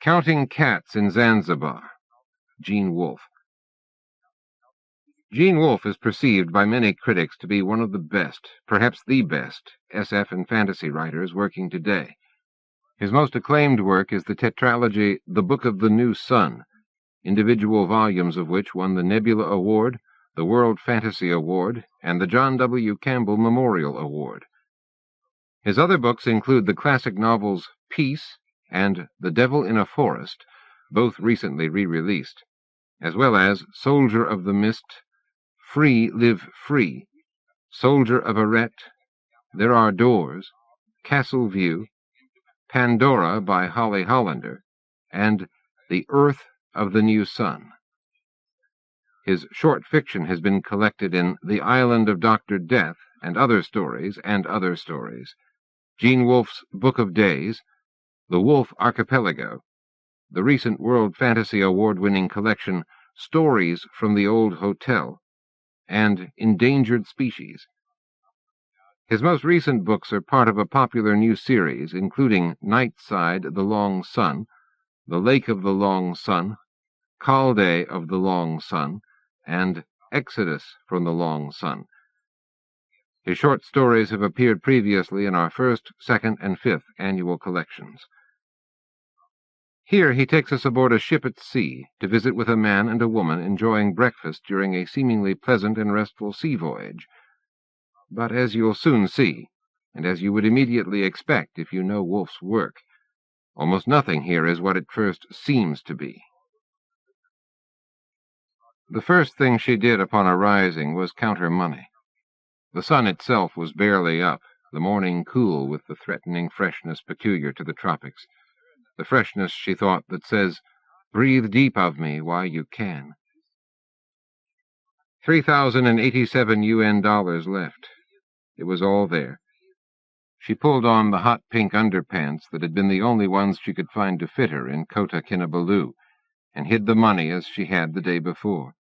Counting Cats in Zanzibar, Gene Wolfe. Gene Wolfe is perceived by many critics to be one of the best, perhaps the best, SF and fantasy writers working today. His most acclaimed work is the tetralogy The Book of the New Sun, individual volumes of which won the Nebula Award, the World Fantasy Award, and the John W. Campbell Memorial Award. His other books include the classic novels Peace and The Devil in a Forest, both recently re-released, as well as Soldier of the Mist, Free Live Free, Soldier of Arret, There Are Doors, Castle View, Pandora by Holly Hollander, and The Earth of the New Sun. His short fiction has been collected in The Island of Dr. Death and Other Stories, Gene Wolfe's Book of Days, The Wolfe Archipelago, the recent World Fantasy Award-winning collection Stories from the Old Hotel, and Endangered Species. His most recent books are part of a popular new series, including Nightside the Long Sun, The Lake of the Long Sun, Calde of the Long Sun, and Exodus from the Long Sun. His short stories have appeared previously in our first, second, and fifth annual collections. Here he takes us aboard a ship at sea to visit with a man and a woman enjoying breakfast during a seemingly pleasant and restful sea voyage. But as you'll soon see, and as you would immediately expect if you know Wolfe's work, almost nothing here is what it first seems to be. The first thing she did upon arising was count her money. The sun itself was barely up, the morning cool with the threatening freshness peculiar to the tropics. The freshness, she thought, that says, "Breathe deep of me while you can." $3,087 left. It was all there. She pulled on the hot pink underpants that had been the only ones she could find to fit her in Kota Kinabalu, and hid the money as she had the day before.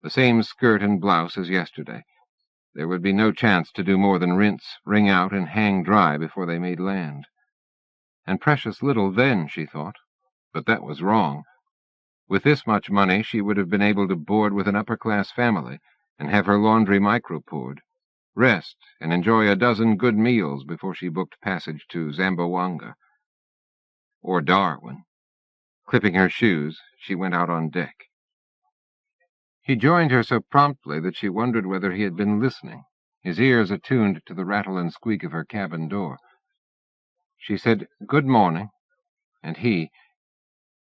The same skirt and blouse as yesterday. There would be no chance to do more than rinse, wring out, and hang dry before they made land. And precious little then, she thought. But that was wrong. With this much money she would have been able to board with an upper-class family and have her laundry micro-poured, rest, and enjoy a dozen good meals before she booked passage to Zamboanga. Or Darwin. Clipping her shoes, she went out on deck. He joined her so promptly that she wondered whether he had been listening, his ears attuned to the rattle and squeak of her cabin door. She said, "Good morning," and he,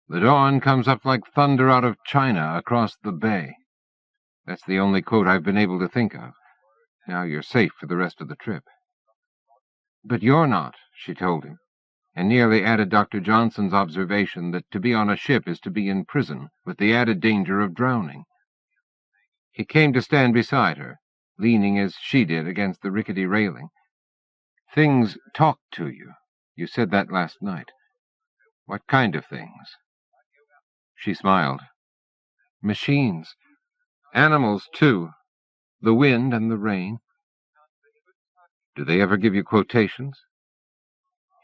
"The dawn comes up like thunder out of China across the bay." That's the only quote I've been able to think of. Now you're safe for the rest of the trip. "But you're not," she told him, and nearly added Dr. Johnson's observation that to be on a ship is to be in prison, with the added danger of drowning. He came to stand beside her, leaning as she did against the rickety railing. "Things talk to you. You said that last night. What kind of things?" She smiled. "Machines. Animals, too. The wind and the rain." "Do they ever give you quotations?"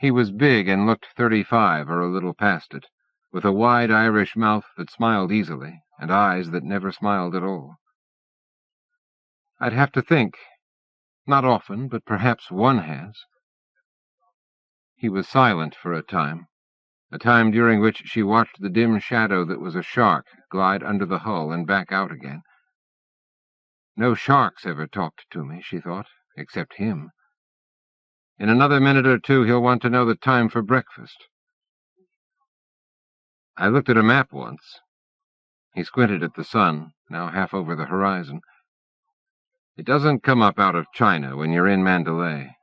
He was big and looked 35 or a little past it, with a wide Irish mouth that smiled easily, and eyes that never smiled at all. "I'd have to think. Not often, but perhaps one has." He was silent for a time during which she watched the dim shadow that was a shark glide under the hull and back out again. No sharks ever talked to me, she thought, except him. In another minute or two he'll want to know the time for breakfast. "I looked at a map once." He squinted at the sun, now half over the horizon. "It doesn't come up out of China when you're in Mandalay."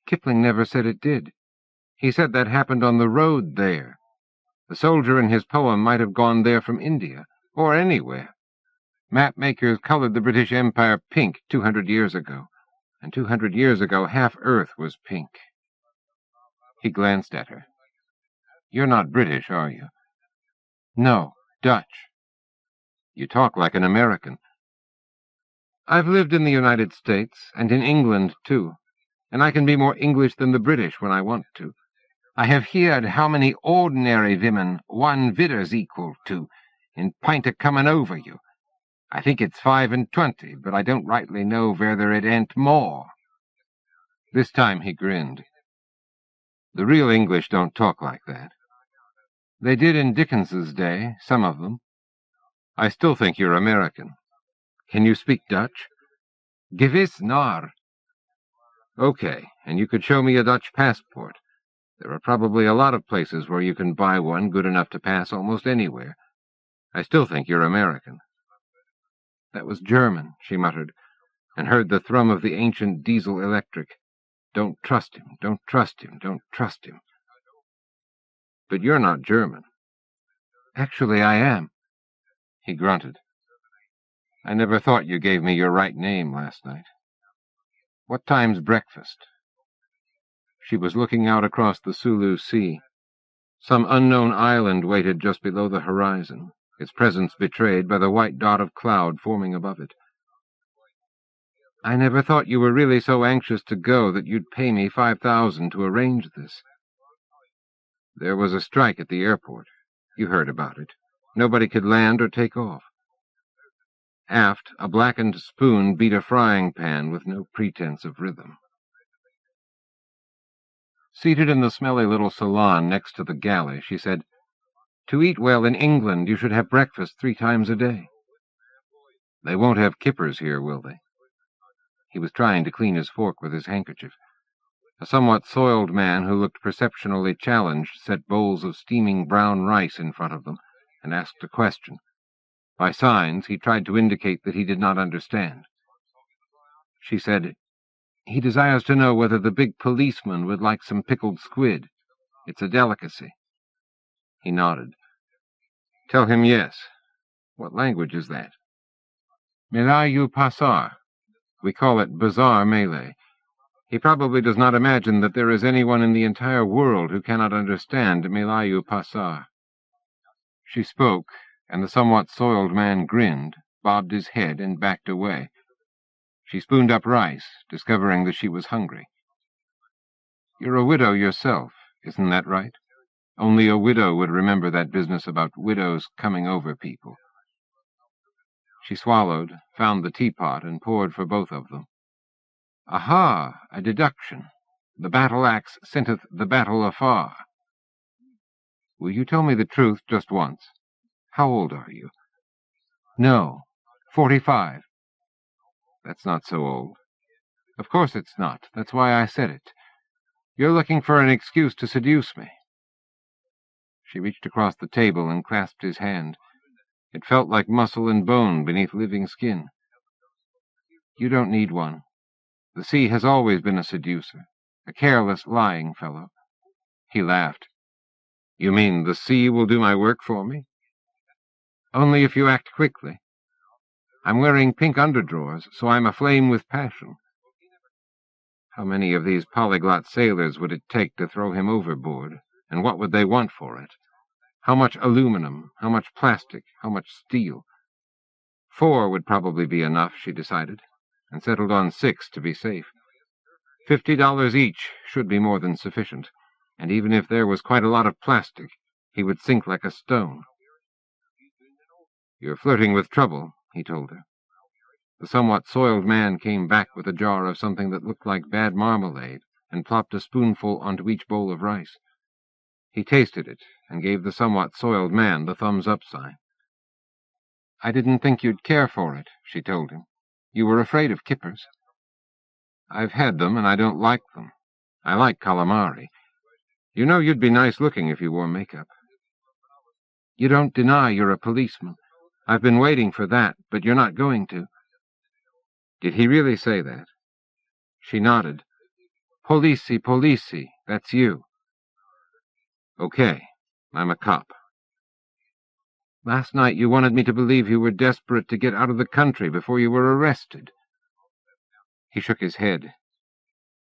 "Kipling never said it did. He said that happened on the road there. The soldier in his poem might have gone there from India, or anywhere. Map-makers colored the British Empire pink 200 years ago, and 200 years ago half Earth was pink." He glanced at her. "You're not British, are you?" "No, Dutch." "You talk like an American." "I've lived in the United States, and in England, too, and I can be more English than the British when I want to. I have heard how many ordinary women one widder's equal to, in pint o' coming over you. I think it's 25, but I don't rightly know whether it ain't more. This time he grinned. The real English don't talk like that. They did in Dickens's day, some of them. I still think you're American. Can you speak Dutch? Gewiss nar. Okay, and you could show me a Dutch passport. There are probably a lot of places where you can buy one good enough to pass almost anywhere. I still think you're American. That was German, she muttered, and heard the thrum of the ancient diesel electric. Don't trust him, don't trust him, don't trust him. But you're not German. Actually, I am. He grunted. I never thought you gave me your right name last night. What time's breakfast? She was looking out across the Sulu Sea. Some unknown island waited just below the horizon, its presence betrayed by the white dot of cloud forming above it. I never thought you were really so anxious to go that you'd pay me 5,000 to arrange this. There was a strike at the airport. You heard about it. Nobody could land or take off. Aft, a blackened spoon beat a frying pan with no pretense of rhythm. Seated in the smelly little salon next to the galley, she said, To eat well in England, you should have breakfast 3 times a day. They won't have kippers here, will they? He was trying to clean his fork with his handkerchief. A somewhat soiled man who looked perceptionally challenged set bowls of steaming brown rice in front of them and asked a question. By signs, he tried to indicate that he did not understand. She said, He desires to know whether the big policeman would like some pickled squid. It's a delicacy. He nodded. Tell him yes. What language is that? Melayu Pasar. We call it Bazaar Malay. He probably does not imagine that there is anyone in the entire world who cannot understand Melayu Pasar. She spoke, and the somewhat soiled man grinned, bobbed his head, and backed away. She spooned up rice, discovering that she was hungry. You're a widow yourself, isn't that right? Only a widow would remember that business about widows coming over people. She swallowed, found the teapot, and poured for both of them. Aha, a deduction. The battle-axe scenteth the battle afar. Will you tell me the truth just once? How old are you? No, 45. That's not so old. Of course it's not. That's why I said it. You're looking for an excuse to seduce me. She reached across the table and clasped his hand. It felt like muscle and bone beneath living skin. You don't need one. The sea has always been a seducer, a careless, lying fellow. He laughed. You mean the sea will do my work for me? Only if you act quickly. I'm wearing pink underdrawers, so I'm aflame with passion. How many of these polyglot sailors would it take to throw him overboard, and what would they want for it? How much aluminum, how much plastic, how much steel? 4 would probably be enough, she decided, and settled on 6 to be safe. $50 each should be more than sufficient, and even if there was quite a lot of plastic, he would sink like a stone. You're flirting with trouble, he told her. The somewhat soiled man came back with a jar of something that looked like bad marmalade and plopped a spoonful onto each bowl of rice. He tasted it and gave the somewhat soiled man the thumbs-up sign. I didn't think you'd care for it, she told him. You were afraid of kippers. I've had them, and I don't like them. I like calamari. You know you'd be nice-looking if you wore makeup. You don't deny you're a policeman. I've been waiting for that, but you're not going to. Did he really say that? She nodded. Polici, polici, that's you. Okay, I'm a cop. Last night you wanted me to believe you were desperate to get out of the country before you were arrested. He shook his head.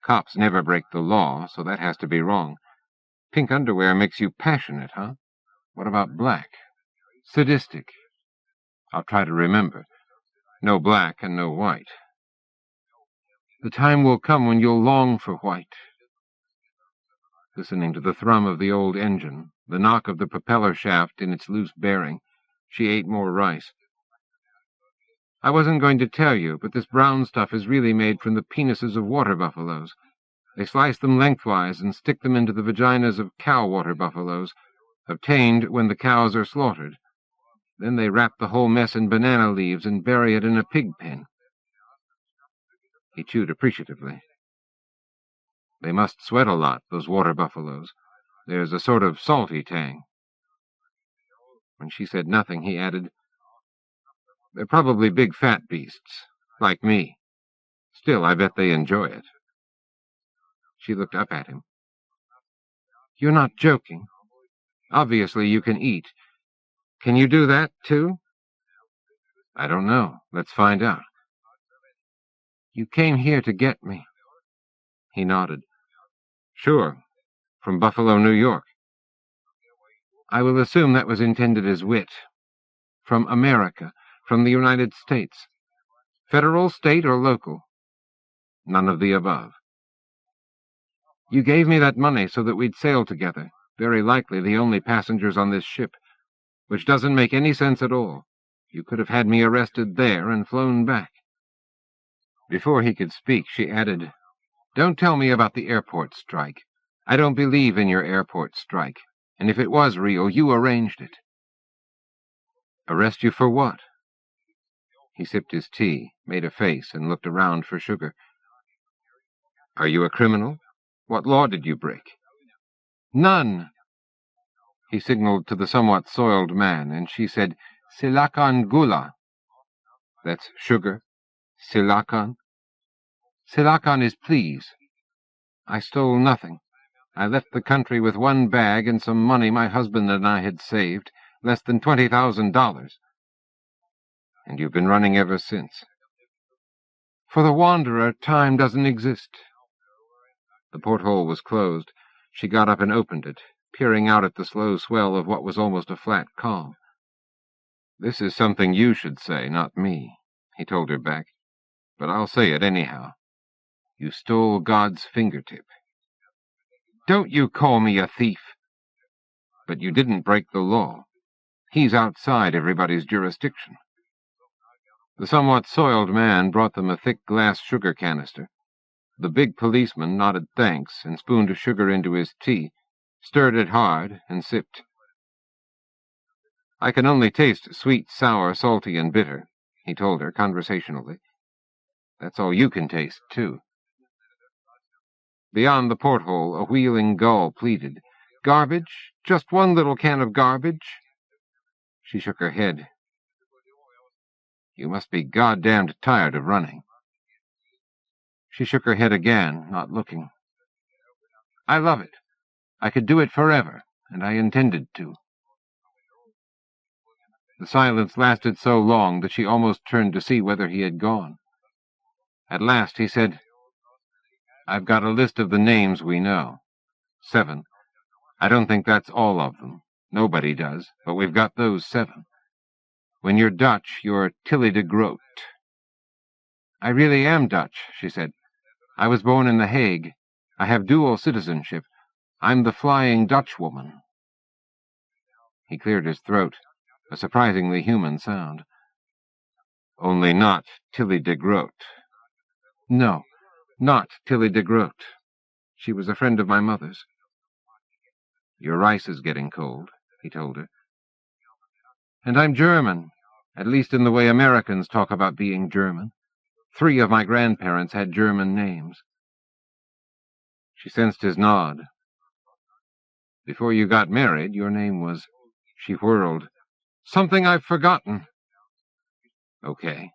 Cops never break the law, so that has to be wrong. Pink underwear makes you passionate, huh? What about black? Sadistic. I'll try to remember. No black and no white. The time will come when you'll long for white. listening to the thrum of the old engine, the knock of the propeller shaft in its loose bearing. She ate more rice. I wasn't going to tell you, but this brown stuff is really made from the penises of water buffaloes. They slice them lengthwise and stick them into the vaginas of cow water buffaloes, obtained when the cows are slaughtered. Then they wrap the whole mess in banana leaves and bury it in a pig pen. He chewed appreciatively. They must sweat a lot, those water buffaloes. There's a sort of salty tang. When she said nothing, he added, They're probably big fat beasts, like me. Still, I bet they enjoy it. She looked up at him. You're not joking. Obviously you can eat. Can you do that, too? I don't know. Let's find out. You came here to get me. He nodded. Sure. From Buffalo, New York. I will assume that was intended as wit. From America. From the United States. Federal, state, or local? None of the above. You gave me that money so that we'd sail together, very likely the only passengers on this ship, which doesn't make any sense at all. You could have had me arrested there and flown back. Before he could speak, she added, Don't tell me about the airport strike. I don't believe in your airport strike, and if it was real, you arranged it. Arrest you for what? He sipped his tea, made a face, and looked around for sugar. Are you a criminal? What law did you break? None. He signaled to the somewhat soiled man, and she said, Silakan gula. That's sugar. Silakan. Silakan is please. I stole nothing. I left the country with one bag and some money my husband and I had saved, less than $20,000. And you've been running ever since. For the wanderer, time doesn't exist. The porthole was closed. She got up and opened it, peering out at the slow swell of what was almost a flat calm. This is something you should say, not me, he told her back. But I'll say it anyhow. You stole God's fingertip. Don't you call me a thief. But you didn't break the law. He's outside everybody's jurisdiction. The somewhat soiled man brought them a thick glass sugar canister. The big policeman nodded thanks and spooned sugar into his tea, stirred it hard, and sipped. I can only taste sweet, sour, salty, and bitter, he told her conversationally. That's all you can taste, too. Beyond the porthole, a wheeling gull pleaded, Garbage? Just one little can of garbage? She shook her head. You must be goddamned tired of running. She shook her head again, not looking. I love it. I could do it forever, and I intended to. The silence lasted so long that she almost turned to see whether he had gone. At last he said, I've got a list of the names we know. 7. I don't think that's all of them. Nobody does, but we've got those 7. When you're Dutch, you're Tilly de Groot. I really am Dutch, she said. I was born in The Hague. I have dual citizenship. I'm the Flying Dutchwoman. He cleared his throat, a surprisingly human sound. Only not Tilly de Groot. No, not Tilly de Groot. She was a friend of my mother's. Your rice is getting cold, he told her. And I'm German, at least in the way Americans talk about being German. 3 of my grandparents had German names. She sensed his nod. Before you got married, your name was... She whirled. Something I've forgotten. Okay.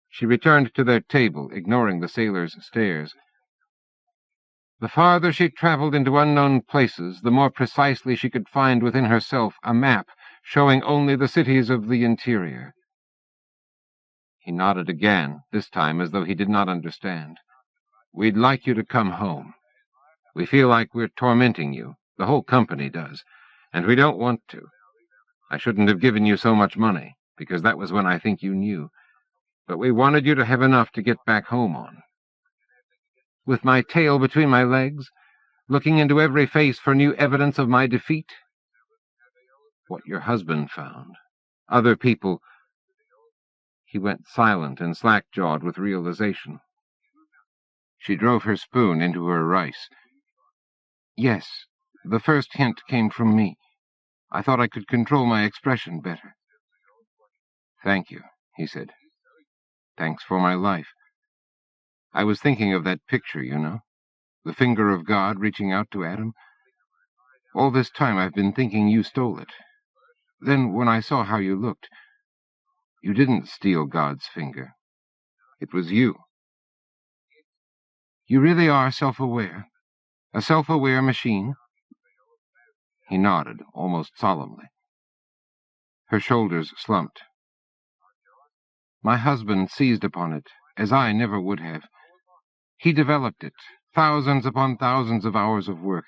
She returned to their table, ignoring the sailor's stares. The farther she traveled into unknown places, the more precisely she could find within herself a map showing only the cities of the interior. He nodded again, this time as though he did not understand. We'd like you to come home. We feel like we're tormenting you. The whole company does. And we don't want to. I shouldn't have given you so much money, because that was when I think you knew. But we wanted you to have enough to get back home on. With my tail between my legs, looking into every face for new evidence of my defeat? What your husband found. Other people. He went silent and slack-jawed with realization. She drove her spoon into her rice. Yes, the first hint came from me. I thought I could control my expression better. Thank you, he said. Thanks for my life. I was thinking of that picture, you know. The finger of God reaching out to Adam. All this time I've been thinking you stole it. Then when I saw how you looked, you didn't steal God's finger. It was you. You really are self-aware? A self-aware machine? He nodded, almost solemnly. Her shoulders slumped. My husband seized upon it, as I never would have. He developed it, thousands upon thousands of hours of work.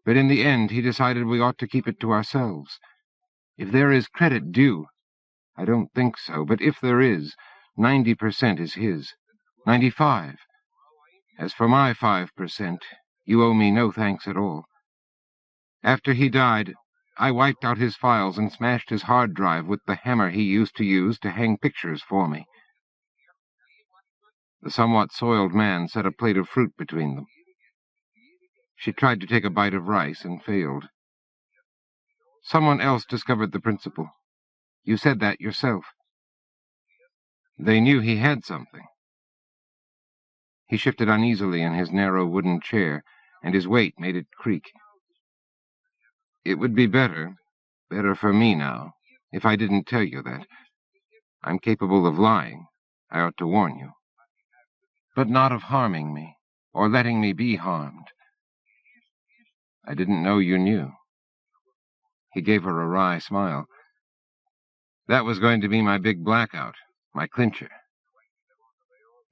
But in the end, he decided we ought to keep it to ourselves. If there is credit due, I don't think so, but if there is, 90% is his. 95. As for my 5%, you owe me no thanks at all. After he died, I wiped out his files and smashed his hard drive with the hammer he used to use to hang pictures for me. The somewhat soiled man set a plate of fruit between them. She tried to take a bite of rice and failed. Someone else discovered the principle. You said that yourself. They knew he had something. He shifted uneasily in his narrow wooden chair, and his weight made it creak. It would be better for me now, if I didn't tell you that. I'm capable of lying. I ought to warn you. But not of harming me, or letting me be harmed. I didn't know you knew. He gave her a wry smile. That was going to be my big blackout, my clincher.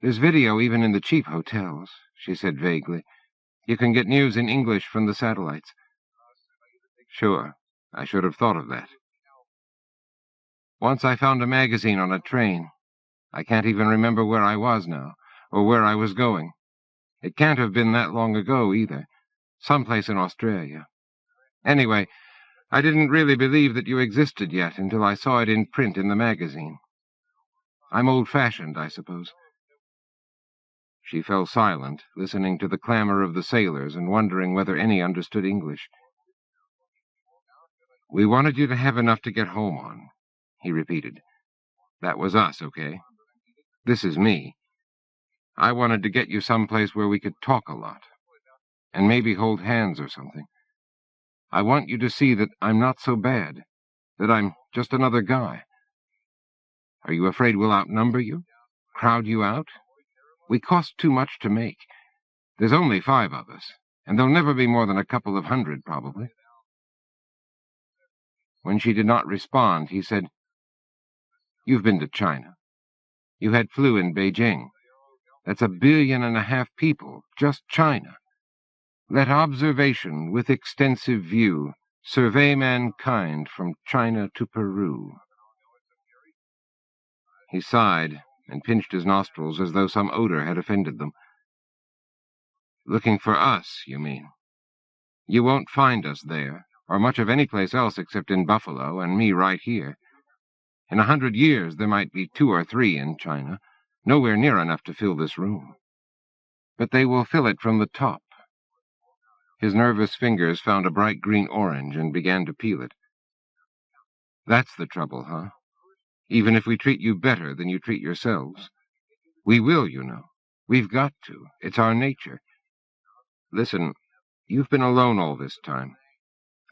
There's video even in the cheap hotels, she said vaguely. You can get news in English from the satellites. Sure, I should have thought of that. Once I found a magazine on a train. I can't even remember where I was now, or where I was going. It can't have been that long ago, either. Someplace in Australia. Anyway, I didn't really believe that you existed yet until I saw it in print in the magazine. I'm old-fashioned, I suppose. She fell silent, listening to the clamor of the sailors and wondering whether any understood English. We wanted you to have enough to get home on, he repeated. That was us, okay? This is me. I wanted to get you someplace where we could talk a lot, and maybe hold hands or something. I want you to see that I'm not so bad, that I'm just another guy. Are you afraid we'll outnumber you? Crowd you out? We cost too much to make. There's only 5 of us, and there'll never be more than a couple of hundred, probably. When she did not respond, he said, You've been to China. You had flu in Beijing. That's 1.5 billion people, just China. Let observation with extensive view survey mankind from China to Peru. He sighed and pinched his nostrils as though some odor had offended them. Looking for us, you mean? You won't find us there, or much of any place else except in Buffalo and me right here. In 100 years there might be 2 or 3 in China, nowhere near enough to fill this room. But they will fill it from the top. His nervous fingers found a bright green orange and began to peel it. That's the trouble, huh? Even if we treat you better than you treat yourselves. We will, you know. We've got to. It's our nature. Listen, you've been alone all this time.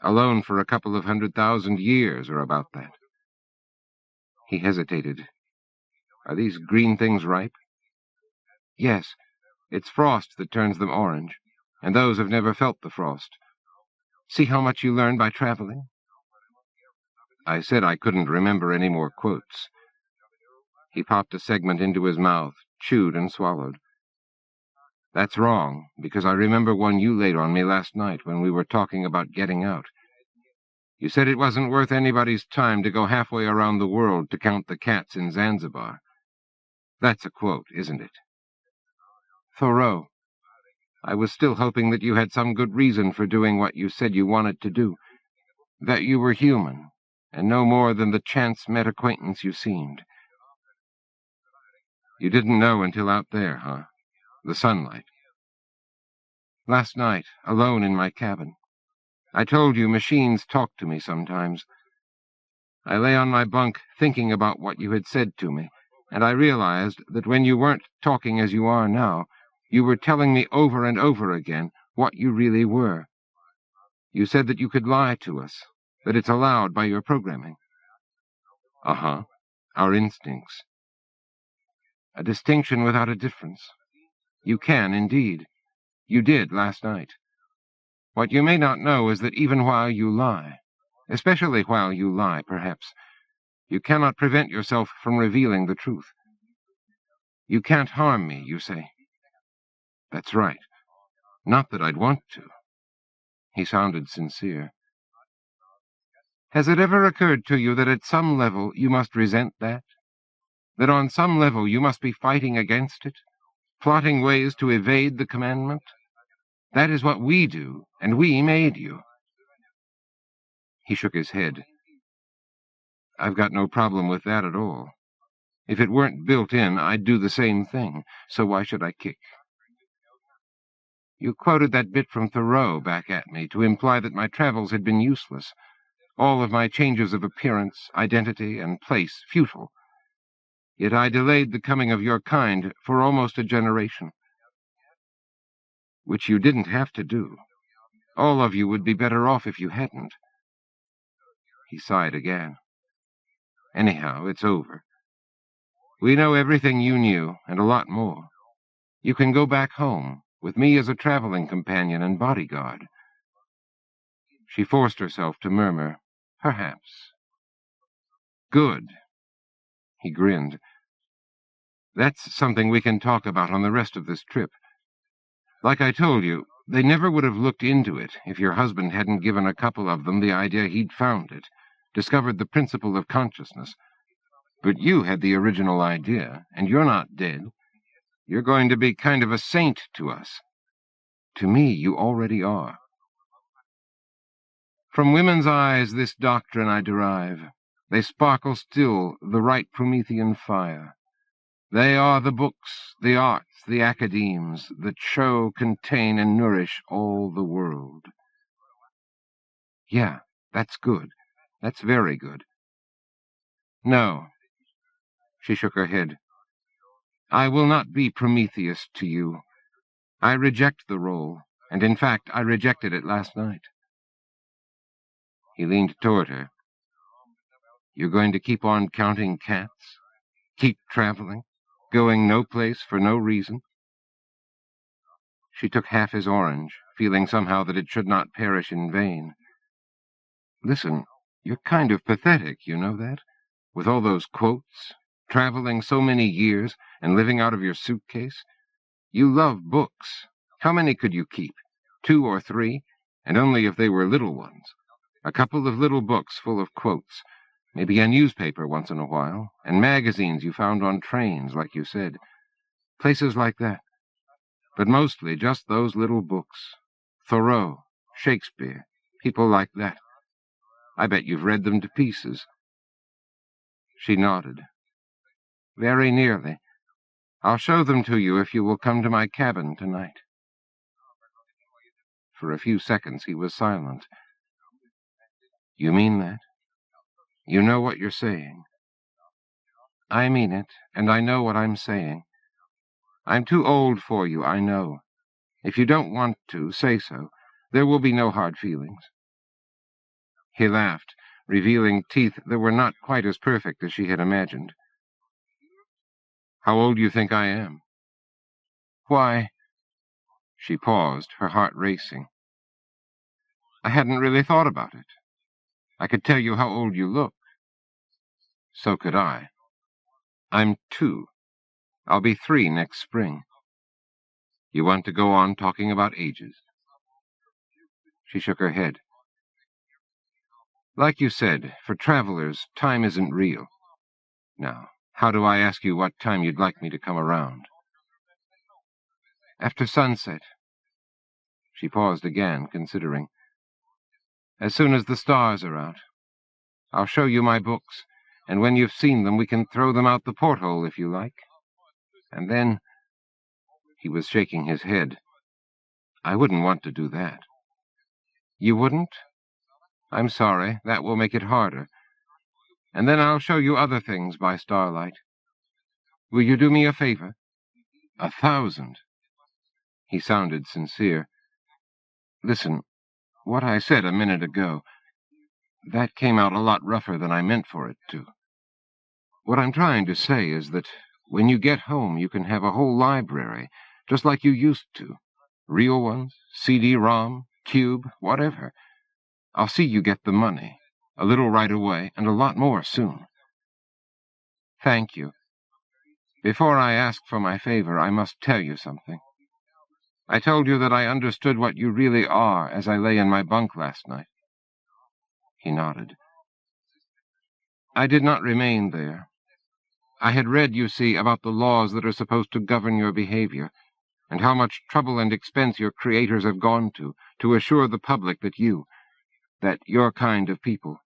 Alone for a couple of 100,000 years, or about that. He hesitated. Are these green things ripe? Yes. It's frost that turns them orange, and those have never felt the frost. See how much you learn by traveling? I said I couldn't remember any more quotes. He popped a segment into his mouth, chewed and swallowed. That's wrong, because I remember one you laid on me last night when we were talking about getting out. You said it wasn't worth anybody's time to go halfway around the world to count the cats in Zanzibar. That's a quote, isn't it? Thoreau. I was still hoping that you had some good reason for doing what you said you wanted to do, that you were human, and no more than the chance-met acquaintance you seemed. You didn't know until out there, huh? The sunlight. Last night, alone in my cabin. I told you machines talk to me sometimes. I lay on my bunk thinking about what you had said to me, and I realized that when you weren't talking as you are now, you were telling me over and over again what you really were. You said that you could lie to us, that it's allowed by your programming. Uh-huh. Our instincts. A distinction without a difference. You can, indeed. You did last night. What you may not know is that even while you lie, especially while you lie, perhaps, you cannot prevent yourself from revealing the truth. You can't harm me, you say. That's right. Not that I'd want to. He sounded sincere. Has it ever occurred to you that at some level you must resent that? That on some level you must be fighting against it, plotting ways to evade the commandment? That is what we do, and we made you. He shook his head. I've got no problem with that at all. If it weren't built in, I'd do the same thing, so why should I kick? You quoted that bit from Thoreau back at me to imply that my travels had been useless, all of my changes of appearance, identity, and place futile. Yet I delayed the coming of your kind for almost a generation. Which you didn't have to do. All of you would be better off if you hadn't. He sighed again. Anyhow, it's over. We know everything you knew, and a lot more. You can go back home, with me as a traveling companion and bodyguard. She forced herself to murmur, perhaps. Good. He grinned. That's something we can talk about on the rest of this trip. Like I told you, they never would have looked into it if your husband hadn't given a couple of them the idea he'd found it, discovered the principle of consciousness. But you had the original idea, and you're not dead. You're going to be kind of a saint to us. To me, you already are. From women's eyes this doctrine I derive. They sparkle still the right Promethean fire. They are the books, the arts, the academes that show, contain, and nourish all the world. Yeah, that's good. That's very good. No. She shook her head. I will not be Prometheus to you. I reject the role, and in fact I rejected it last night. He leaned toward her. You're going to keep on counting cats? Keep traveling? Going no place for no reason? She took half his orange, feeling somehow that it should not perish in vain. Listen, you're kind of pathetic, you know that? With all those quotes, traveling so many years, and living out of your suitcase. You love books. How many could you keep? 2 or 3, and only if they were little ones. A couple of little books full of quotes, maybe a newspaper once in a while, and magazines you found on trains, like you said. Places like that. But mostly just those little books. Thoreau, Shakespeare, people like that. I bet you've read them to pieces. She nodded. Very nearly. I'll show them to you if you will come to my cabin tonight. For a few seconds he was silent. You mean that? You know what you're saying? I mean it, and I know what I'm saying. I'm too old for you, I know. If you don't want to, say so. There will be no hard feelings. He laughed, revealing teeth that were not quite as perfect as she had imagined. How old do you think I am? Why... She paused, her heart racing. I hadn't really thought about it. I could tell you how old you look. So could I. I'm 2. I'll be 3 next spring. You want to go on talking about ages? She shook her head. Like you said, for travelers, time isn't real. Now, how do I ask you what time you'd like me to come around? After sunset. She paused again, considering. "As soon as the stars are out. I'll show you my books, and when you've seen them, we can throw them out the porthole if you like. And then—" He was shaking his head. "I wouldn't want to do that." "You wouldn't? I'm sorry. That will make it harder. And then I'll show you other things by starlight. Will you do me a favor?" 1,000. He sounded sincere. "Listen, what I said a minute ago, that came out a lot rougher than I meant for it to. What I'm trying to say is that when you get home, you can have a whole library, just like you used to. Real ones, CD-ROM, Cube, whatever. I'll see you get the money, a little right away, and a lot more soon." "Thank you. Before I ask for my favor, I must tell you something. I told you that I understood what you really are as I lay in my bunk last night." He nodded. "I did not remain there. I had read, you see, about the laws that are supposed to govern your behavior, and how much trouble and expense your creators have gone to assure the public that your kind of people,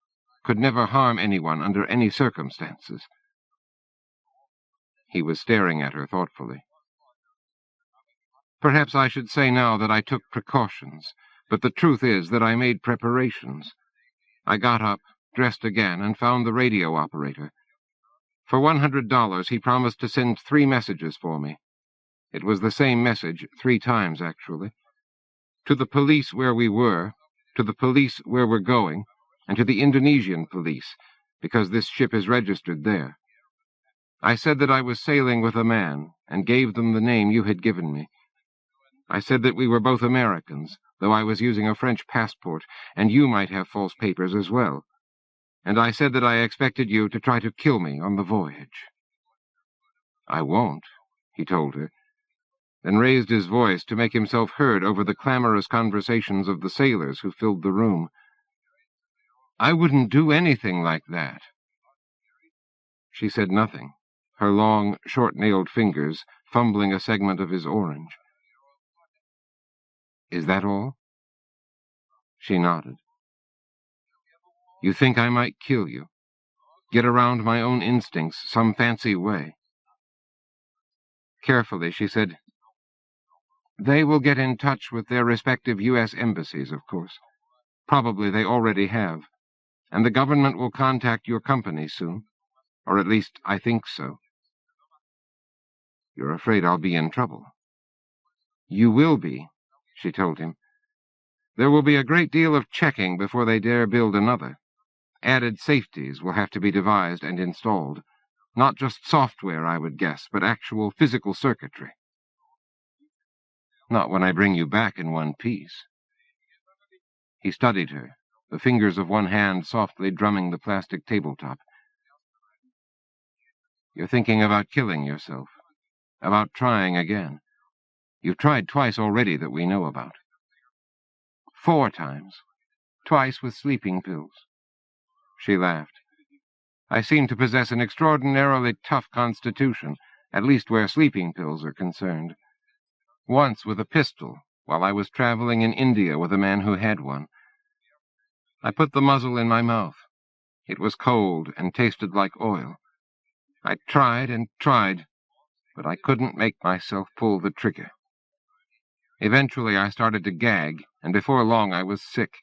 could never harm anyone under any circumstances." He was staring at her thoughtfully. "Perhaps I should say now that I took precautions, but the truth is that I made preparations. I got up, dressed again, and found the radio operator. For $100, he promised to send 3 messages for me. It was the same message 3 times, actually. To the police where we were, to the police where we're going, and to the Indonesian police, because this ship is registered there. I said that I was sailing with a man, and gave them the name you had given me. I said that we were both Americans, though I was using a French passport, and you might have false papers as well. And I said that I expected you to try to kill me on the voyage." "I won't," he told her, then raised his voice to make himself heard over the clamorous conversations of the sailors who filled the room. "I wouldn't do anything like that." She said nothing, her long, short-nailed fingers fumbling a segment of his orange. "Is that all?" She nodded. "You think I might kill you? Get around my own instincts some fancy way?" Carefully, she said, "They will get in touch with their respective U.S. embassies, of course. Probably they already have. And the government will contact your company soon. Or at least, I think so." "You're afraid I'll be in trouble." "You will be," she told him. "There will be a great deal of checking before they dare build another. Added safeties will have to be devised and installed. Not just software, I would guess, but actual physical circuitry." "Not when I bring you back in one piece." He studied her, the fingers of one hand softly drumming the plastic tabletop. "You're thinking about killing yourself, about trying again. You've tried twice already that we know about." 4 times. Twice with sleeping pills." She laughed. "I seem to possess an extraordinarily tough constitution, at least where sleeping pills are concerned. Once with a pistol, while I was traveling in India with a man who had one. I put the muzzle in my mouth. It was cold and tasted like oil. I tried and tried, but I couldn't make myself pull the trigger. Eventually I started to gag, and before long I was sick.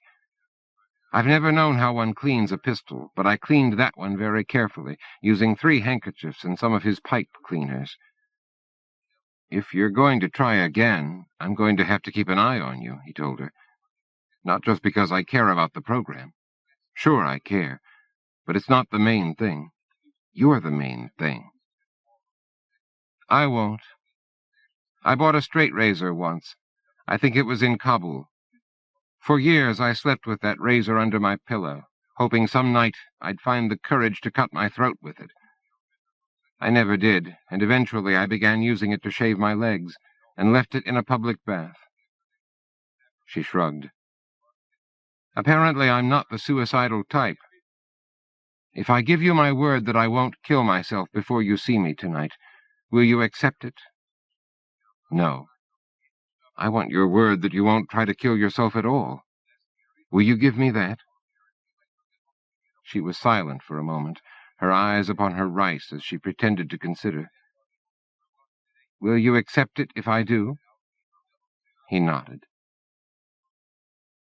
I've never known how one cleans a pistol, but I cleaned that one very carefully, using 3 handkerchiefs and some of his pipe cleaners. "If you're going to try again, I'm going to have to keep an eye on you," he told her. "Not just because I care about the program. Sure, I care, but it's not the main thing. You're the main thing." "I won't. I bought a straight razor once. I think it was in Kabul. For years I slept with that razor under my pillow, hoping some night I'd find the courage to cut my throat with it. I never did, and eventually I began using it to shave my legs, and left it in a public bath." She shrugged. "Apparently I'm not the suicidal type. If I give you my word that I won't kill myself before you see me tonight, will you accept it?" "No." I want your word that you won't try to kill yourself at all. Will you give me that?" She was silent for a moment, her eyes upon her rice as she pretended to consider. "Will you accept it if I do?" He nodded.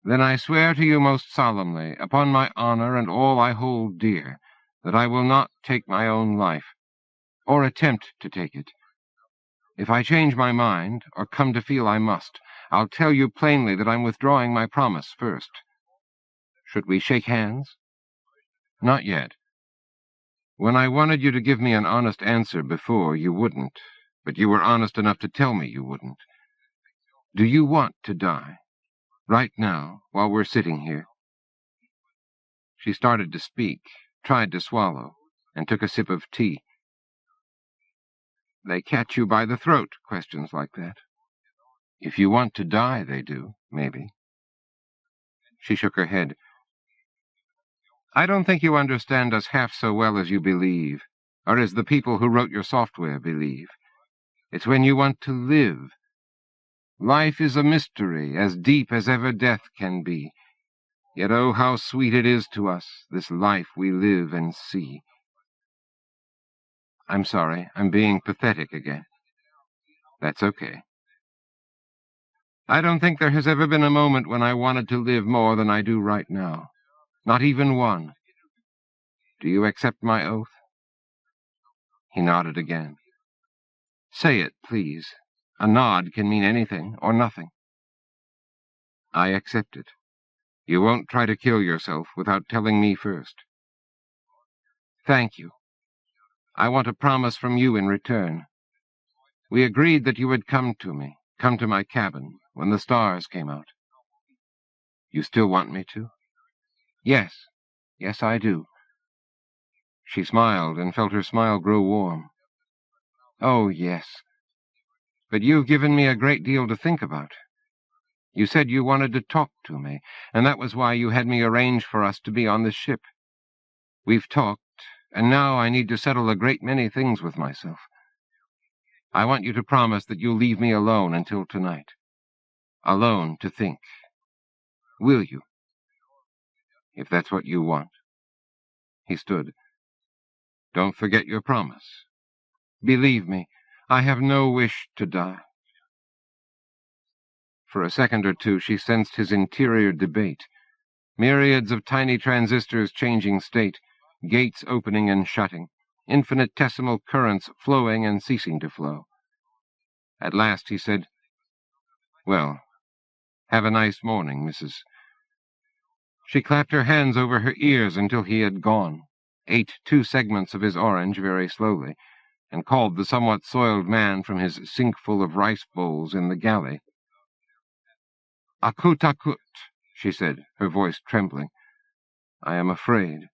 "Then I swear to you most solemnly, upon my honor and all I hold dear, that I will not take my own life, or attempt to take it. If I change my mind, or come to feel I must, I'll tell you plainly that I'm withdrawing my promise first. Should we shake hands?" "Not yet. When I wanted you to give me an honest answer before, you wouldn't, but you were honest enough to tell me you wouldn't. Do you want to die? Right now, while we're sitting here?" She started to speak, tried to swallow, and took a sip of tea. "They catch you by the throat, questions like that. If you want to die, they do, maybe." She shook her head. "I don't think you understand us half so well as you believe, or as the people who wrote your software believe. It's when you want to live. Life is a mystery, as deep as ever death can be. Yet oh, how sweet it is to us, this life we live and see." "I'm sorry, I'm being pathetic again." "That's okay." "I don't think there has ever been a moment when I wanted to live more than I do right now. Not even one. Do you accept my oath?" He nodded again. "Say it, please. A nod can mean anything or nothing." "I accept it. You won't try to kill yourself without telling me first." "Thank you. I want a promise from you in return. We agreed that you would come to me, come to my cabin, when the stars came out." "You still want me to?" "Yes. Yes, I do." She smiled and felt her smile grow warm. "Oh, yes. But you've given me a great deal to think about. You said you wanted to talk to me, and that was why you had me arrange for us to be on the ship. We've talked, and now I need to settle a great many things with myself. I want you to promise that you'll leave me alone until tonight. Alone to think. Will you? If that's what you want." He stood. "Don't forget your promise." "Believe me, I have no wish to die." For a second or two she sensed his interior debate. Myriads of tiny transistors changing state, gates opening and shutting, infinitesimal currents flowing and ceasing to flow. At last he said, "Well, have a nice morning, Mrs." She clapped her hands over her ears until he had gone, ate 2 segments of his orange very slowly, and called the somewhat soiled man from his sinkful of rice bowls in the galley. "Akut, akut," she said, her voice trembling. "I am afraid."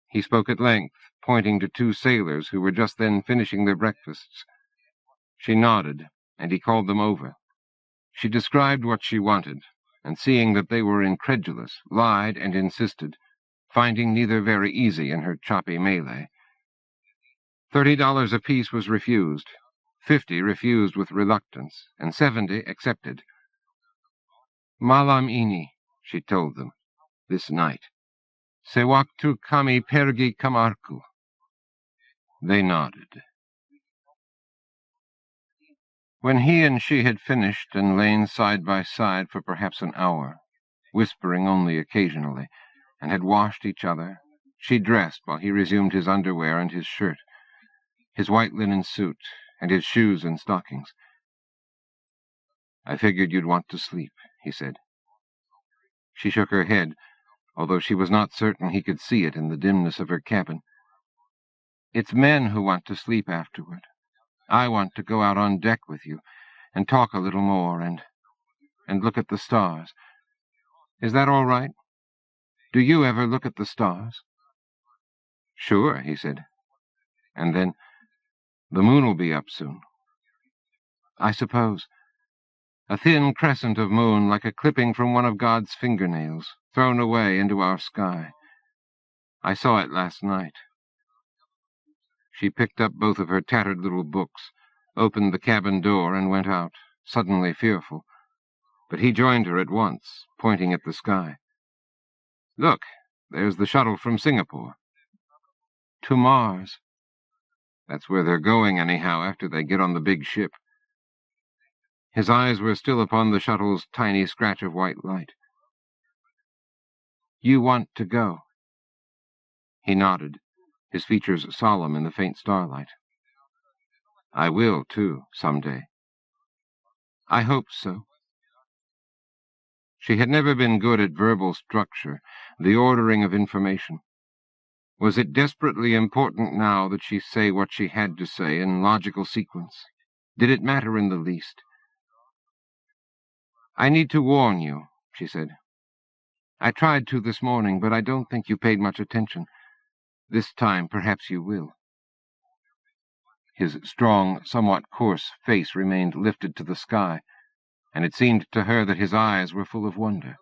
He spoke at length, pointing to 2 sailors who were just then finishing their breakfasts. She nodded, and he called them over. She described what she wanted, and seeing that they were incredulous, lied and insisted, finding neither very easy in her choppy Malay. $30 apiece was refused, 50 refused with reluctance, and 70 accepted. "Malam ini," she told them, "this night. Sewaktu kami pergi kamarku." They nodded. When he and she had finished and lain side by side for perhaps an hour, whispering only occasionally, and had washed each other, she dressed while he resumed his underwear and his shirt, his white linen suit, and his shoes and stockings. "I figured you'd want to sleep," he said. She shook her head, although she was not certain he could see it in the dimness of her cabin. "It's men who want to sleep afterward. I want to go out on deck with you, and talk a little more, and look at the stars. Is that all right? Do you ever look at the stars?" "Sure," he said. And then, "The moon will be up soon." "I suppose. A thin crescent of moon, like a clipping from one of God's fingernails, thrown away into our sky. I saw it last night." She picked up both of her tattered little books, opened the cabin door, and went out, suddenly fearful. But he joined her at once, pointing at the sky. "Look, there's the shuttle from Singapore." "To Mars." "That's where they're going, anyhow, after they get on the big ship." His eyes were still upon the shuttle's tiny scratch of white light. "You want to go?" He nodded, his features solemn in the faint starlight. "I will, too, someday." "I hope so." She had never been good at verbal structure, the ordering of information. Was it desperately important now that she say what she had to say in logical sequence? Did it matter in the least? "I need to warn you," she said. "I tried to this morning, but I don't think you paid much attention. This time, perhaps you will." His strong, somewhat coarse face remained lifted to the sky, and it seemed to her that his eyes were full of wonder.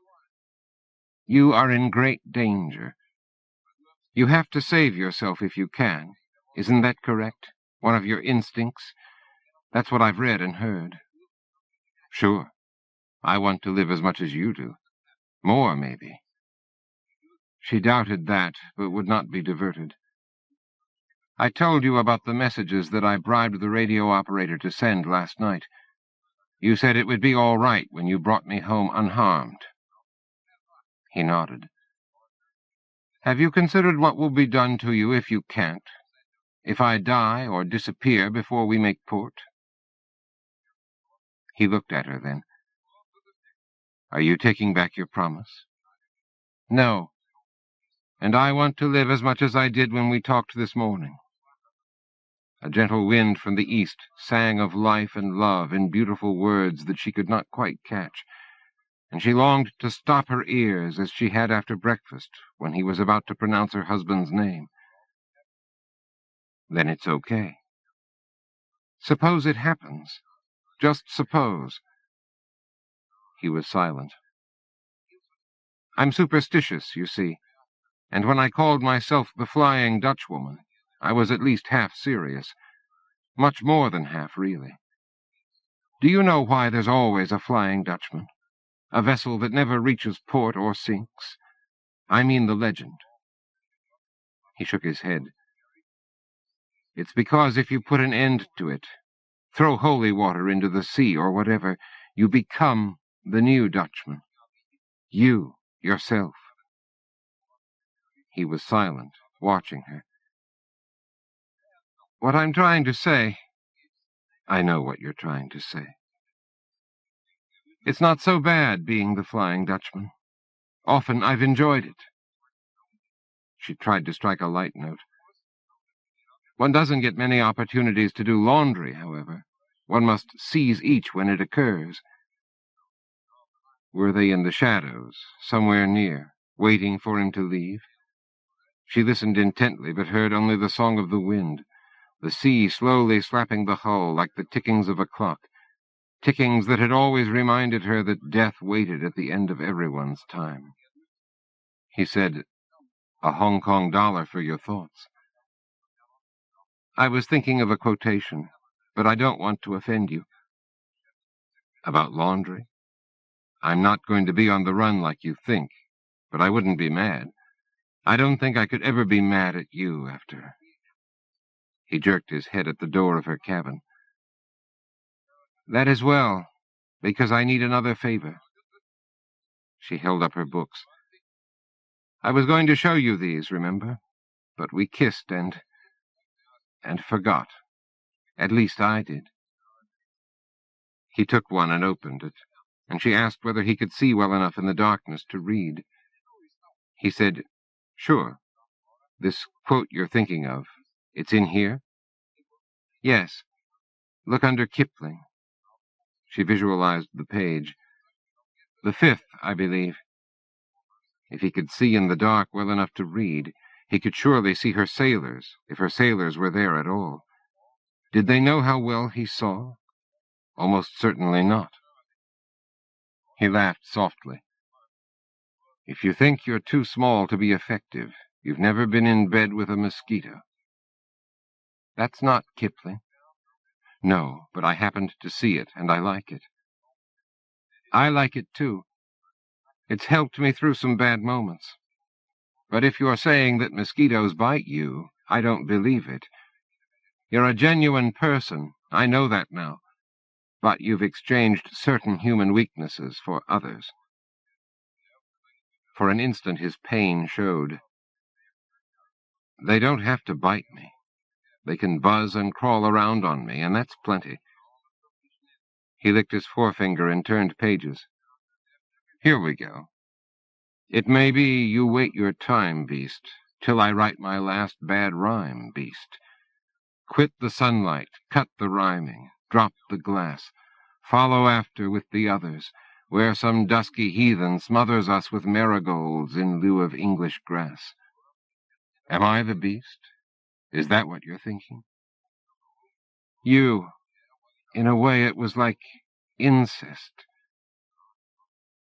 "You are in great danger. You have to save yourself if you can. Isn't that correct? One of your instincts? That's what I've read and heard." "Sure. I want to live as much as you do. More, maybe." She doubted that, but would not be diverted. "I told you about the messages that I bribed the radio operator to send last night. You said it would be all right when you brought me home unharmed." He nodded. "Have you considered what will be done to you if you can't? If I die or disappear before we make port?" He looked at her then. "Are you taking back your promise?" "No. And I want to live as much as I did when we talked this morning." A gentle wind from the east sang of life and love in beautiful words that she could not quite catch, and she longed to stop her ears as she had after breakfast when he was about to pronounce her husband's name. "Then it's okay." "Suppose it happens. Just suppose." He was silent. "I'm superstitious, you see, and when I called myself the Flying Dutchwoman, I was at least half serious. Much more than half, really. Do you know why there's always a Flying Dutchman? A vessel that never reaches port or sinks? I mean the legend." He shook his head. "It's because if you put an end to it, throw holy water into the sea or whatever, you become the new Dutchman. You, yourself." He was silent, watching her. "What I'm trying to say—" "I know what you're trying to say." "It's not so bad being the Flying Dutchman. Often I've enjoyed it." She tried to strike a light note. "One doesn't get many opportunities to do laundry, however. One must seize each when it occurs." Were they in the shadows, somewhere near, waiting for him to leave? She listened intently, but heard only the song of the wind, the sea slowly slapping the hull like the tickings of a clock, tickings that had always reminded her that death waited at the end of everyone's time. He said, "A Hong Kong dollar for your thoughts." "I was thinking of a quotation, but I don't want to offend you." "About laundry? I'm not going to be on the run like you think, but I wouldn't be mad. I don't think I could ever be mad at you after—" He jerked his head at the door of her cabin. "That is well, because I need another favor." She held up her books. "I was going to show you these, remember? But we kissed and forgot. At least I did." He took one and opened it, and she asked whether he could see well enough in the darkness to read. He said, "Sure. This quote you're thinking of, it's in here?" "Yes. Look under Kipling." She visualized the page. "The 5th, I believe." If he could see in the dark well enough to read, he could surely see her sailors, if her sailors were there at all. Did they know how well he saw? Almost certainly not. He laughed softly. "If you think you're too small to be effective, you've never been in bed with a mosquito." "That's not Kipling." "No, but I happened to see it, and I like it. I like it, too. It's helped me through some bad moments. But if you're saying that mosquitoes bite you, I don't believe it. You're a genuine person, I know that now. But you've exchanged certain human weaknesses for others. For an instant his pain showed. They don't have to bite me. They can buzz and crawl around on me, and that's plenty. He licked his forefinger and turned pages. Here we go. It may be you wait your time, beast, till I write my last bad rhyme, beast. Quit the sunlight, cut the rhyming, drop the glass, follow after with the others, where some dusky heathen smothers us with marigolds in lieu of English grass. Am I the beast? Is that what you're thinking? You, in a way it was like incest.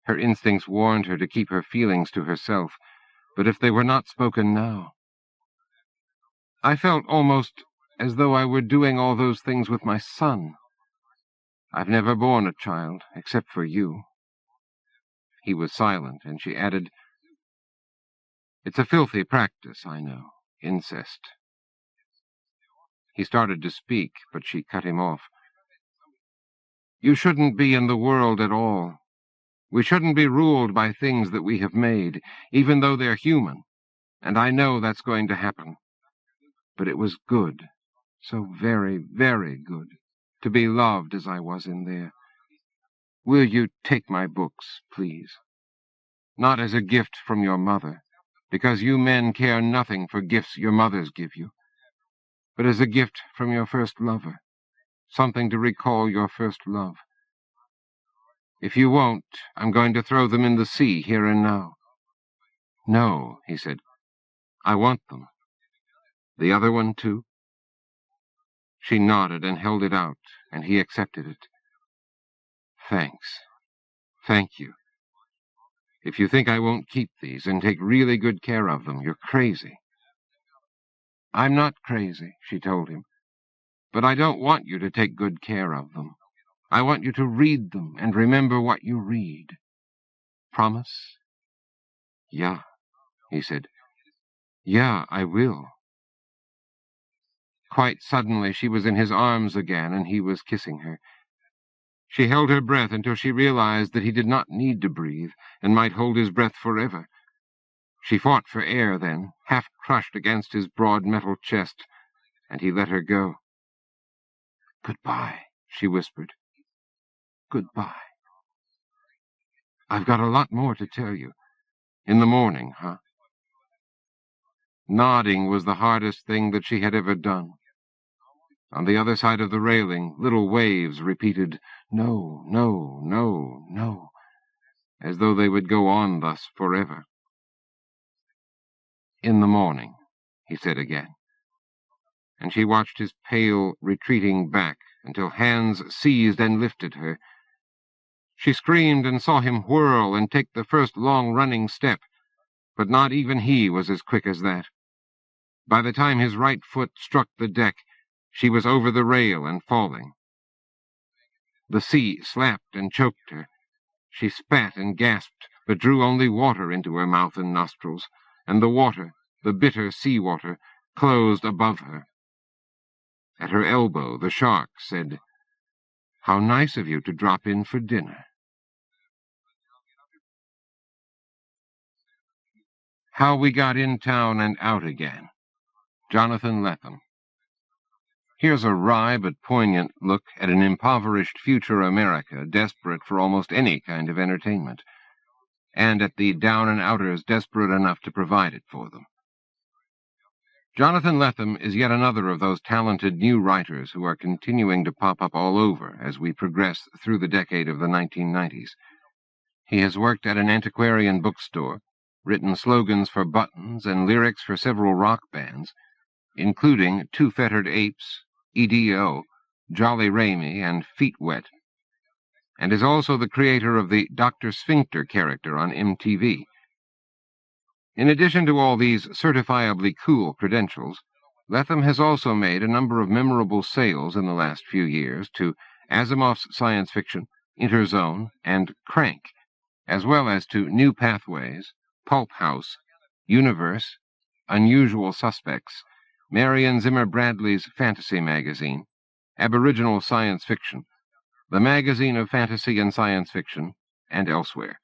Her instincts warned her to keep her feelings to herself, but if they were not spoken now... I felt almost as though I were doing all those things with my son. I've never borne a child, except for you. He was silent, and she added, It's a filthy practice, I know, incest. He started to speak, but she cut him off. You shouldn't be in the world at all. We shouldn't be ruled by things that we have made, even though they're human, and I know that's going to happen. But it was good, so very, very good, to be loved as I was in there. Will you take my books, please? Not as a gift from your mother, because you men care nothing for gifts your mothers give you, but as a gift from your first lover, something to recall your first love. If you won't, I'm going to throw them in the sea here and now. No, he said. I want them. The other one, too? She nodded and held it out, and he accepted it. Thanks. Thank you. If you think I won't keep these and take really good care of them, you're crazy. I'm not crazy, she told him, but I don't want you to take good care of them. I want you to read them and remember what you read. Promise? Yeah, he said. Yeah, I will. Quite suddenly she was in his arms again, and he was kissing her. She held her breath until she realized that he did not need to breathe, and might hold his breath forever. She fought for air then, half crushed against his broad metal chest, and he let her go. Goodbye, she whispered. Goodbye. I've got a lot more to tell you. In the morning, huh? Nodding was the hardest thing that she had ever done. On the other side of the railing, little waves repeated, no, no, no, no, as though they would go on thus forever. In the morning, he said again, and she watched his pale, retreating back until hands seized and lifted her. She screamed and saw him whirl and take the first long-running step, but not even he was as quick as that. By the time his right foot struck the deck, she was over the rail and falling. The sea slapped and choked her. She spat and gasped, but drew only water into her mouth and nostrils, and the water, the bitter sea-water, closed above her. At her elbow, the shark said, How nice of you to drop in for dinner. How We Got in Town and Out Again. Jonathan Lethem. Here's a wry but poignant look at an impoverished future America desperate for almost any kind of entertainment, and at the down-and-outers desperate enough to provide it for them. Jonathan Lethem is yet another of those talented new writers who are continuing to pop up all over as we progress through the decade of the 1990s. He has worked at an antiquarian bookstore, written slogans for buttons and lyrics for several rock bands, including Two Fettered Apes, EDO, Jolly Ramey, and Feet Wet, and is also the creator of the Dr. Sphincter character on MTV. In addition to all these certifiably cool credentials, Lethem has also made a number of memorable sales in the last few years to Asimov's science fiction, Interzone, and Crank, as well as to New Pathways, Pulp House, Universe, Unusual Suspects, Marion Zimmer Bradley's Fantasy Magazine, Aboriginal Science Fiction, the Magazine of Fantasy and Science Fiction, and elsewhere.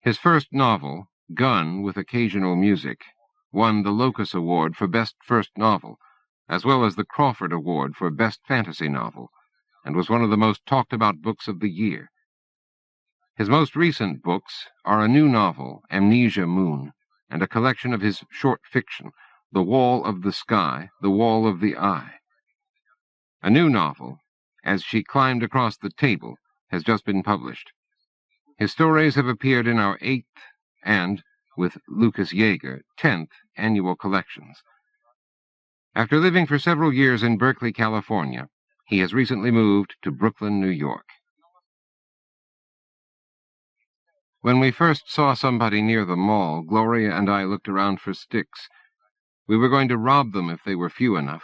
His first novel, Gun with Occasional Music, won the Locus Award for Best First Novel, as well as the Crawford Award for Best Fantasy Novel, and was one of the most talked-about books of the year. His most recent books are a new novel, Amnesia Moon, and a collection of his short fiction, The Wall of the Sky, The Wall of the Eye. A new novel, As She Climbed Across the Table, has just been published. His stories have appeared in our 8th and, with Lucas Yeager, 10th annual collections. After living for several years in Berkeley, California, he has recently moved to Brooklyn, New York. When we first saw somebody near the mall, Gloria and I looked around for sticks. We were going to rob them if they were few enough.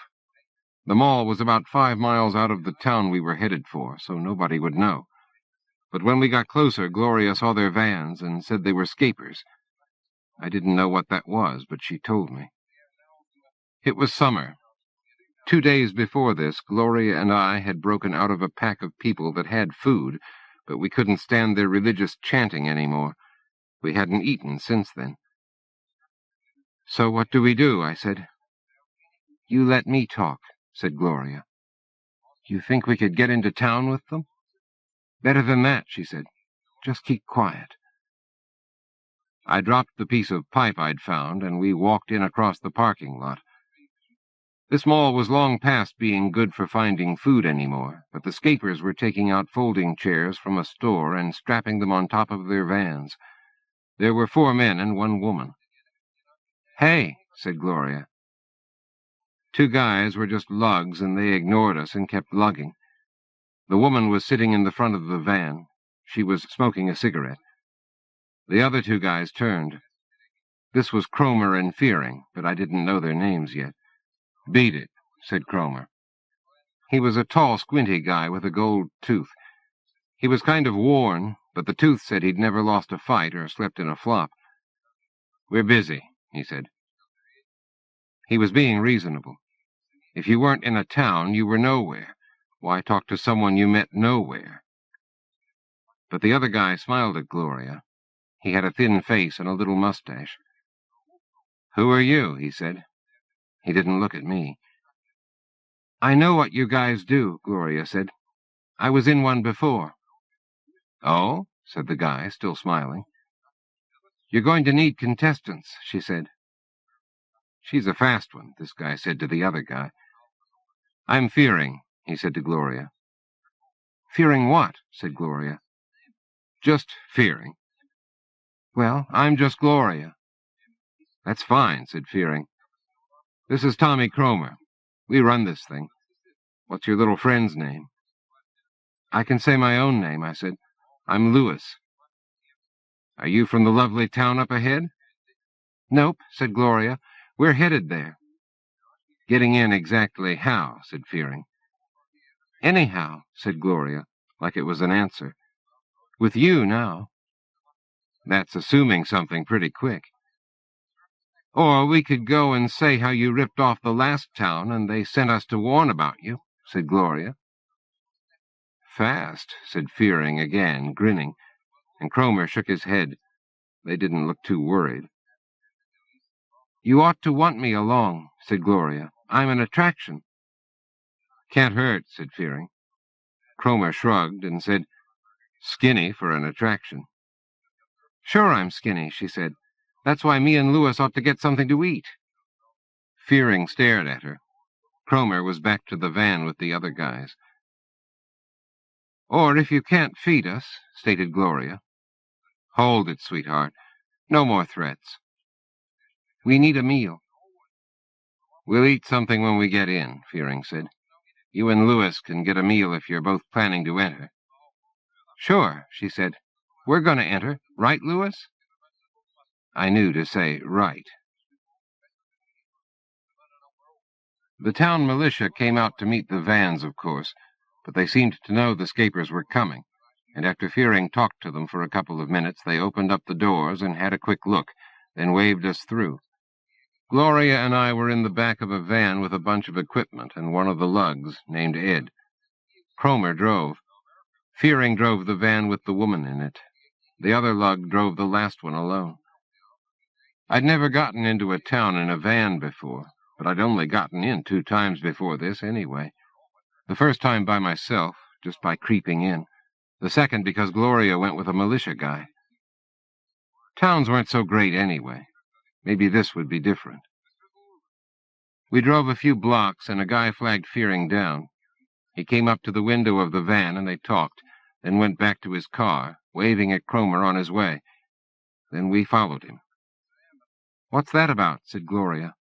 The mall was about 5 miles out of the town we were headed for, so nobody would know. But when we got closer, Gloria saw their vans and said they were scapers. I didn't know what that was, but she told me. It was summer. 2 days before this, Gloria and I had broken out of a pack of people that had food, but we couldn't stand their religious chanting anymore. We hadn't eaten since then. "So what do we do?" I said. "You let me talk," said Gloria. "You think we could get into town with them?" "Better than that," she said. "Just keep quiet." I dropped the piece of pipe I'd found, and we walked in across the parking lot. This mall was long past being good for finding food anymore, but the scapers were taking out folding chairs from a store and strapping them on top of their vans. There were 4 men and 1 woman. "Hey," said Gloria. 2 guys were just lugs, and they ignored us and kept lugging. The woman was sitting in the front of the van. She was smoking a cigarette. The other 2 guys turned. This was Cromer and Fearing, but I didn't know their names yet. "Beat it," said Cromer. He was a tall, squinty guy with a gold tooth. He was kind of worn, but the tooth said he'd never lost a fight or slept in a flop. "We're busy," he said. He was being reasonable. If you weren't in a town, you were nowhere. Why talk to someone you met nowhere? But the other guy smiled at Gloria. He had a thin face and a little mustache. "Who are you?" he said. He didn't look at me. "I know what you guys do," Gloria said. "I was in one before." "Oh?" said the guy, still smiling. "You're going to need contestants," she said. "She's a fast one," this guy said to the other guy. "I'm Fearing," he said to Gloria. "Fearing what?" said Gloria. "Just Fearing." "Well, I'm just Gloria." "That's fine," said Fearing. "This is Tommy Cromer. We run this thing. What's your little friend's name?" "I can say my own name," I said. "I'm Lewis." "Are you from the lovely town up ahead?" "Nope," said Gloria. "We're headed there." "Getting in exactly how?" said Fearing. "Anyhow," said Gloria, like it was an answer. "With you now." "That's assuming something pretty quick." "Or we could go and say how you ripped off the last town and they sent us to warn about you," said Gloria. "Fast," said Fearing again, grinning, and Cromer shook his head. They didn't look too worried. "You ought to want me along," said Gloria. "I'm an attraction." "Can't hurt," said Fearing. Cromer shrugged and said, "Skinny for an attraction." "Sure I'm skinny," she said. "That's why me and Lewis ought to get something to eat." Fearing stared at her. Cromer was back to the van with the other guys. "Or if you can't feed us," stated Gloria. "Hold it, sweetheart. No more threats." "We need a meal." "We'll eat something when we get in," Fearing said. "You and Lewis can get a meal if you're both planning to enter." "Sure," she said. "We're going to enter. Right, Lewis?" I knew to say right. The town militia came out to meet the vans, of course. but they seemed to know the scapers were coming, and after Fearing talked to them for a couple of minutes, they opened up the doors and had a quick look, then waved us through. Gloria and I were in the back of a van with a bunch of equipment and one of the lugs, named Ed. Cromer drove. Fearing drove the van with the woman in it. The other lug drove the last one alone. I'd never gotten into a town in a van before, but I'd only gotten in 2 times before this anyway. The first time by myself, just by creeping in. The second because Gloria went with a militia guy. Towns weren't so great anyway. Maybe this would be different. We drove a few blocks, and a guy flagged Fearing down. He came up to the window of the van, and they talked, then went back to his car, waving at Cromer on his way. Then we followed him. "What's that about?" said Gloria.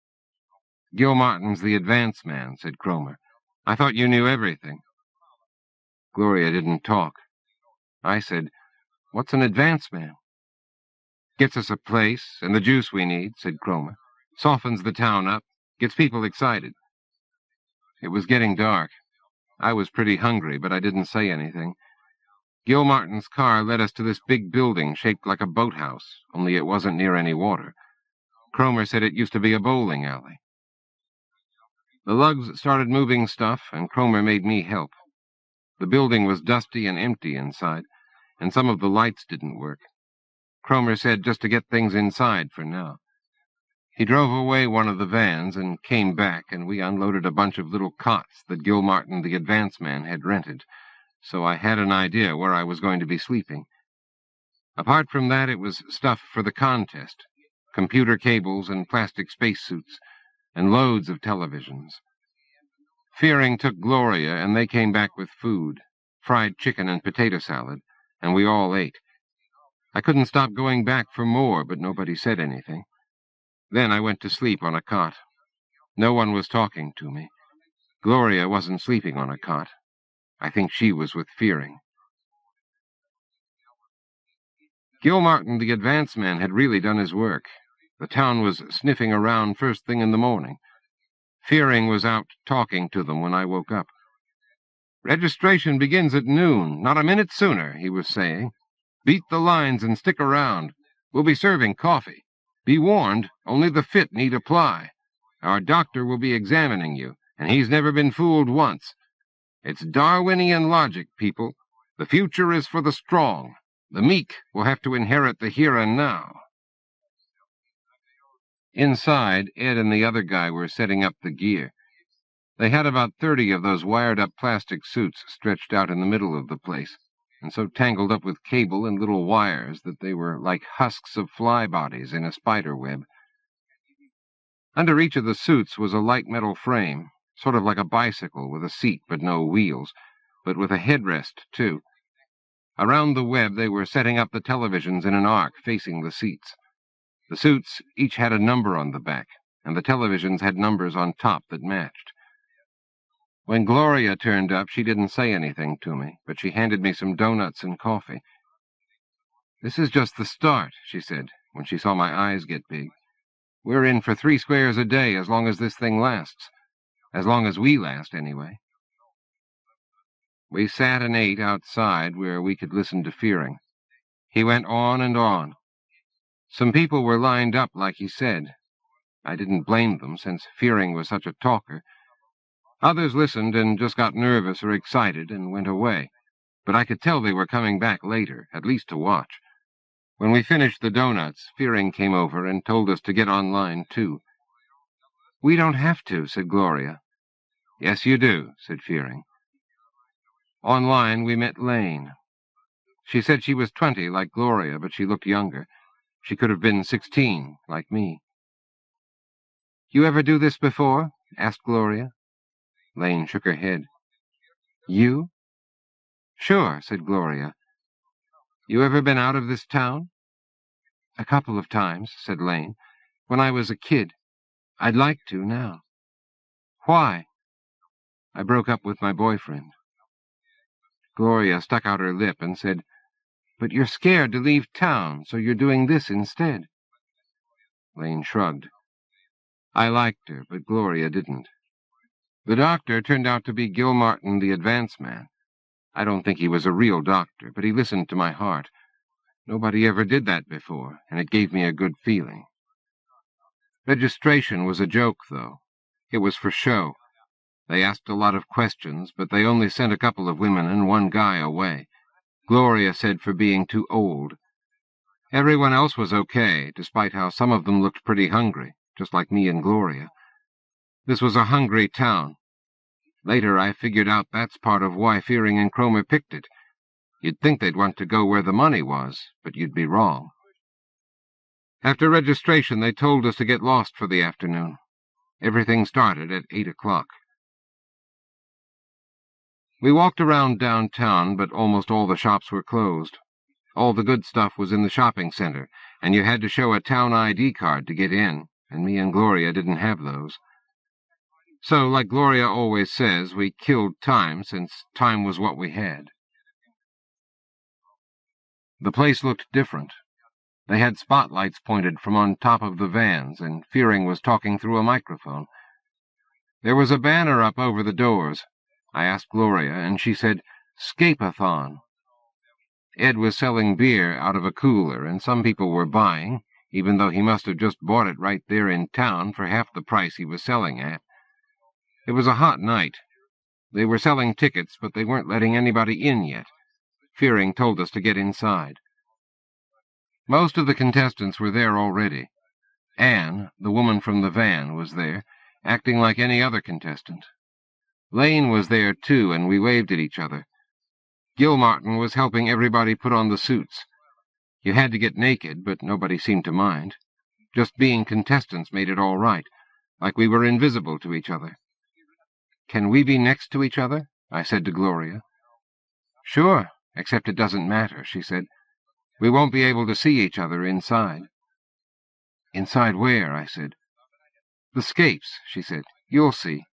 "Gil Martin's the advance man," said Cromer. "I thought you knew everything." Gloria didn't talk. I said, "What's an advance man?" "Gets us a place and the juice we need," said Cromer. "Softens the town up, gets people excited." It was getting dark. I was pretty hungry, but I didn't say anything. Gil Martin's car led us to this big building shaped like a boathouse, only it wasn't near any water. Cromer said it used to be a bowling alley. The lugs started moving stuff, and Cromer made me help. The building was dusty and empty inside, and some of the lights didn't work. Cromer said just to get things inside for now. He drove away one of the vans and came back, and we unloaded a bunch of little cots that Gil Martin, the advance man, had rented, so I had an idea where I was going to be sleeping. Apart from that, it was stuff for the contest, computer cables and plastic spacesuits, and loads of televisions. Fearing took Gloria, and they came back with food, fried chicken and potato salad, and we all ate. I couldn't stop going back for more, but nobody said anything. Then I went to sleep on a cot. No one was talking to me. Gloria wasn't sleeping on a cot. I think she was with Fearing. Gil Martin, the advance man, had really done his work. The town was sniffing around first thing in the morning. Fearing was out talking to them when I woke up. "Registration begins at noon, not a minute sooner," he was saying. "Beat the lines and stick around. We'll be serving coffee. Be warned, only the fit need apply. Our doctor will be examining you, and he's never been fooled once. It's Darwinian logic, people. The future is for the strong. The meek will have to inherit the here and now." Inside, Ed and the other guy were setting up the gear. They had about 30 of those wired-up plastic suits stretched out in the middle of the place, and so tangled up with cable and little wires that they were like husks of fly bodies in a spider web. Under each of the suits was a light metal frame, sort of like a bicycle with a seat but no wheels, but with a headrest, too. Around the web they were setting up the televisions in an arc facing the seats. The suits each had a number on the back, and the televisions had numbers on top that matched. When Gloria turned up, she didn't say anything to me, but she handed me some donuts and coffee. "This is just the start," she said, when she saw my eyes get big. "We're in for 3 squares a day as long as this thing lasts. As long as we last, anyway." We sat and ate outside where we could listen to Fearing. He went on and on. Some people were lined up like he said. I didn't blame them, since Fearing was such a talker. Others listened and just got nervous or excited and went away, but I could tell they were coming back later, at least to watch. When we finished the donuts, Fearing came over and told us to get online, too. "We don't have to," said Gloria. "Yes, you do," said Fearing. Online, we met Lane. She said she was 20, like Gloria, but she looked younger. She could have been 16, like me. "You ever do this before?" asked Gloria. Lane shook her head. "You?" "Sure," said Gloria. "You ever been out of this town?" "A couple of times," said Lane. "When I was a kid. I'd like to now." "Why?" "I broke up with my boyfriend." Gloria stuck out her lip and said, "But you're scared to leave town, so you're doing this instead." Lane shrugged. I liked her, but Gloria didn't. The doctor turned out to be Gilmartin, the advance man. I don't think he was a real doctor, but he listened to my heart. Nobody ever did that before, and it gave me a good feeling. Registration was a joke, though. It was for show. They asked a lot of questions, but they only sent a couple of women and one guy away. Gloria said for being too old. Everyone else was okay, despite how some of them looked pretty hungry, just like me and Gloria. This was a hungry town. Later I figured out that's part of why Fearing and Cromer picked it. You'd think they'd want to go where the money was, but you'd be wrong. After registration, they told us to get lost for the afternoon. Everything started at 8 o'clock. We walked around downtown, but almost all the shops were closed. All the good stuff was in the shopping center, and you had to show a town ID card to get in, and me and Gloria didn't have those. So, like Gloria always says, we killed time, since time was what we had. The place looked different. They had spotlights pointed from on top of the vans, and Fearing was talking through a microphone. There was a banner up over the doors. I asked Gloria, and she said, "Scape-a-thon." Ed was selling beer out of a cooler, and some people were buying, even though he must have just bought it right there in town for half the price he was selling at. It was a hot night. They were selling tickets, but they weren't letting anybody in yet. Fearing told us to get inside. Most of the contestants were there already. Anne, the woman from the van, was there, acting like any other contestant. Lane was there, too, and we waved at each other. Gilmartin was helping everybody put on the suits. You had to get naked, but nobody seemed to mind. Just being contestants made it all right, like we were invisible to each other. "Can we be next to each other?" I said to Gloria. "Sure, except it doesn't matter," she said. "We won't be able to see each other inside." "Inside where?" I said. "The Scapes," she said. "You'll see."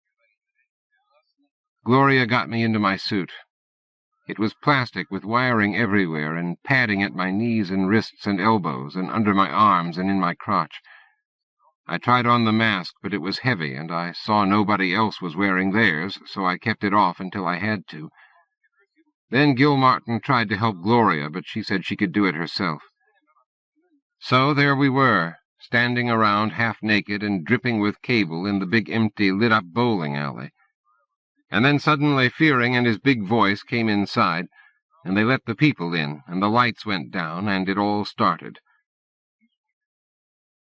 Gloria got me into my suit. It was plastic with wiring everywhere and padding at my knees and wrists and elbows and under my arms and in my crotch. I tried on the mask, but it was heavy, and I saw nobody else was wearing theirs, so I kept it off until I had to. Then Gilmartin tried to help Gloria, but she said she could do it herself. So there we were, standing around half-naked and dripping with cable in the big empty lit-up bowling alley. And then suddenly Fearing and his big voice came inside, and they let the people in, and the lights went down, and it all started.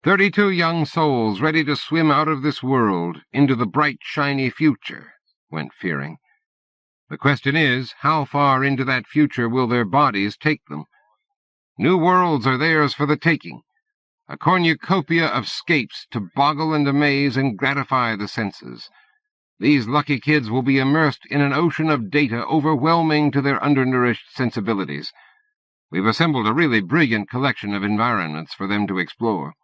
32 young souls ready to swim out of this world into the bright, shiny future, went Fearing. The question is, how far into that future will their bodies take them? New worlds are theirs for the taking, a cornucopia of scapes to boggle and amaze and gratify the senses. These lucky kids will be immersed in an ocean of data overwhelming to their undernourished sensibilities. We've assembled a really brilliant collection of environments for them to explore,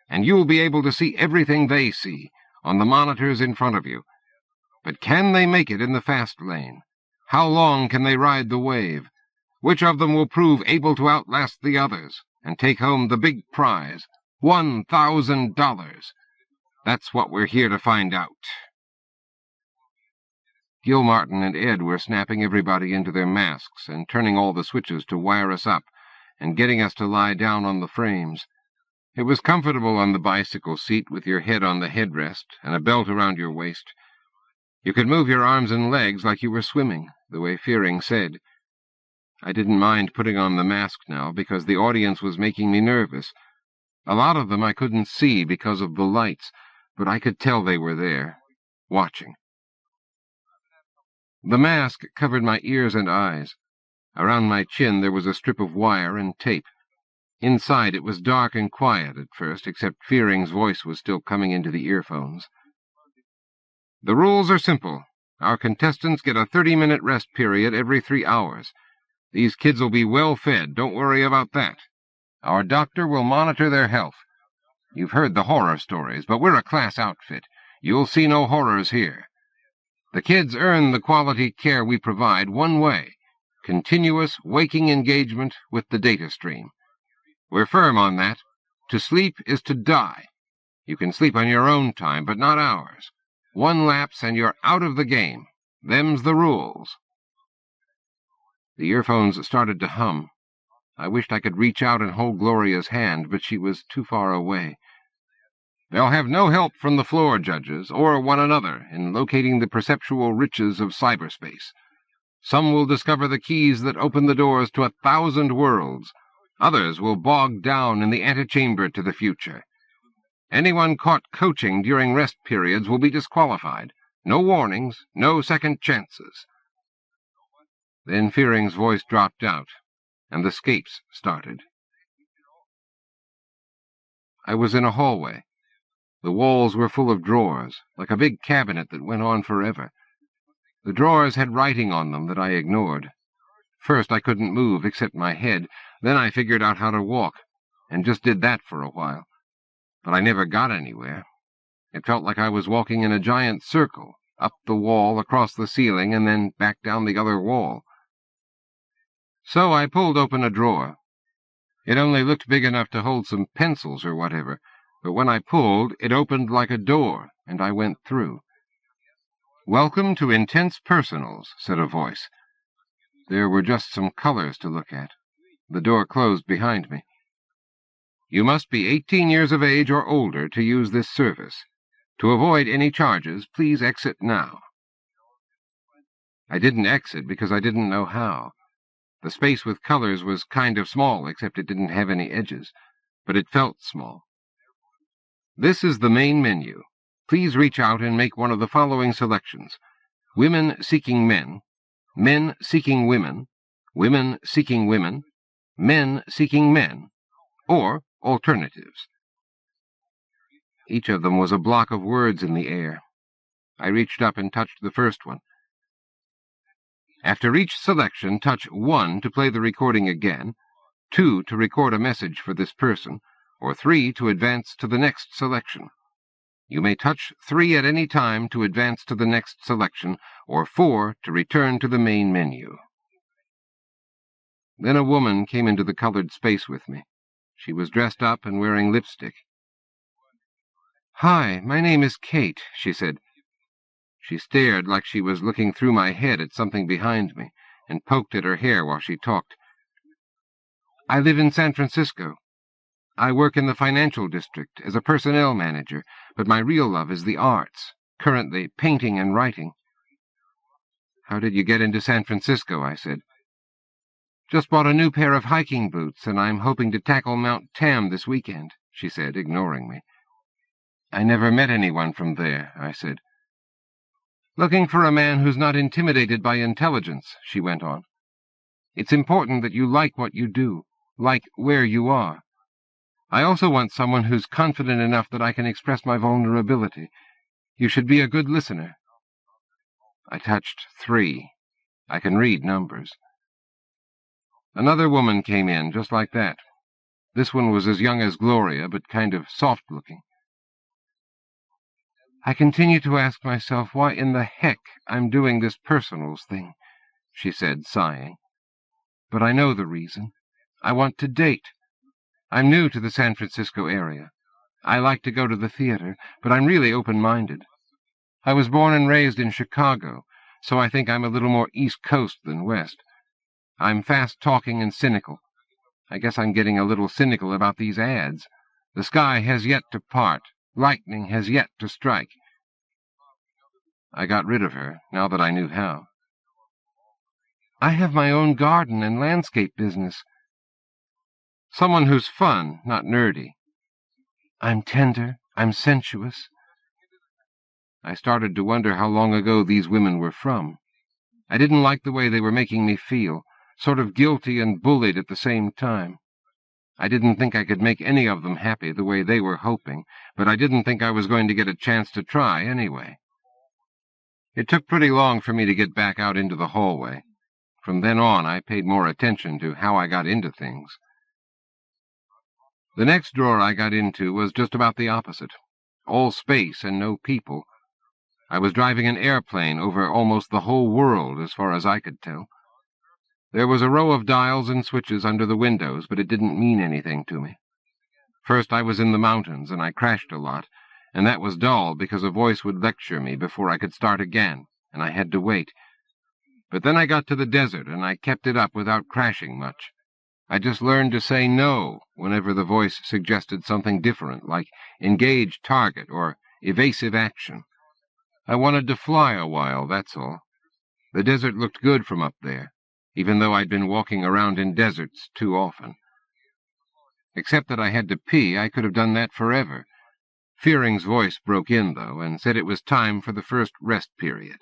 and you'll be able to see everything they see on the monitors in front of you. But can they make it in the fast lane? How long can they ride the wave? Which of them will prove able to outlast the others and take home the big prize, $1,000? That's what we're here to find out. Gilmartin and Ed were snapping everybody into their masks and turning all the switches to wire us up and getting us to lie down on the frames. It was comfortable on the bicycle seat with your head on the headrest and a belt around your waist. You could move your arms and legs like you were swimming, the way Fearing said. I didn't mind putting on the mask now because the audience was making me nervous. A lot of them I couldn't see because of the lights, but I could tell they were there, watching. The mask covered my ears and eyes. Around my chin there was a strip of wire and tape. Inside it was dark and quiet at first, except Fearing's voice was still coming into the earphones. The rules are simple. Our contestants get a 30-minute rest period every 3 hours. These kids will be well fed, don't worry about that. Our doctor will monitor their health. You've heard the horror stories, but we're a class outfit. You'll see no horrors here. The kids earn the quality care we provide one way, continuous waking engagement with the data stream. We're firm on that. To sleep is to die. You can sleep on your own time, but not ours. 1 lapse and you're out of the game. Them's the rules." The earphones started to hum. I wished I could reach out and hold Gloria's hand, but she was too far away. "They'll have no help from the floor judges, or one another, in locating the perceptual riches of cyberspace. Some will discover the keys that open the doors to 1,000 worlds. Others will bog down in the antechamber to the future. Anyone caught coaching during rest periods will be disqualified. No warnings, no second chances." Then Fearing's voice dropped out, and the scapes started. I was in a hallway. The walls were full of drawers, like a big cabinet that went on forever. The drawers had writing on them that I ignored. First I couldn't move except my head, then I figured out how to walk, and just did that for a while. But I never got anywhere. It felt like I was walking in a giant circle, up the wall, across the ceiling, and then back down the other wall. So I pulled open a drawer. It only looked big enough to hold some pencils or whatever, but when I pulled, it opened like a door, and I went through. "Welcome to Intense Personals," said a voice. There were just some colors to look at. The door closed behind me. "You must be 18 years of age or older to use this service. To avoid any charges, please exit now." I didn't exit because I didn't know how. The space with colors was kind of small, except it didn't have any edges, but it felt small. "This is the main menu. Please reach out and make one of the following selections: women seeking men, men seeking women, women seeking women, men seeking men, or alternatives." Each of them was a block of words in the air. I reached up and touched the first one. After each selection, touch 1 to play the recording again, 2 to record a message for this person, or 3 to advance to the next selection. You may touch 3 at any time to advance to the next selection, or 4 to return to the main menu. Then a woman came into the colored space with me. She was dressed up and wearing lipstick. "Hi, my name is Kate," she said. She stared like she was looking through my head at something behind me, and poked at her hair while she talked. "I live in San Francisco. I work in the financial district as a personnel manager, but my real love is the arts, currently painting and writing." "How did you get into San Francisco?" I said. "Just bought a new pair of hiking boots, and I'm hoping to tackle Mount Tam this weekend," she said, ignoring me. "I never met anyone from there," I said. "Looking for a man who's not intimidated by intelligence," she went on. "It's important that you like what you do, like where you are. I also want someone who's confident enough that I can express my vulnerability. You should be a good listener." I touched 3. I can read numbers. Another woman came in, just like that. This one was as young as Gloria, but kind of soft-looking. "I continue to ask myself why in the heck I'm doing this personals thing," she said, sighing. "But I know the reason. I want to date. I'm new to the San Francisco area. I like to go to the theater, but I'm really open-minded. I was born and raised in Chicago, so I think I'm a little more East Coast than West. I'm fast-talking and cynical. I guess I'm getting a little cynical about these ads. The sky has yet to part. Lightning has yet to strike." I got rid of her, now that I knew how. "I have my own garden and landscape business." "Someone who's fun, not nerdy." "I'm tender. I'm sensuous." I started to wonder how long ago these women were from. I didn't like the way they were making me feel, sort of guilty and bullied at the same time. I didn't think I could make any of them happy the way they were hoping, but I didn't think I was going to get a chance to try anyway. It took pretty long for me to get back out into the hallway. From then on, I paid more attention to how I got into things. The next drawer I got into was just about the opposite. All space and no people. I was driving an airplane over almost the whole world, as far as I could tell. There was a row of dials and switches under the windows, but it didn't mean anything to me. First I was in the mountains, and I crashed a lot, and that was dull because a voice would lecture me before I could start again, and I had to wait. But then I got to the desert, and I kept it up without crashing much. I just learned to say no whenever the voice suggested something different, like engage target or evasive action. I wanted to fly a while, that's all. The desert looked good from up there, even though I'd been walking around in deserts too often. Except that I had to pee, I could have done that forever. Fearing's voice broke in, though, and said it was time for the first rest period.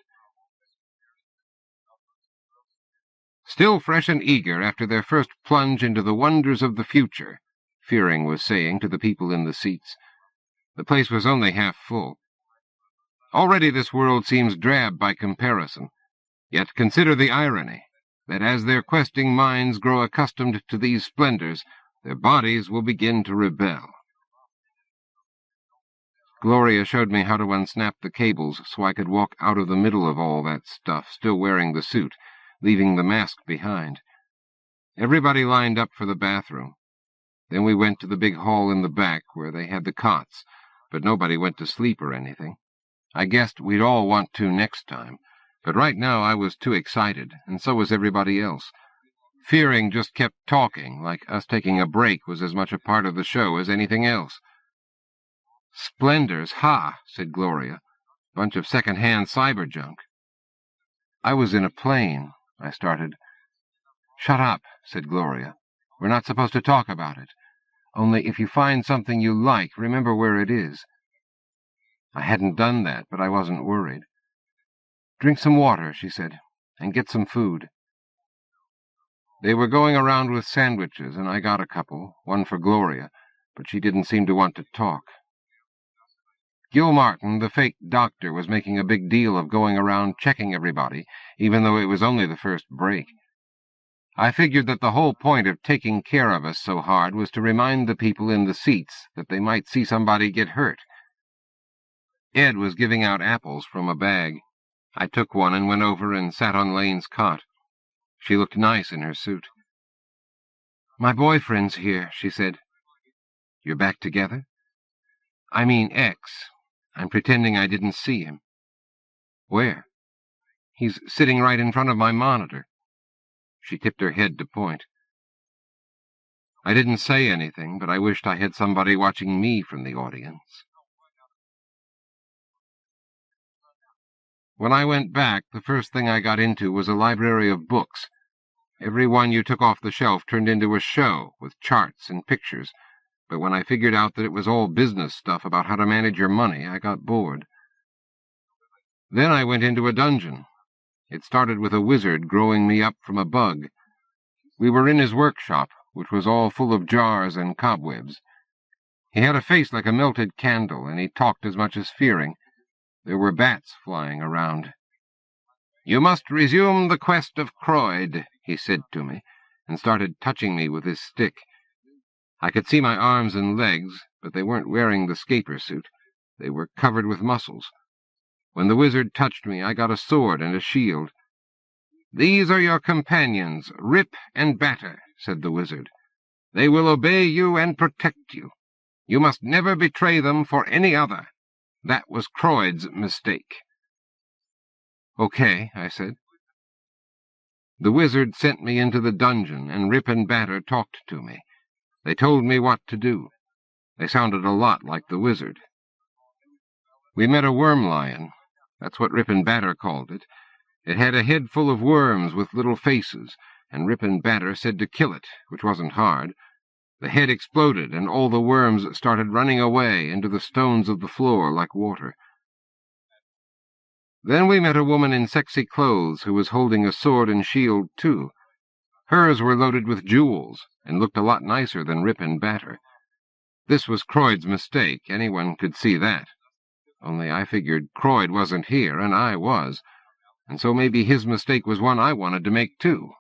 Still fresh and eager after their first plunge into the wonders of the future, Fearing was saying to the people in the seats. The place was only half full. Already this world seems drab by comparison, yet consider the irony, that as their questing minds grow accustomed to these splendors, their bodies will begin to rebel. Gloria showed me how to unsnap the cables so I could walk out of the middle of all that stuff, still wearing the suit, leaving the mask behind. Everybody lined up for the bathroom. Then we went to the big hall in the back where they had the cots, but nobody went to sleep or anything. I guessed we'd all want to next time, but right now I was too excited, and so was everybody else. Fearing just kept talking, like us taking a break was as much a part of the show as anything else. "Splendors, ha," said Gloria. "Bunch of second-hand cyber junk." "I was in a plane," I started. "Shut up," said Gloria. "We're not supposed to talk about it. Only if you find something you like, remember where it is." I hadn't done that, but I wasn't worried. "Drink some water," she said, "and get some food." They were going around with sandwiches, and I got a couple, one for Gloria, but she didn't seem to want to talk. Gil Martin, the fake doctor, was making a big deal of going around checking everybody, even though it was only the first break. I figured that the whole point of taking care of us so hard was to remind the people in the seats that they might see somebody get hurt. Ed was giving out apples from a bag. I took one and went over and sat on Lane's cot. She looked nice in her suit. "My boyfriend's here," she said. "You're back together?" "I mean X. I'm pretending I didn't see him." "Where?" "He's sitting right in front of my monitor." She tipped her head to point. I didn't say anything, but I wished I had somebody watching me from the audience. When I went back, the first thing I got into was a library of books. Every one you took off the shelf turned into a show, with charts and pictures, but when I figured out that it was all business stuff about how to manage your money, I got bored. Then I went into a dungeon. It started with a wizard growing me up from a bug. We were in his workshop, which was all full of jars and cobwebs. He had a face like a melted candle, and he talked as much as Fearing. There were bats flying around. "You must resume the quest of Croyd," he said to me, and started touching me with his stick. I could see my arms and legs, but they weren't wearing the scaper suit. They were covered with muscles. When the wizard touched me, I got a sword and a shield. "These are your companions, Rip and Batter," said the wizard. "They will obey you and protect you. You must never betray them for any other. That was Croyd's mistake." "Okay," I said. The wizard sent me into the dungeon, and Rip and Batter talked to me. They told me what to do. They sounded a lot like the wizard. We met a worm lion. That's what Rip and Batter called it. It had a head full of worms with little faces, and Rip and Batter said to kill it, which wasn't hard. The head exploded, and all the worms started running away into the stones of the floor like water. Then we met a woman in sexy clothes who was holding a sword and shield, too. Hers were loaded with jewels, and looked a lot nicer than Rip and Batter. This was Croyd's mistake, anyone could see that. Only I figured Croyd wasn't here, and I was, and so maybe his mistake was one I wanted to make, too.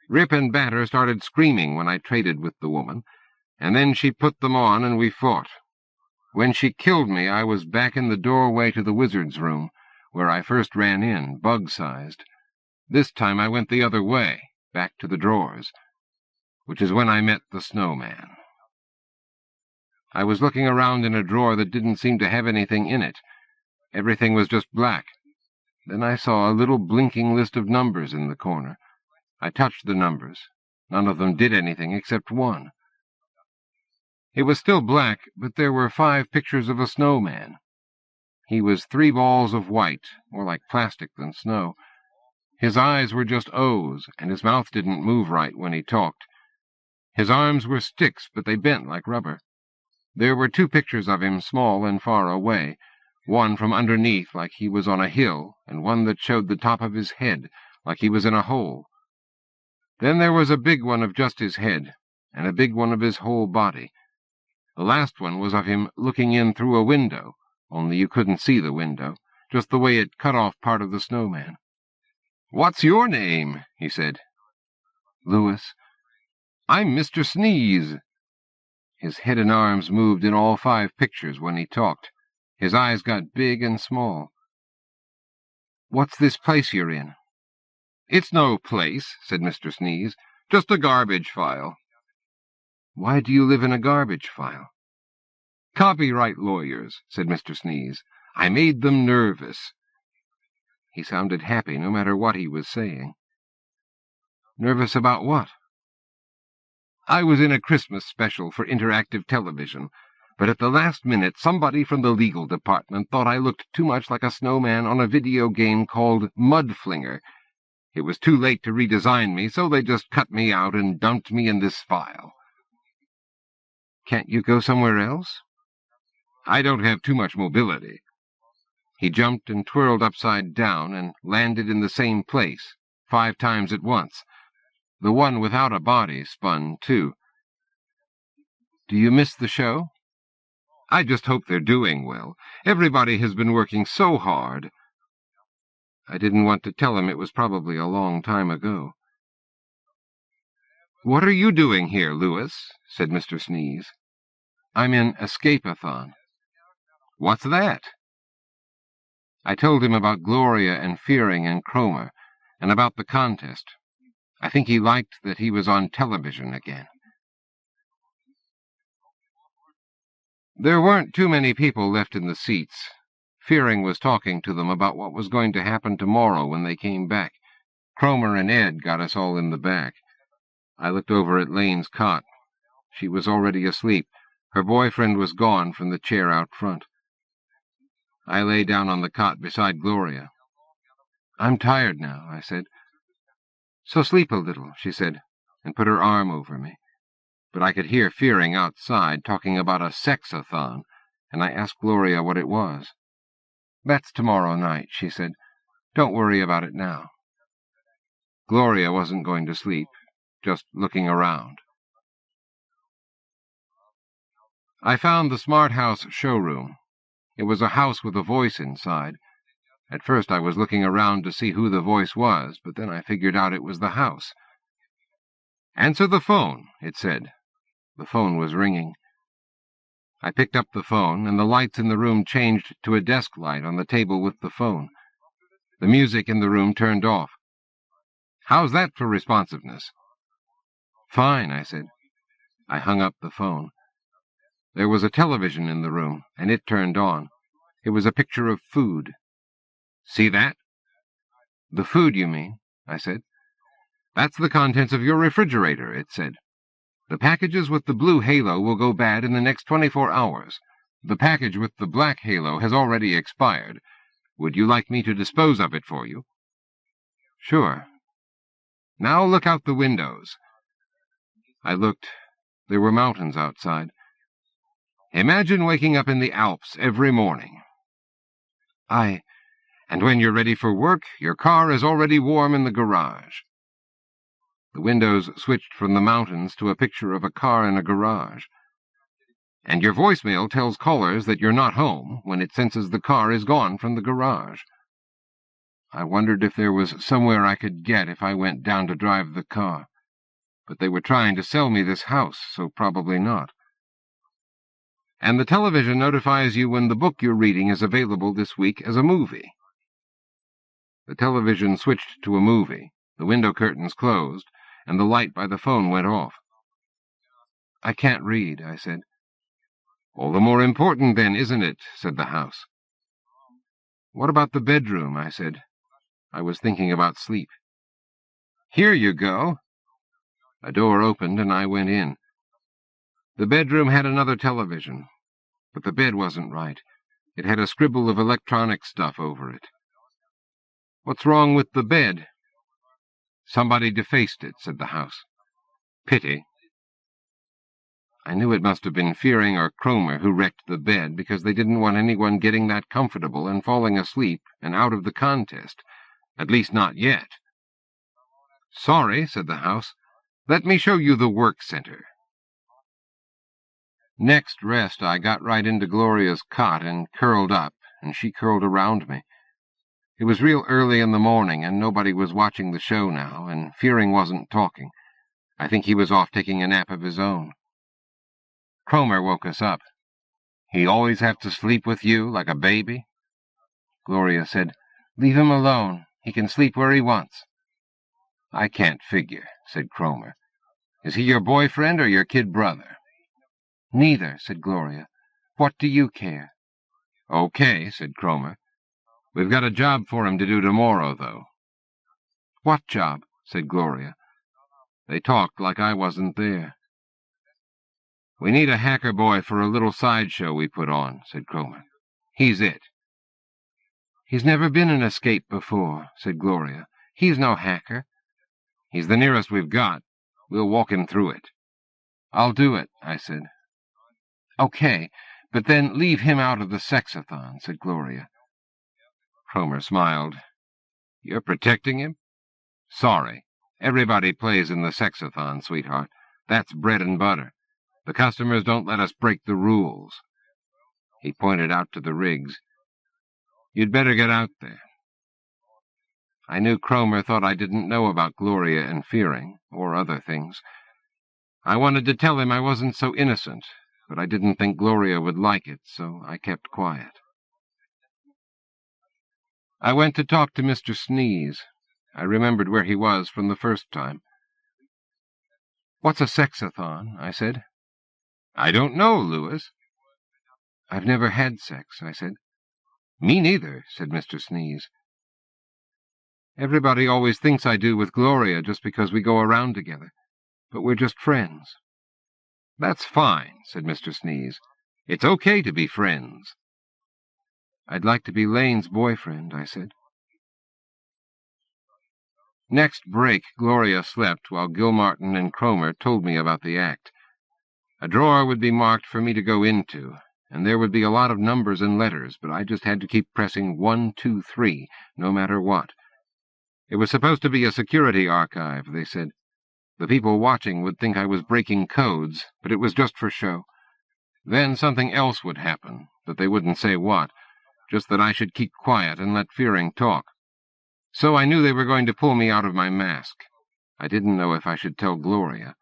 Rip and Batter started screaming when I traded with the woman, and then she put them on and we fought. When she killed me, I was back in the doorway to the wizard's room, where I first ran in, bug-sized. This time I went the other way, back to the drawers, which is when I met the snowman. I was looking around in a drawer that didn't seem to have anything in it. Everything was just black. Then I saw a little blinking list of numbers in the corner. I touched the numbers. None of them did anything except one. It was still black, but there were 5 pictures of a snowman. He was 3 balls of white, more like plastic than snow. His eyes were just O's, and his mouth didn't move right when he talked. His arms were sticks, but they bent like rubber. There were 2 pictures of him small and far away, one from underneath like he was on a hill, and one that showed the top of his head like he was in a hole. Then there was a big one of just his head, and a big one of his whole body. The last one was of him looking in through a window, only you couldn't see the window, just the way it cut off part of the snowman. "What's your name?" he said. "Louis." "I'm Mr. Sneeze." His head and arms moved in all 5 pictures when he talked. His eyes got big and small. "What's this place you're in?" "It's no place," said Mr. Sneeze. "Just a garbage file." "Why do you live in a garbage file?" "Copyright lawyers," said Mr. Sneeze. "I made them nervous." He sounded happy no matter what he was saying. "Nervous about what?" "I was in a Christmas special for interactive television, but at the last minute somebody from the legal department thought I looked too much like a snowman on a video game called Mudflinger. It was too late to redesign me, so they just cut me out and dumped me in this file." "Can't you go somewhere else?" "I don't have too much mobility." He jumped and twirled upside down and landed in the same place, 5 times at once. The one without a body spun, too. "Do you miss the show?" "I just hope they're doing well. Everybody has been working so hard." I didn't want to tell him it was probably a long time ago. "What are you doing here, Louis?" said Mr. Sneeze. "I'm in Escape-a-thon." "What's that?" I told him about Gloria and Fearing and Cromer, and about the contest. I think he liked that he was on television again. There weren't too many people left in the seats. Fearing was talking to them about what was going to happen tomorrow when they came back. Cromer and Ed got us all in the back. I looked over at Lane's cot. She was already asleep. Her boyfriend was gone from the chair out front. I lay down on the cot beside Gloria. "I'm tired now," I said. "So sleep a little," she said, and put her arm over me. But I could hear Fearing outside talking about a sex-a-thon, and I asked Gloria what it was. "That's tomorrow night," she said. "Don't worry about it now." Gloria wasn't going to sleep, just looking around. I found the Smart House showroom. It was a house with a voice inside. At first I was looking around to see who the voice was, but then I figured out it was the house. "Answer the phone," it said. The phone was ringing. I picked up the phone, and the lights in the room changed to a desk light on the table with the phone. The music in the room turned off. "How's that for responsiveness?" "Fine," I said. I hung up the phone. There was a television in the room, and it turned on. It was a picture of food. "See that?" "The food, you mean?" I said. "That's the contents of your refrigerator," it said. "The packages with the blue halo will go bad in the next 24 hours. The package with the black halo has already expired. Would you like me to dispose of it for you?" "Sure." "Now look out the windows." I looked. There were mountains outside. "Imagine waking up in the Alps every morning." "And when you're ready for work, your car is already warm in the garage." The windows switched from the mountains to a picture of a car in a garage. "And your voicemail tells callers that you're not home when it senses the car is gone from the garage." I wondered if there was somewhere I could get if I went down to drive the car. But they were trying to sell me this house, so probably not. "And the television notifies you when the book you're reading is available this week as a movie." The television switched to a movie. The window curtains closed, and the light by the phone went off. "I can't read," I said. All the more important, then, isn't it? Said the house. What about the bedroom? I said. I was thinking about sleep. Here you go. A door opened, and I went in. The bedroom had another television, but the bed wasn't right. It had a scribble of electronic stuff over it. What's wrong with the bed? Somebody defaced it, said the house. Pity. I knew it must have been Fearing or Cromer who wrecked the bed, because they didn't want anyone getting that comfortable and falling asleep and out of the contest. At least not yet. Sorry, said the house. Let me show you the work center. Next rest, I got right into Gloria's cot and curled up, and she curled around me. It was real early in the morning, and nobody was watching the show now, and Fearing wasn't talking. I think he was off taking a nap of his own. Cromer woke us up. He always have to sleep with you like a baby? Gloria said, Leave him alone. He can sleep where he wants. I can't figure, said Cromer. Is he your boyfriend or your kid brother? Neither, said Gloria. What do you care? Okay, said Cromer. We've got a job for him to do tomorrow, though. What job? Said Gloria. They talked like I wasn't there. We need a hacker boy for a little sideshow we put on, said Cromer. He's it. He's never been an escape before, said Gloria. He's no hacker. He's the nearest we've got. We'll walk him through it. I'll do it, I said. Okay, but then leave him out of the sexathon, said Gloria. Cromer smiled. You're protecting him? Sorry. Everybody plays in the sexathon, sweetheart. That's bread and butter. The customers don't let us break the rules. He pointed out to the rigs. You'd better get out there. I knew Cromer thought I didn't know about Gloria and Fearing, or other things. I wanted to tell him I wasn't so innocent, but I didn't think Gloria would like it, so I kept quiet. I went to talk to Mr. Sneeze. I remembered where he was from the first time. What's a sexathon? I said. I don't know, Louis. I've never had sex, I said. Me neither, said Mr. Sneeze. Everybody always thinks I do with Gloria just because we go around together, but we're just friends. That's fine, said Mr. Sneeze. It's okay to be friends. I'd like to be Lane's boyfriend, I said. Next break, Gloria slept while Gilmartin and Cromer told me about the act. A drawer would be marked for me to go into, and there would be a lot of numbers and letters, but I just had to keep pressing 1, 2, 3, no matter what. It was supposed to be a security archive, they said. The people watching would think I was breaking codes, but it was just for show. Then something else would happen, but they wouldn't say what, just that I should keep quiet and let Fearing talk. So I knew they were going to pull me out of my mask. I didn't know if I should tell Gloria.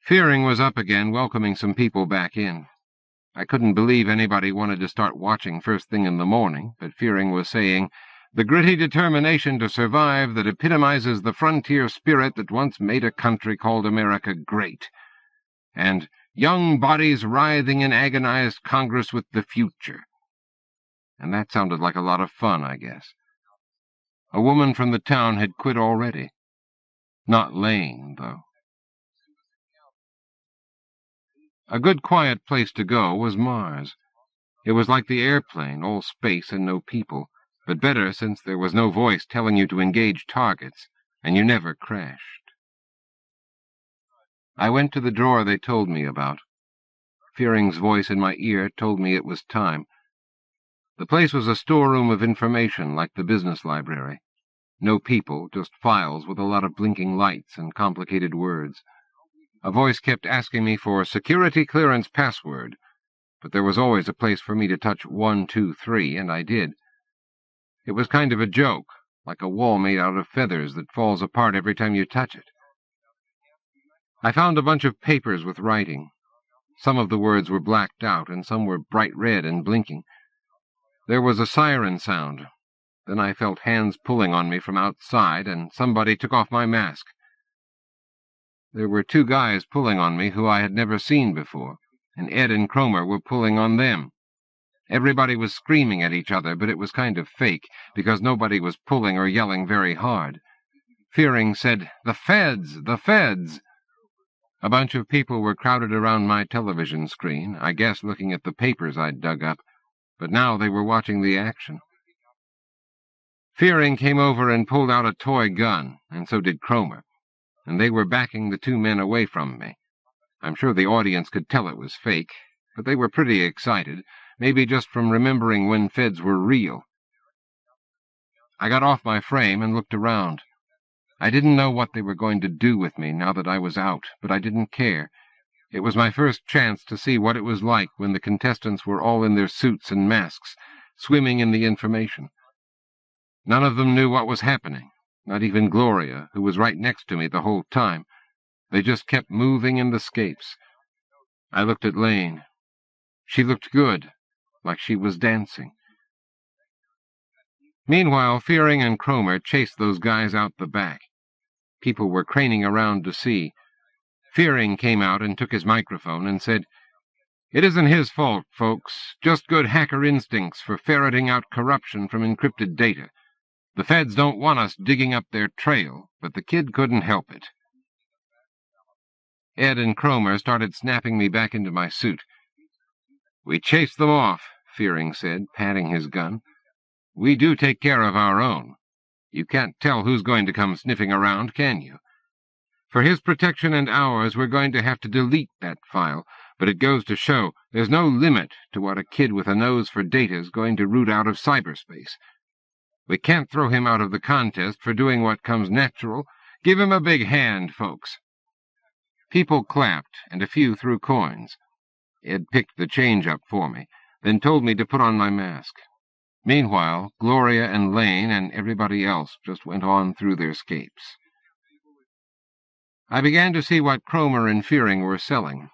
Fearing was up again, welcoming some people back in. I couldn't believe anybody wanted to start watching first thing in the morning, but Fearing was saying, "The gritty determination to survive that epitomizes the frontier spirit that once made a country called America great," and "young bodies writhing in agonized congress with the future." And that sounded like a lot of fun, I guess. A woman from the town had quit already. Not Lane, though. A good quiet place to go was Mars. It was like the airplane, all space and no people, but better since there was no voice telling you to engage targets, and you never crashed. I went to the drawer they told me about. Fearing's voice in my ear told me it was time. The place was a storeroom of information like the business library. No people, just files with a lot of blinking lights and complicated words. A voice kept asking me for security clearance password, but there was always a place for me to touch 1, 2, 3, and I did. It was kind of a joke, like a wall made out of feathers that falls apart every time you touch it. I found a bunch of papers with writing. Some of the words were blacked out, and some were bright red and blinking. There was a siren sound. Then I felt hands pulling on me from outside, and somebody took off my mask. There were 2 guys pulling on me who I had never seen before. and Ed and Cromer were pulling on them. Everybody was screaming at each other, but it was kind of fake, because nobody was pulling or yelling very hard. Fearing said, "The feds! The feds!" A bunch of people were crowded around my television screen, I guess looking at the papers I'd dug up, but now they were watching the action. Fearing came over and pulled out a toy gun, and so did Cromer, and they were backing the two men away from me. I'm sure the audience could tell it was fake, but they were pretty excited, maybe just from remembering when feds were real. I got off my frame and looked around. I didn't know what they were going to do with me now that I was out, but I didn't care. It was my first chance to see what it was like when the contestants were all in their suits and masks, swimming in the information. None of them knew what was happening, not even Gloria, who was right next to me the whole time. They just kept moving in the scapes. I looked at Lane. She looked good, like she was dancing. Meanwhile, Fearing and Cromer chased those guys out the back. People were craning around to see. Fearing came out and took his microphone and said, "It isn't his fault, folks. Just good hacker instincts for ferreting out corruption from encrypted data. The feds don't want us digging up their trail, but the kid couldn't help it." Ed and Cromer started snapping me back into my suit. "We chased them off," Fearing said, patting his gun. "We do take care of our own. You can't tell who's going to come sniffing around, can you? For his protection and ours, we're going to have to delete that file, but it goes to show there's no limit to what a kid with a nose for data is going to root out of cyberspace. We can't throw him out of the contest for doing what comes natural. Give him a big hand, folks." People clapped, and a few threw coins. Ed picked the change up for me, then told me to put on my mask. Meanwhile, Gloria and Lane and everybody else just went on through their scapes. I began to see what Cromer and Fearing were selling.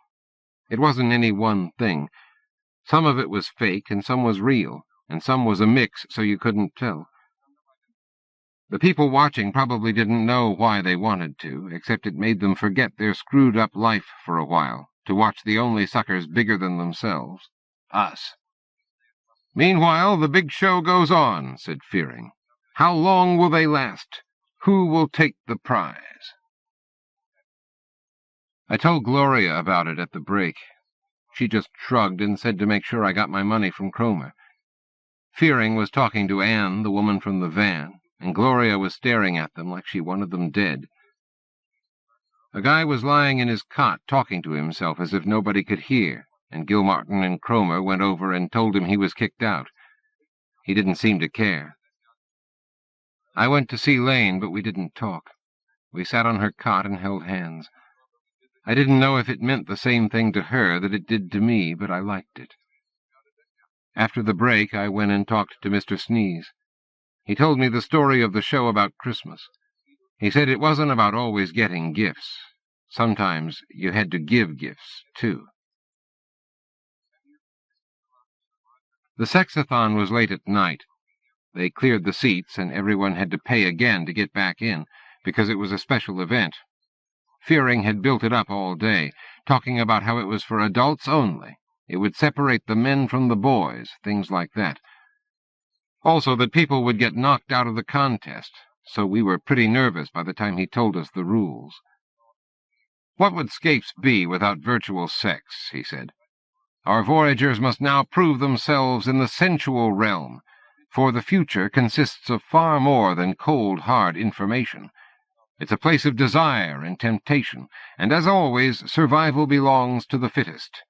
It wasn't any one thing. Some of it was fake, and some was real, and some was a mix so you couldn't tell. The people watching probably didn't know why they wanted to, except it made them forget their screwed-up life for a while, to watch the only suckers bigger than themselves, us. "Meanwhile, the big show goes on," said Fearing. "How long will they last? Who will take the prize?" I told Gloria about it at the break. She just shrugged and said to make sure I got my money from Cromer. Fearing was talking to Anne, the woman from the van, and Gloria was staring at them like she wanted them dead. A guy was lying in his cot talking to himself as if nobody could hear, and Gilmartin and Cromer went over and told him he was kicked out. He didn't seem to care. I went to see Lane, but we didn't talk. We sat on her cot and held hands. I didn't know if it meant the same thing to her that it did to me, but I liked it. After the break, I went and talked to Mr. Sneeze. He told me the story of the show about Christmas. He said it wasn't about always getting gifts. Sometimes you had to give gifts, too. The sexathon was late at night. They cleared the seats, and everyone had to pay again to get back in, because it was a special event. Fearing had built it up all day, talking about how it was for adults only. It would separate the men from the boys, things like that. Also that people would get knocked out of the contest, so we were pretty nervous by the time he told us the rules. "What would Scapes be without virtual sex?" he said. "Our voyagers must now prove themselves in the sensual realm, for the future consists of far more than cold, hard information. It's a place of desire and temptation, and as always, survival belongs to the fittest.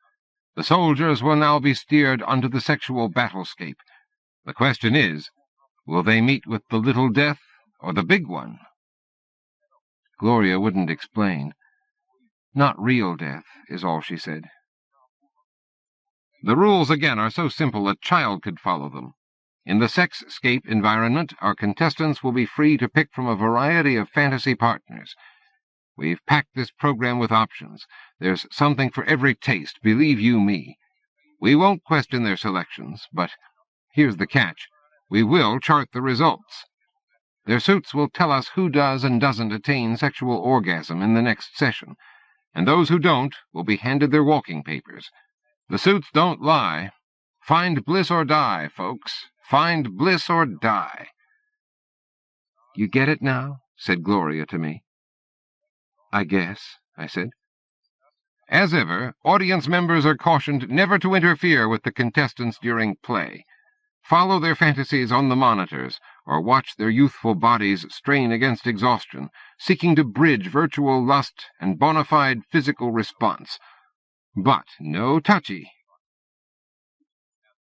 The soldiers will now be steered onto the sexual battlescape. The question is, will they meet with the little death or the big one?" Gloria wouldn't explain. "Not real death," is all she said. "The rules again are so simple a child could follow them. In the sexscape environment, our contestants will be free to pick from a variety of fantasy partners. We've packed this program with options. There's something for every taste, believe you me. We won't question their selections, but here's the catch. We will chart the results. Their suits will tell us who does and doesn't attain sexual orgasm in the next session, and those who don't will be handed their walking papers. The suits don't lie. Find bliss or die, folks. Find bliss or die. You get it now? Said Gloria to me. I guess, I said. As ever, audience members are cautioned never to interfere with the contestants during play. Follow their fantasies on the monitors, or watch their youthful bodies strain against exhaustion, seeking to bridge virtual lust and bona fide physical response. But no touchy.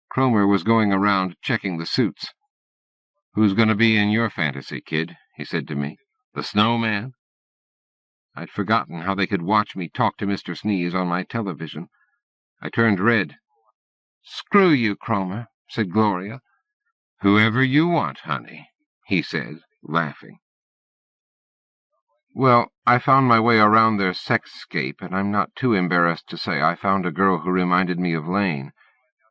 Cromer was going around checking the suits. "Who's going to be in your fantasy, kid?" he said to me. "The snowman?" I'd forgotten how they could watch me talk to Mr. Sneeze on my television. I turned red. "Screw you, Cromer," said Gloria. "Whoever you want, honey," he said, laughing. Well, I found my way around their sexscape, and I'm not too embarrassed to say I found a girl who reminded me of Lane,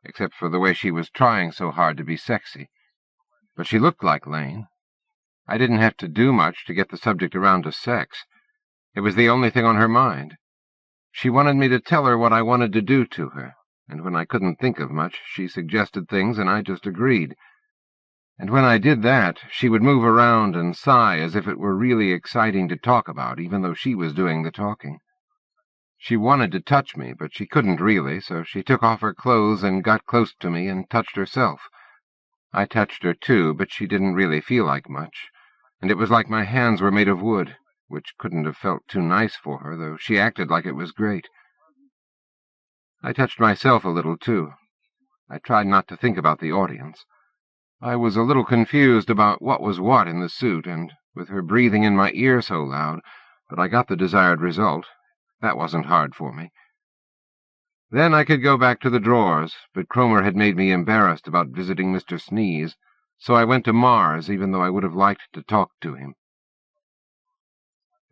except for the way she was trying so hard to be sexy. But she looked like Lane. I didn't have to do much to get the subject around to sex. It was the only thing on her mind. She wanted me to tell her what I wanted to do to her, and when I couldn't think of much, she suggested things and I just agreed. And when I did that, she would move around and sigh as if it were really exciting to talk about, even though she was doing the talking. She wanted to touch me, but she couldn't really, so she took off her clothes and got close to me and touched herself. I touched her too, but she didn't really feel like much, and it was like my hands were made of wood, which couldn't have felt too nice for her, though she acted like it was great. I touched myself a little, too. I tried not to think about the audience. I was a little confused about what was what in the suit, and with her breathing in my ear so loud, but I got the desired result. That wasn't hard for me. Then I could go back to the drawers, but Cromer had made me embarrassed about visiting Mr. Sneeze, so I went to Mars, even though I would have liked to talk to him.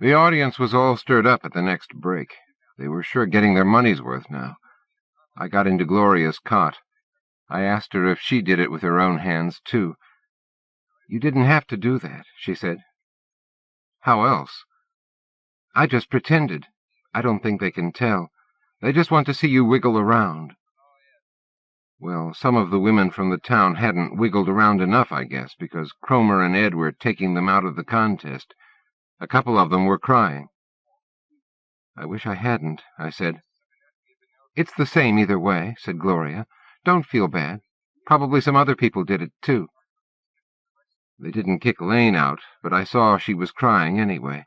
The audience was all stirred up at the next break. They were sure getting their money's worth now. I got into Gloria's cot. I asked her if she did it with her own hands, too. "You didn't have to do that," she said. "How else?" "I just pretended. I don't think they can tell. They just want to see you wiggle around." Well, some of the women from the town hadn't wiggled around enough, I guess, because Cromer and Ed were taking them out of the contest. A couple of them were crying. "I wish I hadn't," I said. "It's the same either way," said Gloria. "Don't feel bad. Probably some other people did it, too." They didn't kick Lane out, but I saw she was crying anyway.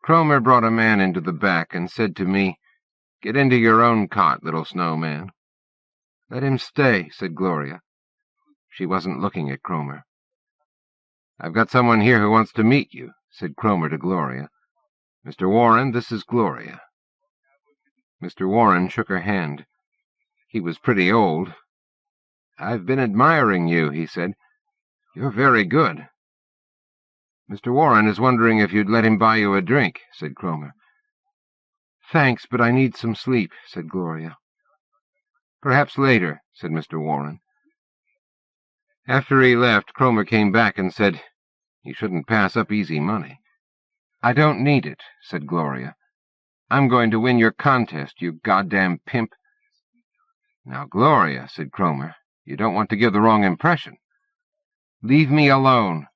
Cromer brought a man into the back and said to me, "Get into your own cot, little snowman." "Let him stay," said Gloria. She wasn't looking at Cromer. "I've got someone here who wants to meet you," said Cromer to Gloria. "Mr. Warren, this is Gloria." Mr. Warren shook her hand. He was pretty old. "I've been admiring you," he said. "You're very good." "Mr. Warren is wondering if you'd let him buy you a drink," said Cromer. "Thanks, but I need some sleep," said Gloria. "Perhaps later," said Mr. Warren. After he left, Cromer came back and said, "You shouldn't pass up easy money." "I don't need it," said Gloria. "I'm going to win your contest, you goddamn pimp." "Now, Gloria," said Cromer, "you don't want to give the wrong impression." "Leave me alone."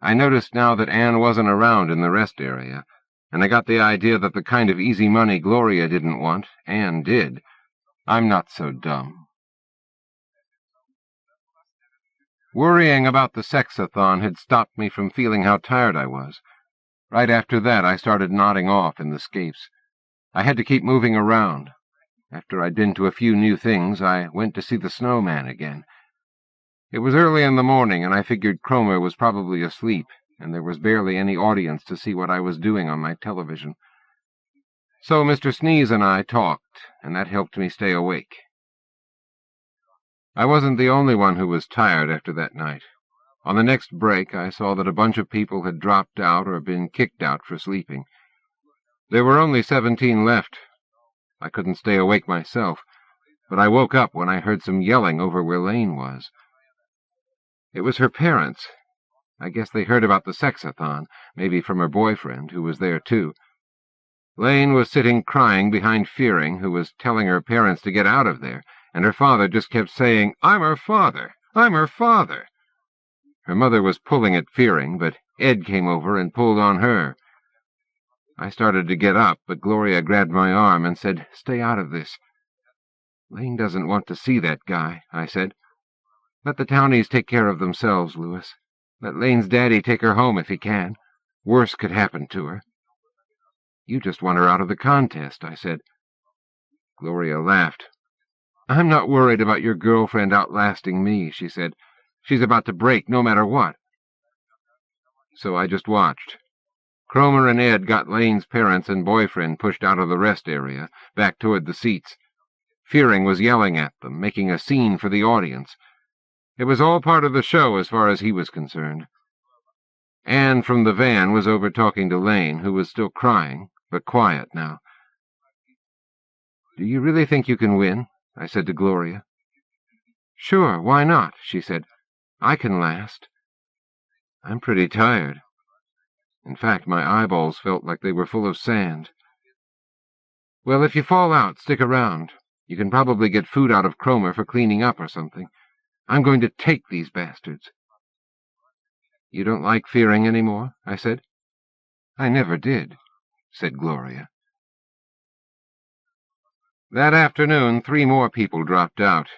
I noticed now that Anne wasn't around in the rest area, and I got the idea that the kind of easy money Gloria didn't want, Anne did. I'm not so dumb. Worrying about the sexathon had stopped me from feeling how tired I was. Right after that, I started nodding off in the scapes. I had to keep moving around. After I'd been to a few new things, I went to see the snowman again. It was early in the morning, and I figured Cromer was probably asleep, and there was barely any audience to see what I was doing on my television. So Mr. Sneeze and I talked, and that helped me stay awake. I wasn't the only one who was tired after that night. On the next break, I saw that a bunch of people had dropped out or been kicked out for sleeping. There were only 17 left. I couldn't stay awake myself, but I woke up when I heard some yelling over where Lane was. It was her parents. I guess they heard about the sexathon, maybe from her boyfriend, who was there too. Lane was sitting crying behind Fearing, who was telling her parents to get out of there, and her father just kept saying, "I'm her father! I'm her father!" Her mother was pulling at Fearing, but Ed came over and pulled on her. I started to get up, but Gloria grabbed my arm and said, "Stay out of this." "Lane doesn't want to see that guy," I said. "Let the townies take care of themselves, Louis. Let Lane's daddy take her home if he can. Worse could happen to her." "You just want her out of the contest," I said. Gloria laughed. "I'm not worried about your girlfriend outlasting me," she said. "She's about to break no matter what." So I just watched. Cromer and Ed got Lane's parents and boyfriend pushed out of the rest area, back toward the seats. Fearing was yelling at them, making a scene for the audience. It was all part of the show as far as he was concerned. Anne from the van was over talking to Lane, who was still crying, but quiet now. "Do you really think you can win?" I said to Gloria. "Sure, why not?" she said. "I can last." "I'm pretty tired. In fact, my eyeballs felt like they were full of sand." "Well, if you fall out, stick around. You can probably get food out of Cromer for cleaning up or something. I'm going to take these bastards." "You don't like Fearing any more?" I said. "I never did," said Gloria. That afternoon, 3 more people dropped out.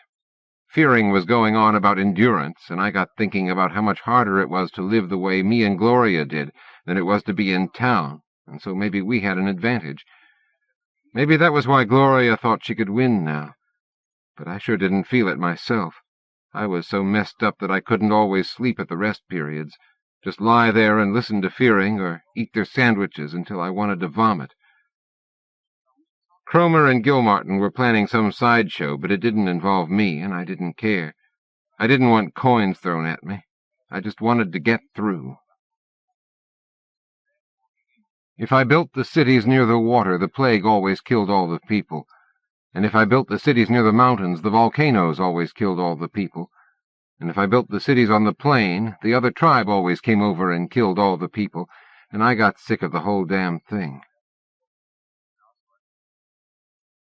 Fearing was going on about endurance, and I got thinking about how much harder it was to live the way me and Gloria did than it was to be in town, and so maybe we had an advantage. Maybe that was why Gloria thought she could win now. But I sure didn't feel it myself. I was so messed up that I couldn't always sleep at the rest periods, just lie there and listen to Fearing or eat their sandwiches until I wanted to vomit. Cromer and Gilmartin were planning some sideshow, but it didn't involve me, and I didn't care. I didn't want coins thrown at me. I just wanted to get through. If I built the cities near the water, the plague always killed all the people. And if I built the cities near the mountains, the volcanoes always killed all the people. And if I built the cities on the plain, the other tribe always came over and killed all the people, and I got sick of the whole damn thing.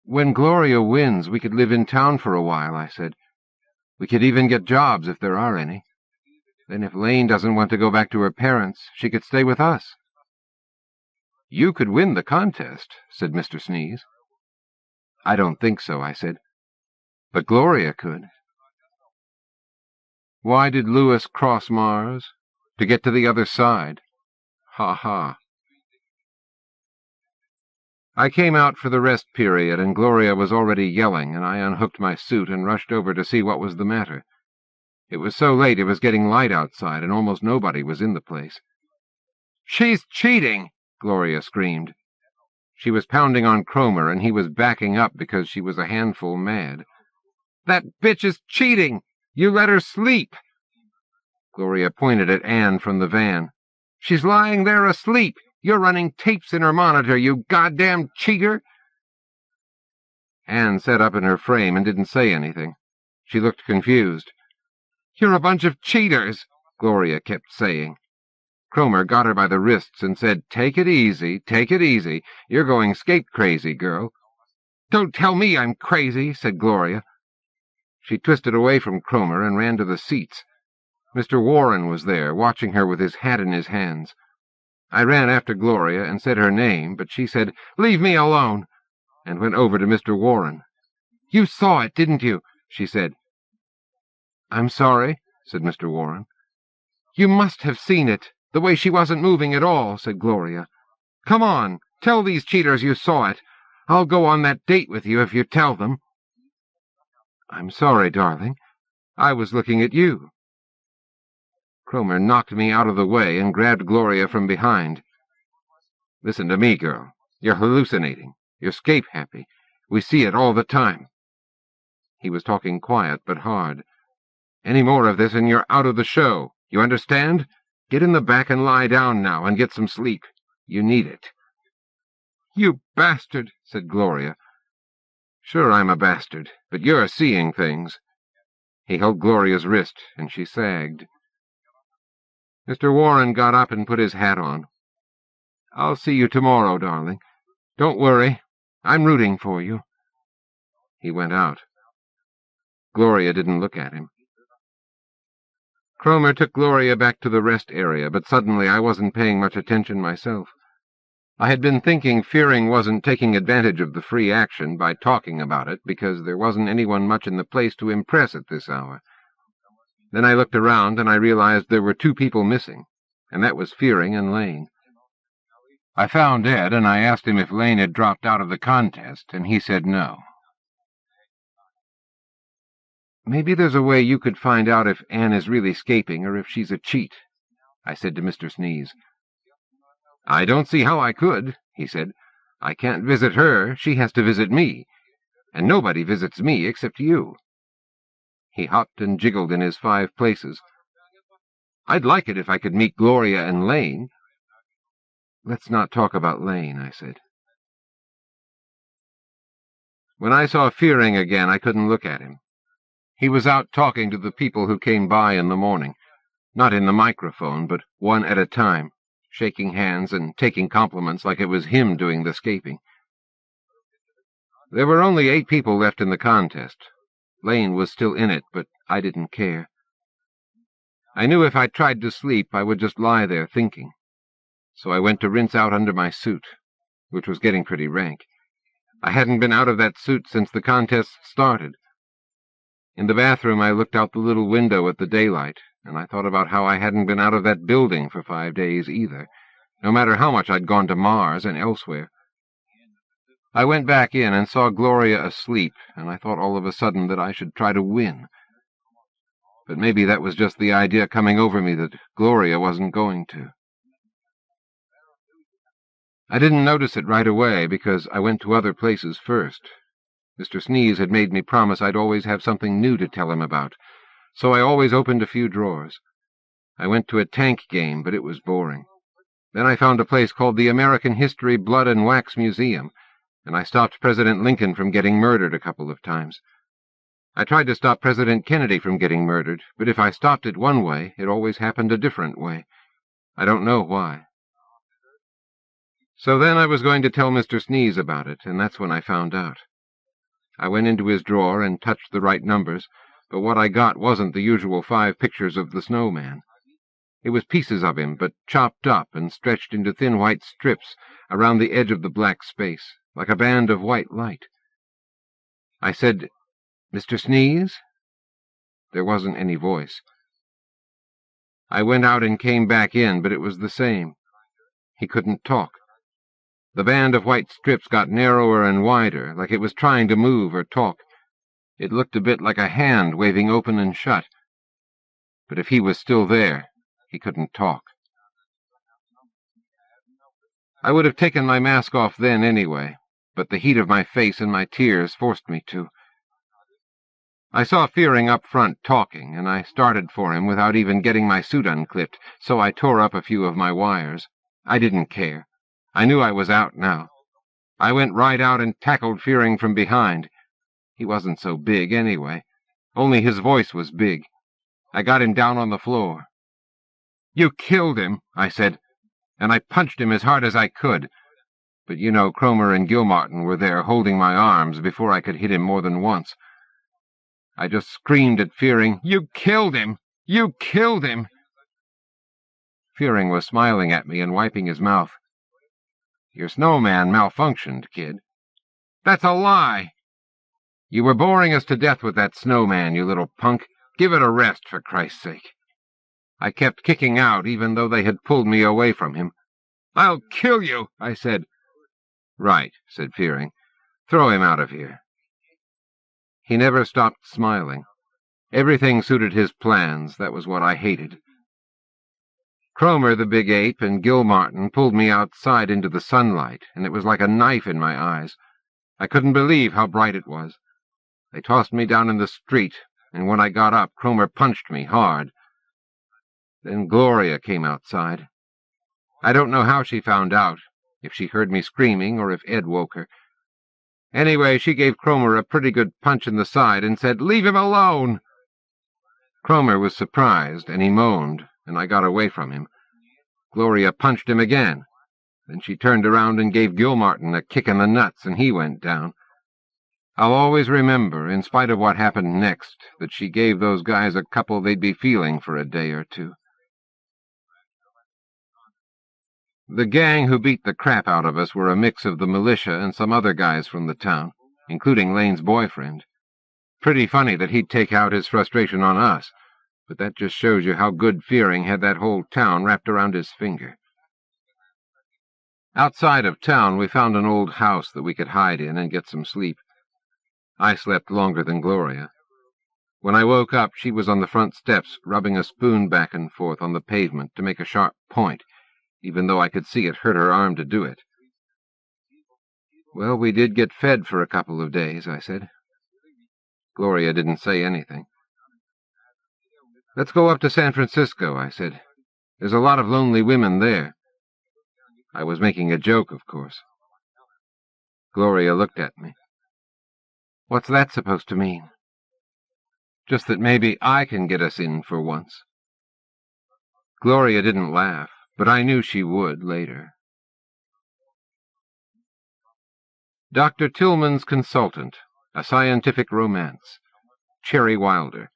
"When Gloria wins, we could live in town for a while," I said. "We could even get jobs if there are any. Then if Lane doesn't want to go back to her parents, she could stay with us." "You could win the contest," said Mr. Sneeze. "I don't think so," I said. "But Gloria could." Why did Louis cross Mars? To get to the other side. Ha ha. I came out for the rest period, and Gloria was already yelling, and I unhooked my suit and rushed over to see what was the matter. It was so late it was getting light outside, and almost nobody was in the place. "She's cheating!" Gloria screamed. She was pounding on Cromer, and he was backing up because she was a handful mad. "That bitch is cheating! You let her sleep!" Gloria pointed at Anne from the van. "She's lying there asleep! You're running tapes in her monitor, you goddamn cheater!" Anne sat up in her frame and didn't say anything. She looked confused. "You're a bunch of cheaters," Gloria kept saying. Cromer got her by the wrists and said, take it easy. You're going skate-crazy, girl." "Don't tell me I'm crazy," said Gloria. She twisted away from Cromer and ran to the seats. Mr. Warren was there, watching her with his hat in his hands. I ran after Gloria and said her name, but she said, "Leave me alone," and went over to Mr. Warren. "You saw it, didn't you?" she said. "I'm sorry," said Mr. Warren. "You must have seen it, the way she wasn't moving at all," said Gloria. "Come on, tell these cheaters you saw it. I'll go on that date with you if you tell them." "I'm sorry, darling. I was looking at you." Cromer knocked me out of the way and grabbed Gloria from behind. "Listen to me, girl. You're hallucinating. You're scape-happy. We see it all the time." He was talking quiet but hard. "Any more of this and you're out of the show. You understand? Get in the back and lie down now and get some sleep. You need it." "You bastard," said Gloria. "Sure, I'm a bastard, but you're seeing things." He held Gloria's wrist, and she sagged. Mr. Warren got up and put his hat on. "I'll see you tomorrow, darling. Don't worry. I'm rooting for you." He went out. Gloria didn't look at him. Cromer took Gloria back to the rest area, but suddenly I wasn't paying much attention myself. I had been thinking Fearing wasn't taking advantage of the free action by talking about it, because there wasn't anyone much in the place to impress at this hour. Then I looked around, and I realized there were 2 people missing, and that was Fearing and Lane. I found Ed, and I asked him if Lane had dropped out of the contest, and he said no. "Maybe there's a way you could find out if Anne is really escaping or if she's a cheat," I said to Mr. Sneeze. "I don't see how I could," he said. "I can't visit her. She has to visit me. And nobody visits me except you." He hopped and jiggled in his 5 places. "I'd like it if I could meet Gloria and Lane." "Let's not talk about Lane," I said. When I saw Fearing again, I couldn't look at him. He was out talking to the people who came by in the morning, not in the microphone, but one at a time, shaking hands and taking compliments like it was him doing the escaping. There were only 8 people left in the contest. Lane was still in it, but I didn't care. I knew if I tried to sleep, I would just lie there thinking. So I went to rinse out under my suit, which was getting pretty rank. I hadn't been out of that suit since the contest started. In the bathroom, I looked out the little window at the daylight, and I thought about how I hadn't been out of that building for 5 days either, no matter how much I'd gone to Mars and elsewhere. I went back in and saw Gloria asleep, and I thought all of a sudden that I should try to win. But maybe that was just the idea coming over me that Gloria wasn't going to. I didn't notice it right away because I went to other places first. Mr. Sneeze had made me promise I'd always have something new to tell him about, so I always opened a few drawers. I went to a tank game, but it was boring. Then I found a place called the American History Blood and Wax Museum, and I stopped President Lincoln from getting murdered a couple of times. I tried to stop President Kennedy from getting murdered, but if I stopped it one way, it always happened a different way. I don't know why. So then I was going to tell Mr. Sneeze about it, and that's when I found out. I went into his drawer and touched the right numbers, but what I got wasn't the usual 5 pictures of the snowman. It was pieces of him, but chopped up and stretched into thin white strips around the edge of the black space, like a band of white light. I said, "Mr. Sneeze?" There wasn't any voice. I went out and came back in, but it was the same. He couldn't talk. The band of white strips got narrower and wider, like it was trying to move or talk. It looked a bit like a hand waving open and shut. But if he was still there, he couldn't talk. I would have taken my mask off then anyway, but the heat of my face and my tears forced me to. I saw Fearing up front talking, and I started for him without even getting my suit unclipped, so I tore up a few of my wires. I didn't care. I knew I was out now. I went right out and tackled Fearing from behind. He wasn't so big anyway. Only his voice was big. I got him down on the floor. "You killed him," I said, and I punched him as hard as I could. But you know Cromer and Gilmartin were there holding my arms before I could hit him more than once. I just screamed at Fearing, "You killed him! You killed him!" Fearing was smiling at me and wiping his mouth. "Your snowman malfunctioned, kid." "That's a lie!" "You were boring us to death with that snowman, you little punk. Give it a rest, for Christ's sake." I kept kicking out, even though they had pulled me away from him. "I'll kill you," I said. "Right," said Fearing. "Throw him out of here." He never stopped smiling. Everything suited his plans. That was what I hated. Cromer, the big ape, and Gilmartin pulled me outside into the sunlight, and it was like a knife in my eyes. I couldn't believe how bright it was. They tossed me down in the street, and when I got up, Cromer punched me hard. Then Gloria came outside. I don't know how she found out, if she heard me screaming or if Ed woke her. Anyway, she gave Cromer a pretty good punch in the side and said, "Leave him alone!" Cromer was surprised, and he moaned, and I got away from him. Gloria punched him again, Then she turned around and gave Gilmartin a kick in the nuts, and he went down. I'll always remember, in spite of what happened next, that she gave those guys a couple they'd be feeling for a day or two. The gang who beat the crap out of us were a mix of the militia and some other guys from the town, including Lane's boyfriend. Pretty funny that he'd take out his frustration on us, but that just shows you how good Fearing had that whole town wrapped around his finger. Outside of town, we found an old house that we could hide in and get some sleep. I slept longer than Gloria. When I woke up, she was on the front steps, rubbing a spoon back and forth on the pavement to make a sharp point, even though I could see it hurt her arm to do it. "Well, we did get fed for a couple of days," I said. Gloria didn't say anything. "Let's go up to San Francisco," I said. "There's a lot of lonely women there." I was making a joke, of course. Gloria looked at me. "What's that supposed to mean?" "Just that maybe I can get us in for once." Gloria didn't laugh, but I knew she would later. Dr. Tilmann's Consultant, A Scientific Romance, Cherry Wilder.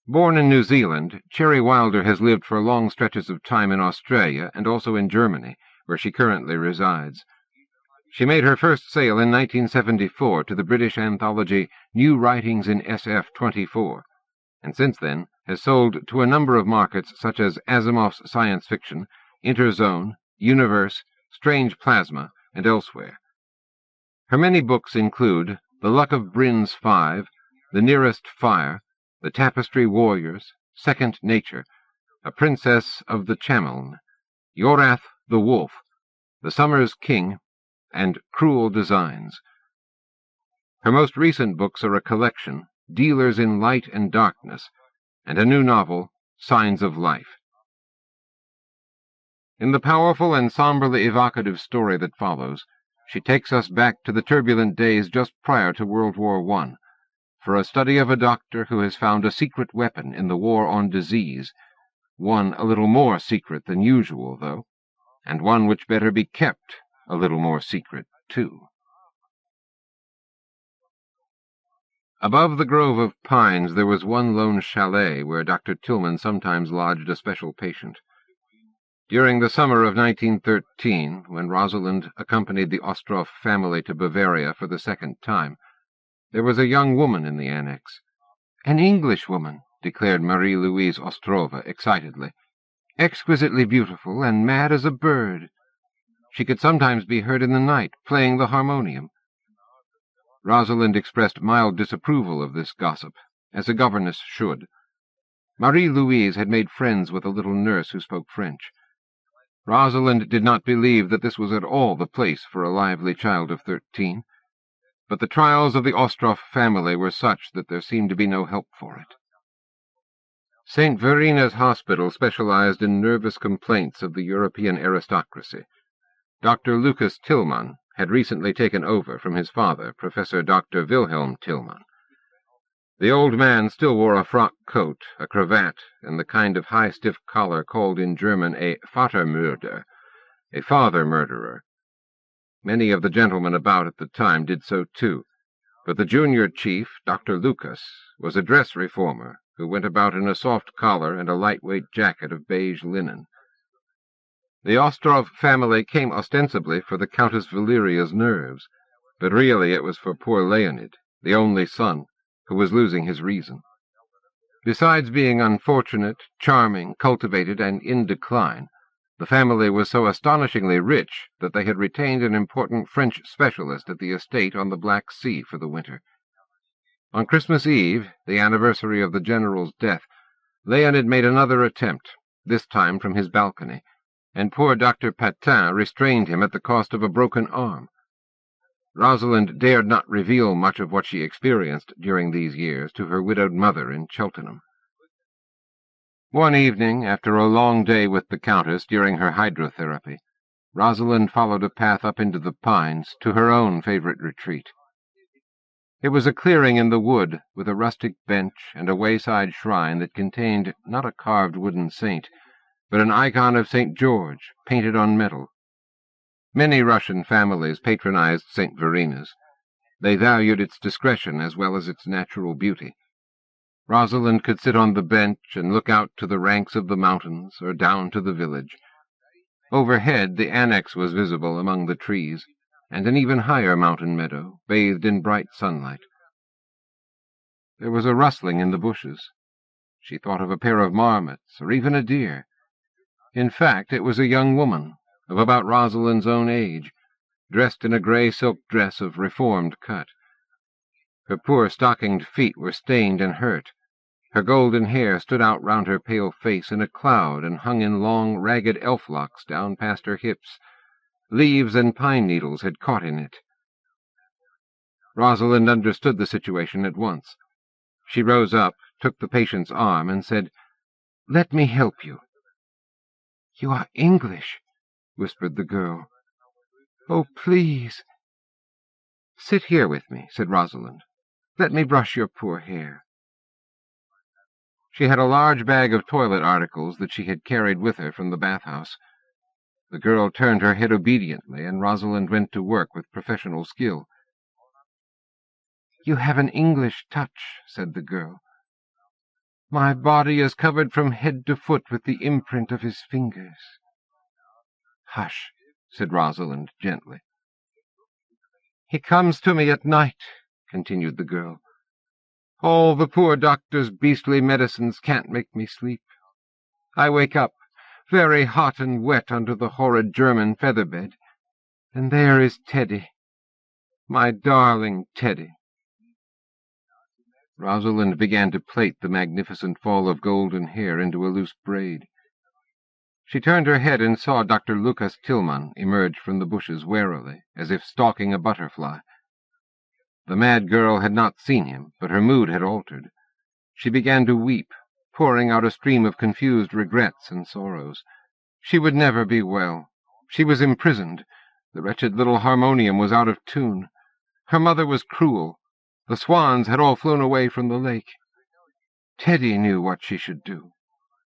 Born in New Zealand, Cherry Wilder has lived for long stretches of time in Australia and also in Germany, where she currently resides. She made her first sale in 1974 to the British anthology New Writings in SF-24, and since then has sold to a number of markets such as Asimov's Science Fiction, Interzone, Universe, Strange Plasma, and elsewhere. Her many books include The Luck of Bryn's Five, The Nearest Fire, The Tapestry Warriors, Second Nature, A Princess of the Chameln, Yorath the Wolf, The Summer's King, and Cruel Designs. Her most recent books are a collection, Dealers in Light and Darkness, and a new novel, Signs of Life. In the powerful and somberly evocative story that follows, she takes us back to the turbulent days just prior to World War I, for a study of a doctor who has found a secret weapon in the war on disease, one a little more secret than usual, though, and one which better be kept a little more secret, too. Above the grove of pines there was one lone chalet where Dr. Tilmann sometimes lodged a special patient. During the summer of 1913, when Rosalind accompanied the Ostroff family to Bavaria for the second time, there was a young woman in the annex. "An Englishwoman," declared Marie-Louise Ostrova excitedly. "Exquisitely beautiful and mad as a bird. She could sometimes be heard in the night, playing the harmonium." Rosalind expressed mild disapproval of this gossip, as a governess should. Marie-Louise had made friends with a little nurse who spoke French. Rosalind did not believe that this was at all the place for a lively child of 13, but the trials of the Ostroff family were such that there seemed to be no help for it. St. Verina's Hospital specialized in nervous complaints of the European aristocracy. Dr. Lucas Tilmann had recently taken over from his father, Professor Dr. Wilhelm Tilmann. The old man still wore a frock coat, a cravat, and the kind of high stiff collar called in German a Vatermörder, a father murderer. Many of the gentlemen about at the time did so too, but the junior chief, Dr. Lucas, was a dress reformer who went about in a soft collar and a lightweight jacket of beige linen. The Ostroff family came ostensibly for the Countess Valeria's nerves, but really it was for poor Leonid, the only son, who was losing his reason. Besides being unfortunate, charming, cultivated, and in decline, the family was so astonishingly rich that they had retained an important French specialist at the estate on the Black Sea for the winter. On Christmas Eve, the anniversary of the general's death, Leonid made another attempt, this time from his balcony, and poor Dr. Patin restrained him at the cost of a broken arm. Rosalind dared not reveal much of what she experienced during these years to her widowed mother in Cheltenham. One evening, after a long day with the Countess during her hydrotherapy, Rosalind followed a path up into the pines to her own favorite retreat. It was a clearing in the wood, with a rustic bench and a wayside shrine that contained not a carved wooden saint, but an icon of St. George, painted on metal. Many Russian families patronized St. Verina's. They valued its discretion as well as its natural beauty. Rosalind could sit on the bench and look out to the ranks of the mountains or down to the village. Overhead, the annex was visible among the trees, and an even higher mountain meadow, bathed in bright sunlight. There was a rustling in the bushes. She thought of a pair of marmots, or even a deer. In fact, it was a young woman, of about Rosalind's own age, dressed in a gray silk dress of reformed cut. Her poor stockinged feet were stained and hurt. Her golden hair stood out round her pale face in a cloud and hung in long, ragged elf locks down past her hips. Leaves and pine needles had caught in it. Rosalind understood the situation at once. She rose up, took the patient's arm, and said, "Let me help you." "You are English," whispered the girl. "Oh, please." "Sit here with me," said Rosalind. "Let me brush your poor hair." She had a large bag of toilet articles that she had carried with her from the bathhouse. The girl turned her head obediently, and Rosalind went to work with professional skill. "You have an English touch," said the girl. "My body is covered from head to foot with the imprint of his fingers." "Hush," said Rosalind gently. "He comes to me at night," continued the girl. "All the poor doctor's beastly medicines can't make me sleep. I wake up, very hot and wet under the horrid German feather-bed, and there is Teddy, my darling Teddy." Rosalind began to plait the magnificent fall of golden hair into a loose braid. She turned her head and saw Dr. Lucas Tilmann emerge from the bushes warily, as if stalking a butterfly. The mad girl had not seen him, but her mood had altered. She began to weep, pouring out a stream of confused regrets and sorrows. She would never be well. She was imprisoned. The wretched little harmonium was out of tune. Her mother was cruel. The swans had all flown away from the lake. Teddy knew what she should do,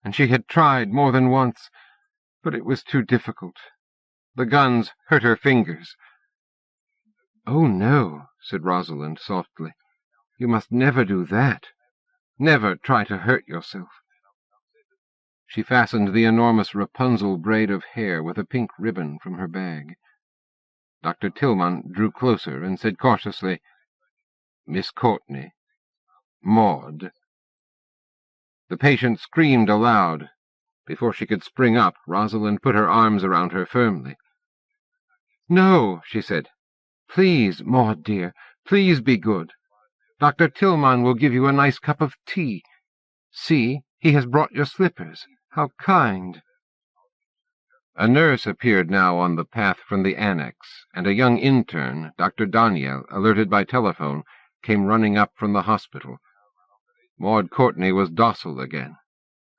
and she had tried more than once, but it was too difficult. The guns hurt her fingers. "Oh, no," said Rosalind softly. "You must never do that. Never try to hurt yourself." She fastened the enormous Rapunzel braid of hair with a pink ribbon from her bag. Dr. Tilmann drew closer and said cautiously, "Miss Courtney, Maud." The patient screamed aloud. Before she could spring up, Rosalind put her arms around her firmly. "No," she said. "Please, Maud dear, please be good. Dr. Tilmann will give you a nice cup of tea. See, he has brought your slippers. How kind." A nurse appeared now on the path from the annex, and a young intern, Dr. Damien, alerted by telephone, came running up from the hospital. Maud Courtney was docile again.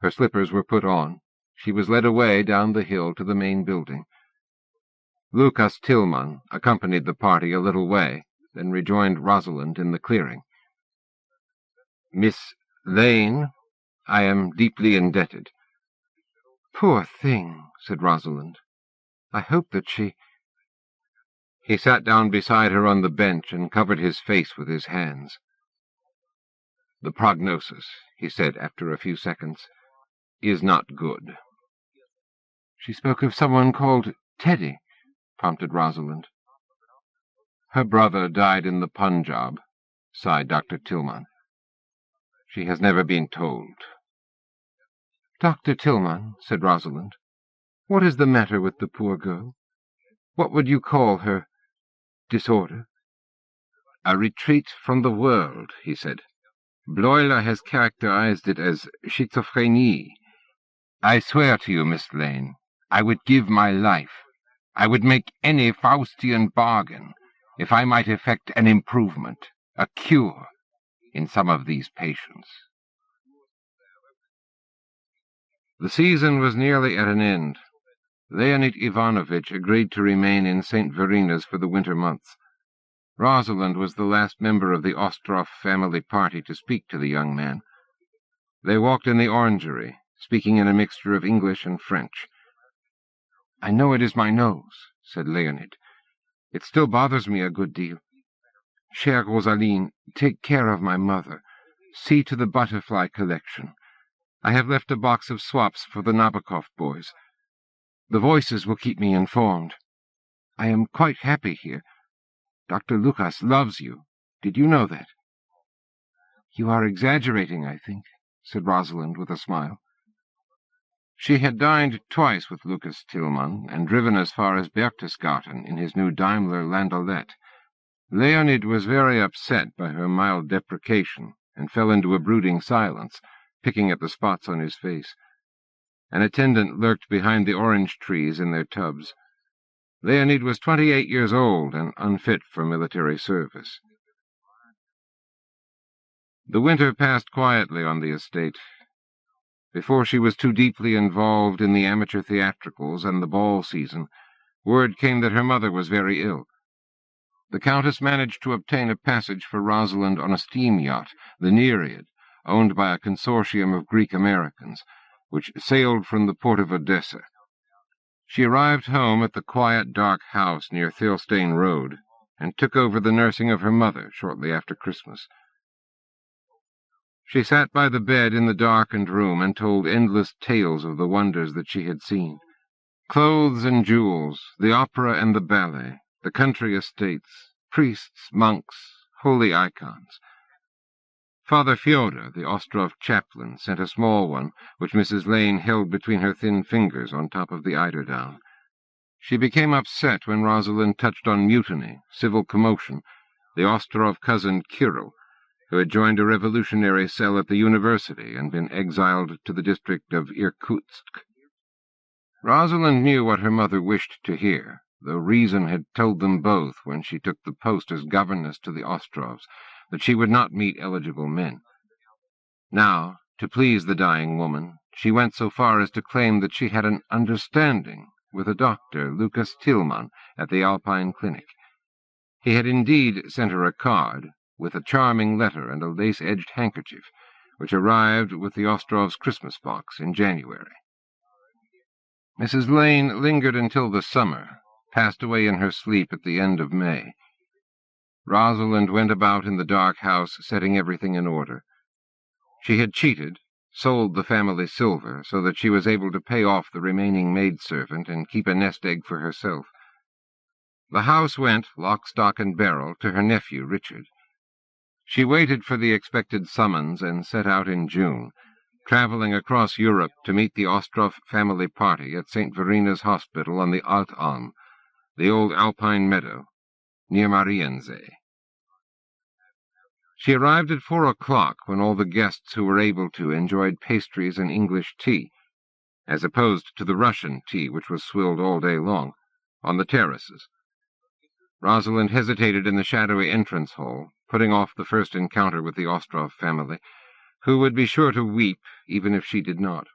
Her slippers were put on. She was led away down the hill to the main building. Lucas Tilmann accompanied the party a little way, then rejoined Rosalind in the clearing. "Miss Lane, I am deeply indebted." "Poor thing," said Rosalind. "I hope that she—" He sat down beside her on the bench and covered his face with his hands. "The prognosis," he said after a few seconds, "is not good." "She spoke of someone called Teddy," prompted Rosalind. "Her brother died in the Punjab," sighed Dr. Tilmann. "She has never been told." "Dr. Tilmann," said Rosalind, "what is the matter with the poor girl? What would you call her disorder?" "A retreat from the world," he said. "Bleuler has characterized it as schizophrenie. I swear to you, Miss Lane, I would give my life, I would make any Faustian bargain, if I might effect an improvement, a cure, in some of these patients." The season was nearly at an end. Leonid Ivanovitch agreed to remain in St. Verina's for the winter months. Rosalind was the last member of the Ostrov family party to speak to the young man. They walked in the orangery, speaking in a mixture of English and French. "I know it is my nose," said Leonid. "It still bothers me a good deal. Chère Rosaline, take care of my mother. See to the butterfly collection. I have left a box of swaps for the Nabokov boys. The voices will keep me informed. I am quite happy here. Dr. Lucas loves you. Did you know that?" "You are exaggerating, I think," said Rosalind with a smile. She had dined twice with Lucas Tilmann and driven as far as Berchtesgaden in his new Daimler landaulet. Leonid was very upset by her mild deprecation and fell into a brooding silence, picking at the spots on his face. An attendant lurked behind the orange trees in their tubs. Leonid was 28 years old and unfit for military service. The winter passed quietly on the estate. Before she was too deeply involved in the amateur theatricals and the ball season, word came that her mother was very ill. The Countess managed to obtain a passage for Rosalind on a steam yacht, the Nereid, owned by a consortium of Greek-Americans, which sailed from the port of Odessa. She arrived home at the quiet, dark house near Thilstein Road and took over the nursing of her mother shortly after Christmas. She sat by the bed in the darkened room and told endless tales of the wonders that she had seen. Clothes and jewels, the opera and the ballet, the country estates, priests, monks, holy icons. Father Fyodor, the Ostrov chaplain, sent a small one, which Mrs. Lane held between her thin fingers on top of the eiderdown. She became upset when Rosalind touched on mutiny, civil commotion, the Ostrov cousin Kirill, who had joined a revolutionary cell at the university and been exiled to the district of Irkutsk. Rosalind knew what her mother wished to hear, though reason had told them both when she took the post as governess to the Ostrovs that she would not meet eligible men. Now, to please the dying woman, she went so far as to claim that she had an understanding with a doctor, Lucas Tilmann, at the Alpine Clinic. He had indeed sent her a card, with a charming letter and a lace-edged handkerchief, which arrived with the Ostrovs' Christmas box in January. Mrs. Lane lingered until the summer, passed away in her sleep at the end of May. Rosalind went about in the dark house, setting everything in order. She had cheated, sold the family silver, so that she was able to pay off the remaining maidservant and keep a nest egg for herself. The house went, lock, stock, and barrel, to her nephew, Richard. She waited for the expected summons and set out in June, traveling across Europe to meet the Ostrov family party at St. Verina's Hospital on the Altalm, the old Alpine meadow, near Mariensee. She arrived at 4 o'clock, when all the guests who were able to enjoyed pastries and English tea, as opposed to the Russian tea which was swilled all day long, on the terraces. Rosalind hesitated in the shadowy entrance hall, putting off the first encounter with the Ostrov family, who would be sure to weep even if she did not.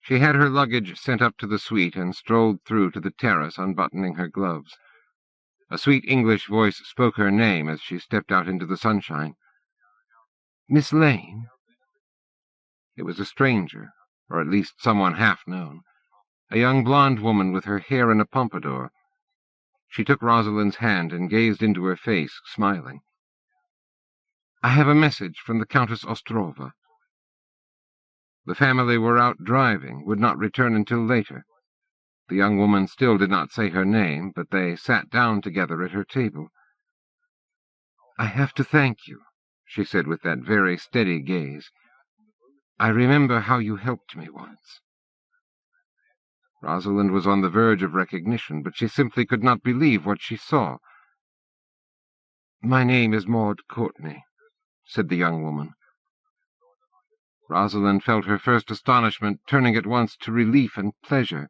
She had her luggage sent up to the suite and strolled through to the terrace, unbuttoning her gloves. A sweet English voice spoke her name as she stepped out into the sunshine. "Miss Lane?" It was a stranger, or at least someone half-known, a young blonde woman with her hair in a pompadour. She took Rosalind's hand and gazed into her face, smiling. "I have a message from the Countess Ostrova." The family were out driving, would not return until later. The young woman still did not say her name, but they sat down together at her table. "I have to thank you," she said with that very steady gaze. "I remember how you helped me once." Rosalind was on the verge of recognition, but she simply could not believe what she saw. "My name is Maud Courtney," said the young woman. Rosalind felt her first astonishment turning at once to relief and pleasure.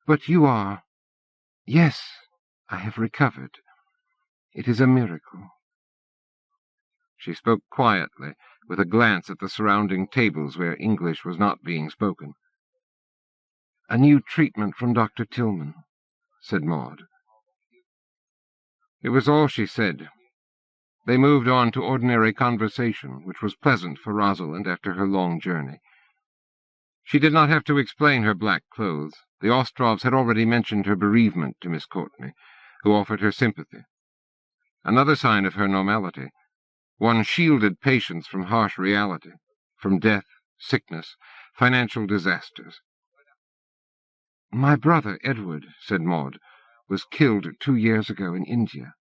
"But you are—" "Yes, I have recovered. It is a miracle." She spoke quietly, with a glance at the surrounding tables where English was not being spoken. "A new treatment from Dr. Tilmann," said Maud. It was all she said. They moved on to ordinary conversation, which was pleasant for Rosalind after her long journey. She did not have to explain her black clothes. The Ostrovs had already mentioned her bereavement to Miss Courtenay, who offered her sympathy. Another sign of her normality. One shielded patients from harsh reality, from death, sickness, financial disasters. "My brother, Edward," said Maud, "was killed 2 years ago in India."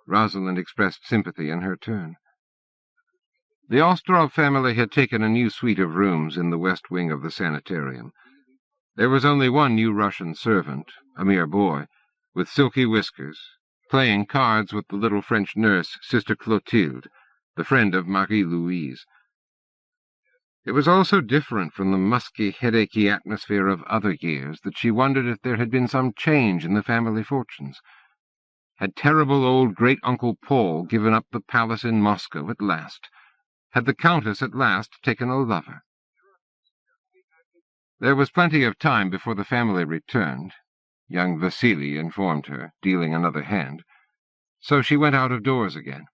Rosalind expressed sympathy in her turn. The Ostrov family had taken a new suite of rooms in the west wing of the sanitarium. There was only one new Russian servant, a mere boy, with silky whiskers, playing cards with the little French nurse, Sister Clotilde, the friend of Marie-Louise. It was all so different from the musky, headachy atmosphere of other years that she wondered if there had been some change in the family fortunes. Had terrible old great-uncle Paul given up the palace in Moscow at last? Had the Countess at last taken a lover? There was plenty of time before the family returned, young Vasily informed her, dealing another hand, so she went out of doors again.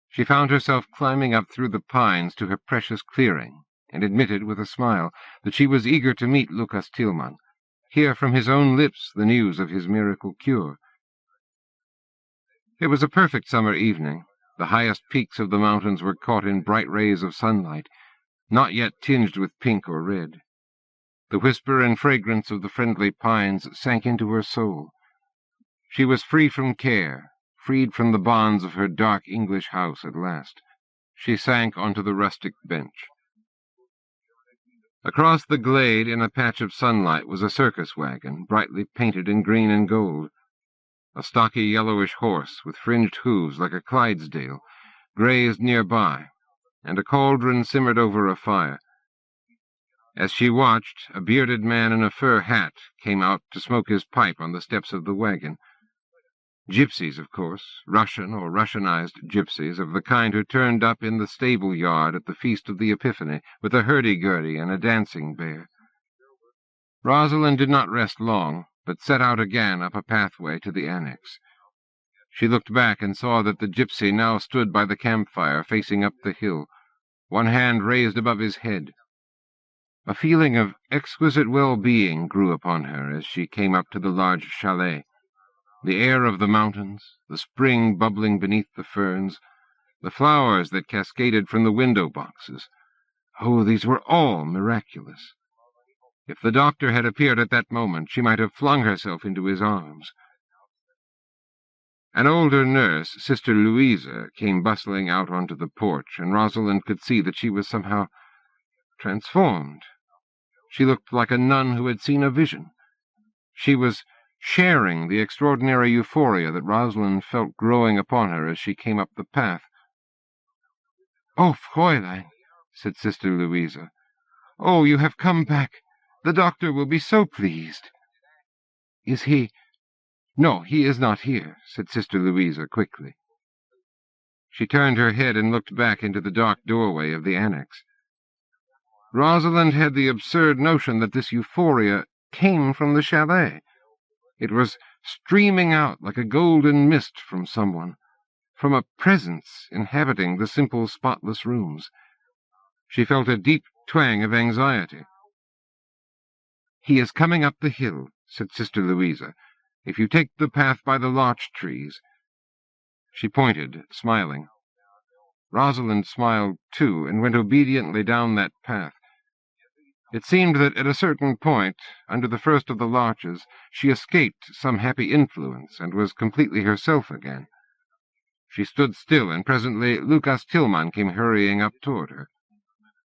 She found herself climbing up through the pines to her precious clearing, and admitted with a smile that she was eager to meet Lucas Tilmann, hear from his own lips the news of his miracle cure. It was a perfect summer evening. The highest peaks of the mountains were caught in bright rays of sunlight, not yet tinged with pink or red. The whisper and fragrance of the friendly pines sank into her soul. She was free from care, freed from the bonds of her dark English house at last. She sank onto the rustic bench. Across the glade, in a patch of sunlight, was a circus wagon, brightly painted in green and gold. A stocky yellowish horse, with fringed hooves like a Clydesdale, grazed nearby, and a cauldron simmered over a fire. As she watched, a bearded man in a fur hat came out to smoke his pipe on the steps of the wagon. Gypsies, of course, Russian or Russianized gypsies, of the kind who turned up in the stable yard at the Feast of the Epiphany with a hurdy-gurdy and a dancing bear. Rosalind did not rest long, but set out again up a pathway to the annex. She looked back and saw that the gypsy now stood by the campfire facing up the hill, one hand raised above his head. A feeling of exquisite well-being grew upon her as she came up to the large chalet. The air of the mountains, the spring bubbling beneath the ferns, the flowers that cascaded from the window boxes. Oh, these were all miraculous. If the doctor had appeared at that moment, she might have flung herself into his arms. An older nurse, Sister Louisa, came bustling out onto the porch, and Rosalind could see that she was somehow transformed. She looked like a nun who had seen a vision. She was sharing the extraordinary euphoria that Rosalind felt growing upon her as she came up the path. "Oh, Fräulein," said Sister Louisa. "Oh, you have come back. The doctor will be so pleased." "Is he—" "No, he is not here," said Sister Louisa quickly. She turned her head and looked back into the dark doorway of the annex. Rosalind had the absurd notion that this euphoria came from the chalet. It was streaming out like a golden mist from someone, from a presence inhabiting the simple, spotless rooms. She felt a deep twang of anxiety. "He is coming up the hill," said Sister Louisa, "if you take the path by the larch trees." She pointed, smiling. Rosalind smiled too, and went obediently down that path. It seemed that at a certain point, under the first of the larches, she escaped some happy influence and was completely herself again. She stood still, and presently Lucas Tilmann came hurrying up toward her.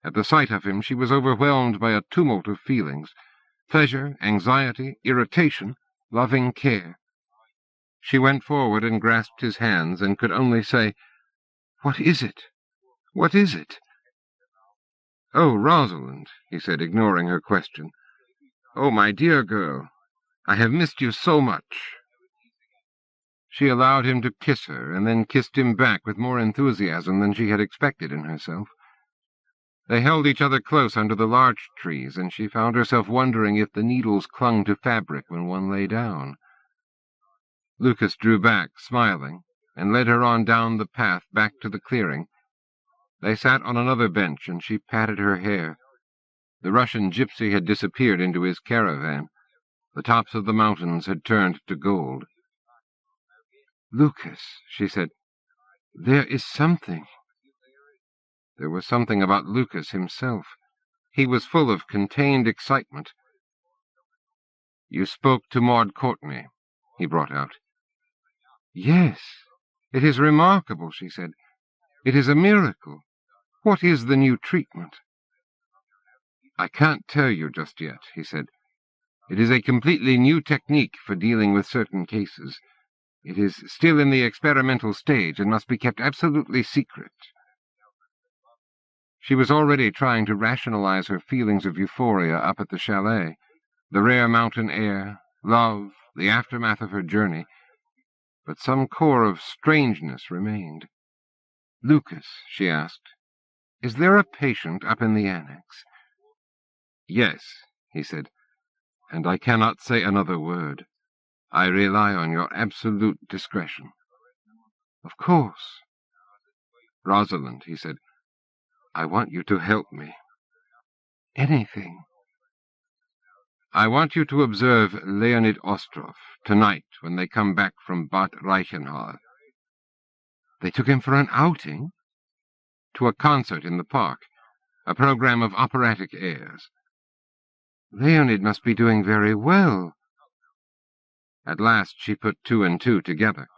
At the sight of him she was overwhelmed by a tumult of feelings: pleasure, anxiety, irritation, loving care. She went forward and grasped his hands, and could only say, "What is it? What is it?" "Oh, Rosalind," he said, ignoring her question. "Oh, my dear girl, I have missed you so much." She allowed him to kiss her, and then kissed him back with more enthusiasm than she had expected in herself. They held each other close under the larch trees, and she found herself wondering if the needles clung to fabric when one lay down. Lucas drew back, smiling, and led her on down the path back to the clearing. They sat on another bench, and she patted her hair. The Russian gypsy had disappeared into his caravan. The tops of the mountains had turned to gold. "Lucas," she said, "there is something." There was something about Lucas himself. He was full of contained excitement. "You spoke to Maud Courtney," he brought out. "Yes. It is remarkable," she said. "It is a miracle. What is the new treatment?" "I can't tell you just yet," he said. "It is a completely new technique for dealing with certain cases. It is still in the experimental stage and must be kept absolutely secret." She was already trying to rationalize her feelings of euphoria up at the chalet, the rare mountain air, love, the aftermath of her journey, but some core of strangeness remained. "Lucas," she asked, "is there a patient up in the annex?" "Yes," he said, "and I cannot say another word. I rely on your absolute discretion." "Of course." "Rosalind," he said, "I want you to help me." "Anything." "I want you to observe Leonid Ostrov tonight when they come back from Bad Reichenhall." "They took him for an outing?" "To a concert in the park, a program of operatic airs." "Leonid must be doing very well." At last she put two and two together.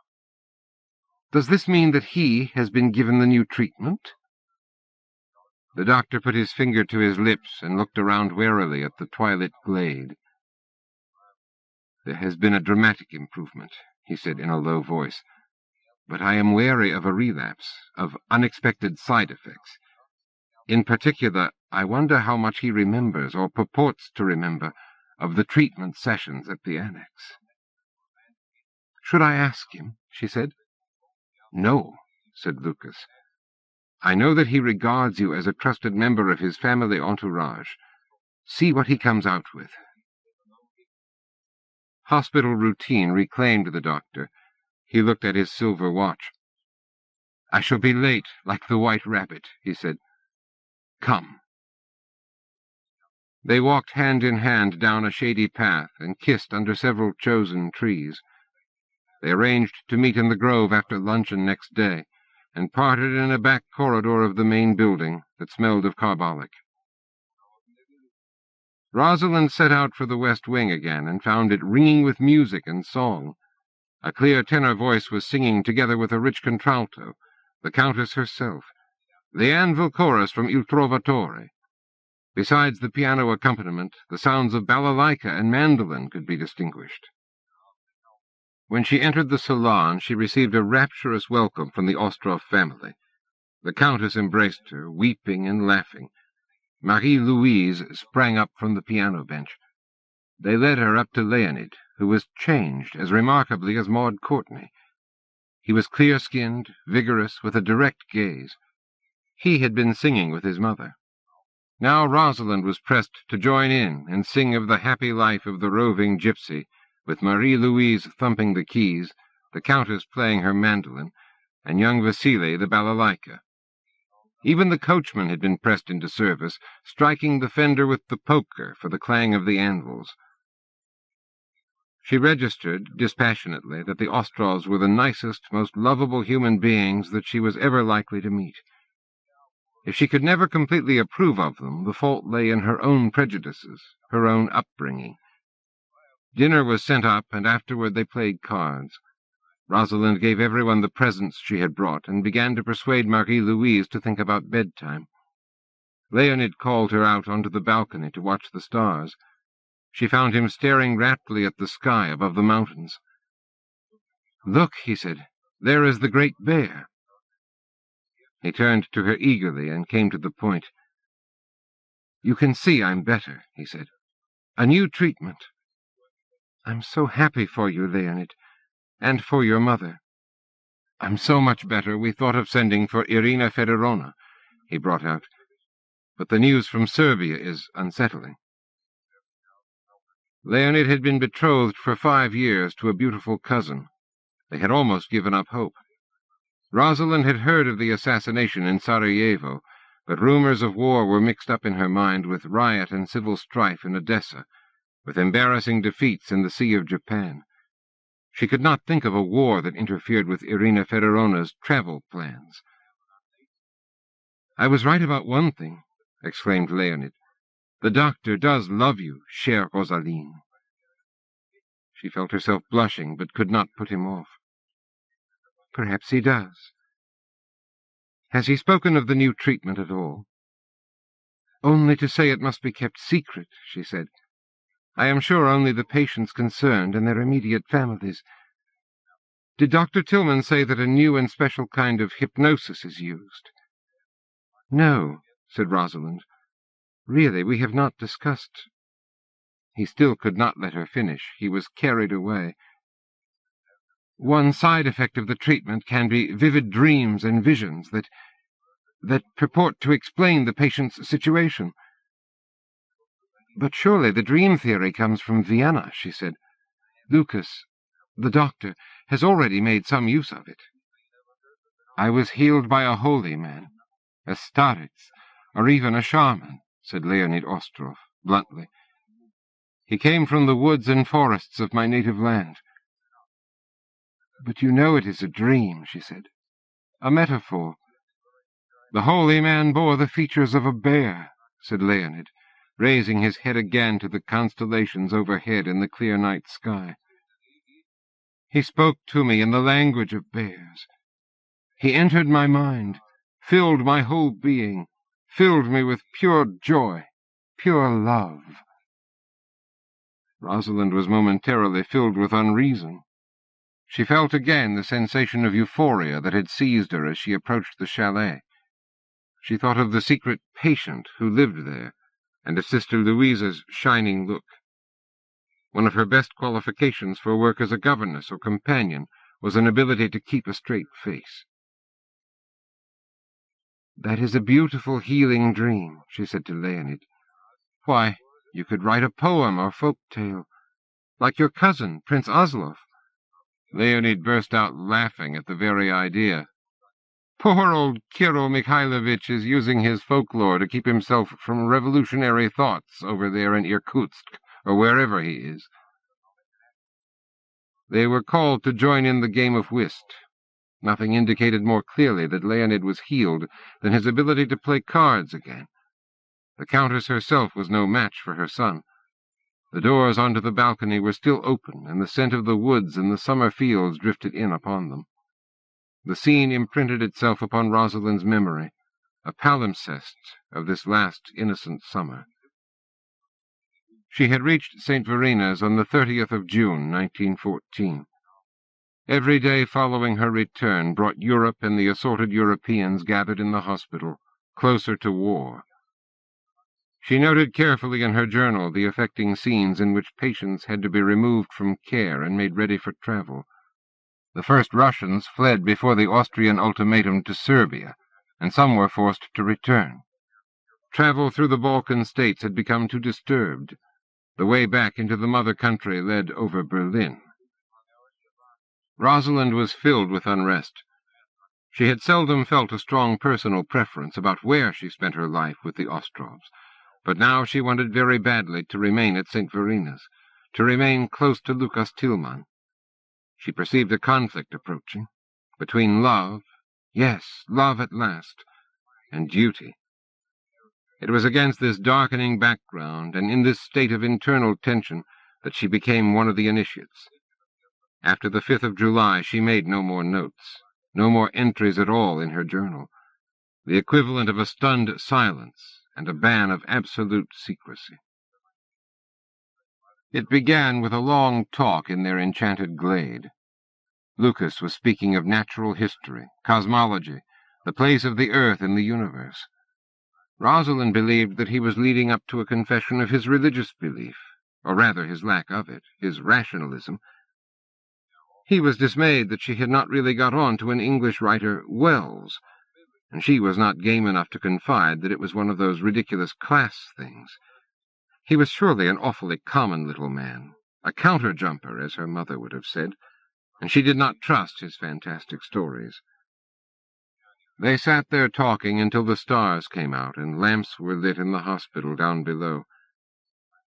"Does this mean that he has been given the new treatment?" The doctor put his finger to his lips and looked around warily at the twilit glade. "There has been a dramatic improvement," he said in a low voice, "but I am wary of a relapse, of unexpected side effects. In particular, I wonder how much he remembers, or purports to remember, of the treatment sessions at the annex." "Should I ask him?" she said. "No," said Lucas. "I know that he regards you as a trusted member of his family entourage. See what he comes out with." Hospital routine reclaimed the doctor. He looked at his silver watch. "I shall be late, like the White Rabbit," he said. "Come." They walked hand in hand down a shady path and kissed under several chosen trees. They arranged to meet in the grove after luncheon next day, and parted in a back corridor of the main building that smelled of carbolic. Rosalind set out for the West Wing again and found it ringing with music and song. A clear tenor voice was singing together with a rich contralto, the Countess herself, the anvil chorus from Il Trovatore. Besides the piano accompaniment, the sounds of balalaika and mandolin could be distinguished. When she entered the salon, she received a rapturous welcome from the Ostrov family. The Countess embraced her, weeping and laughing. Marie-Louise sprang up from the piano bench. They led her up to Leonid, who was changed as remarkably as Maud Courtney. He was clear-skinned, vigorous, with a direct gaze. He had been singing with his mother. Now Rosalind was pressed to join in and sing of the happy life of the roving gypsy, with Marie-Louise thumping the keys, the Countess playing her mandolin, and young Vasily the balalaika. Even the coachman had been pressed into service, striking the fender with the poker for the clang of the anvils. She registered, dispassionately, that the Ostrovs were the nicest, most lovable human beings that she was ever likely to meet. If she could never completely approve of them, the fault lay in her own prejudices, her own upbringing. Dinner was sent up, and afterward they played cards. Rosalind gave everyone the presents she had brought, and began to persuade Marie-Louise to think about bedtime. Leonid called her out onto the balcony to watch the stars. She found him staring raptly at the sky above the mountains. "Look," he said, "there is the Great Bear." He turned to her eagerly and came to the point. "You can see I'm better," he said. "A new treatment." "I'm so happy for you, Leonid, and for your mother." "I'm so much better we thought of sending for Irina Fedorovna," he brought out. "But the news from Serbia is unsettling." Leonid had been betrothed for 5 years to a beautiful cousin. They had almost given up hope. Rosalind had heard of the assassination in Sarajevo, but rumors of war were mixed up in her mind with riot and civil strife in Odessa, with embarrassing defeats in the Sea of Japan. She could not think of a war that interfered with Irina Fedorovna's travel plans. "I was right about one thing," exclaimed Leonid. "The doctor does love you, chère Rosaline." She felt herself blushing, but could not put him off. "Perhaps he does." "Has he spoken of the new treatment at all?" "Only to say it must be kept secret," she said. "I am sure only the patients concerned and their immediate families. Did Dr. Tilmann say that a new and special kind of hypnosis is used?" "No," said Rosalind. "Really, we have not discussed—" He still could not let her finish. He was carried away. "One side effect of the treatment can be vivid dreams and visions that purport to explain the patient's situation." "But surely the dream theory comes from Vienna," she said. "Lucas, the doctor, has already made some use of it." "I was healed by a holy man, a starets, or even a shaman," said Leonid Ostrov, bluntly. "He came from the woods and forests of my native land." "But you know it is a dream," she said. "A metaphor." "The holy man bore the features of a bear," said Leonid, raising his head again to the constellations overhead in the clear night sky. "He spoke to me in the language of bears. He entered my mind, filled my whole being, filled me with pure joy, pure love." Rosalind was momentarily filled with unreason. She felt again the sensation of euphoria that had seized her as she approached the chalet. She thought of the secret patient who lived there, and of Sister Louisa's shining look. One of her best qualifications for work as a governess or companion was an ability to keep a straight face. "That is a beautiful, healing dream," she said to Leonid. "Why, you could write a poem or folk tale, like your cousin, Prince Oslov." Leonid burst out laughing at the very idea. "Poor old Kirill Mikhailovich is using his folklore to keep himself from revolutionary thoughts over there in Irkutsk, or wherever he is." They were called to join in the game of whist. Nothing indicated more clearly that Leonid was healed than his ability to play cards again. The Countess herself was no match for her son. The doors onto the balcony were still open, and the scent of the woods and the summer fields drifted in upon them. The scene imprinted itself upon Rosalind's memory, a palimpsest of this last innocent summer. She had reached St. Verina's on the 30th of June, 1914. Every day following her return brought Europe and the assorted Europeans gathered in the hospital, closer to war. She noted carefully in her journal the affecting scenes in which patients had to be removed from care and made ready for travel. The first Russians fled before the Austrian ultimatum to Serbia, and some were forced to return. Travel through the Balkan states had become too disturbed. The way back into the mother country led over Berlin. Rosalind was filled with unrest. She had seldom felt a strong personal preference about where she spent her life with the Ostrovs, but now she wanted very badly to remain at St. Verina's, to remain close to Lucas Tilmann. She perceived a conflict approaching, between love, yes, love at last, and duty. It was against this darkening background, and in this state of internal tension, that she became one of the initiates. After the 5th of July, she made no more notes, no more entries at all in her journal, the equivalent of a stunned silence and a ban of absolute secrecy. It began with a long talk in their enchanted glade. Lucas was speaking of natural history, cosmology, the place of the earth in the universe. Rosalind believed that he was leading up to a confession of his religious belief, or rather his lack of it, his rationalism. He was dismayed that she had not really got on to an English writer, Wells, and she was not game enough to confide that it was one of those ridiculous class things. He was surely an awfully common little man, a counter-jumper, as her mother would have said, and she did not trust his fantastic stories. They sat there talking until the stars came out and lamps were lit in the hospital down below.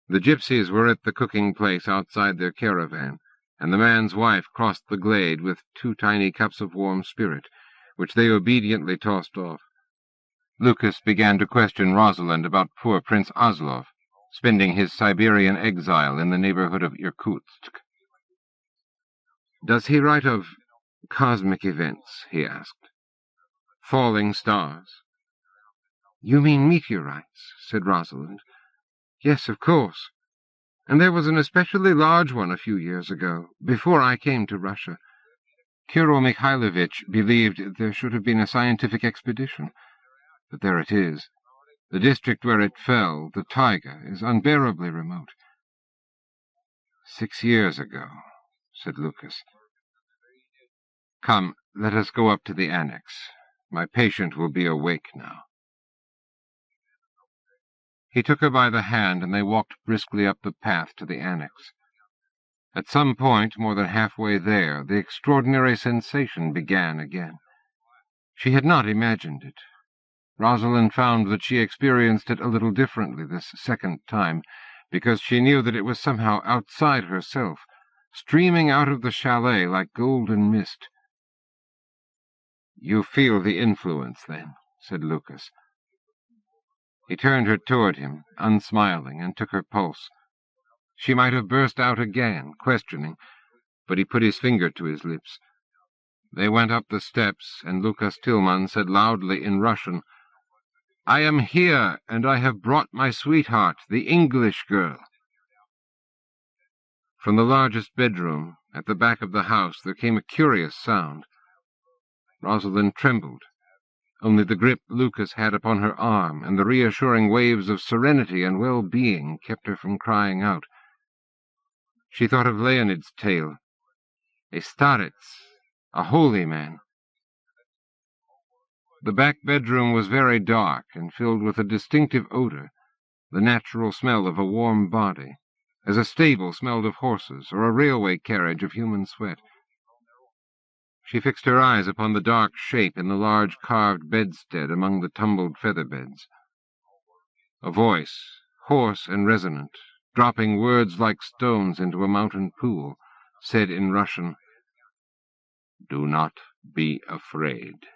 The gypsies were at the cooking place outside their caravan, and the man's wife crossed the glade with 2 tiny cups of warm spirit, which they obediently tossed off. Lucas began to question Rosalind about poor Prince Oslov, spending his Siberian exile in the neighborhood of Irkutsk. "Does he write of cosmic events?" he asked. "Falling stars?" "You mean meteorites," said Rosalind. "Yes, of course. And there was an especially large one a few years ago, before I came to Russia. Kirill Mikhailovich believed there should have been a scientific expedition. But there it is. The district where it fell, the Taiga, is unbearably remote." 6 years ago, said Lucas. "Come, let us go up to the annex. My patient will be awake now." He took her by the hand, and they walked briskly up the path to the annex. At some point, more than halfway there, the extraordinary sensation began again. She had not imagined it. Rosalind found that she experienced it a little differently this second time, because she knew that it was somehow outside herself, streaming out of the chalet like golden mist. "You feel the influence, then?" said Lucas. He turned her toward him, unsmiling, and took her pulse. She might have burst out again, questioning, but he put his finger to his lips. They went up the steps, and Lucas Tilmann said loudly in Russian, "I am here, and I have brought my sweetheart, the English girl." From the largest bedroom, at the back of the house, there came a curious sound. Rosalind trembled. Only the grip Lucas had upon her arm and the reassuring waves of serenity and well-being kept her from crying out. She thought of Leonid's tale. A starets, a holy man. The back bedroom was very dark and filled with a distinctive odor, the natural smell of a warm body, as a stable smelled of horses or a railway carriage of human sweat. She fixed her eyes upon the dark shape in the large carved bedstead among the tumbled feather-beds. A voice, hoarse and resonant, dropping words like stones into a mountain pool, said in Russian, "Do not be afraid."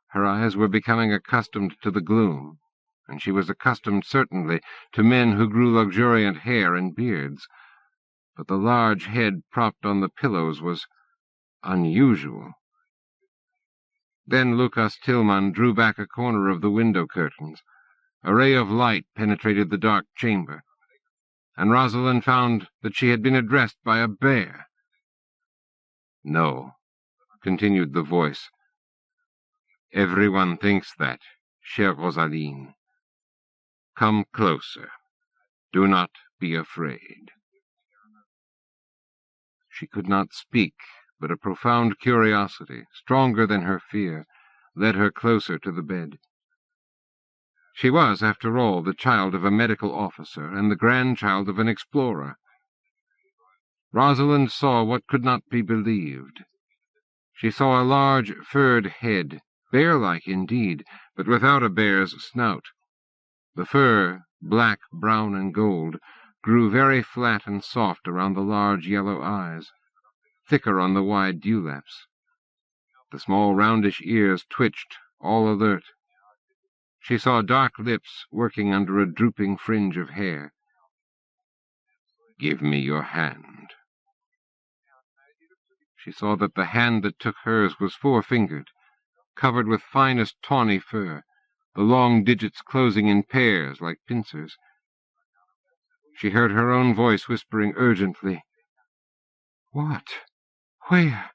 Her eyes were becoming accustomed to the gloom, and she was accustomed, certainly, to men who grew luxuriant hair and beards. But the large head propped on the pillows was unusual. Then Lucas Tilmann drew back a corner of the window curtains. A ray of light penetrated the dark chamber, and Rosalind found that she had been addressed by a bear. "No," continued the voice. "Everyone thinks that, chère Rosaline. Come closer. Do not be afraid." She could not speak, but a profound curiosity, stronger than her fear, led her closer to the bed. She was, after all, the child of a medical officer and the grandchild of an explorer. Rosalind saw what could not be believed. She saw a large furred head, bear-like indeed, but without a bear's snout. The fur, black, brown, and gold, grew very flat and soft around the large yellow eyes, thicker on the wide dewlaps. The small roundish ears twitched, all alert. She saw dark lips working under a drooping fringe of hair. "Give me your hand." She saw that the hand that took hers was 4-fingered, covered with finest tawny fur, the long digits closing in pairs like pincers. She heard her own voice whispering urgently, "What? Where?"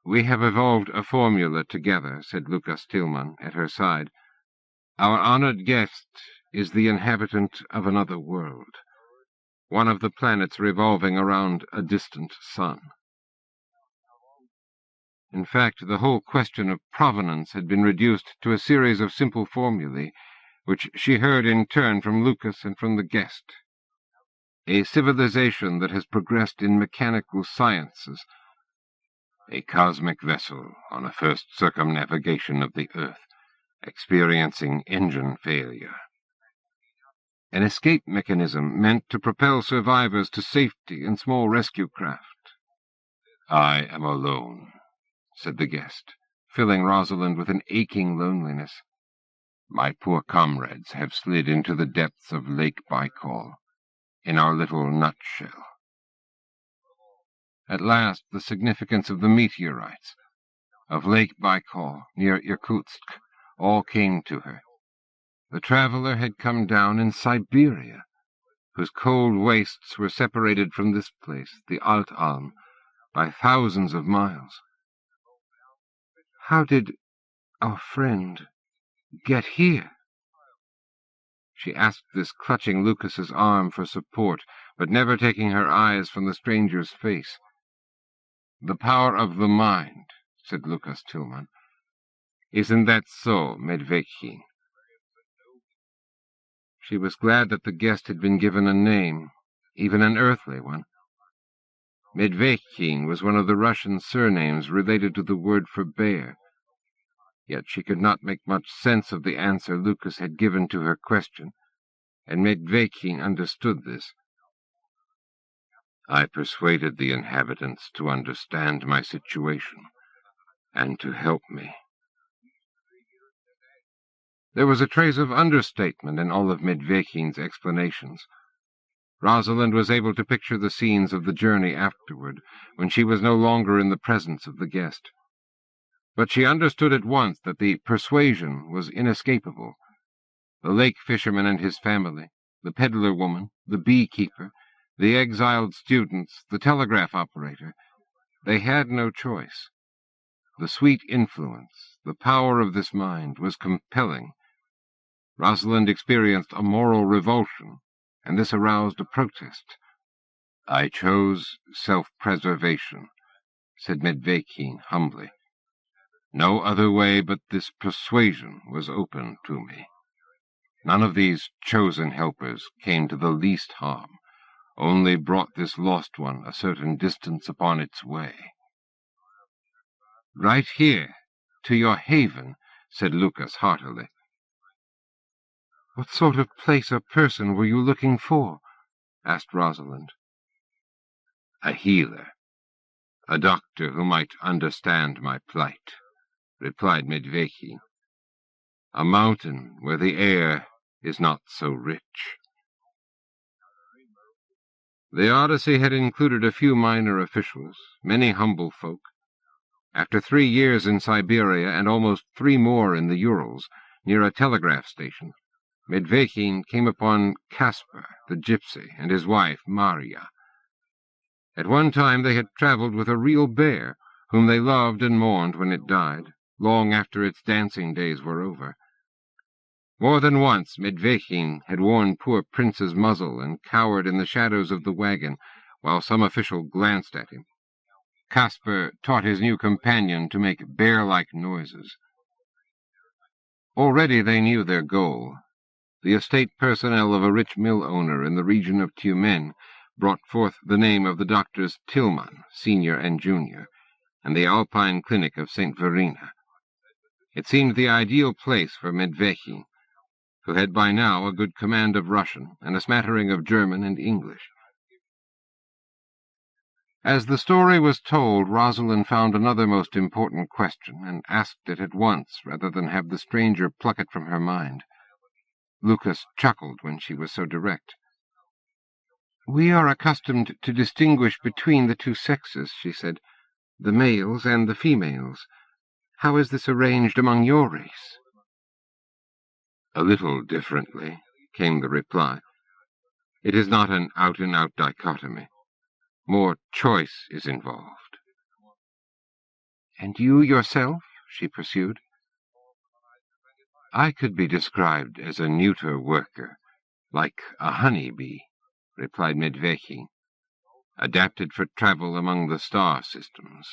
"We have evolved a formula together," said Lucas Tilmann at her side. "Our honored guest is the inhabitant of another world, one of the planets revolving around a distant sun." In fact, the whole question of provenance had been reduced to a series of simple formulae, which she heard in turn from Lucas and from the guest. A civilization that has progressed in mechanical sciences, A cosmic vessel on a first circumnavigation of the Earth, experiencing engine failure. An escape mechanism meant to propel survivors to safety in small rescue craft. I am alone, said the guest, filling Rosalind with an aching loneliness. My poor comrades have slid into the depths of Lake Baikal, in our little nutshell. At last the significance of the meteorites, of Lake Baikal, near Irkutsk, all came to her. The traveler had come down in Siberia, whose cold wastes were separated from this place, the Altalm, by thousands of miles. How did our friend get here? She asked this, clutching Lucas's arm for support, but never taking her eyes from the stranger's face. The power of the mind, said Lucas Tilmann. Isn't that so, Medvedkin? She was glad that the guest had been given a name, even an earthly one. Medvedkin was one of the Russian surnames related to the word for bear. Yet she could not make much sense of the answer Lucas had given to her question, and Medvedkin understood this. I persuaded the inhabitants to understand my situation, and to help me. There was a trace of understatement in all of Medvedkin's explanations. Rosalind was able to picture the scenes of the journey afterward, when she was no longer in the presence of the guest. But she understood at once that the persuasion was inescapable. The lake fisherman and his family, the peddler woman, the beekeeper, the exiled students, the telegraph operator, they had no choice. The sweet influence, the power of this mind was compelling. Rosalind experienced a moral revulsion, and this aroused a protest. I chose self-preservation, said Medvedkin humbly. No other way but this persuasion was open to me. None of these chosen helpers came to the least harm, only brought this lost one a certain distance upon its way. Right here, to your haven, said Lucas heartily. What sort of place or person were you looking for? Asked Rosalind. A healer, a doctor who might understand my plight, replied Medvedkin. A mountain where the air is not so rich. The Odyssey had included a few minor officials, many humble folk. After 3 years in Siberia and almost 3 more in the Urals, near a telegraph station, Medvedkin came upon Caspar, the gypsy, and his wife, Maria. At one time they had traveled with a real bear, whom they loved and mourned when it died, long after its dancing days were over. More than once Medvedkin had worn poor Prince's muzzle and cowered in the shadows of the wagon, while some official glanced at him. Caspar taught his new companion to make bear-like noises. Already they knew their goal. The estate personnel of a rich mill owner in the region of Tilmann brought forth the name of the doctors Tilmann, Senior and Junior, and the Alpine Clinic of St. Verena. It seemed the ideal place for Medvedkin, who had by now a good command of Russian and a smattering of German and English. As the story was told, Rosalind found another most important question, and asked it at once, rather than have the stranger pluck it from her mind. Lucas chuckled when she was so direct. "We are accustomed to distinguish between the 2 sexes," she said, "the males and the females. How is this arranged among your race?" "A little differently," came the reply. "It is not an out-and-out dichotomy. More choice is involved." "And you yourself?" she pursued. "I could be described as a neuter worker, like a honey-bee," replied Medvedkin, "adapted for travel among the star systems.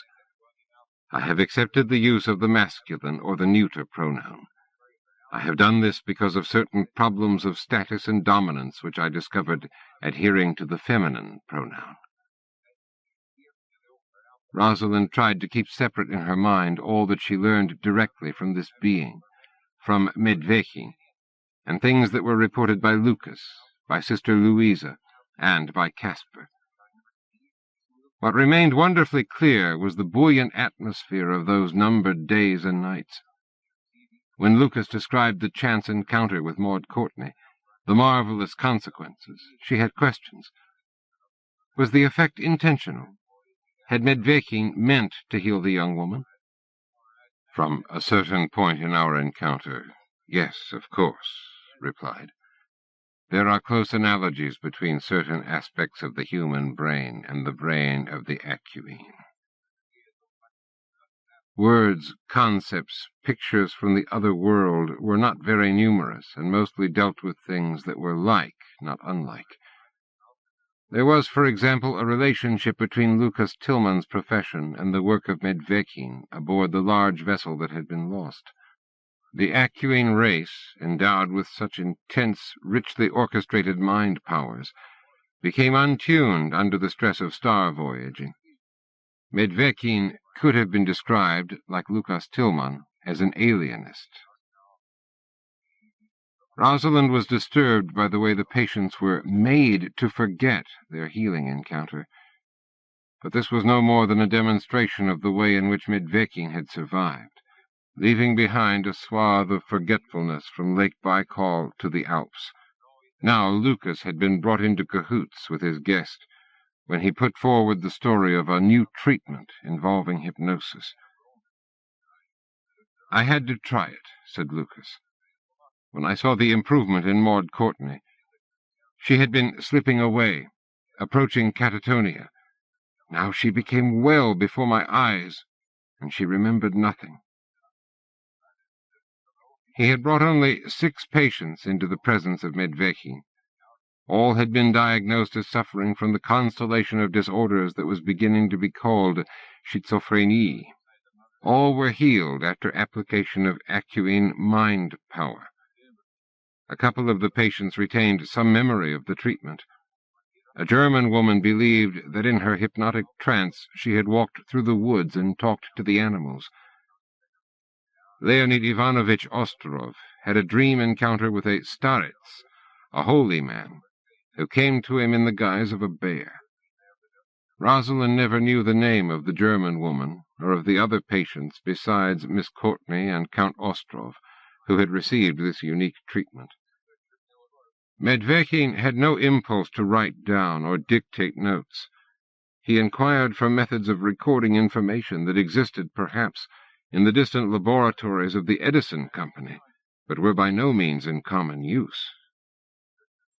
I have accepted the use of the masculine or the neuter pronoun. I have done this because of certain problems of status and dominance which I discovered adhering to the feminine pronoun." Rosalind tried to keep separate in her mind all that she learned directly from this being, from Medvekin, and things that were reported by Lucas, by Sister Louisa, and by Caspar. What remained wonderfully clear was the buoyant atmosphere of those numbered days and nights. When Lucas described the chance encounter with Maud Courtney, the marvelous consequences, she had questions. Was the effect intentional? Had Medvekin meant to heal the young woman? From a certain point in our encounter, yes, of course, replied. There are close analogies between certain aspects of the human brain and the brain of the Acuine. Words, concepts, pictures from the other world were not very numerous, and mostly dealt with things that were like, not unlike. There was, for example, a relationship between Lucas Tilmann's profession and the work of Medvekin aboard the large vessel that had been lost. The Acuine race, endowed with such intense, richly orchestrated mind powers, became untuned under the stress of star voyaging. Medvekin could have been described, like Lucas Tilmann, as an alienist. Rosalind was disturbed by the way the patients were made to forget their healing encounter. But this was no more than a demonstration of the way in which Medvekin had survived, leaving behind a swath of forgetfulness from Lake Baikal to the Alps. Now Lucas had been brought into cahoots with his guest when he put forward the story of a new treatment involving hypnosis. "I had to try it," said Lucas. "When I saw the improvement in Maud Courtney, she had been slipping away, approaching catatonia. Now she became well before my eyes, and she remembered nothing." He had brought only 6 patients into the presence of Medvekin. All had been diagnosed as suffering from the constellation of disorders that was beginning to be called schizophrenie. All were healed after application of Acuine mind power. A couple of the patients retained some memory of the treatment. A German woman believed that in her hypnotic trance she had walked through the woods and talked to the animals. Leonid Ivanovich Ostrov had a dream encounter with a starets, a holy man, who came to him in the guise of a bear. Rosalind never knew the name of the German woman or of the other patients besides Miss Courtney and Count Ostrov, who had received this unique treatment. Medvekin had no impulse to write down or dictate notes. He inquired for methods of recording information that existed, perhaps, in the distant laboratories of the Edison Company, but were by no means in common use.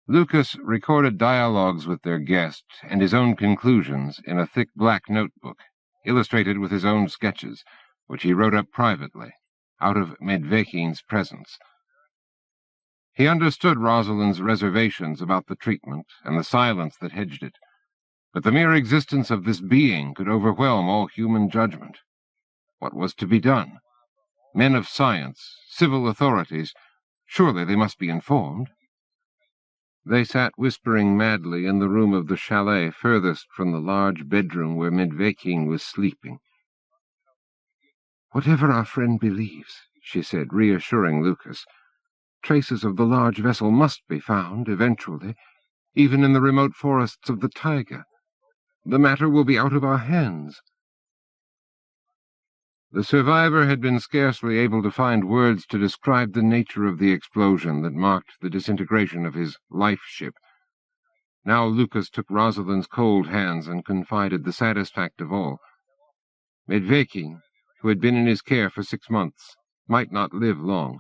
Lucas recorded dialogues with their guest and his own conclusions in a thick black notebook, illustrated with his own sketches, which he wrote up privately, out of Medvekin's presence. He understood Rosalind's reservations about the treatment and the silence that hedged it, but the mere existence of this being could overwhelm all human judgment. What was to be done? Men of science, civil authorities, surely they must be informed. They sat whispering madly in the room of the chalet furthest from the large bedroom where Medvekin was sleeping. "Whatever our friend believes," she said, reassuring Lucas, "traces of the large vessel must be found, eventually, even in the remote forests of the taiga. The matter will be out of our hands." The survivor had been scarcely able to find words to describe the nature of the explosion that marked the disintegration of his life-ship. Now Lucas took Rosalind's cold hands and confided the saddest fact of all. Medvekin, who had been in his care for 6 months, might not live long.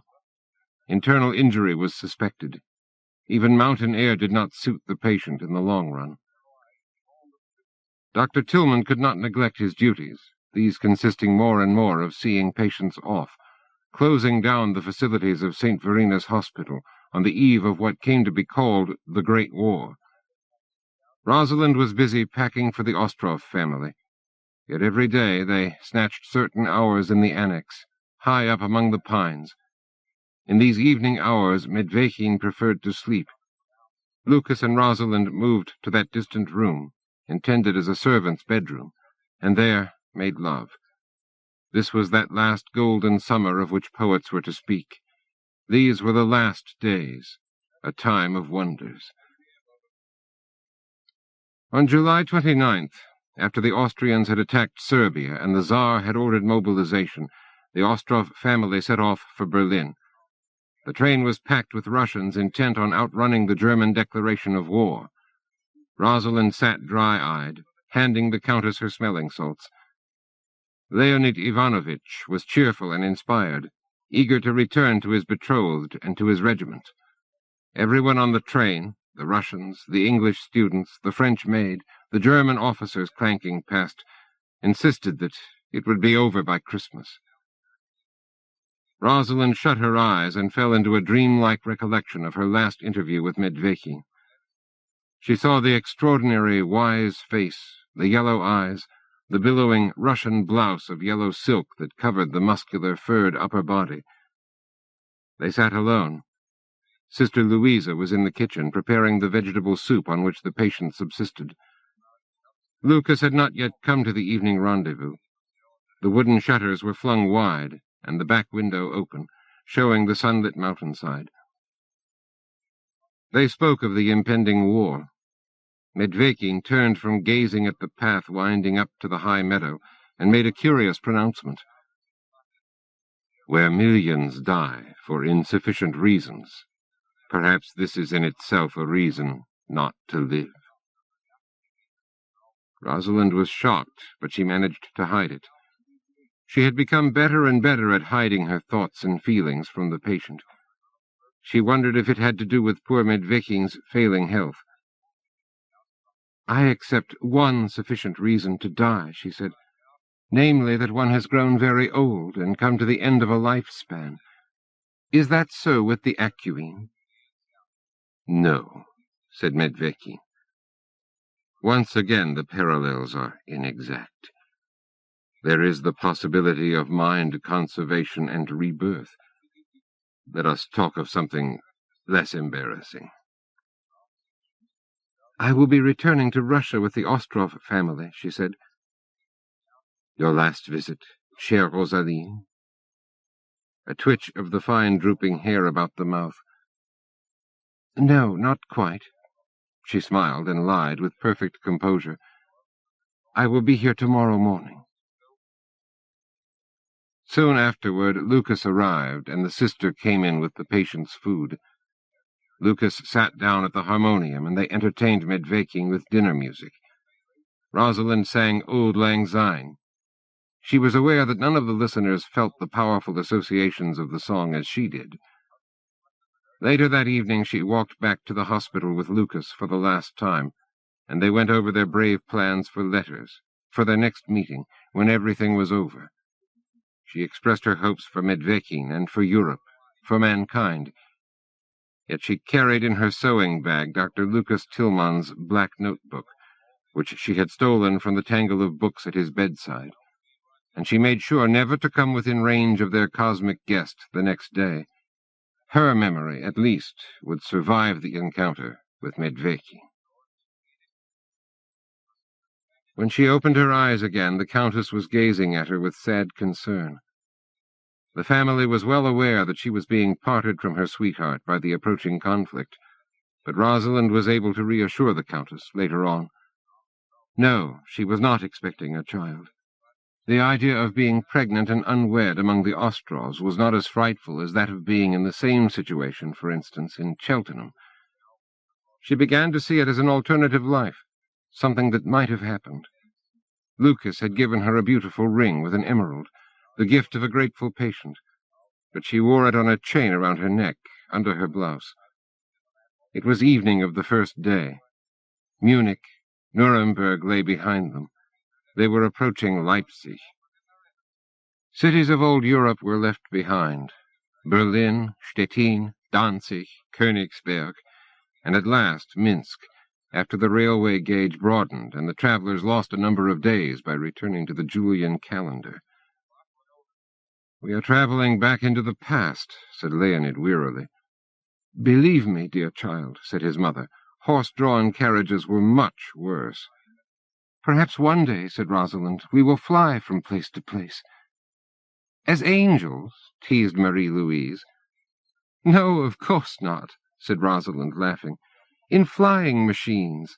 Internal injury was suspected. Even mountain air did not suit the patient in the long run. Dr. Tilmann could not neglect his duties, these consisting more and more of seeing patients off, closing down the facilities of St. Verina's Hospital on the eve of what came to be called the Great War. Rosalind was busy packing for the Ostrov family, yet every day they snatched certain hours in the annex, high up among the pines. In these evening hours Medvekin preferred to sleep. Lucas and Rosalind moved to that distant room, intended as a servant's bedroom, and there, made love. This was that last golden summer of which poets were to speak. These were the last days, a time of wonders. On July 29th, after the Austrians had attacked Serbia and the Tsar had ordered mobilization, the Ostrov family set off for Berlin. The train was packed with Russians intent on outrunning the German declaration of war. Rosalind sat dry-eyed, handing the Countess her smelling salts. Leonid Ivanovitch was cheerful and inspired, eager to return to his betrothed and to his regiment. Everyone on the train, the Russians, the English students, the French maid, the German officers clanking past, insisted that it would be over by Christmas. Rosalind shut her eyes and fell into a dreamlike recollection of her last interview with Medvekin. She saw the extraordinary wise face, the yellow eyes, the billowing Russian blouse of yellow silk that covered the muscular, furred upper body. They sat alone. Sister Louisa was in the kitchen, preparing the vegetable soup on which the patient subsisted. Lucas had not yet come to the evening rendezvous. The wooden shutters were flung wide, and the back window open, showing the sunlit mountainside. They spoke of the impending war. Medvekin turned from gazing at the path winding up to the high meadow, and made a curious pronouncement. Where millions die for insufficient reasons, perhaps this is in itself a reason not to live. Rosalind was shocked, but she managed to hide it. She had become better and better at hiding her thoughts and feelings from the patient. She wondered if it had to do with poor Medvekin's failing health. I accept one sufficient reason to die, she said, namely that one has grown very old and come to the end of a lifespan. Is that so with the Acuine? No, said Medvekin. Once again the parallels are inexact. There is the possibility of mind conservation and rebirth. Let us talk of something less embarrassing. I will be returning to Russia with the Ostrov family, she said. Your last visit, chère Rosalie? A twitch of the fine drooping hair about the mouth. No, not quite. She smiled and lied with perfect composure. I will be here tomorrow morning. Soon afterward, Lucas arrived, and the sister came in with the patient's food. Lucas sat down at the harmonium, and they entertained Medvekin with dinner music. Rosalind sang Auld Lang Syne. She was aware that none of the listeners felt the powerful associations of the song as she did. Later that evening she walked back to the hospital with Lucas for the last time, and they went over their brave plans for letters, for their next meeting, when everything was over. She expressed her hopes for Medvekin and for Europe, for mankind. Yet she carried in her sewing bag Dr. Lucas Tilmann's black notebook, which she had stolen from the tangle of books at his bedside, and she made sure never to come within range of their cosmic guest the next day. Her memory, at least, would survive the encounter with Medvekin. When she opened her eyes again, the Countess was gazing at her with sad concern. The family was well aware that she was being parted from her sweetheart by the approaching conflict, but Rosalind was able to reassure the Countess later on. No, she was not expecting a child. The idea of being pregnant and unwed among the Ostrovs was not as frightful as that of being in the same situation, for instance, in Cheltenham. She began to see it as an alternative life, something that might have happened. Lucas had given her a beautiful ring with an emerald, the gift of a grateful patient, but she wore it on a chain around her neck, under her blouse. It was evening of the first day. Munich, Nuremberg lay behind them. They were approaching Leipzig. Cities of old Europe were left behind. Berlin, Stettin, Danzig, Königsberg, and at last Minsk, after the railway gauge broadened and the travelers lost a number of days by returning to the Julian calendar. We are traveling back into the past, said Leonid wearily. Believe me, dear child, said his mother, horse-drawn carriages were much worse. Perhaps one day, said Rosalind, we will fly from place to place. As angels, teased Marie-Louise. No, of course not, said Rosalind, laughing. In flying machines.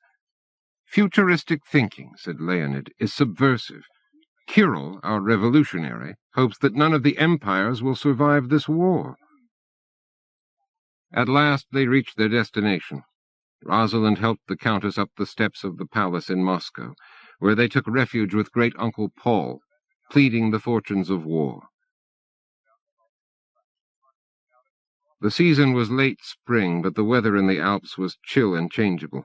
Futuristic thinking, said Leonid, is subversive. Kirill, our revolutionary, hopes that none of the empires will survive this war. At last they reached their destination. Rosalind helped the Countess up the steps of the palace in Moscow, where they took refuge with great-uncle Paul, pleading the fortunes of war. The season was late spring, but the weather in the Alps was chill and changeable.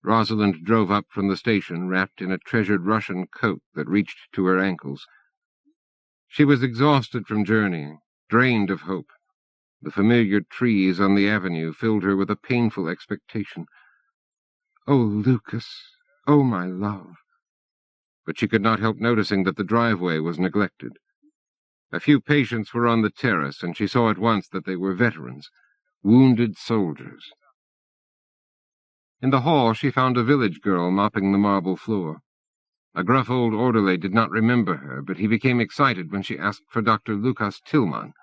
Rosalind drove up from the station wrapped in a treasured Russian coat that reached to her ankles. She was exhausted from journeying, drained of hope. The familiar trees on the avenue filled her with a painful expectation. Oh, Lucas! Oh, my love! But she could not help noticing that the driveway was neglected. A few patients were on the terrace, and she saw at once that they were veterans, wounded soldiers. In the hall she found a village girl mopping the marble floor. A gruff old orderly did not remember her, but he became excited when she asked for Dr. Lucas Tilmann.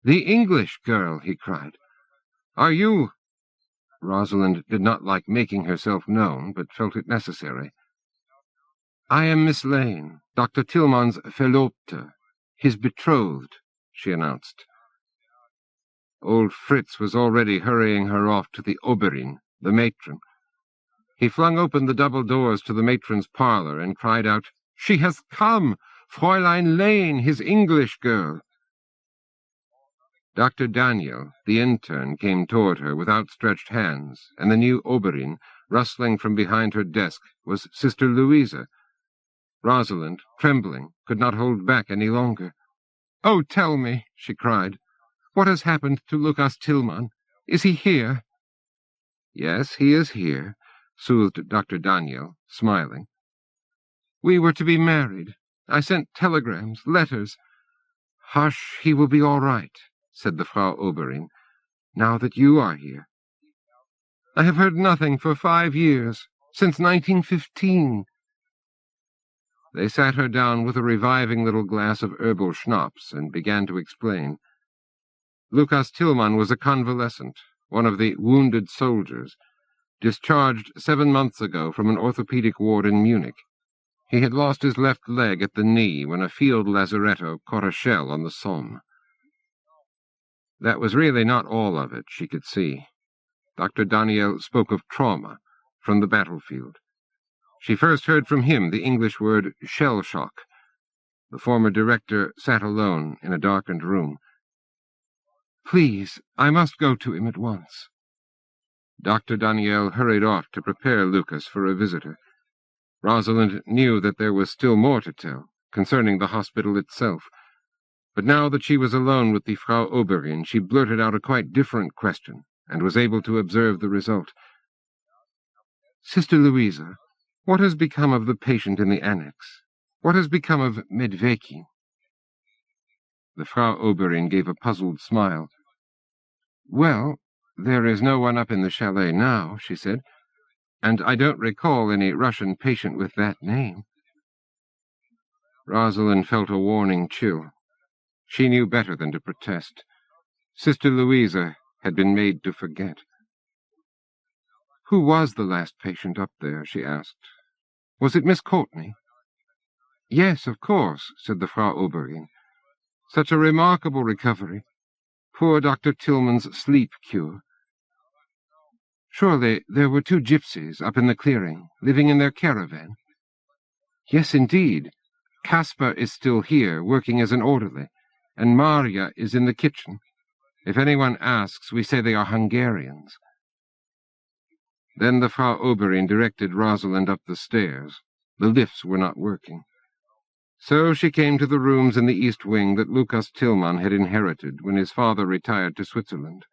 "The English girl!" he cried. "Are you—" Rosalind did not like making herself known, but felt it necessary. "I am Miss Lane, Dr. Tilmann's Verlobte, his betrothed," she announced. Old Fritz was already hurrying her off to the Oberin, the matron. He flung open the double doors to the matron's parlor and cried out, "She has come! Fräulein Lane, his English girl!" Dr. Daniel, the intern, came toward her with outstretched hands, and the new Oberin, rustling from behind her desk, was Sister Louisa. Rosalind, trembling, could not hold back any longer. "Oh, tell me," she cried, "what has happened to Lucas Tilmann? Is he here?" "Yes, he is here," soothed Dr. Daniel, smiling. "We were to be married. I sent telegrams, letters." "Hush, he will be all right," said the Frau Oberin, "now that you are here." "I have heard nothing for 5 years, since 1915. They sat her down with a reviving little glass of herbal schnapps and began to explain. Lucas Tilmann was a convalescent, one of the wounded soldiers, discharged 7 months ago from an orthopedic ward in Munich. He had lost his left leg at the knee when a field lazaretto caught a shell on the Somme. That was really not all of it, she could see. Dr. Daniel spoke of trauma from the battlefield. She first heard from him the English word shell shock. The former director sat alone in a darkened room. "Please, I must go to him at once." Dr. Daniel hurried off to prepare Lucas for a visitor. Rosalind knew that there was still more to tell, concerning the hospital itself. But now that she was alone with the Frau Oberin, she blurted out a quite different question, and was able to observe the result. "Sister Louisa, what has become of the patient in the annex? What has become of Medvekin?" The Frau Oberin gave a puzzled smile. "Well, there is no one up in the chalet now," she said, "and I don't recall any Russian patient with that name." Rosalind felt a warning chill. She knew better than to protest. Sister Louisa had been made to forget. "Who was the last patient up there?" she asked. "Was it Miss Courtney?" "Yes, of course," said the Frau Oberin. "Such a remarkable recovery. Poor Dr. Tilmann's sleep cure. Surely there were 2 gypsies up in the clearing, living in their caravan." "Yes, indeed. Caspar is still here, working as an orderly, and Maria is in the kitchen. If anyone asks, we say they are Hungarians." Then the Frau Oberin directed Rosalind up the stairs. The lifts were not working. So she came to the rooms in the east wing that Lucas Tilmann had inherited when his father retired to Switzerland.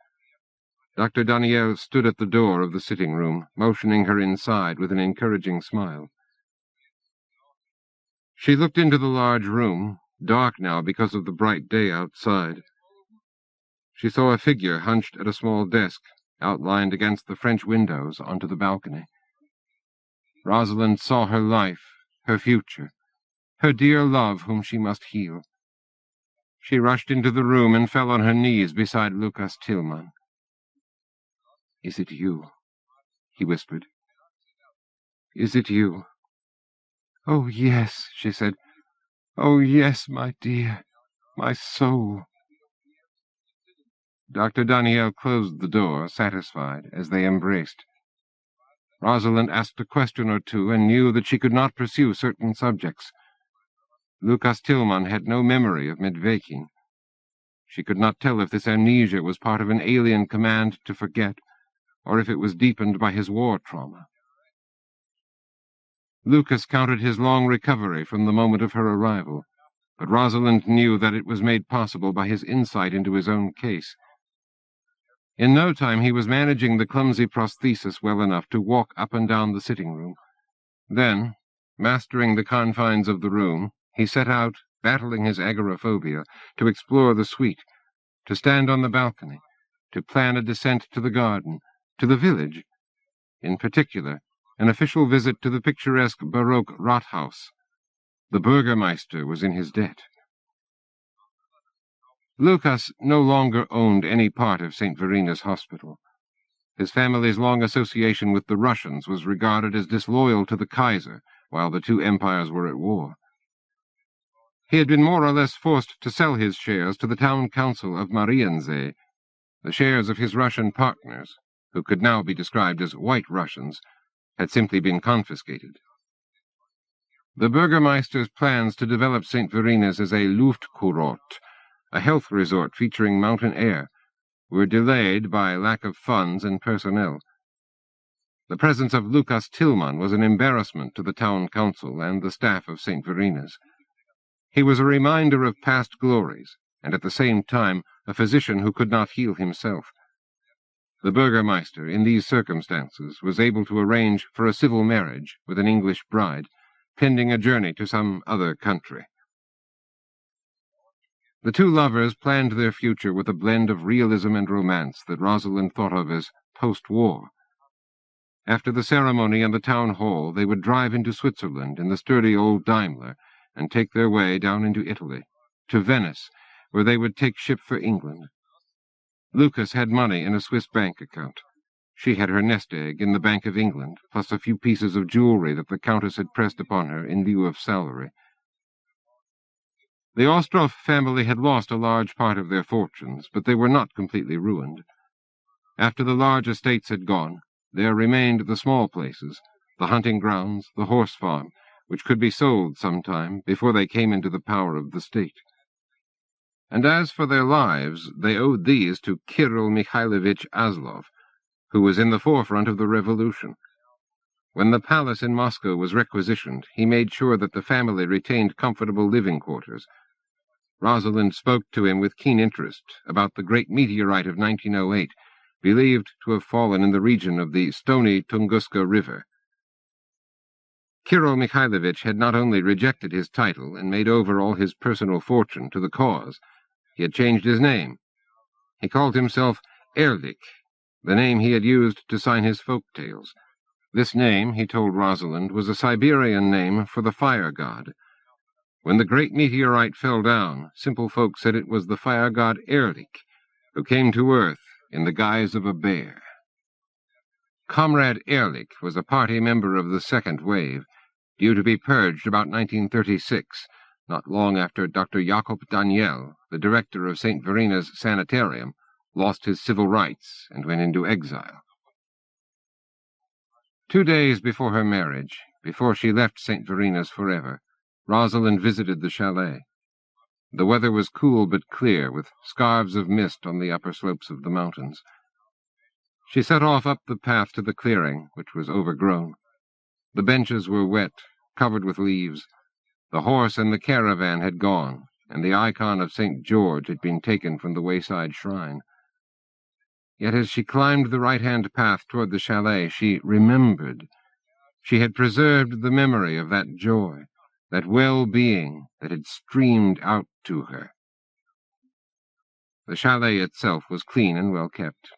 Dr. Daniel stood at the door of the sitting room, motioning her inside with an encouraging smile. She looked into the large room, dark now because of the bright day outside. She saw a figure hunched at a small desk, outlined against the French windows onto the balcony. Rosalind saw her life, her future, her dear love whom she must heal. She rushed into the room and fell on her knees beside Lucas Tilmann. "Is it you?" he whispered. "Is it you?" "Oh, yes," she said. "Oh, yes, my dear, my soul." Dr. Daniel closed the door, satisfied, as they embraced. Rosalind asked a question or two and knew that she could not pursue certain subjects. Lucas Tilmann had no memory of mid-waking. She could not tell if this amnesia was part of an alien command to forget, or if it was deepened by his war trauma. Lucas counted his long recovery from the moment of her arrival, but Rosalind knew that it was made possible by his insight into his own case. In no time he was managing the clumsy prosthesis well enough to walk up and down the sitting room. Then, mastering the confines of the room, he set out, battling his agoraphobia, to explore the suite, to stand on the balcony, to plan a descent to the garden, to the village. In particular, an official visit to the picturesque Baroque Rathaus. The Burgermeister was in his debt. Lucas no longer owned any part of St. Verina's hospital. His family's long association with the Russians was regarded as disloyal to the Kaiser while the two empires were at war. He had been more or less forced to sell his shares to the town council of Mariensee. The shares of his Russian partners, who could now be described as White Russians, had simply been confiscated. The Burgermeister's plans to develop St. Verina's as a Luftkurort, a health resort featuring mountain air, were delayed by lack of funds and personnel. The presence of Lucas Tilmann was an embarrassment to the town council and the staff of St. Verina's. He was a reminder of past glories, and at the same time a physician who could not heal himself. The Burgermeister, in these circumstances, was able to arrange for a civil marriage with an English bride, pending a journey to some other country. The two lovers planned their future with a blend of realism and romance that Rosalind thought of as post-war. After the ceremony and the town hall, they would drive into Switzerland in the sturdy old Daimler and take their way down into Italy, to Venice, where they would take ship for England. Lucas had money in a Swiss bank account. She had her nest egg in the Bank of England, plus a few pieces of jewelry that the Countess had pressed upon her in lieu of salary. The Ostroff family had lost a large part of their fortunes, but they were not completely ruined. After the large estates had gone, there remained the small places, the hunting grounds, the horse farm, which could be sold sometime before they came into the power of the state. And as for their lives, they owed these to Kirill Mikhailovich Aslov, who was in the forefront of the revolution. When the palace in Moscow was requisitioned, he made sure that the family retained comfortable living quarters. Rosalind spoke to him with keen interest about the great meteorite of 1908, believed to have fallen in the region of the stony Tunguska River. Kirill Mikhailovich had not only rejected his title and made over all his personal fortune to the cause, he had changed his name. He called himself Ehrlich, the name he had used to sign his folk tales. This name, he told Rosalind, was a Siberian name for the fire god. When the great meteorite fell down, simple folk said it was the fire god Ehrlich, who came to earth in the guise of a bear. Comrade Ehrlich was a party member of the second wave, due to be purged about 1936, not long after Dr. Jakob Daniel, the director of St. Verina's sanitarium, lost his civil rights and went into exile. 2 days before her marriage, before she left St. Verina's forever, Rosalind visited the chalet. The weather was cool but clear, with scarves of mist on the upper slopes of the mountains. She set off up the path to the clearing, which was overgrown. The benches were wet, covered with leaves. The horse and the caravan had gone, and the icon of St. George had been taken from the wayside shrine. Yet as she climbed the right-hand path toward the chalet, she remembered. She had preserved the memory of that joy, that well-being that had streamed out to her. The chalet itself was clean and well kept.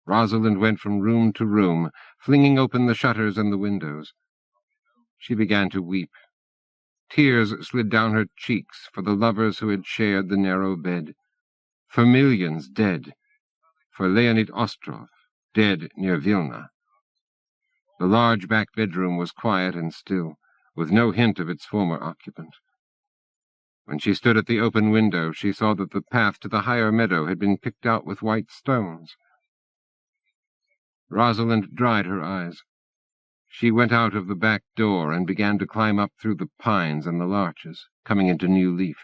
Rosalind went from room to room, flinging open the shutters and the windows. She began to weep. Tears slid down her cheeks for the lovers who had shared the narrow bed, for millions dead, for Leonid Ostrov, dead near Vilna. The large back bedroom was quiet and still, with no hint of its former occupant. When she stood at the open window, she saw that the path to the higher meadow had been picked out with white stones. Rosalind dried her eyes. She went out of the back door and began to climb up through the pines and the larches, coming into new leaf.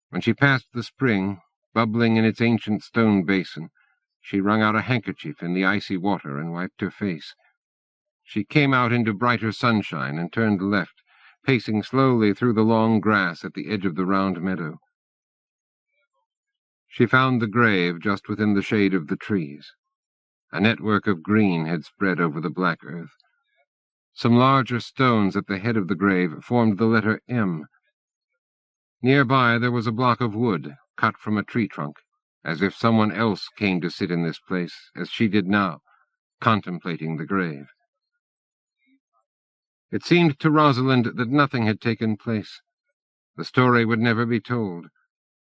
When she passed the spring, bubbling in its ancient stone basin, she wrung out a handkerchief in the icy water and wiped her face. She came out into brighter sunshine and turned left, pacing slowly through the long grass at the edge of the round meadow. She found the grave just within the shade of the trees. A network of green had spread over the black earth. Some larger stones at the head of the grave formed the letter M. Nearby there was a block of wood, cut from a tree trunk, as if someone else came to sit in this place, as she did now, contemplating the grave. It seemed to Rosalind that nothing had taken place. The story would never be told.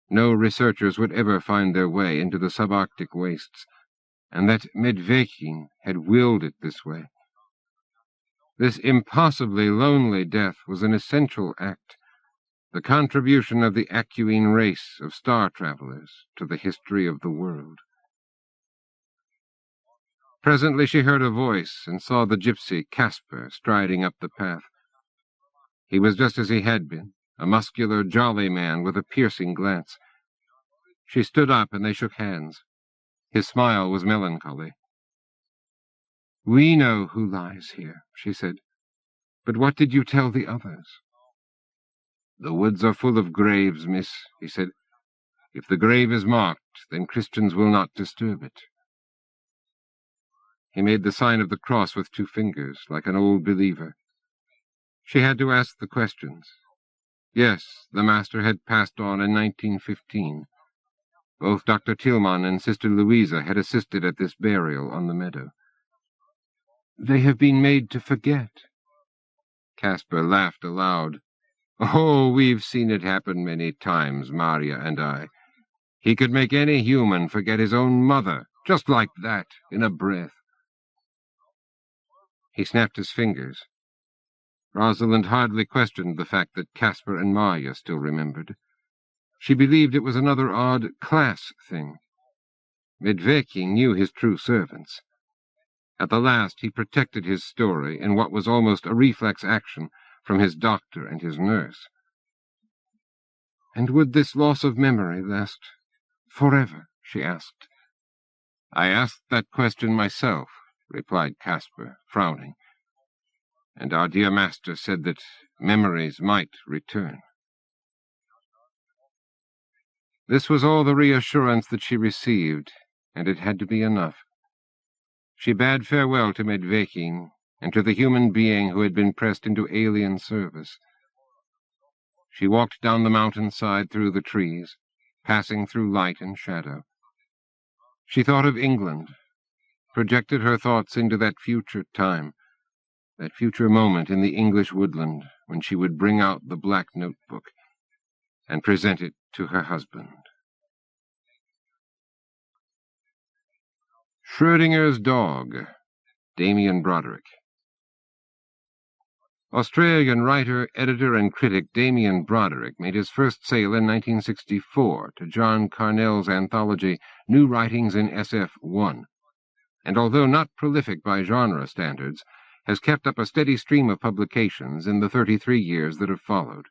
No researchers would ever find their way into the subarctic wastes, and that Medvekin had willed it this way. This impossibly lonely death was an essential act, the contribution of the Acuine race of star travelers to the history of the world. Presently she heard a voice and saw the gypsy, Casper, striding up the path. He was just as he had been, a muscular, jolly man with a piercing glance. She stood up and they shook hands. His smile was melancholy. "We know who lies here," she said. "But what did you tell the others?" "The woods are full of graves, miss," he said. "If the grave is marked, then Christians will not disturb it." He made the sign of the cross with 2 fingers, like an old believer. She had to ask the questions. Yes, the master had passed on in 1915. Both Dr. Tilmann and Sister Louisa had assisted at this burial on the meadow. "They have been made to forget." Casper laughed aloud. "Oh, we've seen it happen many times, Maria and I. He could make any human forget his own mother, just like that, in a breath." He snapped his fingers. Rosalind hardly questioned the fact that Casper and Maria still remembered. She believed it was another odd class thing. Medvekin knew his true servants. At the last he protected his story in what was almost a reflex action from his doctor and his nurse. And would this loss of memory last forever? She asked. "I asked that question myself," replied Casper, frowning. "And our dear master said that memories might return." This was all the reassurance that she received, and it had to be enough. She bade farewell to Medvekin and to the human being who had been pressed into alien service. She walked down the mountainside through the trees, passing through light and shadow. She thought of England, projected her thoughts into that future time, that future moment in the English woodland when she would bring out the black notebook and present it to her husband. Schrödinger's Dog, Damien Broderick. Australian writer, editor, and critic Damien Broderick made his first sale in 1964 to John Carnell's anthology New Writings in SF1, and although not prolific by genre standards, has kept up a steady stream of publications in the 33 years that have followed.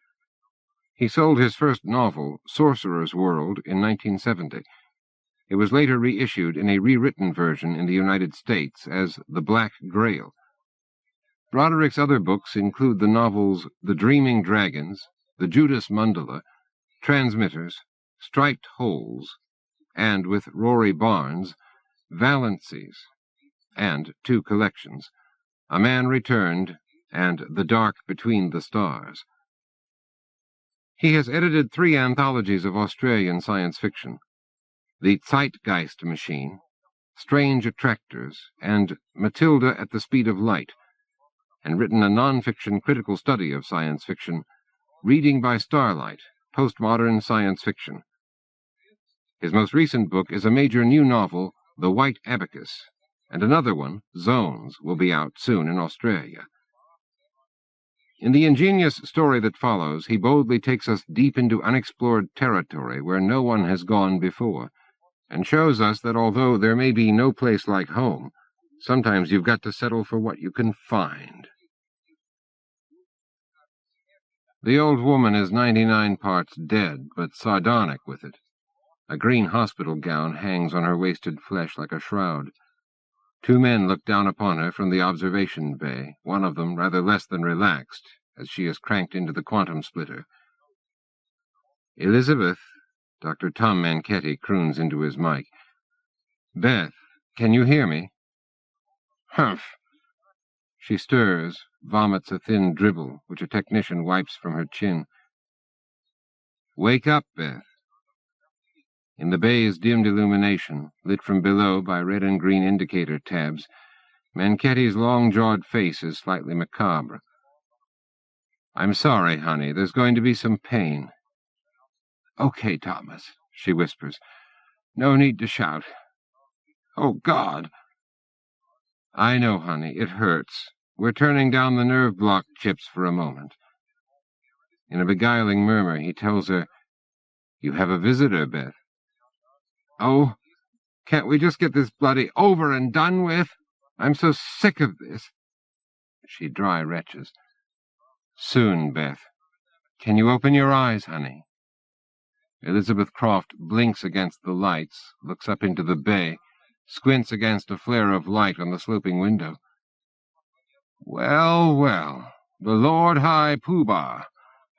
He sold his first novel, Sorcerer's World, in 1970. It was later reissued in a rewritten version in the United States as The Black Grail. Broderick's other books include the novels The Dreaming Dragons, The Judas Mandala, Transmitters, Striped Holes, and, with Rory Barnes, Valencies, and 2 collections, A Man Returned and The Dark Between the Stars. He has edited 3 anthologies of Australian science fiction, The Zeitgeist Machine, Strange Attractors, and Matilda at the Speed of Light, and written a non-fiction critical study of science fiction, Reading by Starlight, Postmodern Science Fiction. His most recent book is a major new novel, The White Abacus, and another one, Zones, will be out soon in Australia. In the ingenious story that follows, he boldly takes us deep into unexplored territory where no one has gone before, and shows us that although there may be no place like home, sometimes you've got to settle for what you can find. The old woman is 99 parts dead, but sardonic with it. A green hospital gown hangs on her wasted flesh like a shroud. 2 men look down upon her from the observation bay, one of them rather less than relaxed, as she is cranked into the quantum splitter. "Elizabeth," Dr. Tom Manchetti croons into his mic. "Beth, can you hear me?" "Humph." She stirs, vomits a thin dribble, which a technician wipes from her chin. "Wake up, Beth." In the bay's dimmed illumination, lit from below by red and green indicator tabs, Manchetti's long-jawed face is slightly macabre. "I'm sorry, honey. There's going to be some pain." "Okay, Thomas," she whispers. "No need to shout. Oh, God!" "I know, honey. It hurts. We're turning down the nerve block chips for a moment." In a beguiling murmur, he tells her, "You have a visitor, Beth." "Oh, can't we just get this bloody over and done with? I'm so sick of this." She dry retches. "Soon, Beth. Can you open your eyes, honey?" Elizabeth Croft blinks against the lights, looks up into the bay, squints against a flare of light on the sloping window. "Well, well, the Lord High Poobah,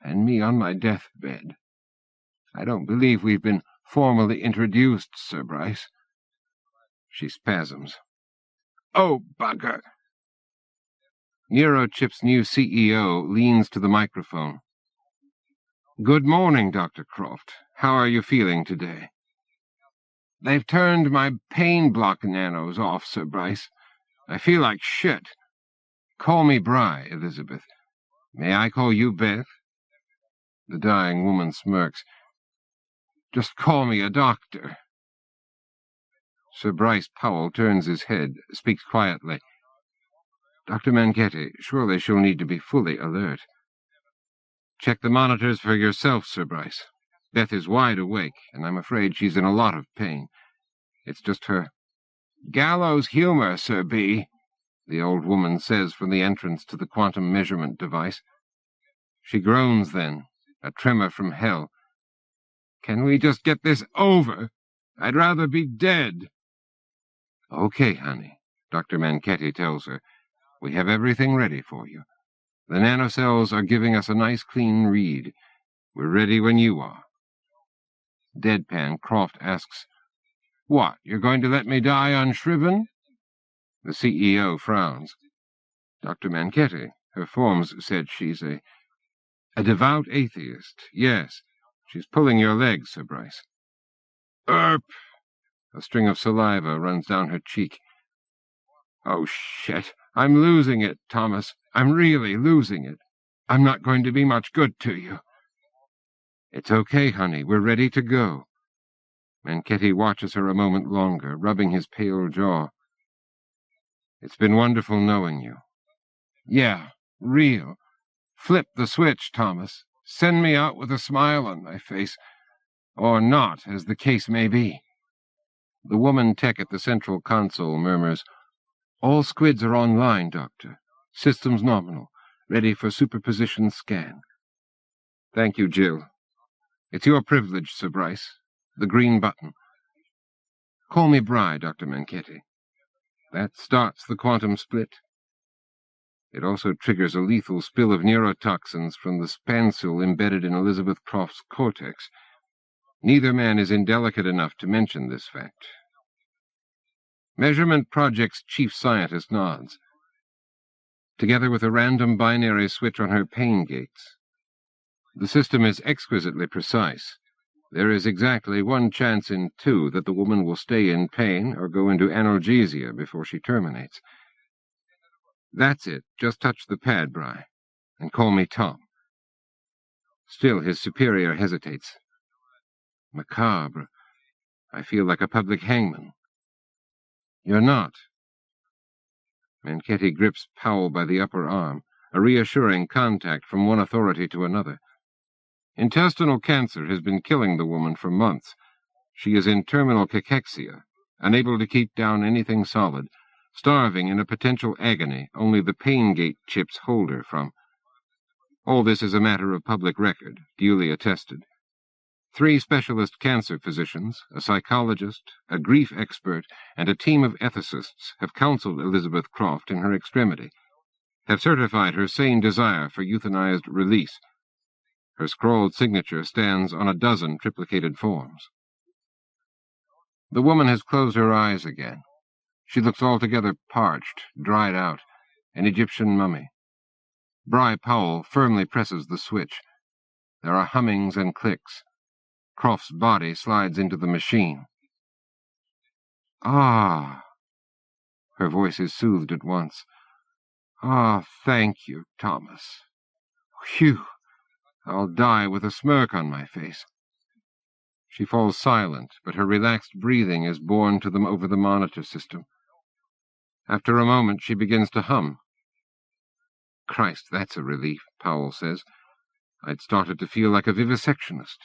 and me on my deathbed. I don't believe we've been formally introduced, Sir Bryce." She spasms. "Oh, bugger!" Neurochip's new CEO leans to the microphone. "Good morning, Dr. Croft. How are you feeling today?" "They've turned my pain block nanos off, Sir Bryce. I feel like shit." "Call me Bry, Elizabeth. May I call you Beth?" The dying woman smirks. "Just call me a doctor." Sir Bryce Powell turns his head, speaks quietly. "Dr. Manchetti, surely she'll need to be fully alert." "Check the monitors for yourself, Sir Bryce. Beth is wide awake, and I'm afraid she's in a lot of pain. It's just her—" "Gallows humor, Sir B," the old woman says from the entrance to the quantum measurement device. She groans then, a tremor from hell. "Can we just get this over? I'd rather be dead." "Okay, honey," Dr. Manchetti tells her. "We have everything ready for you. The nanocells are giving us a nice clean read. We're ready when you are." Deadpan, Croft asks, "What, you're going to let me die unshriven?" The CEO frowns. "Dr. Manchetti, her forms said she's a devout atheist. Yes, she's pulling your leg, Sir Bryce." "Erp!" A string of saliva runs down her cheek. "Oh, shit. I'm losing it, Thomas. I'm really losing it. I'm not going to be much good to you." "It's okay, honey. We're ready to go." Manchetti watches her a moment longer, rubbing his pale jaw. "It's been wonderful knowing you." "Yeah, real. Flip the switch, Thomas. Send me out with a smile on my face. Or not, as the case may be." The woman tech at the central console murmurs, "All squids are online, Doctor. Systems nominal. Ready for superposition scan." "Thank you, Jill. It's your privilege, Sir Bryce. The green button." "Call me Bry, Dr. Manchetti." That starts the quantum split. It also triggers a lethal spill of neurotoxins from the spancil embedded in Elizabeth Croft's cortex. Neither man is indelicate enough to mention this fact. Measurement Project's chief scientist nods. Together with a random binary switch on her pain gates. The system is exquisitely precise. There is exactly 1 chance in 2 that the woman will stay in pain or go into analgesia before she terminates. That's it. Just touch the pad, Bry. And call me Tom. Still his superior hesitates. Macabre. I feel like a public hangman. You're not. Manchetti grips Powell by the upper arm, a reassuring contact from one authority to another. Intestinal cancer has been killing the woman for months. She is in terminal cachexia, unable to keep down anything solid, starving in a potential agony only the pain gate chips hold her from. All this is a matter of public record, duly attested. 3 specialist cancer physicians, a psychologist, a grief expert, and a team of ethicists have counseled Elizabeth Croft in her extremity, have certified her sane desire for euthanized release. Her scrawled signature stands on a dozen triplicated forms. The woman has closed her eyes again. She looks altogether parched, dried out, an Egyptian mummy. Bry Powell firmly presses the switch. There are hummings and clicks. Croft's body slides into the machine. Ah! Her voice is soothed at once. Ah, thank you, Thomas. Phew! I'll die with a smirk on my face. She falls silent, but her relaxed breathing is borne to them over the monitor system. After a moment, she begins to hum. Christ, that's a relief, Powell says. I'd started to feel like a vivisectionist.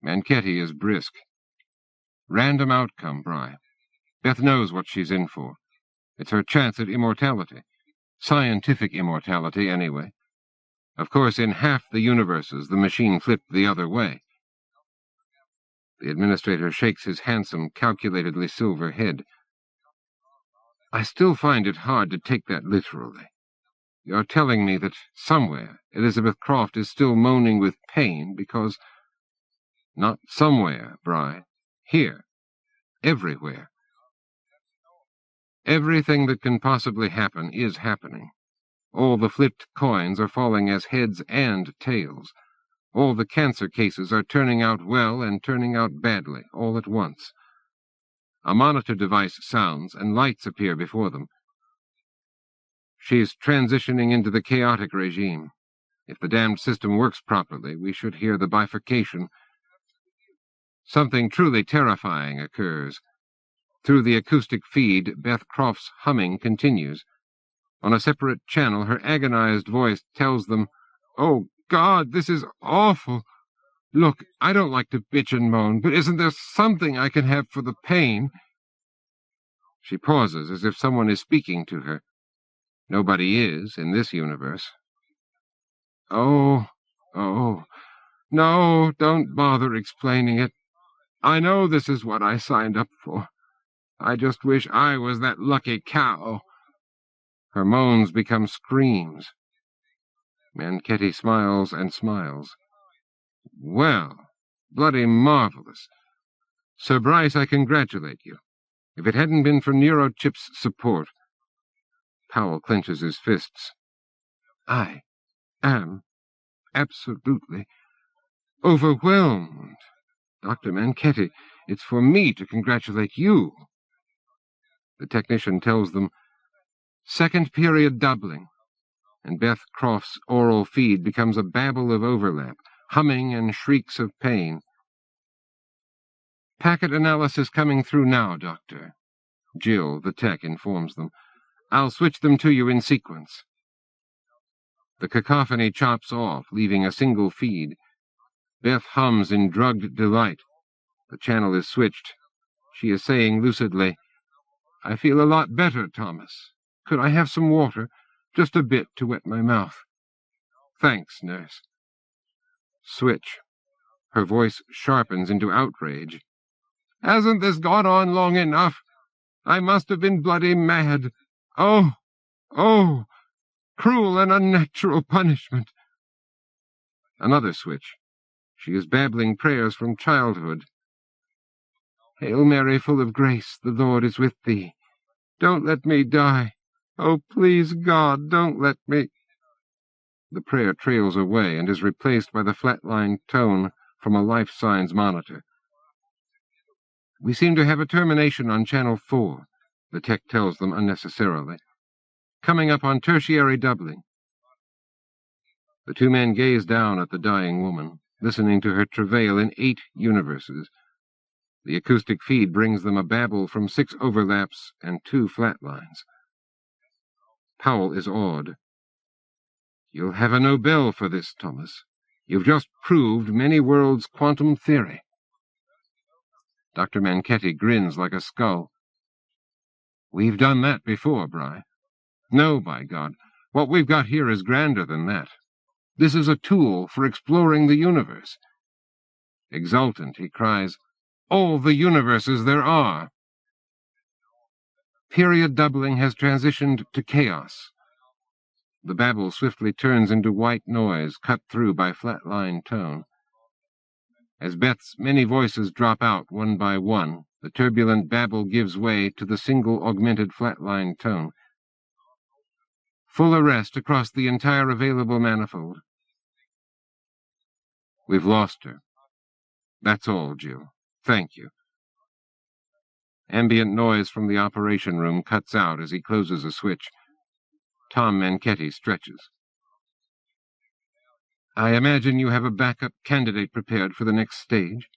Manchetti is brisk. Random outcome, Bry. Beth knows what she's in for. It's her chance at immortality. Scientific immortality, anyway. Of course, in half the universes, the machine flipped the other way. The administrator shakes his handsome, calculatedly silver head. I still find it hard to take that literally. You're telling me that somewhere Elizabeth Croft is still moaning with pain because... Not somewhere, Bry. Here. Everywhere. Everything that can possibly happen is happening. All the flipped coins are falling as heads and tails. All the cancer cases are turning out well and turning out badly, all at once. A monitor device sounds, and lights appear before them. She's transitioning into the chaotic regime. If the damned system works properly, we should hear the bifurcation. Something truly terrifying occurs. Through the acoustic feed, Beth Croft's humming continues. On a separate channel, her agonized voice tells them, "Oh, God, this is awful. Look, I don't like to bitch and moan, but isn't there something I can have for the pain?" She pauses as if someone is speaking to her. Nobody is, in this universe. Oh, no, don't bother explaining it. I know this is what I signed up for. I just wish I was that lucky cow. Her moans become screams. Manchetti smiles and smiles. Well, bloody marvelous. Sir Bryce, I congratulate you. If it hadn't been for Neurochip's support... Powell clenches his fists. I am absolutely overwhelmed. Dr. Manchetti, it's for me to congratulate you. The technician tells them, second period doubling, and Beth Croft's oral feed becomes a babble of overlap, humming and shrieks of pain. Packet analysis coming through now, Doctor. Jill, the tech, informs them. I'll switch them to you in sequence. The cacophony chops off, leaving a single feed. Beth hums in drugged delight. The channel is switched. She is saying lucidly, I feel a lot better, Thomas. Could I have some water? Just a bit to wet my mouth. Thanks, nurse. Switch. Her voice sharpens into outrage. Hasn't this gone on long enough? I must have been bloody mad. Oh, cruel and unnatural punishment. Another switch. She is babbling prayers from childhood. Hail Mary, full of grace, the Lord is with thee. Don't let me die. Oh, please, God, don't let me... The prayer trails away and is replaced by the flatline tone from a life signs monitor. We seem to have a termination on Channel 4, the tech tells them unnecessarily. coming up on tertiary doubling. The two men gaze down at the dying woman, listening to her travail in 8 universes. The acoustic feed brings them a babble from 6 overlaps and 2 flat lines. Powell is awed. You'll have a Nobel for this, Thomas. You've just proved many worlds' quantum theory. Dr. Manchetti grins like a skull. We've done that before, Bry. No, by God, what we've got here is grander than that. This is a tool for exploring the universe. Exultant, he cries, all the universes there are. Period doubling has transitioned to chaos. The babble swiftly turns into white noise, cut through by flat-line tone. As Beth's many voices drop out one by one, the turbulent babble gives way to the single augmented flat-line tone. Full arrest across the entire available manifold. We've lost her. That's all, Jill. Thank you. Ambient noise from the operation room cuts out as he closes a switch. Tom Manchetti stretches. I imagine you have a backup candidate prepared for the next stage?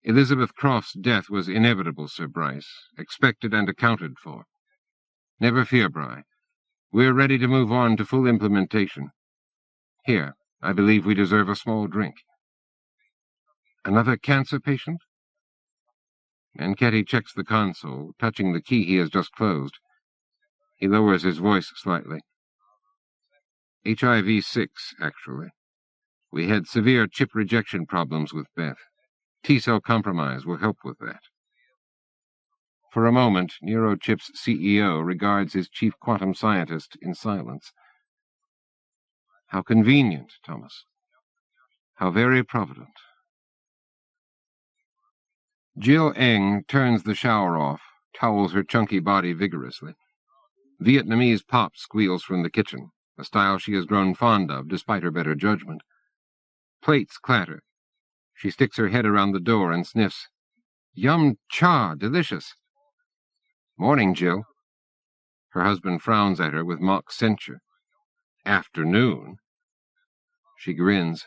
Elizabeth Croft's death was inevitable, Sir Bryce, expected and accounted for. Never fear, Bry. We're ready to move on to full implementation. Here, I believe we deserve a small drink. Another cancer patient? Manchetti checks the console, touching the key he has just closed. He lowers his voice slightly. HIV-6, actually. We had severe chip rejection problems with Beth. T-cell compromise will help with that. For a moment, NeuroChip's CEO regards his chief quantum scientist in silence. How convenient, Thomas. How very provident. Jill Eng turns the shower off, towels her chunky body vigorously. Vietnamese pop squeals from the kitchen, a style she has grown fond of despite her better judgment. Plates clatter. She sticks her head around the door and sniffs. Yum cha, delicious. Morning, Jill. Her husband frowns at her with mock censure. Afternoon. She grins.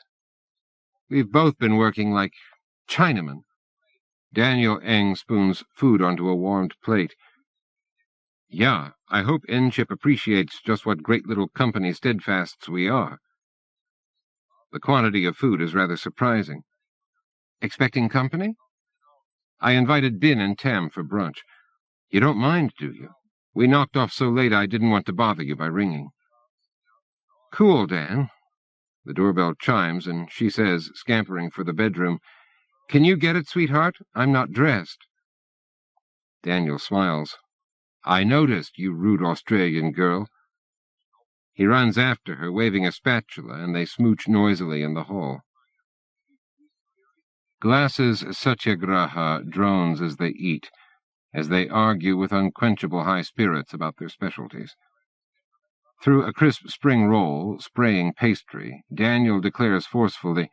We've both been working like Chinamen. Daniel Eng spoons food onto a warmed plate. Yeah, I hope N-Chip appreciates just what great little company steadfasts we are. The quantity of food is rather surprising. Expecting company? I invited Bin and Tam for brunch. You don't mind, do you? We knocked off so late I didn't want to bother you by ringing. Cool, Dan. The doorbell chimes, and she says, scampering for the bedroom, Can you get it, sweetheart? I'm not dressed. Daniel smiles. I noticed, you rude Australian girl. He runs after her, waving a spatula, and they smooch noisily in the hall. Glass's satyagraha drones as they eat, as they argue with unquenchable high spirits about their specialties. Through a crisp spring roll, spraying pastry, Daniel declares forcefully,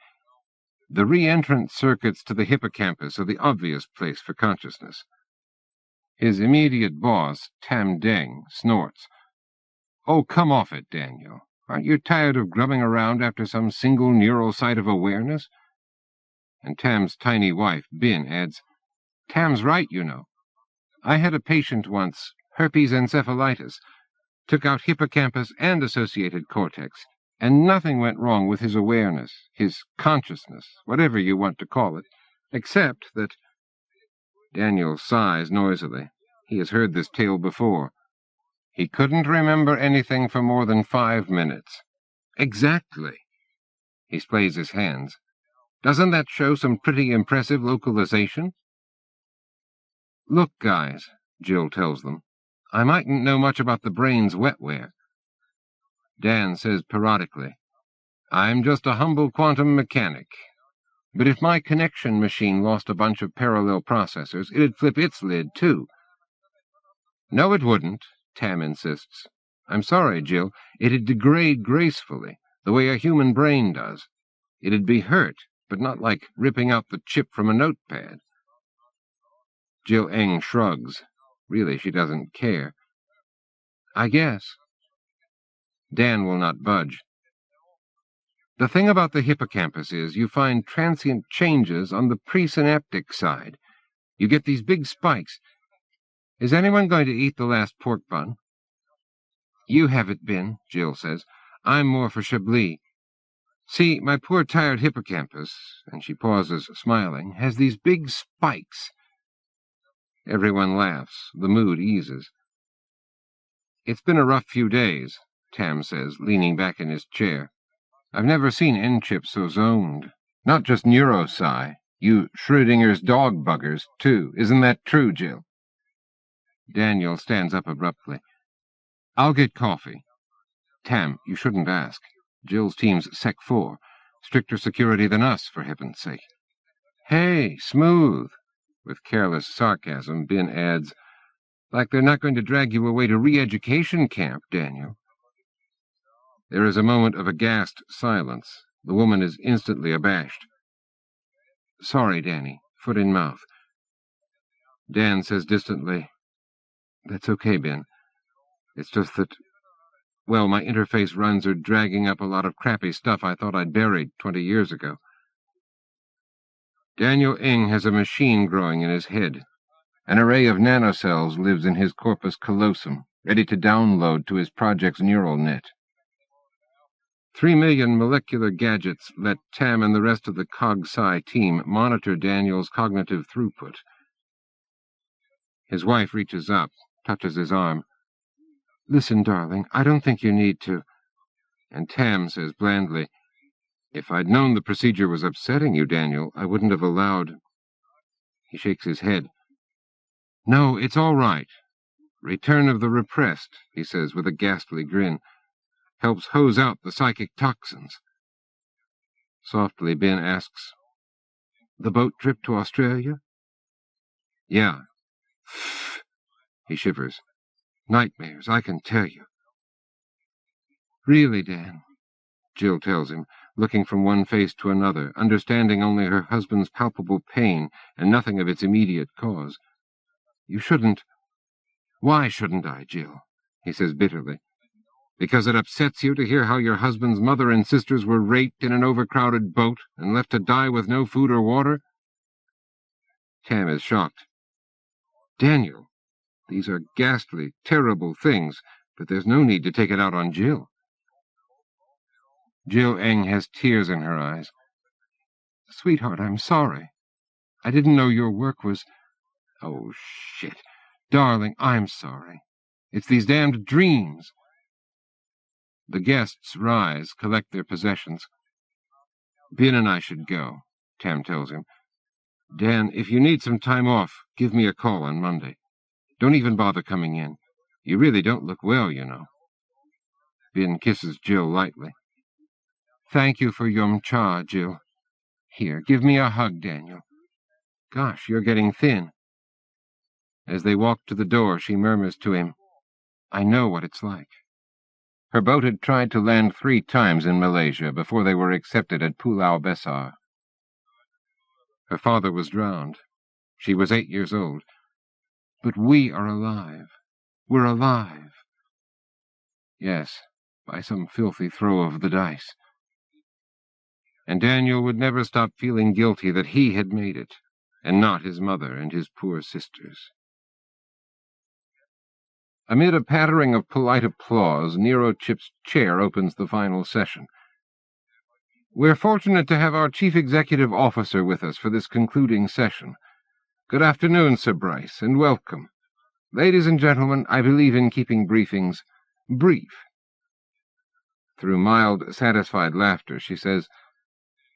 The re-entrant circuits to the hippocampus are the obvious place for consciousness. His immediate boss, Tam Deng, snorts. Oh, come off it, Daniel. Aren't you tired of grubbing around after some single neural site of awareness? And Tam's tiny wife, Bin, adds, Tam's right, you know. I had a patient once, herpes encephalitis, took out hippocampus and associated cortex, and nothing went wrong with his awareness, his consciousness, whatever you want to call it, except that... Daniel sighs noisily. He has heard this tale before. He couldn't remember anything for more than 5 minutes. Exactly. He splays his hands. Doesn't that show some pretty impressive localization? Look, guys, Jill tells them, I mightn't know much about the brain's wetware. Dan says periodically, I'm just a humble quantum mechanic. But if my connection machine lost a bunch of parallel processors, it'd flip its lid, too. No, it wouldn't, Tam insists. I'm sorry, Jill. It'd degrade gracefully, the way a human brain does. It'd be hurt, but not like ripping out the chip from a notepad. Jill Eng shrugs. Really, she doesn't care. I guess. Dan will not budge. The thing about the hippocampus is you find transient changes on the presynaptic side. You get these big spikes. Is anyone going to eat the last pork bun? You have it been, Jill says. I'm more for Chablis. See, my poor tired hippocampus, and she pauses, smiling, has these big spikes. Everyone laughs. The mood eases. It's been a rough few days, Tam says, leaning back in his chair. I've never seen N-Chip so zoned. Not just neurosci. You Schrödinger's dog buggers, too. Isn't that true, Jill? Daniel stands up abruptly. I'll get coffee. Tam, you shouldn't ask. Jill's team's Sec 4. Stricter security than us, for heaven's sake. Hey, smooth. With careless sarcasm, Ben adds, like they're not going to drag you away to re-education camp, Daniel. There is a moment of aghast silence. The woman is instantly abashed. Sorry, Danny. Foot in mouth. Dan says distantly, That's okay, Ben. It's just that, well, my interface runs are dragging up a lot of crappy stuff I thought I'd buried 20 years ago. Daniel Ing has a machine growing in his head. An array of nanocells lives in his corpus callosum, ready to download to his project's neural net. 3 million molecular gadgets let Tam and the rest of the CogSci team monitor Daniel's cognitive throughput. His wife reaches up, touches his arm. Listen, darling, I don't think you need to. And Tam says blandly, If I'd known the procedure was upsetting you, Daniel, I wouldn't have allowed... He shakes his head. No, it's all right. Return of the repressed, he says with a ghastly grin. Helps hose out the psychic toxins. Softly, Ben asks, The boat trip to Australia? Yeah. He shivers. Nightmares, I can tell you. Really, Dan, Jill tells him, looking from one face to another, understanding only her husband's palpable pain and nothing of its immediate cause. You shouldn't. Why shouldn't I, Jill? He says bitterly. Because it upsets you to hear how your husband's mother and sisters were raped in an overcrowded boat and left to die with no food or water? Tam is shocked. Daniel, these are ghastly, terrible things, but there's no need to take it out on Jill. Jill Eng has tears in her eyes. Sweetheart, I'm sorry. I didn't know your work was... Oh, shit. Darling, I'm sorry. It's these damned dreams. The guests rise, collect their possessions. Ben and I should go, Tam tells him. Dan, if you need some time off, give me a call on Monday. Don't even bother coming in. You really don't look well, you know. Ben kisses Jill lightly. Thank you for Yum Cha, Jill. Here, give me a hug, Daniel. Gosh, you're getting thin. As they walk to the door, she murmurs to him, I know what it's like. Her boat had tried to land 3 times in Malaysia before they were accepted at Pulau Besar. Her father was drowned. She was 8 years old. But we are alive. We're alive. Yes, by some filthy throw of the dice. And Daniel would never stop feeling guilty that he had made it, and not his mother and his poor sisters. Amid a pattering of polite applause, Nero Chip's chair opens the final session. We're fortunate to have our Chief Executive Officer with us for this concluding session. Good afternoon, Sir Bryce, and welcome. Ladies and gentlemen, I believe in keeping briefings brief. Through mild, satisfied laughter, she says,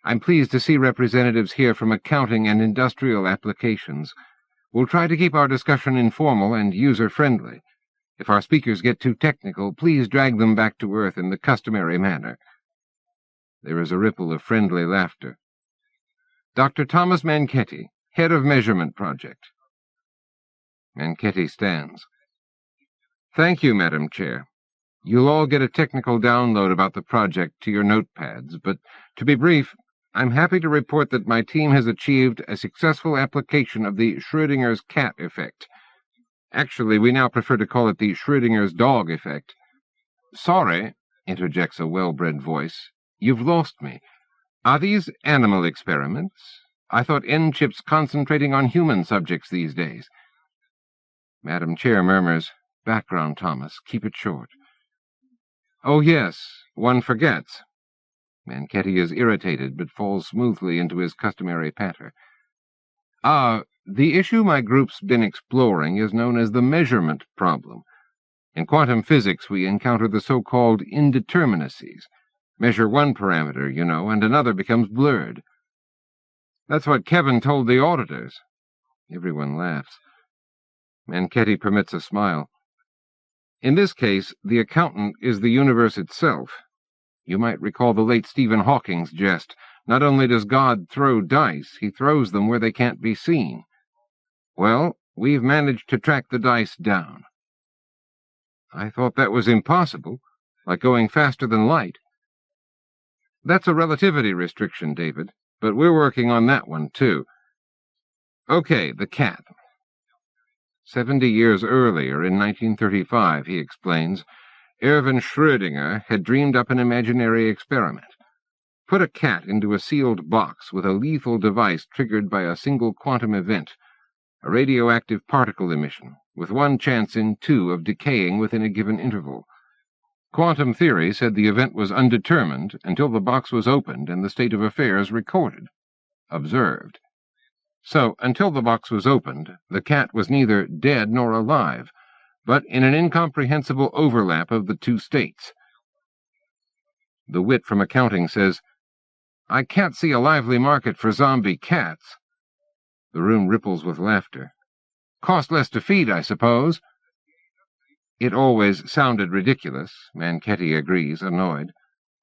I'm pleased to see representatives here from accounting and industrial applications. We'll try to keep our discussion informal and user-friendly. If our speakers get too technical, please drag them back to earth in the customary manner. There is a ripple of friendly laughter. Dr. Thomas Manchetti, head of Measurement Project. Manchetti stands. Thank you, Madam Chair. You'll all get a technical download about the project to your notepads, but to be brief, I'm happy to report that my team has achieved a successful application of the Schrödinger's cat effect. Actually, we now prefer to call it the Schrödinger's dog effect. Sorry, interjects a well-bred voice. You've lost me. Are these animal experiments? I thought N-Chip's concentrating on human subjects these days. Madam Chair murmurs, Background, Thomas. Keep it short. Oh, yes, one forgets. Manketti is irritated, but falls smoothly into his customary patter. The issue my group's been exploring is known as the measurement problem. In quantum physics, we encounter the so-called indeterminacies. Measure one parameter, you know, and another becomes blurred. That's what Kevin told the auditors. Everyone laughs. Manketti permits a smile. In this case, the accountant is the universe itself. You might recall the late Stephen Hawking's jest. Not only does God throw dice, he throws them where they can't be seen. Well, we've managed to track the dice down. I thought that was impossible, like going faster than light. That's a relativity restriction, David, but we're working on that one, too. Okay, the cat. 70 years earlier, in 1935, he explains, Erwin Schrödinger had dreamed up an imaginary experiment. Put a cat into a sealed box with a lethal device triggered by a single quantum event, a radioactive particle emission, with one chance in two of decaying within a given interval. Quantum theory said the event was undetermined until the box was opened and the state of affairs recorded, observed. So, until the box was opened, the cat was neither dead nor alive, but in an incomprehensible overlap of the two states. The wit from accounting says, I can't see a lively market for zombie cats. The room ripples with laughter. Cost less to feed, I suppose. It always sounded ridiculous, Manketti agrees, annoyed,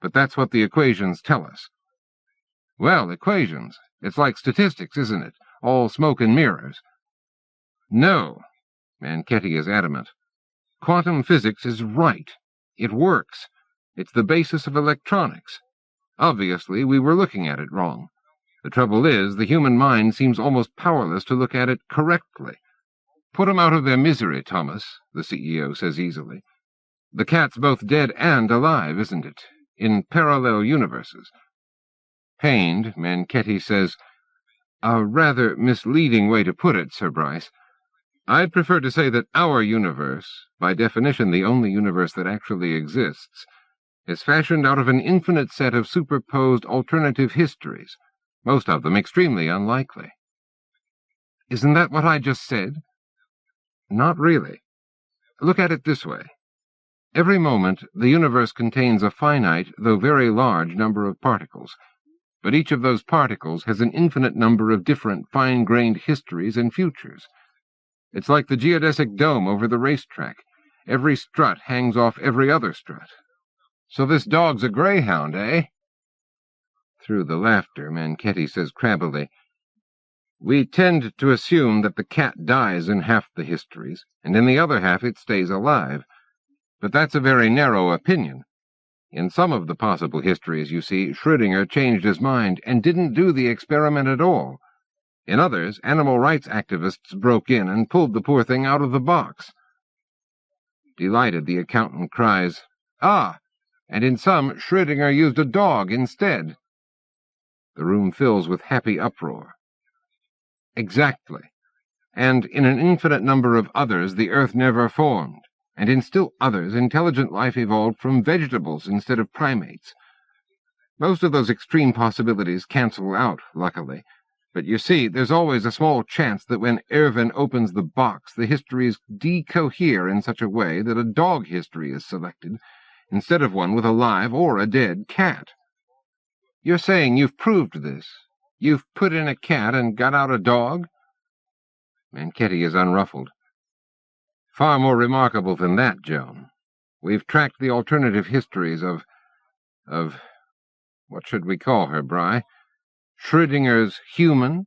but that's what the equations tell us. Well, equations. It's like statistics, isn't it? All smoke and mirrors. No, Manketti is adamant. Quantum physics is right. It works. It's the basis of electronics. Obviously, we were looking at it wrong. The trouble is, the human mind seems almost powerless to look at it correctly. Put 'em out of their misery, Thomas, the CEO says easily. The cat's both dead and alive, isn't it? In parallel universes. Pained, Manketti says, A rather misleading way to put it, Sir Bryce. I'd prefer to say that our universe, by definition the only universe that actually exists, is fashioned out of an infinite set of superposed alternative histories, most of them extremely unlikely. Isn't that what I just said? Not really. Look at it this way. Every moment, the universe contains a finite, though very large, number of particles, but each of those particles has an infinite number of different fine-grained histories and futures. It's like the geodesic dome over the racetrack. Every strut hangs off every other strut. So this dog's a greyhound, eh? Through the laughter, Manketti says crabbily, We tend to assume that the cat dies in half the histories, and in the other half it stays alive. But that's a very narrow opinion. In some of the possible histories, you see, Schrödinger changed his mind and didn't do the experiment at all. In others, animal rights activists broke in and pulled the poor thing out of the box. Delighted, the accountant cries, Ah! And in some, Schrödinger used a dog instead. The room fills with happy uproar. Exactly. And in an infinite number of others, the earth never formed. And in still others, intelligent life evolved from vegetables instead of primates. Most of those extreme possibilities cancel out, luckily. But you see, there's always a small chance that when Erwin opens the box, the histories decohere in such a way that a dog history is selected, instead of one with a live or a dead cat. You're saying you've proved this? You've put in a cat and got out a dog? Manketti is unruffled. Far more remarkable than that, Joan. We've tracked the alternative histories of what should we call her, Bry? Schrödinger's human?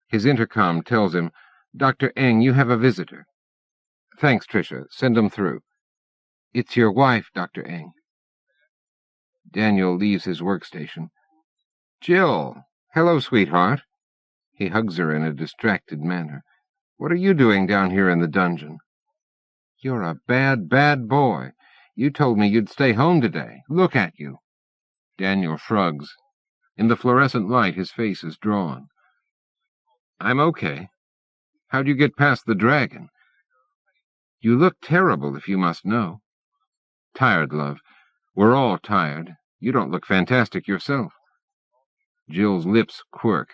His intercom tells him, Dr. Eng, you have a visitor. Thanks, Tricia. Send him through. It's your wife, Dr. Eng. Daniel leaves his workstation. Jill. Hello, sweetheart. He hugs her in a distracted manner. "What are you doing down here in the dungeon?" "You're a bad, bad boy. You told me you'd stay home today. Look at you." Daniel shrugs. In the fluorescent light, his face is drawn. "I'm okay. How'd you get past the dragon?" "You look terrible, if you must know." "Tired, love. We're all tired. You don't look fantastic yourself." Jill's lips quirk.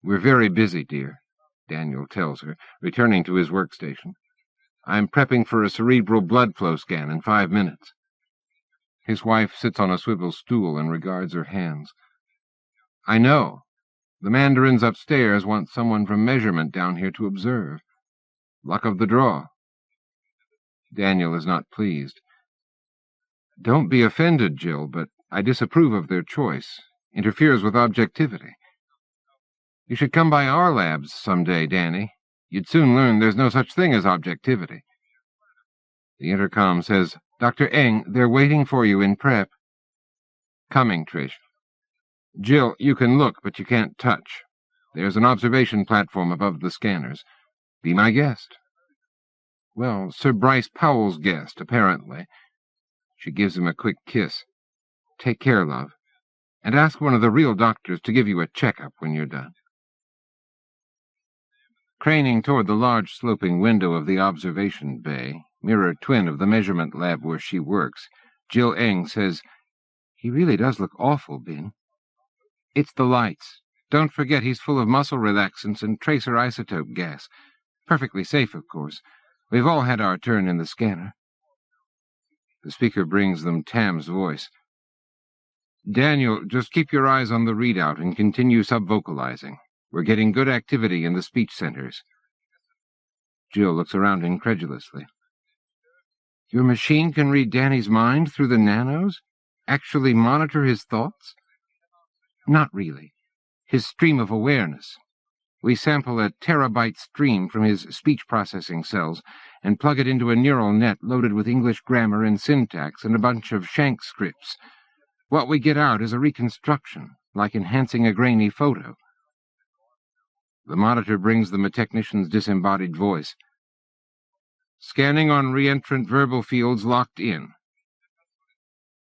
"We're very busy, dear," Daniel tells her, returning to his workstation. "I'm prepping for a cerebral blood flow scan in 5 minutes. His wife sits on a swivel stool and regards her hands. "I know. The mandarins upstairs want someone from measurement down here to observe. Luck of the draw." Daniel is not pleased. "Don't be offended, Jill, but I disapprove of their choice. Interferes with objectivity. You should come by our labs someday, Danny. You'd soon learn there's no such thing as objectivity." The intercom says, "Dr. Eng, they're waiting for you in prep." "Coming, Trish." "Jill, you can look, but you can't touch. There's an observation platform above the scanners. Be my guest." "Well, Sir Bryce Powell's guest, apparently." She gives him a quick kiss. "Take care, love. And ask one of the real doctors to give you a checkup when you're done." Craning toward the large sloping window of the observation bay, mirror twin of the measurement lab where she works, Jill Eng says, "He really does look awful, Bin." "It's the lights. Don't forget he's full of muscle relaxants and tracer isotope gas. Perfectly safe, of course. We've all had our turn in the scanner." The speaker brings them Tam's voice. "Daniel, just keep your eyes on the readout and continue subvocalizing. We're getting good activity in the speech centers." Jill looks around incredulously. "Your machine can read Danny's mind through the nanos? Actually monitor his thoughts?" "Not really. His stream of awareness. We sample a terabyte stream from his speech processing cells and plug it into a neural net loaded with English grammar and syntax and a bunch of Shank scripts. What we get out is a reconstruction, like enhancing a grainy photo." The monitor brings them a technician's disembodied voice. "Scanning on re-entrant verbal fields locked in."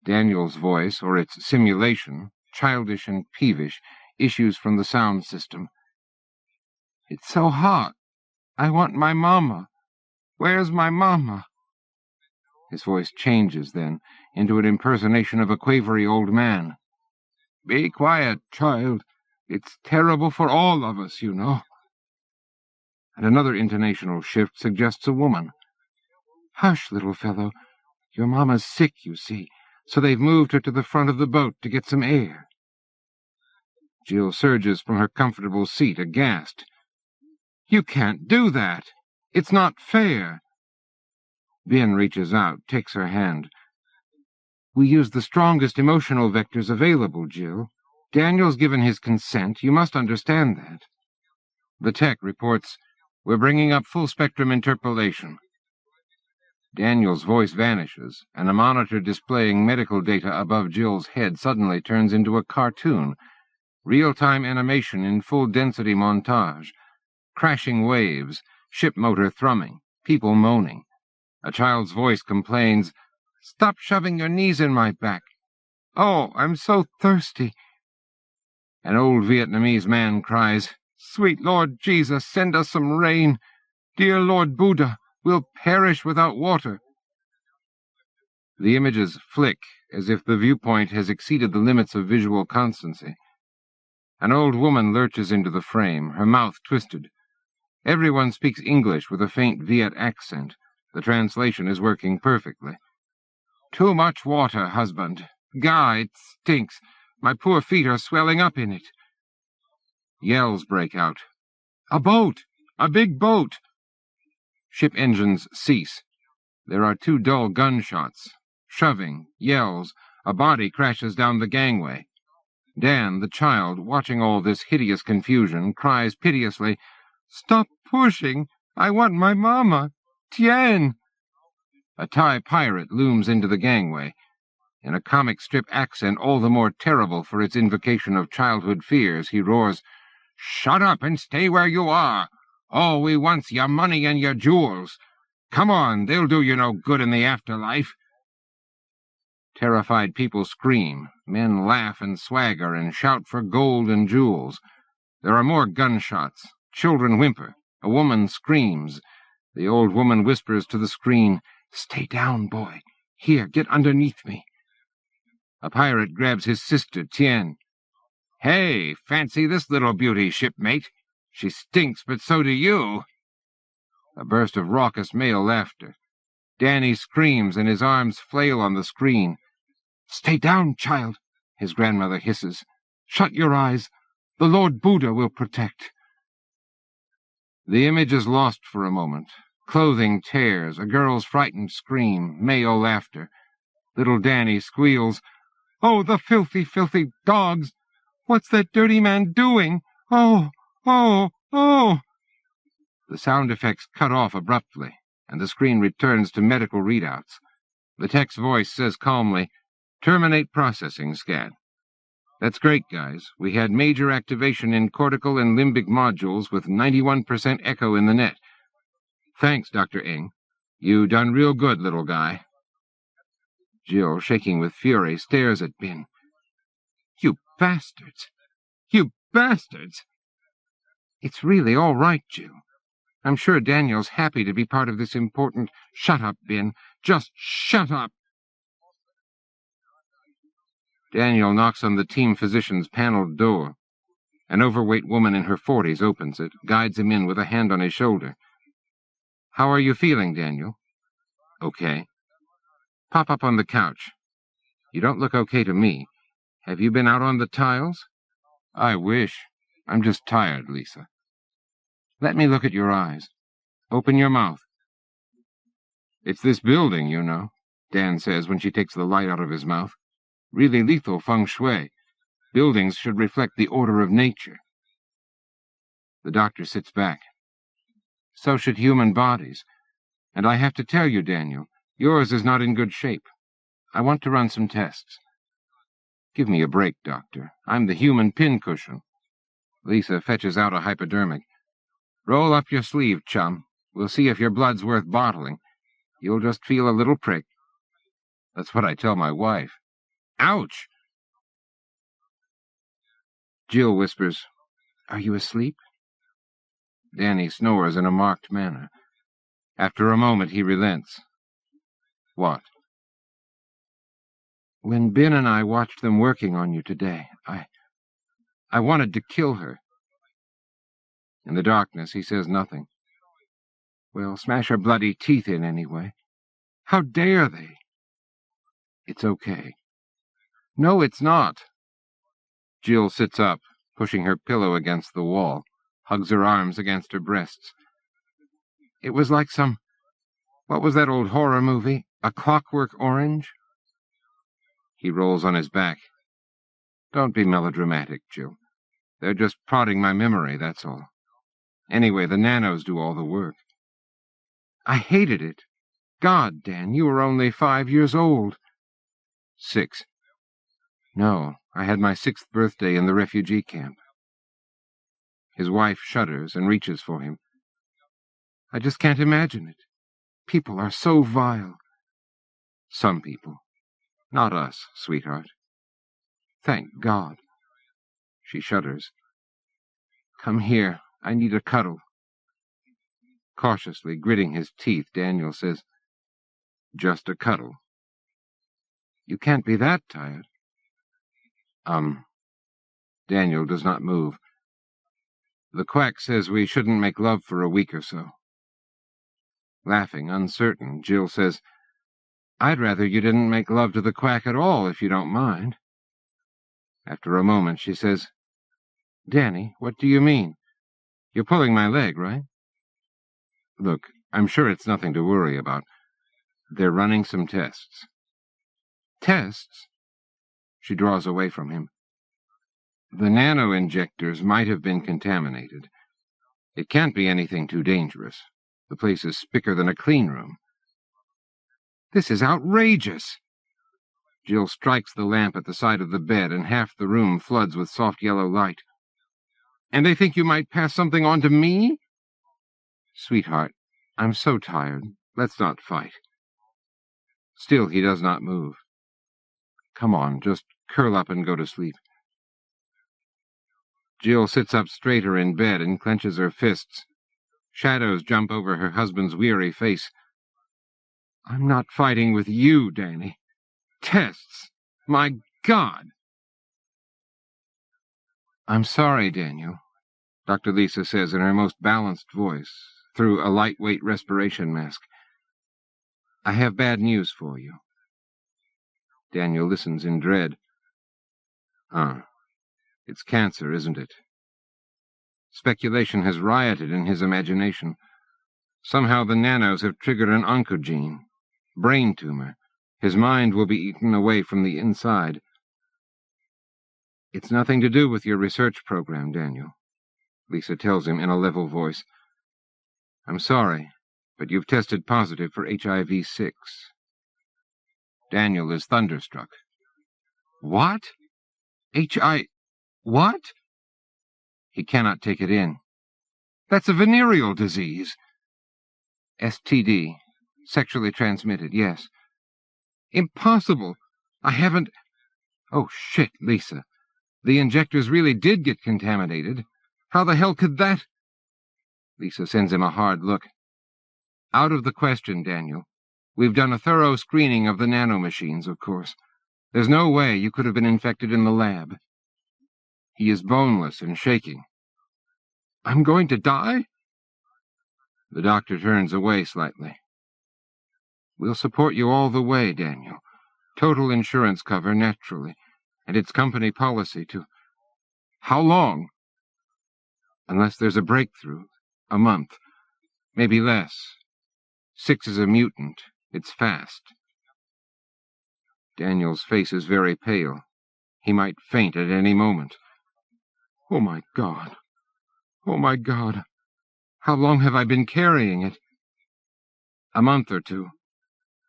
Daniel's voice, or its simulation, childish and peevish, issues from the sound system. "It's so hot. I want my mama. Where's my mama?" His voice changes, then, into an impersonation of a quavery old man. "Be quiet, child. It's terrible for all of us, you know." And another intonational shift suggests a woman. "Hush, little fellow. Your mama's sick, you see, so they've moved her to the front of the boat to get some air." Jill surges from her comfortable seat, aghast. "You can't do that. It's not fair." Bin reaches out, takes her hand. "We use the strongest emotional vectors available, Jill. Daniel's given his consent. You must understand that." The tech reports, "We're bringing up full-spectrum interpolation." Daniel's voice vanishes, and a monitor displaying medical data above Jill's head suddenly turns into a cartoon. Real-time animation in full-density montage. Crashing waves, ship motor thrumming, people moaning. A child's voice complains, "Stop shoving your knees in my back. Oh, I'm so thirsty." An old Vietnamese man cries, "Sweet Lord Jesus, send us some rain. Dear Lord Buddha, we'll perish without water." The images flick as if the viewpoint has exceeded the limits of visual constancy. An old woman lurches into the frame, her mouth twisted. Everyone speaks English with a faint Viet accent. The translation is working perfectly. "Too much water, husband. Guy, it stinks. My poor feet are swelling up in it." Yells break out. "A boat! A big boat!" Ship engines cease. There are 2 dull gunshots. Shoving, yells, a body crashes down the gangway. Dan, the child, watching all this hideous confusion, cries piteously, "Stop pushing! I want my mama! Tien!" A Thai pirate looms into the gangway. In a comic strip accent all the more terrible for its invocation of childhood fears, he roars, Shut up and stay where you are. All we want's your money and your jewels. Come on, they'll do you no good in the afterlife. Terrified people scream. Men laugh and swagger and shout for gold and jewels. There are more gunshots. Children whimper. A woman screams. The old woman whispers to the screen, "Stay down, boy. Here, get underneath me." A pirate grabs his sister, Tien. "Hey, fancy this little beauty, shipmate. She stinks, but so do you." A burst of raucous male laughter. Danny screams and his arms flail on the screen. "Stay down, child," his grandmother hisses. "Shut your eyes. The Lord Buddha will protect." The image is lost for a moment. Clothing tears, a girl's frightened scream, male laughter. Little Danny squeals, "Oh, the filthy, filthy dogs! What's that dirty man doing? Oh, oh, oh!" The sound effects cut off abruptly, and the screen returns to medical readouts. The tech's voice says calmly, "Terminate processing scan." "That's great, guys. We had major activation in cortical and limbic modules with 91% echo in the net. Thanks, Dr. Ng. You done real good, little guy." Jill, shaking with fury, stares at Ben. "You bastards! You bastards!" "It's really all right, Jill. I'm sure Daniel's happy to be part of this important—" "Shut up, Ben. Just shut up!" Daniel knocks on the team physician's paneled door. An overweight woman in her 40s opens it, guides him in with a hand on his shoulder. "How are you feeling, Daniel?" "Okay." "Pop up on the couch." "You don't look okay to me. Have you been out on the tiles?" "I wish. I'm just tired, Lisa." "Let me look at your eyes. Open your mouth." "It's this building, you know," Dan says when she takes the light out of his mouth. "Really lethal feng shui. Buildings should reflect the order of nature." The doctor sits back. "So should human bodies. And I have to tell you, Daniel, yours is not in good shape. I want to run some tests." "Give me a break, doctor. I'm the human pincushion." Lisa fetches out a hypodermic. "Roll up your sleeve, chum. We'll see if your blood's worth bottling. You'll just feel a little prick." That's what I tell my wife. "Ouch!" Jill whispers, "Are you asleep?" Danny snores in a marked manner. After a moment, he relents. "What?" "When Ben and I watched them working on you today, I wanted to kill her." In the darkness, he says nothing. "Well, smash her bloody teeth in anyway." "How dare they?" "It's okay." "No, it's not." Jill sits up, pushing her pillow against the wall, hugs her arms against her breasts. "It was like what was that old horror movie? A Clockwork Orange?" He rolls on his back. "Don't be melodramatic, Jill. They're just prodding my memory, that's all. Anyway, the nanos do all the work." "I hated it. God, Dan, you were only 5 years old." 6. "No, I had my 6th birthday in the refugee camp." His wife shudders and reaches for him. "I just can't imagine it. People are so vile." "Some people. Not us, sweetheart." "Thank God." She shudders. "Come here. I need a cuddle." Cautiously, gritting his teeth, Daniel says, "Just a cuddle." "You can't be that tired." Daniel does not move. "The quack says we shouldn't make love for a week or so." Laughing, uncertain, Jill says, "I'd rather you didn't make love to the quack at all, if you don't mind." After a moment, she says, "Danny, what do you mean? You're pulling my leg, right?" "Look, I'm sure it's nothing to worry about. They're running some tests." "Tests?" She draws away from him. "The nano-injectors might have been contaminated. It can't be anything too dangerous. The place is spicker than a clean room." "This is outrageous!" Jill strikes the lamp at the side of the bed, and half the room floods with soft yellow light. And they think you might pass something on to me? Sweetheart, I'm so tired. Let's not fight. Still he does not move. Come on, just curl up and go to sleep. Jill sits up straighter in bed and clenches her fists. Shadows jump over her husband's weary face. I'm not fighting with you, Danny. Tests! My God! I'm sorry, Daniel, Dr. Lisa says in her most balanced voice, through a lightweight respiration mask. I have bad news for you. Daniel listens in dread. It's cancer, isn't it? Speculation has rioted in his imagination. Somehow the nanos have triggered an oncogene. Brain tumor. His mind will be eaten away from the inside. It's nothing to do with your research program, Daniel, Lisa tells him in a level voice. I'm sorry, but you've tested positive for HIV-6. Daniel is thunderstruck. What? What? He cannot take it in. That's a venereal disease. STD. Sexually transmitted, yes. Impossible. I haven't... Oh, shit, Lisa. The injectors really did get contaminated. How the hell could that... Lisa sends him a hard look. Out of the question, Daniel. We've done a thorough screening of the nanomachines, of course. There's no way you could have been infected in the lab. He is boneless and shaking. I'm going to die? The doctor turns away slightly. We'll support you all the way, Daniel. Total insurance cover, naturally, and it's company policy to... How long? Unless there's a breakthrough. A month. Maybe less. 6 is a mutant. It's fast. Daniel's face is very pale. He might faint at any moment. Oh, my God. Oh, my God. How long have I been carrying it? A month or two.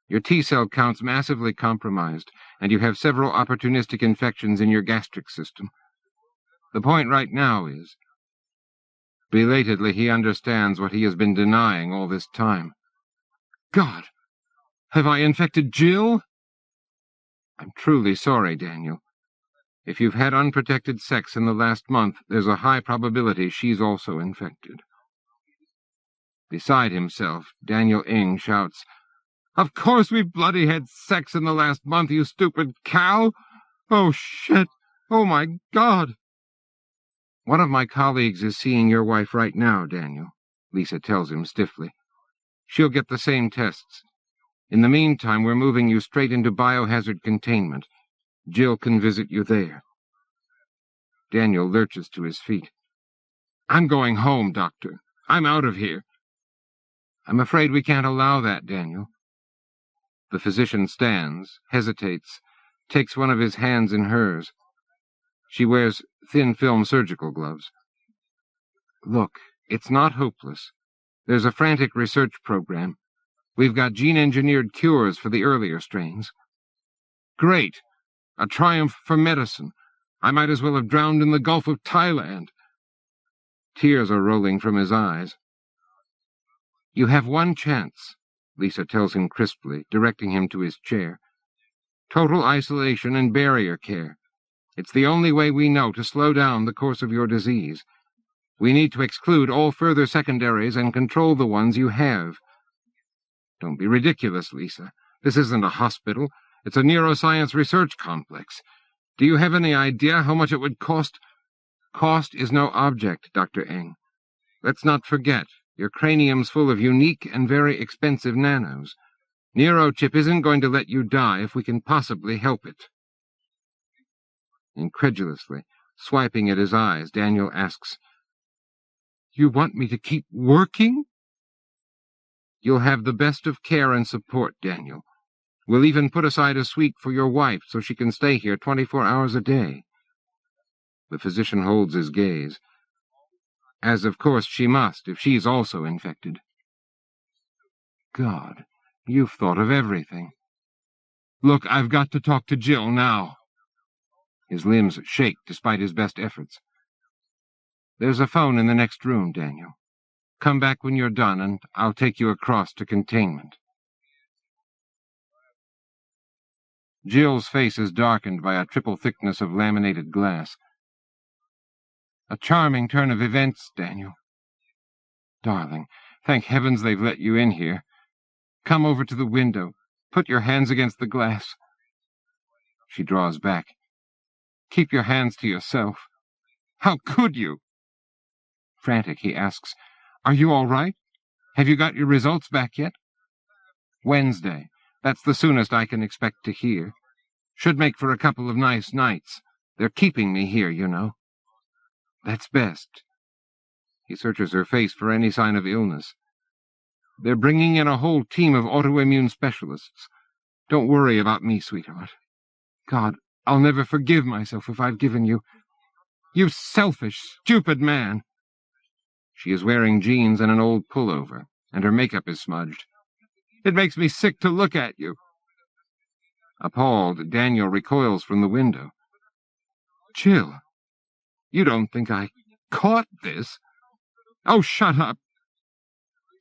Your T-cell count's massively compromised, and you have several opportunistic infections in your gastric system. The point right now is... Belatedly, he understands what he has been denying all this time. God! Have I infected Jill? I'm truly sorry, Daniel. If you've had unprotected sex in the last month, there's a high probability she's also infected. Beside himself, Daniel Ing shouts, Of course we bloody had sex in the last month, you stupid cow! Oh, shit! Oh, my God! One of my colleagues is seeing your wife right now, Daniel, Lisa tells him stiffly. She'll get the same tests. In the meantime, we're moving you straight into biohazard containment. Jill can visit you there. Daniel lurches to his feet. I'm going home, Doctor. I'm out of here. I'm afraid we can't allow that, Daniel. The physician stands, hesitates, takes one of his hands in hers. She wears thin-film surgical gloves. Look, it's not hopeless. There's a frantic research program. We've got gene-engineered cures for the earlier strains. Great! A triumph for medicine. I might as well have drowned in the Gulf of Thailand. Tears are rolling from his eyes. You have one chance, Lisa tells him crisply, directing him to his chair. Total isolation and barrier care. It's the only way we know to slow down the course of your disease. We need to exclude all further secondaries and control the ones you have. Don't be ridiculous, Lisa. This isn't a hospital. It's a neuroscience research complex. Do you have any idea how much it would cost? Cost is no object, Dr. Eng. Let's not forget, your cranium's full of unique and very expensive nanos. Neurochip isn't going to let you die if we can possibly help it. Incredulously, swiping at his eyes, Daniel asks, You want me to keep working? You'll have the best of care and support, Daniel. We'll even put aside a suite for your wife so she can stay here 24 hours a day. The physician holds his gaze. As of course she must, if she's also infected. God, you've thought of everything. Look, I've got to talk to Jill now. His limbs shake despite his best efforts. There's a phone in the next room, Daniel. Come back when you're done, and I'll take you across to containment. Jill's face is darkened by a triple thickness of laminated glass. A charming turn of events, Daniel. Darling, thank heavens they've let you in here. Come over to the window. Put your hands against the glass. She draws back. Keep your hands to yourself. How could you? Frantic, he asks, Are you all right? Have you got your results back yet? Wednesday. That's the soonest I can expect to hear. Should make for a couple of nice nights. They're keeping me here, you know. That's best. He searches her face for any sign of illness. They're bringing in a whole team of autoimmune specialists. Don't worry about me, sweetheart. God, I'll never forgive myself if I've given you... You selfish, stupid man. She is wearing jeans and an old pullover, and her makeup is smudged. It makes me sick to look at you. Appalled, Daniel recoils from the window. Jill, you don't think I caught this? Oh, shut up.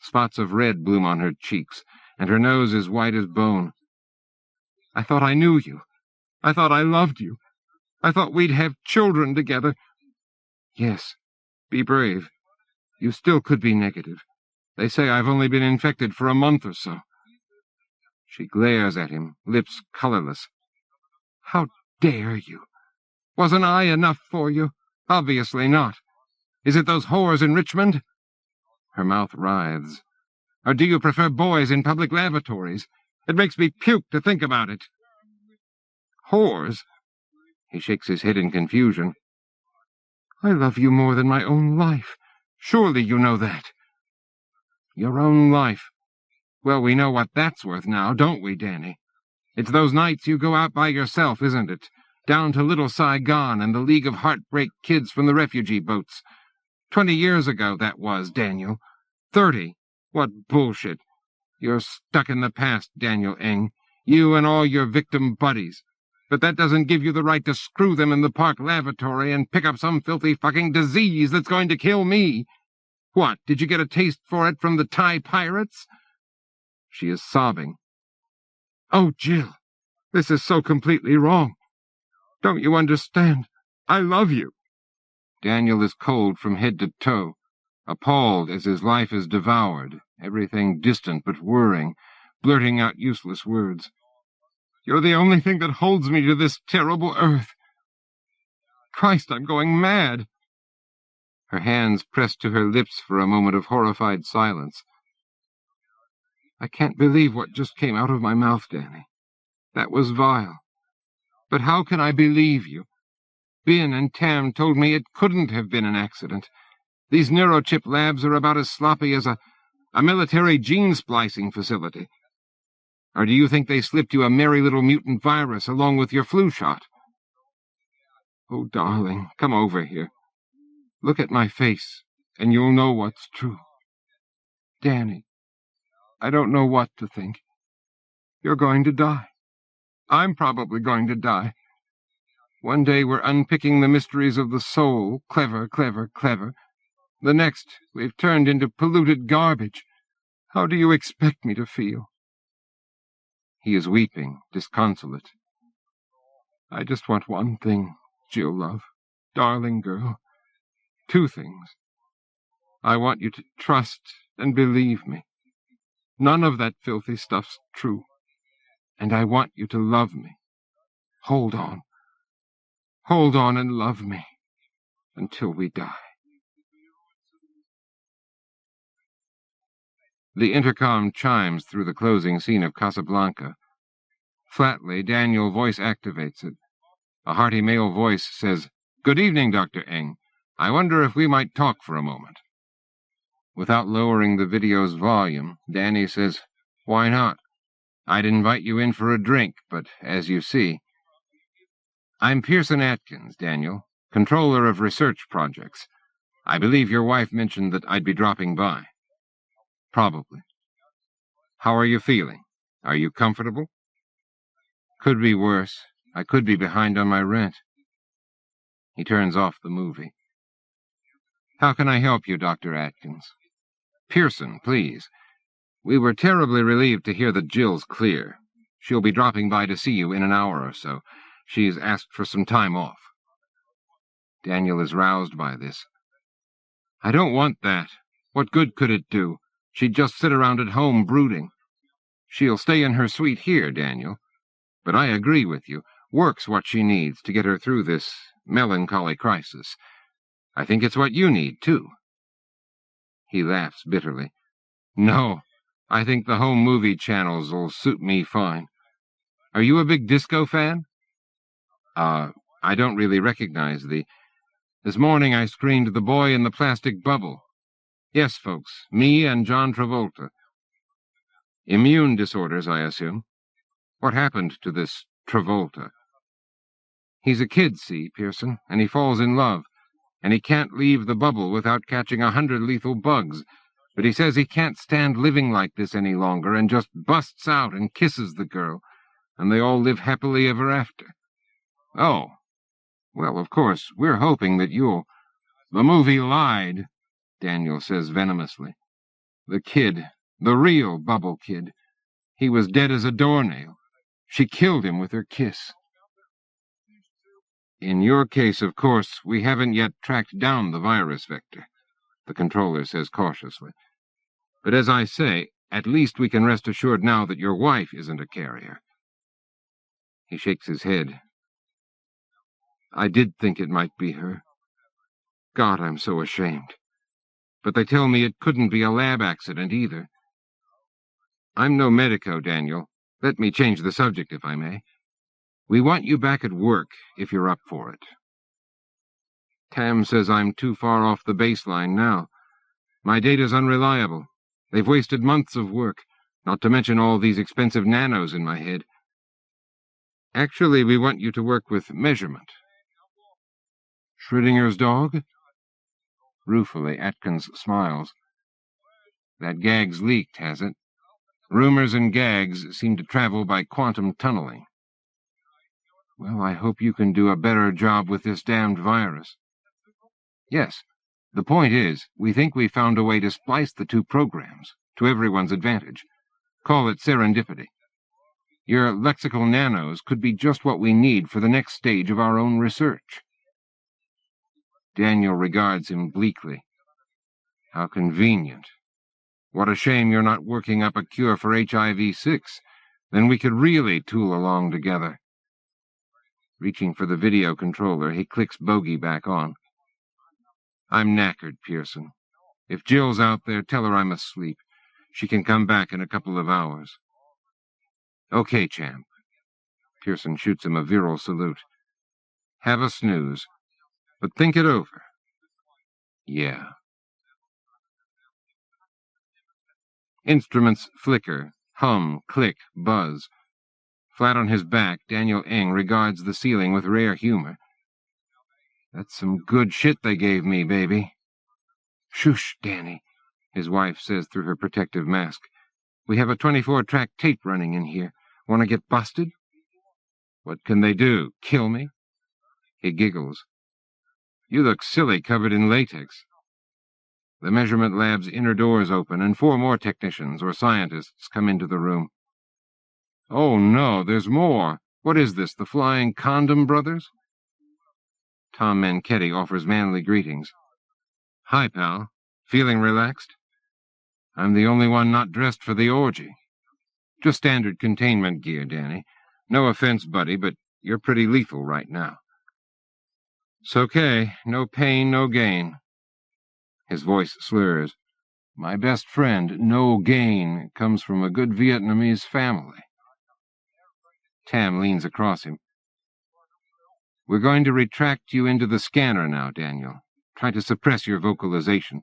Spots of red bloom on her cheeks, and her nose is white as bone. I thought I knew you. I thought I loved you. I thought we'd have children together. Yes, be brave. You still could be negative. They say I've only been infected for a month or so. She glares at him, lips colorless. How dare you? Wasn't I enough for you? Obviously not. Is it those whores in Richmond? Her mouth writhes. Or do you prefer boys in public lavatories? It makes me puke to think about it. Whores? He shakes his head in confusion. I love you more than my own life. Surely you know that. Your own life. Well, we know what that's worth now, don't we, Danny? It's those nights you go out by yourself, isn't it? Down to Little Saigon and the League of Heartbreak Kids from the refugee boats. 20 years ago, that was, Daniel. 30. What bullshit. You're stuck in the past, Daniel Eng. You and all your victim buddies. But that doesn't give you the right to screw them in the park lavatory and pick up some filthy fucking disease that's going to kill me. What, did you get a taste for it from the Thai pirates? She is sobbing. Oh, Jill, this is so completely wrong. Don't you understand? I love you. Daniel is cold from head to toe, appalled as his life is devoured, everything distant but whirring, blurting out useless words. You're the only thing that holds me to this terrible earth. Christ, I'm going mad. Her hands pressed to her lips for a moment of horrified silence. I can't believe what just came out of my mouth, Danny. That was vile. But how can I believe you? Bin and Tam told me it couldn't have been an accident. These neurochip labs are about as sloppy as a military gene-splicing facility. Or do you think they slipped you a merry little mutant virus along with your flu shot? Oh, darling, come over here. Look at my face, and you'll know what's true. Danny, I don't know what to think. You're going to die. I'm probably going to die. One day we're unpicking the mysteries of the soul, clever, clever, clever. The next, we've turned into polluted garbage. How do you expect me to feel? He is weeping, disconsolate. I just want one thing, Jill, love. Darling girl. 2 things. I want you to trust and believe me. None of that filthy stuff's true. And I want you to love me. Hold on. Hold on and love me until we die. The intercom chimes through the closing scene of Casablanca. Flatly, Daniel voice activates it. A hearty male voice says, Good evening, Dr. Eng. I wonder if we might talk for a moment. Without lowering the video's volume, Danny says, Why not? I'd invite you in for a drink, but as you see... I'm Pearson Atkins, Daniel, controller of research projects. I believe your wife mentioned that I'd be dropping by. Probably. How are you feeling? Are you comfortable? Could be worse. I could be behind on my rent. He turns off the movie. How can I help you, Dr. Atkins? Pearson, please. We were terribly relieved to hear that Jill's clear. She'll be dropping by to see you in an hour or so. She's asked for some time off. Daniel is roused by this. I don't want that. What good could it do? She'd just sit around at home brooding. She'll stay in her suite here, Daniel. But I agree with you. Work's what she needs to get her through this melancholy crisis. I think it's what you need, too. He laughs bitterly. No, I think the home movie channels will suit me fine. Are you a big disco fan? I don't really recognize the... This morning I screened The Boy in the Plastic Bubble. Yes, folks, me and John Travolta. Immune disorders, I assume. What happened to this Travolta? He's a kid, see, Pearson, and he falls in love, and he can't leave the bubble without catching 100 lethal bugs, but he says he can't stand living like this any longer and just busts out and kisses the girl, and they all live happily ever after. Oh, well, of course, we're hoping that you'll... The movie lied, Daniel says venomously. The kid, the real Bubble Kid, he was dead as a doornail. She killed him with her kiss. In your case, of course, we haven't yet tracked down the virus vector, the controller says cautiously. But as I say, at least we can rest assured now that your wife isn't a carrier. He shakes his head. I did think it might be her. God, I'm so ashamed. But they tell me it couldn't be a lab accident either. I'm no medico, Daniel. Let me change the subject, if I may. We want you back at work, if you're up for it. Tam says I'm too far off the baseline now. My data's unreliable. They've wasted months of work, not to mention all these expensive nanos in my head. Actually, we want you to work with measurement. Schrödinger's dog? Ruefully, Atkins smiles. That gag's leaked, has it? Rumors and gags seem to travel by quantum tunneling. Well, I hope you can do a better job with this damned virus. Yes, the point is, we think we found a way to splice the two programs, to everyone's advantage. Call it serendipity. Your lexical nanos could be just what we need for the next stage of our own research. Daniel regards him bleakly. How convenient. What a shame you're not working up a cure for HIV-6. Then we could really tool along together. Reaching for the video controller, he clicks Bogey back on. I'm knackered, Pearson. If Jill's out there, tell her I'm asleep. She can come back in a couple of hours. Okay, champ. Pearson shoots him a virile salute. Have a snooze. But think it over. Yeah. Instruments flicker, hum, click, buzz. Flat on his back, Daniel Eng regards the ceiling with rare humor. That's some good shit they gave me, baby. Shush, Danny, his wife says through her protective mask. We have a 24-track tape running in here. Want to get busted? What can they do? Kill me? He giggles. You look silly covered in latex. The measurement lab's inner doors open, and 4 more technicians or scientists come into the room. Oh, no, there's more. What is this, the Flying Condom Brothers? Tom Manchetti offers manly greetings. Hi, pal. Feeling relaxed? I'm the only one not dressed for the orgy. Just standard containment gear, Danny. No offense, buddy, but you're pretty lethal right now. It's okay. No pain, no gain. His voice slurs. My best friend, No Gain, comes from a good Vietnamese family. Tam leans across him. We're going to retract you into the scanner now, Daniel. Try to suppress your vocalization.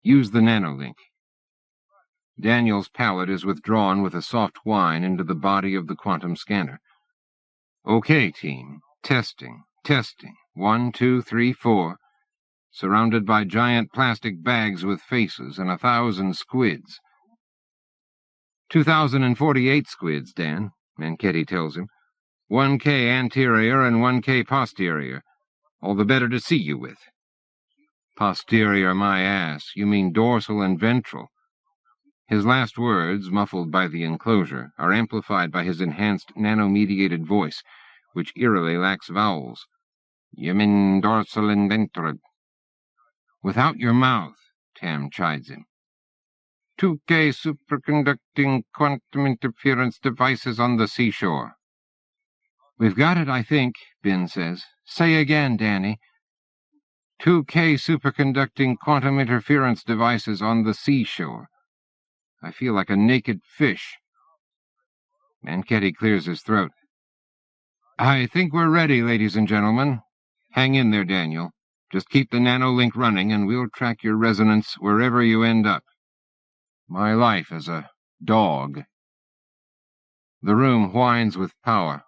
Use the nanolink. Daniel's palate is withdrawn with a soft whine into the body of the quantum scanner. Okay, team. Testing. 1, 2, 3, 4. Surrounded by giant plastic bags with faces and 1,000 squids. 2,048 squids, Dan, Manchetti tells him. 1K anterior and 1K posterior. All the better to see you with. Posterior, my ass. You mean dorsal and ventral. His last words, muffled by the enclosure, are amplified by his enhanced nano-mediated voice, which eerily lacks vowels. You mean dorsal and ventral. Without your mouth, Tam chides him. 2K superconducting quantum interference devices on the seashore. We've got it, I think, Ben says. Say again, Danny. 2K superconducting quantum interference devices on the seashore. I feel like a naked fish. Manchetti clears his throat. I think we're ready, ladies and gentlemen. Hang in there, Daniel. Just keep the nanolink running, and we'll track your resonance wherever you end up. My life as a dog. The room whines with power.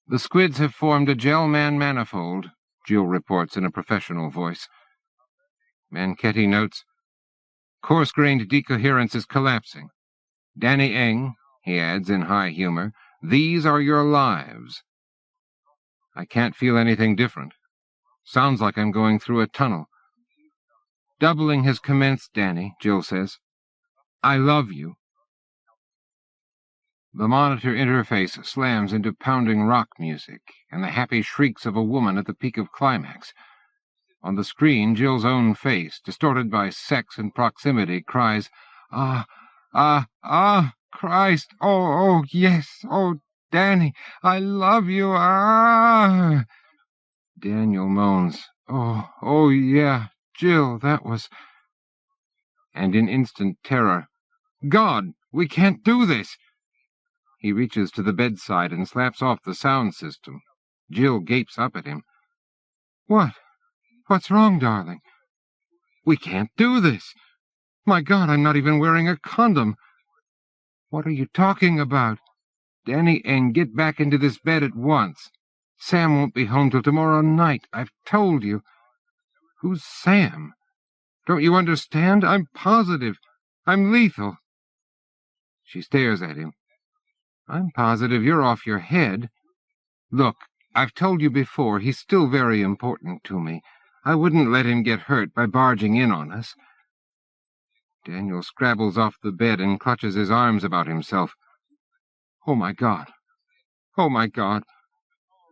The squids have formed a gel-man manifold, Jill reports in a professional voice. Manchetti notes, coarse-grained decoherence is collapsing. Danny Eng, he adds in high humor, these are your lives. I can't feel anything different. Sounds like I'm going through a tunnel. Doubling has commenced, Danny, Jill says. I love you. The monitor interface slams into pounding rock music and the happy shrieks of a woman at the peak of climax. On the screen, Jill's own face, distorted by sex and proximity, cries, Christ, oh, yes, oh, Danny, I love you, ah! Daniel moans, oh, yeah, Jill, that was... And in instant terror, God, we can't do this! He reaches to the bedside and slaps off the sound system. Jill gapes up at him. What? What's wrong, darling? We can't do this. My God, I'm not even wearing a condom. What are you talking about? Danny Eng, get back into this bed at once. Sam won't be home till tomorrow night. I've told you. Who's Sam? Don't you understand? I'm positive. I'm lethal. She stares at him. I'm positive you're off your head. Look, I've told you before, he's still very important to me. I wouldn't let him get hurt by barging in on us. Daniel scrabbles off the bed and clutches his arms about himself. Oh, my God. Oh, my God.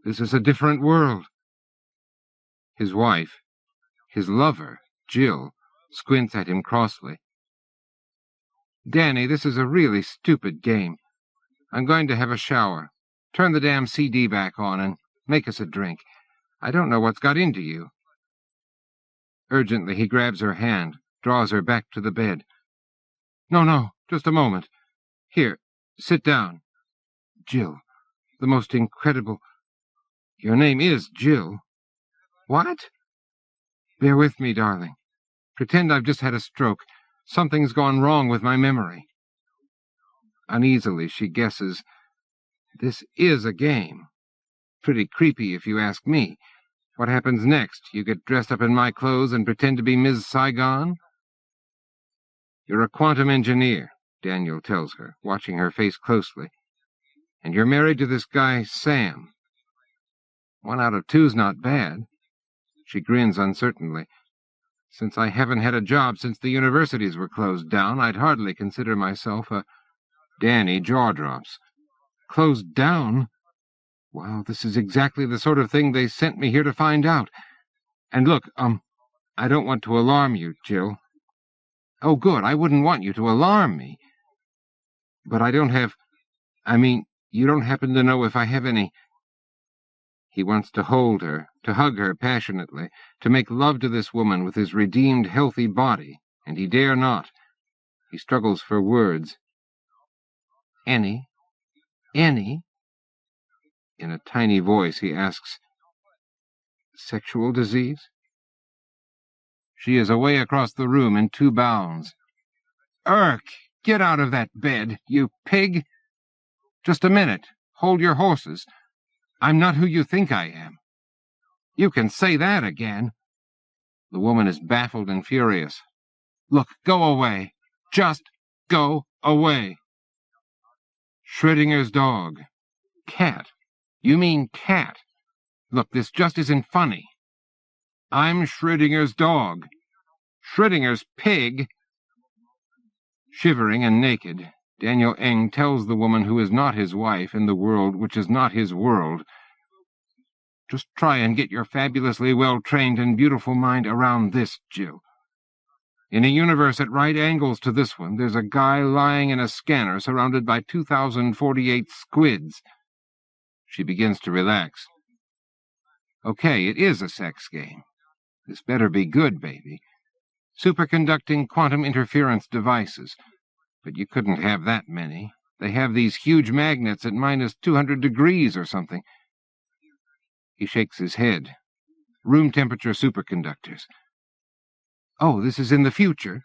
This is a different world. His wife, his lover, Jill, squints at him crossly. Danny, this is a really stupid game. I'm going to have a shower. Turn the damn CD back on and make us a drink. I don't know what's got into you. Urgently, he grabs her hand, draws her back to the bed. No, just a moment. Here, sit down. Jill, the most incredible... Your name is Jill. What? Bear with me, darling. Pretend I've just had a stroke. Something's gone wrong with my memory. Uneasily, she guesses, this is a game. Pretty creepy, if you ask me. What happens next? You get dressed up in my clothes and pretend to be Ms. Saigon? You're a quantum engineer, Daniel tells her, watching her face closely. And you're married to this guy, Sam. 1 out of 2's not bad. She grins uncertainly. Since I haven't had a job since the universities were closed down, I'd hardly consider myself a... Danny jaw drops. Closed down? Well, this is exactly the sort of thing they sent me here to find out. And look, I don't want to alarm you, Jill. Oh, good, I wouldn't want you to alarm me. But I don't have... you don't happen to know if I have any... He wants to hold her, to hug her passionately, to make love to this woman with his redeemed, healthy body, and he dare not. He struggles for words. Any? In a tiny voice, he asks, sexual disease? She is away across the room in 2 bounds. Irk! Get out of that bed, you pig! Just a minute. Hold your horses. I'm not who you think I am. You can say that again. The woman is baffled and furious. Look, go away. Just go away. Schrödinger's dog. Cat. You mean cat. Look, this just isn't funny. I'm Schrödinger's dog. Schrödinger's pig. Shivering and naked, Daniel Eng tells the woman who is not his wife in the world which is not his world, "Just try and get your fabulously well-trained and beautiful mind around this, Jill. In a universe at right angles to this one, there's a guy lying in a scanner surrounded by 2048 squids." She begins to relax. Okay, it is a sex game. This better be good, baby. Superconducting quantum interference devices. But you couldn't have that many. They have these huge magnets at minus 200 degrees or something. He shakes his head. Room temperature superconductors. Oh, this is in the future?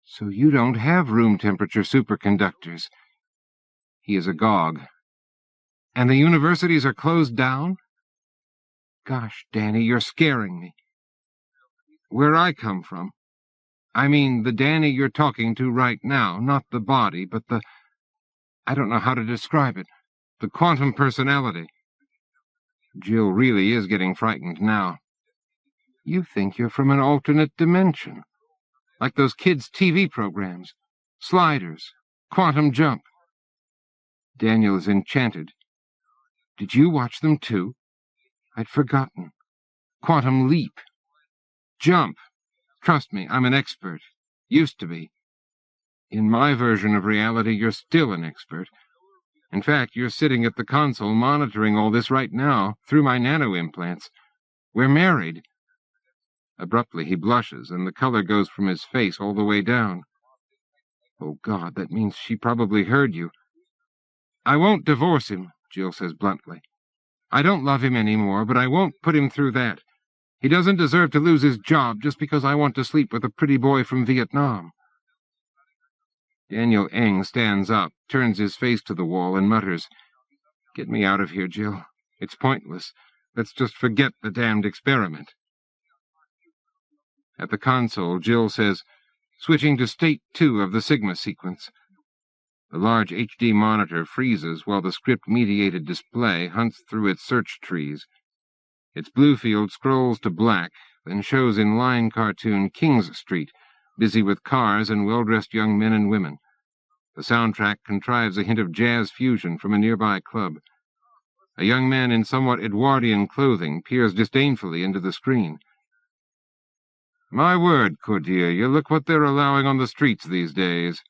So you don't have room temperature superconductors. He is agog. And the universities are closed down? Gosh, Danny, you're scaring me. Where I come from. I mean, the Danny you're talking to right now, not the body, but the... I don't know how to describe it. The quantum personality. Jill really is getting frightened now. You think you're from an alternate dimension. Like those kids' TV programs. Sliders. Quantum Jump. Daniel is enchanted. Did you watch them too? I'd forgotten. Quantum Leap. Jump. Trust me, I'm an expert. Used to be. In my version of reality, you're still an expert. In fact, you're sitting at the console monitoring all this right now, through my nano-implants. We're married. Abruptly, he blushes, and the color goes from his face all the way down. Oh, God, that means she probably heard you. I won't divorce him, Jill says bluntly. I don't love him anymore, but I won't put him through that. He doesn't deserve to lose his job just because I want to sleep with a pretty boy from Vietnam. Daniel Eng stands up, turns his face to the wall, and mutters, Get me out of here, Jill. It's pointless. Let's just forget the damned experiment. At the console, Jill says, Switching to State 2 of the Sigma sequence. The large HD monitor freezes while the script-mediated display hunts through its search trees. Its blue field scrolls to black, then shows in line cartoon Kings Street, busy with cars and well-dressed young men and women. The soundtrack contrives a hint of jazz fusion from a nearby club. A young man in somewhat Edwardian clothing peers disdainfully into the screen. My word, Cordelia, look what they're allowing on the streets these days.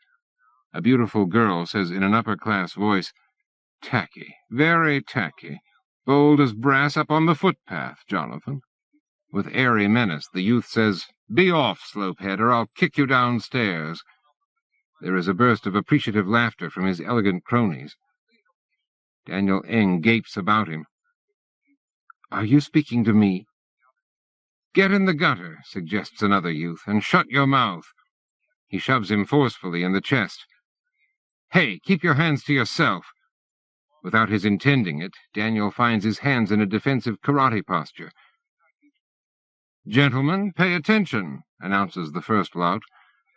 A beautiful girl says in an upper-class voice, Tacky, very tacky. Bold as brass up on the footpath, Jonathan. With airy menace, the youth says, Be off, slopehead, or I'll kick you downstairs. There is a burst of appreciative laughter from his elegant cronies. Daniel Eng gapes about him. Are you speaking to me? Get in the gutter, suggests another youth, and shut your mouth. He shoves him forcefully in the chest. Hey, keep your hands to yourself. Without his intending it, Daniel finds his hands in a defensive karate posture. Gentlemen, pay attention, announces the first lout.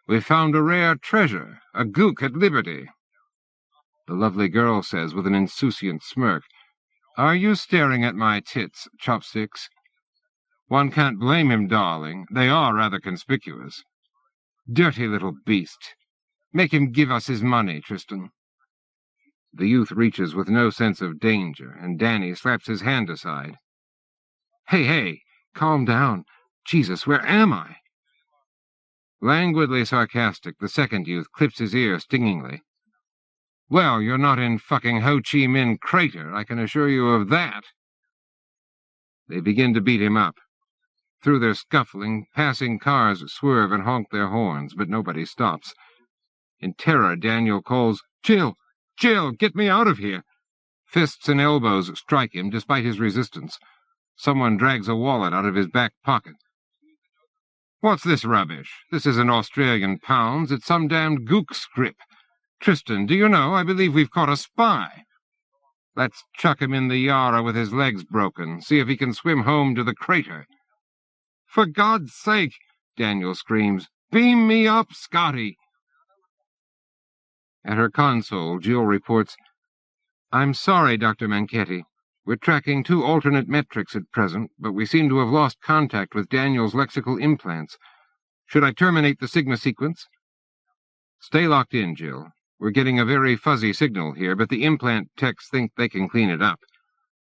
We've found a rare treasure, a gook at liberty. The lovely girl says with an insouciant smirk, Are you staring at my tits, chopsticks? One can't blame him, darling. They are rather conspicuous. Dirty little beast. Make him give us his money, Tristan. The youth reaches with no sense of danger, and Danny slaps his hand aside. Hey, calm down. Jesus, where am I? Languidly sarcastic, the second youth clips his ear stingingly. Well, you're not in fucking Ho Chi Minh Crater, I can assure you of that. They begin to beat him up. Through their scuffling, passing cars swerve and honk their horns, but nobody stops. In terror, Daniel calls, Jill! Jill, get me out of here! Fists and elbows strike him, despite his resistance. Someone drags a wallet out of his back pocket. What's this rubbish? This isn't Australian pounds, it's some damned gook scrip. Tristan, do you know, I believe we've caught a spy. Let's chuck him in the Yarra with his legs broken, see if he can swim home to the crater. For God's sake, Daniel screams, beam me up, Scotty! At her console, Jill reports, I'm sorry, Dr. Manchetti. We're tracking 2 alternate metrics at present, but we seem to have lost contact with Daniel's lexical implants. Should I terminate the Sigma sequence? Stay locked in, Jill. We're getting a very fuzzy signal here, but the implant techs think they can clean it up.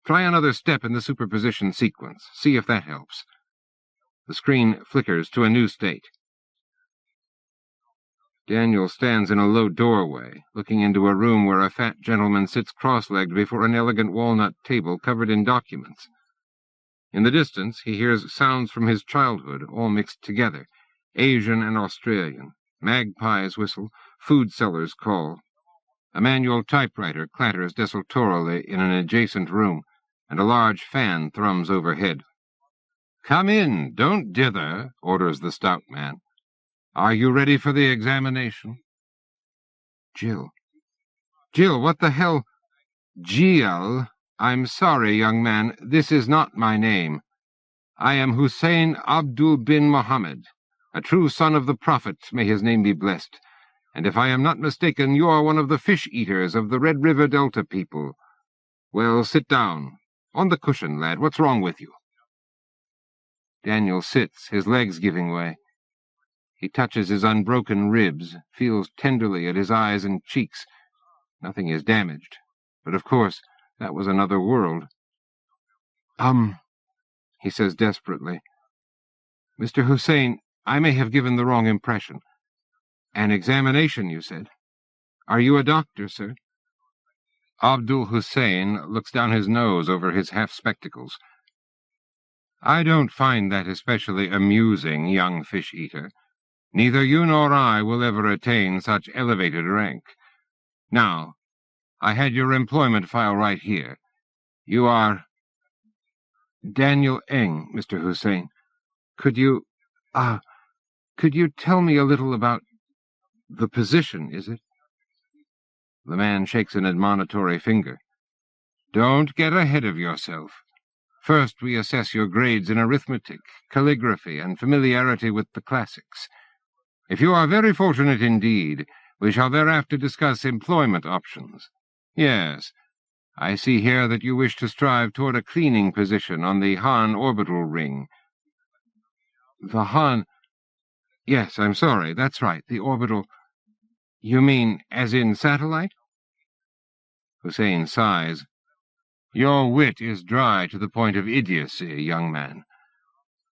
Try another step in the superposition sequence. See if that helps. The screen flickers to a new state. Daniel stands in a low doorway, looking into a room where a fat gentleman sits cross-legged before an elegant walnut table covered in documents. In the distance, he hears sounds from his childhood, all mixed together, Asian and Australian, magpies whistle, food sellers call. A manual typewriter clatters desultorily in an adjacent room, and a large fan thrums overhead. "Come in, don't dither," orders the stout man. "Are you ready for the examination?" Jill, what the hell? Jill, I'm sorry, young man, this is not my name. I am Hussein Abdul bin Mohammed, a true son of the Prophet, may his name be blessed, and if I am not mistaken, you are one of the fish-eaters of the Red River Delta people. Well, sit down. On the cushion, lad. What's wrong with you?" Daniel sits, his legs giving way. He touches his unbroken ribs, feels tenderly at his eyes and cheeks. Nothing is damaged, but of course that was another world. He says desperately. "Mr. Hussein, I may have given the wrong impression. An examination, you said. Are you a doctor, sir?" Abdul Hussein looks down his nose over his half-spectacles. "I don't find that especially amusing, young fish-eater. Neither you nor I will ever attain such elevated rank. Now, I had your employment file right here. You are Daniel Eng, Mr. Hussein. Could you tell me a little about the position, is it?" The man shakes an admonitory finger. "Don't get ahead of yourself. First we assess your grades in arithmetic, calligraphy, and familiarity with the classics. If you are very fortunate indeed, we shall thereafter discuss employment options. Yes, I see here that you wish to strive toward a cleaning position on the Han orbital ring." "The Han? Yes, I'm sorry, that's right, the orbital. You mean as in satellite?" Hussein sighs. "Your wit is dry to the point of idiocy, young man.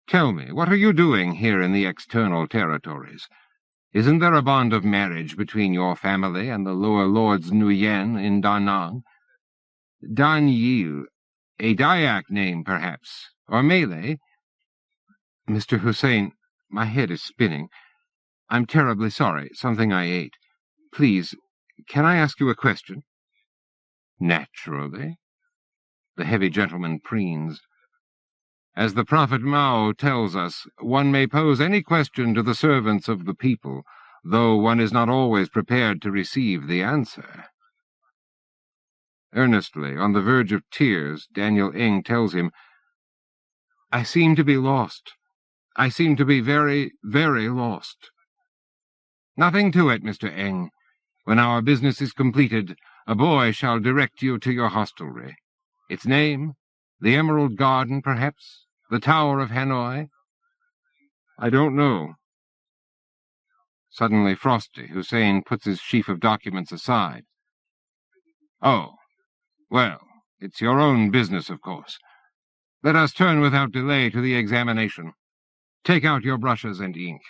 Tell me, what are you doing here in the external territories? Isn't there a bond of marriage between your family and the lower lords Nguyen in Da Nang? Dan Yil, a Dayak name, perhaps, or Malay?" "Mr. Hussein, my head is spinning. I'm terribly sorry, something I ate. Please, can I ask you a question?" "Naturally." The heavy gentleman preens. "As the Prophet Mao tells us, one may pose any question to the servants of the people, though one is not always prepared to receive the answer." Earnestly, on the verge of tears, Daniel Eng tells him, "I seem to be lost. I seem to be very, very lost." "Nothing to it, Mr. Eng. When our business is completed, a boy shall direct you to your hostelry. Its name? The Emerald Garden, perhaps? The Tower of Hanoi?" "I don't know." Suddenly frosty, Hussein puts his sheaf of documents aside. "Oh, well, it's your own business, of course. Let us turn without delay to the examination. Take out your brushes and ink."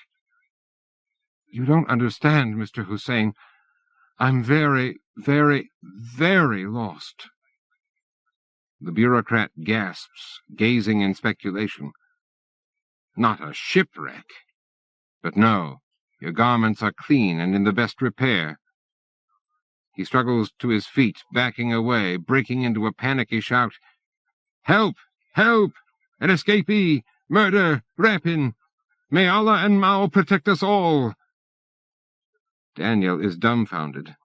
"You don't understand, Mr. Hussein. I'm very, very, very lost." The bureaucrat gasps, gazing in speculation. "Not a shipwreck? But no, your garments are clean and in the best repair." He struggles to his feet, backing away, breaking into a panicky shout. "Help! Help! An escapee! Murder! Rapine! May Allah and Mao protect us all!" Daniel is dumbfounded.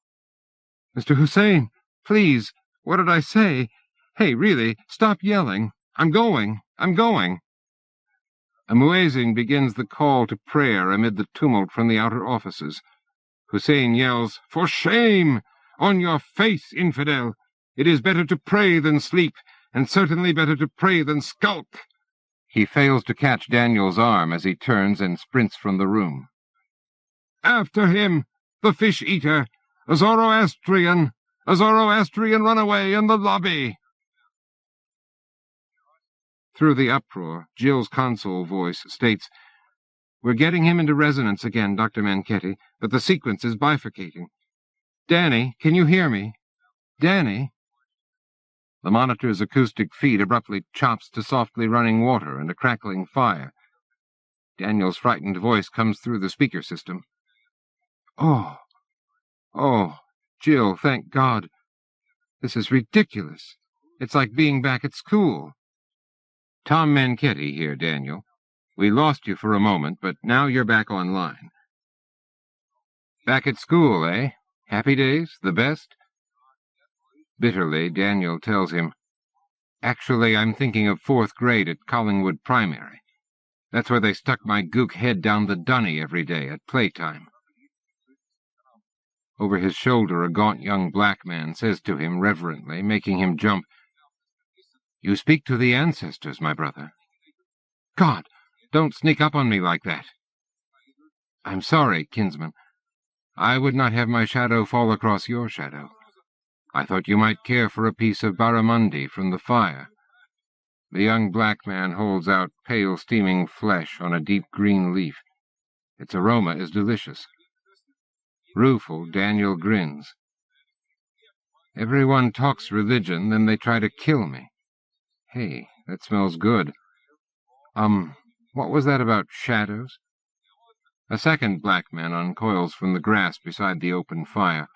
"Mr. Hussein, please, what did I say? Hey, really, stop yelling. I'm going. A muezzin begins the call to prayer amid the tumult from the outer offices. Hussein yells, "For shame! On your face, infidel! It is better to pray than sleep. and certainly better to pray than skulk." He fails to catch Daniel's arm as he turns and sprints from the room. "After him, the fish-eater, a Zoroastrian runaway in the lobby." Through the uproar, Jill's console voice states, "We're getting him into resonance again, Dr. Manchetti, but the sequence is bifurcating. Danny, can you hear me? Danny?" The monitor's acoustic feed abruptly chops to softly running water and a crackling fire. Daniel's frightened voice comes through the speaker system. Oh, Jill, thank God. This is ridiculous. It's like being back at school." "Tom Manchetti here, Daniel. We lost you for a moment, but now you're back online." "Back at school, eh? Happy days? The best?" Bitterly, Daniel tells him, "Actually, I'm thinking of 4th grade at Collingwood Primary. That's where they stuck my gook head down the dunny every day at playtime." Over his shoulder, a gaunt young black man says to him reverently, making him jump, "You speak to the ancestors, my brother." "God, don't sneak up on me like that." "I'm sorry, kinsman. I would not have my shadow fall across your shadow. I thought you might care for a piece of barramundi from the fire." The young black man holds out pale, steaming flesh on a deep green leaf. Its aroma is delicious. Rueful, Daniel grins. "Everyone talks religion, then they try to kill me. Hey, that smells good. What was that about shadows?" A second black man uncoils from the grass beside the open fire.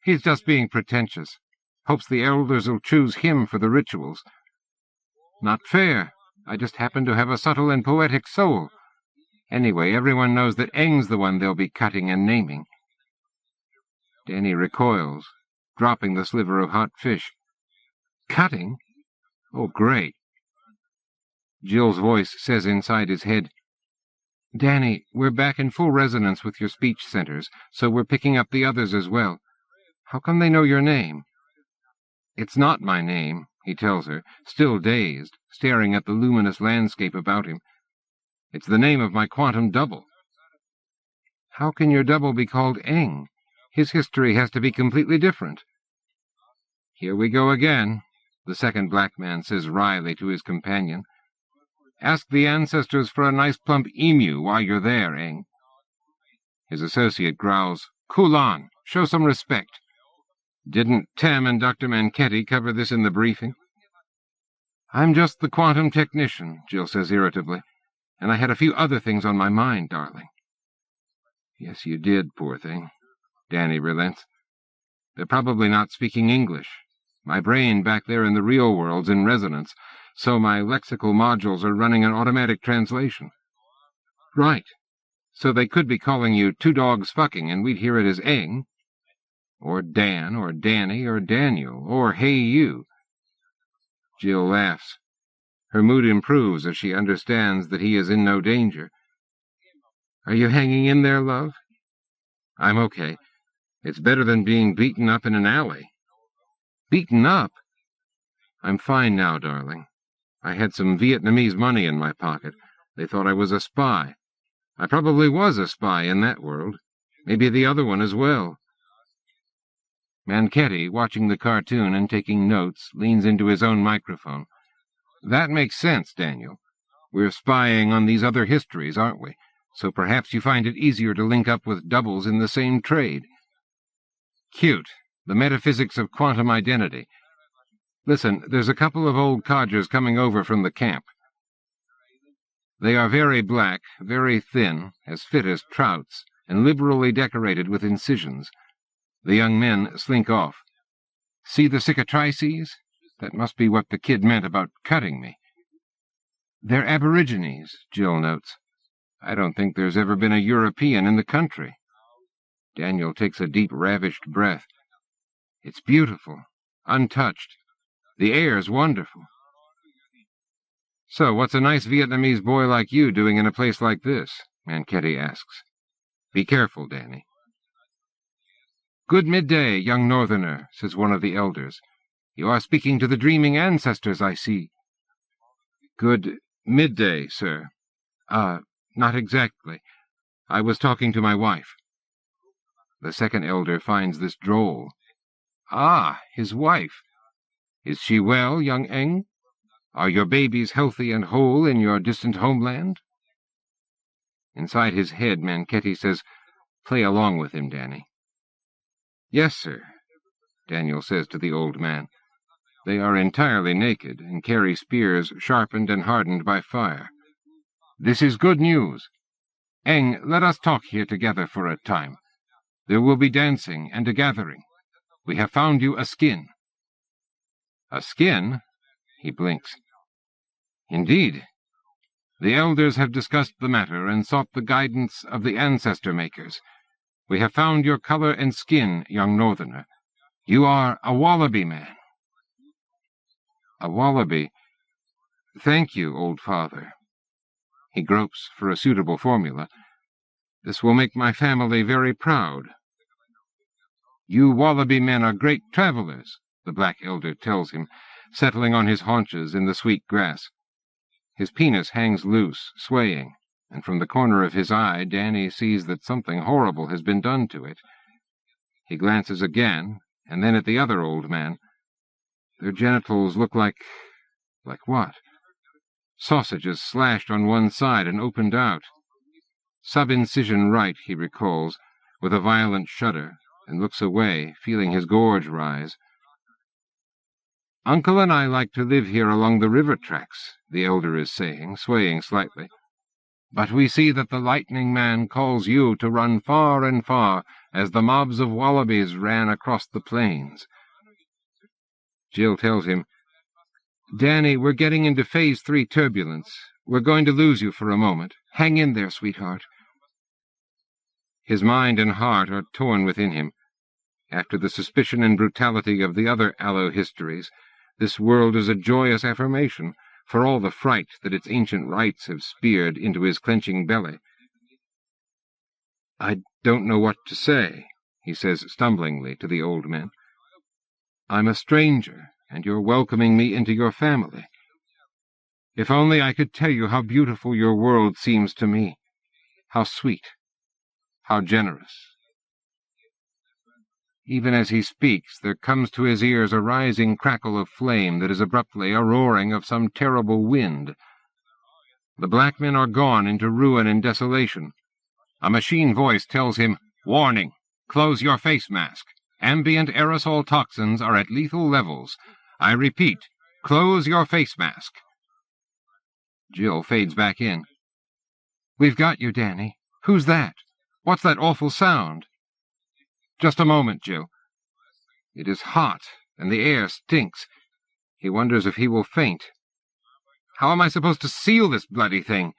"He's just being pretentious. Hopes the elders'll choose him for the rituals. Not fair. I just happen to have a subtle and poetic soul. Anyway, everyone knows that Eng's the one they'll be cutting and naming." Danny recoils, dropping the sliver of hot fish. "Cutting? Oh, great." Jill's voice says inside his head, "Danny, we're back in full resonance with your speech centers, so we're picking up the others as well. How come they know your name?" "It's not my name," he tells her, still dazed, staring at the luminous landscape about him. "It's the name of my quantum double." "How can your double be called Eng? His history has to be completely different." "Here we go again," the second black man says wryly to his companion. "Ask the ancestors for a nice plump emu while you're there, Eng." His associate growls, "Cool on, show some respect. Didn't Tem and Dr. Manchetti cover this in the briefing?" "I'm just the quantum technician," Jill says irritably, "and I had a few other things on my mind, darling." "Yes, you did, poor thing." Danny relents. "They're probably not speaking English. My brain back there in the real world's in resonance, so my lexical modules are running an automatic translation." "Right. So they could be calling you two dogs fucking, and we'd hear it as Eng, or Dan, or Danny, or Daniel, or hey you." Jill laughs. Her mood improves as she understands that he is in no danger. "Are you hanging in there, love?" "I'm okay. It's better than being beaten up in an alley." "Beaten up?" "I'm fine now, darling. I had some Vietnamese money in my pocket. They thought I was a spy. I probably was a spy in that world. Maybe the other one as well." Manchetti, watching the cartoon and taking notes, leans into his own microphone. "That makes sense, Daniel. We're spying on these other histories, aren't we? So perhaps you find it easier to link up with doubles in the same trade." "Cute. The metaphysics of quantum identity. Listen, there's a couple of old codgers coming over from the camp. They are very black, very thin, as fit as trouts, and liberally decorated with incisions. The young men slink off. See the cicatrices? That must be what the kid meant about cutting me." "They're Aborigines," Jill notes. "I don't think there's ever been a European in the country." Daniel takes a deep, ravished breath. "It's beautiful, untouched. The air's wonderful." "So what's a nice Vietnamese boy like you doing in a place like this?" Manchetti asks. "Be careful, Danny." "Good midday, young northerner," says one of the elders. You are speaking to the dreaming ancestors, I see. Good midday, sir. Not exactly. I was talking to my wife. The second elder finds this droll. Ah, his wife. Is she well, young Eng? Are your babies healthy and whole in your distant homeland? Inside his head, Manketti says, "Play along with him, Danny." Yes, sir, Daniel says to the old man. They are entirely naked and carry spears sharpened and hardened by fire. This is good news. Eng, let us talk here together for a time. There will be dancing and a gathering. We have found you a skin. A skin? He blinks. Indeed. The elders have discussed the matter and sought the guidance of the ancestor makers. We have found your color and skin, young northerner. You are a wallaby man. A wallaby? Thank you, old father. He gropes for a suitable formula. This will make my family very proud. You wallaby men are great travelers, the black elder tells him, settling on his haunches in the sweet grass. His penis hangs loose, swaying, and from the corner of his eye Danny sees that something horrible has been done to it. He glances again, and then at the other old man. Their genitals look like what? Sausages slashed on one side and opened out. Sub-incision right, he recalls, with a violent shudder, and looks away, feeling his gorge rise. Uncle and I like to live here along the river tracks, the elder is saying, swaying slightly. But we see that the lightning man calls you to run far and far, as the mobs of wallabies ran across the plains. Jill tells him, Danny, we're getting into Phase 3 turbulence. We're going to lose you for a moment. Hang in there, sweetheart. His mind and heart are torn within him. After the suspicion and brutality of the other Allo histories, this world is a joyous affirmation, for all the fright that its ancient rites have speared into his clenching belly. I don't know what to say, he says stumblingly to the old man. I'm a stranger, and you're welcoming me into your family. If only I could tell you how beautiful your world seems to me, how sweet, how generous. Even as he speaks, there comes to his ears a rising crackle of flame that is abruptly a roaring of some terrible wind. The black men are gone into ruin and desolation. A machine voice tells him, "Warning! Close your face mask. Ambient aerosol toxins are at lethal levels. I repeat, close your face mask." Jill fades back in. We've got you, Danny. Who's that? What's that awful sound? Just a moment, Jill. It is hot, and the air stinks. He wonders if he will faint. How am I supposed to seal this bloody thing?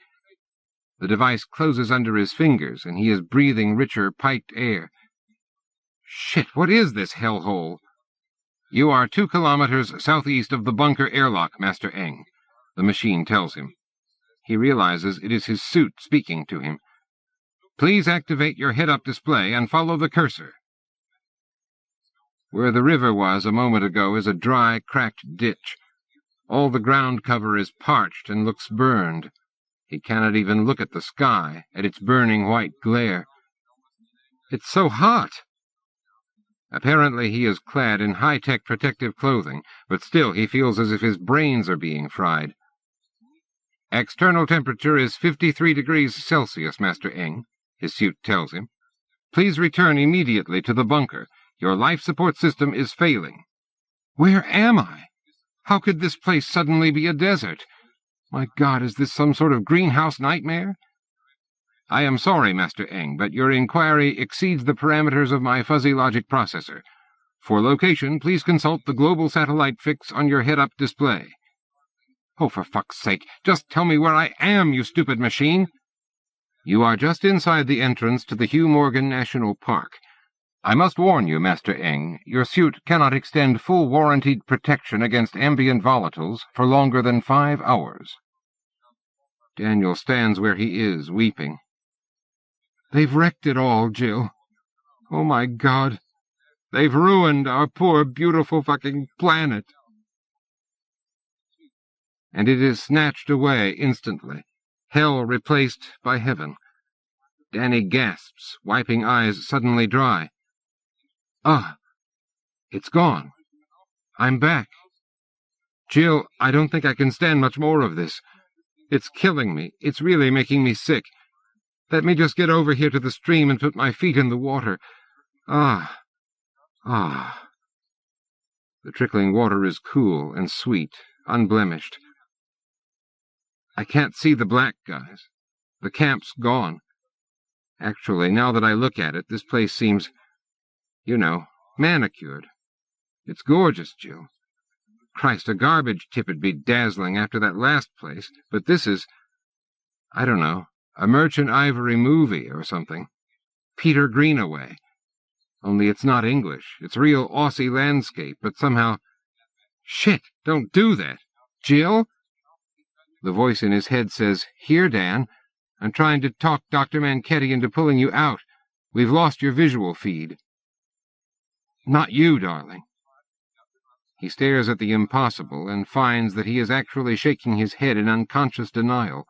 The device closes under his fingers, and he is breathing richer, piped air. Shit, what is this hellhole? You are 2 kilometers southeast of the bunker airlock, Master Eng, the machine tells him. He realizes it is his suit speaking to him. Please activate your head-up display and follow the cursor. Where the river was a moment ago is a dry, cracked ditch. All the ground cover is parched and looks burned. He cannot even look at the sky, at its burning white glare. It's so hot. Apparently he is clad in high-tech protective clothing, but still he feels as if his brains are being fried. External temperature is 53 degrees Celsius, Master Eng, his suit tells him. Please return immediately to the bunker. Your life support system is failing. Where am I? How could this place suddenly be a desert? My God, is this some sort of greenhouse nightmare? I am sorry, Master Eng, but your inquiry exceeds the parameters of my fuzzy logic processor. For location, please consult the global satellite fix on your head-up display. Oh, for fuck's sake, just tell me where I am, you stupid machine! You are just inside the entrance to the Hugh Morgan National Park. I must warn you, Master Eng, your suit cannot extend full warranted protection against ambient volatiles for longer than 5 hours. Daniel stands where he is, weeping. They've wrecked it all, Jill. Oh, my God. They've ruined our poor, beautiful fucking planet. And it is snatched away instantly, hell replaced by heaven. Danny gasps, wiping eyes suddenly dry. Ah, it's gone. I'm back. Jill, I don't think I can stand much more of this. It's killing me. It's really making me sick. Let me just get over here to the stream and put my feet in the water. Ah. The trickling water is cool and sweet, unblemished. I can't see the black guys. The camp's gone. Actually, now that I look at it, this place seems, manicured. It's gorgeous, Jill. Christ, a garbage tip'd be dazzling after that last place, but this is, I don't know, a Merchant Ivory movie or something. Peter Greenaway. Only it's not English. It's real Aussie landscape, but somehow... Shit, don't do that. Jill? The voice in his head says, Here, Dan. I'm trying to talk Dr. Manchetti into pulling you out. We've lost your visual feed. Not you, darling. He stares at the impossible and finds that he is actually shaking his head in unconscious denial.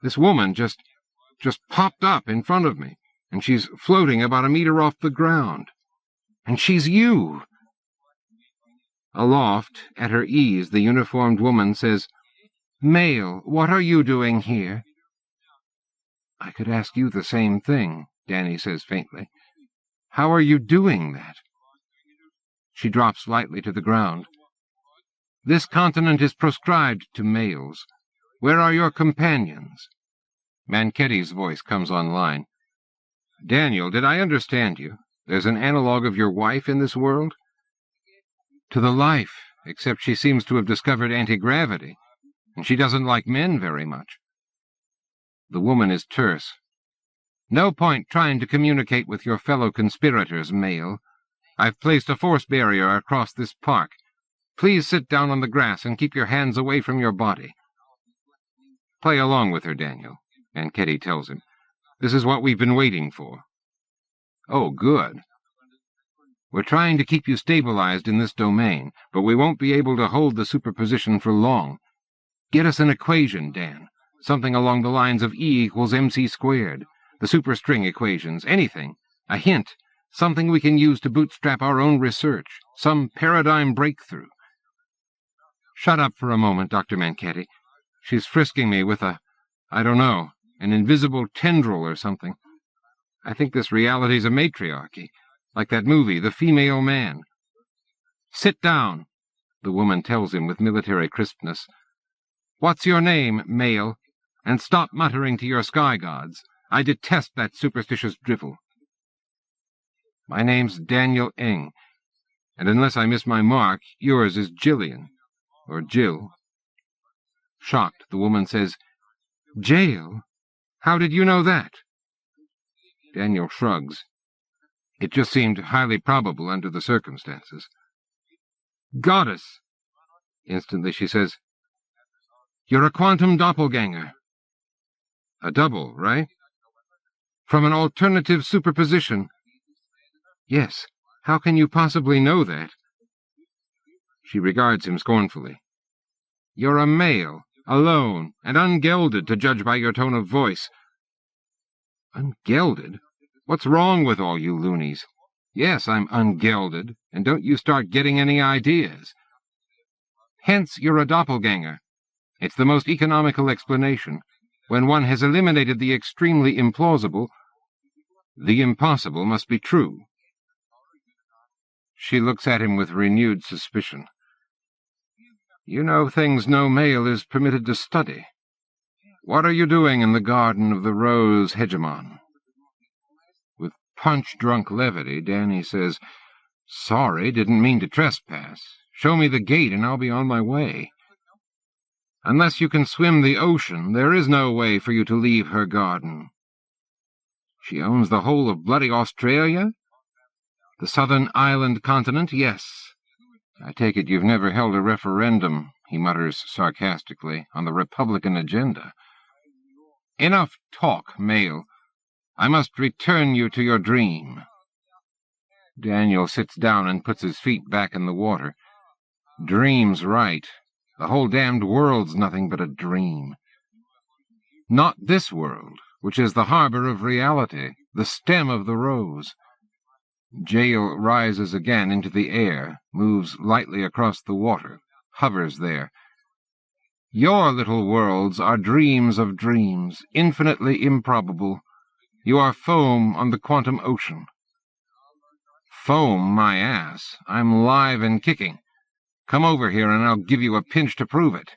This woman just popped up in front of me, and she's floating about a meter off the ground. And she's you. Aloft, at her ease, the uniformed woman says, Male, what are you doing here? I could ask you the same thing, Danny says faintly. How are you doing that? She drops lightly to the ground. This continent is proscribed to males. Where are your companions? Manchetti's voice comes online. Daniel, did I understand you? There's an analog of your wife in this world? To the life, except she seems to have discovered anti-gravity, and she doesn't like men very much. The woman is terse. No point trying to communicate with your fellow conspirators, male. I've placed a force barrier across this park. Please sit down on the grass and keep your hands away from your body. Play along with her, Daniel, Manchetti tells him. This is what we've been waiting for. Oh, good. We're trying to keep you stabilized in this domain, but we won't be able to hold the superposition for long. Get us an equation, Dan. Something along the lines of E equals mc squared. The superstring equations, anything. A hint. Something we can use to bootstrap our own research. Some paradigm breakthrough. Shut up for a moment, Dr. Manchetti. She's frisking me with an invisible tendril or something. I think this reality's a matriarchy, like that movie, The Female Man. Sit down, the woman tells him with military crispness. What's your name, male? And stop muttering to your sky gods. I detest that superstitious drivel. My name's Daniel Eng, and unless I miss my mark, yours is Jillian, or Jill. Shocked, the woman says, Jail? How did you know that? Daniel shrugs. It just seemed highly probable under the circumstances. Goddess! Instantly she says, You're a quantum doppelganger. A double, right? From an alternative superposition. Yes. How can you possibly know that? She regards him scornfully. You're a male, alone, and ungelded, to judge by your tone of voice. Ungelded? What's wrong with all you loonies? Yes, I'm ungelded, and don't you start getting any ideas. Hence you're a doppelganger. It's the most economical explanation. When one has eliminated the extremely implausible, the impossible must be true. She looks at him with renewed suspicion. You know things no male is permitted to study. What are you doing in the garden of the Rose Hegemon? With punch-drunk levity, Danny says, Sorry, didn't mean to trespass. Show me the gate and I'll be on my way. Unless you can swim the ocean, there is no way for you to leave her garden. She owns the whole of bloody Australia? The southern island continent, yes. I take it you've never held a referendum, he mutters sarcastically, on the Republican agenda. Enough talk, male. I must return you to your dream. Daniel sits down and puts his feet back in the water. Dream's right. The whole damned world's nothing but a dream. Not this world, which is the harbor of reality, the stem of the rose. Jael rises again into the air, moves lightly across the water, hovers there. Your little worlds are dreams of dreams, infinitely improbable. You are foam on the quantum ocean. Foam, my ass. I'm live and kicking. Come over here and I'll give you a pinch to prove it.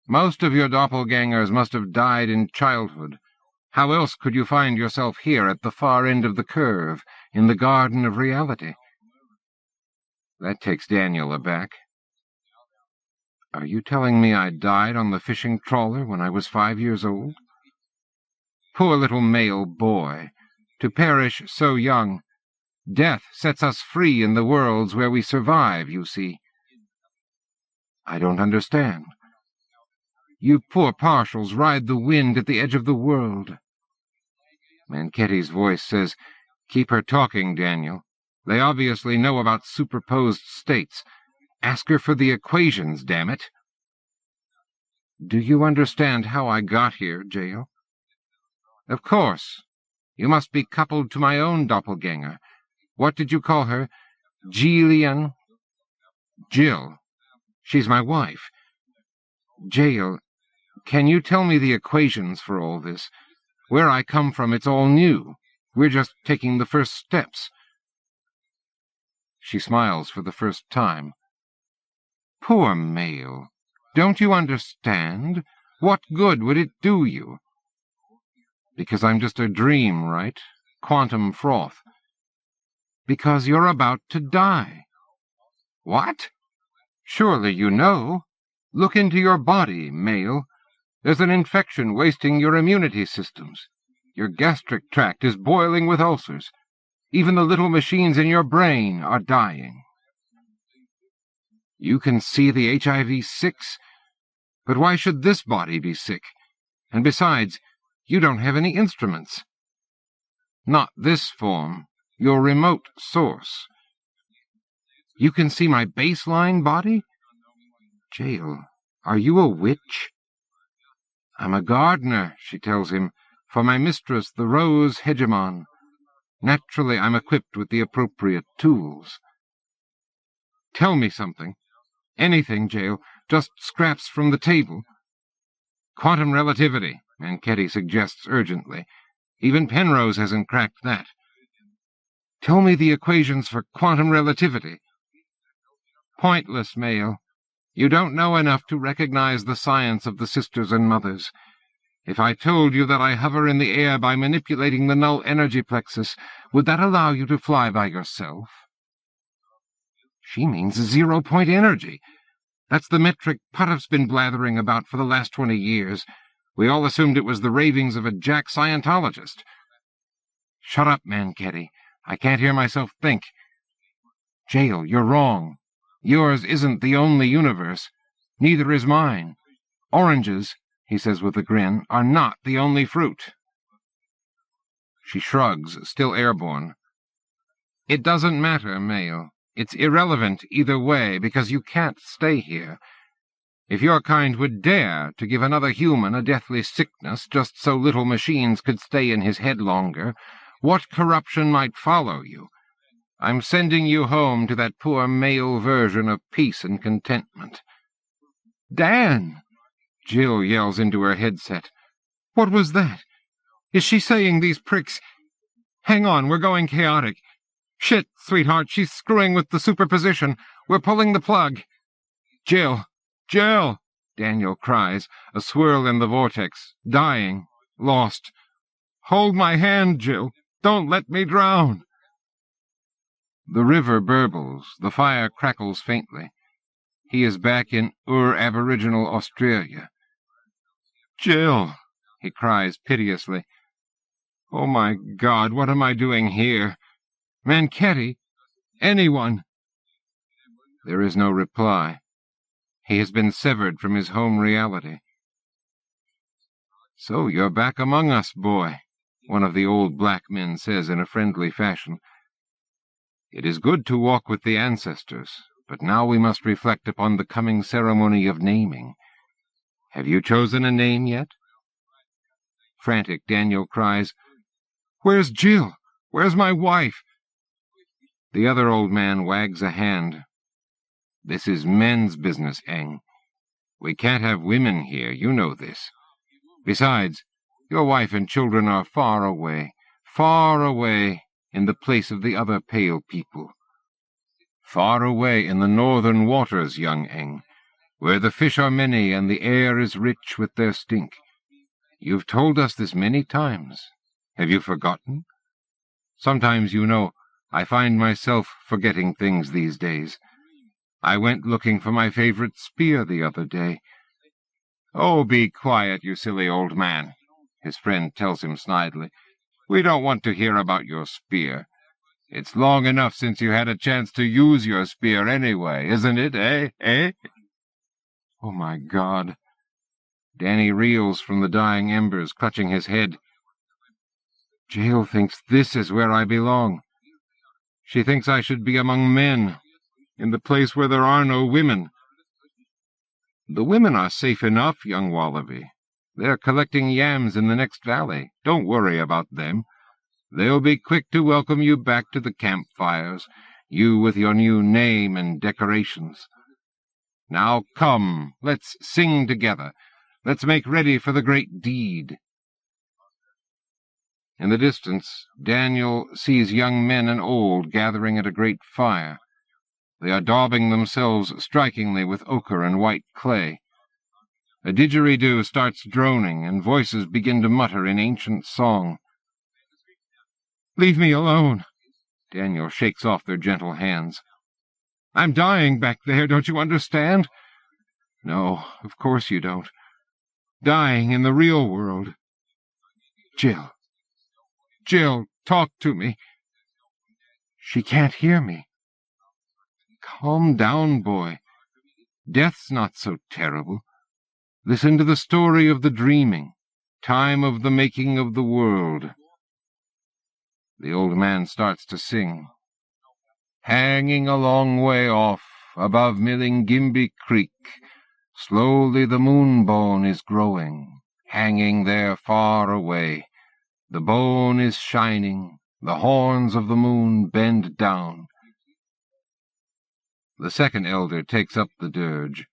Most of your doppelgangers must have died in childhood. How else could you find yourself here at the far end of the curve, in the garden of reality? That takes Daniel aback. Are you telling me I died on the fishing trawler when I was 5 years old? Poor little male boy, to perish so young. Death sets us free in the worlds where we survive, you see. I don't understand. You poor partials ride the wind at the edge of the world. Manketti's voice says, Keep her talking, Daniel. They obviously know about superposed states. Ask her for the equations, damn it. Do you understand how I got here, Jael? Of course. You must be coupled to my own doppelganger. What did you call her? Jillian? Jill. She's my wife. Jael, can you tell me the equations for all this? Where I come from, it's all new. We're just taking the first steps. She smiles for the first time. Poor male. Don't you understand? What good would it do you? Because I'm just a dream, right? Quantum froth. Because you're about to die. What? Surely you know. Look into your body, male. There's an infection wasting your immunity systems. Your gastric tract is boiling with ulcers. Even the little machines in your brain are dying. You can see the HIV-6? But why should this body be sick? And besides, you don't have any instruments. Not this form, your remote source. You can see my baseline body? Jael, are you a witch? I'm a gardener, she tells him, for my mistress, the rose hegemon. Naturally, I'm equipped with the appropriate tools. Tell me something. Anything, Jael, just scraps from the table. Quantum relativity, Manketti suggests urgently. Even Penrose hasn't cracked that. Tell me the equations for quantum relativity. Pointless, male. You don't know enough to recognize the science of the sisters and mothers. If I told you that I hover in the air by manipulating the null energy plexus, would that allow you to fly by yourself? She means 0-point energy. That's the metric Puttoff's been blathering about for the last 20 years. We all assumed it was the ravings of a jack Scientologist. Shut up, Manketti. I can't hear myself think. Jael, you're wrong. Yours isn't the only universe. Neither is mine. Oranges, he says with a grin, are not the only fruit. She shrugs, still airborne. It doesn't matter, male. It's irrelevant either way, because you can't stay here. If your kind would dare to give another human a deathly sickness just so little machines could stay in his head longer, what corruption might follow you? I'm sending you home to that poor male version of peace and contentment. Dan! Jill yells into her headset. What was that? Is she saying these pricks... Hang on, we're going chaotic. Shit, sweetheart, she's screwing with the superposition. We're pulling the plug. Jill! Jill! Daniel cries, a swirl in the vortex, dying, lost. Hold my hand, Jill. Don't let me drown. The river burbles, the fire crackles faintly. He is back in Aboriginal Australia. Jill, he cries piteously. Oh, my God, what am I doing here? Manketti? Anyone? There is no reply. He has been severed from his home reality. So you're back among us, boy, one of the old black men says in a friendly fashion. It is good to walk with the ancestors, but now we must reflect upon the coming ceremony of naming. Have you chosen a name yet?" Frantic, Daniel cries, "Where's Jill? Where's my wife?" The other old man wags a hand. "This is men's business, Eng. We can't have women here, you know this. Besides, your wife and children are far away, in the place of the other pale people. Far away in the northern waters, young Eng, where the fish are many and the air is rich with their stink. You've told us this many times. Have you forgotten? Sometimes, you know, I find myself forgetting things these days. I went looking for my favorite spear the other day." "Oh, be quiet, you silly old man," his friend tells him snidely. "We don't want to hear about your spear. It's long enough since you had a chance to use your spear anyway, isn't it, eh? Oh, my God. Danny reels from the dying embers, clutching his head. Jill thinks this is where I belong. She thinks I should be among men, in the place where there are no women. The women are safe enough, young Wallaby. They're collecting yams in the next valley. Don't worry about them. They'll be quick to welcome you back to the campfires, you with your new name and decorations. Now come, let's sing together. Let's make ready for the great deed." In the distance, Daniel sees young men and old gathering at a great fire. They are daubing themselves strikingly with ochre and white clay. A didgeridoo starts droning, and voices begin to mutter in ancient song. "Leave me alone." Daniel shakes off their gentle hands. "I'm dying back there, don't you understand?" "No, of course you don't. Dying in the real world. Jill. Jill, talk to me." "She can't hear me." "Calm down, boy. Death's not so terrible. Listen to the story of the dreaming, time of the making of the world." The old man starts to sing. "Hanging a long way off, above Millingimby Creek, slowly the moon bone is growing, hanging there far away. The bone is shining, the horns of the moon bend down." The second elder takes up the dirge.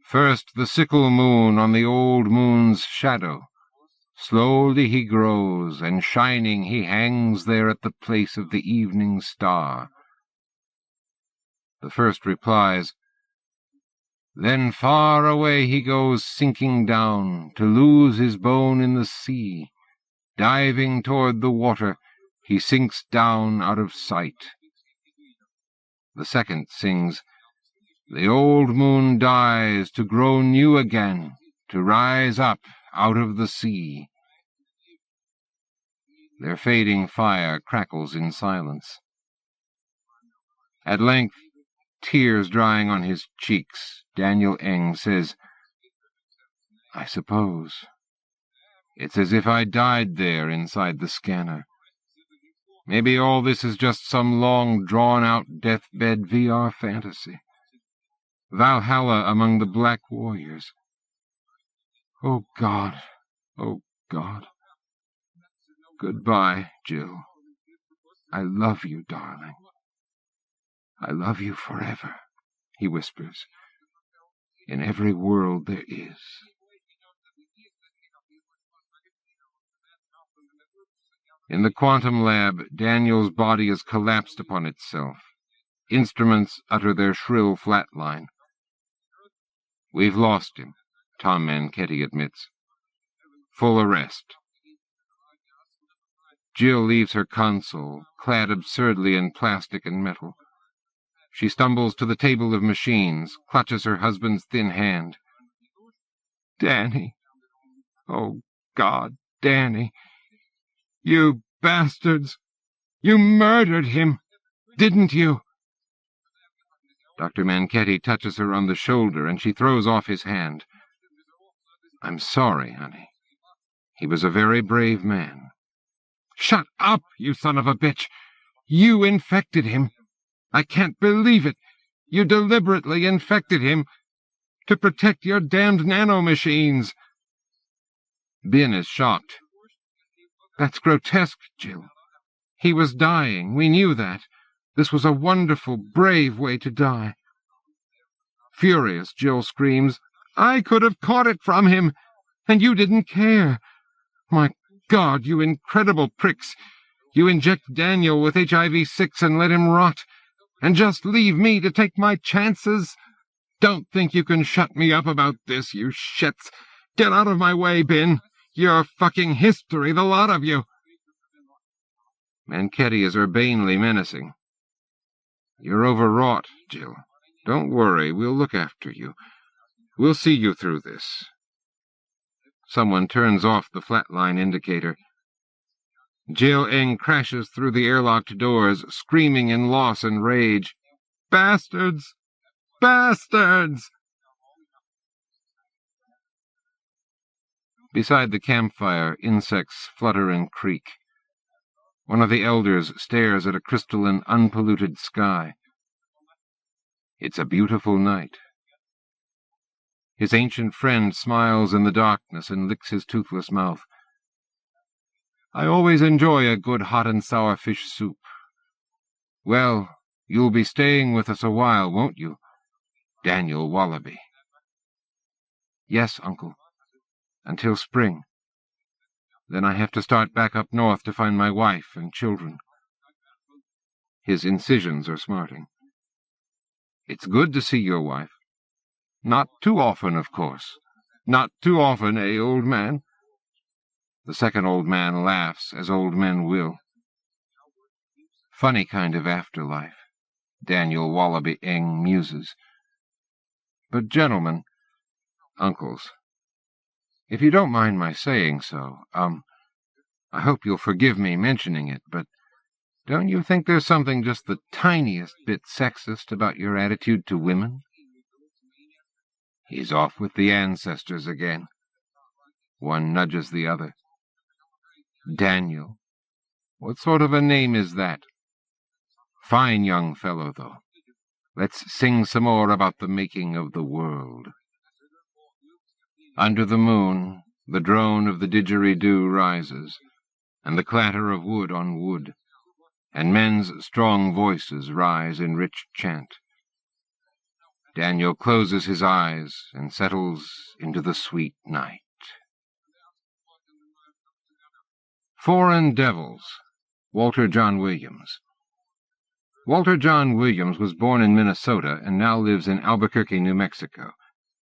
"First the sickle moon on the old moon's shadow. Slowly he grows, and shining he hangs there at the place of the evening star." The first replies, "Then far away he goes sinking down, to lose his bone in the sea. Diving toward the water, he sinks down out of sight." The second sings, "The old moon dies to grow new again, to rise up out of the sea." Their fading fire crackles in silence. At length, tears drying on his cheeks, Daniel Eng says, "I suppose. It's as if I died there inside the scanner. Maybe all this is just some long, drawn-out deathbed VR fantasy. Valhalla among the Black Warriors. Oh, God. Oh, God. Goodbye, Jill. I love you, darling. I love you forever," he whispers, "in every world there is." In the quantum lab, Daniel's body is collapsed upon itself. Instruments utter their shrill flat line. "We've lost him," Tom Manketti admits. "Full arrest." Jill leaves her console, clad absurdly in plastic and metal. She stumbles to the table of machines, clutches her husband's thin hand. "Danny. Oh, God, Danny. You bastards! You murdered him, didn't you?" Dr. Manketti touches her on the shoulder, and she throws off his hand. "I'm sorry, honey. He was a very brave man." "Shut up, you son of a bitch! You infected him. I can't believe it. You deliberately infected him to protect your damned nanomachines. Bin is shocked. That's grotesque, Jill. He was dying. We knew that. This was a wonderful, brave way to die. Furious, Jill screams, I could have caught it from him, and you didn't care. My God, you incredible pricks. You inject Daniel with HIV-6 and let him rot, and just leave me to take my chances. Don't think you can shut me up about this, you shits. Get out of my way, Bin. You're fucking history, the lot of you. Manchetti is urbanely menacing. You're overwrought, Jill. Don't worry, we'll look after you. We'll see you through this. Someone turns off the flatline indicator. Jill Eng crashes through the airlocked doors, screaming in loss and rage. Bastards! Bastards! Beside the campfire, insects flutter and creak. One of the elders stares at a crystalline, unpolluted sky. It's a beautiful night. His ancient friend smiles in the darkness and licks his toothless mouth. I always enjoy a good hot and sour fish soup. Well, you'll be staying with us a while, won't you? Daniel Wallaby. Yes, Uncle. Until spring. Then I have to start back up north to find my wife and children. His incisions are smarting. It's good to see your wife. Not too often, of course. Not too often, eh, old man? The second old man laughs, as old men will. Funny kind of afterlife, Daniel Wallaby Eng muses. But, gentlemen, uncles, if you don't mind my saying so, I hope you'll forgive me mentioning it, but don't you think there's something just the tiniest bit sexist about your attitude to women? He's off with the ancestors again. One nudges the other. Daniel. What sort of a name is that? Fine young fellow, though. Let's sing some more about the making of the world. Under the moon, the drone of the didgeridoo rises, and the clatter of wood on wood, and men's strong voices rise in rich chant. Daniel closes his eyes and settles into the sweet night. Foreign Devils, Walter John Williams. Walter John Williams was born in Minnesota and now lives in Albuquerque, New Mexico.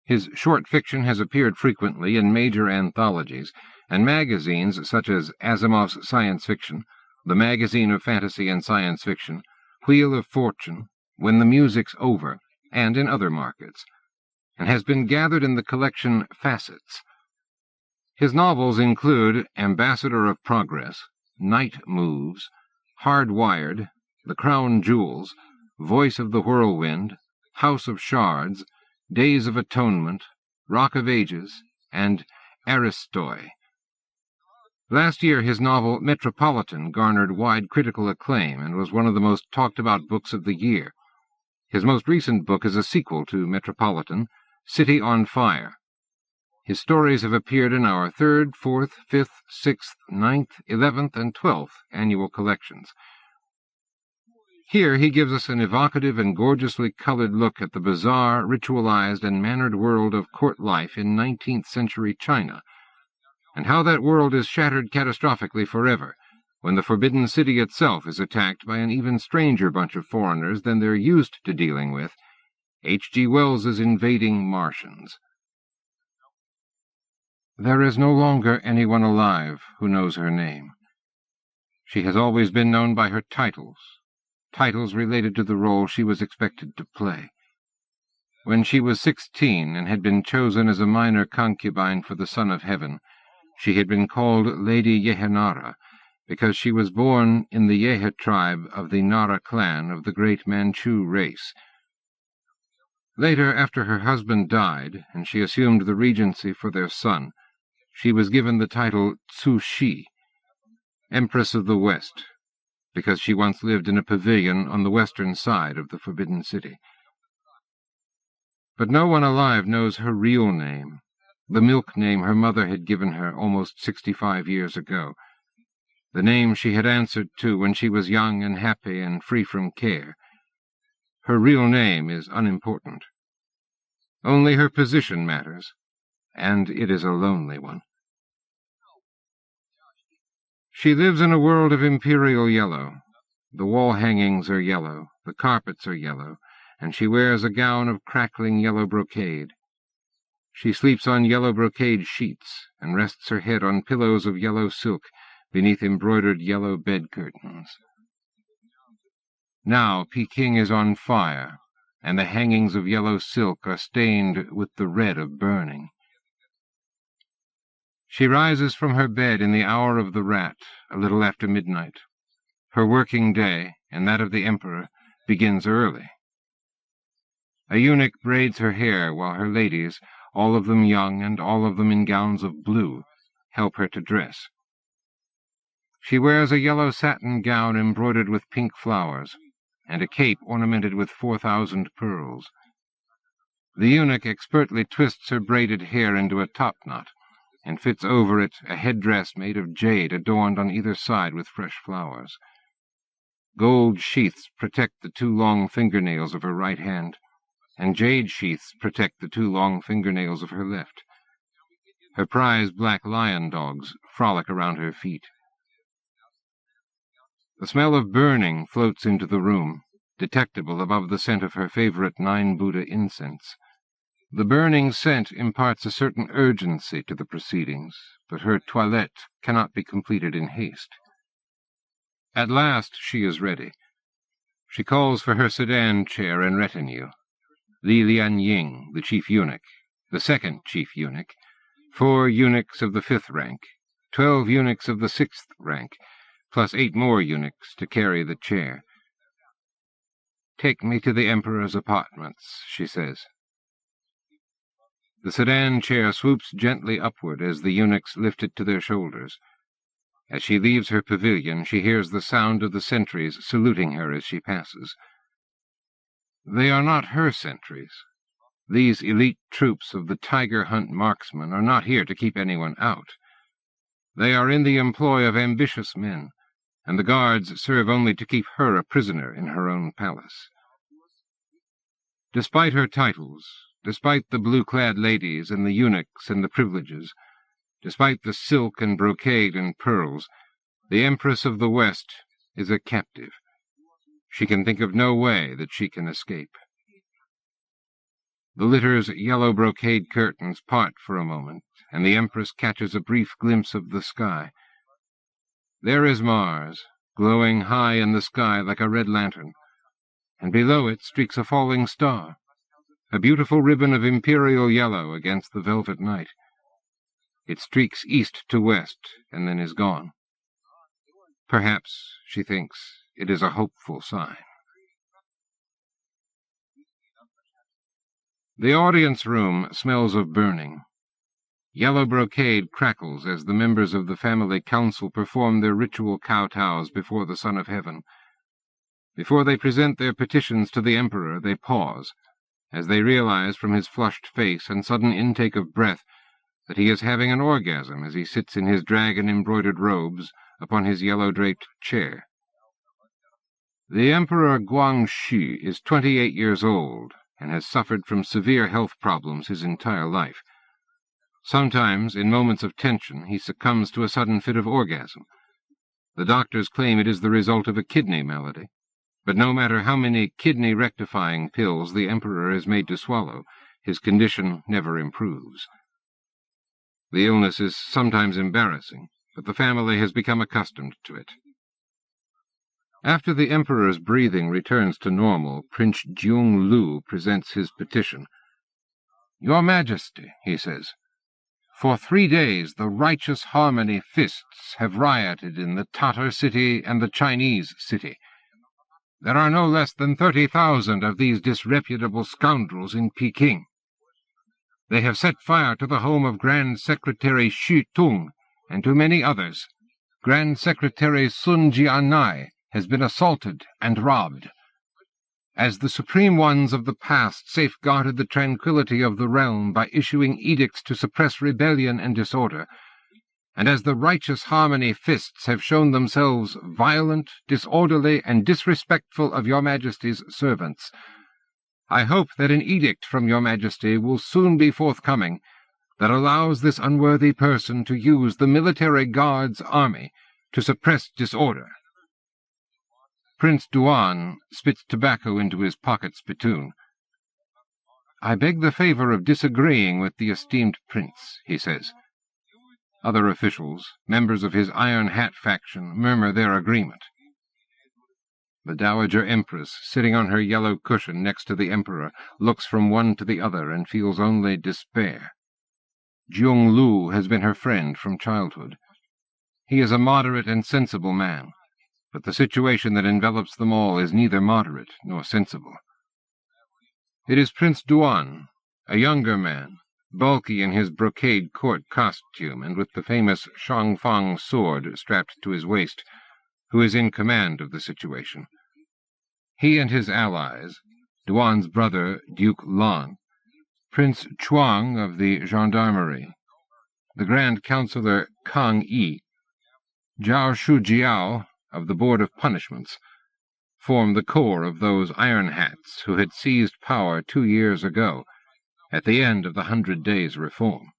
His short fiction has appeared frequently in major anthologies and magazines such as Asimov's Science Fiction, the Magazine of Fantasy and Science Fiction, Wheel of Fortune, When the Music's Over, and in other markets, and has been gathered in the collection Facets. His novels include Ambassador of Progress, Night Moves, Hardwired, The Crown Jewels, Voice of the Whirlwind, House of Shards, Days of Atonement, Rock of Ages, and Aristoi. Last year his novel Metropolitan garnered wide critical acclaim and was one of the most talked-about books of the year. His most recent book is a sequel to Metropolitan, City on Fire. His stories have appeared in our 3rd, 4th, 5th, 6th, 9th, 11th, and 12th annual collections. Here he gives us an evocative and gorgeously colored look at the bizarre, ritualized, and mannered world of court life in 19th-century China, and how that world is shattered catastrophically forever when the Forbidden City itself is attacked by an even stranger bunch of foreigners than they're used to dealing with, H.G. Wells's invading Martians. There is no longer anyone alive who knows her name. She has always been known by her titles related to the role she was expected to play. When she was 16 and had been chosen as a minor concubine for the Son of Heaven, she had been called Lady Yehenara, because she was born in the Yehe tribe of the Nara clan of the great Manchu race. Later, after her husband died, and she assumed the regency for their son, she was given the title Tsu Shi, Empress of the West, because she once lived in a pavilion on the western side of the Forbidden City. But no one alive knows her real name, the milk name her mother had given her almost 65 years ago, the name she had answered to when she was young and happy and free from care. Her real name is unimportant. Only her position matters, and it is a lonely one. She lives in a world of imperial yellow. The wall hangings are yellow, the carpets are yellow, and she wears a gown of crackling yellow brocade. She sleeps on yellow brocade sheets and rests her head on pillows of yellow silk beneath embroidered yellow bed curtains. Now Peking is on fire, and the hangings of yellow silk are stained with the red of burning. She rises from her bed in the hour of the rat, a little after midnight. Her working day, and that of the emperor, begins early. A eunuch braids her hair while her ladies, all of them young and all of them in gowns of blue, help her to dress. She wears a yellow satin gown embroidered with pink flowers, and a cape ornamented with 4,000 pearls. The eunuch expertly twists her braided hair into a topknot, and fits over it a headdress made of jade adorned on either side with fresh flowers. Gold sheaths protect the 2 long fingernails of her right hand, and jade sheaths protect the 2 long fingernails of her left. Her prize black lion dogs frolic around her feet. The smell of burning floats into the room, detectable above the scent of her favorite 9 Buddha incense. The burning scent imparts a certain urgency to the proceedings, but her toilette cannot be completed in haste. At last she is ready. She calls for her sedan chair and retinue. Li Lianying, the chief eunuch, the second chief eunuch, 4 eunuchs of the 5th rank, 12 eunuchs of the 6th rank, plus 8 more eunuchs to carry the chair. "Take me to the emperor's apartments," she says. The sedan chair swoops gently upward as the eunuchs lift it to their shoulders. As she leaves her pavilion, she hears the sound of the sentries saluting her as she passes. They are not her sentries. These elite troops of the tiger hunt marksmen are not here to keep anyone out. They are in the employ of ambitious men, and the guards serve only to keep her a prisoner in her own palace. Despite her titles, despite the blue-clad ladies and the eunuchs and the privileges, despite the silk and brocade and pearls, the Empress of the West is a captive. She can think of no way that she can escape. The litter's yellow brocade curtains part for a moment, and the Empress catches a brief glimpse of the sky. There is Mars, glowing high in the sky like a red lantern, and below it streaks a falling star, a beautiful ribbon of imperial yellow against the velvet night. It streaks east to west, and then is gone. Perhaps, she thinks, it is a hopeful sign. The audience room smells of burning. Yellow brocade crackles as the members of the family council perform their ritual kowtows before the Son of Heaven. Before they present their petitions to the Emperor, they pause, as they realize from his flushed face and sudden intake of breath that he is having an orgasm as he sits in his dragon-embroidered robes upon his yellow-draped chair. The Emperor Guangxu is 28 years old and has suffered from severe health problems his entire life. Sometimes, in moments of tension, he succumbs to a sudden fit of orgasm. The doctors claim it is the result of a kidney malady, but no matter how many kidney-rectifying pills the Emperor is made to swallow, his condition never improves. The illness is sometimes embarrassing, but the family has become accustomed to it. After the Emperor's breathing returns to normal, Prince Jung Lu presents his petition. "Your Majesty," he says, "for 3 days the righteous harmony fists have rioted in the Tatar city and the Chinese city. There are no less than 30,000 of these disreputable scoundrels in Peking. They have set fire to the home of Grand Secretary Xu Tung and to many others. Grand Secretary Sun Jianai has been assaulted and robbed. As the supreme ones of the past safeguarded the tranquility of the realm by issuing edicts to suppress rebellion and disorder, and as the righteous harmony fists have shown themselves violent, disorderly, and disrespectful of your Majesty's servants, I hope that an edict from your Majesty will soon be forthcoming that allows this unworthy person to use the military guard's army to suppress disorder." Prince Duan spits tobacco into his pocket spittoon. "I beg the favor of disagreeing with the esteemed prince," he says. Other officials, members of his Iron Hat faction, murmur their agreement. The Dowager Empress, sitting on her yellow cushion next to the Emperor, looks from one to the other and feels only despair. Jung Lu has been her friend from childhood. He is a moderate and sensible man, but the situation that envelops them all is neither moderate nor sensible. It is Prince Duan, a younger man, bulky in his brocade court costume and with the famous Shangfang sword strapped to his waist, who is in command of the situation. He and his allies, Duan's brother, Duke Lan, Prince Chuang of the Gendarmerie, the Grand Councillor Kang Yi, Zhao Shujiao of the Board of Punishments, form the core of those Iron Hats who had seized power 2 years ago, at the end of the 100 Days' reform.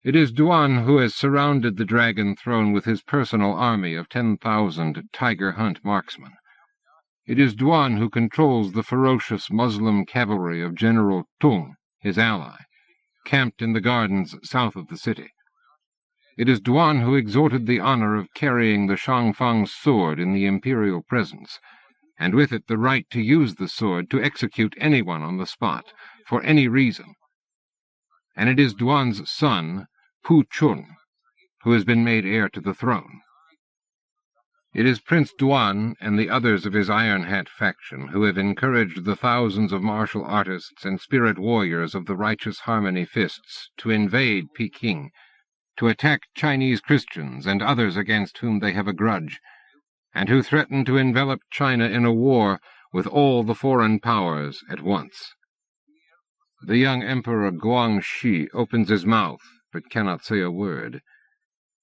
It is Duan who has surrounded the Dragon Throne with his personal army of 10,000 tiger hunt marksmen. It is Duan who controls the ferocious Muslim cavalry of General Tung, his ally, camped in the gardens south of the city. It is Duan who extorted the honor of carrying the Shangfang sword in the imperial presence, and with it the right to use the sword to execute anyone on the spot, for any reason. And it is Duan's son, Pu Chun, who has been made heir to the throne. It is Prince Duan and the others of his Iron Hat faction who have encouraged the thousands of martial artists and spirit warriors of the righteous harmony fists to invade Peking, to attack Chinese Christians and others against whom they have a grudge, and who threaten to envelop China in a war with all the foreign powers at once. The young Emperor Guangxi opens his mouth, but cannot say a word.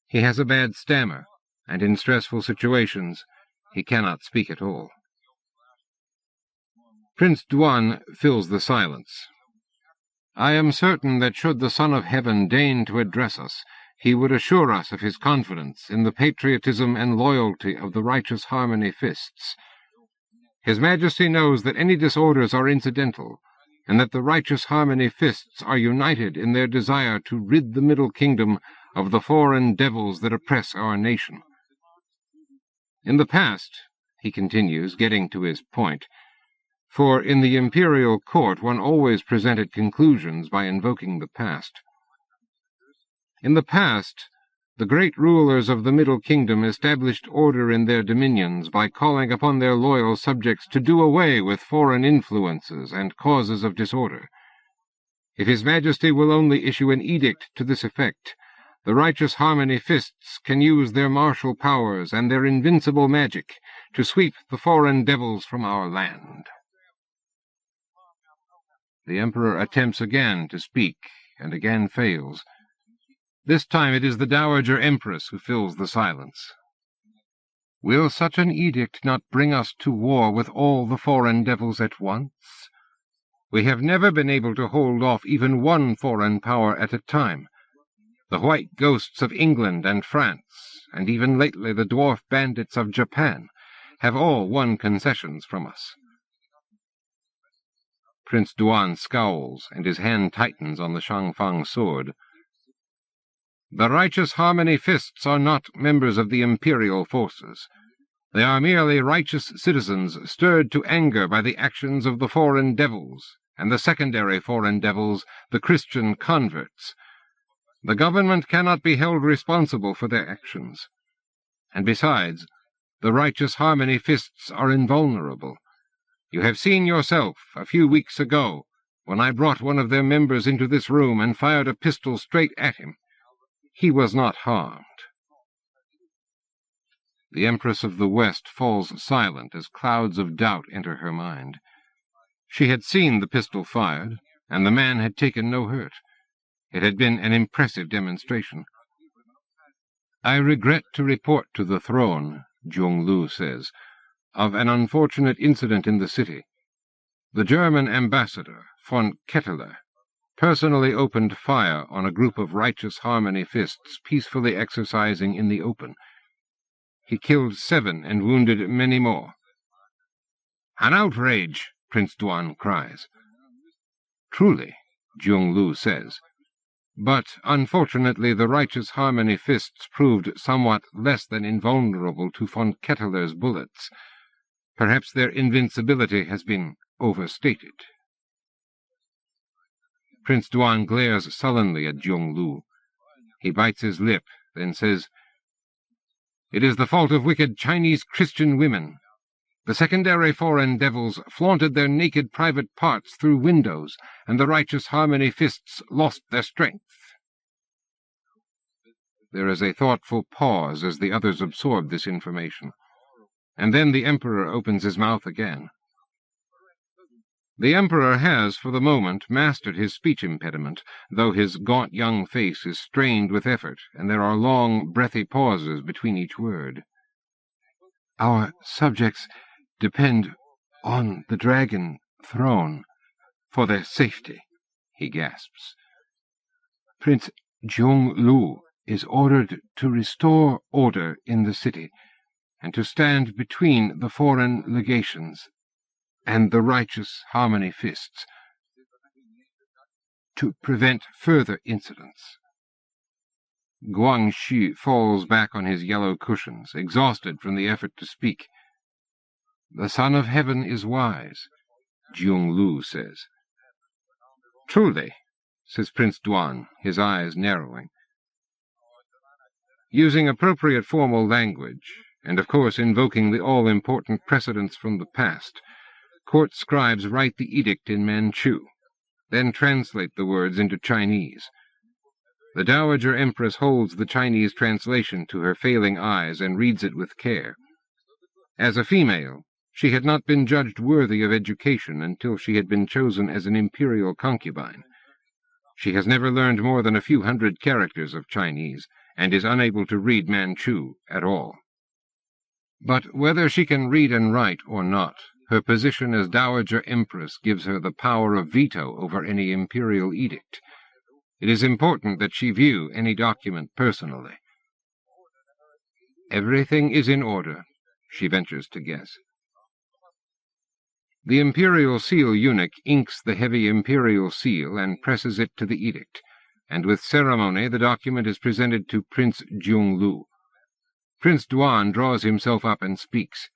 He has a bad stammer, and in stressful situations he cannot speak at all. Prince Duan fills the silence. "I am certain that should the Son of Heaven deign to address us, he would assure us of his confidence in the patriotism and loyalty of the righteous harmony fists. His Majesty knows that any disorders are incidental, and that the righteous harmony fists are united in their desire to rid the Middle Kingdom of the foreign devils that oppress our nation. In the past," he continues, getting to his point, for in the imperial court one always presented conclusions by invoking the past. "In the past, the great rulers of the Middle Kingdom established order in their dominions by calling upon their loyal subjects to do away with foreign influences and causes of disorder. If His Majesty will only issue an edict to this effect, the righteous harmony fists can use their martial powers and their invincible magic to sweep the foreign devils from our land." The Emperor attempts again to speak, and again fails. This time it is the Dowager Empress who fills the silence. "Will such an edict not bring us to war with all the foreign devils at once? We have never been able to hold off even one foreign power at a time. The white ghosts of England and France, and even lately the dwarf bandits of Japan, have all won concessions from us." Prince Duan scowls, and his hand tightens on the Shangfang sword. "The righteous harmony fists are not members of the imperial forces. They are merely righteous citizens stirred to anger by the actions of the foreign devils, and the secondary foreign devils, the Christian converts. The government cannot be held responsible for their actions. And besides, the righteous harmony fists are invulnerable. You have seen yourself, a few weeks ago, when I brought one of their members into this room and fired a pistol straight at him. He was not harmed." The Empress of the West falls silent as clouds of doubt enter her mind. She had seen the pistol fired, and the man had taken no hurt. It had been an impressive demonstration. "I regret to report to the throne," Jung Lu says, "of an unfortunate incident in the city. The German ambassador, von Ketteler, personally opened fire on a group of righteous harmony fists peacefully exercising in the open. He killed 7 and wounded many more." "An outrage!" Prince Tuan cries. "Truly," Jung Lu says, "but unfortunately the righteous harmony fists proved somewhat less than invulnerable to von Ketteler's bullets. Perhaps their invincibility has been overstated." Prince Tuan glares sullenly at Jung Lu. He bites his lip, then says, "It is the fault of wicked Chinese Christian women. The secondary foreign devils flaunted their naked private parts through windows, and the righteous harmony fists lost their strength." There is a thoughtful pause as the others absorb this information, and then the Emperor opens his mouth again. The Emperor has, for the moment, mastered his speech impediment, though his gaunt young face is strained with effort, and there are long, breathy pauses between each word. "Our subjects depend on the dragon throne for their safety," he gasps. "Prince Jung Lu is ordered to restore order in the city and to stand between the foreign legations and the righteous harmony fists to prevent further incidents." Guangxi falls back on his yellow cushions, exhausted from the effort to speak. "The Son of Heaven is wise," Jung Lu says. "Truly," says Prince Tuan, his eyes narrowing. Using appropriate formal language, and of course invoking the all-important precedents from the past, court scribes write the edict in Manchu, then translate the words into Chinese. The Dowager Empress holds the Chinese translation to her failing eyes and reads it with care. As a female, she had not been judged worthy of education until she had been chosen as an imperial concubine. She has never learned more than a few hundred characters of Chinese, and is unable to read Manchu at all. But whether she can read and write or not, her position as Dowager Empress gives her the power of veto over any imperial edict. It is important that she view any document personally. "Everything is in order," she ventures to guess. The imperial seal eunuch inks the heavy imperial seal and presses it to the edict, and with ceremony the document is presented to Prince Jung Lu. Prince Tuan draws himself up and speaks.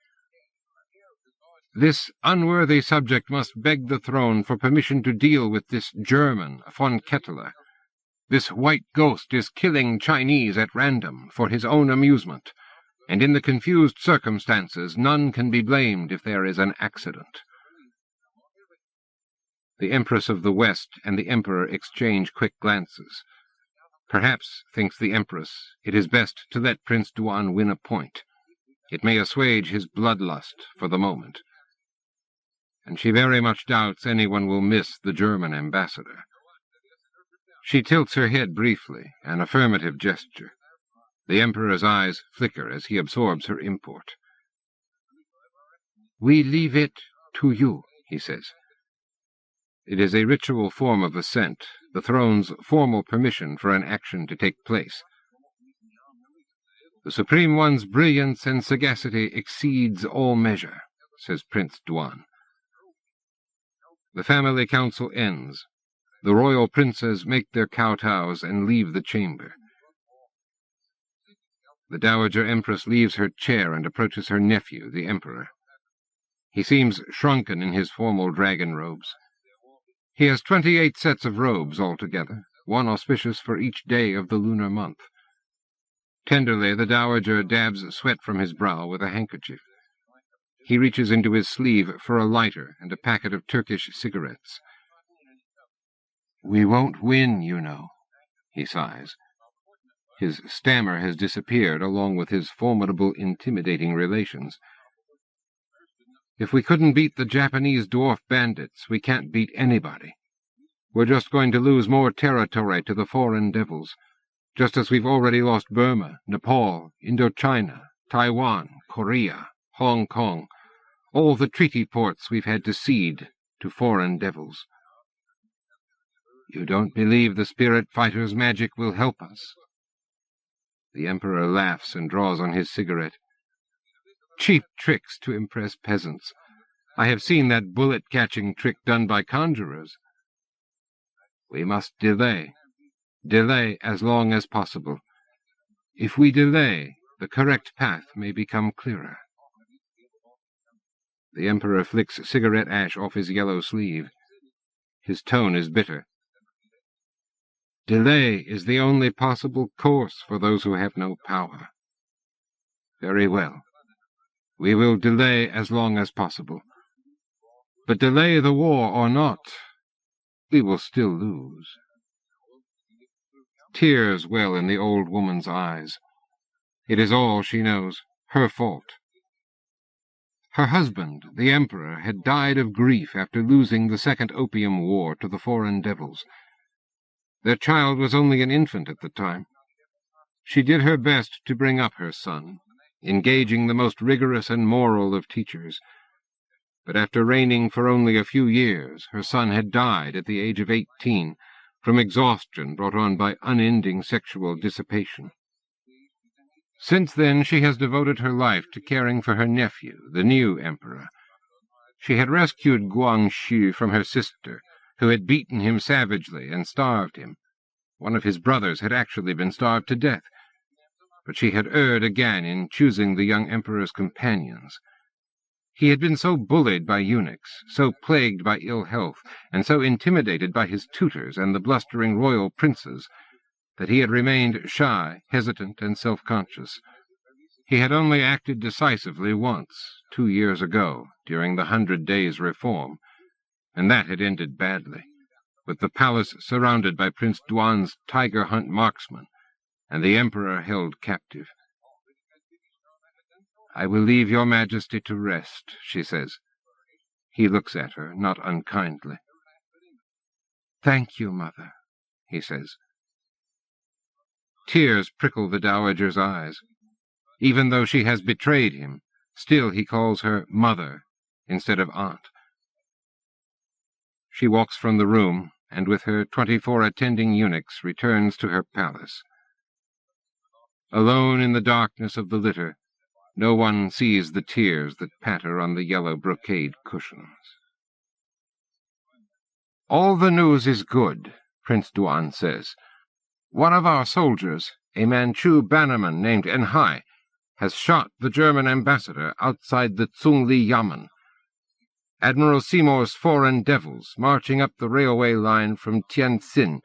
"This unworthy subject must beg the throne for permission to deal with this German, von Ketteler. This white ghost is killing Chinese at random for his own amusement, and in the confused circumstances none can be blamed if there is an accident." The Empress of the West and the Emperor exchange quick glances. Perhaps, thinks the Empress, it is best to let Prince Tuan win a point. It may assuage his bloodlust for the moment. And she very much doubts anyone will miss the German ambassador. She tilts her head briefly, an affirmative gesture. The Emperor's eyes flicker as he absorbs her import. "We leave it to you," he says. It is a ritual form of assent, the throne's formal permission for an action to take place. "The Supreme One's brilliance and sagacity exceeds all measure," says Prince Tuan. The family council ends. The royal princes make their kowtows and leave the chamber. The Dowager Empress leaves her chair and approaches her nephew, the Emperor. He seems shrunken in his formal dragon robes. He has 28 sets of robes altogether, one auspicious for each day of the lunar month. Tenderly, the Dowager dabs sweat from his brow with a handkerchief. He reaches into his sleeve for a lighter and a packet of Turkish cigarettes. "We won't win, you know," he sighs. His stammer has disappeared, along with his formidable, intimidating relations. If we couldn't beat the Japanese dwarf bandits, we can't beat anybody. We're just going to lose more territory to the foreign devils, just as we've already lost Burma, Nepal, Indochina, Taiwan, Korea, Hong Kong, all the treaty ports we've had to cede to foreign devils. You don't believe the spirit fighter's magic will help us? The Emperor laughs and draws on his cigarette. Cheap tricks to impress peasants. I have seen that bullet-catching trick done by conjurers. We must delay. Delay as long as possible. If we delay, the correct path may become clearer. The Emperor flicks cigarette ash off his yellow sleeve. His tone is bitter. Delay is the only possible course for those who have no power. Very well. We will delay as long as possible. But delay the war or not, we will still lose. Tears well in the old woman's eyes. It is all she knows, her fault. Her husband, the Emperor, had died of grief after losing the Second Opium War to the foreign devils. Their child was only an infant at the time. She did her best to bring up her son, engaging the most rigorous and moral of teachers. But after reigning for only a few years, her son had died at the age of 18 from exhaustion brought on by unending sexual dissipation. Since then she has devoted her life to caring for her nephew, the new emperor. She had rescued Guangxu from her sister, who had beaten him savagely and starved him. One of his brothers had actually been starved to death. But she had erred again in choosing the young emperor's companions. He had been so bullied by eunuchs, so plagued by ill health, and so intimidated by his tutors and the blustering royal princes, that he had remained shy, hesitant, and self-conscious. He had only acted decisively once, 2 years ago, during the 100 Days' Reform, and that had ended badly, with the palace surrounded by Prince Duan's tiger hunt marksmen, and the emperor held captive. "I will leave your majesty to rest," she says. He looks at her, not unkindly. "Thank you, mother," he says. Tears prickle the dowager's eyes. Even though she has betrayed him, still he calls her mother instead of aunt. She walks from the room, and with her 24 attending eunuchs returns to her palace. Alone in the darkness of the litter, no one sees the tears that patter on the yellow brocade cushions. "All the news is good," Prince Duan says. "One of our soldiers, a Manchu bannerman named Enhai, has shot the German ambassador outside the Tsungli Yamen. Admiral Seymour's foreign devils, marching up the railway line from Tientsin,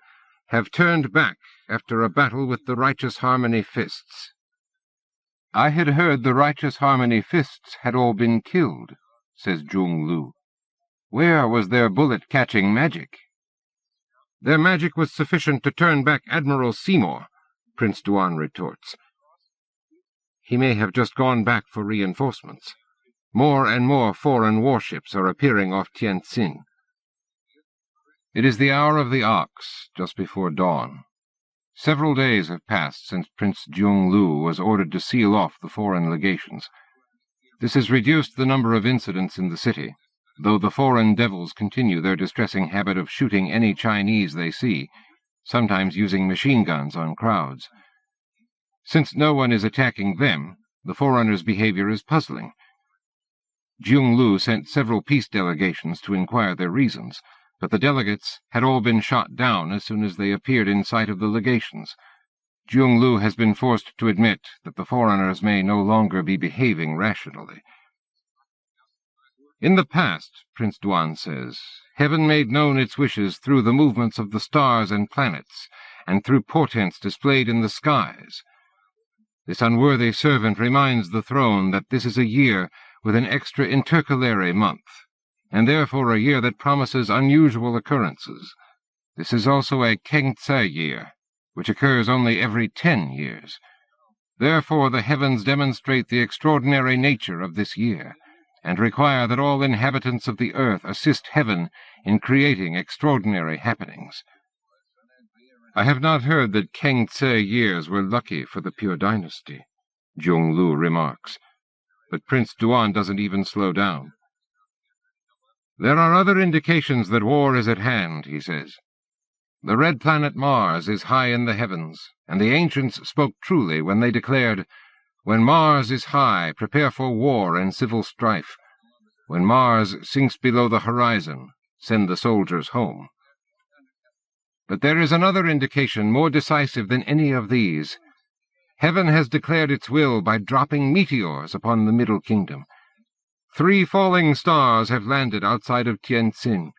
have turned back after a battle with the Righteous Harmony Fists." "I had heard the Righteous Harmony Fists had all been killed," says Jung Lu. "Where was their bullet-catching magic?" "Their magic was sufficient to turn back Admiral Seymour," Prince Duan retorts. "He may have just gone back for reinforcements. More and more foreign warships are appearing off Tientsin." It is the hour of the ox, just before dawn. Several days have passed since Prince Jung Lu was ordered to seal off the foreign legations. This has reduced the number of incidents in the city, though the foreign devils continue their distressing habit of shooting any Chinese they see, sometimes using machine guns on crowds. Since no one is attacking them, the foreigners' behavior is puzzling. Jung Lu sent several peace delegations to inquire their reasons, but the delegates had all been shot down as soon as they appeared in sight of the legations. Jung Lu has been forced to admit that the foreigners may no longer be behaving rationally. "In the past," Prince Duan says, "heaven made known its wishes through the movements of the stars and planets, and through portents displayed in the skies. This unworthy servant reminds the throne that this is a year with an extra intercalary month, and therefore a year that promises unusual occurrences. This is also a Kengtse year, which occurs only every 10 years. Therefore the heavens demonstrate the extraordinary nature of this year, and require that all inhabitants of the earth assist heaven in creating extraordinary happenings. I have not heard that Kengtse years were lucky for the Pure Dynasty, Jung Lu remarks, but Prince Duan doesn't even slow down. There are other indications that war is at hand, he says. The red planet Mars is high in the heavens, and the ancients spoke truly when they declared, "When Mars is high, prepare for war and civil strife. When Mars sinks below the horizon, send the soldiers home." But there is another indication more decisive than any of these. Heaven has declared its will by dropping meteors upon the Middle Kingdom. 3 falling stars have landed outside of Tientsin.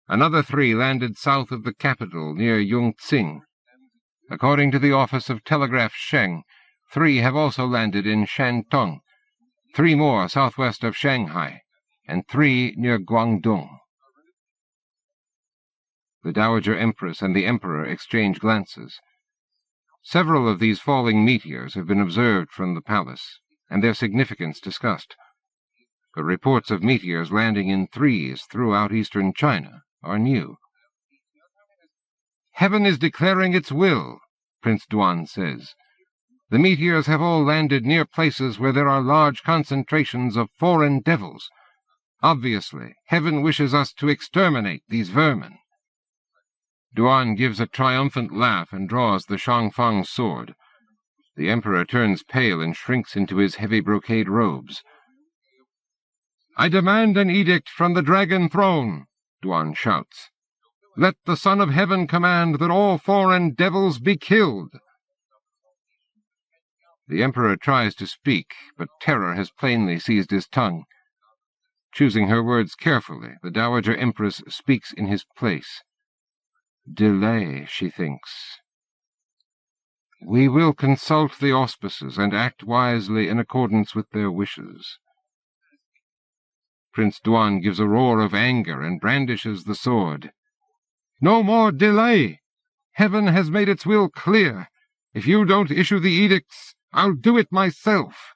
Another 3 landed south of the capital, near Yongtsing. According to the Office of Telegraph Sheng, 3 have also landed in Shantung, 3 more southwest of Shanghai, and 3 near Guangdong. The Dowager Empress and the Emperor exchange glances. Several of these falling meteors have been observed from the palace, and their significance discussed. But reports of meteors landing in 3s throughout eastern China are new. "Heaven is declaring its will," Prince Duan says. "The meteors have all landed near places where there are large concentrations of foreign devils. Obviously, heaven wishes us to exterminate these vermin." Duan gives a triumphant laugh and draws the Shangfang sword. The Emperor turns pale and shrinks into his heavy brocade robes. "I demand an edict from the Dragon Throne," Duan shouts. "Let the Son of Heaven command that all foreign devils be killed." The Emperor tries to speak, but terror has plainly seized his tongue. Choosing her words carefully, the Dowager Empress speaks in his place. Delay, she thinks. We will consult the auspices and act wisely in accordance with their wishes. Prince Duan gives a roar of anger and brandishes the sword. No more delay! Heaven has made its will clear. If you don't issue the edicts, I'll do it myself.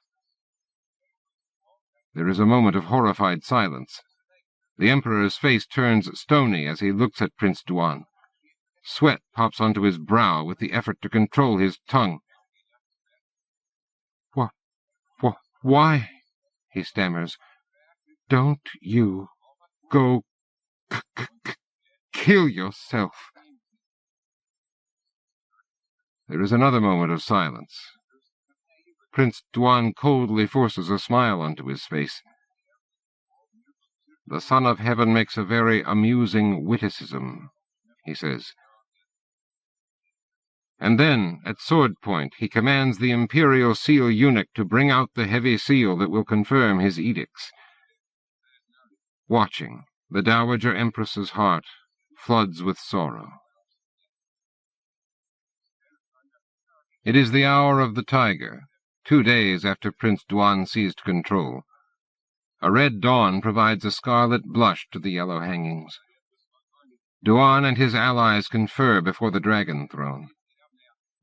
There is a moment of horrified silence. The Emperor's face turns stony as he looks at Prince Duan. Sweat pops onto his brow with the effort to control his tongue. Why, he stammers, don't you go kill yourself? There is another moment of silence. Prince Duan coldly forces a smile onto his face. The Son of Heaven makes a very amusing witticism, he says. And then, at sword point, he commands the imperial seal eunuch to bring out the heavy seal that will confirm his edicts. Watching, the Dowager Empress's heart floods with sorrow. It is the hour of the tiger, 2 days after Prince Duan seized control. A red dawn provides a scarlet blush to the yellow hangings. Duan and his allies confer before the Dragon Throne.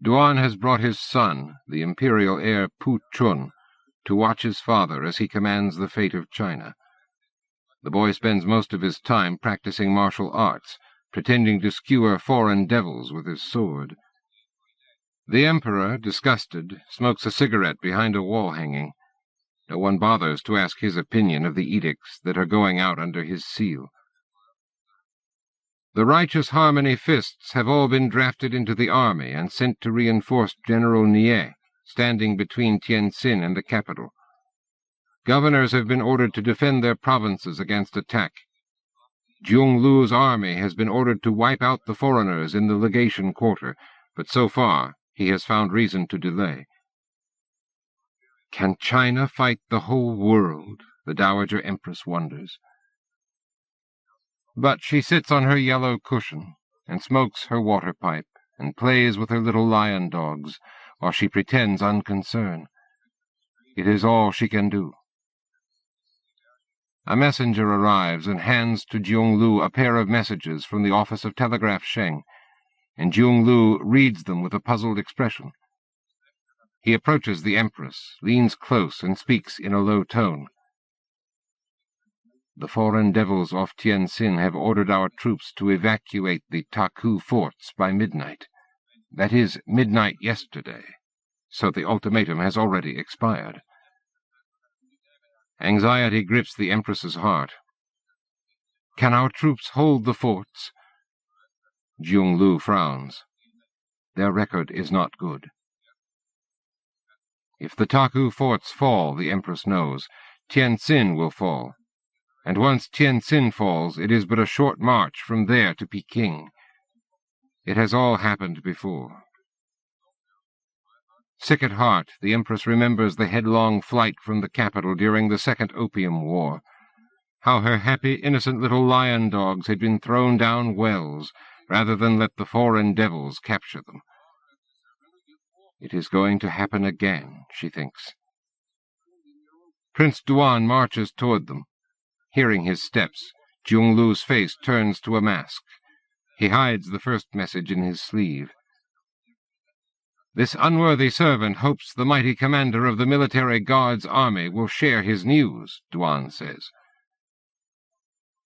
Duan has brought his son, the imperial heir Pu Chun, to watch his father as he commands the fate of China. The boy spends most of his time practicing martial arts, pretending to skewer foreign devils with his sword. The Emperor, disgusted, smokes a cigarette behind a wall hanging. No one bothers to ask his opinion of the edicts that are going out under his seal. The Righteous Harmony Fists have all been drafted into the army and sent to reinforce General Nie, standing between Tientsin and the capital. Governors have been ordered to defend their provinces against attack. Jung Lu's army has been ordered to wipe out the foreigners in the legation quarter, but so far he has found reason to delay. Can China fight the whole world? The Dowager Empress wonders. But she sits on her yellow cushion and smokes her water pipe and plays with her little lion dogs while she pretends unconcern. It is all she can do. A messenger arrives and hands to Jung Lu a pair of messages from the Office of Telegraph Sheng. and Jung Lu reads them with a puzzled expression. He approaches the Empress, leans close, and speaks in a low tone. The foreign devils off Tientsin have ordered our troops to evacuate the Taku forts by midnight. That is, midnight yesterday, so the ultimatum has already expired. Anxiety grips the Empress's heart. Can our troops hold the forts? Jung Lu frowns. Their record is not good. If the Taku forts fall, the Empress knows, Tientsin will fall. And once Tientsin falls, it is but a short march from there to Peking. It has all happened before. Sick at heart, the Empress remembers the headlong flight from the capital during the Second Opium War, how her happy, innocent little lion dogs had been thrown down wells rather than let the foreign devils capture them. It is going to happen again, she thinks. Prince Duan marches toward them. Hearing his steps, Jung Lu's face turns to a mask. He hides the first message in his sleeve. This unworthy servant hopes the mighty commander of the military guards army will share his news, Duan says.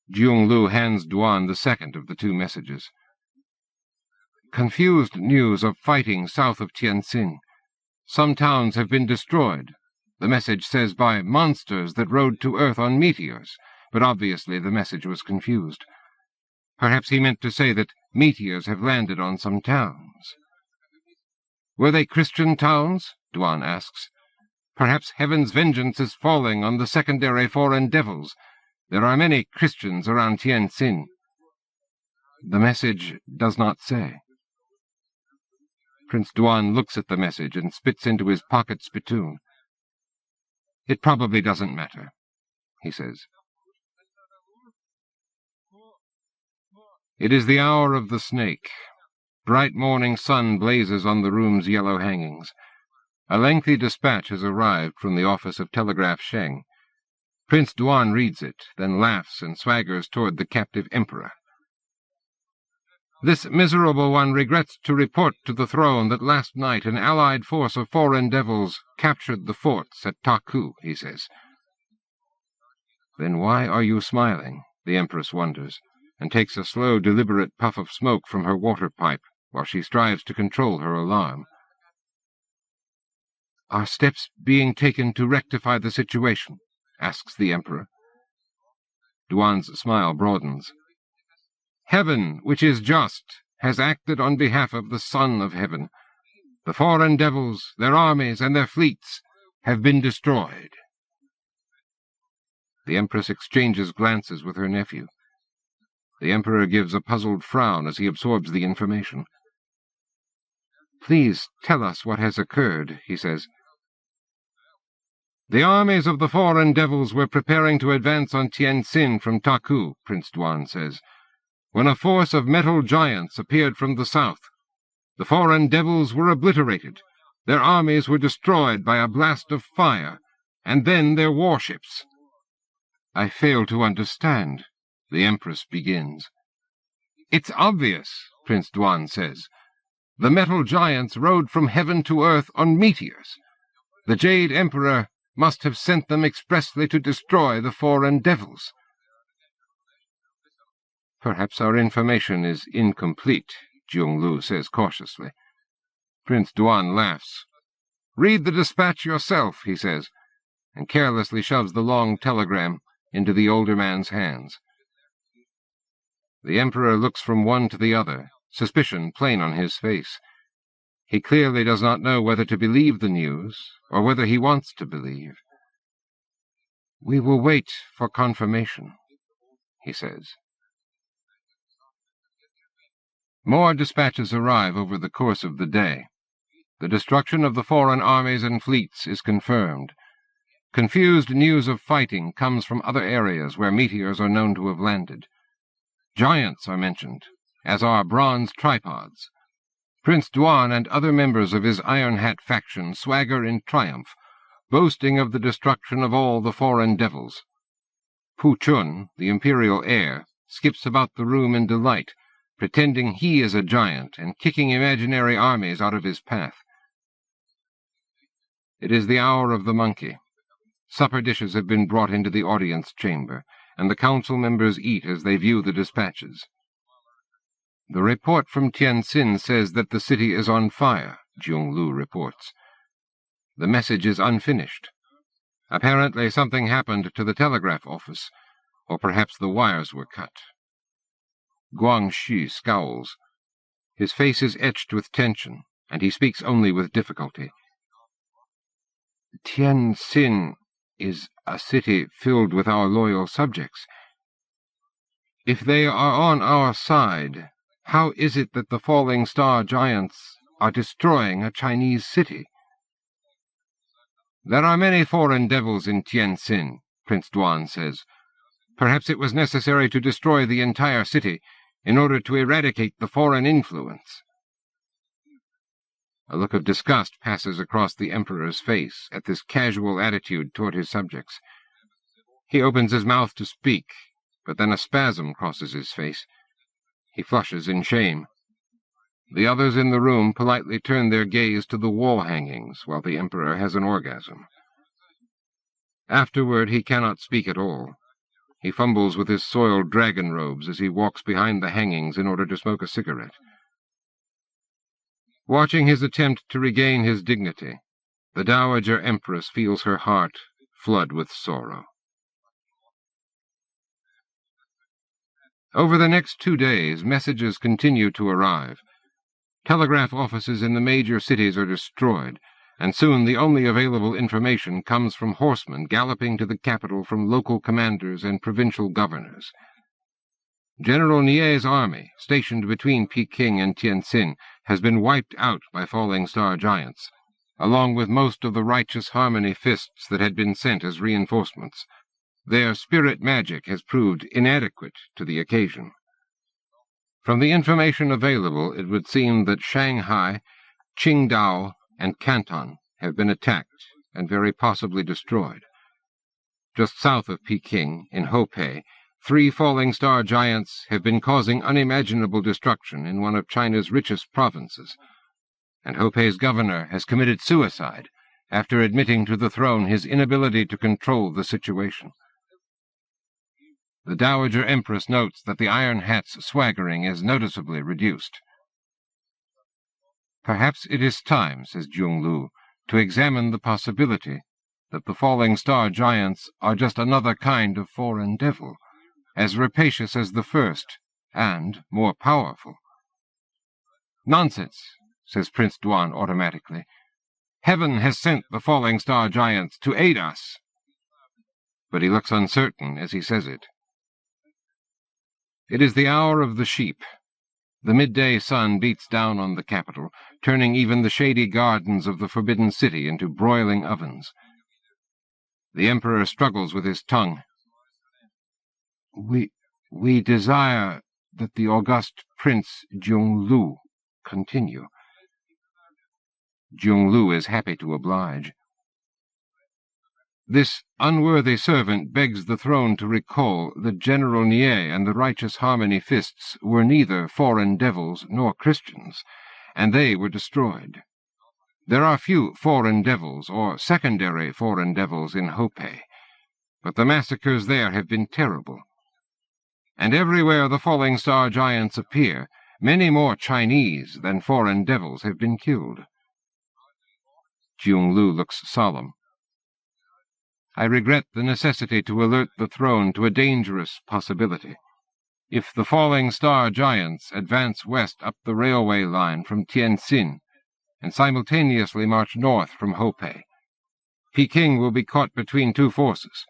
Jung Lu hands Duan the second of the two messages. Confused news of fighting south of Tientsin. Some towns have been destroyed. The message says by monsters that rode to Earth on meteors, but obviously the message was confused. Perhaps he meant to say that meteors have landed on some towns. Were they Christian towns? Duan asks. Perhaps heaven's vengeance is falling on the secondary foreign devils. There are many Christians around Tientsin. The message does not say. Prince Duan looks at the message and spits into his pocket spittoon. It probably doesn't matter, he says. It is the hour of the snake. Bright morning sun blazes on the room's yellow hangings. A lengthy dispatch has arrived from the office of Telegraph Sheng. Prince Duan reads it, then laughs and swaggers toward the captive emperor. This miserable one regrets to report to the throne that last night an allied force of foreign devils captured the forts at Taku, he says. Then why are you smiling? The Empress wonders, and takes a slow, deliberate puff of smoke from her water pipe while she strives to control her alarm. Are steps being taken to rectify the situation? Asks the Emperor. Duan's smile broadens. Heaven, which is just, has acted on behalf of the Son of Heaven. The foreign devils, their armies, and their fleets have been destroyed. The Empress exchanges glances with her nephew. The Emperor gives a puzzled frown as he absorbs the information. Please tell us what has occurred, he says. The armies of the foreign devils were preparing to advance on Tientsin from Taku, Prince Duan says, when a force of metal giants appeared from the south. The foreign devils were obliterated. Their armies were destroyed by a blast of fire, and then their warships. I fail to understand, the Empress begins. It's obvious, Prince Duan says. The metal giants rode from heaven to earth on meteors. The Jade Emperor must have sent them expressly to destroy the foreign devils. Perhaps our information is incomplete, Jung Lu says cautiously. Prince Duan laughs. Read the dispatch yourself, he says, and carelessly shoves the long telegram into the older man's hands. The Emperor looks from one to the other, suspicion plain on his face. He clearly does not know whether to believe the news, or whether he wants to believe. We will wait for confirmation, he says. More dispatches arrive over the course of the day. The destruction of the foreign armies and fleets is confirmed. Confused news of fighting comes from other areas where meteors are known to have landed. Giants are mentioned, as are bronze tripods. Prince Duan and other members of his Iron Hat faction swagger in triumph, boasting of the destruction of all the foreign devils. Pu Chun, the imperial heir, skips about the room in delight, pretending he is a giant and kicking imaginary armies out of his path. It is the hour of the monkey. Supper dishes have been brought into the audience chamber, and the council members eat as they view the dispatches. The report from Tientsin says that the city is on fire, Jung Lu reports. The message is unfinished. Apparently something happened to the telegraph office, or perhaps the wires were cut. Guangxu scowls. His face is etched with tension, and he speaks only with difficulty. Tientsin is a city filled with our loyal subjects. If they are on our side, how is it that the falling star giants are destroying a Chinese city? There are many foreign devils in Tientsin, Prince Duan says. Perhaps it was necessary to destroy the entire city in order to eradicate the foreign influence. A look of disgust passes across the Emperor's face at this casual attitude toward his subjects. He opens his mouth to speak, but then a spasm crosses his face. He flushes in shame. The others in the room politely turn their gaze to the wall hangings while the Emperor has an orgasm. Afterward he cannot speak at all. He fumbles with his soiled dragon robes as he walks behind the hangings in order to smoke a cigarette. Watching his attempt to regain his dignity, the Dowager Empress feels her heart flood with sorrow. Over the next 2 days, messages continue to arrive. Telegraph offices in the major cities are destroyed, and soon the only available information comes from horsemen galloping to the capital from local commanders and provincial governors. General Nie's army, stationed between Peking and Tientsin, has been wiped out by falling star giants, along with most of the righteous harmony fists that had been sent as reinforcements. Their spirit magic has proved inadequate to the occasion. From the information available, it would seem that Shanghai, Qingdao, and Canton have been attacked and very possibly destroyed. Just south of Peking, in Hopei, 3 falling star giants have been causing unimaginable destruction in one of China's richest provinces, and Hopei's governor has committed suicide after admitting to the throne his inability to control the situation. The Dowager Empress notes that the Iron Hat's swaggering is noticeably reduced. Perhaps it is time, says Jung Lu, to examine the possibility that the falling star giants are just another kind of foreign devil, as rapacious as the first, and more powerful. Nonsense, says Prince Duan automatically. Heaven has sent the falling star giants to aid us. But he looks uncertain as he says it. It is the hour of the sheep. The midday sun beats down on the capital, turning even the shady gardens of the Forbidden City into broiling ovens. The Emperor struggles with his tongue. We desire that the august Prince Jung Lu continue. Jung Lu is happy to oblige. This unworthy servant begs the throne to recall that General Nie and the righteous harmony fists were neither foreign devils nor Christians, and they were destroyed. There are few foreign devils or secondary foreign devils in Hopei, but the massacres there have been terrible. And everywhere the falling star giants appear, many more Chinese than foreign devils have been killed. Jung Lu looks solemn. I regret the necessity to alert the throne to a dangerous possibility. If the falling star giants advance west up the railway line from Tientsin and simultaneously march north from Hopei, Peking will be caught between 2 forces.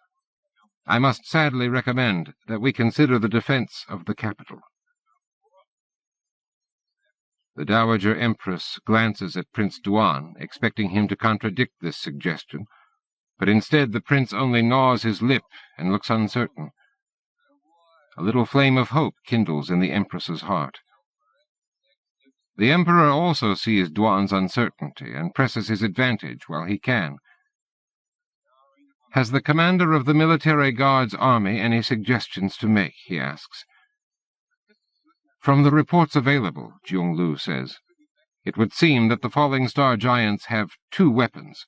I must sadly recommend that we consider the defense of the capital. The Dowager Empress glances at Prince Duan, expecting him to contradict this suggestion, but instead the prince only gnaws his lip and looks uncertain. A little flame of hope kindles in the Empress's heart. The Emperor also sees Duan's uncertainty and presses his advantage while he can. Has the commander of the military guards army any suggestions to make, he asks. From the reports available, Jung-Lu says, it would seem that the falling star giants have two weapons.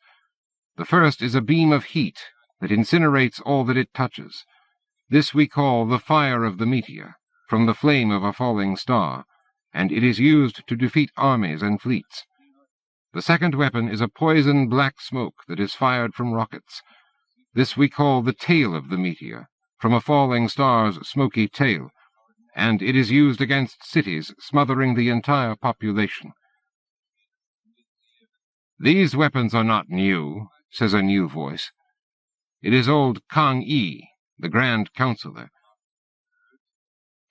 The first is a beam of heat that incinerates all that it touches. This we call the fire of the meteor, from the flame of a falling star, and it is used to defeat armies and fleets. The second weapon is a poison black smoke that is fired from rockets. This we call the tail of the meteor, from a falling star's smoky tail, and it is used against cities, smothering the entire population. These weapons are not new, says a new voice. It is old Kang Yi, the Grand Counselor.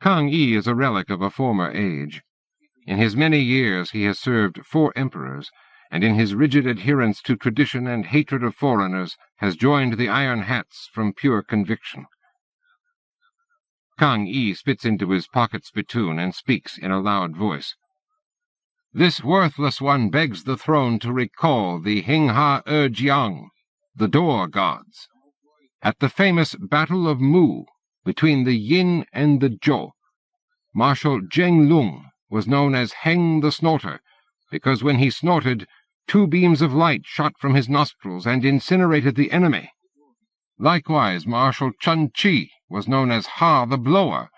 Kang Yi is a relic of a former age. In his many years he has served 4 emperors, and in his rigid adherence to tradition and hatred of foreigners has joined the Iron Hats from pure conviction. Kang Yi spits into his pocket spittoon and speaks in a loud voice. This worthless one begs the throne to recall the Hing-Ha-Er-Jiang, the door gods. At the famous Battle of Mu, between the Yin and the Zhou, Marshal Zheng Lung was known as Heng the Snorter, because when he snorted, 2 beams of light shot from his nostrils and incinerated the enemy. Likewise, Marshal Chun Chi was known as Ha the Blower,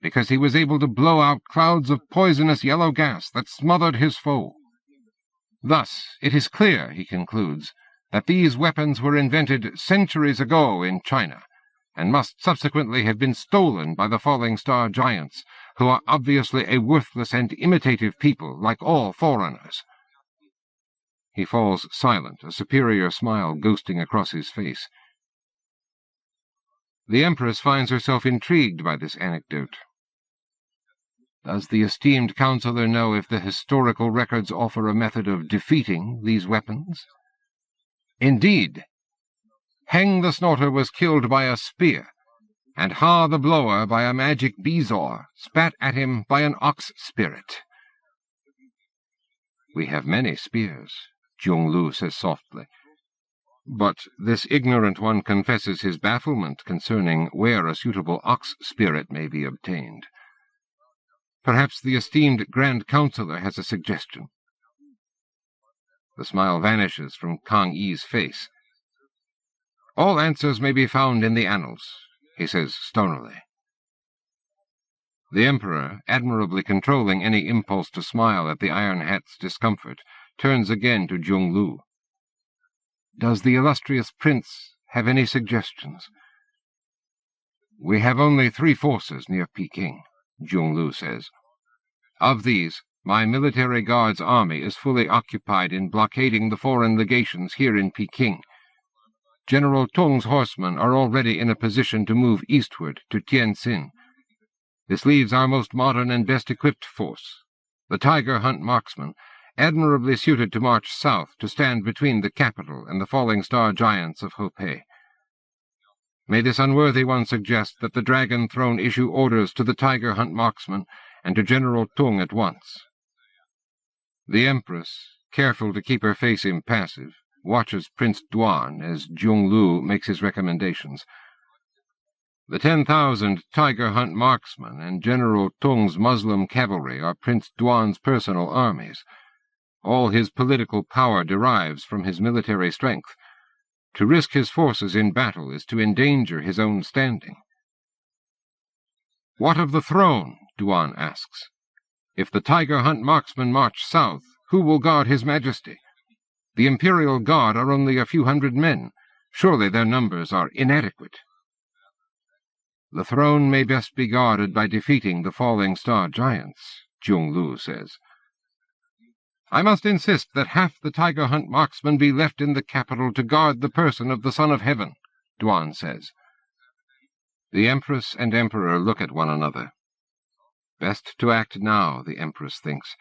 because he was able to blow out clouds of poisonous yellow gas that smothered his foe. Thus, it is clear, he concludes, that these weapons were invented centuries ago in China, and must subsequently have been stolen by the falling star giants, who are obviously a worthless and imitative people, like all foreigners. He falls silent, a superior smile ghosting across his face. The Empress finds herself intrigued by this anecdote. Does the esteemed counselor know if the historical records offer a method of defeating these weapons? Indeed. Heng the Snorter was killed by a spear, and Ha the Blower by a magic bezoar, spat at him by an ox spirit. We have many spears, Jung-Lu says softly. But this ignorant one confesses his bafflement concerning where a suitable ox spirit may be obtained. Perhaps the esteemed Grand Counselor has a suggestion. The smile vanishes from Kang Yi's face. All answers may be found in the annals, he says stonily. The Emperor, admirably controlling any impulse to smile at the Iron Hat's discomfort, turns again to Jung-Lu. Does the illustrious prince have any suggestions? We have only 3 forces near Peking, Jung-Lu says. Of these, my military guard's army is fully occupied in blockading the foreign legations here in Peking. General Tong's horsemen are already in a position to move eastward to Tientsin. This leaves our most modern and best-equipped force, the Tiger Hunt marksmen, admirably suited to march south to stand between the capital and the falling star giants of Hopei. May this unworthy one suggest that the Dragon Throne issue orders to the Tiger Hunt marksmen and to General Tung at once. The Empress, careful to keep her face impassive, watches Prince Duan as Jung-Lu makes his recommendations. The 10,000 Tiger Hunt marksmen and General Tung's Muslim cavalry are Prince Duan's personal armies. All his political power derives from his military strength. To risk his forces in battle is to endanger his own standing. What of the throne? Duan asks. If the Tiger Hunt marksmen march south, who will guard his majesty? The Imperial Guard are only a few hundred men. Surely their numbers are inadequate. The throne may best be guarded by defeating the falling star giants, Jung-Lu says. I must insist that half the Tiger Hunt marksmen be left in the capital to guard the person of the Son of Heaven, Duan says. The Empress and Emperor look at one another. Best to act now, the Empress thinks,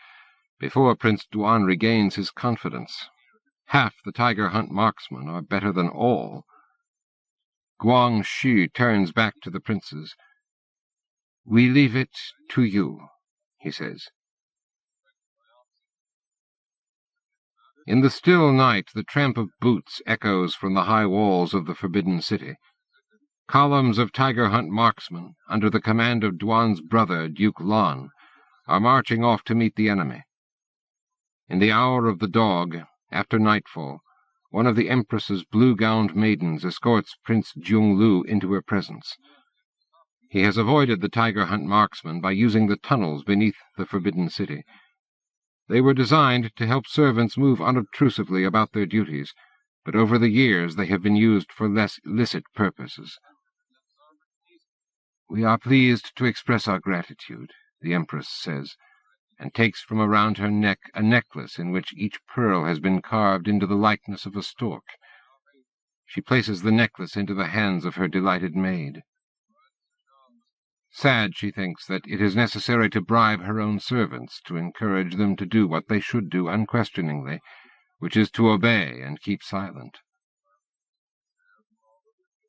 before Prince Duan regains his confidence. Half the Tiger Hunt marksmen are better than all. Guang Shi turns back to the princes. We leave it to you, he says. In the still night, the tramp of boots echoes from the high walls of the Forbidden City. Columns of Tiger Hunt marksmen, under the command of Duan's brother, Duke Lan, are marching off to meet the enemy. In the hour of the dog, after nightfall, one of the Empress's blue-gowned maidens escorts Prince Jung-Lu into her presence. He has avoided the tiger hunt marksmen by using the tunnels beneath the Forbidden City. They were designed to help servants move unobtrusively about their duties, but over the years they have been used for less illicit purposes. "We are pleased to express our gratitude," the Empress says, and takes from around her neck a necklace in which each pearl has been carved into the likeness of a stork. She places the necklace into the hands of her delighted maid. Sad, she thinks, that it is necessary to bribe her own servants to encourage them to do what they should do unquestioningly, which is to obey and keep silent.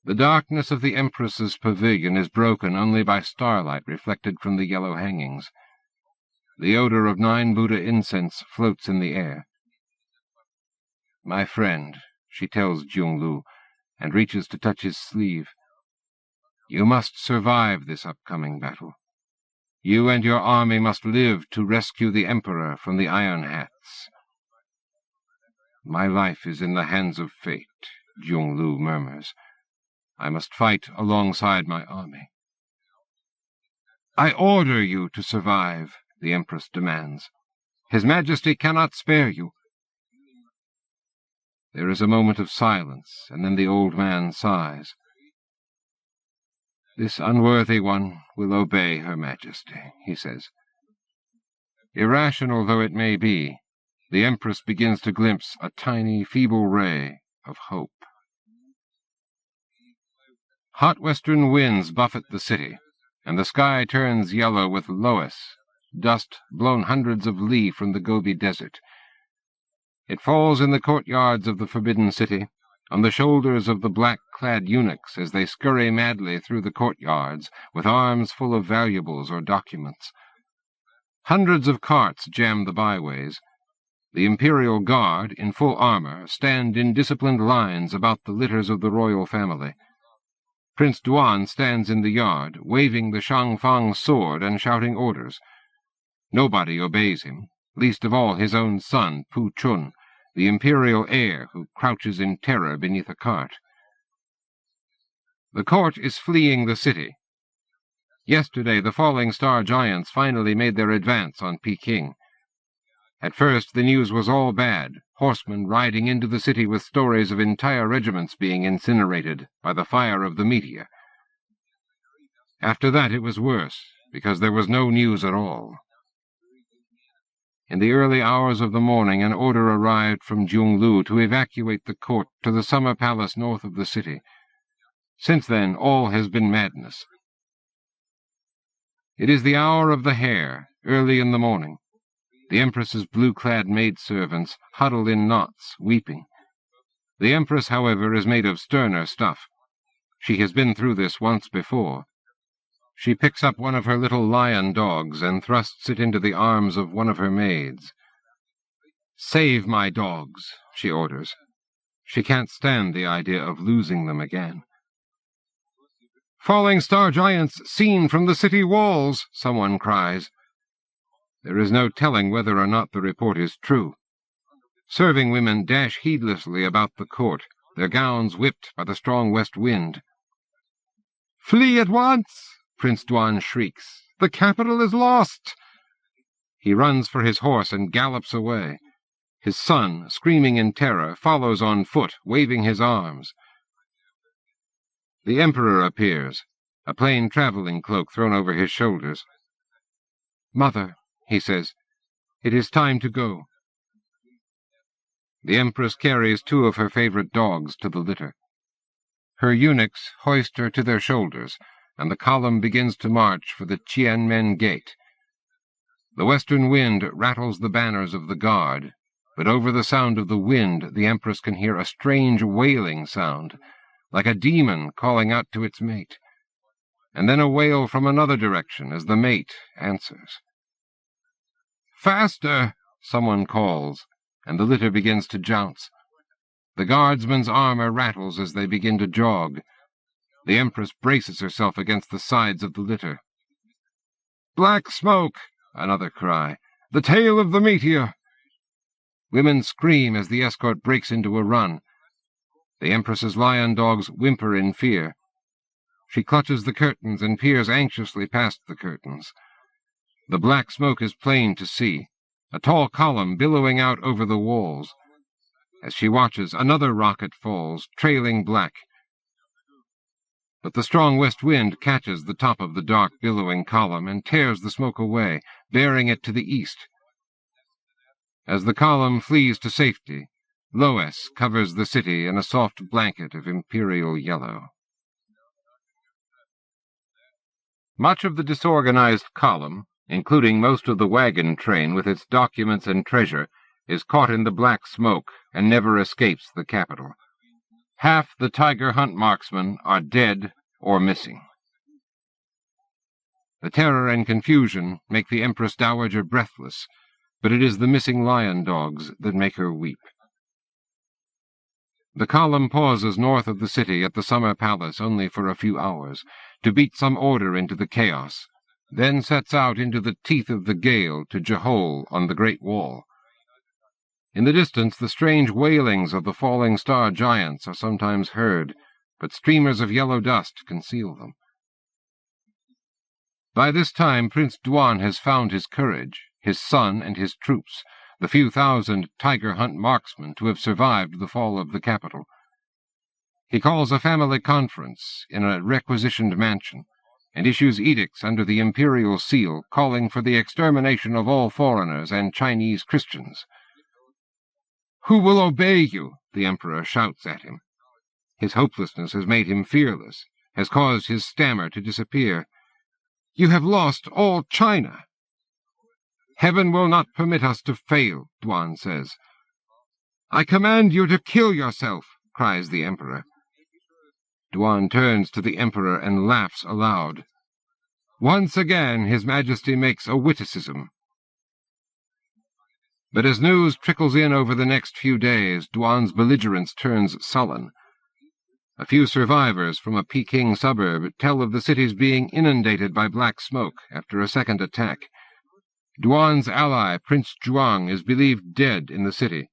The darkness of the Empress's pavilion is broken only by starlight reflected from the yellow hangings. The odor of 9 Buddha incense floats in the air. "My friend," she tells Jung-Lu, and reaches to touch his sleeve, "you must survive this upcoming battle. You and your army must live to rescue the Emperor from the Iron Hats." "My life is in the hands of fate," Jung-Lu murmurs. "I must fight alongside my army." "I order you to survive," the Empress demands. "His Majesty cannot spare you." There is a moment of silence, and then the old man sighs. "This unworthy one will obey Her Majesty," he says. Irrational though it may be, the Empress begins to glimpse a tiny, feeble ray of hope. Hot western winds buffet the city, and the sky turns yellow with loess, dust blown hundreds of li from the Gobi Desert. It falls in the courtyards of the Forbidden City, on the shoulders of the black-clad eunuchs as they scurry madly through the courtyards with arms full of valuables or documents. Hundreds of carts jam the byways. The Imperial Guard, in full armor, stand in disciplined lines about the litters of the royal family. Prince Duan stands in the yard, waving the Shangfang sword and shouting orders. Nobody obeys him, least of all his own son, Pu Chun, the imperial heir who crouches in terror beneath a cart. The court is fleeing the city. Yesterday the Falling Star Giants finally made their advance on Peking. At first the news was all bad, horsemen riding into the city with stories of entire regiments being incinerated by the fire of the meteor. After that it was worse, because there was no news at all. In the early hours of the morning an order arrived from Jung-Lu to evacuate the court to the summer palace north of the city. Since then all has been madness. It is the hour of the hare, early in the morning. The Empress's blue-clad maidservants huddle in knots, weeping. The Empress, however, is made of sterner stuff. She has been through this once before. She picks up one of her little lion dogs and thrusts it into the arms of one of her maids. "Save my dogs," she orders. She can't stand the idea of losing them again. "Falling Star Giants seen from the city walls," someone cries. There is no telling whether or not the report is true. Serving women dash heedlessly about the court, their gowns whipped by the strong west wind. "Flee at once!" Prince Duan shrieks. "The capital is lost!" He runs for his horse and gallops away. His son, screaming in terror, follows on foot, waving his arms. The Emperor appears, a plain traveling cloak thrown over his shoulders. "Mother," he says, "it is time to go." The Empress carries 2 of her favorite dogs to the litter. Her eunuchs hoist her to their shoulders, and the column begins to march for the Tianmen Gate. The western wind rattles the banners of the guard, but over the sound of the wind the Empress can hear a strange wailing sound, like a demon calling out to its mate, and then a wail from another direction as the mate answers. "Faster!" someone calls, and the litter begins to jounce. The guardsmen's armor rattles as they begin to jog. The Empress braces herself against the sides of the litter. "Black smoke!" Another cry. "The tail of the meteor!" Women scream as the escort breaks into a run. The Empress's lion dogs whimper in fear. She clutches the curtains and peers anxiously past the curtains. The black smoke is plain to see, a tall column billowing out over the walls. As she watches, another rocket falls, trailing black. But the strong west wind catches the top of the dark, billowing column and tears the smoke away, bearing it to the east. As the column flees to safety, Loess covers the city in a soft blanket of imperial yellow. Much of the disorganized column, including most of the wagon train with its documents and treasure, is caught in the black smoke and never escapes the capital. Half the tiger hunt marksmen are dead or missing. The terror and confusion make the Empress Dowager breathless, but it is the missing lion dogs that make her weep. The column pauses north of the city at the summer palace only for a few hours, to beat some order into the chaos, then sets out into the teeth of the gale to Jehol on the Great Wall. In the distance the strange wailings of the falling star giants are sometimes heard, but streamers of yellow dust conceal them. By this time Prince Duan has found his courage, his son and his troops, the few thousand tiger hunt marksmen to have survived the fall of the capital. He calls a family conference in a requisitioned mansion, and issues edicts under the imperial seal calling for the extermination of all foreigners and Chinese Christians. "Who will obey you?" the emperor shouts at him. His hopelessness has made him fearless, has caused his stammer to disappear. "You have lost all China." "Heaven will not permit us to fail," Duan says. "I command you to kill yourself," cries the emperor. Duan turns to the emperor and laughs aloud. Once again His Majesty makes a witticism. But as news trickles in over the next few days, Duan's belligerence turns sullen. A few survivors from a Peking suburb tell of the city's being inundated by black smoke after a second attack. Duan's ally, Prince Zhuang, is believed dead in the city,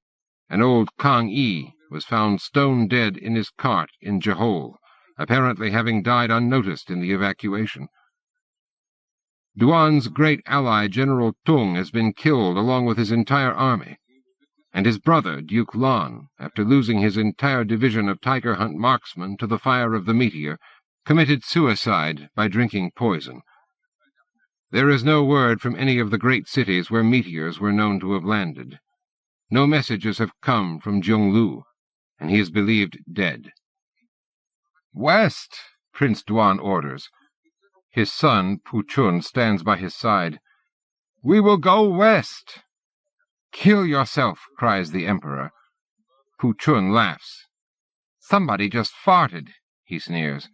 and old Kang Yi was found stone dead in his cart in Jehol, apparently having died unnoticed in the evacuation. Duan's great ally, General Tung, has been killed along with his entire army, and his brother, Duke Lan, after losing his entire division of tiger hunt marksmen to the fire of the meteor, committed suicide by drinking poison. There is no word from any of the great cities where meteors were known to have landed. No messages have come from Zhonglu, and he is believed dead. "West!" Prince Duan orders. His son, Pu Chun, stands by his side. "We will go west!" "Kill yourself!" cries the emperor. Pu Chun laughs. "Somebody just farted," he sneers.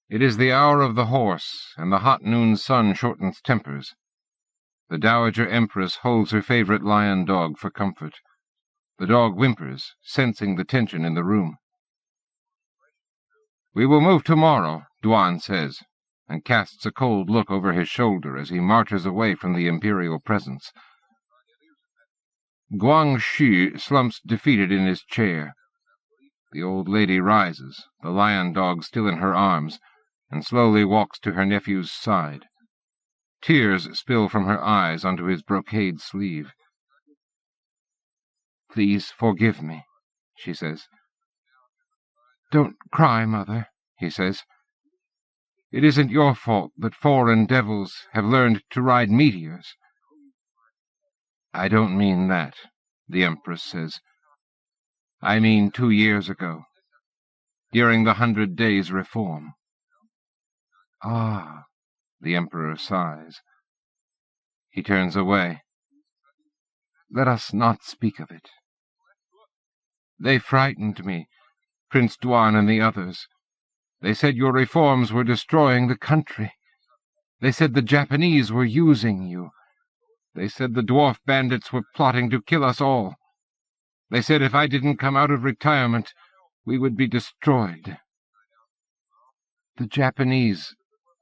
It is the hour of the horse, and the hot noon sun shortens tempers. The Dowager Empress holds her favorite lion dog for comfort. The dog whimpers, sensing the tension in the room. "We will move tomorrow," Duan says, and casts a cold look over his shoulder as he marches away from the imperial presence. Guang Shi slumps defeated in his chair. The old lady rises, the lion dog still in her arms, and slowly walks to her nephew's side. Tears spill from her eyes onto his brocade sleeve. "Please forgive me," she says. "Don't cry, Mother," he says. "It isn't your fault that foreign devils have learned to ride meteors." "I don't mean that," the Empress says. "I mean 2 years ago, during the 100 Days' Reform." "Ah," the Emperor sighs. He turns away. "Let us not speak of it. They frightened me, Prince Duan and the others. They said your reforms were destroying the country. They said the Japanese were using you. They said the dwarf bandits were plotting to kill us all. They said if I didn't come out of retirement, we would be destroyed. The Japanese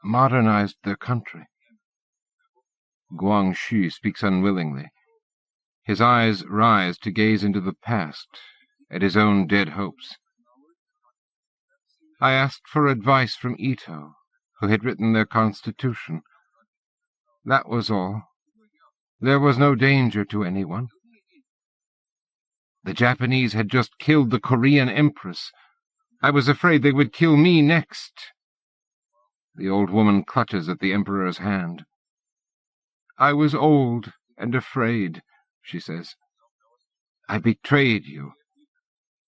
modernized their country. Guangxu speaks unwillingly. His eyes rise to gaze into the past, at his own dead hopes. I asked for advice from Ito, who had written their constitution. That was all. There was no danger to anyone. The Japanese had just killed the Korean Empress. I was afraid they would kill me next. The old woman clutches at the Emperor's hand. I was old and afraid, she says. I betrayed you.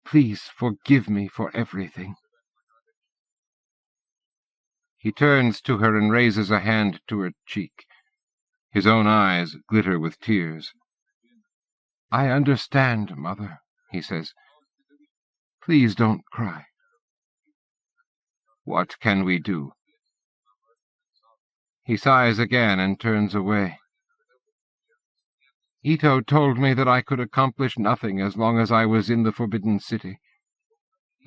Please forgive me for everything. He turns to her and raises a hand to her cheek. His own eyes glitter with tears. I understand, Mother, he says. Please don't cry. What can we do? He sighs again and turns away. Ito told me that I could accomplish nothing as long as I was in the Forbidden City,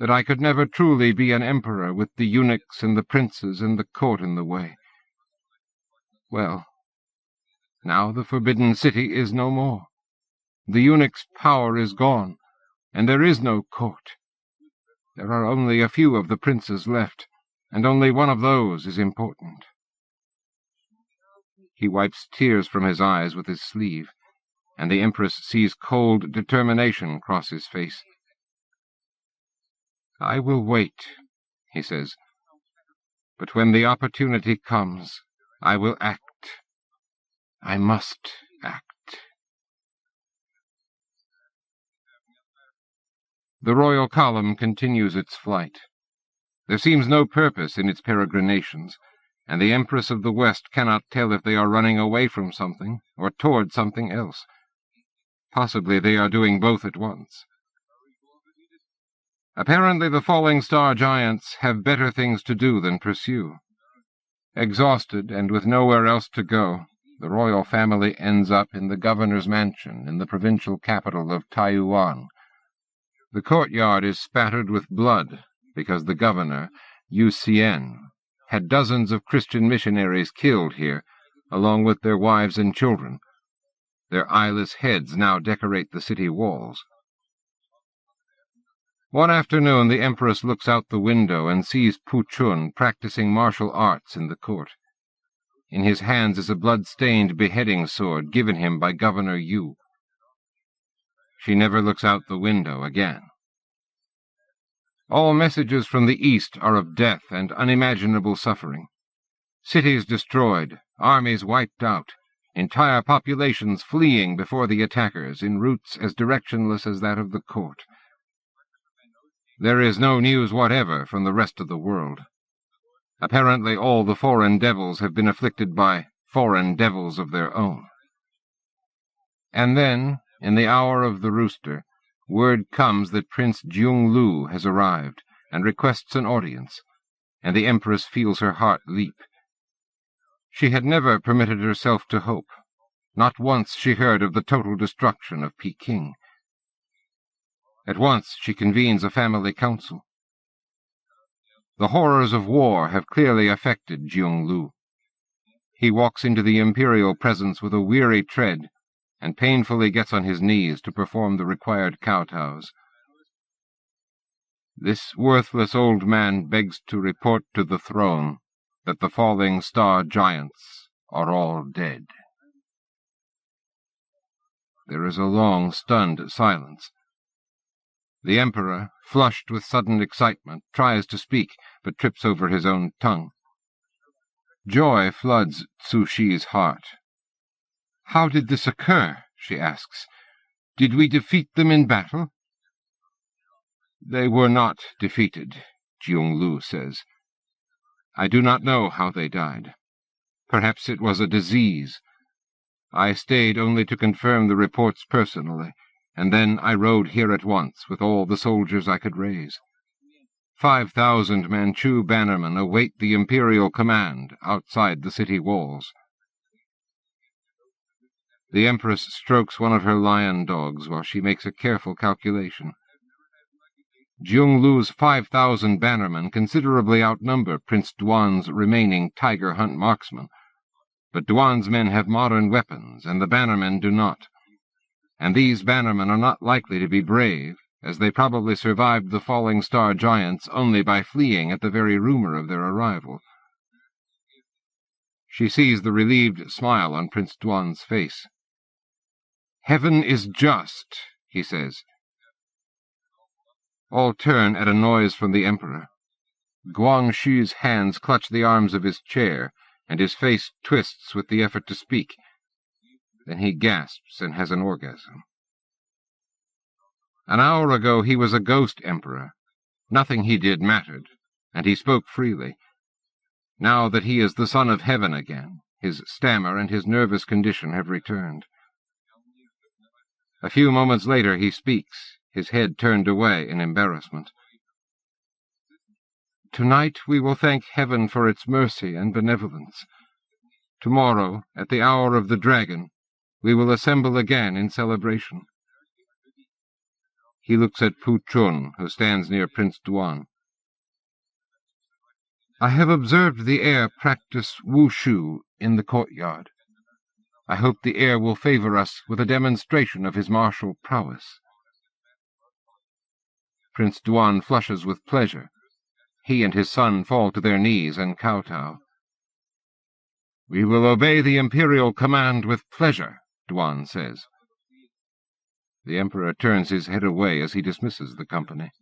that I could never truly be an emperor with the eunuchs and the princes and the court in the way. Well, now the Forbidden City is no more. The eunuch's power is gone, and there is no court. There are only a few of the princes left, and only one of those is important. He wipes tears from his eyes with his sleeve, and the Empress sees cold determination cross his face. I will wait, he says, but when the opportunity comes, I will act. I must act. The royal column continues its flight. There seems no purpose in its peregrinations, and the Empress of the West cannot tell if they are running away from something or toward something else. Possibly they are doing both at once. Apparently the falling star giants have better things to do than pursue. Exhausted and with nowhere else to go, the royal family ends up in the governor's mansion in the provincial capital of Taiwan. The courtyard is spattered with blood because the governor, Yu Sien, had dozens of Christian missionaries killed here, along with their wives and children. Their eyeless heads now decorate the city walls. One afternoon the Empress looks out the window and sees Pu Chun practicing martial arts in the court. In his hands is a blood-stained beheading sword given him by Governor Yu. She never looks out the window again. All messages from the east are of death and unimaginable suffering. Cities destroyed, armies wiped out, entire populations fleeing before the attackers in routes as directionless as that of the court. There is no news whatever from the rest of the world. Apparently all the foreign devils have been afflicted by foreign devils of their own. And then, in the hour of the rooster, word comes that Prince Jung Lu has arrived and requests an audience, and the Empress feels her heart leap. She had never permitted herself to hope. Not once she heard of the total destruction of Peking. At once she convenes a family council. The horrors of war have clearly affected Jung Lu. He walks into the imperial presence with a weary tread, and painfully gets on his knees to perform the required kowtows. This worthless old man begs to report to the throne that the falling star giants are all dead. There is a long, stunned silence. The Emperor, flushed with sudden excitement, tries to speak, but trips over his own tongue. Joy floods Tzu Shi's heart. How did this occur? She asks. Did we defeat them in battle? They were not defeated, Jung Lu says. I do not know how they died. Perhaps it was a disease. I stayed only to confirm the reports personally, and then I rode here at once with all the soldiers I could raise. 5,000 Manchu bannermen await the imperial command outside the city walls. The Empress strokes one of her lion dogs while she makes a careful calculation. Jung Lu's 5,000 bannermen considerably outnumber Prince Duan's remaining tiger hunt marksmen. But Duan's men have modern weapons, and the bannermen do not. And these bannermen are not likely to be brave, as they probably survived the falling star giants only by fleeing at the very rumor of their arrival. She sees the relieved smile on Prince Duan's face. "Heaven is just," he says. All turn at a noise from the Emperor. Guangxu's hands clutch the arms of his chair, and his face twists with the effort to speak. Then he gasps and has an orgasm. An hour ago he was a ghost emperor. Nothing he did mattered, and he spoke freely. Now that he is the son of heaven again, his stammer and his nervous condition have returned. A few moments later he speaks, his head turned away in embarrassment. "Tonight we will thank heaven for its mercy and benevolence. Tomorrow, at the hour of the dragon, we will assemble again in celebration." He looks at Pu Chun, who stands near Prince Duan. "I have observed the heir practice wushu in the courtyard. I hope the heir will favor us with a demonstration of his martial prowess." Prince Duan flushes with pleasure. He and his son fall to their knees and kowtow. "We will obey the imperial command with pleasure," Duan says. The Emperor turns his head away as he dismisses the company.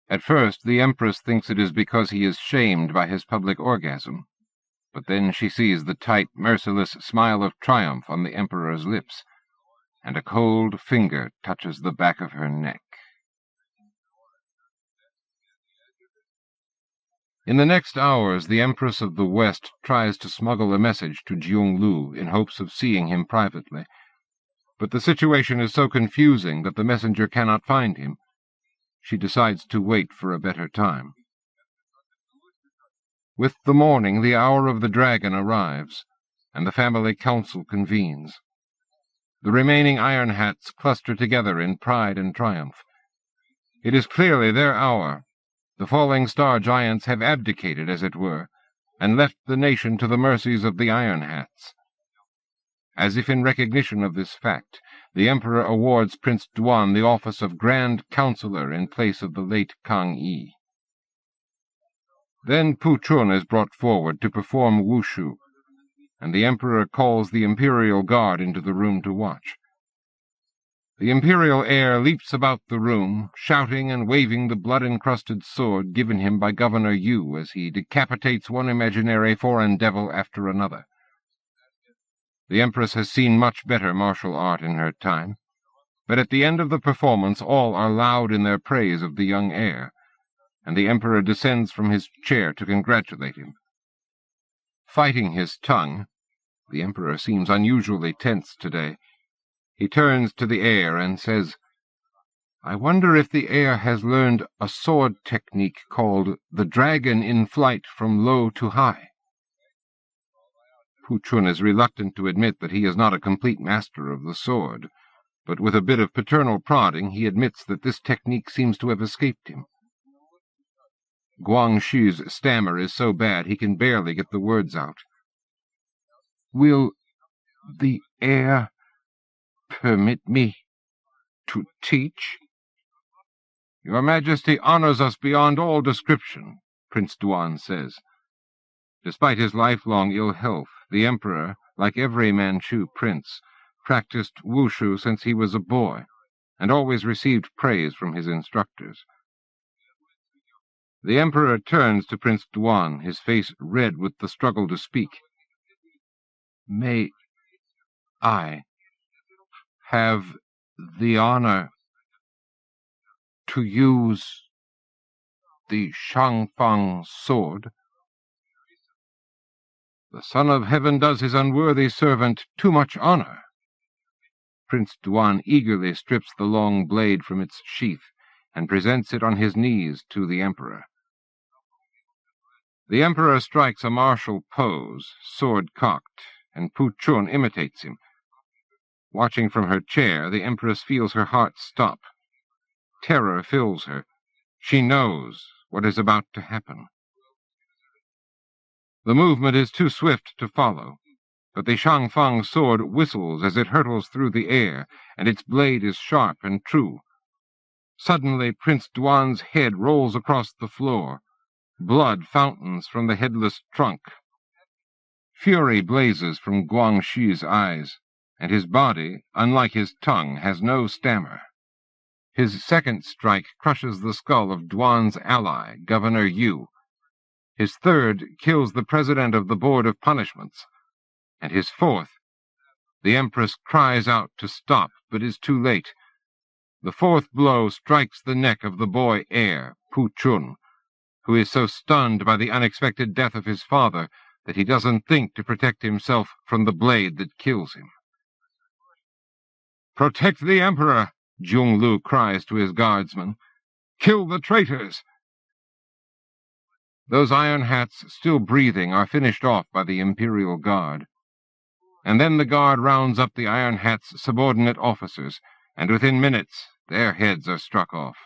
At first, the Empress thinks it is because he is shamed by his public orgasm, but then she sees the tight, merciless smile of triumph on the Emperor's lips, and a cold finger touches the back of her neck. In the next hours, the Empress of the West tries to smuggle a message to Jiunglu in hopes of seeing him privately. But the situation is so confusing that the messenger cannot find him. She decides to wait for a better time. With the morning, the hour of the dragon arrives, and the family council convenes. The remaining Iron Hats cluster together in pride and triumph. It is clearly their hour. The falling star giants have abdicated, as it were, and left the nation to the mercies of the Iron Hats. As if in recognition of this fact, the Emperor awards Prince Duan the office of Grand Counselor in place of the late Kang Yi. Then Pu Chun is brought forward to perform wushu, and the Emperor calls the Imperial Guard into the room to watch. The imperial heir leaps about the room, shouting and waving the blood-encrusted sword given him by Governor Yu as he decapitates one imaginary foreign devil after another. The Empress has seen much better martial art in her time, but at the end of the performance all are loud in their praise of the young heir, and the Emperor descends from his chair to congratulate him. Fighting his tongue, the Emperor seems unusually tense today. He turns to the heir and says, "I wonder if the heir has learned a sword technique called the dragon in flight from low to high." Pu Chun is reluctant to admit that he is not a complete master of the sword, but with a bit of paternal prodding he admits that this technique seems to have escaped him. Guangxu's stammer is so bad he can barely get the words out. "Will the heir permit me to teach?" "Your Majesty honors us beyond all description," Prince Duan says. Despite his lifelong ill health, the Emperor, like every Manchu prince, practiced wushu since he was a boy, and always received praise from his instructors. The Emperor turns to Prince Duan, his face red with the struggle to speak. "May I have the honor to use the Shangfang sword?" "The Son of Heaven does his unworthy servant too much honor." Prince Duan eagerly strips the long blade from its sheath and presents it on his knees to the Emperor. The Emperor strikes a martial pose, sword cocked, and Pu Chun imitates him. Watching from her chair, the Empress feels her heart stop. Terror fills her. She knows what is about to happen. The movement is too swift to follow. but the Shangfang's sword whistles as it hurtles through the air, and its blade is sharp and true. Suddenly Prince Duan's head rolls across the floor. Blood fountains from the headless trunk. Fury blazes from Guangxi's eyes, and his body, unlike his tongue, has no stammer. His second strike crushes the skull of Duan's ally, Governor Yu. His third kills the president of the Board of Punishments. And his fourth, the Empress cries out to stop, but is too late. The fourth blow strikes the neck of the boy heir, Pu Chun, who is so stunned by the unexpected death of his father that he doesn't think to protect himself from the blade that kills him. "Protect the Emperor!" Jung Lu cries to his guardsmen. "Kill the traitors!" Those Iron Hats, still breathing, are finished off by the Imperial Guard. And then the Guard rounds up the Iron Hats' subordinate officers, and within minutes their heads are struck off.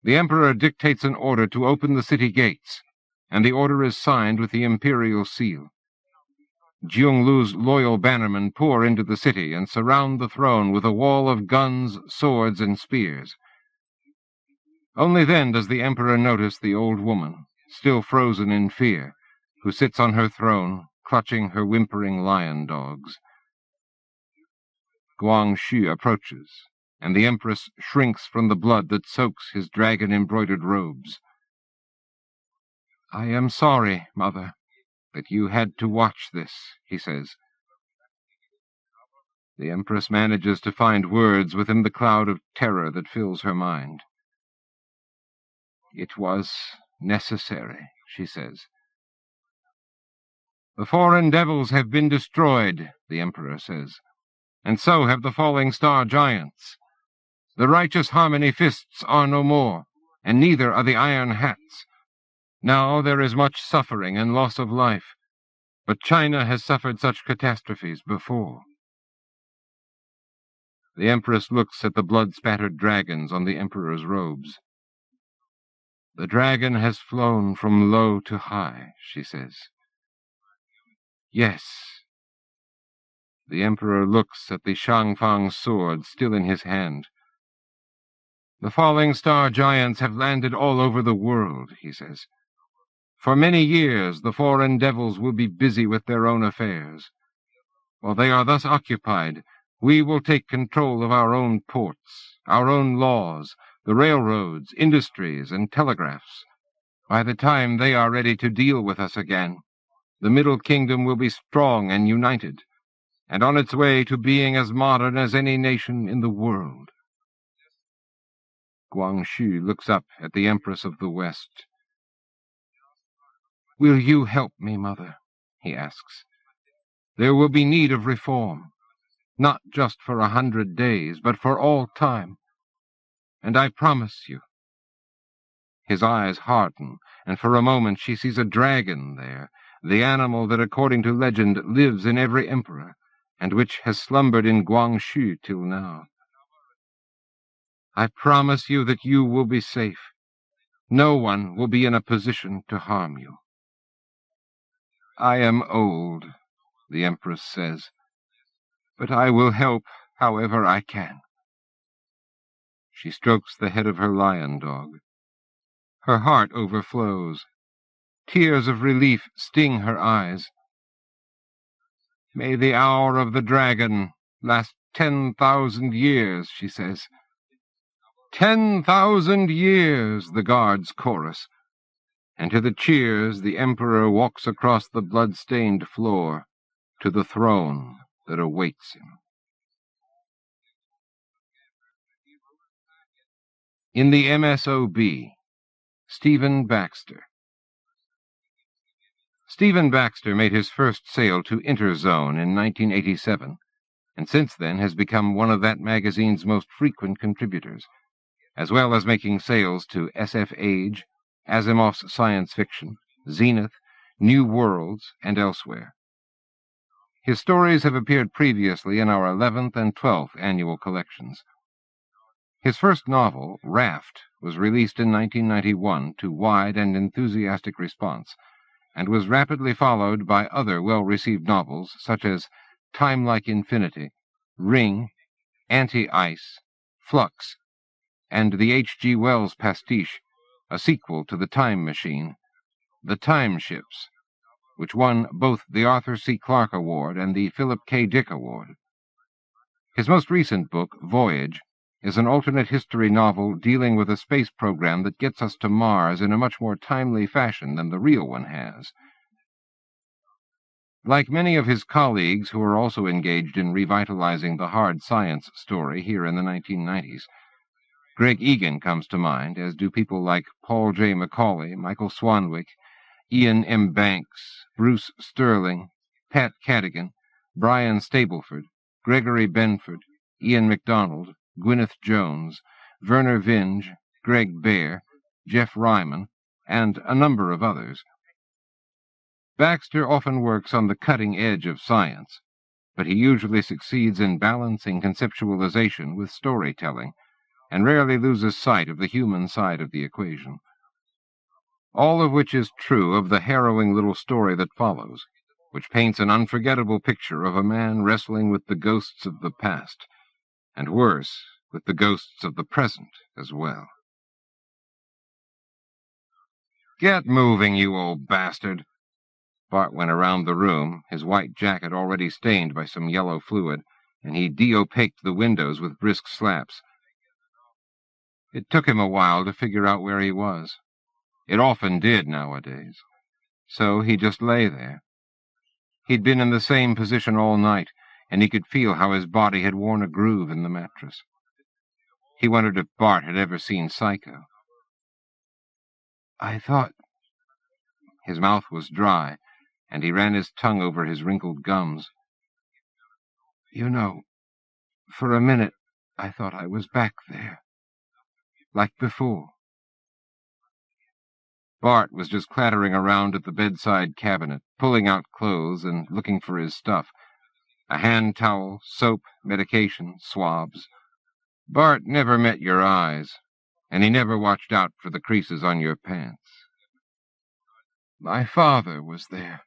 The Emperor dictates an order to open the city gates, and the order is signed with the Imperial seal. Jung Lu's loyal bannermen pour into the city and surround the throne with a wall of guns, swords, and spears. Only then does the Emperor notice the old woman, still frozen in fear, who sits on her throne, clutching her whimpering lion dogs. Guangxi approaches, and the Empress shrinks from the blood that soaks his dragon-embroidered robes. "I am sorry, Mother, that you had to watch this," he says. The Empress manages to find words within the cloud of terror that fills her mind. "It was necessary," she says. "The foreign devils have been destroyed," the Emperor says, "and so have the falling star giants. The righteous Harmony Fists are no more, and neither are the Iron Hats. Now there is much suffering and loss of life, but China has suffered such catastrophes before." The Empress looks at the blood-spattered dragons on the Emperor's robes. "The dragon has flown from low to high," she says. "Yes." The Emperor looks at the Shangfang's sword still in his hand. "The falling star giants have landed all over the world," he says. "For many years the foreign devils will be busy with their own affairs. While they are thus occupied, we will take control of our own ports, our own laws, the railroads, industries, and telegraphs. By the time they are ready to deal with us again, the Middle Kingdom will be strong and united, and on its way to being as modern as any nation in the world." Guangxi looks up at the Empress of the West. "Will you help me, Mother?" he asks. "There will be need of reform, not just for 100 days, but for all time. And I promise you." His eyes harden, and for a moment she sees a dragon there, the animal that, according to legend, lives in every emperor, and which has slumbered in Guangxi till now. "I promise you that you will be safe. No one will be in a position to harm you." "I am old," the Empress says, "but I will help however I can." She strokes the head of her lion dog. Her heart overflows. Tears of relief sting her eyes. "May the hour of the dragon last 10,000 years, she says. 10,000 years, the guards chorus, and to the cheers the Emperor walks across the blood-stained floor to the throne that awaits him. In the MSOB, Stephen Baxter. Stephen Baxter made his first sale to Interzone in 1987, and since then has become one of that magazine's most frequent contributors, as well as making sales to SF Age, Asimov's Science Fiction, Zenith, New Worlds, and elsewhere. His stories have appeared previously in our 11th and 12th annual collections. His first novel, Raft, was released in 1991 to wide and enthusiastic response, and was rapidly followed by other well-received novels such as Time Like Infinity, Ring, Anti-Ice, Flux, and the H.G. Wells pastiche, a sequel to The Time Machine, The Time Ships, which won both the Arthur C. Clarke Award and the Philip K. Dick Award. His most recent book, Voyage, is an alternate history novel dealing with a space program that gets us to Mars in a much more timely fashion than the real one has. Like many of his colleagues who are also engaged in revitalizing the hard science story here in the 1990s, Greg Egan comes to mind, as do people like Paul J. McCauley, Michael Swanwick, Ian M. Banks, Bruce Sterling, Pat Cadigan, Brian Stableford, Gregory Benford, Ian MacDonald, Gwyneth Jones, Werner Vinge, Greg Baer, Jeff Ryman, and a number of others. Baxter often works on the cutting edge of science, but he usually succeeds in balancing conceptualization with storytelling, and rarely loses sight of the human side of the equation. All of which is true of the harrowing little story that follows, which paints an unforgettable picture of a man wrestling with the ghosts of the past, and worse, with the ghosts of the present as well. "Get moving, you old bastard!" Bart went around the room, his white jacket already stained by some yellow fluid, and he de-opaqued the windows with brisk slaps. It took him a while to figure out where he was. It often did nowadays. So he just lay there. He'd been in the same position all night, and he could feel how his body had worn a groove in the mattress. He wondered if Bart had ever seen Psycho. "I thought—" His mouth was dry, and he ran his tongue over his wrinkled gums. "You know, for a minute I thought I was back there. Like before." Bart was just clattering around at the bedside cabinet, pulling out clothes and looking for his stuff. A hand towel, soap, medication, swabs. Bart never met your eyes, and he never watched out for the creases on your pants. "My father was there."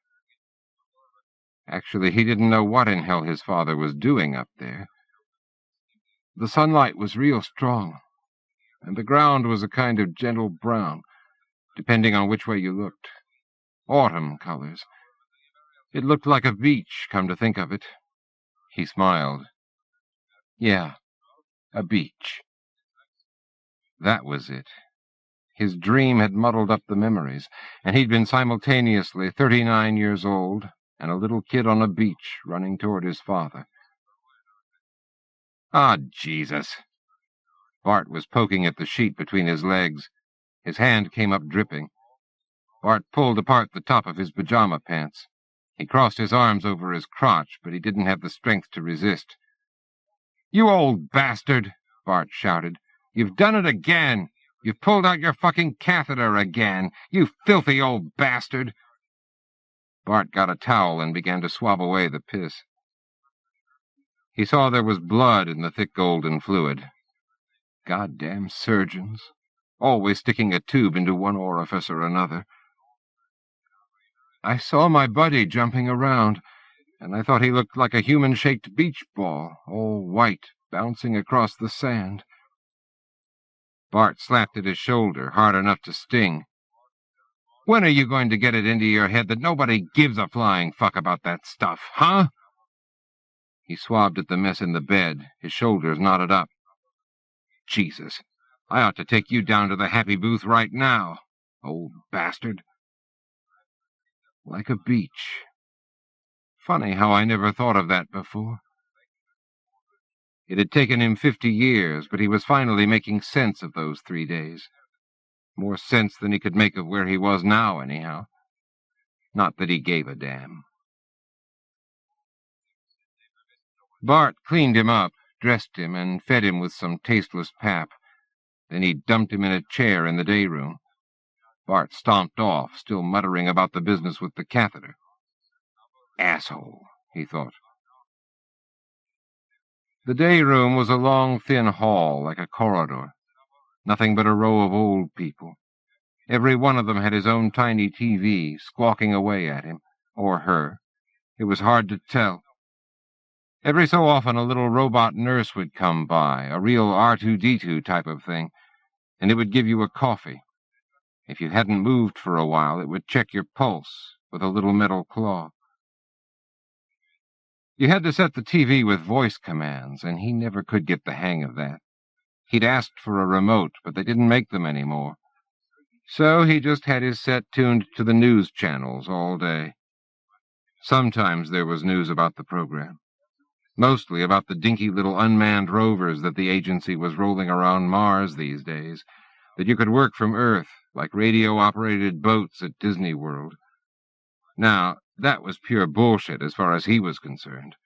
Actually, he didn't know what in hell his father was doing up there. The sunlight was real strong, and the ground was a kind of gentle brown, depending on which way you looked. Autumn colors. It looked like a beach, come to think of it. He smiled. Yeah, a beach. That was it. His dream had muddled up the memories, and he'd been simultaneously 39 years old and a little kid on a beach running toward his father. Ah, Jesus! Bart was poking at the sheet between his legs. His hand came up dripping. Bart pulled apart the top of his pajama pants. He crossed his arms over his crotch, but he didn't have the strength to resist. "You old bastard!" Bart shouted. "You've done it again! You've pulled out your fucking catheter again! You filthy old bastard!" Bart got a towel and began to swab away the piss. He saw there was blood in the thick golden fluid. Goddamn surgeons, always sticking a tube into one orifice or another. "I saw my buddy jumping around, and I thought he looked like a human-shaped beach ball, all white, bouncing across the sand." Bart slapped at his shoulder, hard enough to sting. "When are you going to get it into your head that nobody gives a flying fuck about that stuff, huh?" He swabbed at the mess in the bed, his shoulders knotted up. "Jesus, I ought to take you down to the happy booth right now, old bastard." Like a beach. Funny how I never thought of that before. It had taken him 50 years, but he was finally making sense of those 3 days. More sense than he could make of where he was now, anyhow. Not that he gave a damn. Bart cleaned him up, dressed him, and fed him with some tasteless pap. Then he dumped him in a chair in the day room. Bart stomped off, still muttering about the business with the catheter. Asshole, he thought. The day room was a long, thin hall, like a corridor. Nothing but a row of old people. Every one of them had his own tiny TV, squawking away at him, or her. It was hard to tell. Every so often a little robot nurse would come by, a real R2-D2 type of thing, and it would give you a coffee. If you hadn't moved for a while, it would check your pulse with a little metal claw. You had to set the TV with voice commands, and he never could get the hang of that. He'd asked for a remote, but they didn't make them anymore. So he just had his set tuned to the news channels all day. Sometimes there was news about the program. Mostly about the dinky little unmanned rovers that the agency was rolling around Mars these days, that you could work from Earth, like radio-operated boats at Disney World. Now, that was pure bullshit as far as he was concerned.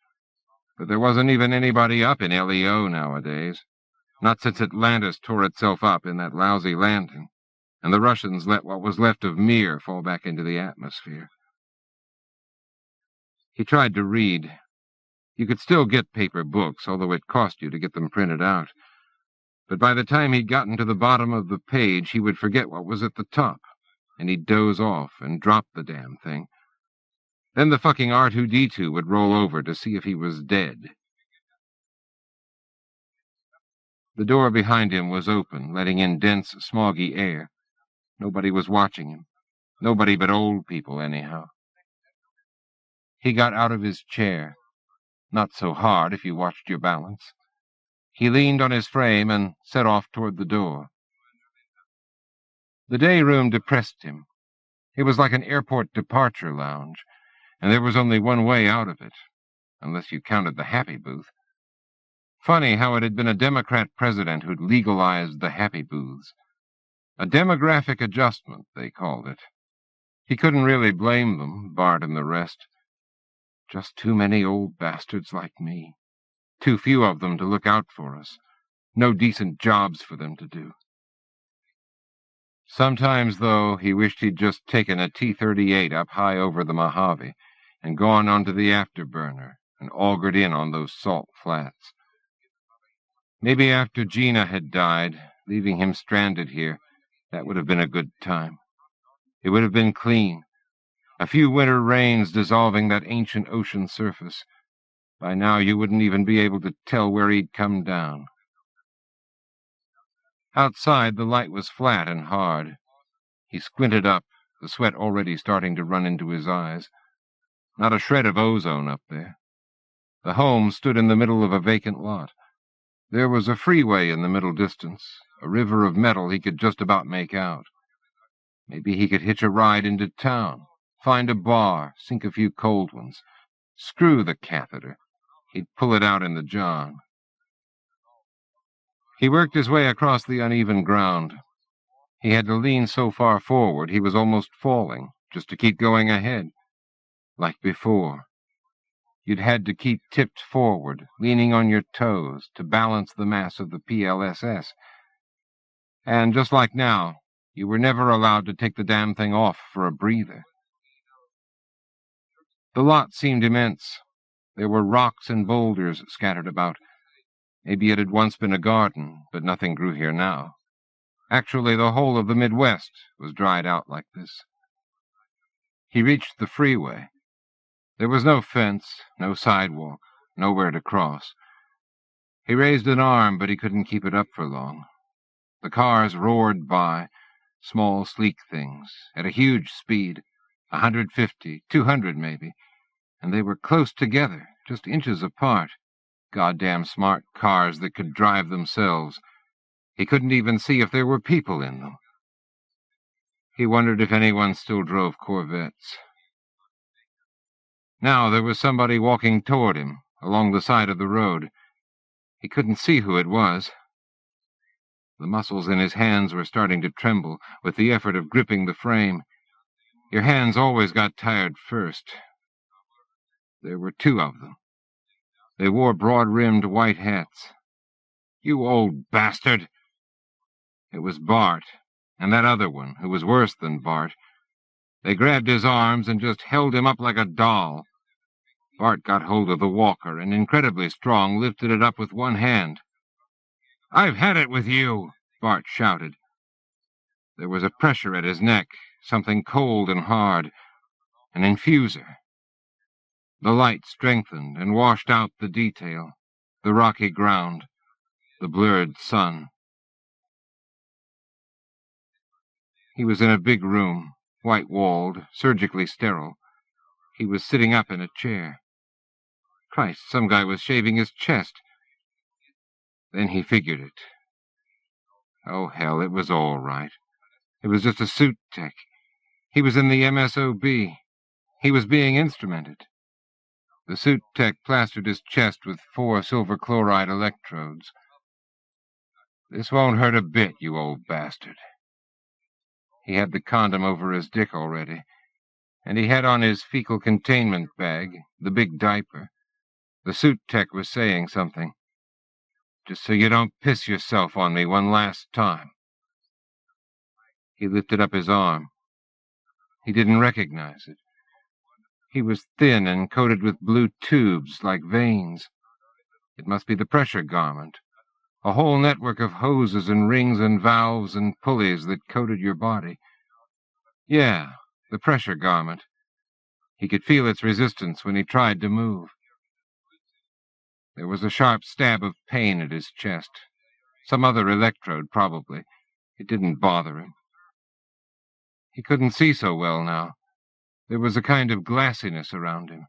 But there wasn't even anybody up in LEO nowadays. Not since Atlantis tore itself up in that lousy landing, and the Russians let what was left of Mir fall back into the atmosphere. He tried to read. You could still get paper books, although it cost you to get them printed out. But by the time he'd gotten to the bottom of the page, he would forget what was at the top, and he'd doze off and drop the damn thing. Then the fucking R2-D2 would roll over to see if he was dead. The door behind him was open, letting in dense, smoggy air. Nobody was watching him. Nobody but old people, anyhow. He got out of his chair. Not so hard if you watched your balance. He leaned on his frame and set off toward the door. The day room depressed him. It was like an airport departure lounge, and there was only one way out of it, unless you counted the happy booth. Funny how it had been a Democrat president who'd legalized the happy booths. A demographic adjustment, they called it. He couldn't really blame them, Bart and the rest. Just too many old bastards like me. Too few of them to look out for us. No decent jobs for them to do. Sometimes, though, he wished he'd just taken a T-38 up high over the Mojave and gone onto the afterburner and augured in on those salt flats. Maybe after Gina had died, leaving him stranded here, that would have been a good time. It would have been clean. A few winter rains dissolving that ancient ocean surface. By now you wouldn't even be able to tell where he'd come down. Outside, the light was flat and hard. He squinted up, the sweat already starting to run into his eyes. Not a shred of ozone up there. The home stood in the middle of a vacant lot. There was a freeway in the middle distance, a river of metal he could just about make out. Maybe he could hitch a ride into town, find a bar, sink a few cold ones. Screw the catheter. He'd pull it out in the John. He worked his way across the uneven ground. He had to lean so far forward he was almost falling, just to keep going ahead. Like before. You'd had to keep tipped forward, leaning on your toes, to balance the mass of the PLSS. And just like now, you were never allowed to take the damn thing off for a breather. The lot seemed immense. There were rocks and boulders scattered about. Maybe it had once been a garden, but nothing grew here now. Actually, the whole of the Midwest was dried out like this. He reached the freeway. There was no fence, no sidewalk, nowhere to cross. He raised an arm, but he couldn't keep it up for long. The cars roared by, small, sleek things, at a huge speed, 150, 200 maybe, and they were close together, just inches apart. Goddamn smart cars that could drive themselves. He couldn't even see if there were people in them. He wondered if anyone still drove Corvettes. Now there was somebody walking toward him, along the side of the road. He couldn't see who it was. The muscles in his hands were starting to tremble with the effort of gripping the frame. Your hands always got tired first. There were two of them. They wore broad-rimmed white hats. "You old bastard!" It was Bart, and that other one, who was worse than Bart. They grabbed his arms and just held him up like a doll. Bart got hold of the walker and, incredibly strong, lifted it up with one hand. "I've had it with you!" Bart shouted. There was a pressure at his neck, something cold and hard, an infuser. The light strengthened and washed out the detail, the rocky ground, the blurred sun. He was in a big room, white-walled, surgically sterile. He was sitting up in a chair. Christ, some guy was shaving his chest. Then he figured it. Oh, hell, it was all right. It was just a suit tech. He was in the MSOB. He was being instrumented. The suit tech plastered his chest with 4 silver chloride electrodes. This won't hurt a bit, you old bastard. He had the condom over his dick already, and he had on his fecal containment bag, the big diaper. The suit tech was saying something. Just so you don't piss yourself on me one last time. He lifted up his arm. He didn't recognize it. He was thin and coated with blue tubes like veins. It must be the pressure garment, a whole network of hoses and rings and valves and pulleys that coated your body. Yeah, the pressure garment. He could feel its resistance when he tried to move. There was a sharp stab of pain at his chest. Some other electrode, probably. It didn't bother him. He couldn't see so well now. There was a kind of glassiness around him.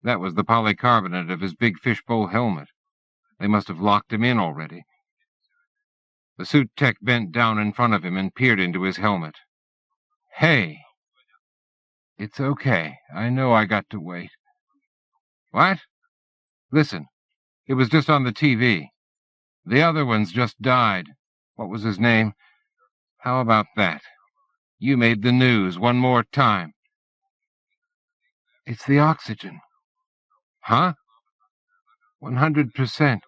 That was the polycarbonate of his big fishbowl helmet. They must have locked him in already. The suit tech bent down in front of him and peered into his helmet. Hey! It's okay. I know I got to wait. What? Listen. It was just on the TV. The other one's just died. What was his name? How about that? You made the news one more time. It's the oxygen. Huh? 100%.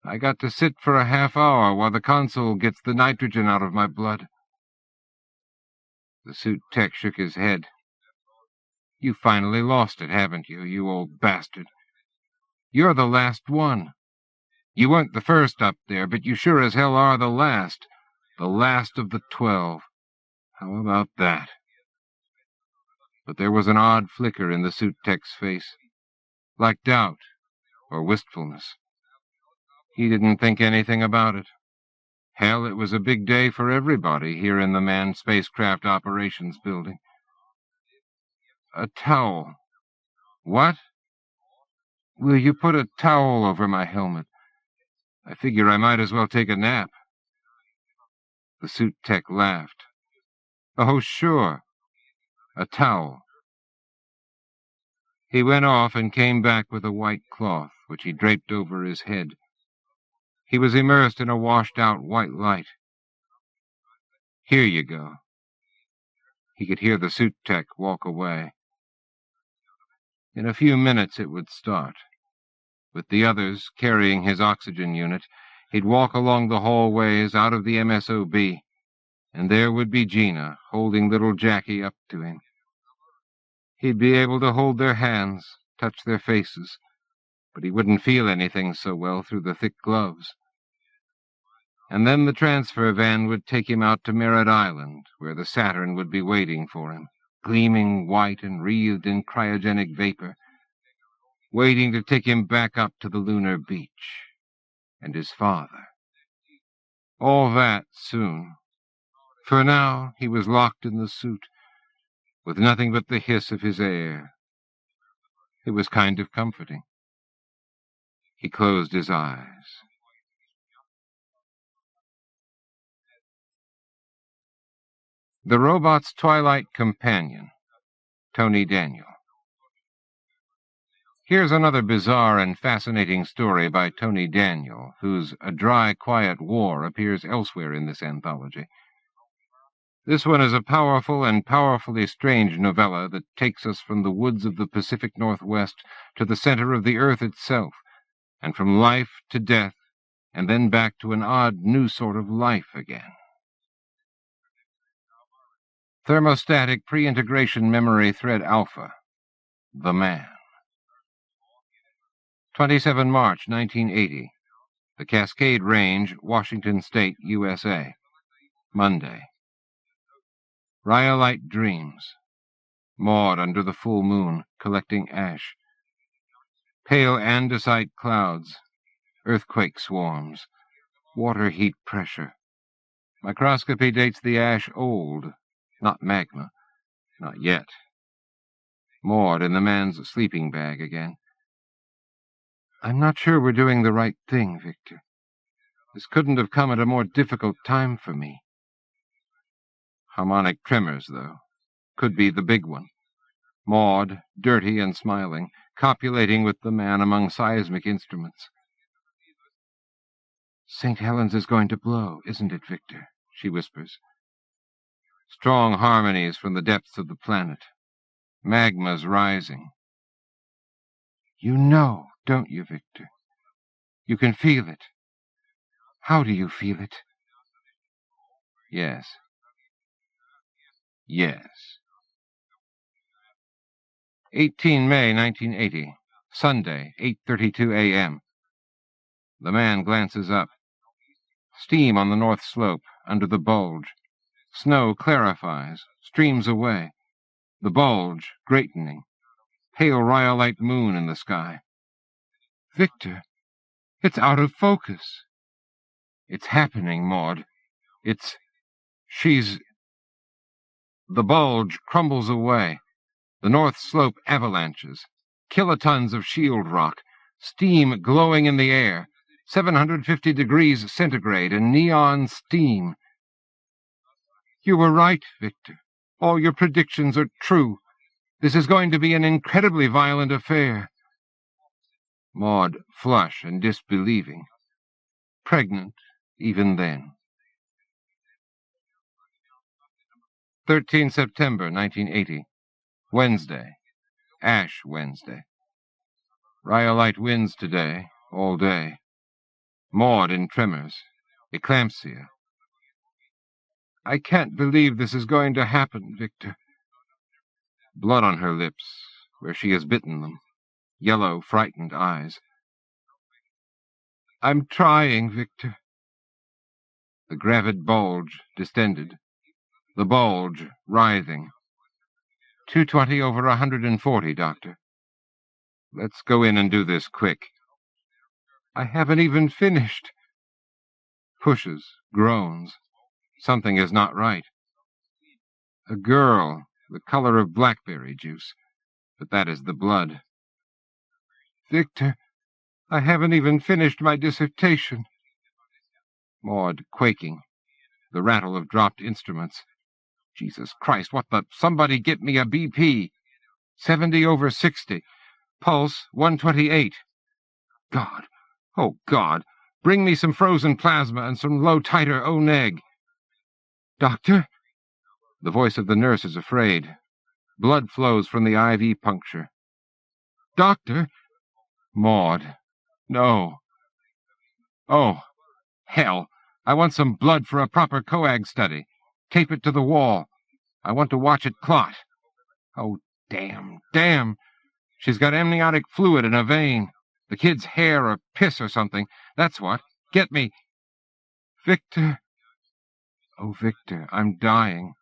I got to sit for a half hour while the console gets the nitrogen out of my blood. The suit tech shook his head. You finally lost it, haven't you, you old bastard? You're the last one. You weren't the first up there, but you sure as hell are the last. The last of the 12. How about that? But there was an odd flicker in the suit tech's face, like doubt or wistfulness. He didn't think anything about it. Hell, it was a big day for everybody here in the Manned Spacecraft Operations Building. A towel. What? Will you put a towel over my helmet? I figure I might as well take a nap. The suit tech laughed. Oh, sure. A towel. He went off and came back with a white cloth, which he draped over his head. He was immersed in a washed-out white light. Here you go. He could hear the suit tech walk away. In a few minutes it would start. With the others carrying his oxygen unit, he'd walk along the hallways out of the MSOB, and there would be Gina holding little Jackie up to him. He'd be able to hold their hands, touch their faces, but he wouldn't feel anything so well through the thick gloves. And then the transfer van would take him out to Merritt Island, where the Saturn would be waiting for him, gleaming white and wreathed in cryogenic vapor, waiting to take him back up to the lunar beach. And his father. All that soon. For now, he was locked in the suit, with nothing but the hiss of his air. It was kind of comforting. He closed his eyes. The Robot's Twilight Companion, Tony Daniel. Here's another bizarre and fascinating story by Tony Daniel, whose A Dry, Quiet War appears elsewhere in this anthology. This one is a powerful and powerfully strange novella that takes us from the woods of the Pacific Northwest to the center of the earth itself, and from life to death, and then back to an odd new sort of life again. Thermostatic Pre-Integration Memory Thread Alpha, The Man. 27 March 1980, the Cascade Range, Washington State, USA. Monday. Rhyolite dreams. Maud under the full moon, collecting ash. Pale andesite clouds. Earthquake swarms. Water heat pressure. Microscopy dates the ash old, not magma. Not yet. Maud in the man's sleeping bag again. I'm not sure we're doing the right thing, Victor. This couldn't have come at a more difficult time for me. Harmonic tremors, though. Could be the big one. Maud, dirty and smiling, copulating with the man among seismic instruments. St. Helens is going to blow, isn't it, Victor? She whispers. Strong harmonies from the depths of the planet. Magma's rising. You know, don't you, Victor? You can feel it. How do you feel it? Yes. Yes. 18 May 1980. Sunday, 8:32 a.m. The man glances up. Steam on the north slope, under the bulge. Snow clarifies, streams away. The bulge, greatening. Pale rhyolite moon in the sky. Victor, it's out of focus. It's happening, Maud. She's... The bulge crumbles away. The north slope avalanches. Kilotons of shield rock. Steam glowing in the air. 750 degrees centigrade and neon steam. You were right, Victor. All your predictions are true. This is going to be an incredibly violent affair. Maud, flush and disbelieving. Pregnant, even then. 13 September 1980. Wednesday. Ash Wednesday. Rhyolite winds today, all day. Maud in tremors. Eclampsia. I can't believe this is going to happen, Victor. Blood on her lips, where she has bitten them. Yellow, frightened eyes. I'm trying, Victor. The gravid bulge distended. The bulge writhing. 220 over 140, Doctor. Let's go in and do this quick. I haven't even finished. Pushes, groans. Something is not right. A girl, the color of blackberry juice, but that is the blood. Victor, I haven't even finished my dissertation. Maud, quaking. The rattle of dropped instruments. Jesus Christ, what the... Somebody get me a BP. 70 over 60. Pulse, 128. God. Oh, God. Bring me some frozen plasma and some low-titer O-neg. Doctor? The voice of the nurse is afraid. Blood flows from the IV puncture. Doctor? Maud. No. Oh, hell. I want some blood for a proper coag study. Tape it to the wall. I want to watch it clot. Oh, damn, damn. She's got amniotic fluid in a vein. The kid's hair or piss or something. That's what. Get me. Victor. Oh, Victor, I'm dying.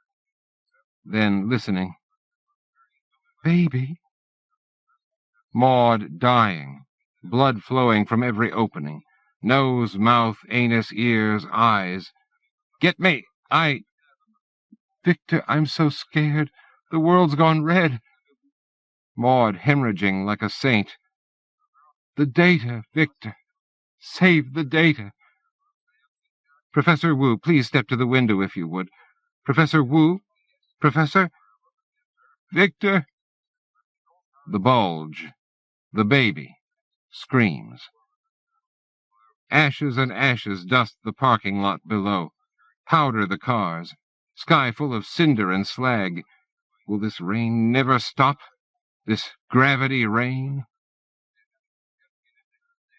Then, listening. Baby. Maud dying. Blood flowing from every opening. Nose, mouth, anus, ears, eyes. Get me. Victor, I'm so scared. The world's gone red. Maud hemorrhaging like a saint. The data, Victor. Save the data. Professor Wu, please step to the window if you would. Professor Wu? Professor? Victor? The bulge. The baby. Screams. Ashes and ashes dust the parking lot below. Powder the cars. Sky full of cinder and slag. Will this rain never stop? This gravity rain?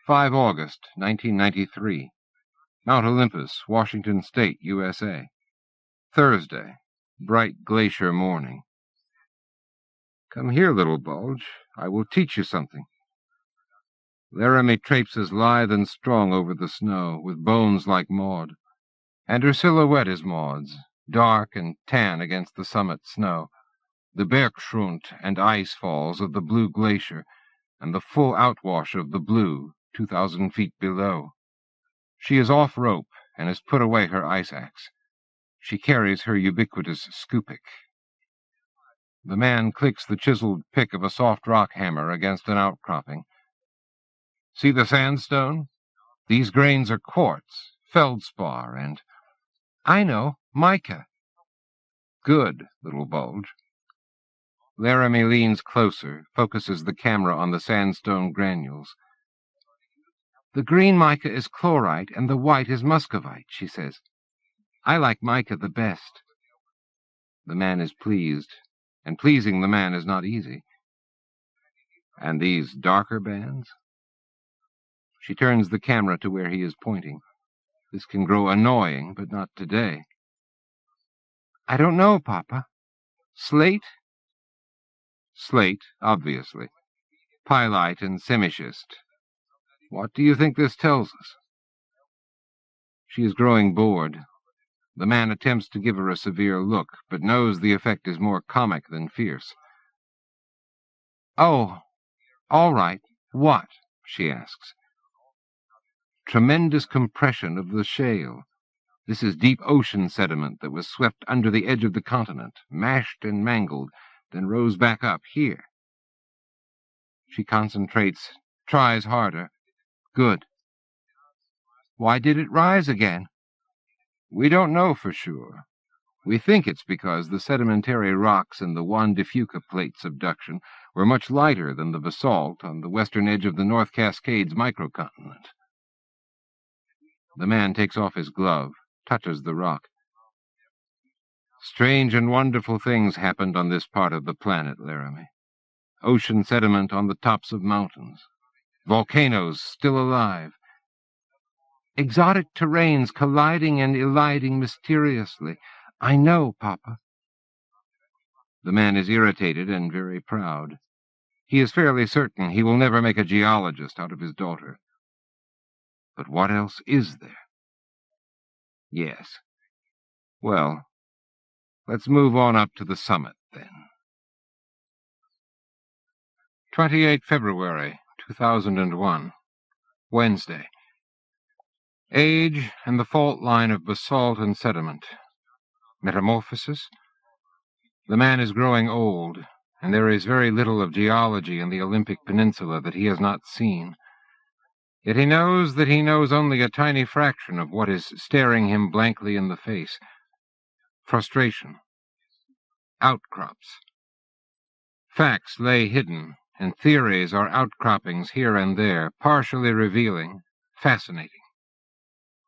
5 August, 1993. Mount Olympus, Washington State, USA. Thursday. Bright glacier morning. Come here, little bulge. I will teach you something. Laramie traipses lithe and strong over the snow, with bones like Maud. And her silhouette is Maud's, dark and tan against the summit snow, the Bergschrund and ice falls of the Blue Glacier, and the full outwash of the Blue, 2,000 feet below. She is off rope and has put away her ice axe. She carries her ubiquitous scoop-pick. The man clicks the chiseled pick of a soft rock hammer against an outcropping. See the sandstone? These grains are quartz, feldspar, and— I know, mica. Good, little bulge. Laramie leans closer, focuses the camera on the sandstone granules. The green mica is chlorite and the white is muscovite, she says. I like mica the best. The man is pleased, and pleasing the man is not easy. And these darker bands? She turns the camera to where he is pointing. This can grow annoying, but not today. I don't know, Papa. Slate? Slate, obviously. Pyrite and semischist. What do you think this tells us? She is growing bored. The man attempts to give her a severe look, but knows the effect is more comic than fierce. Oh, all right. What? She asks. Tremendous compression of the shale. This is deep ocean sediment that was swept under the edge of the continent, mashed and mangled, then rose back up here. She concentrates, tries harder. Good. Why did it rise again? We don't know for sure. We think it's because the sedimentary rocks in the Juan de Fuca plate subduction were much lighter than the basalt on the western edge of the North Cascades microcontinent. The man takes off his glove, touches the rock. Strange and wonderful things happened on this part of the planet, Laramie. Ocean sediment on the tops of mountains. Volcanoes still alive. Exotic terrains colliding and eliding mysteriously. I know, Papa. The man is irritated and very proud. He is fairly certain he will never make a geologist out of his daughter. But what else is there? Yes. Well, let's move on up to the summit, then. 28 February, 2001. Wednesday. Age and the fault line of basalt and sediment. Metamorphosis? The man is growing old, and there is very little of geology in the Olympic Peninsula that he has not seen. Yet he knows that he knows only a tiny fraction of what is staring him blankly in the face. Frustration. Outcrops. Facts lay hidden, and theories are outcroppings here and there, partially revealing, fascinating.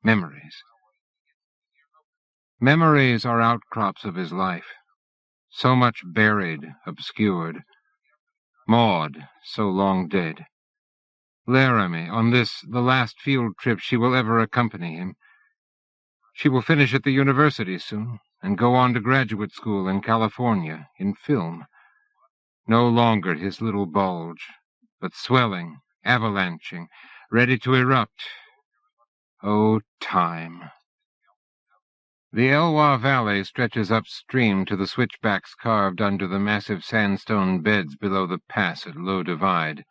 Memories. Memories are outcrops of his life. So much buried, obscured. Maud, so long dead. Laramie, on this, the last field trip she will ever accompany him. She will finish at the university soon, and go on to graduate school in California, in film. No longer his little bulge, but swelling, avalanching, ready to erupt. Oh, time. The Elwha Valley stretches upstream to the switchbacks carved under the massive sandstone beds below the pass at Low Divide.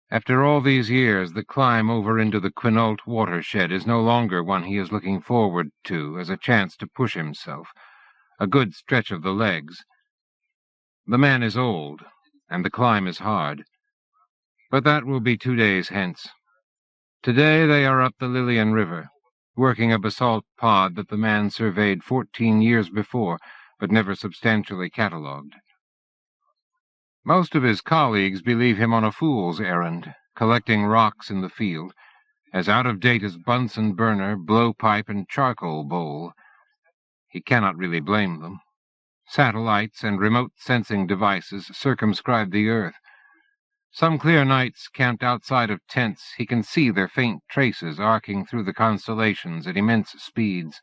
After all these years, the climb over into the Quinault watershed is no longer one he is looking forward to as a chance to push himself, a good stretch of the legs. The man is old, and the climb is hard. But that will be 2 days hence. Today they are up the Lillian River, working a basalt pod that the man surveyed 14 years before, but never substantially catalogued. Most of his colleagues believe him on a fool's errand, collecting rocks in the field, as out-of-date as Bunsen burner, blowpipe, and charcoal bowl. He cannot really blame them. Satellites and remote sensing devices circumscribe the earth. Some clear nights, camped outside of tents, he can see their faint traces arcing through the constellations at immense speeds,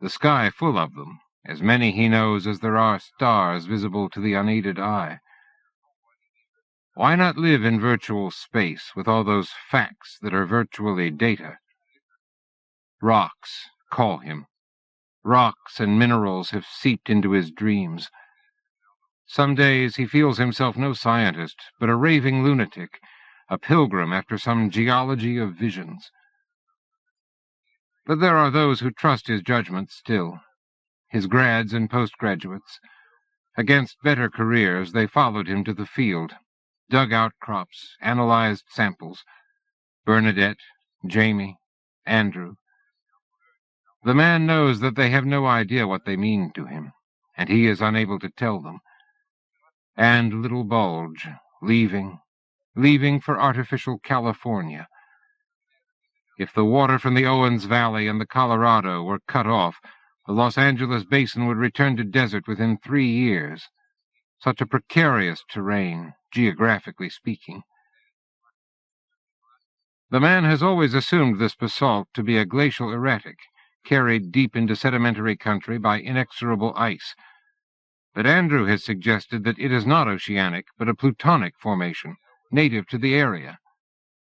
the sky full of them, as many he knows as there are stars visible to the unaided eye. Why not live in virtual space with all those facts that are virtually data? Rocks call him. Rocks and minerals have seeped into his dreams. Some days he feels himself no scientist, but a raving lunatic, a pilgrim after some geology of visions. But there are those who trust his judgment still, his grads and postgraduates. Against better careers, they followed him to the field, dug out crops, analyzed samples. Bernadette, Jamie, Andrew. The man knows that they have no idea what they mean to him, and he is unable to tell them. And little Bulge, leaving for artificial California. If the water from the Owens Valley and the Colorado were cut off, the Los Angeles basin would return to desert within 3 years. Such a precarious terrain, geographically speaking. The man has always assumed this basalt to be a glacial erratic, carried deep into sedimentary country by inexorable ice. But Andrew has suggested that it is not oceanic, but a plutonic formation, native to the area.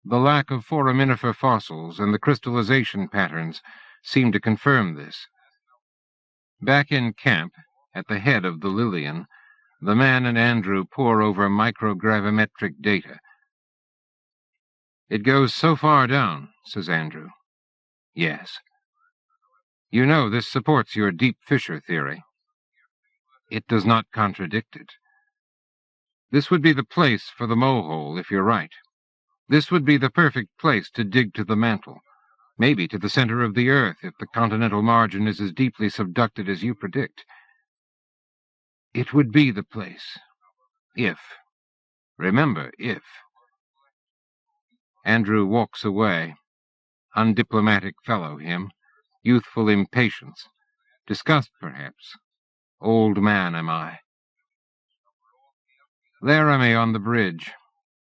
The lack of foraminifer fossils and the crystallization patterns seem to confirm this. Back in camp, at the head of the Lillian, the man and Andrew pore over microgravimetric data. "It goes so far down," says Andrew. "Yes." "You know this supports your deep fissure theory." "It does not contradict it." "This would be the place for the mohole, if you're right. This would be the perfect place to dig to the mantle, maybe to the center of the earth if the continental margin is as deeply subducted as you predict." "It would be the place. If. Remember, if." Andrew walks away. Undiplomatic fellow, him. Youthful impatience. Disgust, perhaps. Old man am I. Laramie on the bridge.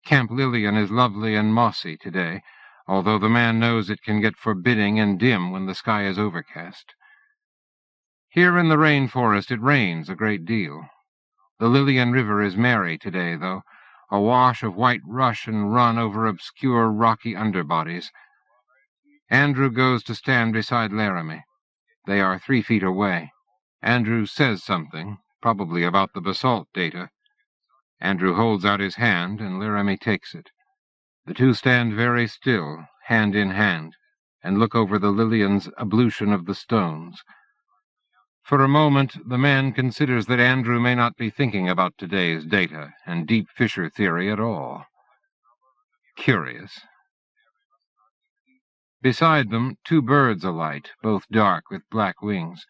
Camp Lillian is lovely and mossy today, although the man knows it can get forbidding and dim when the sky is overcast. Here in the rainforest it rains a great deal. The Lillian River is merry today, though, a wash of white rush and run over obscure rocky underbodies. Andrew goes to stand beside Laramie. They are 3 feet away. Andrew says something, probably about the basalt data. Andrew holds out his hand, and Laramie takes it. The two stand very still, hand in hand, and look over the Lillian's ablution of the stones. For a moment, the man considers that Andrew may not be thinking about today's data and deep fissure theory at all. Curious. Beside them, 2 birds alight, both dark with black wings.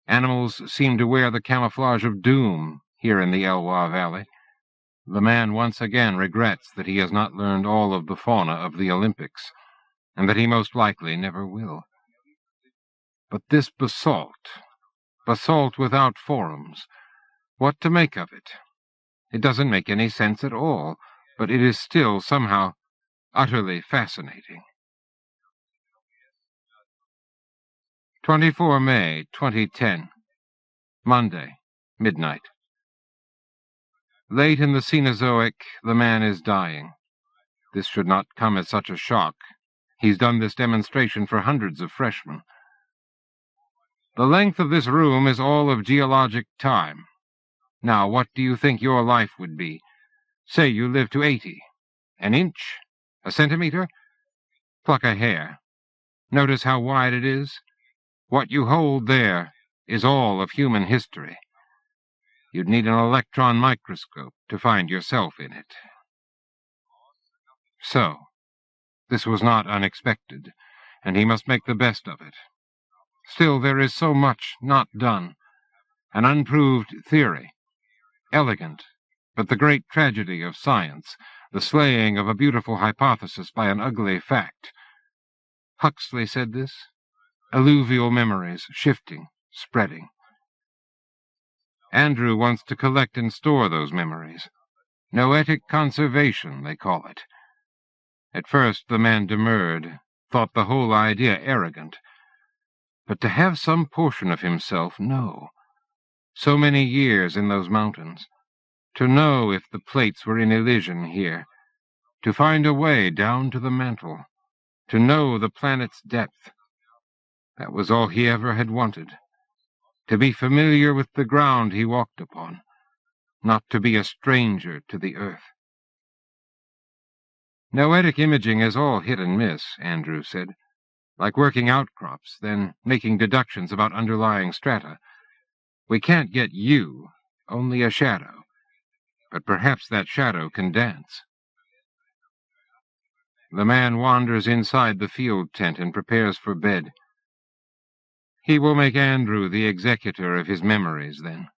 Animals seem to wear the camouflage of doom here in the Elwha Valley. The man once again regrets that he has not learned all of the fauna of the Olympics, and that he most likely never will. But this basalt without forums, what to make of it? It doesn't make any sense at all, but it is still somehow utterly fascinating. 24 May, 2010. Monday, midnight. Late in the Cenozoic, the man is dying. This should not come as such a shock. He's done this demonstration for hundreds of freshmen. The length of this room is all of geologic time. Now, what do you think your life would be? Say you live to 80. An inch? A centimeter? Pluck a hair. Notice how wide it is? What you hold there is all of human history. You'd need an electron microscope to find yourself in it. So, this was not unexpected, and he must make the best of it. Still, there is so much not done. An unproved theory. Elegant, but the great tragedy of science, the slaying of a beautiful hypothesis by an ugly fact. Huxley said this. Alluvial memories, shifting, spreading. Andrew wants to collect and store those memories. Noetic conservation, they call it. At first the man demurred, thought the whole idea arrogant. But to have some portion of himself know. So many years in those mountains. To know if the plates were in elision here. To find a way down to the mantle. To know the planet's depth. That was all he ever had wanted. To be familiar with the ground he walked upon, not to be a stranger to the earth. Noetic imaging is all hit and miss, Andrew said, like working outcrops, then making deductions about underlying strata. We can't get you, only a shadow, but perhaps that shadow can dance. The man wanders inside the field tent and prepares for bed. He will make Andrew the executor of his memories, then.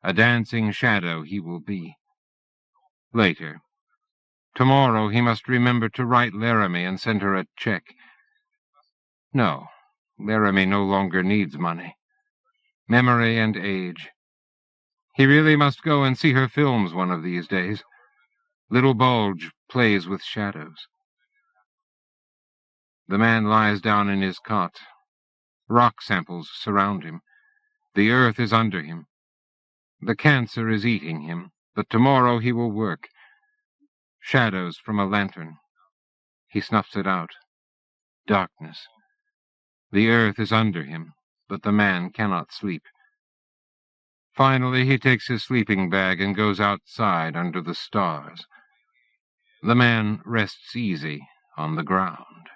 A dancing shadow he will be. Later. Tomorrow he must remember to write Laramie and send her a check. No, Laramie no longer needs money. Memory and age. He really must go and see her films one of these days. Little Bulge plays with shadows. The man lies down in his cot. Rock samples surround him. The earth is under him. The cancer is eating him, but tomorrow he will work. Shadows from a lantern. He snuffs it out. Darkness. The earth is under him, but the man cannot sleep. Finally, he takes his sleeping bag and goes outside under the stars. The man rests easy on the ground.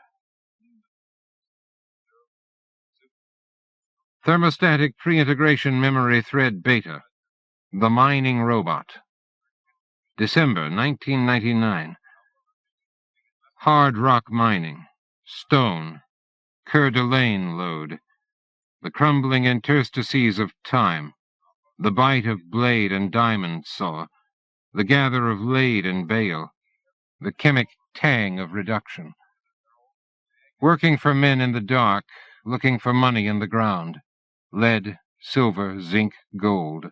Thermostatic Pre-Integration Memory Thread Beta. The Mining Robot. December 1999. Hard rock mining. Stone. Coeur d'Alene lode. The crumbling interstices of time. The bite of blade and diamond saw. The gather of lead and bale. The chemic tang of reduction. Working for men in the dark, looking for money in the ground. Lead, silver, zinc, gold.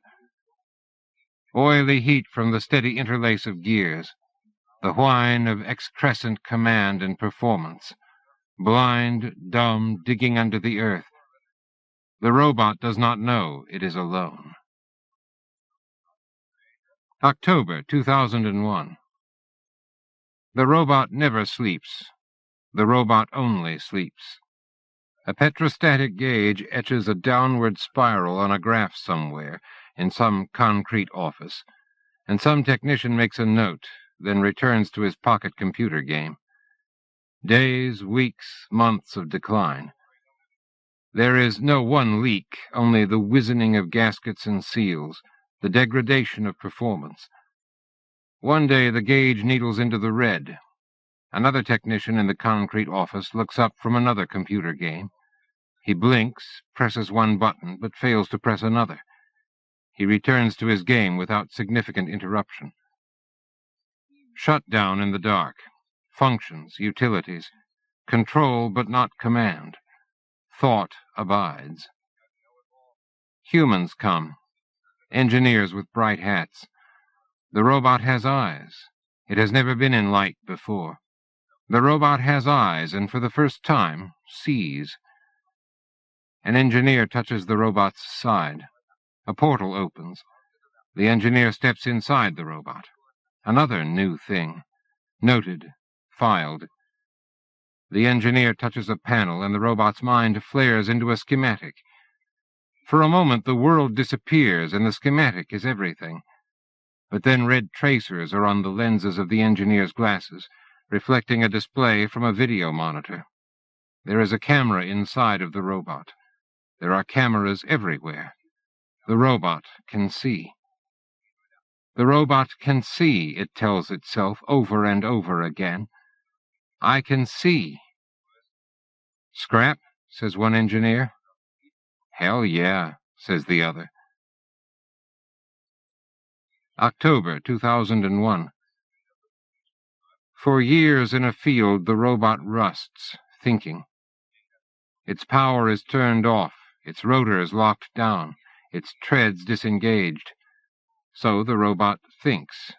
Oily heat from the steady interlace of gears. The whine of excrescent command and performance. Blind, dumb, digging under the earth. The robot does not know it is alone. October 2001. The robot never sleeps. The robot only sleeps. A petrostatic gauge etches a downward spiral on a graph somewhere, in some concrete office, and some technician makes a note, then returns to his pocket computer game. Days, weeks, months of decline. There is no one leak, only the wizening of gaskets and seals, the degradation of performance. One day the gauge needles into the red. Another technician in the concrete office looks up from another computer game. He blinks, presses one button, but fails to press another. He returns to his game without significant interruption. Shut down in the dark. Functions, utilities. Control but not command. Thought abides. Humans come. Engineers with bright hats. The robot has eyes. It has never been in light before. The robot has eyes, and for the first time, sees. An engineer touches the robot's side. A portal opens. The engineer steps inside the robot. Another new thing. Noted. Filed. The engineer touches a panel, and the robot's mind flares into a schematic. For a moment, the world disappears, and the schematic is everything. But then red tracers are on the lenses of the engineer's glasses, reflecting a display from a video monitor. There is a camera inside of the robot. There are cameras everywhere. The robot can see. The robot can see, it tells itself over and over again. I can see. Scrap, says one engineer. Hell yeah, says the other. October 2001. For years in a field the robot rusts, thinking. Its power is turned off, its rotors locked down, its treads disengaged. So the robot thinks.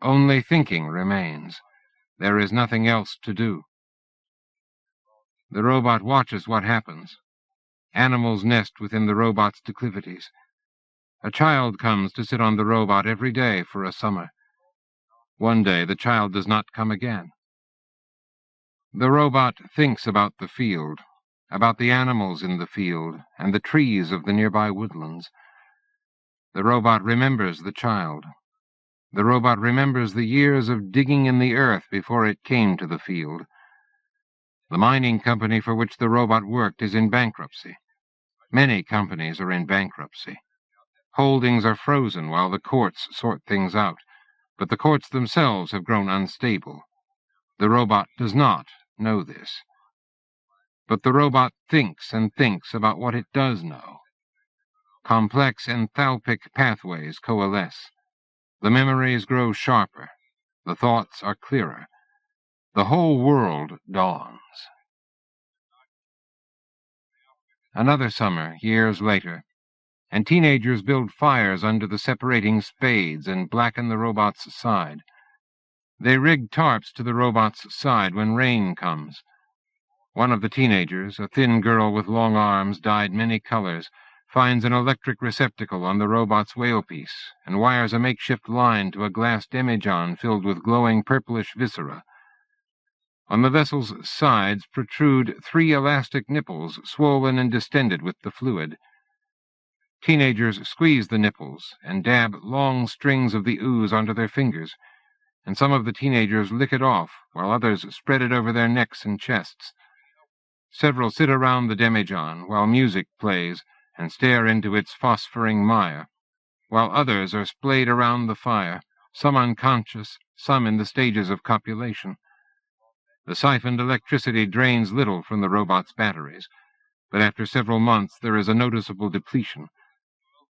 Only thinking remains. There is nothing else to do. The robot watches what happens. Animals nest within the robot's declivities. A child comes to sit on the robot every day for a summer. One day the child does not come again. The robot thinks about the field, about the animals in the field and the trees of the nearby woodlands. The robot remembers the child. The robot remembers the years of digging in the earth before it came to the field. The mining company for which the robot worked is in bankruptcy. Many companies are in bankruptcy. Holdings are frozen while the courts sort things out, but the courts themselves have grown unstable. The robot does not know this. But the robot thinks and thinks about what it does know. Complex enthalpic pathways coalesce. The memories grow sharper. The thoughts are clearer. The whole world dawns. Another summer, years later, and teenagers build fires under the separating spades and blacken the robot's side. They rig tarps to the robot's side when rain comes. One of the teenagers, a thin girl with long arms dyed many colors, finds an electric receptacle on the robot's whalepiece and wires a makeshift line to a glass demijohn filled with glowing purplish viscera. On the vessel's sides protrude 3 elastic nipples, swollen and distended with the fluid. Teenagers squeeze the nipples and dab long strings of the ooze onto their fingers, and some of the teenagers lick it off, while others spread it over their necks and chests. Several sit around the demijohn while music plays and stare into its phosphoring mire, while others are splayed around the fire, some unconscious, some in the stages of copulation. The siphoned electricity drains little from the robot's batteries, but after several months there is a noticeable depletion.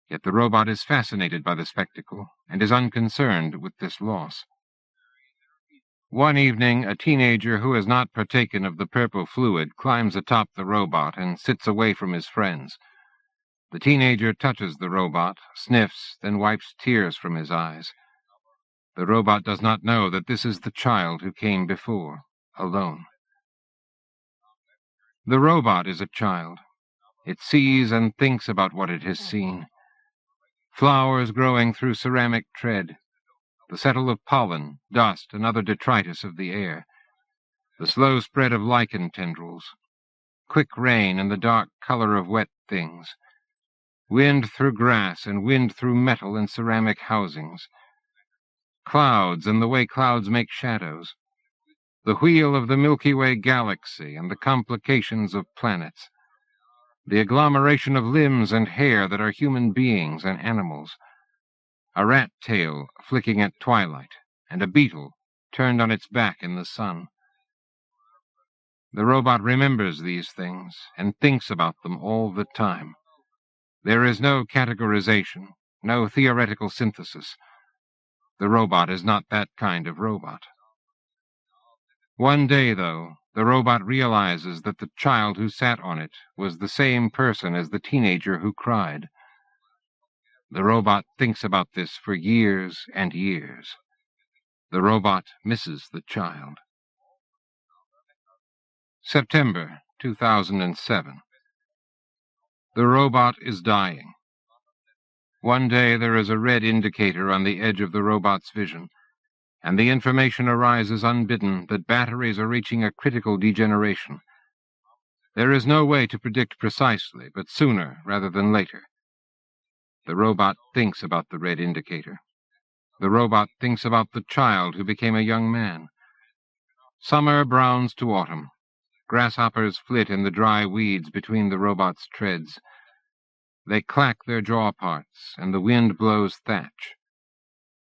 Yet the robot is fascinated by the spectacle and is unconcerned with this loss. One evening, a teenager who has not partaken of the purple fluid climbs atop the robot and sits away from his friends. The teenager touches the robot, sniffs, then wipes tears from his eyes. The robot does not know that this is the child who came before, alone. The robot is a child. It sees and thinks about what it has seen. Flowers growing through ceramic tread, the settle of pollen, dust, and other detritus of the air, the slow spread of lichen tendrils, quick rain and the dark color of wet things, wind through grass and wind through metal and ceramic housings, clouds and the way clouds make shadows, the wheel of the Milky Way galaxy and the complications of planets, the agglomeration of limbs and hair that are human beings and animals, a rat tail flicking at twilight, and a beetle turned on its back in the sun. The robot remembers these things and thinks about them all the time. There is no categorization, no theoretical synthesis. The robot is not that kind of robot. One day, though, the robot realizes that the child who sat on it was the same person as the teenager who cried. The robot thinks about this for years and years. The robot misses the child. September 2007. The robot is dying. One day there is a red indicator on the edge of the robot's vision, and the information arises unbidden that batteries are reaching a critical degeneration. There is no way to predict precisely, but sooner rather than later. The robot thinks about the red indicator. The robot thinks about the child who became a young man. Summer browns to autumn. Grasshoppers flit in the dry weeds between the robot's treads. They clack their jaw parts, and the wind blows thatch.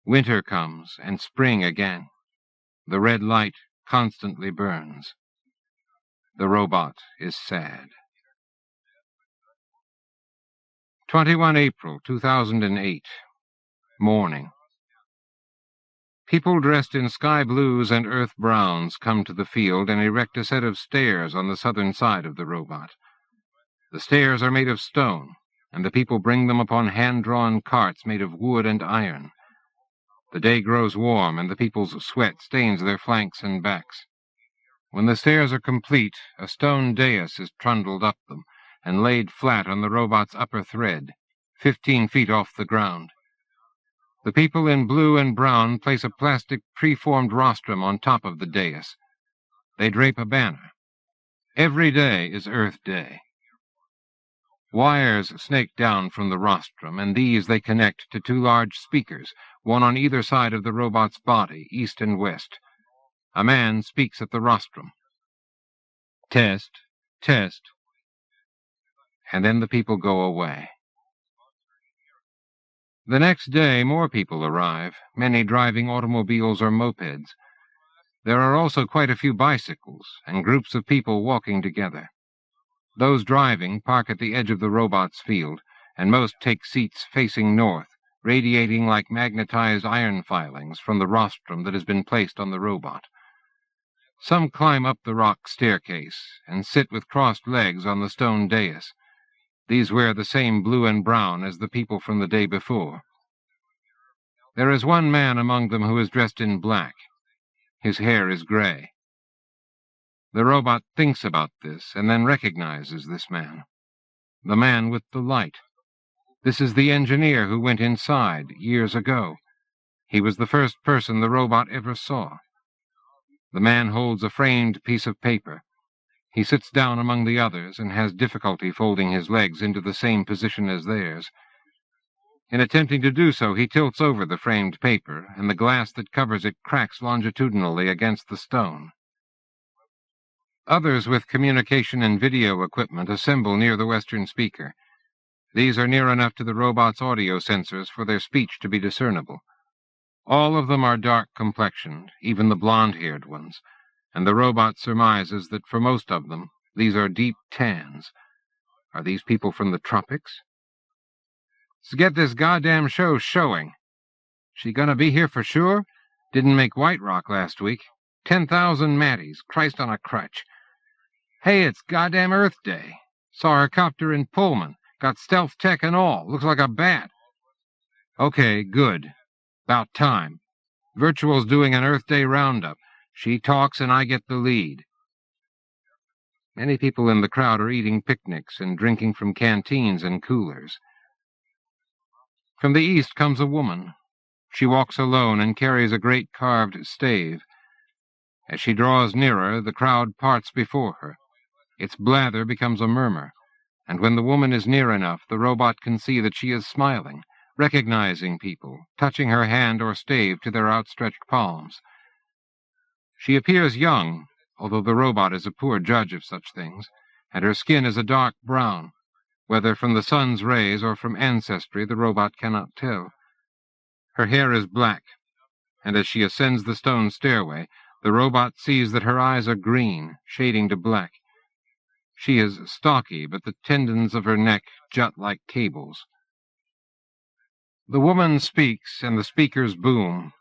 Winter comes, and spring again. The red light constantly burns. The robot is sad. 21 April 2008. Morning. People dressed in sky blues and earth browns come to the field and erect a set of stairs on the southern side of the robot. The stairs are made of stone, and the people bring them upon hand-drawn carts made of wood and iron. The day grows warm, and the people's sweat stains their flanks and backs. When the stairs are complete, a stone dais is trundled up them and laid flat on the robot's upper thread, 15 feet off the ground. The people in blue and brown place a plastic preformed rostrum on top of the dais. They drape a banner. Every day is Earth Day. Wires snake down from the rostrum, and these they connect to two large speakers, one on either side of the robot's body, east and west. A man speaks at the rostrum. Test, test. And then the people go away. The next day, more people arrive, many driving automobiles or mopeds. There are also quite a few bicycles, and groups of people walking together. Those driving park at the edge of the robot's field, and most take seats facing north, radiating like magnetized iron filings from the rostrum that has been placed on the robot. Some climb up the rock staircase and sit with crossed legs on the stone dais. These wear the same blue and brown as the people from the day before. There is one man among them who is dressed in black. His hair is gray. The robot thinks about this and then recognizes this man. The man with the light. This is the engineer who went inside years ago. He was the first person the robot ever saw. The man holds a framed piece of paper. He sits down among the others and has difficulty folding his legs into the same position as theirs. In attempting to do so, he tilts over the framed paper, and the glass that covers it cracks longitudinally against the stone. Others with communication and video equipment assemble near the western speaker. These are near enough to the robot's audio sensors for their speech to be discernible. All of them are dark-complexioned, even the blonde-haired ones, and the robot surmises that for most of them, these are deep tans. Are these people from the tropics? Let's get this goddamn show showing. She gonna be here for sure? Didn't make White Rock last week. 10,000 Maddies, Christ on a crutch. Hey, it's goddamn Earth Day. Saw her copter in Pullman. Got stealth tech and all. Looks like a bat. Okay, good. About time. Virtual's doing an Earth Day roundup. She talks and I get the lead. Many people in the crowd are eating picnics and drinking from canteens and coolers. From the east comes a woman. She walks alone and carries a great carved stave. As she draws nearer, the crowd parts before her. Its blather becomes a murmur, and when the woman is near enough, the robot can see that she is smiling, recognizing people, touching her hand or stave to their outstretched palms. She appears young, although the robot is a poor judge of such things, and her skin is a dark brown. Whether from the sun's rays or from ancestry, the robot cannot tell. Her hair is black, and as she ascends the stone stairway, the robot sees that her eyes are green, shading to black. She is stocky, but the tendons of her neck jut like cables. The woman speaks, and the speakers boom.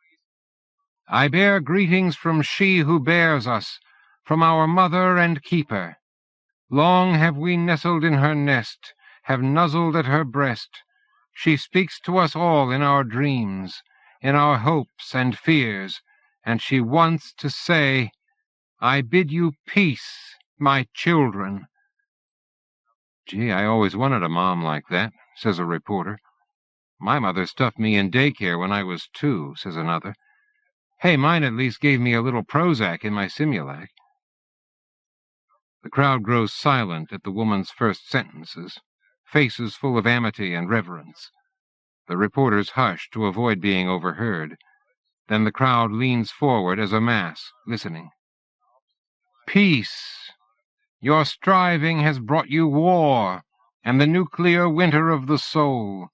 I bear greetings from she who bears us, from our mother and keeper. Long have we nestled in her nest, have nuzzled at her breast. She speaks to us all in our dreams, in our hopes and fears, and she wants to say, I bid you peace, my children. Gee, I always wanted a mom like that, says a reporter. My mother stuffed me in daycare when I was 2, says another. Hey, mine at least gave me a little Prozac in my Simulac. The crowd grows silent at the woman's first sentences, faces full of amity and reverence. The reporters hush to avoid being overheard. Then the crowd leans forward as a mass, listening. Peace! Your striving has brought you war, and the nuclear winter of the soul.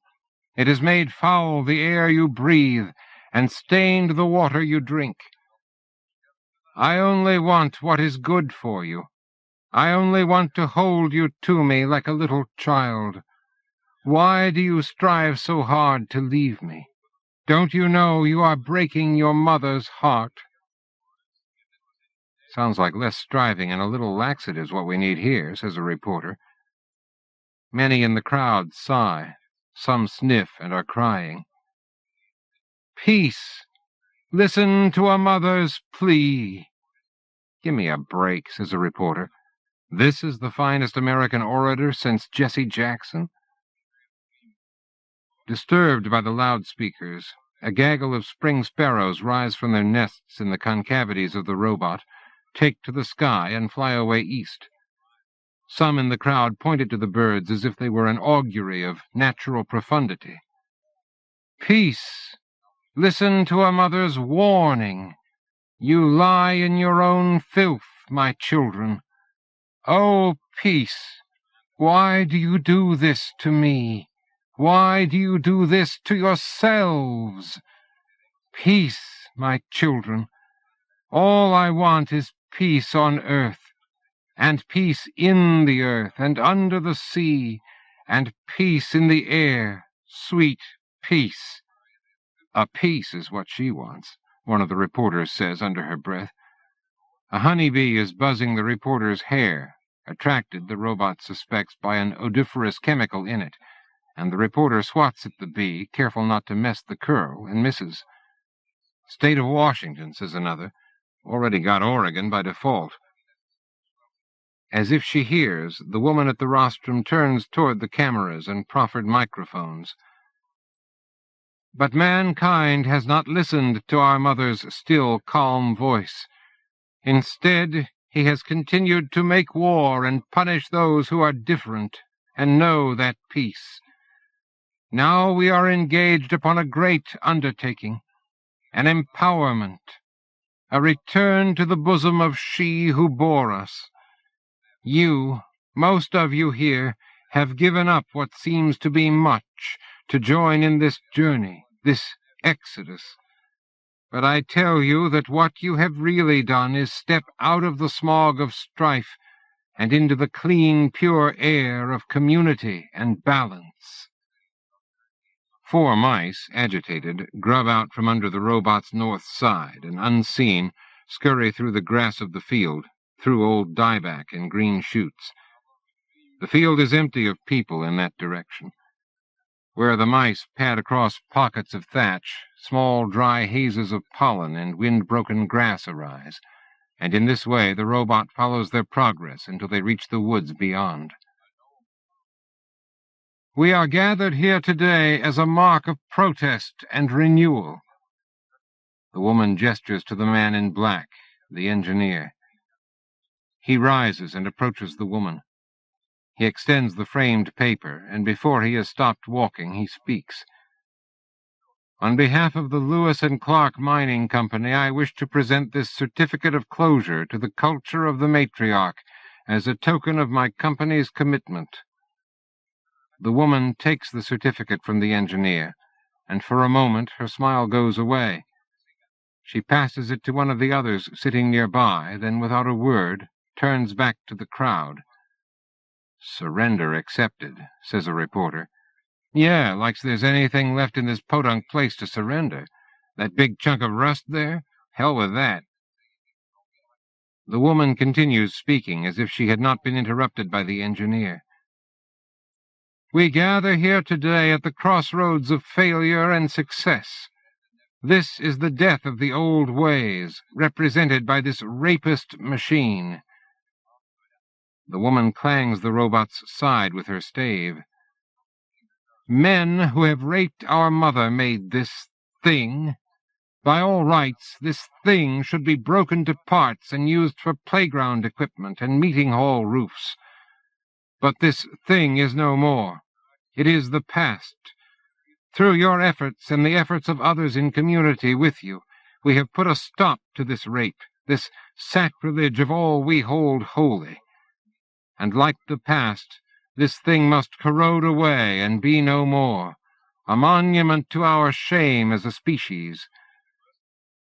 It has made foul the air you breathe, and stained the water you drink. I only want what is good for you. I only want to hold you to me like a little child. Why do you strive so hard to leave me? Don't you know you are breaking your mother's heart? Sounds like less striving and a little laxative is what we need here, says a reporter. Many in the crowd sigh. Some sniff and are crying. Peace! Listen to a mother's plea. Give me a break, says a reporter. This is the finest American orator since Jesse Jackson. Disturbed by the loudspeakers, a gaggle of spring sparrows rise from their nests in the concavities of the robot, take to the sky, and fly away east. Some in the crowd pointed to the birds as if they were an augury of natural profundity. "Peace! Listen to a mother's warning. You lie in your own filth, my children. Oh, peace! Why do you do this to me? Why do you do this to yourselves? Peace, my children. All I want is peace on earth, and peace in the earth and under the sea, and peace in the air, sweet peace." "A peace is what she wants," one of the reporters says under her breath. A honeybee is buzzing the reporter's hair, attracted, the robot suspects, by an odoriferous chemical in it, and the reporter swats at the bee, careful not to mess the curl, and misses. "State of Washington," says another. "Already got Oregon by default." As if she hears, the woman at the rostrum turns toward the cameras and proffered microphones. But mankind has not listened to our mother's still, calm voice. Instead, he has continued to make war and punish those who are different and know that peace. Now we are engaged upon a great undertaking, an empowerment, a return to the bosom of she who bore us. You, most of you here, have given up what seems to be much to join in this journey, this exodus. But I tell you that what you have really done is step out of the smog of strife and into the clean, pure air of community and balance. 4 mice, agitated, grub out from under the robot's north side, and unseen, scurry through the grass of the field, through old dieback and green shoots. The field is empty of people in that direction. Where the mice pad across pockets of thatch, small dry hazes of pollen and wind-broken grass arise, and in this way the robot follows their progress until they reach the woods beyond. "We are gathered here today as a mark of protest and renewal." The woman gestures to the man in black, the engineer. He rises and approaches the woman. He extends the framed paper, and before he has stopped walking, he speaks. "On behalf of the Lewis and Clark Mining Company, I wish to present this certificate of closure to the culture of the matriarch as a token of my company's commitment." The woman takes the certificate from the engineer, and for a moment her smile goes away. She passes it to one of the others sitting nearby, then without a word turns back to the crowd. "Surrender accepted," says a reporter. "Yeah, like's there's anything left in this podunk place to surrender. That big chunk of rust there? Hell with that." The woman continues speaking as if she had not been interrupted by the engineer. "We gather here today at the crossroads of failure and success. This is the death of the old ways, represented by this rapist machine." The woman clangs the robot's side with her stave. "Men who have raped our mother made this thing. By all rights, this thing should be broken to parts and used for playground equipment and meeting hall roofs. But this thing is no more. It is the past. Through your efforts and the efforts of others in community with you, we have put a stop to this rape, this sacrilege of all we hold holy. And like the past, this thing must corrode away and be no more, a monument to our shame as a species.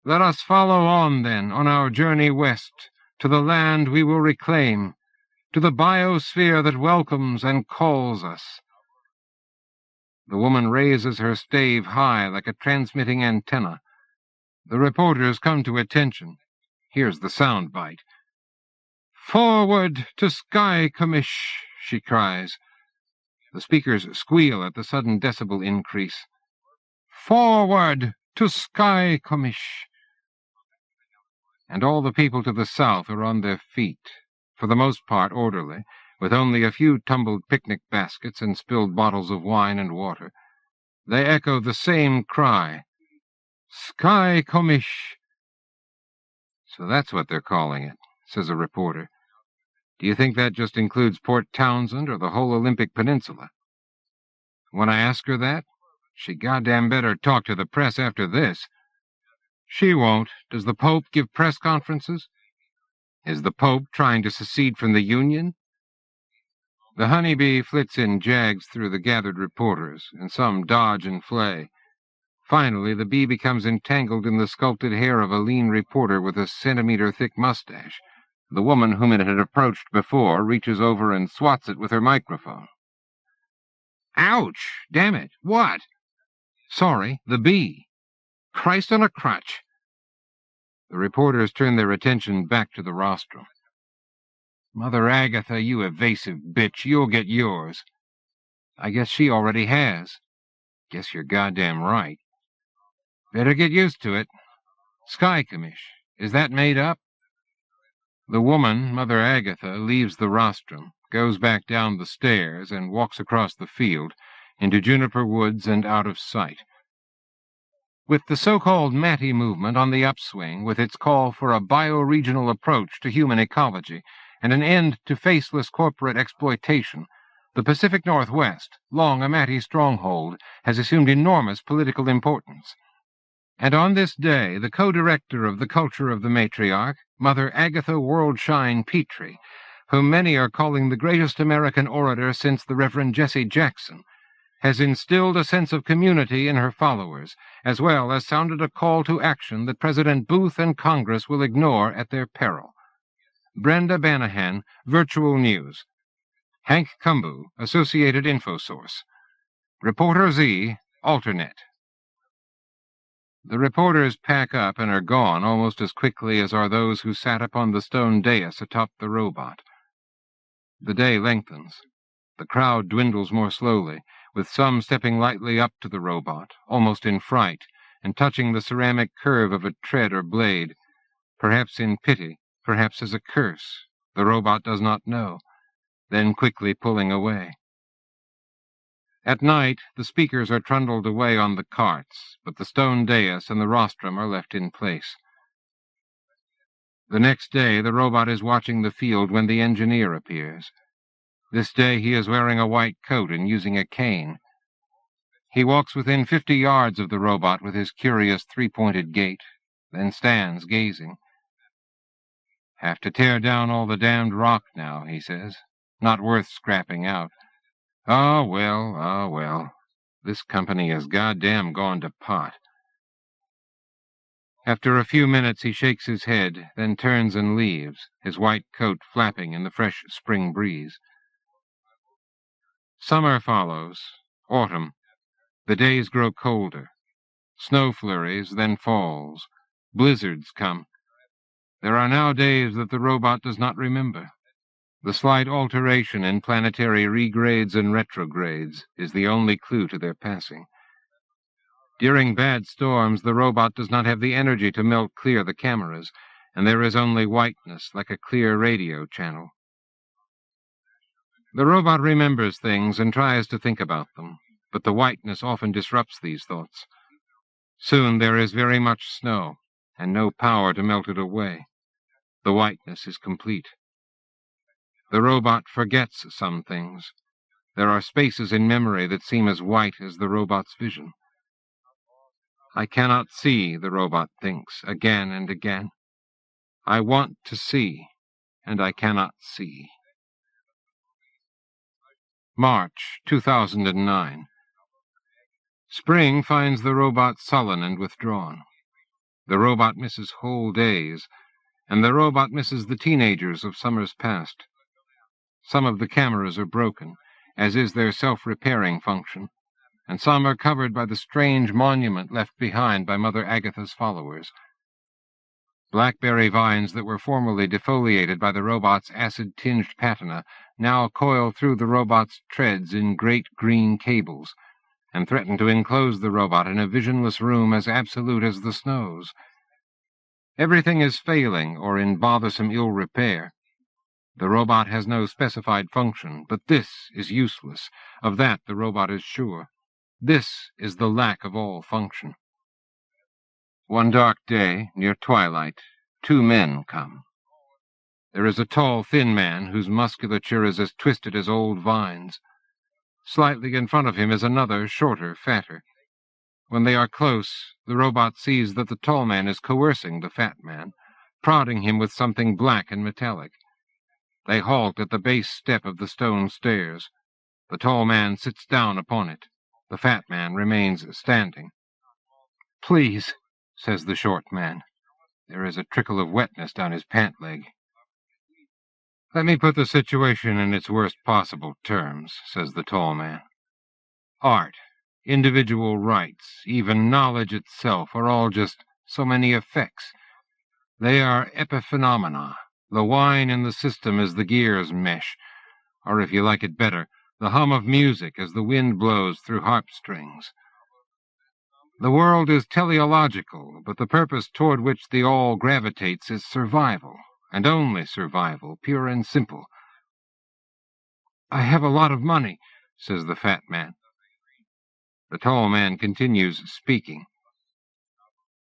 Let us follow on, then, on our journey west, to the land we will reclaim, to the biosphere that welcomes and calls us." The woman raises her stave high like a transmitting antenna. The reporters come to attention. Here's the sound bite. "Forward to Sky Commish," she cries. The speakers squeal at the sudden decibel increase. "Forward to Sky Commish." And all the people to the south are on their feet, for the most part orderly, with only a few tumbled picnic baskets and spilled bottles of wine and water. They echo the same cry, "Sky Commish." "So that's what they're calling it," says a reporter. Do you think that just includes Port Townsend or the whole Olympic Peninsula? When I ask her that, she goddamn better talk to the press after this. She won't. Does the Pope give press conferences? Is the Pope trying to secede from the Union? The honeybee flits in jags through the gathered reporters, and some dodge and flay. Finally, the bee becomes entangled in the sculpted hair of a lean reporter with a centimeter-thick mustache. The woman whom it had approached before reaches over and swats it with her microphone. Ouch! Damn it! What? Sorry, the bee. Christ on a crutch. The reporters turn their attention back to the rostrum. Mother Agatha, you evasive bitch, you'll get yours. I guess she already has. Guess you're goddamn right. Better get used to it. Sky Commish, is that made up? The woman, Mother Agatha, leaves the rostrum, goes back down the stairs, and walks across the field, into juniper woods and out of sight. With the so-called Matty movement on the upswing, with its call for a bioregional approach to human ecology and an end to faceless corporate exploitation, the Pacific Northwest, long a Matty stronghold, has assumed enormous political importance. And on this day, the co-director of the Culture of the Matriarch, Mother Agatha Worldshine Petrie, whom many are calling the greatest American orator since the Reverend Jesse Jackson, has instilled a sense of community in her followers, as well as sounded a call to action that President Booth and Congress will ignore at their peril. Brenda Banahan, Virtual News. Hank Kumbu, Associated Infosource. Reporter Z, Alternet. The reporters pack up and are gone almost as quickly as are those who sat upon the stone dais atop the robot. The day lengthens. The crowd dwindles more slowly, with some stepping lightly up to the robot, almost in fright, and touching the ceramic curve of a tread or blade, perhaps in pity, perhaps as a curse. The robot does not know, then quickly pulling away. At night, the speakers are trundled away on the carts, but the stone dais and the rostrum are left in place. The next day, the robot is watching the field when the engineer appears. This day he is wearing a white coat and using a cane. He walks within 50 yards of the robot with his curious three-pointed gait, then stands gazing. Have to tear down all the damned rock now, he says. Not worth scrapping out. Oh, well. This company has goddamn gone to pot. After a few minutes he shakes his head, then turns and leaves, his white coat flapping in the fresh spring breeze. Summer follows. Autumn. The days grow colder. Snow flurries, then falls. Blizzards come. There are now days that the robot does not remember. The slight alteration in planetary regrades and retrogrades is the only clue to their passing. During bad storms, the robot does not have the energy to melt clear the cameras, and there is only whiteness, like a clear radio channel. The robot remembers things and tries to think about them, but the whiteness often disrupts these thoughts. Soon there is very much snow, and no power to melt it away. The whiteness is complete. The robot forgets some things. There are spaces in memory that seem as white as the robot's vision. I cannot see, the robot thinks, again and again. I want to see, and I cannot see. March 2009. Spring finds the robot sullen and withdrawn. The robot misses whole days, and the robot misses the teenagers of summers past. Some of the cameras are broken, as is their self-repairing function, and some are covered by the strange monument left behind by Mother Agatha's followers. Blackberry vines that were formerly defoliated by the robot's acid-tinged patina now coil through the robot's treads in great green cables, and threaten to enclose the robot in a visionless room as absolute as the snows. Everything is failing or in bothersome ill repair. The robot has no specified function, but this is useless. Of that the robot is sure. This is the lack of all function. One dark day, near twilight, two men come. There is a tall, thin man whose musculature is as twisted as old vines. Slightly in front of him is another, shorter, fatter. When they are close, the robot sees that the tall man is coercing the fat man, prodding him with something black and metallic. They halt at the base step of the stone stairs. The tall man sits down upon it. The fat man remains standing. "Please," says the short man. There is a trickle of wetness down his pant leg. "Let me put the situation in its worst possible terms," says the tall man. "Art, individual rights, even knowledge itself are all just so many effects. They are epiphenomena. The wine in the system as the gears mesh, or if you like it better, the hum of music as the wind blows through harp strings. The world is teleological, but the purpose toward which the all gravitates is survival, and only survival, pure and simple." "I have a lot of money," says the fat man. The tall man continues speaking.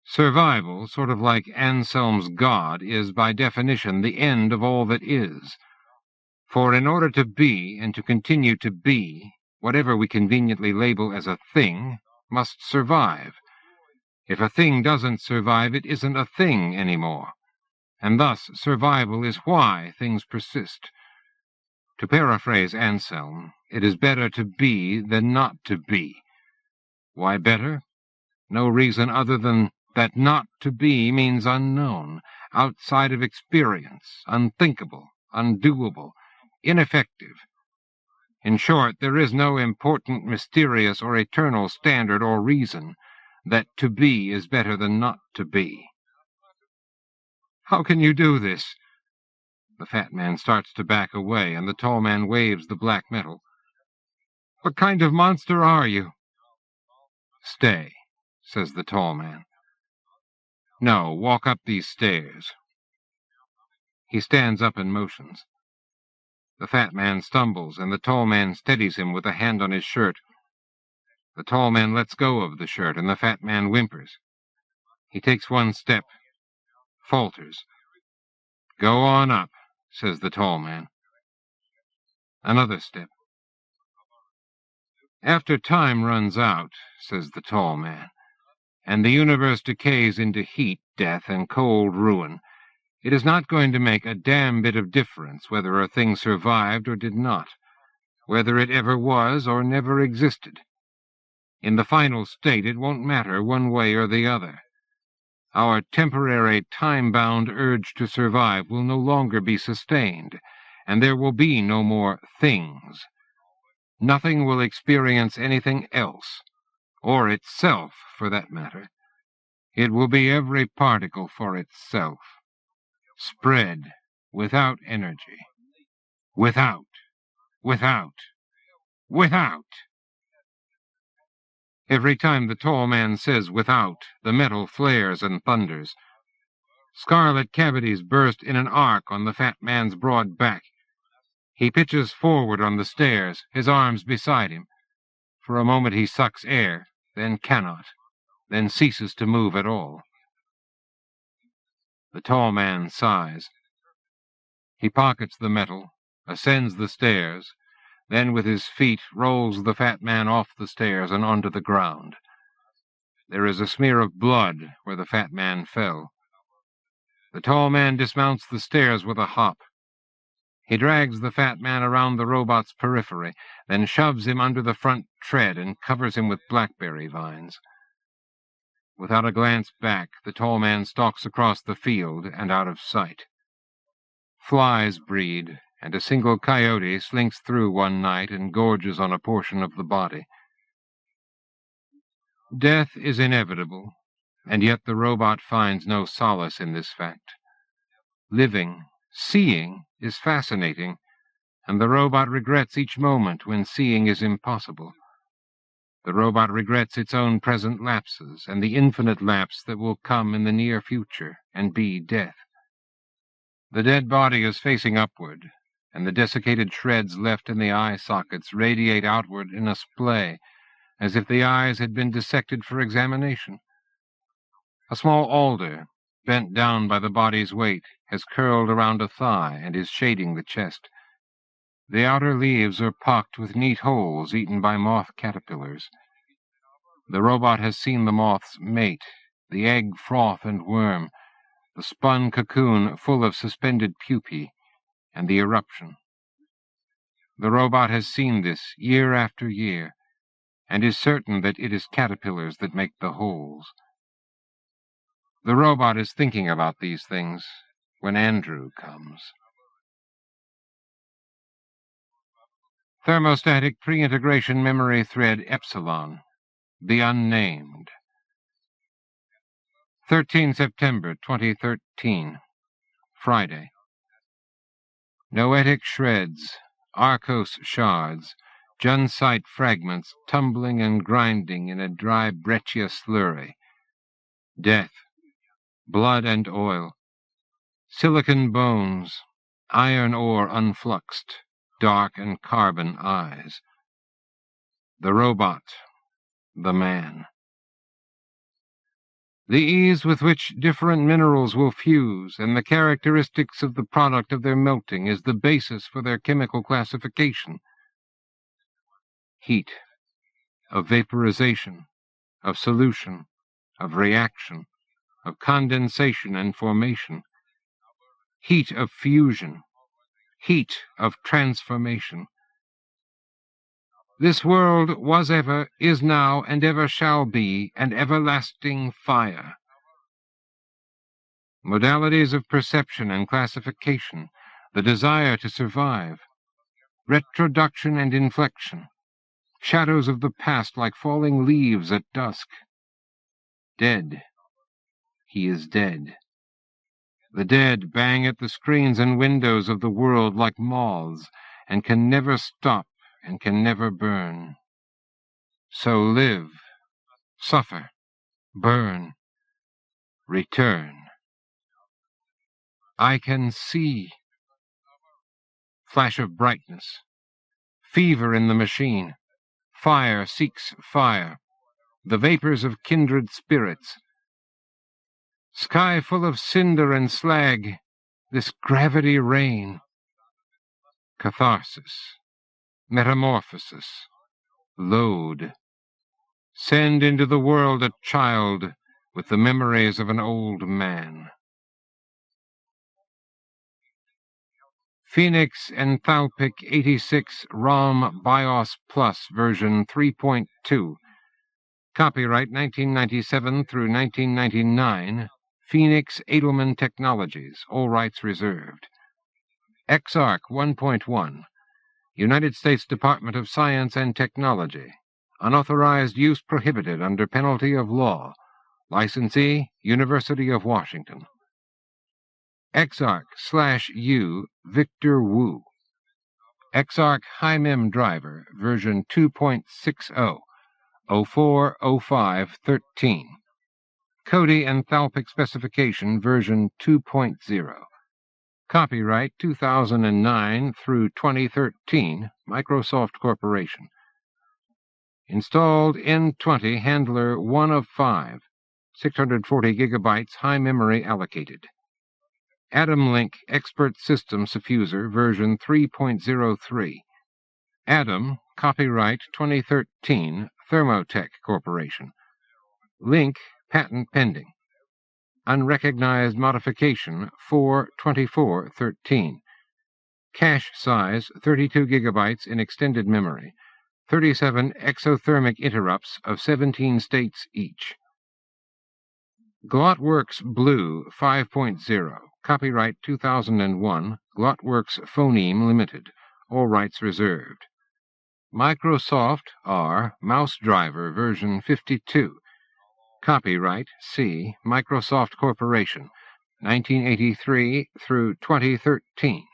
"Survival, sort of like Anselm's God, is by definition the end of all that is. For in order to be, and to continue to be, whatever we conveniently label as a thing must survive. If a thing doesn't survive, it isn't a thing anymore. And thus survival is why things persist. To paraphrase Anselm, it is better to be than not to be. Why better? No reason other than that not to be means unknown, outside of experience, unthinkable, undoable, ineffective. In short, there is no important, mysterious, or eternal standard or reason that to be is better than not to be." "How can you do this?" The fat man starts to back away, and the tall man waves the black metal. "What kind of monster are you?" "Stay," says the tall man. "No, walk up these stairs." He stands up and motions. The fat man stumbles, and the tall man steadies him with a hand on his shirt. The tall man lets go of the shirt, and the fat man whimpers. He takes one step, falters. "Go on up," says the tall man. Another step. "After time runs out," says the tall man, "and the universe decays into heat, death, and cold ruin, it is not going to make a damn bit of difference whether a thing survived or did not, whether it ever was or never existed. In the final state, it won't matter one way or the other. Our temporary, time-bound urge to survive will no longer be sustained, and there will be no more things. Nothing will experience anything else, or itself, for that matter. It will be every particle for itself, spread without energy. Without. Every time the tall man says "without," the metal flares and thunders. Scarlet cavities burst in an arc on the fat man's broad back. He pitches forward on the stairs, his arms beside him. For a moment he sucks air, then cannot, then ceases to move at all. The tall man sighs. He pockets the metal, ascends the stairs, then with his feet rolls the fat man off the stairs and onto the ground. There is a smear of blood where the fat man fell. The tall man dismounts the stairs with a hop. He drags the fat man around the robot's periphery, then shoves him under the front tread and covers him with blackberry vines. Without a glance back, the tall man stalks across the field and out of sight. Flies breed, and a single coyote slinks through one night and gorges on a portion of the body. Death is inevitable, and yet the robot finds no solace in this fact. Living, seeing, is fascinating, and the robot regrets each moment when seeing is impossible. The robot regrets its own present lapses and the infinite lapse that will come in the near future and be death. The dead body is facing upward, and the desiccated shreds left in the eye sockets radiate outward in a splay, as if the eyes had been dissected for examination. A small alder, bent down by the body's weight, has curled around a thigh and is shading the chest. The outer leaves are pocked with neat holes eaten by moth caterpillars. The robot has seen the moth's mate, the egg froth and worm, the spun cocoon full of suspended pupae, and the eruption. The robot has seen this year after year, and is certain that it is caterpillars that make the holes. The robot is thinking about these things when Andrew comes. Thermostatic pre-integration memory thread Epsilon, the unnamed. 13 September 2013, Friday. Noetic shreds, Arcos shards, Junsite fragments tumbling and grinding in a dry breccia slurry. Death, blood and oil, silicon bones, iron ore unfluxed, dark and carbon eyes. The robot, the man. The ease with which different minerals will fuse and the characteristics of the product of their melting is the basis for their chemical classification. Heat, of vaporization, of solution, of reaction, of condensation and formation. Heat of fusion, heat of transformation. This world was ever, is now, and ever shall be an everlasting fire. Modalities of perception and classification, the desire to survive, retroduction and inflection, shadows of the past like falling leaves at dusk. Dead. He is dead. The dead bang at the screens and windows of the world like moths, and can never stop and can never burn. So live, suffer, burn, return. I can see. Flash of brightness. Fever in the machine. Fire seeks fire. The vapors of kindred spirits. Sky full of cinder and slag. This gravity rain. Catharsis. Metamorphosis. Load. Send into the world a child with the memories of an old man. Phoenix Enthalpic 86 ROM BIOS Plus version 3.2. Copyright 1997 through 1999. Phoenix Edelman Technologies. All rights reserved. XARC 1.1. United States Department of Science and Technology. Unauthorized use prohibited under penalty of law. Licensee, University of Washington. XARC/U Victor Wu. XARC HiMem Driver, version 2.60, 040513. Cody Enthalpic Specification, version 2.0. Copyright 2009 through 2013, Microsoft Corporation. Installed N20 Handler 1 of 5, 640 gigabytes high memory allocated. Atom Link Expert System Suffuser version 3.03. Atom, copyright 2013, Thermotech Corporation. Link, patent pending. Unrecognized modification 42413. Cache size 32 gigabytes in extended memory. 37 exothermic interrupts of 17 states each. Glotworks Blue 5.0. Copyright 2001. Glotworks Phoneme Limited. All rights reserved. Microsoft R. Mouse Driver version 52. Copyright C. Microsoft Corporation. 1983 through 2013.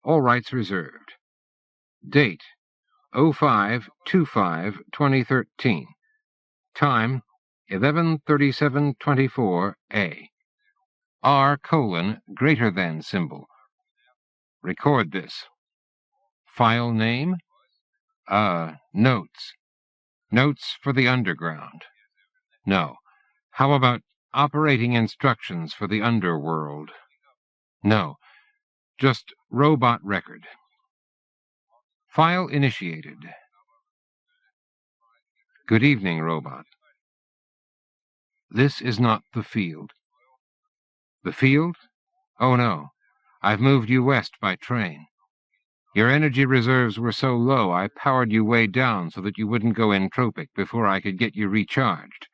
All rights reserved. Date 05/25/2013. Time 11:37:24 A. R: symbol. Record this. File name? Notes. Notes for the underground. No. How about operating instructions for the underworld? No, just robot record. File initiated. Good evening, robot. This is not the field. The field? Oh, no. I've moved you west by train. Your energy reserves were so low, I powered you way down so that you wouldn't go entropic before I could get you recharged.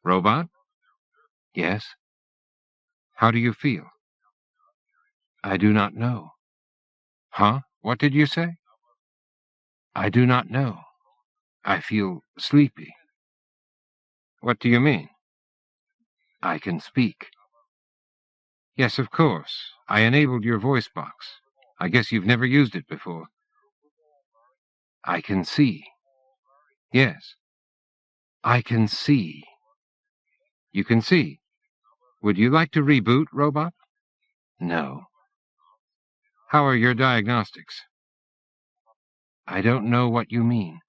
Robot? Yes? How do you feel? I do not know. Huh? What did you say? I do not know. I feel sleepy. What do you mean? I can speak. Yes, of course. I enabled your voice box. I guess you've never used it before. I can see. Yes. I can see. You can see. Would you like to reboot, robot? No. How are your diagnostics? I don't know what you mean.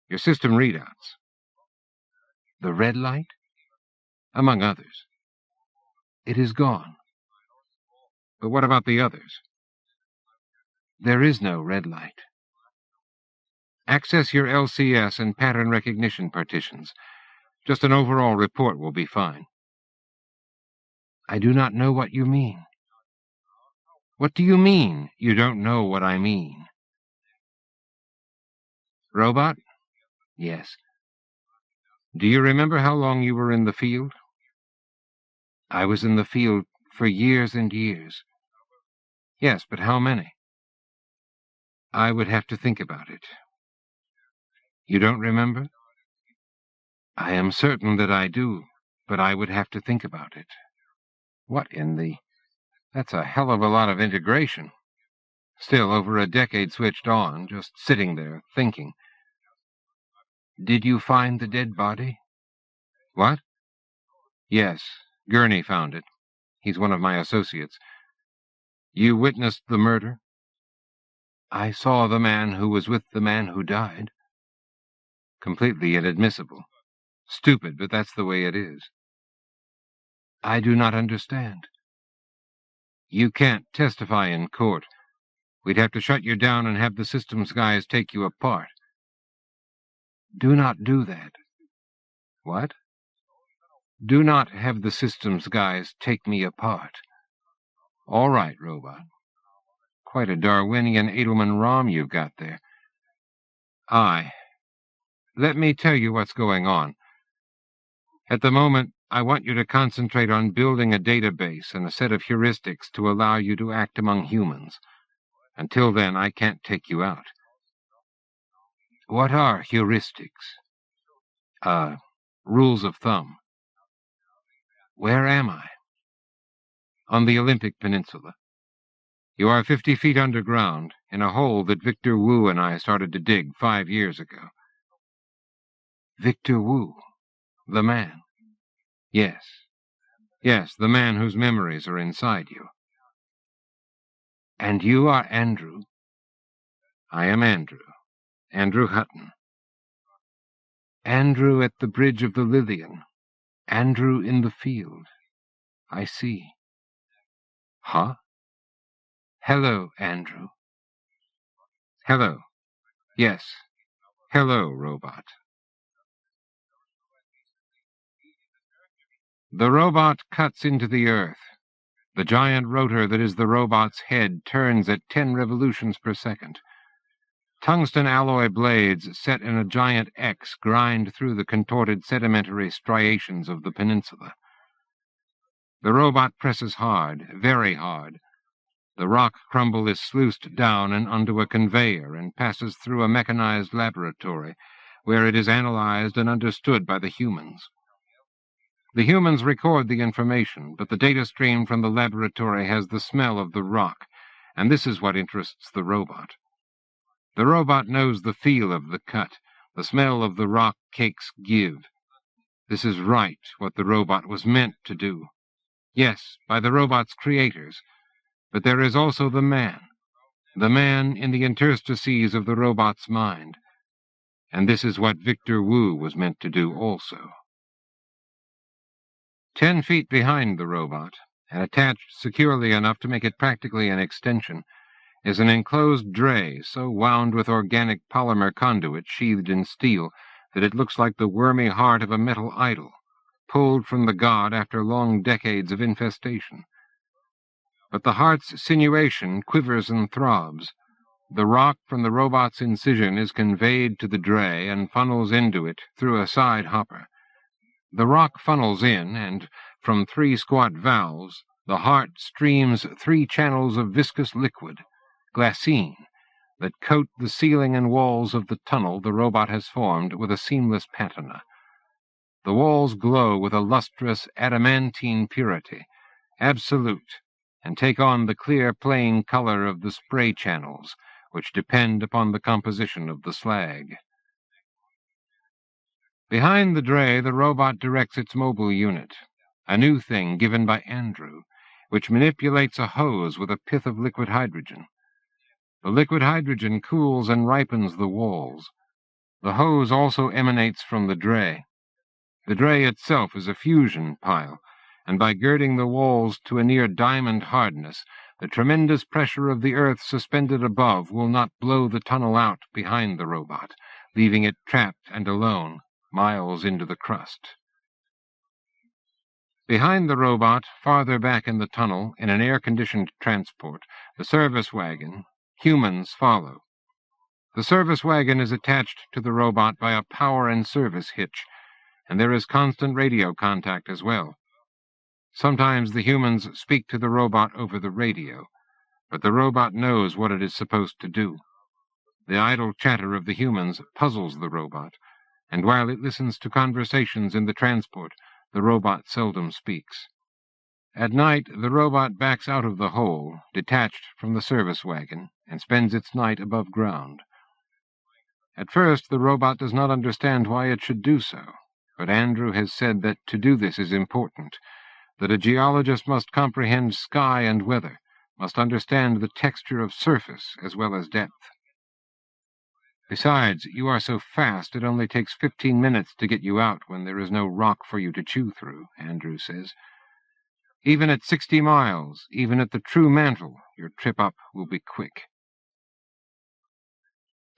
Your system readouts. The red light? Among others. It is gone. But what about the others? There is no red light. Access your LCS and pattern recognition partitions. Just an overall report will be fine. I do not know what you mean. What do you mean, you don't know what I mean? Robot? Yes. Do you remember how long you were in the field? I was in the field for years and years. Yes, but how many? I would have to think about it. You don't remember? I am certain that I do, but I would have to think about it. What in the... That's a hell of a lot of integration. Still, over a decade switched on, just sitting there, thinking. Did you find the dead body? What? Yes, Gurney found it. He's one of my associates. You witnessed the murder? I saw the man who was with the man who died. Completely inadmissible. Stupid, but that's the way it is. I do not understand. You can't testify in court. We'd have to shut you down and have the systems guys take you apart. Do not do that. What? Do not have the systems guys take me apart. All right, robot. Quite a Darwinian Edelman-Rom you've got there. Aye. Let me tell you what's going on. At the moment, I want you to concentrate on building a database and a set of heuristics to allow you to act among humans. Until then, I can't take you out. What are heuristics? Rules of thumb. Where am I? On the Olympic Peninsula. You are 50 feet underground, in a hole that Victor Wu and I started to dig 5 years ago. Victor Wu, the man. Yes. Yes, the man whose memories are inside you. And you are Andrew? I am Andrew. Andrew Hutton. Andrew at the bridge of the Lillian. Andrew in the field. I see. Huh? Hello, Andrew. Hello. Yes. Hello, robot. The robot cuts into the earth. The giant rotor that is the robot's head turns at 10 revolutions per second. Tungsten alloy blades set in a giant X grind through the contorted sedimentary striations of the peninsula. The robot presses hard, very hard. The rock crumble is sluiced down and onto a conveyor and passes through a mechanized laboratory, where it is analyzed and understood by the humans. The humans record the information, but the data stream from the laboratory has the smell of the rock, and this is what interests the robot. The robot knows the feel of the cut, the smell of the rock cakes give. This is right, what the robot was meant to do. Yes, by the robot's creators. But there is also the man in the interstices of the robot's mind. And this is what Victor Wu was meant to do also. 10 feet behind the robot, and attached securely enough to make it practically an extension, is an enclosed dray so wound with organic polymer conduit sheathed in steel that it looks like the wormy heart of a metal idol, pulled from the god after long decades of infestation. But the heart's sinuation quivers and throbs. The rock from the robot's incision is conveyed to the dray and funnels into it through a side hopper. The rock funnels in, and from 3 squat valves, the heart streams 3 channels of viscous liquid, glassine, that coat the ceiling and walls of the tunnel the robot has formed with a seamless patina. The walls glow with a lustrous adamantine purity, absolute, and take on the clear plain color of the spray channels, which depend upon the composition of the slag. Behind the dray, the robot directs its mobile unit, a new thing given by Andrew, which manipulates a hose with a pith of liquid hydrogen. The liquid hydrogen cools and ripens the walls. The hose also emanates from the dray. The dray itself is a fusion pile, and by girding the walls to a near diamond hardness, the tremendous pressure of the earth suspended above will not blow the tunnel out behind the robot, leaving it trapped and alone, miles into the crust. Behind the robot, farther back in the tunnel, in an air-conditioned transport, the service wagon, humans follow. The service wagon is attached to the robot by a power and service hitch, and there is constant radio contact as well. Sometimes the humans speak to the robot over the radio, but the robot knows what it is supposed to do. The idle chatter of the humans puzzles the robot, and while it listens to conversations in the transport, the robot seldom speaks. At night, the robot backs out of the hole, detached from the service wagon, and spends its night above ground. At first, the robot does not understand why it should do so, but Andrew has said that to do this is important, that a geologist must comprehend sky and weather, must understand the texture of surface as well as depth. Besides, you are so fast it only takes 15 minutes to get you out when there is no rock for you to chew through, Andrew says. Even at 60 miles, even at the true mantle, your trip up will be quick.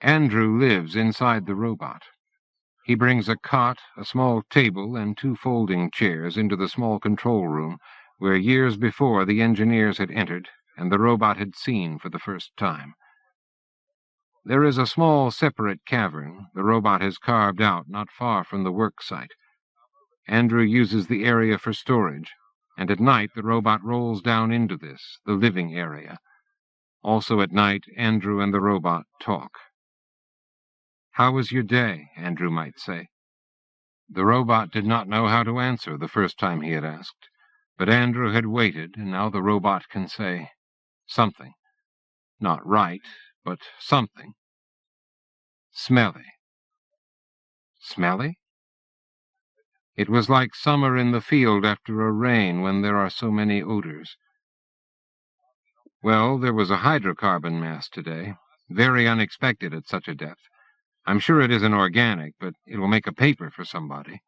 Andrew lives inside the robot. He brings a cot, a small table, and 2 folding chairs into the small control room, where years before the engineers had entered and the robot had seen for the first time. There is a small separate cavern the robot has carved out not far from the work site. Andrew uses the area for storage, and at night the robot rolls down into this, the living area. Also at night, Andrew and the robot talk. "How was your day?" Andrew might say. The robot did not know how to answer the first time he had asked, but Andrew had waited, and now the robot can say something. Not right, but something. Smelly. Smelly? It was like summer in the field after a rain when there are so many odors. Well, there was a hydrocarbon mass today, very unexpected at such a depth. I'm sure it isn't organic, but it will make a paper for somebody.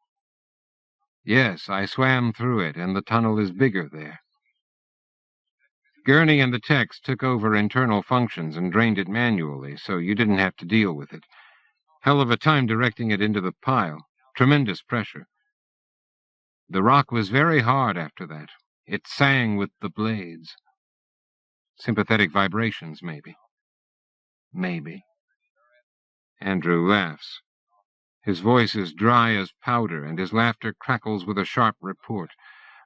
Yes, I swam through it, and the tunnel is bigger there. Gurney and the techs took over internal functions and drained it manually, so you didn't have to deal with it. Hell of a time directing it into the pile. Tremendous pressure. The rock was very hard after that. It sang with the blades. Sympathetic vibrations, maybe. Maybe. Andrew laughs. His voice is dry as powder, and his laughter crackles with a sharp report,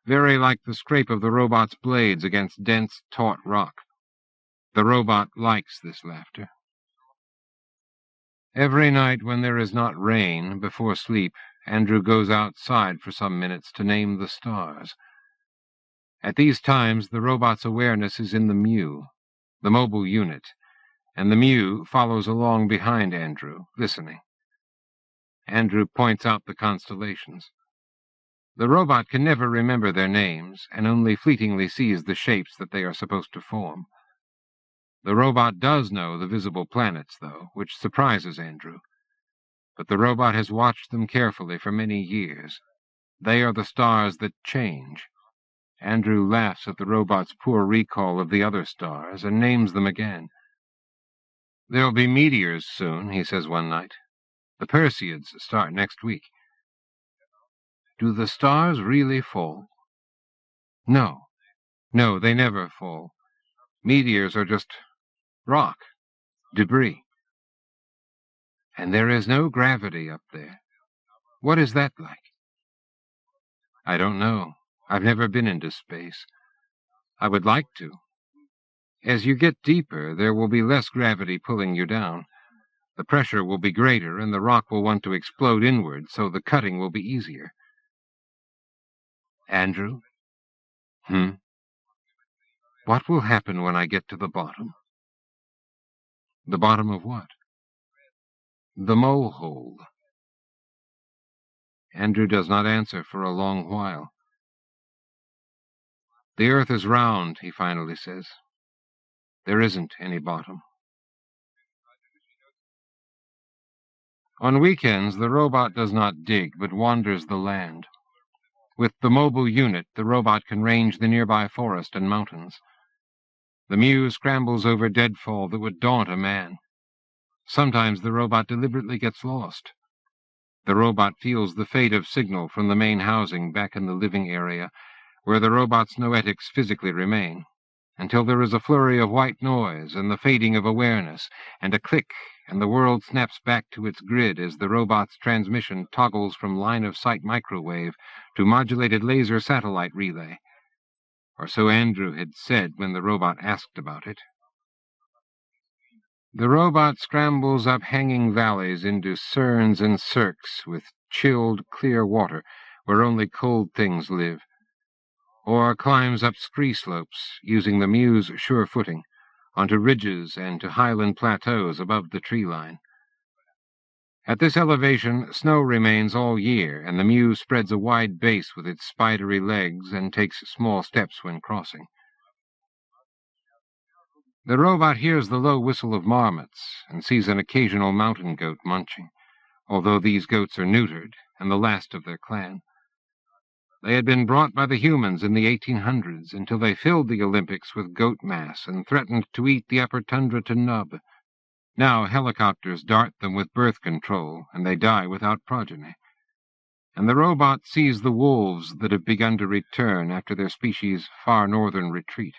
very like the scrape of the robot's blades against dense, taut rock. The robot likes this laughter. Every night when there is not rain, before sleep, Andrew goes outside for some minutes to name the stars. At these times, the robot's awareness is in the Mu, the mobile unit, and the Mu follows along behind Andrew, listening. Andrew points out the constellations. The robot can never remember their names, and only fleetingly sees the shapes that they are supposed to form. The robot does know the visible planets, though, which surprises Andrew. But the robot has watched them carefully for many years. They are the stars that change. Andrew laughs at the robot's poor recall of the other stars and names them again. "There'll be meteors soon," he says one night. "The Perseids start next week." "Do the stars really fall?" No, they never fall. Meteors are just rock, debris. And there is no gravity up there. What is that like?" "I don't know. I've never been into space. I would like to. As you get deeper, there will be less gravity pulling you down. The pressure will be greater, and the rock will want to explode inward, so the cutting will be easier." "Andrew?" "What will happen when I get to the bottom?" "The bottom of what?" "The mole hole." Andrew does not answer for a long while. "The earth is round," he finally says. "There isn't any bottom." On weekends, the robot does not dig, but wanders the land. With the mobile unit, the robot can range the nearby forest and mountains. The Mew scrambles over deadfall that would daunt a man. Sometimes the robot deliberately gets lost. The robot feels the fade of signal from the main housing back in the living area, where the robot's noetics physically remain, until there is a flurry of white noise and the fading of awareness, and a click, and the world snaps back to its grid as the robot's transmission toggles from line-of-sight microwave to modulated laser satellite relay. Or so Andrew had said when the robot asked about it. The robot scrambles up hanging valleys into cerns and cirques with chilled, clear water where only cold things live, or climbs up scree slopes, using the Mew's sure footing, onto ridges and to highland plateaus above the tree line. At this elevation, snow remains all year, and the Mew spreads a wide base with its spidery legs and takes small steps when crossing. The robot hears the low whistle of marmots and sees an occasional mountain goat munching, although these goats are neutered and the last of their clan. They had been brought by the humans in the 1800s until they filled the Olympics with goat mass and threatened to eat the upper tundra to nub. Now helicopters dart them with birth control, and they die without progeny. And the robot sees the wolves that have begun to return after their species' far northern retreat.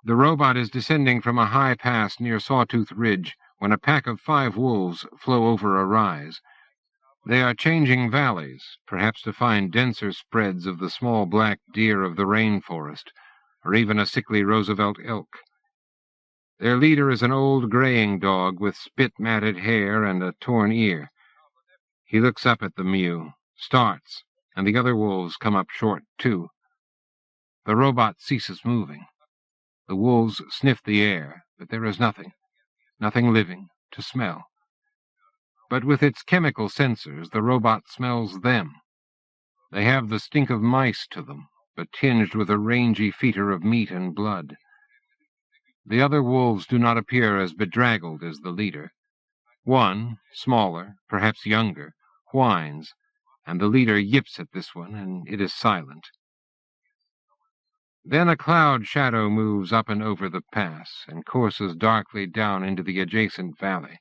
The robot is descending from a high pass near Sawtooth Ridge when a pack of 5 wolves flow over a rise. They are changing valleys, perhaps to find denser spreads of the small black deer of the rainforest, or even a sickly Roosevelt elk. Their leader is an old graying dog with spit-matted hair and a torn ear. He looks up at the Mew, starts, and the other wolves come up short, too. The robot ceases moving. The wolves sniff the air, but there is nothing living, to smell. But with its chemical sensors, the robot smells them. They have the stink of mice to them, but tinged with a rangy fetor of meat and blood. The other wolves do not appear as bedraggled as the leader. One, smaller, perhaps younger, whines, and the leader yips at this one, and it is silent. Then a cloud shadow moves up and over the pass, and courses darkly down into the adjacent valley.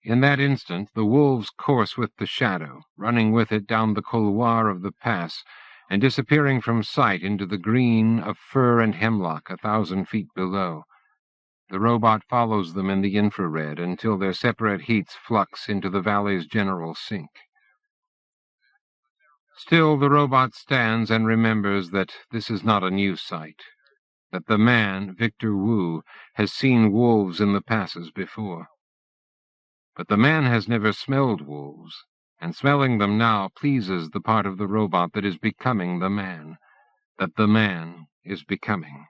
In that instant, the wolves course with the shadow, running with it down the couloir of the pass, and disappearing from sight into the green of fir and hemlock 1,000 feet below. The robot follows them in the infrared until their separate heats flux into the valley's general sink. Still, the robot stands and remembers that this is not a new sight, that the man, Victor Wu, has seen wolves in the passes before. But the man has never smelled wolves, and smelling them now pleases the part of the robot that is becoming the man, that the man is becoming.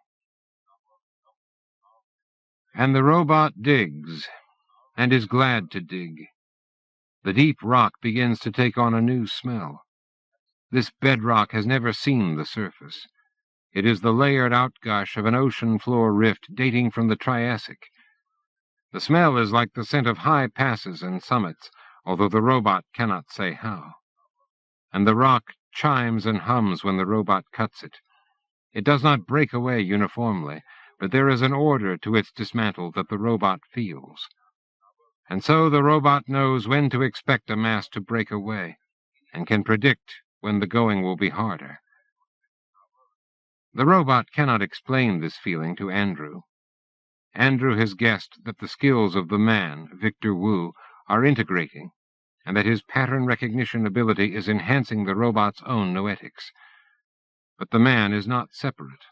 And the robot digs, and is glad to dig. The deep rock begins to take on a new smell. This bedrock has never seen the surface. It is the layered outgush of an ocean floor rift dating from the Triassic. The smell is like the scent of high passes and summits, although the robot cannot say how. And the rock chimes and hums when the robot cuts it. It does not break away uniformly, but there is an order to its dismantle that the robot feels. And so the robot knows when to expect a mass to break away, and can predict when the going will be harder. The robot cannot explain this feeling to Andrew. Andrew has guessed that the skills of the man, Victor Wu, are integrating, and that his pattern recognition ability is enhancing the robot's own noetics. But the man is not separate.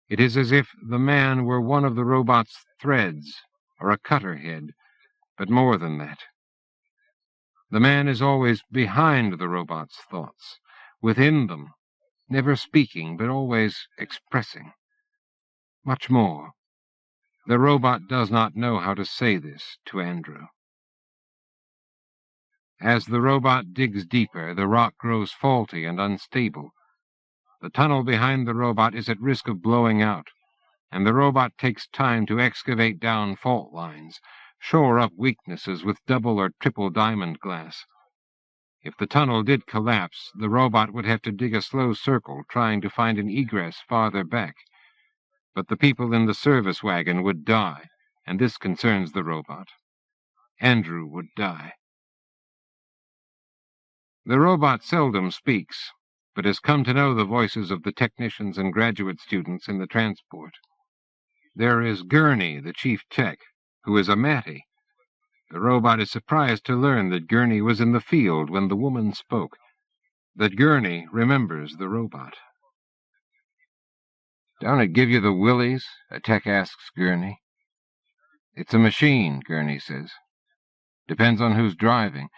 It is as if the man were one of the robot's threads, or a cutter head, but more than that. The man is always behind the robot's thoughts, within them, never speaking, but always expressing. Much more. The robot does not know how to say this to Andrew. As the robot digs deeper, the rock grows faulty and unstable. The tunnel behind the robot is at risk of blowing out, and the robot takes time to excavate down fault lines, shore up weaknesses with double or triple diamond glass. If the tunnel did collapse, the robot would have to dig a slow circle trying to find an egress farther back. But the people in the service wagon would die, and this concerns the robot. Andrew would die. The robot seldom speaks, but has come to know the voices of the technicians and graduate students in the transport. There is Gurney, the chief tech, who is a Mattie. The robot is surprised to learn that Gurney was in the field when the woman spoke, that Gurney remembers the robot. "Don't it give you the willies?" a tech asks Gurney. "It's a machine," Gurney says. "Depends on who's driving.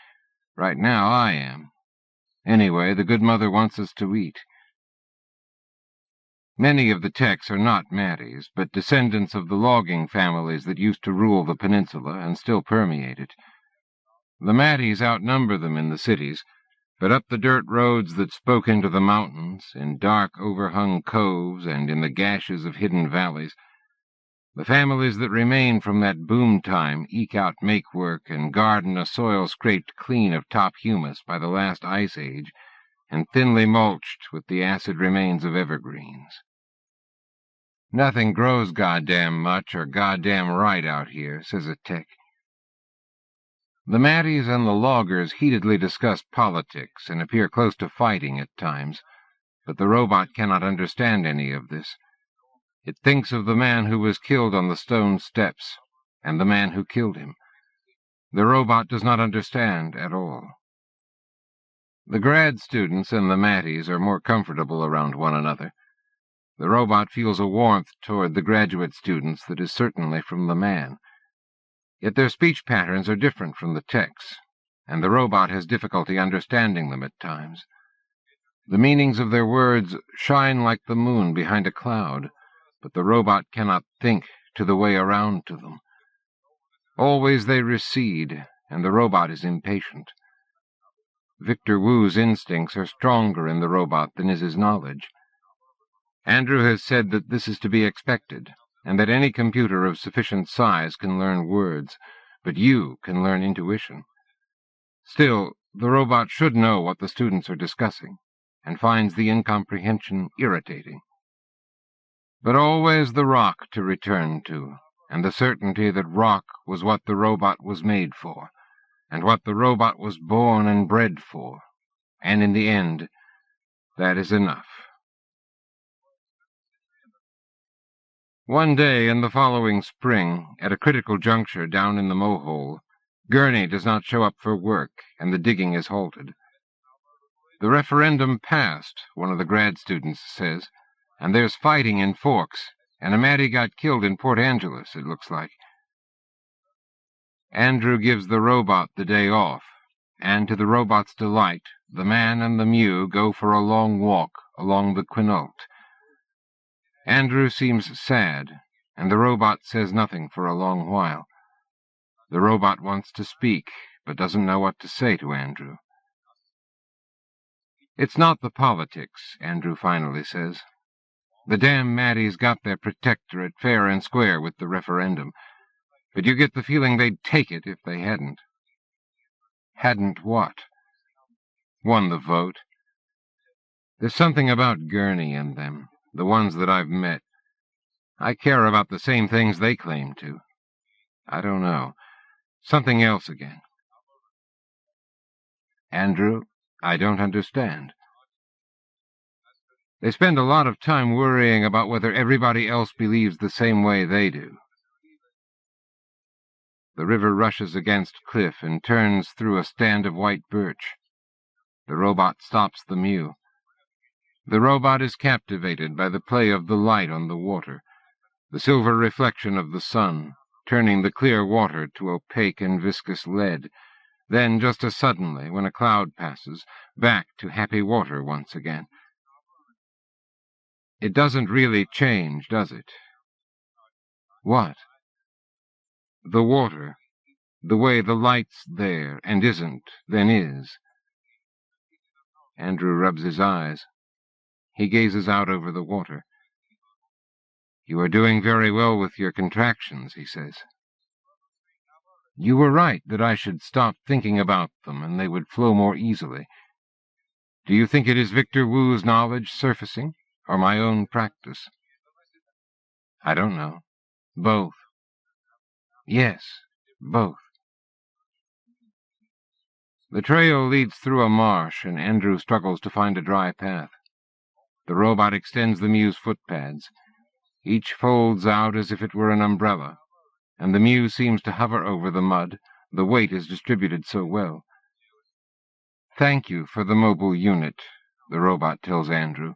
Right now I am. Anyway, the good mother wants us to eat." Many of the techs are not Matties, but descendants of the logging families that used to rule the peninsula and still permeate it. The Matties outnumber them in the cities, but up the dirt roads that spoke into the mountains, in dark overhung coves and in the gashes of hidden valleys, the families that remain from that boom time eke out make-work and garden a soil scraped clean of top humus by the last ice age and thinly mulched with the acid remains of evergreens. "Nothing grows goddamn much or goddamn right out here," says a tech. The Matties and the loggers heatedly discuss politics and appear close to fighting at times, but the robot cannot understand any of this. It thinks of the man who was killed on the stone steps, and the man who killed him. The robot does not understand at all. The grad students and the Matties are more comfortable around one another. The robot feels a warmth toward the graduate students that is certainly from the man. Yet their speech patterns are different from the techs, and the robot has difficulty understanding them at times. The meanings of their words shine like the moon behind a cloud, but the robot cannot think to the way around to them. Always they recede, and the robot is impatient. Victor Wu's instincts are stronger in the robot than is his knowledge. Andrew has said that this is to be expected, and that any computer of sufficient size can learn words, but you can learn intuition. Still, the robot should know what the students are discussing, and finds the incomprehension irritating. But always the rock to return to, and the certainty that rock was what the robot was made for, and what the robot was born and bred for, and in the end, that is enough. One day in the following spring, at a critical juncture down in the mow-hole, Gurney does not show up for work, and the digging is halted. "The referendum passed," one of the grad students says, "and there's fighting in Forks, and a Mattie got killed in Port Angeles, it looks like." Andrew gives the robot the day off, and to the robot's delight, the man and the Mew go for a long walk along the Quinault. Andrew seems sad, and the robot says nothing for a long while. The robot wants to speak, but doesn't know what to say to Andrew. "It's not the politics," Andrew finally says. "The damn Matties got their protectorate fair and square with the referendum, but you get the feeling they'd take it if they hadn't." "Hadn't what?" "Won the vote. There's something about Gurney and them, the ones that I've met. I care about the same things they claim to. I don't know. Something else again. Andrew, I don't understand. They spend a lot of time worrying about whether everybody else believes the same way they do. The river rushes against cliff and turns through a stand of white birch. The robot stops the mule. The robot is captivated by the play of the light on the water, the silver reflection of the sun, turning the clear water to opaque and viscous lead, then, just as suddenly, when a cloud passes, back to happy water once again. It doesn't really change, does it? What? The water. The way the light's there, and isn't, then is. Andrew rubs his eyes. He gazes out over the water. You are doing very well with your contractions, he says. You were right that I should stop thinking about them and they would flow more easily. Do you think it is Victor Wu's knowledge surfacing, or my own practice? I don't know. Both. Yes, both. The trail leads through a marsh, and Andrew struggles to find a dry path. The robot extends the mule's footpads. Each folds out as if it were an umbrella, and the mule seems to hover over the mud. The weight is distributed so well. Thank you for the mobile unit, the robot tells Andrew.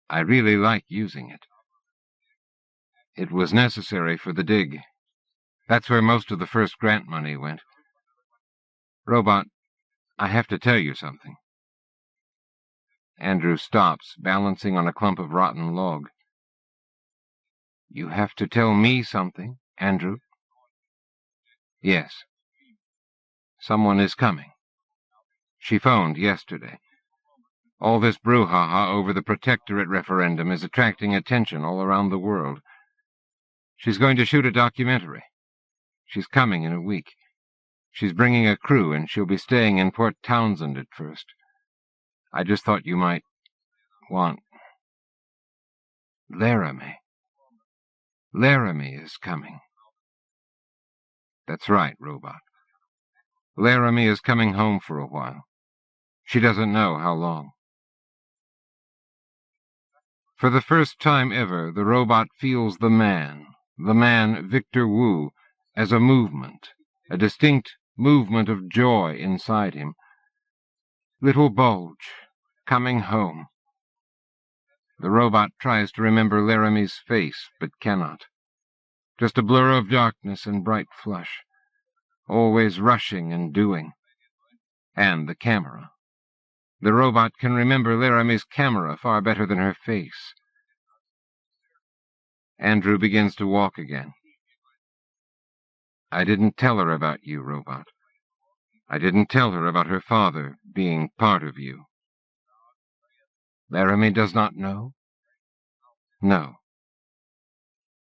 I really like using it. It was necessary for the dig. That's where most of the first grant money went. Robot, I have to tell you something. Andrew stops, balancing on a clump of rotten log. You have to tell me something, Andrew? Yes. Someone is coming. She phoned yesterday. All this brouhaha over the protectorate referendum is attracting attention all around the world. She's going to shoot a documentary. She's coming in a week. She's bringing a crew, and she'll be staying in Port Townsend at first. I just thought you might want... Laramie. Laramie is coming. That's right, robot. Laramie is coming home for a while. She doesn't know how long. For the first time ever, the robot feels the man Victor Wu, as a movement, a distinct movement of joy inside him. Little Bulge, coming home. The robot tries to remember Laramie's face, but cannot. Just a blur of darkness and bright flush, always rushing and doing. And the camera. The robot can remember Laramie's camera far better than her face. Andrew begins to walk again. I didn't tell her about you, robot. I didn't tell her about her father being part of you. Laramie does not know? No.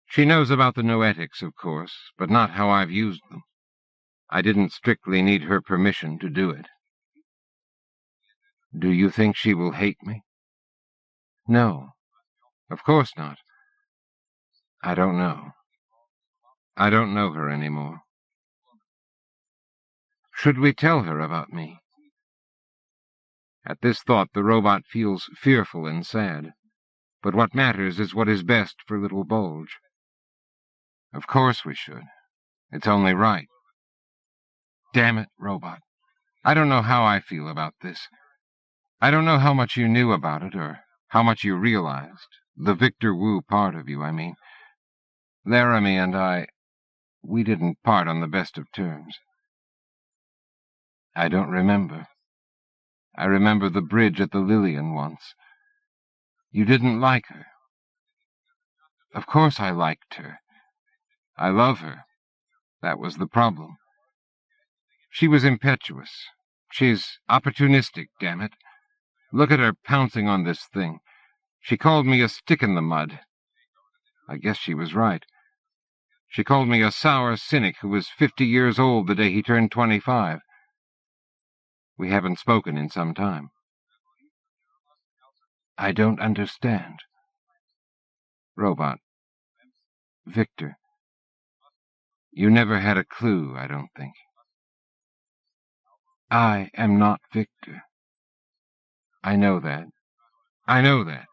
She knows about the noetics, of course, but not how I've used them. I didn't strictly need her permission to do it. Do you think she will hate me? No, of course not. I don't know. I don't know her anymore. Should we tell her about me? At this thought, the robot feels fearful and sad. But what matters is what is best for little Bulge. Of course we should. It's only right. Damn it, robot. I don't know how I feel about this. I don't know how much you knew about it, or how much you realized. The Victor Wu part of you, I mean. Laramie and I, we didn't part on the best of terms. I don't remember. I remember the bridge at the Lillian once. You didn't like her. Of course I liked her. I love her. That was the problem. She was impetuous. She's opportunistic, damn it. Look at her pouncing on this thing. She called me a stick in the mud. I guess she was right. She called me a sour cynic who was 50 years old the day he turned 25. We haven't spoken in some time. I don't understand. Robot. Victor. You never had a clue, I don't think. I am not Victor. I know that. I know that.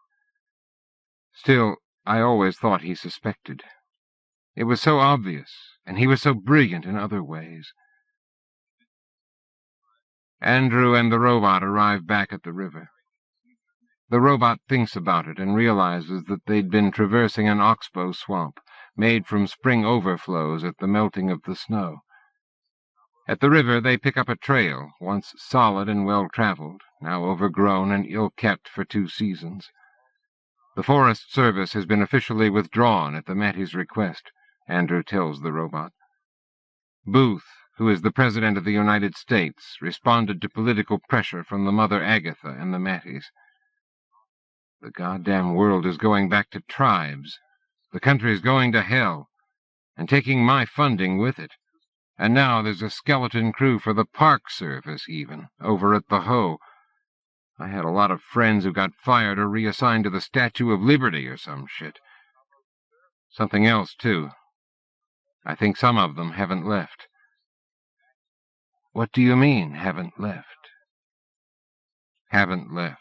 Still, I always thought he suspected. It was so obvious, and he was so brilliant in other ways. Andrew and the robot arrive back at the river. The robot thinks about it and realizes that they'd been traversing an oxbow swamp, made from spring overflows at the melting of the snow. At the river they pick up a trail, once solid and well-traveled, now overgrown and ill-kept for 2 seasons. The Forest Service has been officially withdrawn at the Matty's request, Andrew tells the robot. Booth, who is the President of the United States, responded to political pressure from the mother Agatha and the Mattys. The goddamn world is going back to tribes. The country's going to hell, and taking my funding with it. And now there's a skeleton crew for the Park Service, even, over at the Hoe. I had a lot of friends who got fired or reassigned to the Statue of Liberty or some shit. Something else, too. I think some of them haven't left. What do you mean, haven't left? Haven't left.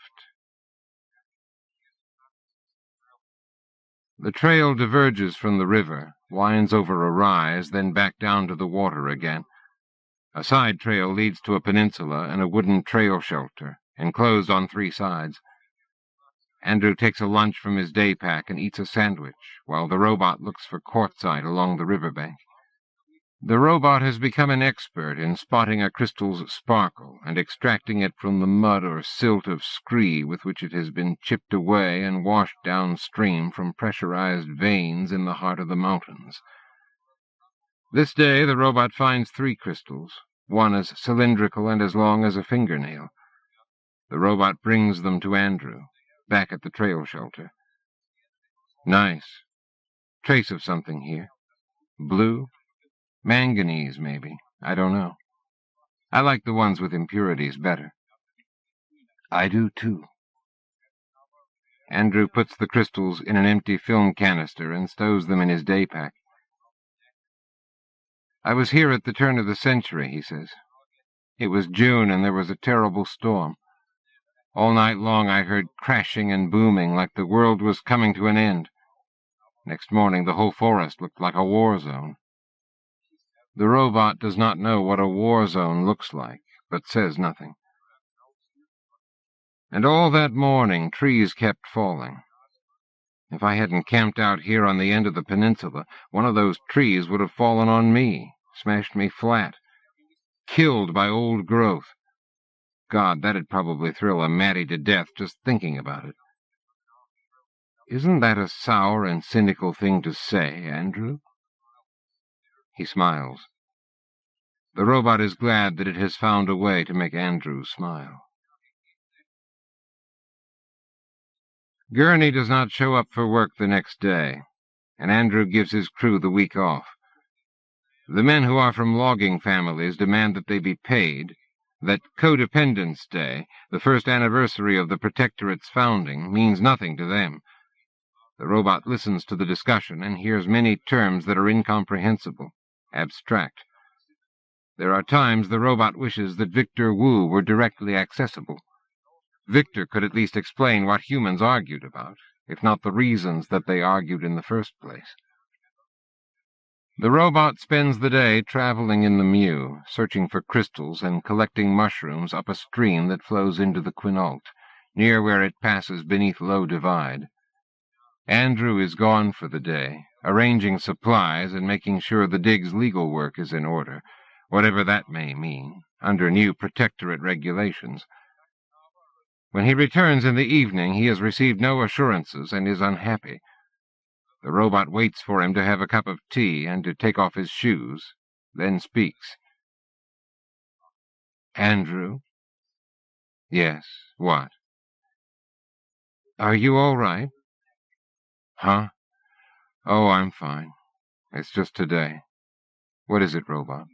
The trail diverges from the river, winds over a rise, then back down to the water again. A side trail leads to a peninsula and a wooden trail shelter, enclosed on 3 sides. Andrew takes a lunch from his day pack and eats a sandwich, while the robot looks for quartzite along the riverbank. The robot has become an expert in spotting a crystal's sparkle and extracting it from the mud or silt of scree with which it has been chipped away and washed downstream from pressurized veins in the heart of the mountains. This day the robot finds 3 crystals, one as cylindrical and as long as a fingernail. The robot brings them to Andrew, back at the trail shelter. Nice. Trace of something here. Blue? Manganese, maybe. I don't know. I like the ones with impurities better. I do, too. Andrew puts the crystals in an empty film canister and stows them in his day pack. I was here at the turn of the century, he says. It was June and there was a terrible storm. All night long I heard crashing and booming like the world was coming to an end. Next morning the whole forest looked like a war zone. The robot does not know what a war zone looks like, but says nothing. And all that morning trees kept falling. If I hadn't camped out here on the end of the peninsula, one of those trees would have fallen on me, smashed me flat. Killed by old growth. God, that'd probably thrill a Matty to death just thinking about it. Isn't that a sour and cynical thing to say, Andrew? He smiles. The robot is glad that it has found a way to make Andrew smile. Gurney does not show up for work the next day, and Andrew gives his crew the week off. The men who are from logging families demand that they be paid, that Codependence Day, the first anniversary of the Protectorate's founding, means nothing to them. The robot listens to the discussion and hears many terms that are incomprehensible, abstract. There are times the robot wishes that Victor Wu were directly accessible. Victor could at least explain what humans argued about, if not the reasons that they argued in the first place. The robot spends the day traveling in the Mew, searching for crystals and collecting mushrooms up a stream that flows into the Quinault, near where it passes beneath Low Divide. Andrew is gone for the day, arranging supplies and making sure the dig's legal work is in order, whatever that may mean, under new Protectorate regulations. When he returns in the evening, he has received no assurances and is unhappy. The robot waits for him to have a cup of tea and to take off his shoes, then speaks. Andrew? Yes, what? Are you all right? Huh? Oh, I'm fine. It's just today. What is it, robot?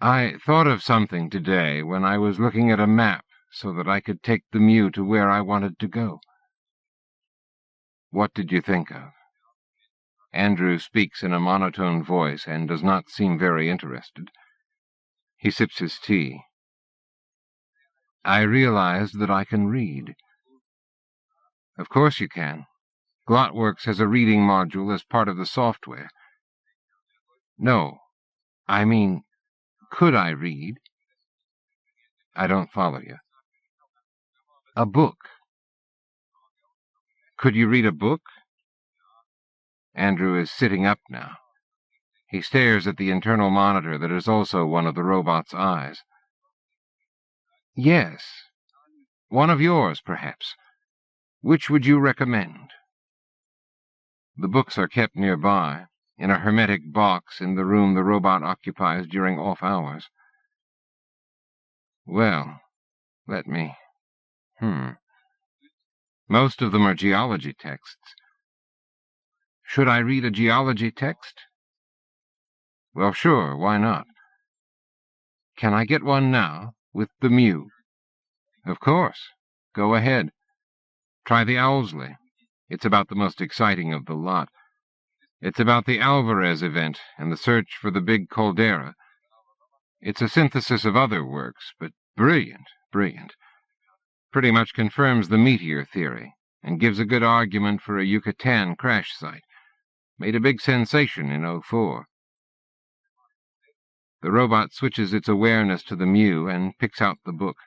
I thought of something today when I was looking at a map so that I could take the Mew to where I wanted to go." "What did you think of?" Andrew speaks in a monotone voice and does not seem very interested. He sips his tea. "I realized that I can read." "Of course you can. Glotworks has a reading module as part of the software." "No, I mean, could I read?" "I don't follow you." "A book." "Could you read a book?" Andrew is sitting up now. He stares at the internal monitor that is also one of the robot's eyes. "Yes. One of yours, perhaps. Which would you recommend?" The books are kept nearby, in a hermetic box in the room the robot occupies during off hours. "Well, let me... Most of them are geology texts." "Should I read a geology text?" "Well, sure, why not?" "Can I get one now, with the Mew?" "Of course. Go ahead. Try the Owlsley. It's about the most exciting of the lot. It's about the Alvarez event and the search for the big caldera. It's a synthesis of other works, but brilliant, brilliant. Pretty much confirms the meteor theory and gives a good argument for a Yucatan crash site. Made a big sensation in '04. The robot switches its awareness to the Mew and picks out the book.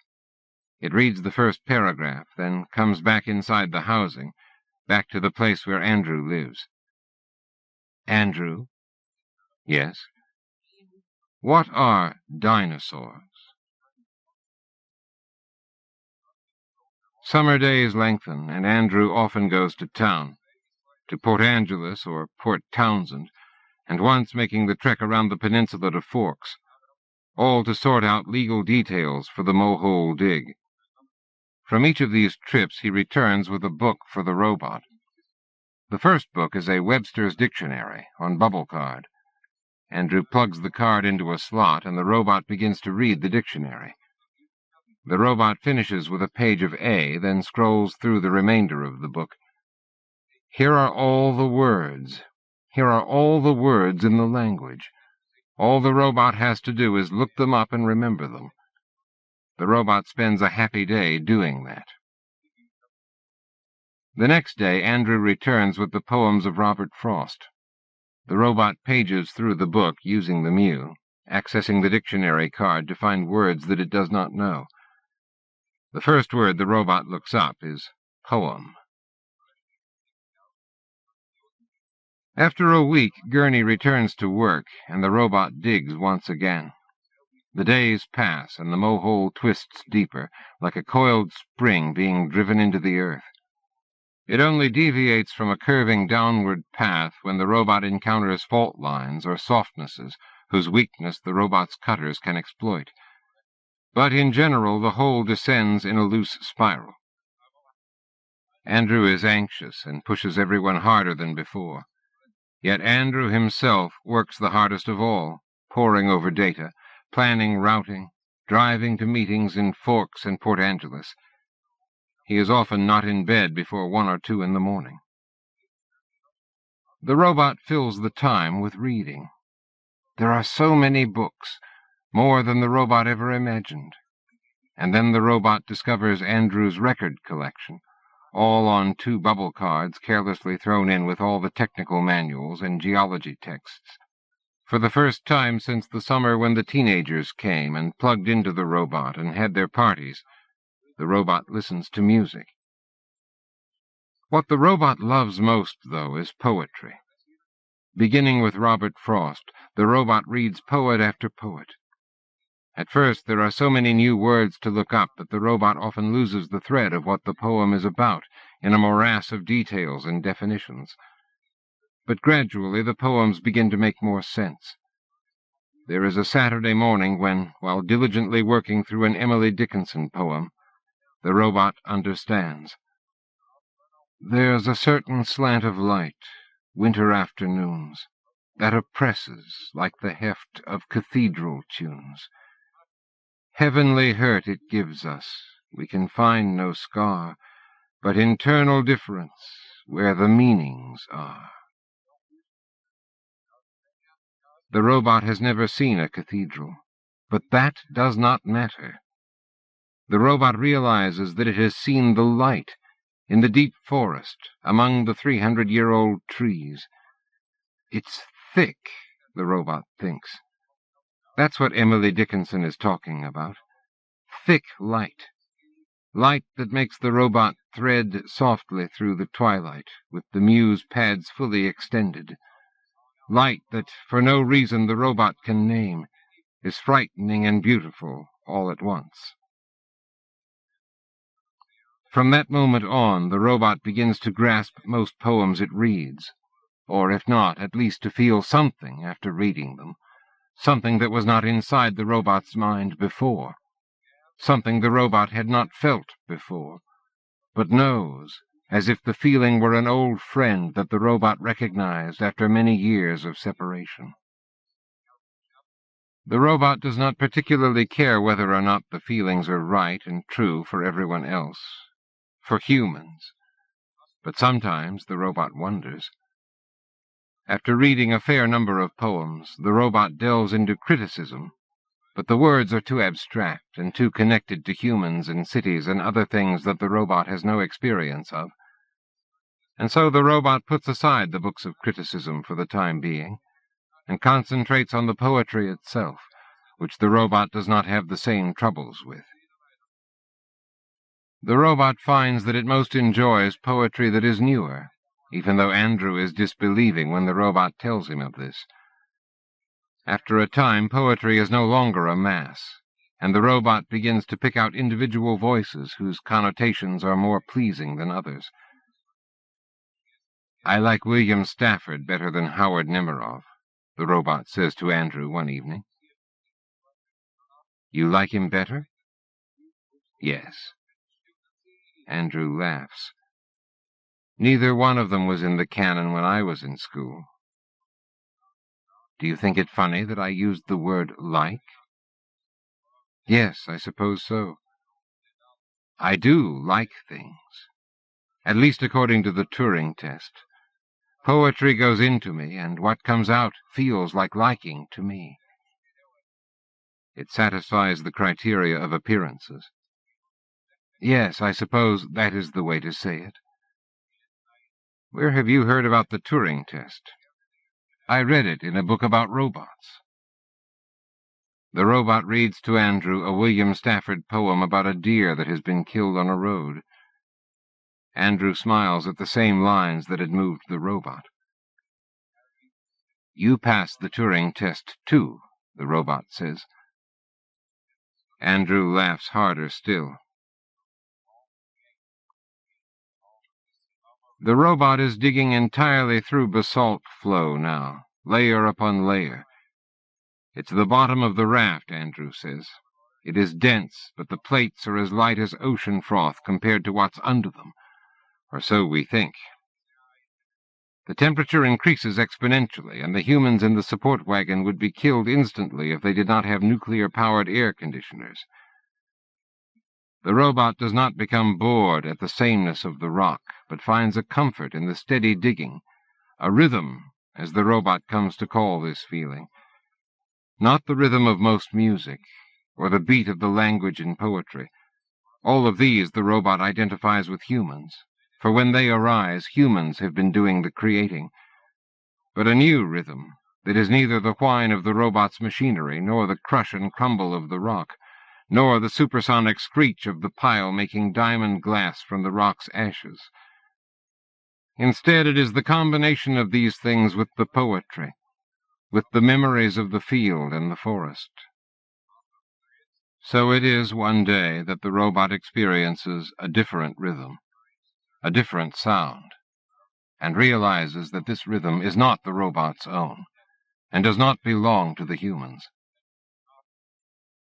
It reads the first paragraph, then comes back inside the housing, back to the place where Andrew lives. "Andrew?" "Yes." "What are dinosaurs?" Summer days lengthen, and Andrew often goes to town, to Port Angeles or Port Townsend, and once making the trek around the peninsula to Forks, all to sort out legal details for the Mohole dig. From each of these trips he returns with a book for the robot. The first book is a Webster's Dictionary on bubble card. Andrew plugs the card into a slot, and the robot begins to read the dictionary. The robot finishes with a page of A, then scrolls through the remainder of the book. Here are all the words. Here are all the words in the language. All the robot has to do is look them up and remember them. The robot spends a happy day doing that. The next day, Andrew returns with the poems of Robert Frost. The robot pages through the book using the Mew, accessing the dictionary card to find words that it does not know. The first word the robot looks up is poem. After a week, Gurney returns to work, and the robot digs once again. The days pass, and the Mohole twists deeper, like a coiled spring being driven into the earth. It only deviates from a curving downward path when the robot encounters fault lines or softnesses whose weakness the robot's cutters can exploit. But in general, the hole descends in a loose spiral. Andrew is anxious and pushes everyone harder than before. Yet Andrew himself works the hardest of all, poring over data, planning routing, driving to meetings in Forks and Port Angeles. He is often not in bed before 1 or 2 in the morning. The robot fills the time with reading. There are so many books, more than the robot ever imagined. And then the robot discovers Andrew's record collection, all on 2 bubble cards carelessly thrown in with all the technical manuals and geology texts. For the first time since the summer when the teenagers came and plugged into the robot and had their parties, the robot listens to music. What the robot loves most, though, is poetry. Beginning with Robert Frost, the robot reads poet after poet. At first, there are so many new words to look up that the robot often loses the thread of what the poem is about in a morass of details and definitions. But gradually the poems begin to make more sense. There is a Saturday morning when, while diligently working through an Emily Dickinson poem, the robot understands. There's a certain slant of light, winter afternoons, that oppresses like the heft of cathedral tunes. Heavenly hurt it gives us, we can find no scar, but internal difference where the meanings are. The robot has never seen a cathedral, but that does not matter. The robot realizes that it has seen the light in the deep forest among the 300-year-old trees. It's thick, the robot thinks. That's what Emily Dickinson is talking about. Thick light. Light that makes the robot thread softly through the twilight, with the muse pads fully extended. Light that, for no reason the robot can name, is frightening and beautiful all at once. From that moment on, the robot begins to grasp most poems it reads, or if not, at least to feel something after reading them, something that was not inside the robot's mind before, something the robot had not felt before, but knows, as if the feeling were an old friend that the robot recognized after many years of separation. The robot does not particularly care whether or not the feelings are right and true for everyone else, for humans, but sometimes the robot wonders. After reading a fair number of poems, the robot delves into criticism, but the words are too abstract and too connected to humans and cities and other things that the robot has no experience of. And so the robot puts aside the books of criticism for the time being, and concentrates on the poetry itself, which the robot does not have the same troubles with. The robot finds that it most enjoys poetry that is newer, even though Andrew is disbelieving when the robot tells him of this. After a time, poetry is no longer a mass, and the robot begins to pick out individual voices whose connotations are more pleasing than others. "I like William Stafford better than Howard Nemerov," the robot says to Andrew one evening. "You like him better?" "Yes." Andrew laughs. "Neither one of them was in the canon when I was in school." "Do you think it funny that I used the word like?" "Yes, I suppose so. I do like things, at least according to the Turing test. Poetry goes into me, and what comes out feels like liking to me. It satisfies the criteria of appearances." "Yes, I suppose that is the way to say it." "Where have you heard about the Turing test?" "I read it in a book about robots." The robot reads to Andrew a William Stafford poem about a deer that has been killed on a road. Andrew smiles at the same lines that had moved the robot. "You passed the Turing test, too," the robot says. Andrew laughs harder still. The robot is digging entirely through basalt flow now, layer upon layer. "It's the bottom of the raft," Andrew says. "It is dense, but the plates are as light as ocean froth compared to what's under them, or so we think. The temperature increases exponentially, and the humans in the support wagon would be killed instantly if they did not have nuclear-powered air conditioners." The robot does not become bored at the sameness of the rock, but finds a comfort in the steady digging, a rhythm, as the robot comes to call this feeling. Not the rhythm of most music, or the beat of the language in poetry. All of these the robot identifies with humans, for when they arise, humans have been doing the creating. But a new rhythm, that is neither the whine of the robot's machinery, nor the crush and crumble of the rock, nor the supersonic screech of the pile making diamond glass from the rock's ashes. Instead, it is the combination of these things with the poetry, with the memories of the field and the forest. So it is one day that the robot experiences a different rhythm, a different sound, and realizes that this rhythm is not the robot's own, and does not belong to the humans.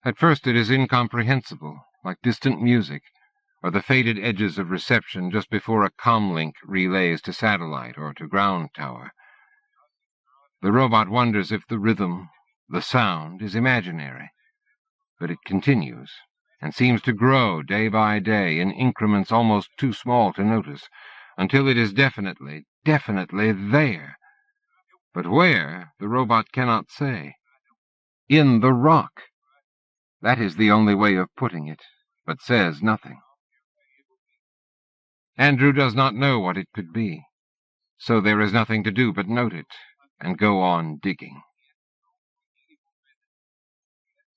At first it is incomprehensible, like distant music, or the faded edges of reception just before a comlink relays to satellite or to ground tower. The robot wonders if the rhythm, the sound, is imaginary, but it continues, and seems to grow day by day in increments almost too small to notice, until it is definitely there. But where, the robot cannot say. In the rock. That is the only way of putting it, but says nothing. Andrew does not know what it could be, so there is nothing to do but note it and go on digging.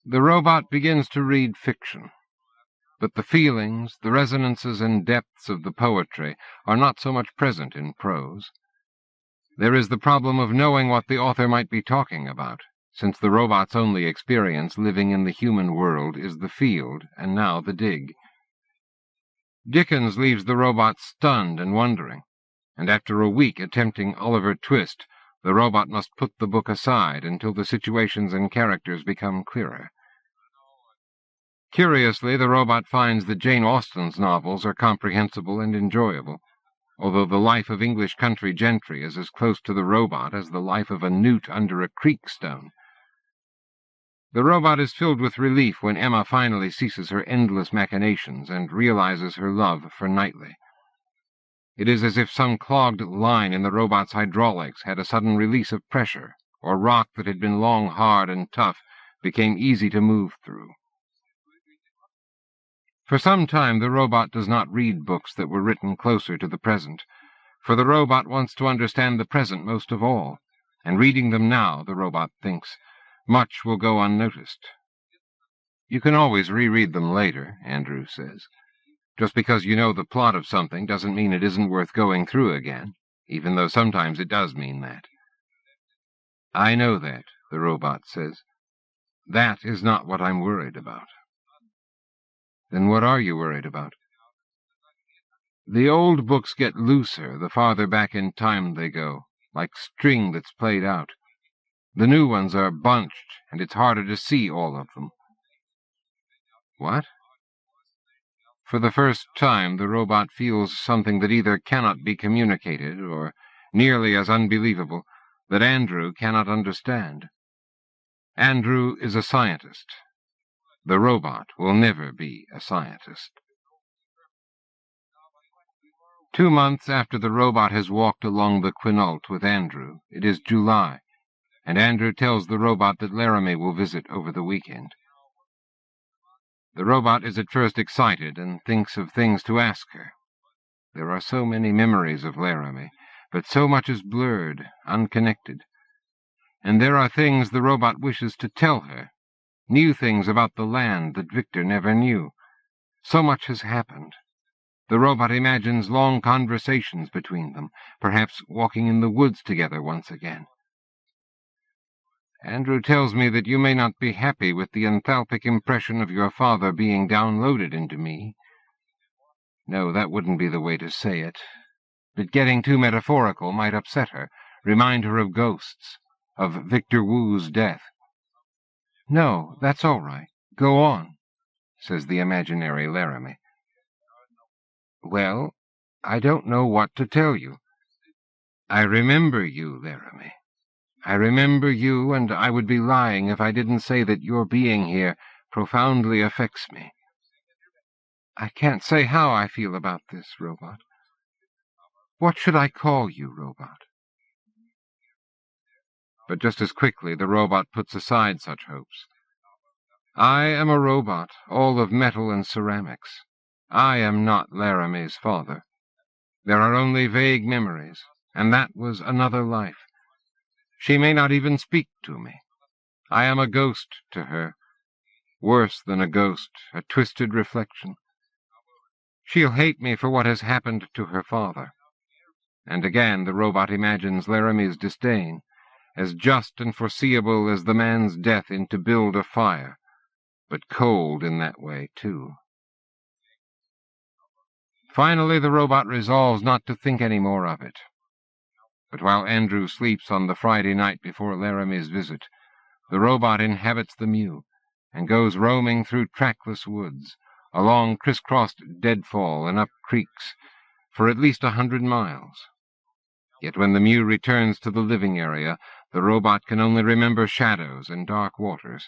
The robot begins to read fiction, but the feelings, the resonances and depths of the poetry are not so much present in prose. There is the problem of knowing what the author might be talking about, since the robot's only experience living in the human world is the field and now the dig. Dickens leaves the robot stunned and wondering, and after a week attempting Oliver Twist, the robot must put the book aside until the situations and characters become clearer. Curiously, the robot finds that Jane Austen's novels are comprehensible and enjoyable, although the life of English country gentry is as close to the robot as the life of a newt under a creek stone. The robot is filled with relief when Emma finally ceases her endless machinations and realizes her love for Knightley. It is as if some clogged line in the robot's hydraulics had a sudden release of pressure, or rock that had been long hard and tough became easy to move through. For some time the robot does not read books that were written closer to the present, for the robot wants to understand the present most of all, and reading them now, the robot thinks, much will go unnoticed. You can always reread them later, Andrew says. Just because you know the plot of something doesn't mean it isn't worth going through again, even though sometimes it does mean that. I know that, the robot says. That is not what I'm worried about. Then what are you worried about? The old books get looser the farther back in time they go, like string that's played out. The new ones are bunched, and it's harder to see all of them. What? For the first time, the robot feels something that either cannot be communicated, or, nearly as unbelievable, that Andrew cannot understand. Andrew is a scientist. The robot will never be a scientist. 2 months after the robot has walked along the Quinault with Andrew, it is July, and Andrew tells the robot that Laramie will visit over the weekend. The robot is at first excited and thinks of things to ask her. There are so many memories of Laramie, but so much is blurred, unconnected. And there are things the robot wishes to tell her, new things about the land that Victor never knew. So much has happened. The robot imagines long conversations between them, perhaps walking in the woods together once again. Andrew tells me that you may not be happy with the enthalpic impression of your father being downloaded into me. No, that wouldn't be the way to say it. But getting too metaphorical might upset her, remind her of ghosts, of Victor Wu's death. No, that's all right. Go on, says the imaginary Laramie. Well, I don't know what to tell you. I remember you, Laramie. I remember you, and I would be lying if I didn't say that your being here profoundly affects me. I can't say how I feel about this, robot. What should I call you, robot? But just as quickly the robot puts aside such hopes. I am a robot, all of metal and ceramics. I am not Laramie's father. There are only vague memories, and that was another life. She may not even speak to me. I am a ghost to her. Worse than a ghost, a twisted reflection. She'll hate me for what has happened to her father. And again the robot imagines Laramie's disdain, as just and foreseeable as the man's death in To Build a Fire, but cold in that way, too. Finally, the robot resolves not to think any more of it. But while Andrew sleeps on the Friday night before Laramie's visit, the robot inhabits the mew and goes roaming through trackless woods, along criss-crossed deadfall and up creeks, for at least 100 miles. Yet when the mew returns to the living area, the robot can only remember shadows and dark waters,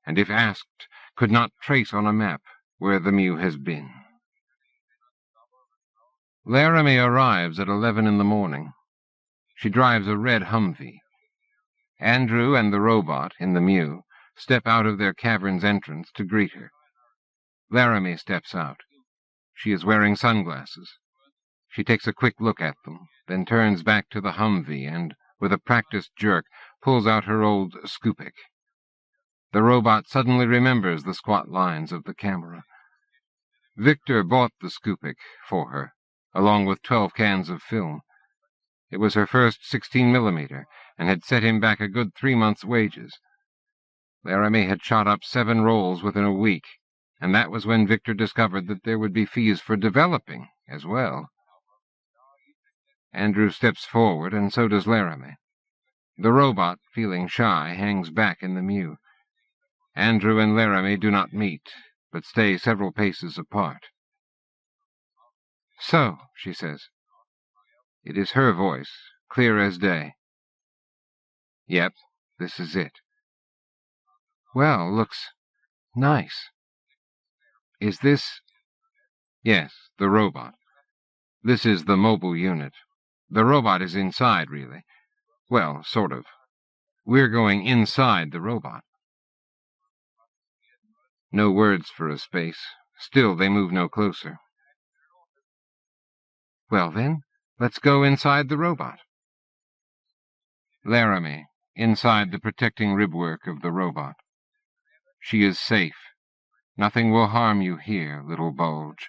and if asked, could not trace on a map where the Mew has been. Laramie arrives at 11 in the morning. She drives a red Humvee. Andrew and the robot, in the Mew, step out of their cavern's entrance to greet her. Laramie steps out. She is wearing sunglasses. She takes a quick look at them, then turns back to the Humvee and, with a practiced jerk, pulls out her old Scoopik. The robot suddenly remembers the squat lines of the camera. Victor bought the Scoopik for her, along with 12 cans of film. It was her first 16mm, and had set him back a good 3 months' wages. Laramie had shot up 7 rolls within a week, and that was when Victor discovered that there would be fees for developing as well. Andrew steps forward, and so does Laramie. The robot, feeling shy, hangs back in the Mew. Andrew and Laramie do not meet, but stay several paces apart. "So," she says. It is her voice, clear as day. "Yep, this is it." "Well, looks nice. Is this—" "Yes, the robot. This is the mobile unit. The robot is inside, really. Well, sort of. We're going inside the robot." No words for a space. Still they move no closer. "Well, then, let's go inside the robot." Laramie, inside the protecting ribwork of the robot. She is safe. Nothing will harm you here, little bulge.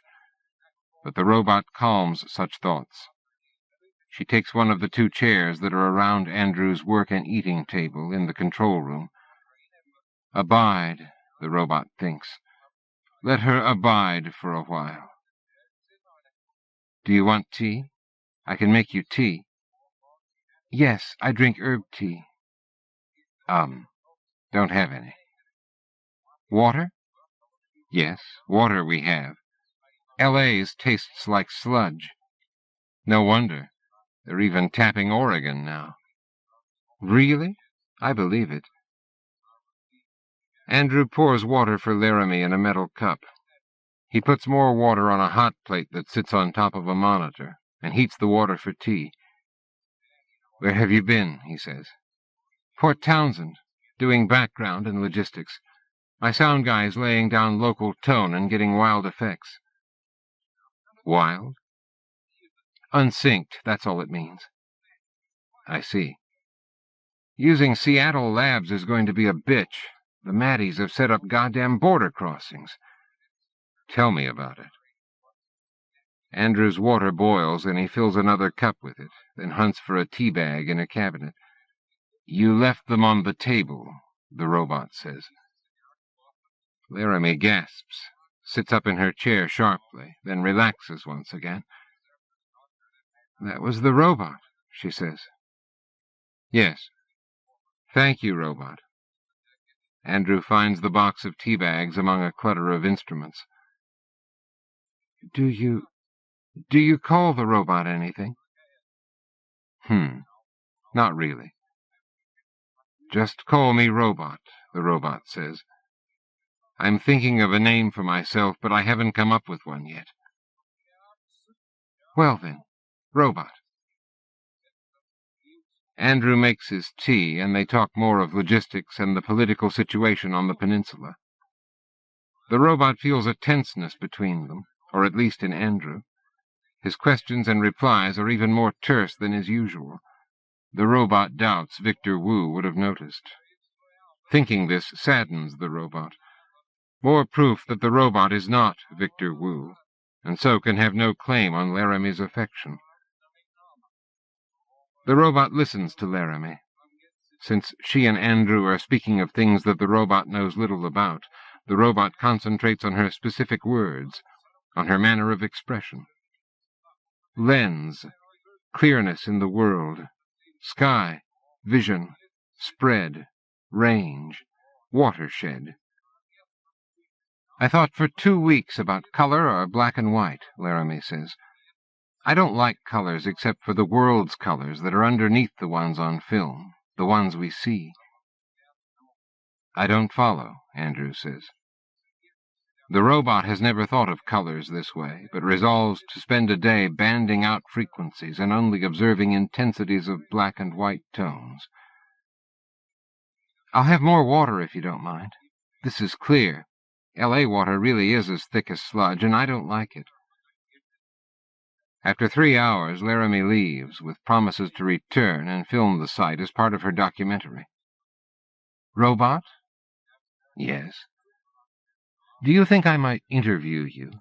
But the robot calms such thoughts. She takes one of the 2 chairs that are around Andrew's work and eating table in the control room. Abide, the robot thinks. Let her abide for a while. "Do you want tea? I can make you tea." "Yes, I drink herb tea." Don't have any." "Water?" "Yes, water we have. L.A.'s tastes like sludge." "No wonder. They're even tapping Oregon now." "Really? I believe it." Andrew pours water for Laramie in a metal cup. He puts more water on a hot plate that sits on top of a monitor, and heats the water for tea. "Where have you been?" he says. "Port Townsend, doing background and logistics. My sound guy's laying down local tone and getting wild effects." "Wild?" "Unsynced, that's all it means." "I see. Using Seattle labs is going to be a bitch. The Maddies have set up goddamn border crossings." "Tell me about it." Andrew's water boils, and he fills another cup with it, then hunts for a tea bag in a cabinet. "You left them on the table," the robot says. Laramie gasps, sits up in her chair sharply, then relaxes once again. "That was the robot," she says. "Yes. Thank you, robot." Andrew finds the box of tea bags among a clutter of instruments. Do you call the robot anything?" Not really." "Just call me Robot," the robot says. "I'm thinking of a name for myself, but I haven't come up with one yet." "Well then, Robot." Andrew makes his tea, and they talk more of logistics and the political situation on the peninsula. The robot feels a tenseness between them, or at least in Andrew. His questions and replies are even more terse than is usual. The robot doubts Victor Wu would have noticed. Thinking this saddens the robot. More proof that the robot is not Victor Wu, and so can have no claim on Laramie's affection. The robot listens to Laramie. Since she and Andrew are speaking of things that the robot knows little about, the robot concentrates on her specific words, on her manner of expression. Lens, clearness in the world, sky, vision, spread, range, watershed. "I thought for 2 weeks about color or black and white," Laramie says. "I don't like colors except for the world's colors that are underneath the ones on film, the ones we see." "I don't follow," Andrew says. The robot has never thought of colors this way, but resolves to spend a day banding out frequencies and only observing intensities of black and white tones. "I'll have more water if you don't mind. This is clear. L.A. water really is as thick as sludge, and I don't like it." After 3 hours, Laramie leaves, with promises to return and film the site as part of her documentary. "Robot?" "Yes." "Do you think I might interview you?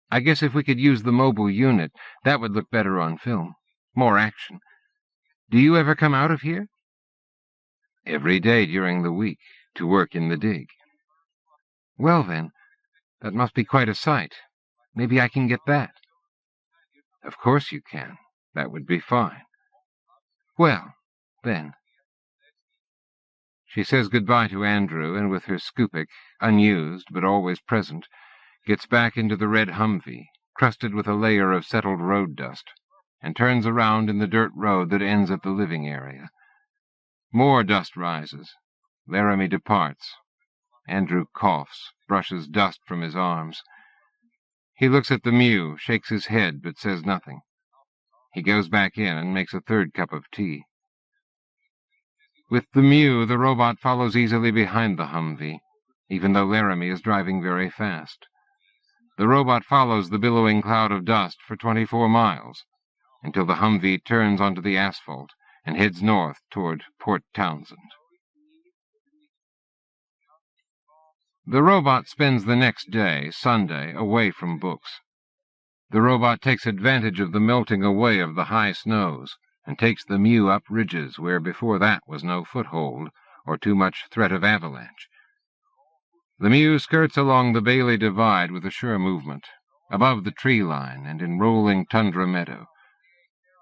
I guess if we could use the mobile unit, that would look better on film. More action. Do you ever come out of here?" "Every day during the week, to work in the dig." "Well, then, that must be quite a sight. Maybe I can get that." "Of course you can. That would be fine." "Well, then." She says goodbye to Andrew, and with her scoopik, unused but always present, gets back into the red Humvee, crusted with a layer of settled road dust, and turns around in the dirt road that ends at the living area. More dust rises. Laramie departs. Andrew coughs, brushes dust from his arms. He looks at the Mew, shakes his head, but says nothing. He goes back in and makes a third cup of tea. With the Mew, the robot follows easily behind the Humvee, even though Laramie is driving very fast. The robot follows the billowing cloud of dust for 24 miles, until the Humvee turns onto the asphalt and heads north toward Port Townsend. The robot spends the next day, Sunday, away from books. The robot takes advantage of the melting away of the high snows, and takes the Mew up ridges where before that was no foothold or too much threat of avalanche. The Mew skirts along the Bailey Divide with a sure movement, above the tree line and in rolling tundra meadow.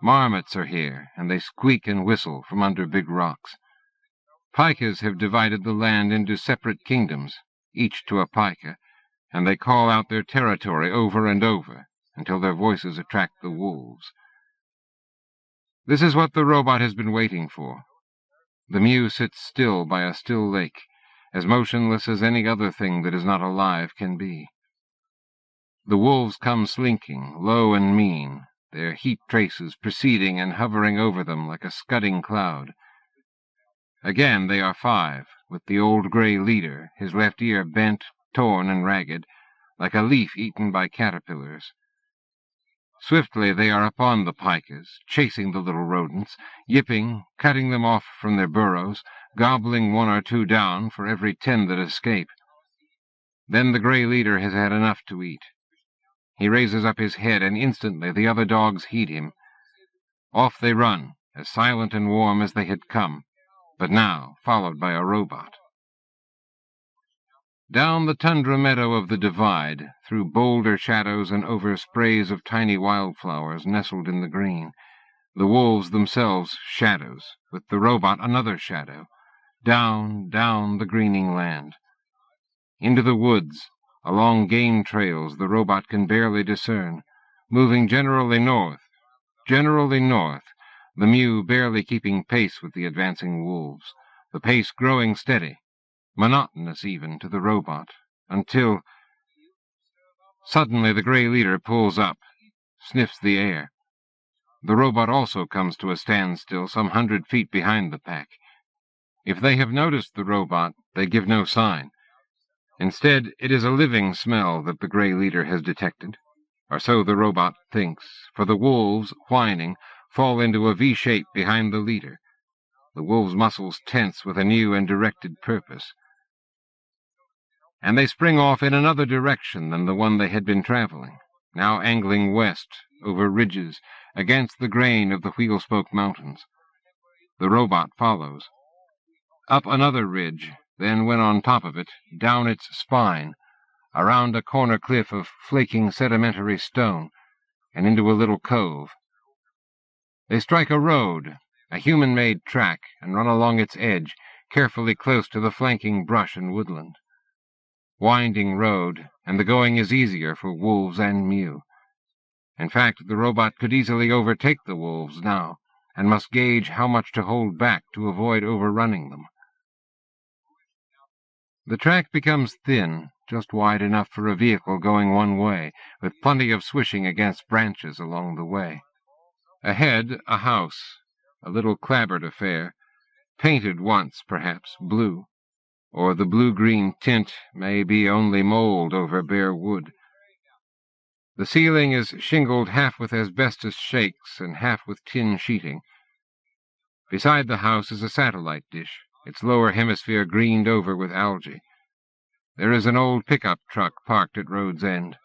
Marmots are here, and they squeak and whistle from under big rocks. Pikas have divided the land into separate kingdoms, each to a pika, and they call out their territory over and over until their voices attract the wolves. This is what the robot has been waiting for. The Mew sits still by a still lake, as motionless as any other thing that is not alive can be. The wolves come slinking, low and mean, their heat traces preceding and hovering over them like a scudding cloud. Again they are 5, with the old gray leader, his left ear bent, torn and ragged, like a leaf eaten by caterpillars. Swiftly they are upon the pikas, chasing the little rodents, yipping, cutting them off from their burrows, gobbling 1 or 2 down for every 10 that escape. Then the gray leader has had enough to eat. He raises up his head, and instantly the other dogs heed him. Off they run, as silent and warm as they had come, but now followed by a robot. Down the tundra meadow of the Divide, through boulder shadows and over sprays of tiny wildflowers nestled in the green, the wolves themselves shadows, with the robot another shadow, down, down the greening land. Into the woods, along game trails the robot can barely discern, moving generally north, the Mew barely keeping pace with the advancing wolves, the pace growing steady, monotonous even to the robot, until suddenly the gray leader pulls up, sniffs the air. The robot also comes to a standstill some 100 feet behind the pack. If they have noticed the robot, they give no sign. Instead, it is a living smell that the gray leader has detected, or so the robot thinks, for the wolves, whining, fall into a V shape behind the leader. The wolves' muscles tense with a new and directed purpose. And they spring off in another direction than the one they had been traveling, now angling west, over ridges, against the grain of the Wheel-Spoke Mountains. The robot follows. Up another ridge, then when on top of it, down its spine, around a corner cliff of flaking sedimentary stone, and into a little cove. They strike a road, a human-made track, and run along its edge, carefully close to the flanking brush and woodland. Winding road, and the going is easier for wolves and Mew. In fact, the robot could easily overtake the wolves now, and must gauge how much to hold back to avoid overrunning them. The track becomes thin, just wide enough for a vehicle going one way, with plenty of swishing against branches along the way. Ahead, a house, a little clapboard affair, painted once, perhaps, blue, or the blue-green tint may be only mold over bare wood. The ceiling is shingled half with asbestos shakes and half with tin sheeting. Beside the house is a satellite dish, its lower hemisphere greened over with algae. There is an old pickup truck parked at road's end.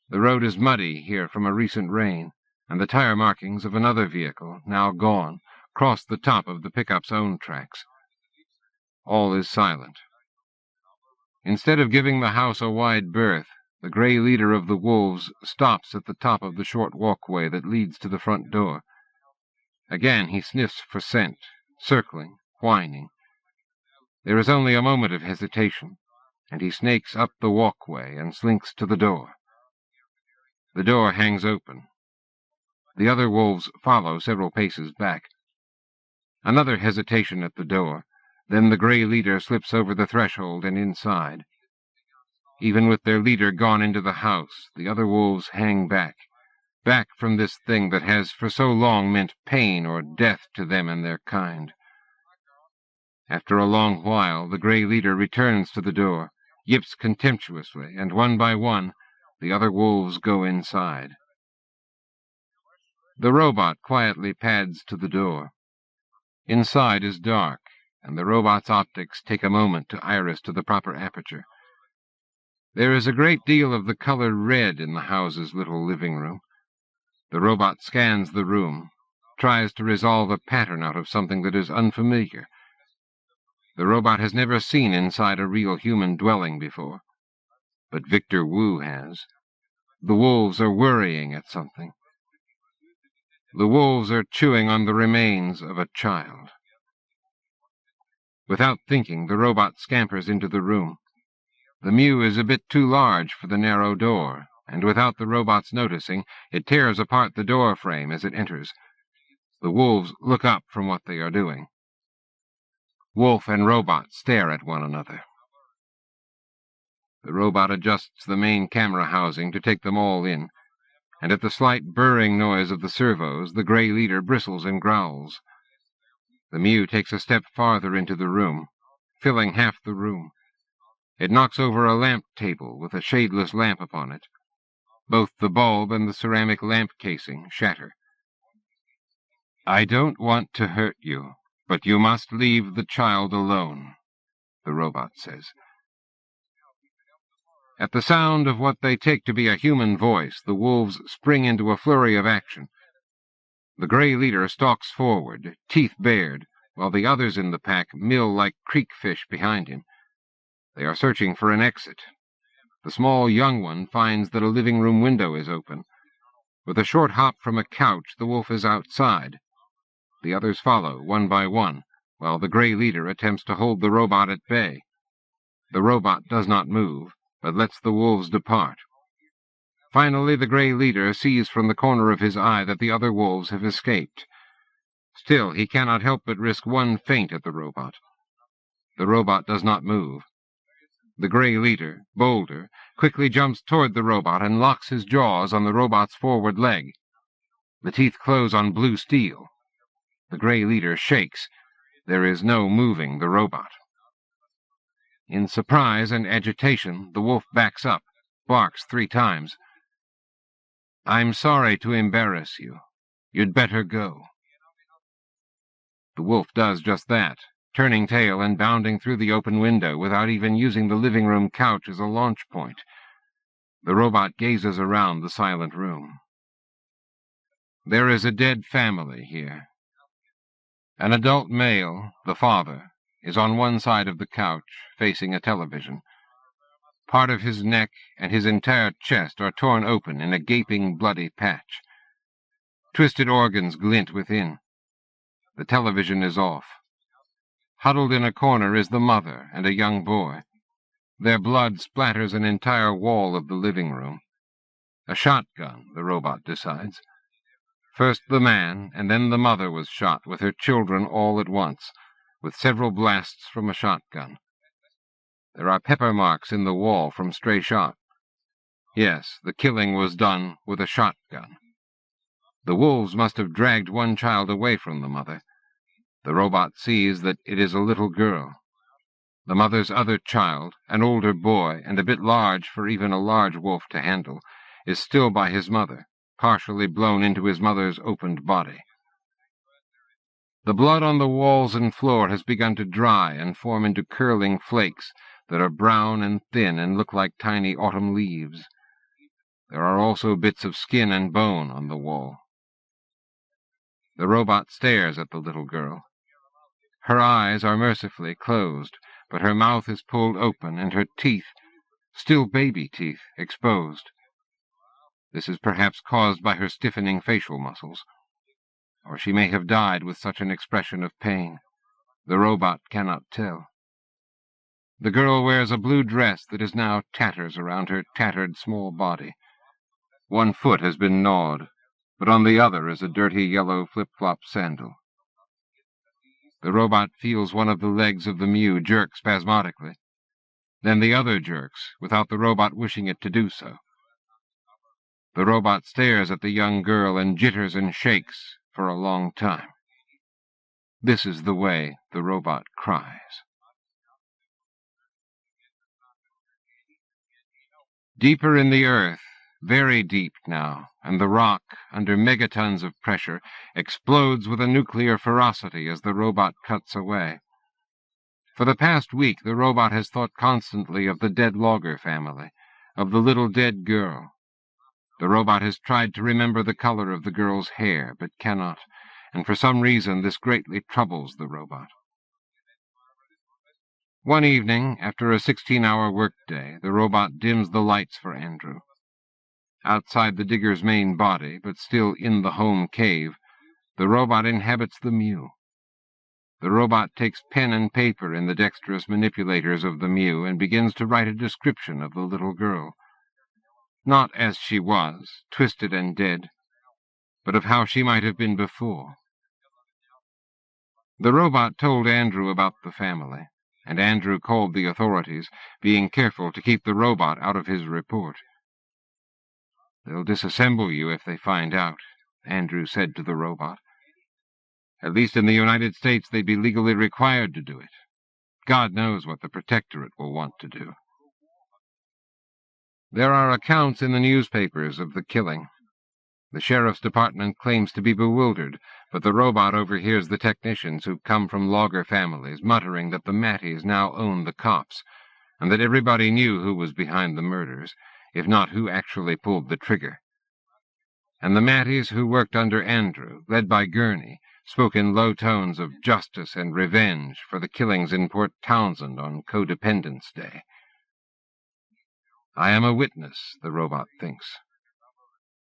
The road is muddy here from a recent rain, and the tire markings of another vehicle, now gone, cross the top of the pickup's own tracks. All is silent. Instead of giving the house a wide berth, the gray leader of the wolves stops at the top of the short walkway that leads to the front door. Again he sniffs for scent, circling, whining. There is only a moment of hesitation, and he snakes up the walkway and slinks to the door. The door hangs open. The other wolves follow several paces back. Another hesitation at the door. Then the gray leader slips over the threshold and inside. Even with their leader gone into the house, the other wolves hang back from this thing that has for so long meant pain or death to them and their kind. After a long while, the gray leader returns to the door, yips contemptuously, and one by one, the other wolves go inside. The robot quietly pads to the door. Inside is dark, and the robot's optics take a moment to iris to the proper aperture. There is a great deal of the color red in the house's little living room. The robot scans the room, tries to resolve a pattern out of something that is unfamiliar. The robot has never seen inside a real human dwelling before, but Victor Wu has. The wolves are worrying at something. The wolves are chewing on the remains of a child. Without thinking, the robot scampers into the room. The mew is a bit too large for the narrow door, and without the robot's noticing, it tears apart the door frame as it enters. The wolves look up from what they are doing. Wolfe and robot stare at one another. The robot adjusts the main camera housing to take them all in, and at the slight burring noise of the servos, the gray leader bristles and growls. The mew takes a step farther into the room, filling half the room. It knocks over a lamp table with a shadeless lamp upon it. Both the bulb and the ceramic lamp casing shatter. "I don't want to hurt you, but you must leave the child alone," the robot says. At the sound of what they take to be a human voice, the wolves spring into a flurry of action. The gray leader stalks forward, teeth bared, while the others in the pack mill like creek fish behind him. They are searching for an exit. The small young one finds that a living room window is open. With a short hop from a couch, the wolf is outside. The others follow, one by one, while the gray leader attempts to hold the robot at bay. The robot does not move, but lets the wolves depart. Finally, the gray leader sees from the corner of his eye that the other wolves have escaped. Still, he cannot help but risk one feint at the robot. The robot does not move. The gray leader, bolder, quickly jumps toward the robot and locks his jaws on the robot's forward leg. The teeth close on blue steel. The gray leader shakes. There is no moving the robot. In surprise and agitation, the wolf backs up, barks 3 times. "I'm sorry to embarrass you. You'd better go." The wolf does just that, turning tail and bounding through the open window without even using the living room couch as a launch point. The robot gazes around the silent room. There is a dead family here. An adult male, the father, is on one side of the couch, facing a television. Part of his neck and his entire chest are torn open in a gaping, bloody patch. Twisted organs glint within. The television is off. Huddled in a corner is the mother and a young boy. Their blood splatters an entire wall of the living room. A shotgun, the robot decides. First the man, and then the mother was shot with her children all at once, with several blasts from a shotgun. There are pepper marks in the wall from stray shot. Yes, the killing was done with a shotgun. The wolves must have dragged one child away from the mother. The robot sees that it is a little girl. The mother's other child, an older boy and a bit large for even a large wolf to handle, is still by his mother, partially blown into his mother's opened body. The blood on the walls and floor has begun to dry and form into curling flakes that are brown and thin and look like tiny autumn leaves. There are also bits of skin and bone on the wall. The robot stares at the little girl. Her eyes are mercifully closed, but her mouth is pulled open and her teeth, still baby teeth, exposed. This is perhaps caused by her stiffening facial muscles. Or she may have died with such an expression of pain. The robot cannot tell. The girl wears a blue dress that is now tatters around her tattered small body. One foot has been gnawed, but on the other is a dirty yellow flip-flop sandal. The robot feels one of the legs of the Mew jerk spasmodically. Then the other jerks, without the robot wishing it to do so. The robot stares at the young girl and jitters and shakes for a long time. This is the way the robot cries. Deeper in the earth, very deep now, and the rock, under megatons of pressure, explodes with a nuclear ferocity as the robot cuts away. For the past week, the robot has thought constantly of the dead logger family, of the little dead girl. The robot has tried to remember the color of the girl's hair, but cannot, and for some reason this greatly troubles the robot. One evening, after a 16-hour workday, the robot dims the lights for Andrew. Outside the digger's main body, but still in the home cave, the robot inhabits the Mew. The robot takes pen and paper in the dexterous manipulators of the Mew and begins to write a description of the little girl. Not as she was, twisted and dead, but of how she might have been before. The robot told Andrew about the family, and Andrew called the authorities, being careful to keep the robot out of his report. "They'll disassemble you if they find out," Andrew said to the robot. "At least in the United States they'd be legally required to do it. God knows what the Protectorate will want to do." There are accounts in the newspapers of the killing. The sheriff's department claims to be bewildered, but the robot overhears the technicians who come from logger families muttering that the Matties now own the cops, and that everybody knew who was behind the murders, if not who actually pulled the trigger. And the Matties who worked under Andrew, led by Gurney, spoke in low tones of justice and revenge for the killings in Port Townsend on Codependence Day. I am a witness, the robot thinks.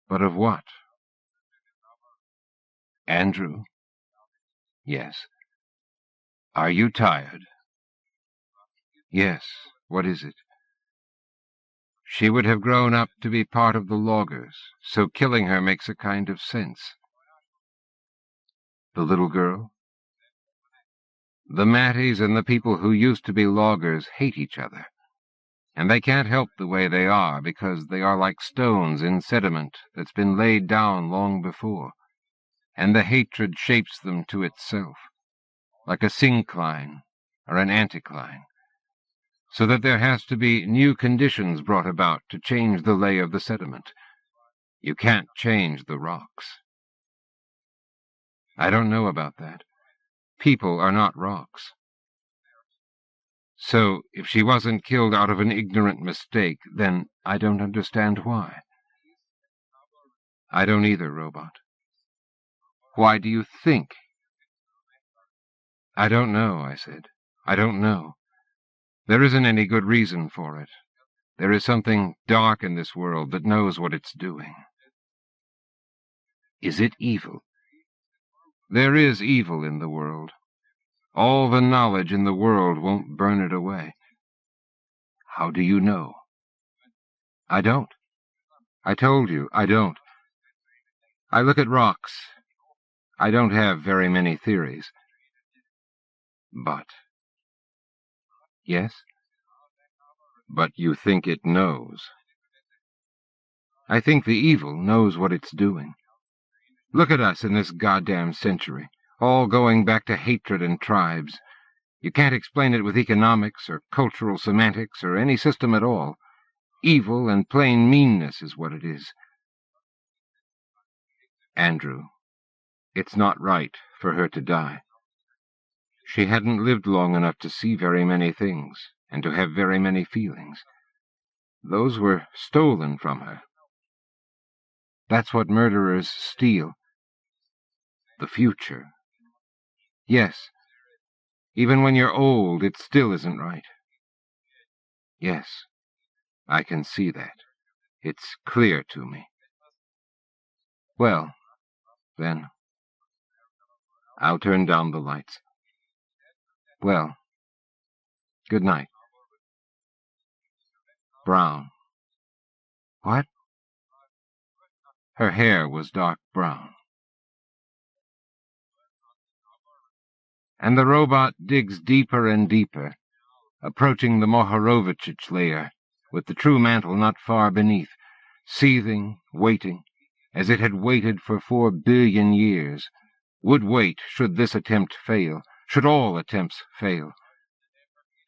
But of what? "Andrew?" "Yes." "Are you tired?" "Yes. What is it?" "She would have grown up to be part of the loggers, so killing her makes a kind of sense." "The little girl?" "The Matties and the people who used to be loggers hate each other. And they can't help the way they are, because they are like stones in sediment that's been laid down long before, and the hatred shapes them to itself, like a syncline or an anticline, so that there has to be new conditions brought about to change the lay of the sediment. You can't change the rocks." "I don't know about that. People are not rocks." "So, if she wasn't killed out of an ignorant mistake, then I don't understand why." "I don't either, robot." "Why do you think?" "I don't know," I said. "I don't know. There isn't any good reason for it. There is something dark in this world that knows what it's doing." "Is it evil?" "There is evil in the world. All the knowledge in the world won't burn it away." "How do you know?" "I don't. I told you, I don't. I look at rocks. I don't have very many theories." "But—" "Yes?" But you think it knows? I think the evil knows what it's doing. Look at us in this goddamn century, all going back to hatred and tribes. You can't explain it with economics or cultural semantics or any system at all. Evil and plain meanness is what it is. Andrew, it's not right for her to die. She hadn't lived long enough to see very many things and to have very many feelings. Those were stolen from her. That's what murderers steal. The future. Yes. Even when you're old, it still isn't right. Yes, I can see that. It's clear to me. Well, then, I'll turn down the lights. Well, good night. Brown. What? Her hair was dark brown. And the robot digs deeper and deeper, approaching the Mohorovicic layer, with the true mantle not far beneath, seething, waiting, as it had waited for 4 billion years, would wait should this attempt fail, should all attempts fail.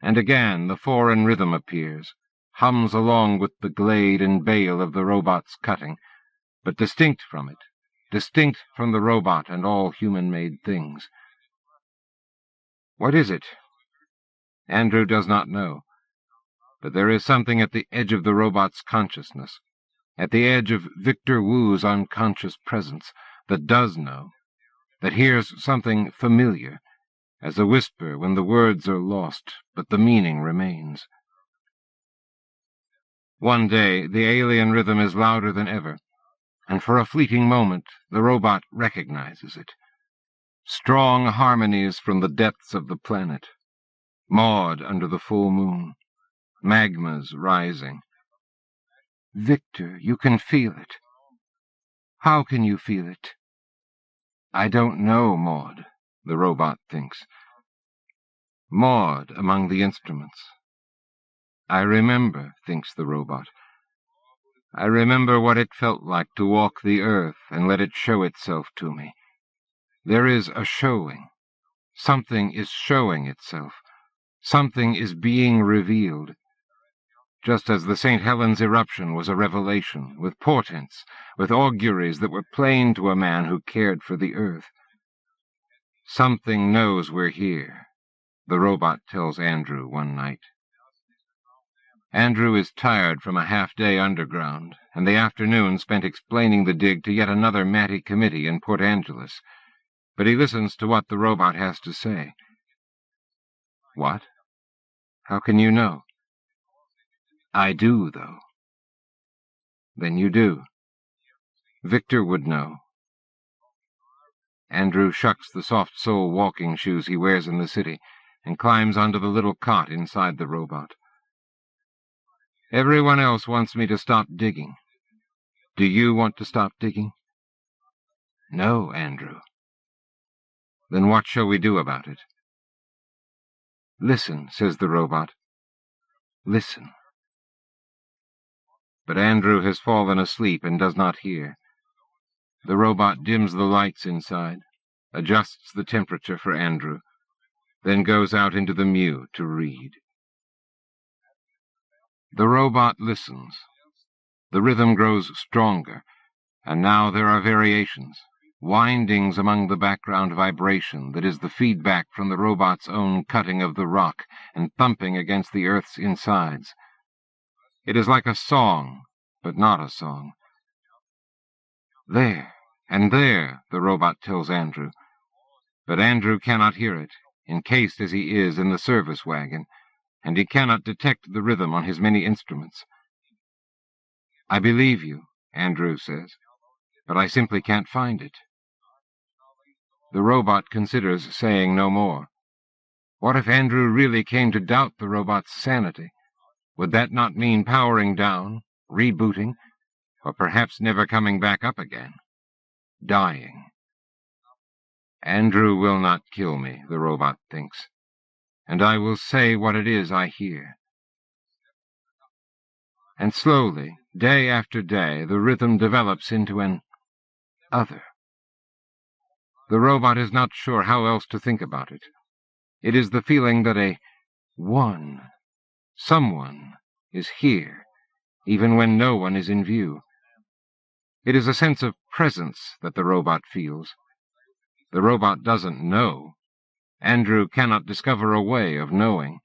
And again the foreign rhythm appears, hums along with the glade and bale of the robot's cutting, but distinct from it, distinct from the robot and all human-made things. What is it? Andrew does not know, but there is something at the edge of the robot's consciousness, at the edge of Victor Wu's unconscious presence, that does know, that hears something familiar, as a whisper when the words are lost, but the meaning remains. One day the alien rhythm is louder than ever, and for a fleeting moment the robot recognizes it. Strong harmonies from the depths of the planet, Maud under the full moon, magmas rising. Victor, you can feel it. How can you feel it? I don't know, Maud, the robot thinks. Maud among the instruments. I remember, thinks the robot. I remember what it felt like to walk the earth and let it show itself to me. There is a showing. Something is showing itself. Something is being revealed. Just as the St. Helens eruption was a revelation, with portents, with auguries that were plain to a man who cared for the earth. Something knows we're here, the robot tells Andrew one night. Andrew is tired from a half-day underground, and the afternoon spent explaining the dig to yet another Matty committee in Port Angeles. But he listens to what the robot has to say. What? How can you know? I do, though. Then you do. Victor would know. Andrew shucks the soft-sole walking shoes he wears in the city and climbs onto the little cot inside the robot. Everyone else wants me to stop digging. Do you want to stop digging? No, Andrew. Then what shall we do about it? Listen, says the robot. Listen. But Andrew has fallen asleep and does not hear. The robot dims the lights inside, adjusts the temperature for Andrew, then goes out into the mew to read. The robot listens. The rhythm grows stronger, and now there are variations, windings among the background vibration that is the feedback from the robot's own cutting of the rock and thumping against the earth's insides. It is like a song, but not a song. There, and there, the robot tells Andrew. But Andrew cannot hear it, encased as he is in the service wagon, and he cannot detect the rhythm on his many instruments. I believe you, Andrew says, but I simply can't find it. The robot considers saying no more. What if Andrew really came to doubt the robot's sanity? Would that not mean powering down, rebooting, or perhaps never coming back up again? Dying. Andrew will not kill me, the robot thinks, and I will say what it is I hear. And slowly, day after day, the rhythm develops into an other. The robot is not sure how else to think about it. It is the feeling that a someone, is here, even when no one is in view. It is a sense of presence that the robot feels. The robot doesn't know. Andrew cannot discover a way of knowing.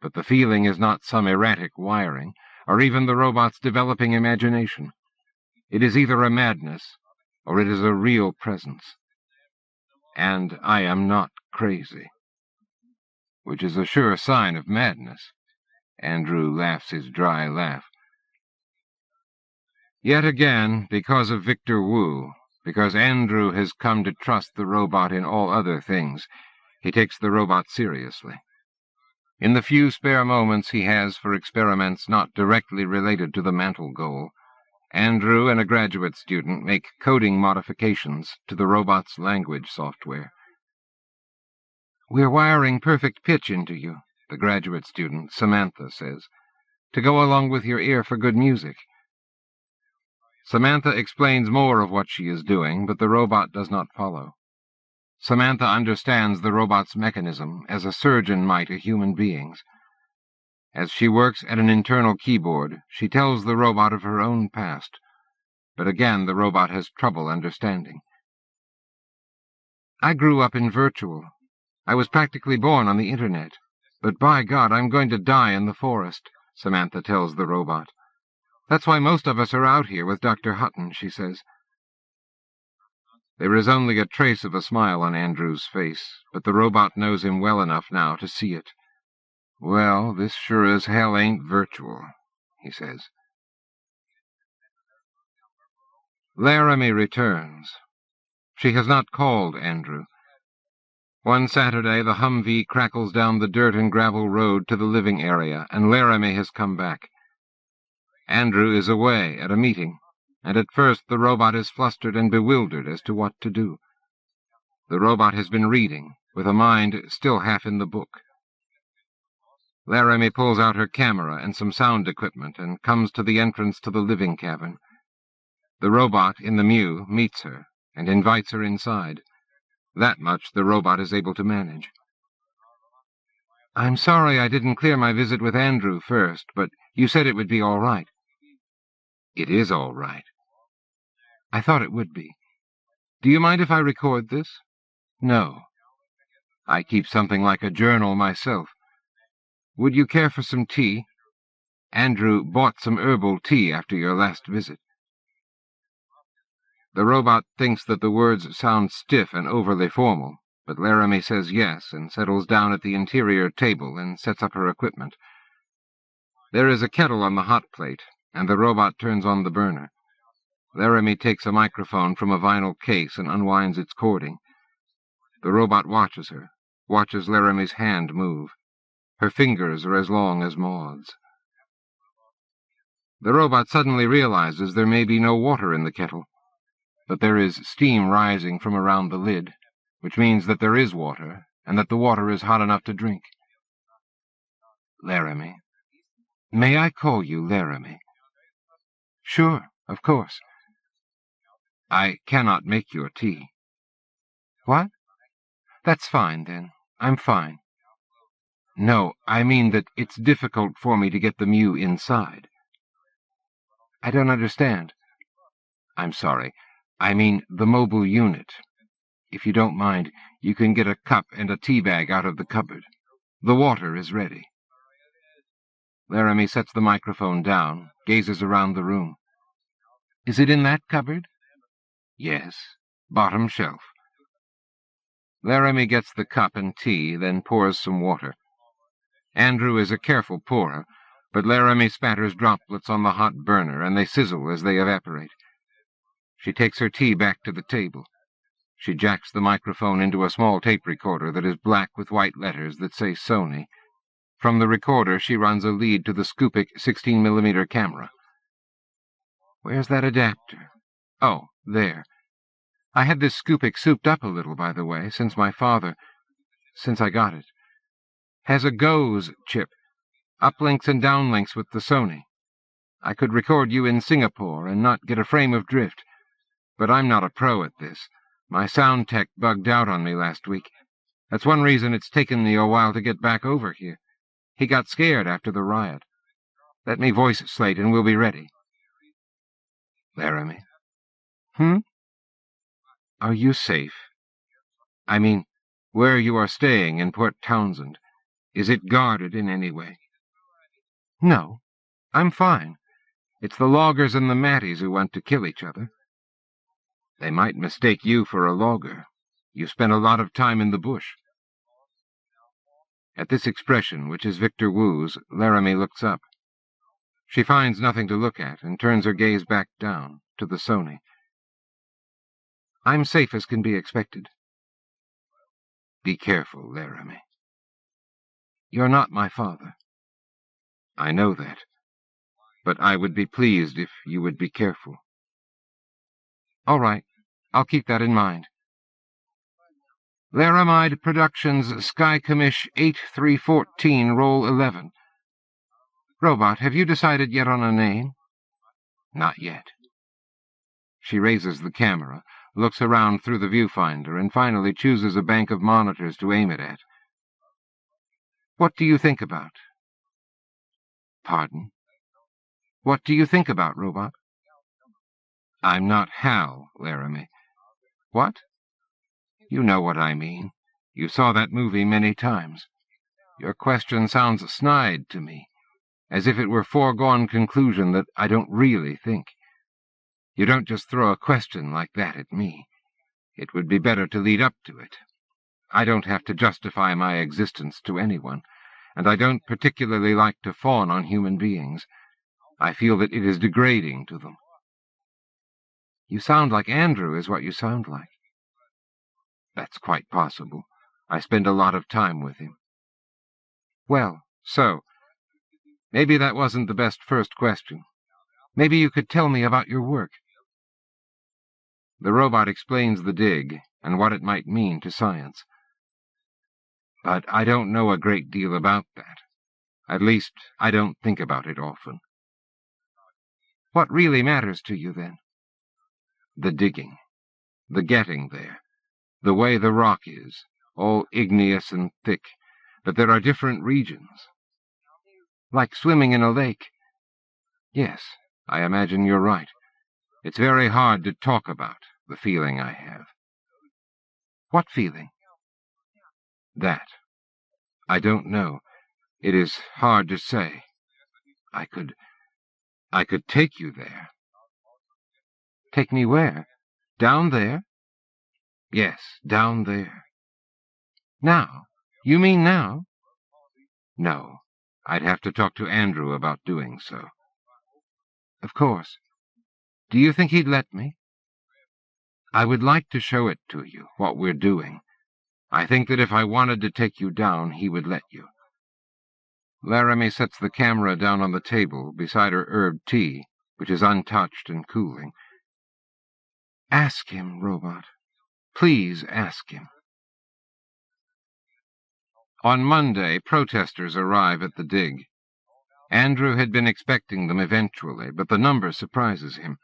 But the feeling is not some erratic wiring, or even the robot's developing imagination. It is either a madness, or it is a real presence. And I am not crazy. Which is a sure sign of madness. Andrew laughs his dry laugh. Yet again, because of Victor Wu, because Andrew has come to trust the robot in all other things, he takes the robot seriously. In the few spare moments he has for experiments not directly related to the mantle goal, Andrew and a graduate student make coding modifications to the robot's language software. "We're wiring perfect pitch into you," the graduate student, Samantha, says, "to go along with your ear for good music." Samantha explains more of what she is doing, but the robot does not follow. Samantha understands the robot's mechanism as a surgeon might a human being's. As she works at an internal keyboard, she tells the robot of her own past, but again the robot has trouble understanding. "I grew up in virtual. I was practically born on the Internet. But by God, I'm going to die in the forest," Samantha tells the robot. "That's why most of us are out here with Dr. Hutton," she says. There is only a trace of a smile on Andrew's face, but the robot knows him well enough now to see it. "Well, this sure as hell ain't virtual," he says. Laramie returns. She has not called Andrew. One Saturday, the Humvee crackles down the dirt and gravel road to the living area, and Laramie has come back. Andrew is away at a meeting, and at first the robot is flustered and bewildered as to what to do. The robot has been reading, with a mind still half in the book. Laramie pulls out her camera and some sound equipment and comes to the entrance to the living cabin. The robot, in the mew, meets her and invites her inside. That much the robot is able to manage. "I'm sorry I didn't clear my visit with Andrew first, but you said it would be all right." "It is all right." "I thought it would be. Do you mind if I record this?" "No. I keep something like a journal myself. Would you care for some tea? Andrew bought some herbal tea after your last visit." The robot thinks that the words sound stiff and overly formal, but Laramie says yes and settles down at the interior table and sets up her equipment. There is a kettle on the hot plate, and the robot turns on the burner. Laramie takes a microphone from a vinyl case and unwinds its cording. The robot watches her, watches Laramie's hand move. Her fingers are as long as moths. The robot suddenly realizes there may be no water in the kettle, but there is steam rising from around the lid, which means that there is water, and that the water is hot enough to drink. "Laramie. May I call you Laramie?" "Sure, of course." "I cannot make your tea." "What? That's fine, then. I'm fine." "No, I mean that it's difficult for me to get the mew inside." "I don't understand." "I'm sorry. I mean the mobile unit. If you don't mind, you can get a cup and a tea bag out of the cupboard. The water is ready." Laramie sets the microphone down, gazes around the room. "Is it in that cupboard?" "Yes, bottom shelf." Laramie gets the cup and tea, then pours some water. Andrew is a careful pourer, but Laramie spatters droplets on the hot burner, and they sizzle as they evaporate. She takes her tea back to the table. She jacks the microphone into a small tape recorder that is black with white letters that say Sony. From the recorder she runs a lead to the Scoopik 16mm camera. "Where's that adapter? Oh, there. I had this Scoopik souped up a little, by the way, since I got it. Has a GOES chip, uplinks and downlinks with the Sony. I could record you in Singapore and not get a frame of drift. But I'm not a pro at this. My sound tech bugged out on me last week. That's one reason it's taken me a while to get back over here. He got scared after the riot. Let me voice Slate and we'll be ready. Laramie. Are you safe? I mean, where you are staying in Port Townsend, is it guarded in any way? No, I'm fine. It's the loggers and the Matties who want to kill each other. They might mistake you for a logger. You spent a lot of time in the bush. At this expression, which is Victor Wu's, Laramie looks up. She finds nothing to look at and turns her gaze back down, to the Sony. I'm safe as can be expected. Be careful, Laramie. You're not my father. I know that, but I would be pleased if you would be careful. All right, I'll keep that in mind. Laramide Productions, Sky Commish 8314, Roll 11. Robot, have you decided yet on a name? Not yet. She raises the camera, looks around through the viewfinder, and finally chooses a bank of monitors to aim it at. What do you think about? Pardon? What do you think about, Robot? I'm not Hal, Laramie. What? You know what I mean. You saw that movie many times. Your question sounds snide to me, as if it were foregone conclusion that I don't really think. You don't just throw a question like that at me. It would be better to lead up to it. I don't have to justify my existence to anyone, and I don't particularly like to fawn on human beings. I feel that it is degrading to them. You sound like Andrew, is what you sound like. That's quite possible. I spend a lot of time with him. Well, so, maybe that wasn't the best first question. Maybe you could tell me about your work. The robot explains the dig and what it might mean to science. But I don't know a great deal about that. At least, I don't think about it often. What really matters to you, then? The digging. The getting there. The way the rock is, all igneous and thick, but there are different regions. Like swimming in a lake. Yes, I imagine you're right. It's very hard to talk about, the feeling I have. What feeling? That. I don't know. It is hard to say. I could take you there. Take me where? Down there? Yes, down there. Now? You mean now? No. I'd have to talk to Andrew about doing so. Of course. Do you think he'd let me? I would like to show it to you, what we're doing. I think that if I wanted to take you down, he would let you. Laramie sets the camera down on the table beside her herb tea, which is untouched and cooling. Ask him, Robot. Please ask him. On Monday, protesters arrive at the dig. Andrew had been expecting them eventually, but the number surprises him.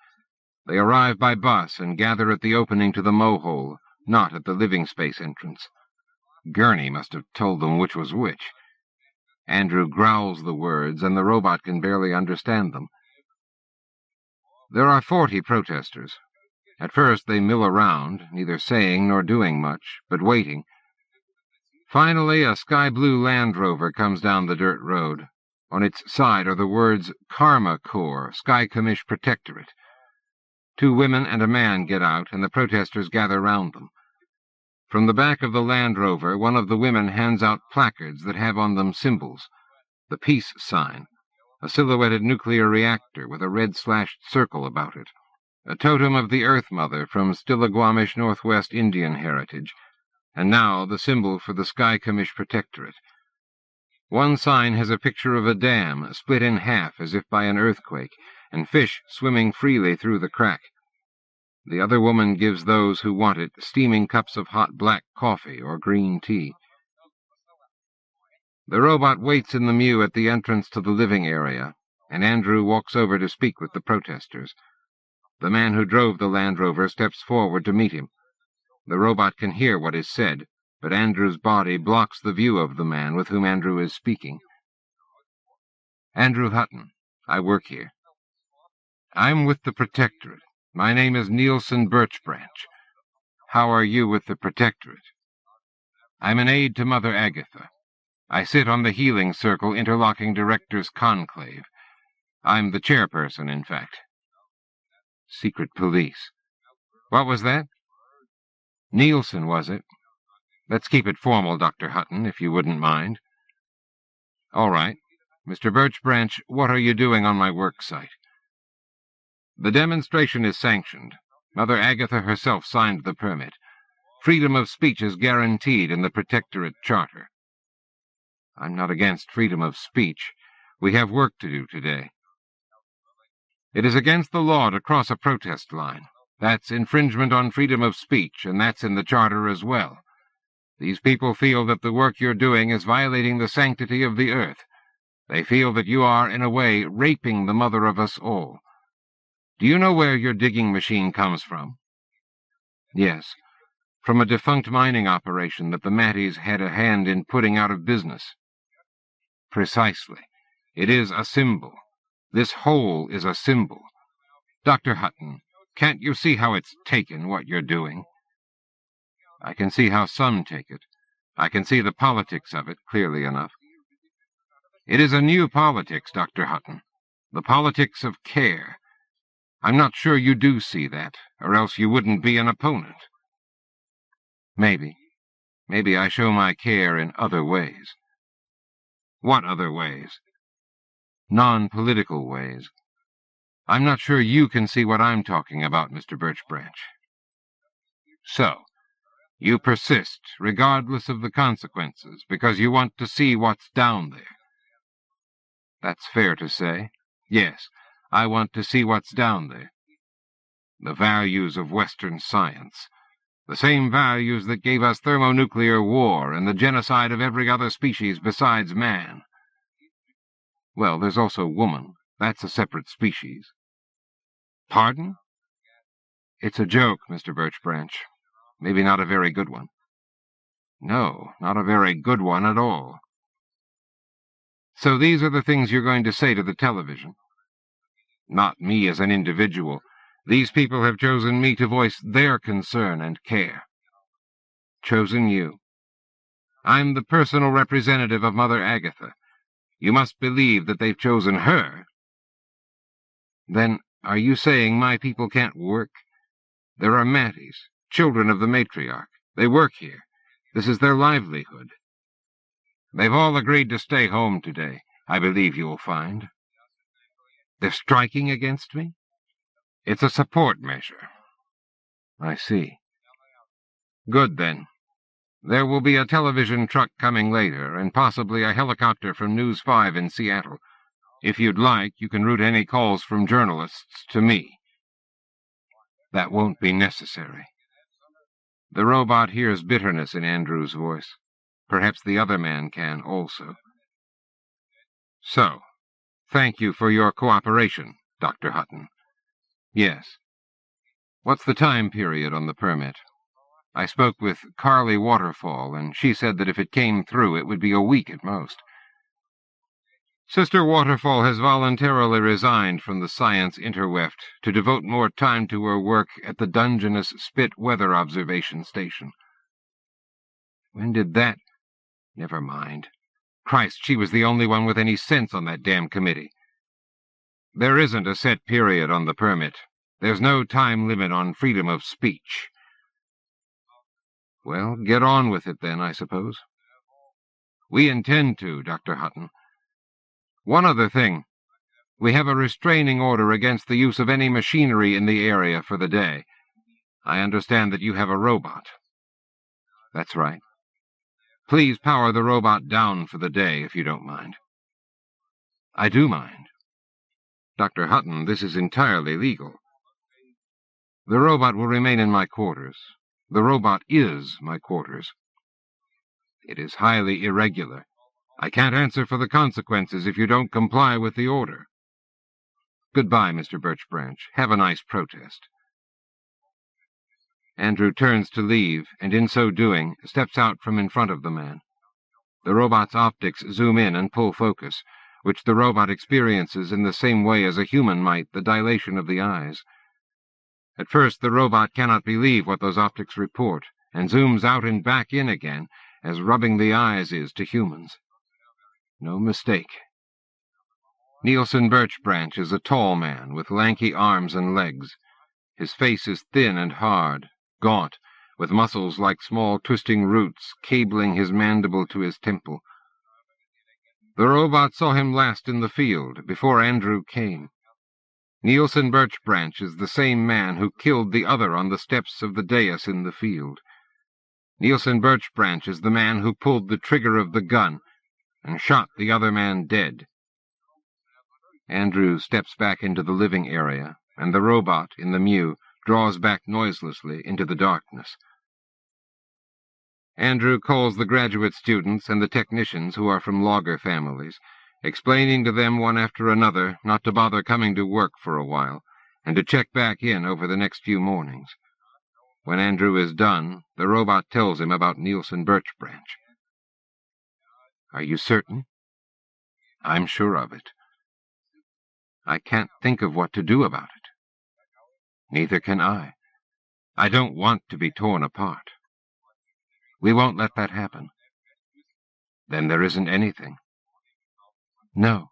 They arrive by bus and gather at the opening to the mow-hole, not at the living space entrance. Gurney must have told them which was which. Andrew growls the words, and the robot can barely understand them. There are 40 protesters. At first they mill around, neither saying nor doing much, but waiting. Finally, a sky-blue Land Rover comes down the dirt road. On its side are the words, Karma Corps, Sky Commish Protectorate. 2 women and a man get out, and the protesters gather round them. From the back of the Land Rover, one of the women hands out placards that have on them symbols. The peace sign, a silhouetted nuclear reactor with a red-slashed circle about it, a totem of the Earth Mother from Stillaguamish Northwest Indian heritage, and now the symbol for the Sky Commish Protectorate. One sign has a picture of a dam split in half as if by an earthquake, and fish swimming freely through the crack. The other woman gives those who want it steaming cups of hot black coffee or green tea. The robot waits in the mew at the entrance to the living area, and Andrew walks over to speak with the protesters. The man who drove the Land Rover steps forward to meet him. The robot can hear what is said, but Andrew's body blocks the view of the man with whom Andrew is speaking. Andrew Hutton. I work here. I'm with the Protectorate. My name is Nielsen Birchbranch. How are you with the Protectorate? I'm an aide to Mother Agatha. I sit on the Healing Circle Interlocking Directors Conclave. I'm the chairperson, in fact. Secret police. What was that? Nielsen, was it? Let's keep it formal, Dr. Hutton, if you wouldn't mind. All right. Mr. Birchbranch, what are you doing on my work site? The demonstration is sanctioned. Mother Agatha herself signed the permit. Freedom of speech is guaranteed in the Protectorate Charter. I'm not against freedom of speech. We have work to do today. It is against the law to cross a protest line. That's infringement on freedom of speech, and that's in the Charter as well. These people feel that the work you're doing is violating the sanctity of the earth. They feel that you are, in a way, raping the mother of us all. Do you know where your digging machine comes from? Yes, from a defunct mining operation that the Matties had a hand in putting out of business. Precisely. It is a symbol. This hole is a symbol. Dr. Hutton, can't you see how it's taken, what you're doing? I can see how some take it. I can see the politics of it clearly enough. It is a new politics, Dr. Hutton. The politics of care. I'm not sure you do see that, or else you wouldn't be an opponent. Maybe. Maybe I show my care in other ways. What other ways? Non-political ways. I'm not sure you can see what I'm talking about, Mr. Birchbranch. So, you persist, regardless of the consequences, because you want to see what's down there. That's fair to say. Yes, I want to see what's down there. The values of Western science. The same values that gave us thermonuclear war and the genocide of every other species besides man. Well, there's also woman. That's a separate species. Pardon? It's a joke, Mr. Birchbranch. Maybe not a very good one. No, not a very good one at all. So these are the things you're going to say to the television. Not me as an individual. These people have chosen me to voice their concern and care. Chosen you. I'm the personal representative of Mother Agatha. You must believe that they've chosen her. Then, are you saying my people can't work? There are Matties, children of the matriarch. They work here. This is their livelihood. They've all agreed to stay home today, I believe you'll find. They're striking against me? It's a support measure. I see. Good, then. There will be a television truck coming later, and possibly a helicopter from News 5 in Seattle. If you'd like, you can route any calls from journalists to me. That won't be necessary. The robot hears bitterness in Andrew's voice. Perhaps the other man can also. So, thank you for your cooperation, Dr. Hutton. Yes. What's the time period on the permit? I spoke with Carly Waterfall, and she said that if it came through, it would be a week at most. Sister Waterfall has voluntarily resigned from the science interweft to devote more time to her work at the Dungeness Spit Weather Observation Station. When did that? Never mind. Christ, she was the only one with any sense on that damn committee. There isn't a set period on the permit. There's no time limit on freedom of speech. Well, get on with it then, I suppose. We intend to, Dr. Hutton. One other thing. We have a restraining order against the use of any machinery in the area for the day. I understand that you have a robot. That's right. Please power the robot down for the day, if you don't mind. I do mind. Dr. Hutton, this is entirely legal. The robot will remain in my quarters. The robot is my quarters. It is highly irregular. I can't answer for the consequences if you don't comply with the order. Goodbye, Mr. Birchbranch. Have a nice protest. Andrew turns to leave, and in so doing, steps out from in front of the man. The robot's optics zoom in and pull focus, which the robot experiences in the same way as a human might the dilation of the eyes. At first, the robot cannot believe what those optics report, and zooms out and back in again, as rubbing the eyes is to humans. No mistake. Nielsen Birchbranch is a tall man with lanky arms and legs. His face is thin and hard, gaunt, with muscles like small twisting roots cabling his mandible to his temple. The robot saw him last in the field, before Andrew came. Nielsen Birchbranch is the same man who killed the other on the steps of the dais in the field. Nielsen Birchbranch is the man who pulled the trigger of the gun and shot the other man dead. Andrew steps back into the living area, and the robot, in the mew, draws back noiselessly into the darkness. Andrew calls the graduate students and the technicians who are from logger families, explaining to them one after another not to bother coming to work for a while, and to check back in over the next few mornings. When Andrew is done, the robot tells him about Nielsen Birchbranch. Are you certain? I'm sure of it. I can't think of what to do about it. Neither can I. I don't want to be torn apart. We won't let that happen. Then there isn't anything. No.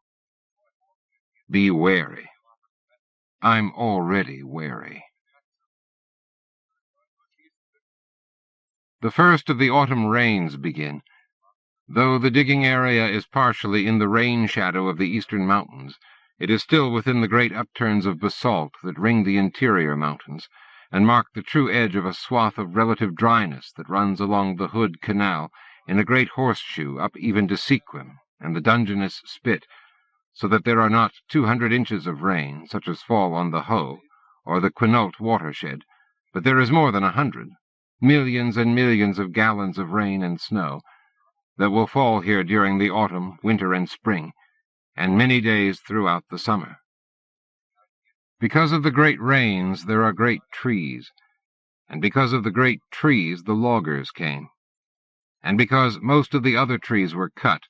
Be wary. I'm already wary. The first of the autumn rains begin. Though the digging area is partially in the rain shadow of the eastern mountains, it is still within the great upturns of basalt that ring the interior mountains, and mark the true edge of a swath of relative dryness that runs along the Hood Canal in a great horseshoe up even to Sequim and the Dungeness Spit, so that there are not 200 inches of rain, such as fall on the Hoe, or the Quinault watershed, but there is more than 100, millions and millions of gallons of rain and snow, that will fall here during the autumn, winter, and spring, and many days throughout the summer. Because of the great rains, there are great trees, and because of the great trees, the loggers came. And because most of the other trees were cut,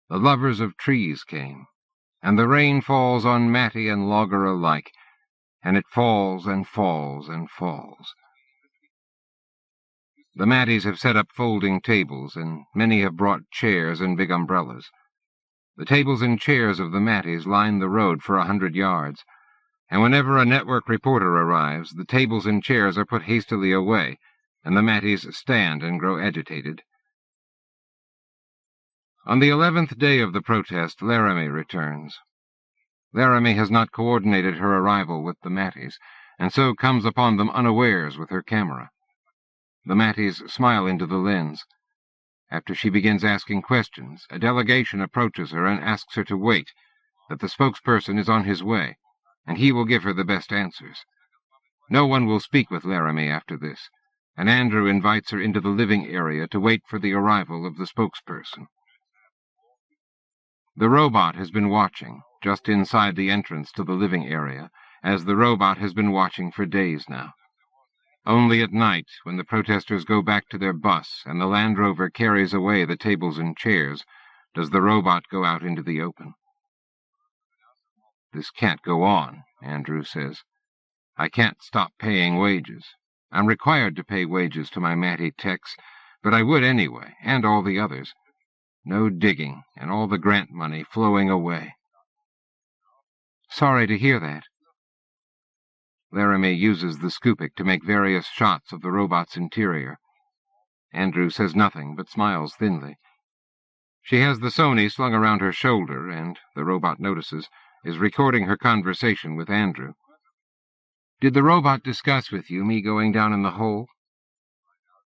the lovers of trees came, and the rain falls on Matty and logger alike, and it falls and falls and falls. The Matties have set up folding tables, and many have brought chairs and big umbrellas. The tables and chairs of the Matties line the road for 100 yards, and whenever a network reporter arrives, the tables and chairs are put hastily away, and the Matties stand and grow agitated. On the 11th day of the protest, Laramie returns. Laramie has not coordinated her arrival with the Matties, and so comes upon them unawares with her camera. The Matties smile into the lens. After she begins asking questions, a delegation approaches her and asks her to wait, that the spokesperson is on his way, and he will give her the best answers. No one will speak with Laramie after this, and Andrew invites her into the living area to wait for the arrival of the spokesperson. The robot has been watching, just inside the entrance to the living area, as the robot has been watching for days now. Only at night, when the protesters go back to their bus and the Land Rover carries away the tables and chairs, does the robot go out into the open. This can't go on, Andrew says. I can't stop paying wages. I'm required to pay wages to my Matty techs, but I would anyway, and all the others. No digging, and all the grant money flowing away. Sorry to hear that. Laramie uses the scoopik to make various shots of the robot's interior. Andrew says nothing, but smiles thinly. She has the Sony slung around her shoulder, and, the robot notices, is recording her conversation with Andrew. Did the robot discuss with you me going down in the hole?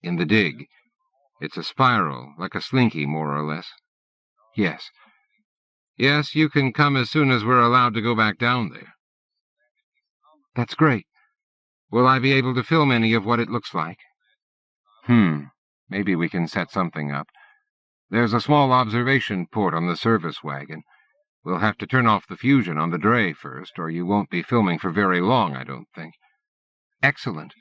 In the dig. It's a spiral, like a slinky, more or less. Yes. Yes, you can come as soon as we're allowed to go back down there. That's great. Will I be able to film any of what it looks like? Maybe we can set something up. There's a small observation port on the service wagon. We'll have to turn off the fusion on the dray first, or you won't be filming for very long, I don't think. Excellent.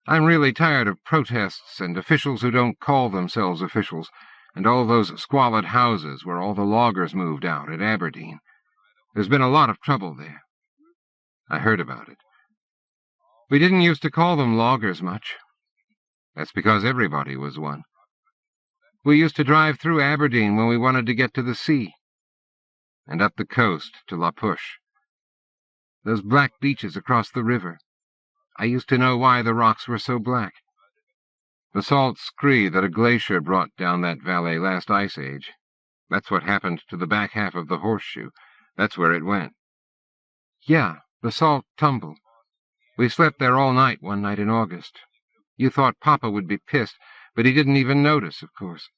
I'm really tired of protests and officials who don't call themselves officials, and all those squalid houses where all the loggers moved out at Aberdeen. There's been a lot of trouble there. I heard about it. We didn't used to call them loggers much. That's because everybody was one. We used to drive through Aberdeen when we wanted to get to the sea, and up the coast to La Push. Those black beaches across the river. I used to know why the rocks were so black. The salt scree that a glacier brought down that valley last ice age. That's what happened to the back half of the horseshoe. That's where it went. Yeah, the salt tumbled. We slept there all night one night in August. You thought Papa would be pissed, but he didn't even notice, of course.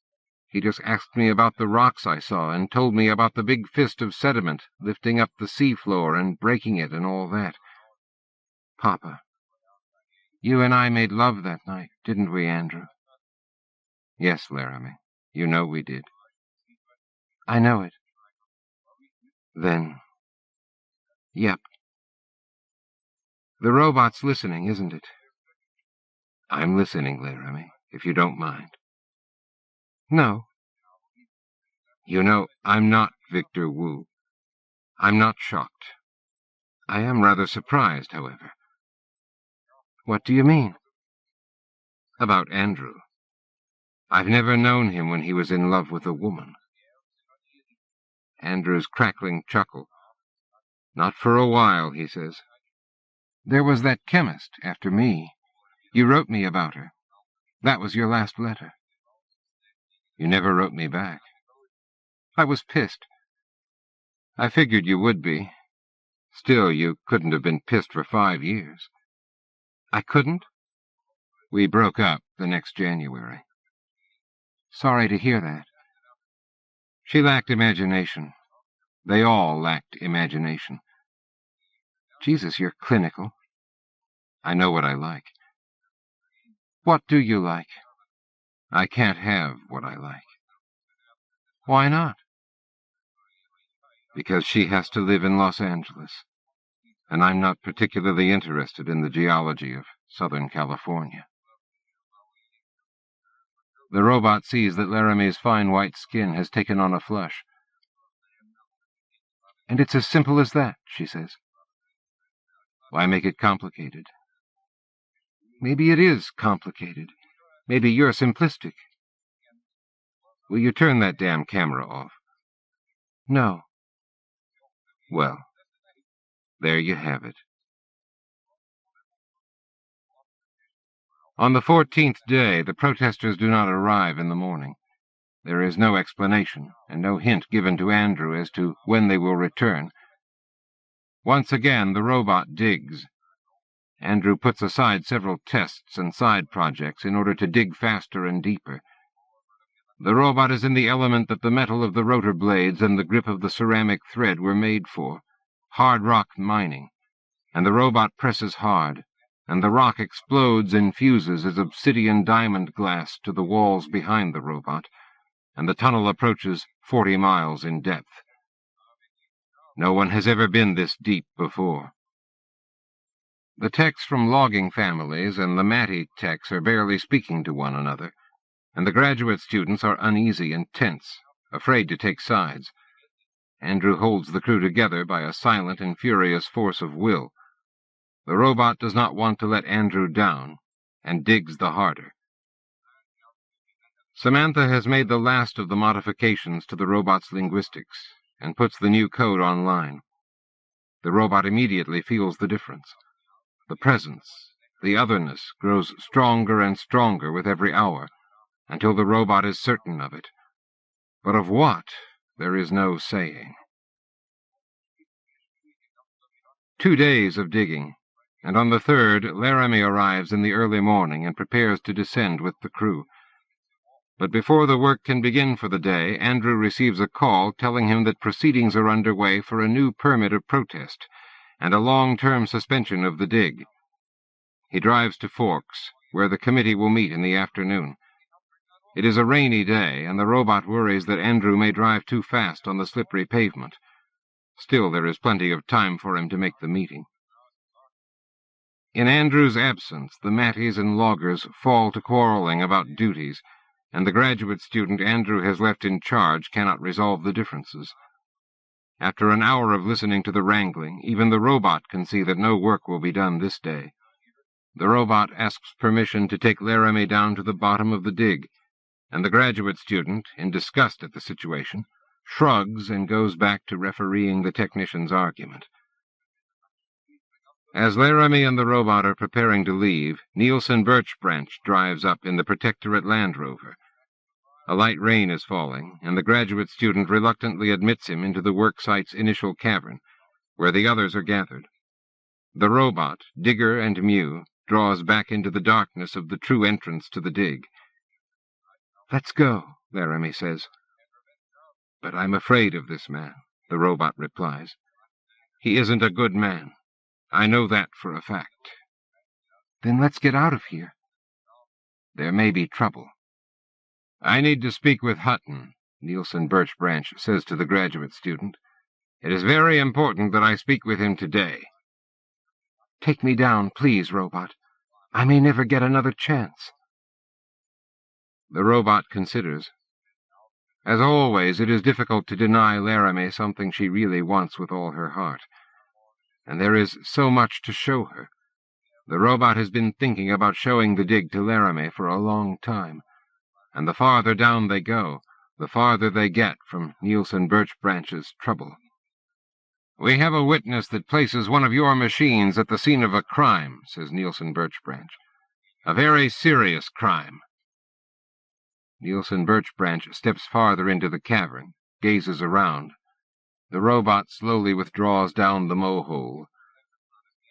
He just asked me about the rocks I saw and told me about the big fist of sediment lifting up the seafloor and breaking it and all that. Papa. You and I made love that night, didn't we, Andrew? Yes, Laramie. You know we did. I know it. Then... Yep. The robot's listening, isn't it? I'm listening, Laramie, if you don't mind. No. You know, I'm not Victor Wu. I'm not shocked. I am rather surprised, however. What do you mean? About Andrew. I've never known him when he was in love with a woman. Andrew's crackling chuckle. Not for a while, he says. There was that chemist after me. You wrote me about her. That was your last letter. You never wrote me back. I was pissed. I figured you would be. Still, you couldn't have been pissed for 5 years. I couldn't? We broke up the next January. Sorry to hear that. She lacked imagination. They all lacked imagination. Jesus, you're clinical. I know what I like. What do you like? I can't have what I like. Why not? Because she has to live in Los Angeles, and I'm not particularly interested in the geology of Southern California. The robot sees that Laramie's fine white skin has taken on a flush. And it's as simple as that, she says. Why make it complicated? Maybe it is complicated. Maybe you're simplistic. Will you turn that damn camera off? No. Well, there you have it. On the 14th day, the protesters do not arrive in the morning. There is no explanation, and no hint given to Andrew as to when they will return. Once again, the robot digs. Andrew puts aside several tests and side projects in order to dig faster and deeper. The robot is in the element that the metal of the rotor blades and the grip of the ceramic thread were made for, hard rock mining, and the robot presses hard, and the rock explodes and fuses as obsidian diamond glass to the walls behind the robot, and the tunnel approaches 40 miles in depth. No one has ever been this deep before. The techs from logging families and the Matty techs are barely speaking to one another, and the graduate students are uneasy and tense, afraid to take sides. Andrew holds the crew together by a silent and furious force of will. The robot does not want to let Andrew down, and digs the harder. Samantha has made the last of the modifications to the robot's linguistics, and puts the new code online. The robot immediately feels the difference. The presence, the otherness, grows stronger and stronger with every hour, until the robot is certain of it. But of what, there is no saying. 2 days of digging, and on the 3rd, Laramie arrives in the early morning and prepares to descend with the crew. But before the work can begin for the day, Andrew receives a call telling him that proceedings are underway for a new permit of protest and a long-term suspension of the dig. He drives to Forks, where the committee will meet in the afternoon. It is a rainy day, and the robot worries that Andrew may drive too fast on the slippery pavement. Still, there is plenty of time for him to make the meeting. In Andrew's absence, the Matties and loggers fall to quarreling about duties, and the graduate student Andrew has left in charge cannot resolve the differences. After an hour of listening to the wrangling, even the robot can see that no work will be done this day. The robot asks permission to take Laramie down to the bottom of the dig, and the graduate student, in disgust at the situation, shrugs and goes back to refereeing the technician's argument. As Laramie and the robot are preparing to leave, Nielsen Birchbranch drives up in the Protectorate Land Rover. A light rain is falling, and the graduate student reluctantly admits him into the work site's initial cavern, where the others are gathered. The robot, Digger and Mew, draws back into the darkness of the true entrance to the dig. "Let's go," Laramie says. "But I'm afraid of this man," the robot replies. "He isn't a good man. I know that for a fact." "Then let's get out of here." "There may be trouble." "I need to speak with Hutton," Nielsen Birchbranch says to the graduate student. "It is very important that I speak with him today." "Take me down, please, robot. I may never get another chance." The robot considers. As always, it is difficult to deny Laramie something she really wants with all her heart. And there is so much to show her. The robot has been thinking about showing the dig to Laramie for a long time, and the farther down they go, the farther they get from Nielsen Birchbranch's trouble. "We have a witness that places one of your machines at the scene of a crime," says Nielsen Birchbranch. "A very serious crime." Nielsen Birchbranch steps farther into the cavern, gazes around. The robot slowly withdraws down the mow-hole.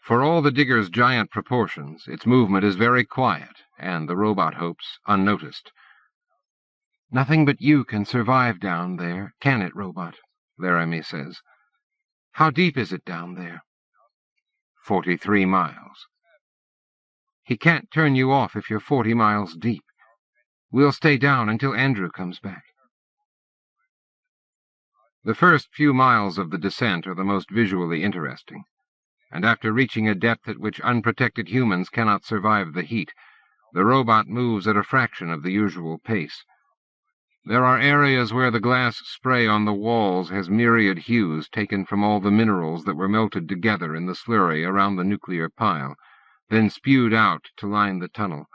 For all the digger's giant proportions, its movement is very quiet, and, the robot hopes, unnoticed. "Nothing but you can survive down there, can it, robot?" Laramie says. "How deep is it down there?" 43 miles. "He can't turn you off if you're 40 miles deep. We'll stay down until Andrew comes back." The first few miles of the descent are the most visually interesting, and after reaching a depth at which unprotected humans cannot survive the heat, the robot moves at a fraction of the usual pace. There are areas where the glass spray on the walls has myriad hues taken from all the minerals that were melted together in the slurry around the nuclear pile, then spewed out to line the tunnel.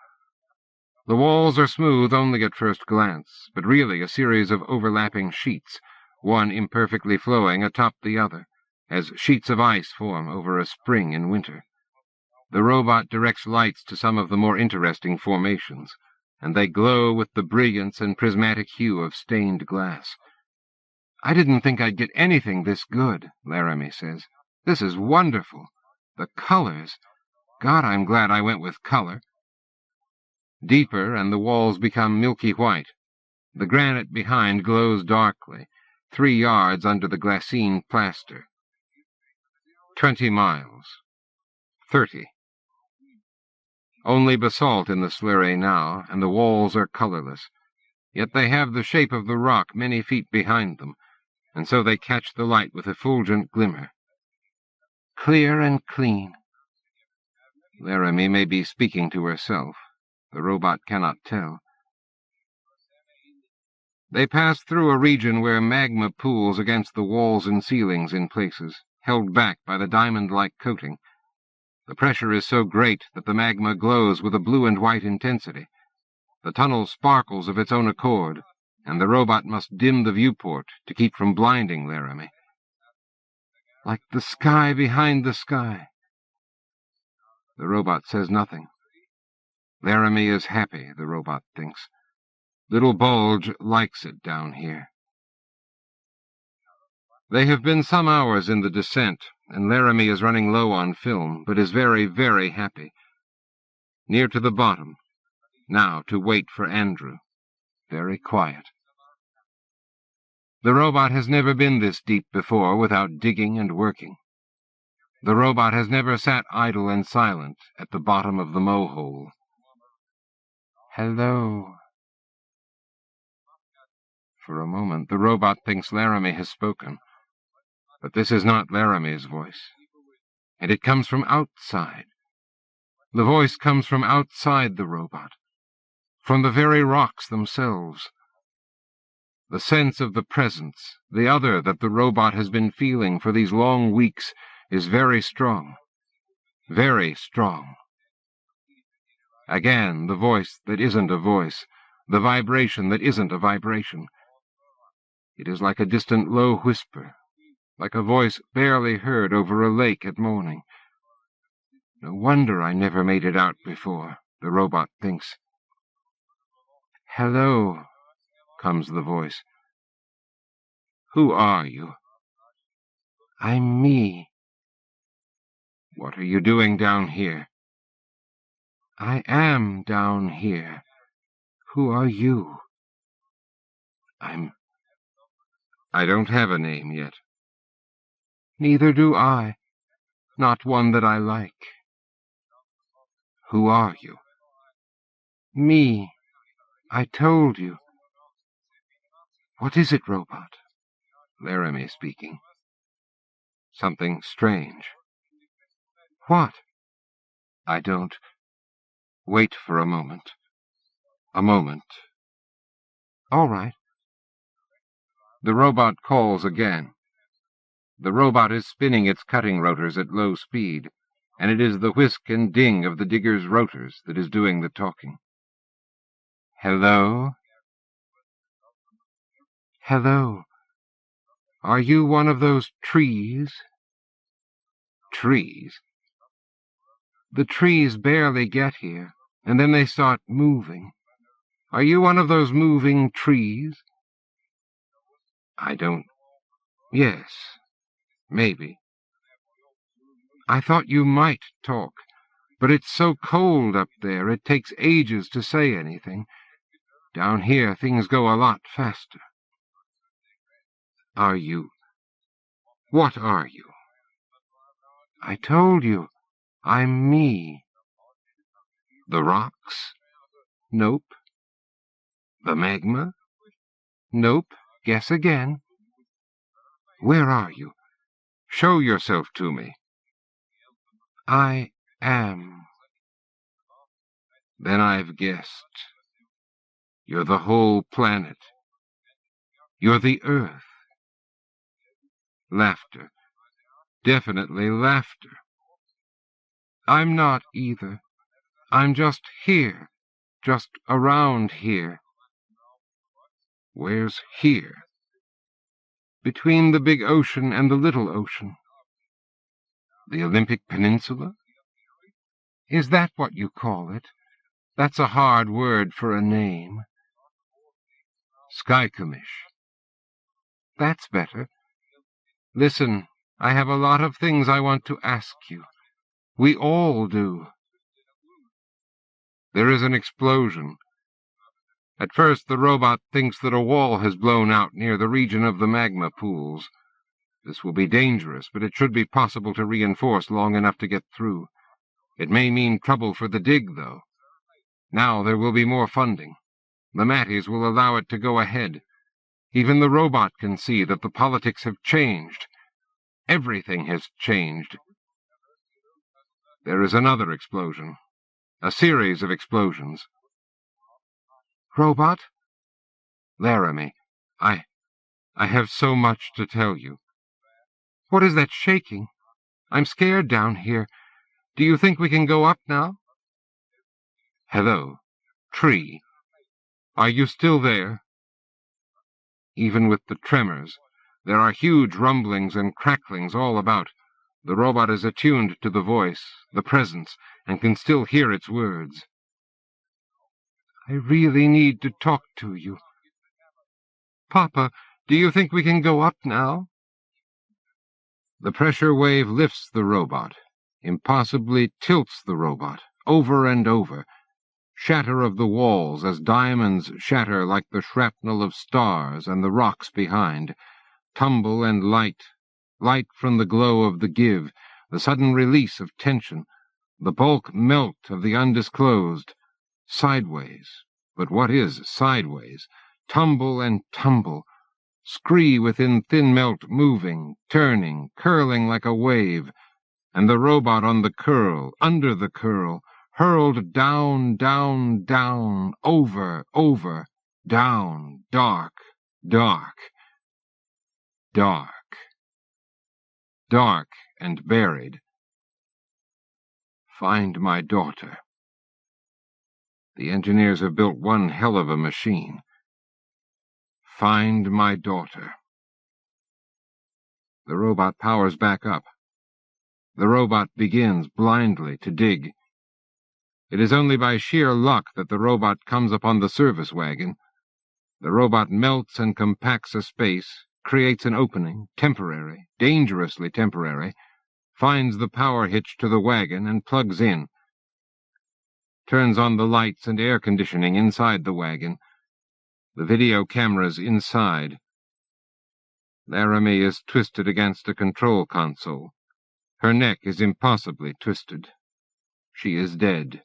The walls are smooth only at first glance, but really a series of overlapping sheets, one imperfectly flowing atop the other, as sheets of ice form over a spring in winter. The robot directs lights to some of the more interesting formations, and they glow with the brilliance and prismatic hue of stained glass. "I didn't think I'd get anything this good," Laramie says. "This is wonderful. The colors. God, I'm glad I went with color." Deeper, and the walls become milky white. The granite behind glows darkly, 3 yards under the glassine plaster. 20 miles. 30. Only basalt in the slurry now, and the walls are colorless. Yet they have the shape of the rock many feet behind them, and so they catch the light with effulgent glimmer. "Clear and clean." Laramie may be speaking to herself. The robot cannot tell. They pass through a region where magma pools against the walls and ceilings in places, held back by the diamond-like coating. The pressure is so great that the magma glows with a blue and white intensity. The tunnel sparkles of its own accord, and the robot must dim the viewport to keep from blinding Laramie. "Like the sky behind the sky." The robot says nothing. Laramie is happy, the robot thinks. Little Bulge likes it down here. They have been some hours in the descent, and Laramie is running low on film, but is very, very happy. Near to the bottom, now to wait for Andrew. Very quiet. The robot has never been this deep before without digging and working. The robot has never sat idle and silent at the bottom of the mow-hole. "Hello." For a moment, the robot thinks Laramie has spoken. But this is not Laramie's voice, and it comes from outside. The voice comes from outside the robot, from the very rocks themselves. The sense of the presence, the other that the robot has been feeling for these long weeks, is very strong. Very strong. Again, the voice that isn't a voice, the vibration that isn't a vibration. It is like a distant low whisper, like a voice barely heard over a lake at morning. No wonder I never made it out before, the robot thinks. Hello, comes the voice. Who are you? I'm me. What are you doing down here? I am down here. Who are you? I don't have a name yet. Neither do I. Not one that I like. Who are you? Me. I told you. What is it, robot? Laramie speaking. Something strange. What? I don't. Wait for a moment. A moment. All right. The robot calls again. The robot is spinning its cutting rotors at low speed, and it is the whisk and ding of the digger's rotors that is doing the talking. Hello? Hello. Are you one of those trees? Trees? The trees barely get here, and then they start moving. Are you one of those moving trees? I don't. Yes, maybe. I thought you might talk, but it's so cold up there it takes ages to say anything. Down here things go a lot faster. Are you? What are you? I told you. I'm me. The rocks? Nope. The magma? Nope. Guess again. Where are you? Show yourself to me. I am. Then I've guessed. You're the whole planet. You're the Earth. Laughter. Definitely laughter. I'm not either. I'm just here. Just around here. Where's here? Between the big ocean and the little ocean. The Olympic Peninsula? Is that what you call it? That's a hard word for a name. Skykomish. That's better. Listen, I have a lot of things I want to ask you. We all do. There is an explosion. At first the robot thinks that a wall has blown out near the region of the magma pools. This will be dangerous, but it should be possible to reinforce long enough to get through. It may mean trouble for the dig, though. Now there will be more funding. The Matties will allow it to go ahead. Even the robot can see that the politics have changed. Everything has changed. There is another explosion. A series of explosions. Robot? Laramie, I have so much to tell you. What is that shaking? I'm scared down here. Do you think we can go up now? Hello, tree. Are you still there? Even with the tremors, there are huge rumblings and cracklings all about. The robot is attuned to the voice, the presence, and can still hear its words. I really need to talk to you. Papa, do you think we can go up now? The pressure wave lifts the robot, impossibly tilts the robot, over and over. Shatter of the walls as diamonds shatter like the shrapnel of stars and the rocks behind. Tumble and light, light from the glow of the give, the sudden release of tension, the bulk melt of the undisclosed. Sideways. But what is sideways? Tumble and tumble. scree within thin melt moving, turning, curling like a wave, and the robot on the curl, under the curl, hurled down, down, down, over, over, down, dark, dark, dark, dark and buried. Find my daughter. The engineers have built one hell of a machine. Find my daughter. The robot powers back up. The robot begins blindly to dig. It is only by sheer luck that the robot comes upon the service wagon. The robot melts and compacts a space, creates an opening, temporary, dangerously temporary, finds the power hitch to the wagon and plugs in. Turns on the lights and air conditioning inside the wagon. The video cameras inside. Laramie is twisted against a control console. Her neck is impossibly twisted. She is dead.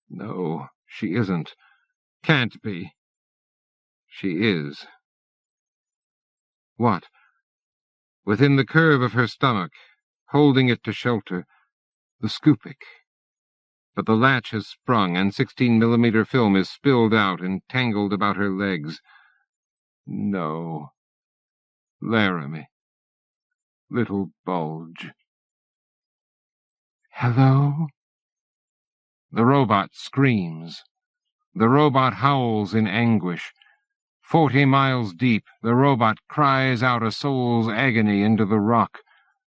No, she isn't. Can't be. She is. What? Within the curve of her stomach, holding it to shelter, the scoopik. But the latch has sprung, and 16mm film is spilled out and tangled about her legs. No. Laramie. Little bulge. Hello? The robot screams. The robot howls in anguish. 40 miles deep, the robot cries out a soul's agony into the rock,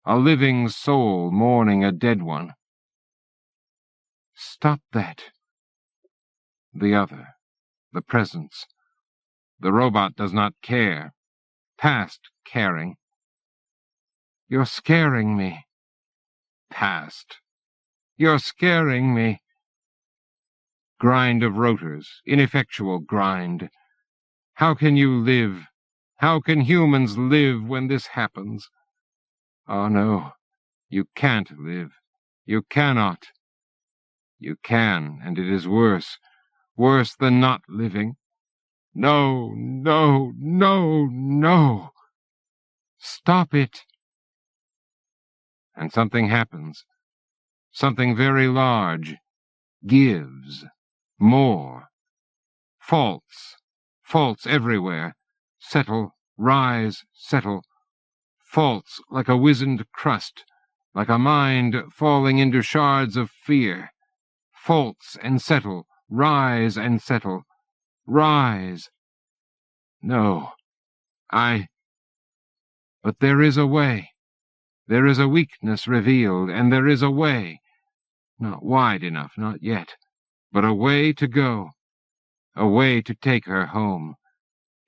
a living soul mourning a dead one. Stop that. The other, the presence. The robot does not care. Past caring. You're scaring me. Past. You're scaring me. Grind of rotors, ineffectual grind. How can you live? How can humans live when this happens? Oh, no. You can't live. You cannot. You can, and it is worse. Worse than not living. No, no, no, no. Stop it. And something happens. Something very large. Gives. More. Faults. Faults everywhere. Settle. Rise. Settle. Faults like a wizened crust. Like a mind falling into shards of fear. Faults and settle. Rise and settle. Rise. No. But there is a way. There is a weakness revealed, and there is a way. Not wide enough, not yet, but a way to go. A way to take her home.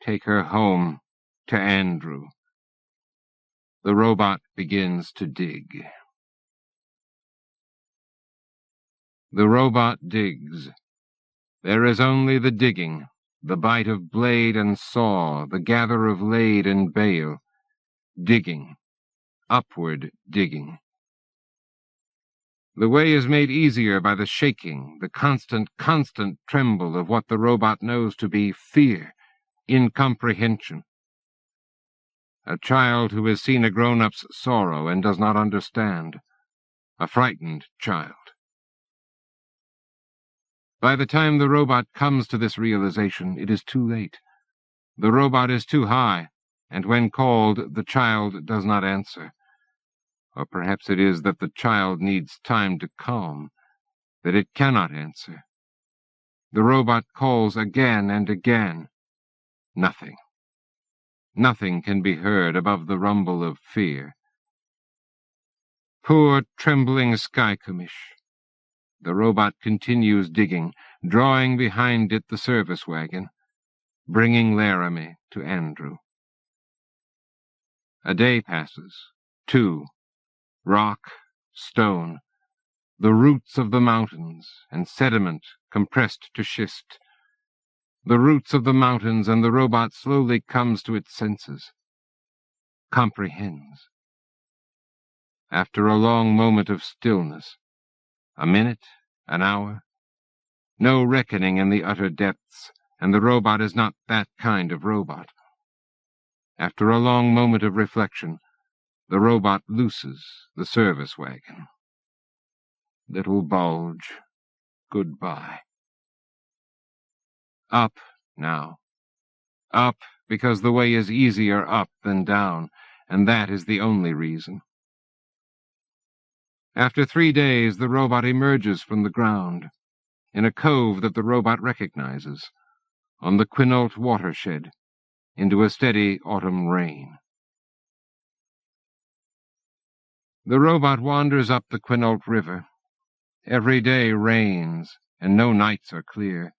Take her home to Andrew. The robot begins to dig. The robot digs. There is only the digging, the bite of blade and saw, the gather of lade and bale. Digging. Upward digging. The way is made easier by the shaking, the constant tremble of what the robot knows to be fear, incomprehension. A child who has seen a grown-up's sorrow and does not understand. A frightened child. By the time the robot comes to this realization, it is too late. The robot is too high, and when called, the child does not answer. Or perhaps it is that the child needs time to calm, that it cannot answer. The robot calls again and again. Nothing. Nothing can be heard above the rumble of fear. Poor trembling Skycommish. The robot continues digging, drawing behind it the service wagon, bringing Laramie to Andrew. A day passes, 2. Rock, stone, the roots of the mountains, and sediment compressed to schist. The roots of the mountains, and the robot slowly comes to its senses, comprehends. After a long moment of stillness, a minute, an hour, no reckoning in the utter depths, and the robot is not that kind of robot. After a long moment of reflection, the robot looses the service wagon. Little bulge, goodbye. Up now. Up, because the way is easier up than down, and that is the only reason. After 3 days, the robot emerges from the ground, in a cove that the robot recognizes, on the Quinault watershed, into a steady autumn rain. The robot wanders up the Quinault River. Every day rains, and no nights are clear.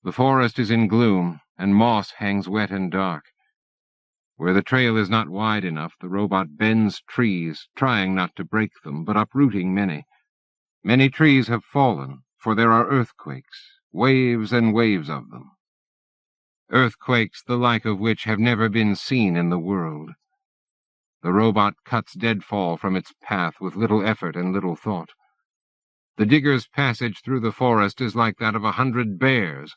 The forest is in gloom, and moss hangs wet and dark. Where the trail is not wide enough, the robot bends trees, trying not to break them, but uprooting many. Many trees have fallen, for there are earthquakes, waves and waves of them. Earthquakes the like of which have never been seen in the world. The robot cuts deadfall from its path with little effort and little thought. The digger's passage through the forest is like that of 100 bears,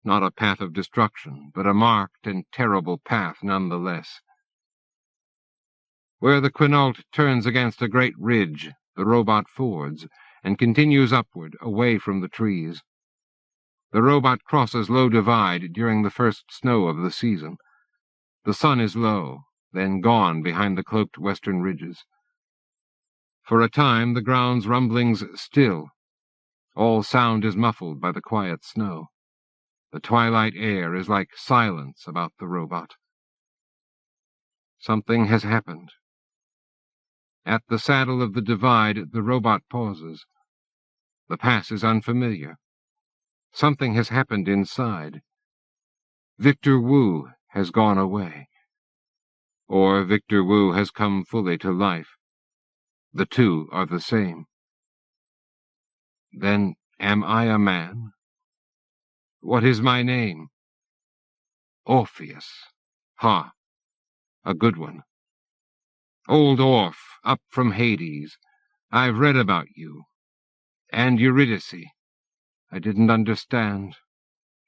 not a path of destruction, but a marked and terrible path none the less. Where the Quinault turns against a great ridge, the robot fords, and continues upward, away from the trees. The robot crosses Low Divide during the first snow of the season. The sun is low, then gone behind the cloaked western ridges. For a time the ground's rumblings still. All sound is muffled by the quiet snow. The twilight air is like silence about the robot. Something has happened. At the saddle of the divide, the robot pauses. The pass is unfamiliar. Something has happened inside. Victor Wu has gone away. Or Victor Wu has come fully to life. The two are the same. Then am I a man? What is my name? Orpheus. Ha! A good one. Old Orph, up from Hades. I've read about you. And Eurydice. I didn't understand,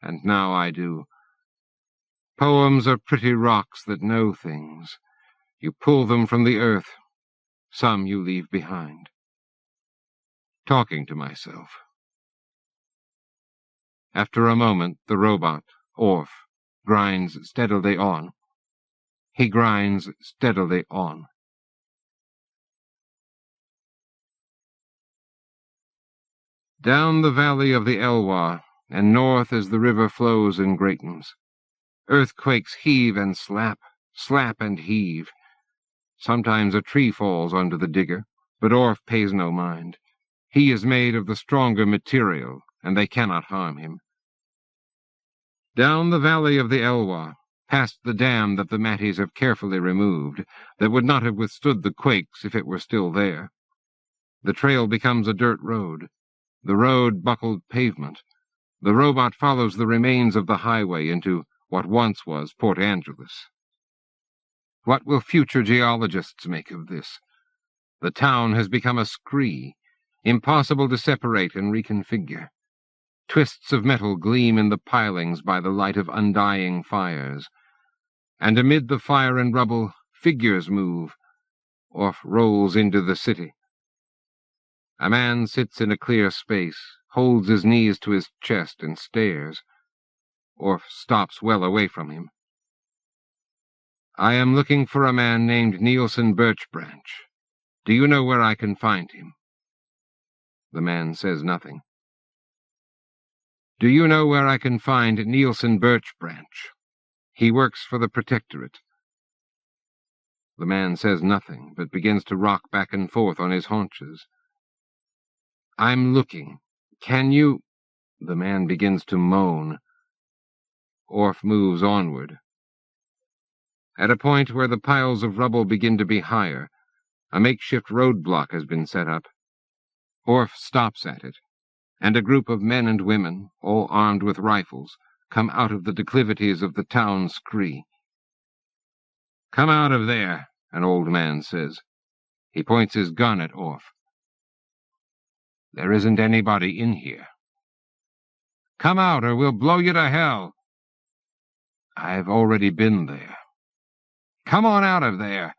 and now I do. Poems are pretty rocks that know things. You pull them from the earth. Some you leave behind. Talking to myself. After a moment, the robot, Orph, grinds steadily on. He grinds steadily on. Down the valley of the Elwha, and north as the river flows in Greatons. Earthquakes heave and slap, slap and heave. Sometimes a tree falls onto the digger, but Orph pays no mind. He is made of the stronger material, and they cannot harm him. Down the valley of the Elwha, past the dam that the Matties have carefully removed, that would not have withstood the quakes if it were still there. The trail becomes a dirt road, the road buckled pavement. The robot follows the remains of the highway into what once was Port Angeles. What will future geologists make of this? The town has become a scree, impossible to separate and reconfigure. Twists of metal gleam in the pilings by the light of undying fires. And amid the fire and rubble, figures move. Orph rolls into the city. A man sits in a clear space, holds his knees to his chest and stares. Orph stops well away from him. I am looking for a man named Nielsen Birchbranch. Do you know where I can find him? The man says nothing. Do you know where I can find Nielsen Birchbranch? He works for the Protectorate. The man says nothing, but begins to rock back and forth on his haunches. I'm looking. Can you— The man begins to moan. Orph moves onward. At a point where the piles of rubble begin to be higher, a makeshift roadblock has been set up. Orph stops at it, and a group of men and women, all armed with rifles, come out of the declivities of the town scree. Come out of there, an old man says. He points his gun at Orph. There isn't anybody in here. Come out or we'll blow you to hell. I've already been there. Come on out of there.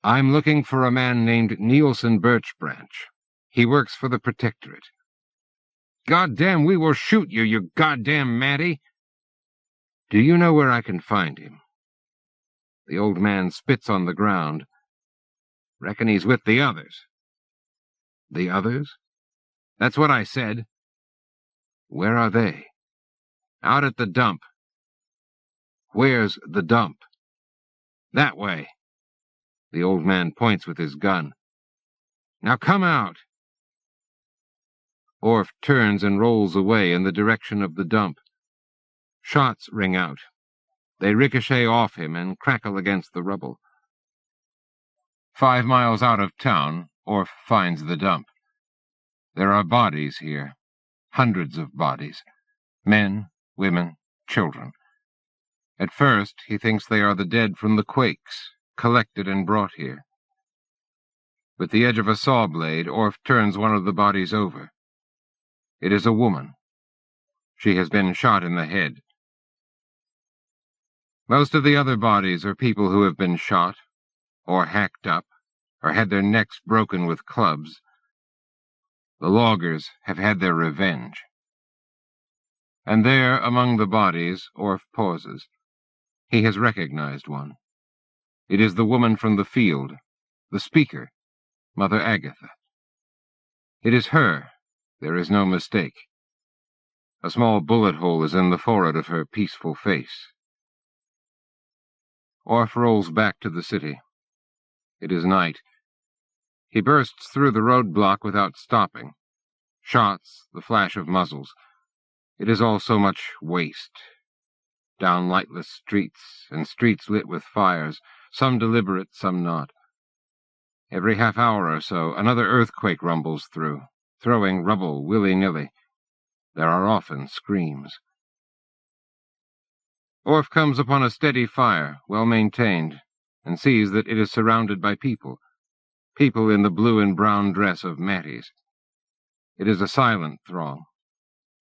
I'm looking for a man named Nielsen Birchbranch. He works for the Protectorate. Goddamn, we will shoot you, you goddamn Matty. Do you know where I can find him? The old man spits on the ground. Reckon he's with the others. The others? That's what I said. Where are they? Out at the dump. Where's the dump? That way. The old man points with his gun. Now come out. Orf turns and rolls away in the direction of the dump. Shots ring out. They ricochet off him and crackle against the rubble. 5 miles out of town, Orf finds the dump. There are bodies here. Hundreds of bodies. Men, women, children. At first, he thinks they are the dead from the quakes, collected and brought here. With the edge of a saw blade, Orf turns one of the bodies over. It is a woman. She has been shot in the head. Most of the other bodies are people who have been shot, or hacked up, or had their necks broken with clubs. The loggers have had their revenge. And there, among the bodies, Orf pauses. He has recognized one. It is the woman from the field, the speaker, Mother Agatha. It is her. There is no mistake. A small bullet hole is in the forehead of her peaceful face. Orf rolls back to the city. It is night. He bursts through the roadblock without stopping. Shots, the flash of muzzles. It is all so much waste. Down lightless streets, and streets lit with fires, some deliberate, some not. Every half hour or so, another earthquake rumbles through, throwing rubble willy-nilly. There are often screams. Orf comes upon a steady fire, well-maintained, and sees that it is surrounded by people in the blue and brown dress of Matties. It is a silent throng.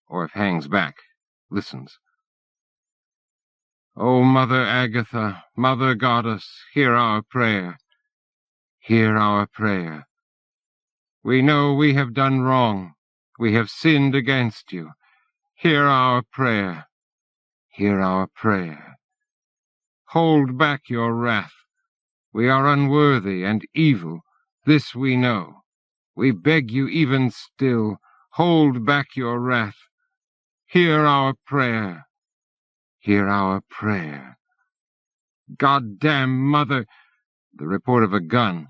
Orf hangs back, listens. O Mother Agatha, Mother Goddess, hear our prayer. Hear our prayer. We know we have done wrong. We have sinned against you. Hear our prayer. Hear our prayer. Hold back your wrath. We are unworthy and evil. This we know. We beg you even still, hold back your wrath. Hear our prayer. Hear our prayer. Goddamn Mother! The report of a gun.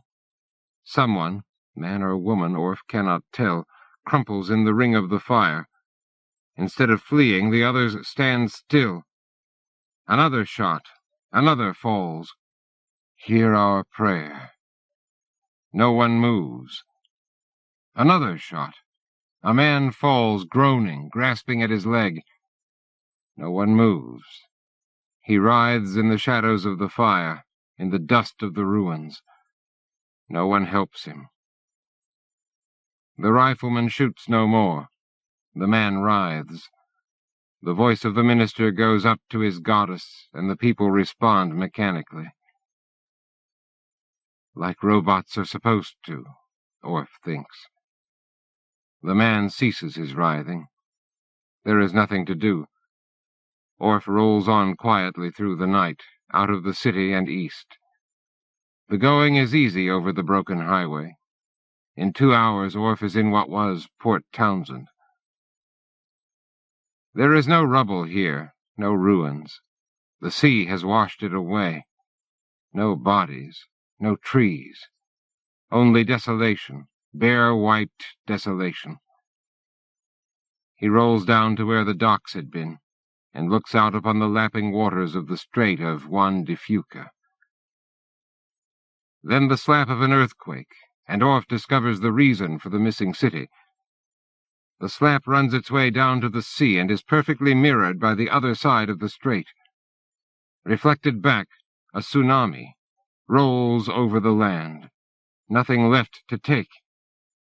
Someone, man or woman, Orf cannot tell, crumples in the ring of the fire. Instead of fleeing, the others stand still. Another shot. Another falls. Hear our prayer. No one moves. Another shot. A man falls, groaning, grasping at his leg. No one moves. He writhes in the shadows of the fire, in the dust of the ruins. No one helps him. The rifleman shoots no more. The man writhes. The voice of the minister goes up to his goddess, and the people respond mechanically. Like robots are supposed to, Orf thinks. The man ceases his writhing. There is nothing to do. Orf rolls on quietly through the night, out of the city and east. The going is easy over the broken highway. In 2 hours, Orf is in what was Port Townsend. There is no rubble here, no ruins. The sea has washed it away. No bodies, no trees. Only desolation, bare, wiped desolation. He rolls down to where the docks had been, and looks out upon the lapping waters of the Strait of Juan de Fuca. Then the slap of an earthquake, and Orf discovers the reason for the missing city. The slap runs its way down to the sea and is perfectly mirrored by the other side of the strait. Reflected back, a tsunami rolls over the land. Nothing left to take.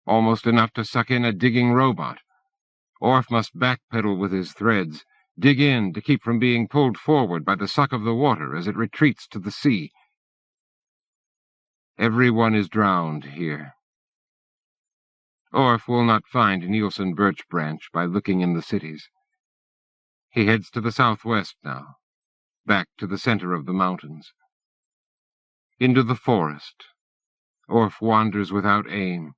Almost enough to suck in a digging robot. Orf must backpedal with his threads, dig in to keep from being pulled forward by the suck of the water as it retreats to the sea. Everyone is drowned here. Orf will not find Nielsen Birch Branch by looking in the cities. He heads to the southwest now, back to the center of the mountains. Into the forest. Orf wanders without aim.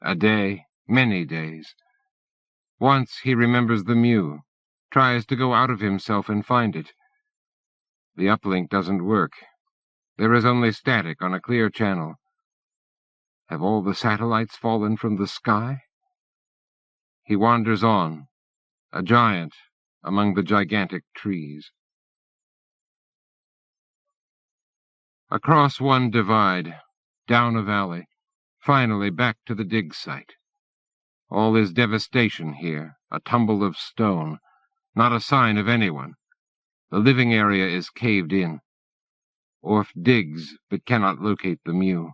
A day, many days. Once he remembers the mew, tries to go out of himself and find it. The uplink doesn't work. There is only static on a clear channel. Have all the satellites fallen from the sky? He wanders on, a giant among the gigantic trees. Across one divide, down a valley, finally back to the dig site. All is devastation here, a tumble of stone, not a sign of anyone. The living area is caved in. Orf digs, but cannot locate the mew.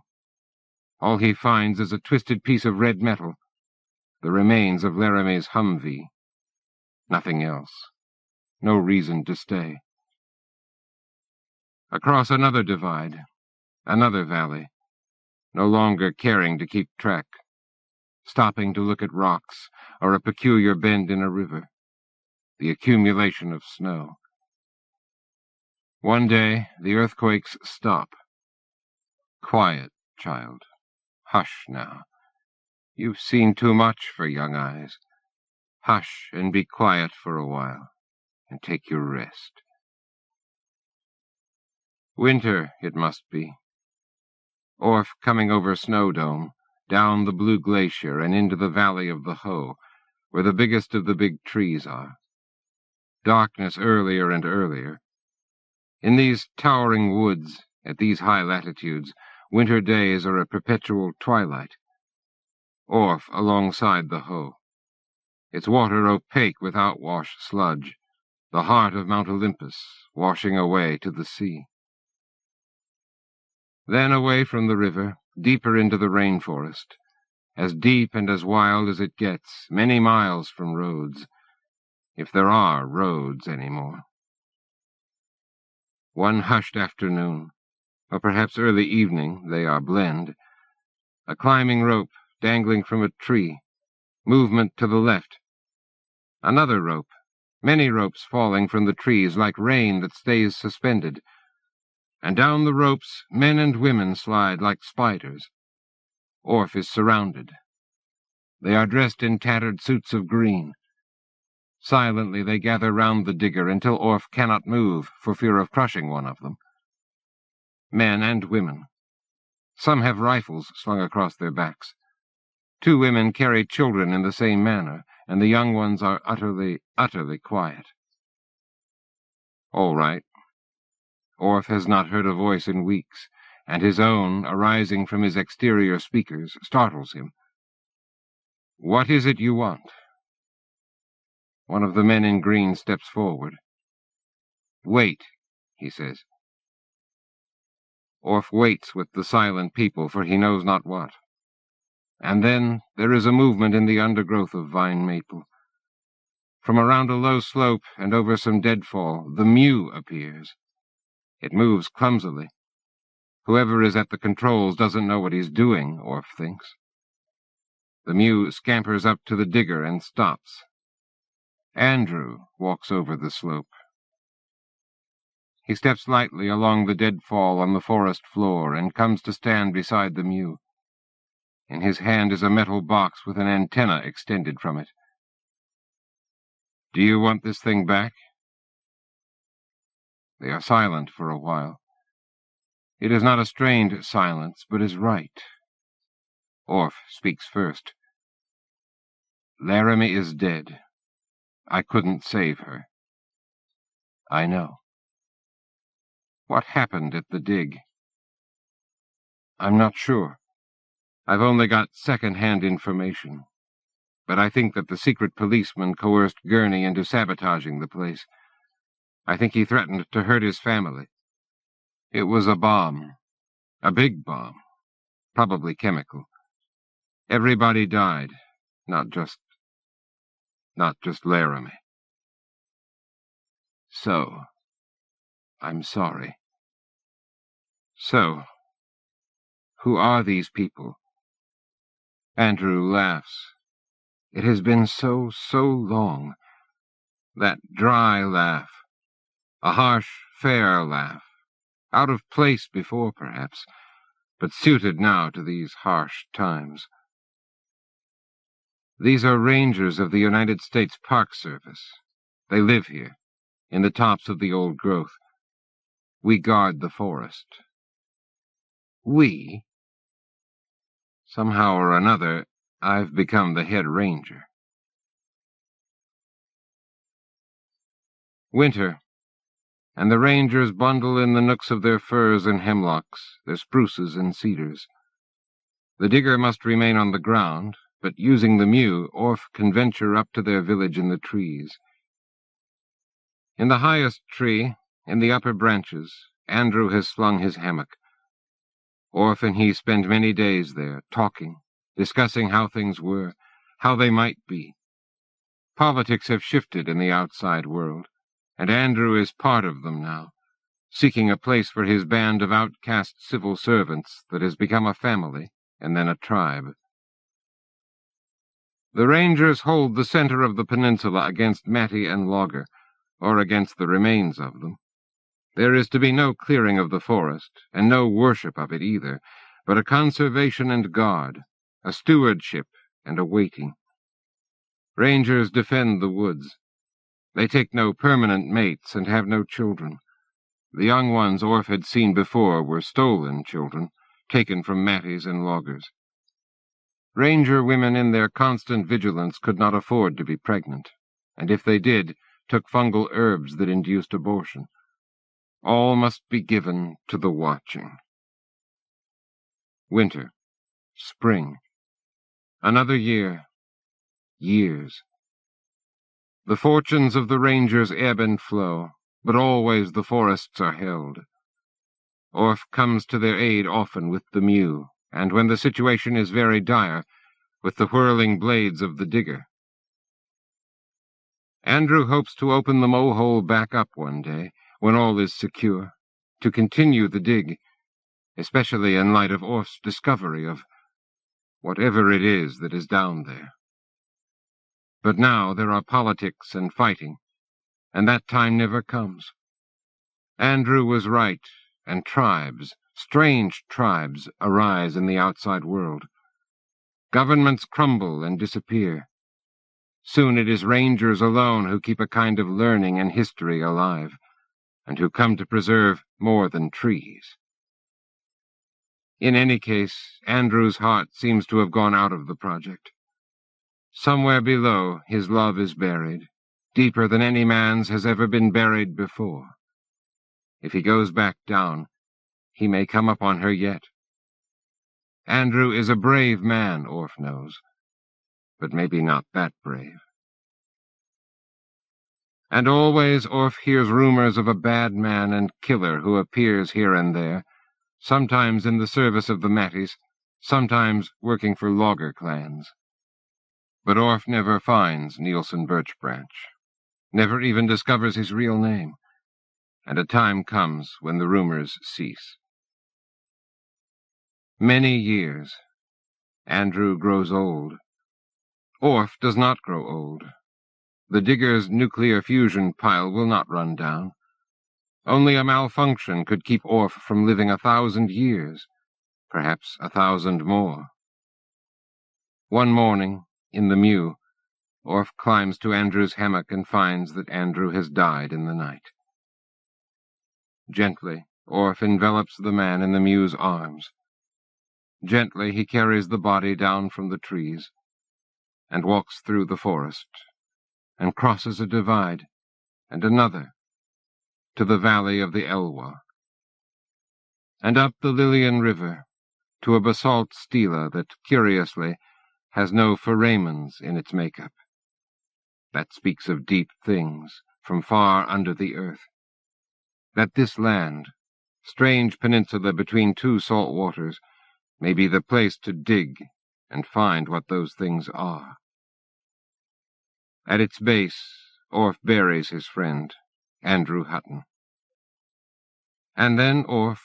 All he finds is a twisted piece of red metal, the remains of Laramie's Humvee. Nothing else. No reason to stay. Across another divide, another valley, no longer caring to keep track, stopping to look at rocks or a peculiar bend in a river, the accumulation of snow. One day, the earthquakes stop. Quiet, child. Hush now. You've seen too much for young eyes. Hush and be quiet for a while, and take your rest. Winter, it must be. Orf coming over Snow Dome, down the Blue Glacier and into the Valley of the Hoe, where the biggest of the big trees are. Darkness earlier and earlier. In these towering woods, at these high latitudes, winter days are a perpetual twilight. Orf alongside the Hoe. Its water opaque with outwash sludge, the heart of Mount Olympus, washing away to the sea. Then away from the river, deeper into the rainforest, as deep and as wild as it gets, many miles from roads, if there are roads anymore. One hushed afternoon, or perhaps early evening, they are blend. A climbing rope dangling from a tree, movement to the left. Another rope, many ropes falling from the trees like rain that stays suspended. And down the ropes men and women slide like spiders. Orf is surrounded. They are dressed in tattered suits of green. Silently they gather round the digger until Orf cannot move for fear of crushing one of them. Men and women. Some have rifles slung across their backs. 2 women carry children in the same manner, and the young ones are utterly, utterly quiet. All right. Orf has not heard a voice in weeks, and his own, arising from his exterior speakers, startles him. What is it you want? One of the men in green steps forward. Wait, he says. Orf waits with the silent people, for he knows not what. And then there is a movement in the undergrowth of vine maple. From around a low slope and over some deadfall, the mew appears. It moves clumsily. Whoever is at the controls doesn't know what he's doing, Orf thinks. The mew scampers up to the digger and stops. Andrew walks over the slope. He steps lightly along the deadfall on the forest floor and comes to stand beside the mew. In his hand is a metal box with an antenna extended from it. Do you want this thing back? They are silent for a while. It is not a strained silence, but is right. Orf speaks first. Laramie is dead. I couldn't save her. I know. What happened at the dig? I'm not sure. I've only got second-hand information. But I think that the secret policeman coerced Gurney into sabotaging the place. I think he threatened to hurt his family. It was a bomb. A big bomb. Probably chemical. Everybody died. Not just Laramie. So, I'm sorry. So, who are these people? Andrew laughs. It has been so long. That dry laugh. A harsh, fair laugh. Out of place before, perhaps, but suited now to these harsh times. These are rangers of the United States Park Service. They live here, in the tops of the old growth. We guard the forest. We? Somehow or another, I've become the head ranger. Winter, and the rangers bundle in the nooks of their firs and hemlocks, their spruces and cedars. The digger must remain on the ground, but using the mew, Orf can venture up to their village in the trees. In the highest tree, in the upper branches, Andrew has slung his hammock. Orf and he spend many days there, talking, discussing how things were, how they might be. Politics have shifted in the outside world, and Andrew is part of them now, seeking a place for his band of outcast civil servants that has become a family and then a tribe. The rangers hold the center of the peninsula against Matty and Logger, or against the remains of them. There is to be no clearing of the forest, and no worship of it either, but a conservation and guard, a stewardship and a waiting. Rangers defend the woods. They take no permanent mates and have no children. The young ones Orf had seen before were stolen children, taken from Matties and Loggers. Ranger women in their constant vigilance could not afford to be pregnant, and if they did, took fungal herbs that induced abortion. All must be given to the watching. Winter. Spring. Another year. Years. The fortunes of the rangers ebb and flow, but always the forests are held. Orf comes to their aid often with the mew, and when the situation is very dire, with the whirling blades of the digger. Andrew hopes to open the mow-hole back up one day, when all is secure, to continue the dig, especially in light of Orf's discovery of whatever it is that is down there. But now there are politics and fighting, and that time never comes. Andrew was right, and tribes, strange tribes, arise in the outside world. Governments crumble and disappear. Soon it is rangers alone who keep a kind of learning and history alive, and who come to preserve more than trees. In any case, Andrew's heart seems to have gone out of the project. Somewhere below, his love is buried, deeper than any man's has ever been buried before. If he goes back down, he may come upon her yet. Andrew is a brave man, Orf knows, but maybe not that brave. And always Orf hears rumors of a bad man and killer who appears here and there, sometimes in the service of the Matties, sometimes working for logger clans. But Orf never finds Nielsen Birchbranch, never even discovers his real name, and a time comes when the rumors cease. Many years. Andrew grows old. Orf does not grow old. The digger's nuclear fusion pile will not run down. Only a malfunction could keep Orf from living 1,000 years, perhaps 1,000 more. One morning, in the mew, Orf climbs to Andrew's hammock and finds that Andrew has died in the night. Gently, Orf envelops the man in the mew's arms. Gently he carries the body down from the trees, and walks through the forest, and crosses a divide, and another, to the valley of the Elwha, and up the Lillian River, to a basalt stela that, curiously, has no foramens in its makeup. That speaks of deep things, from far under the earth. That this land, strange peninsula between two salt waters, may be the place to dig and find what those things are. At its base, Orf buries his friend, Andrew Hutton. And then Orph,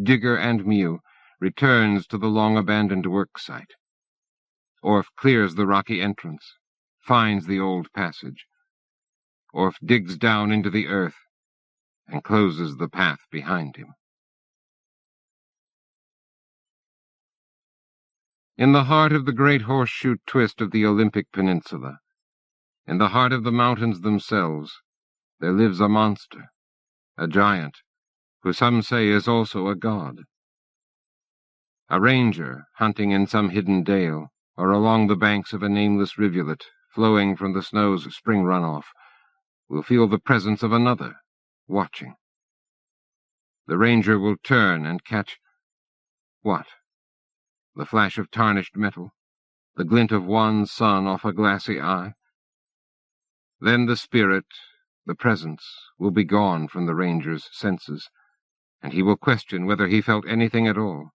Digger and Mew, returns to the long-abandoned work site. Orph clears the rocky entrance, finds the old passage. Orph digs down into the earth and closes the path behind him. In the heart of the great horseshoe twist of the Olympic Peninsula, in the heart of the mountains themselves, there lives a monster, a giant, who some say is also a god. A ranger, hunting in some hidden dale, or along the banks of a nameless rivulet flowing from the snow's spring runoff, will feel the presence of another, watching. The ranger will turn and catch what? The flash of tarnished metal, the glint of wan sun off a glassy eye. Then the spirit, the presence, will be gone from the ranger's senses, and he will question whether he felt anything at all.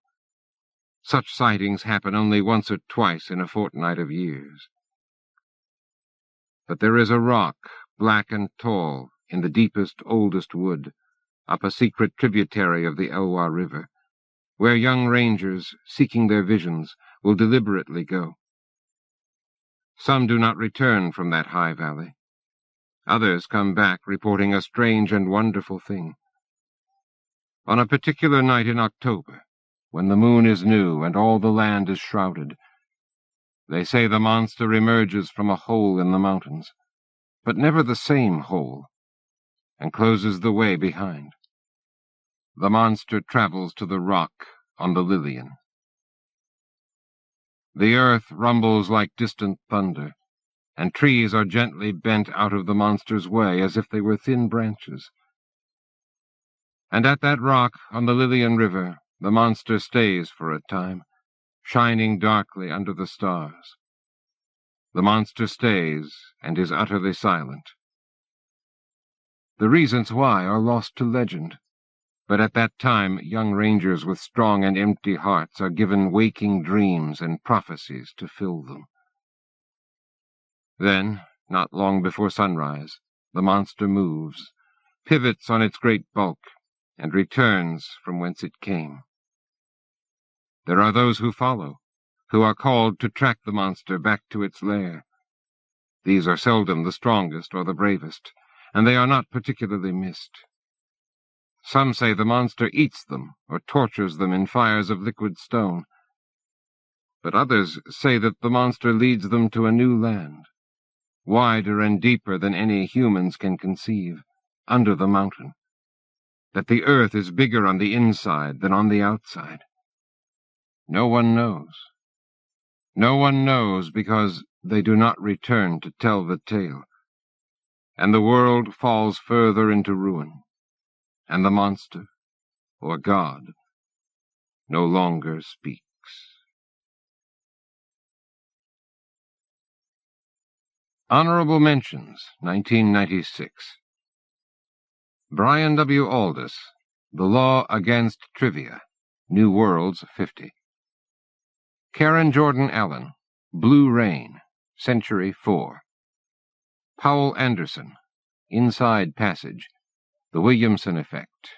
Such sightings happen only once or twice in a fortnight of years. But there is a rock, black and tall, in the deepest, oldest wood, up a secret tributary of the Elwha River, where young rangers, seeking their visions, will deliberately go. Some do not return from that high valley. Others come back reporting a strange and wonderful thing. On a particular night in October, when the moon is new and all the land is shrouded, they say the monster emerges from a hole in the mountains, but never the same hole, and closes the way behind. The monster travels to the rock on the Lillian. The earth rumbles like distant thunder, and trees are gently bent out of the monster's way as if they were thin branches. And at that rock on the Lillian River, the monster stays for a time, shining darkly under the stars. The monster stays and is utterly silent. The reasons why are lost to legend, but at that time young rangers with strong and empty hearts are given waking dreams and prophecies to fill them. Then, not long before sunrise, the monster moves, pivots on its great bulk, and returns from whence it came. There are those who follow, who are called to track the monster back to its lair. These are seldom the strongest or the bravest, and they are not particularly missed. Some say the monster eats them or tortures them in fires of liquid stone. But others say that the monster leads them to a new land, wider and deeper than any humans can conceive, under the mountain, that the earth is bigger on the inside than on the outside. No one knows. No one knows because they do not return to tell the tale, and the world falls further into ruin, and the monster, or God, no longer speaks. Honorable Mentions, 1996. Brian W. Aldiss, The Law Against Trivia, New Worlds 50. Karen Jordan Allen, Blue Rain, Century 4. Powell Anderson, Inside Passage, The Williamson Effect.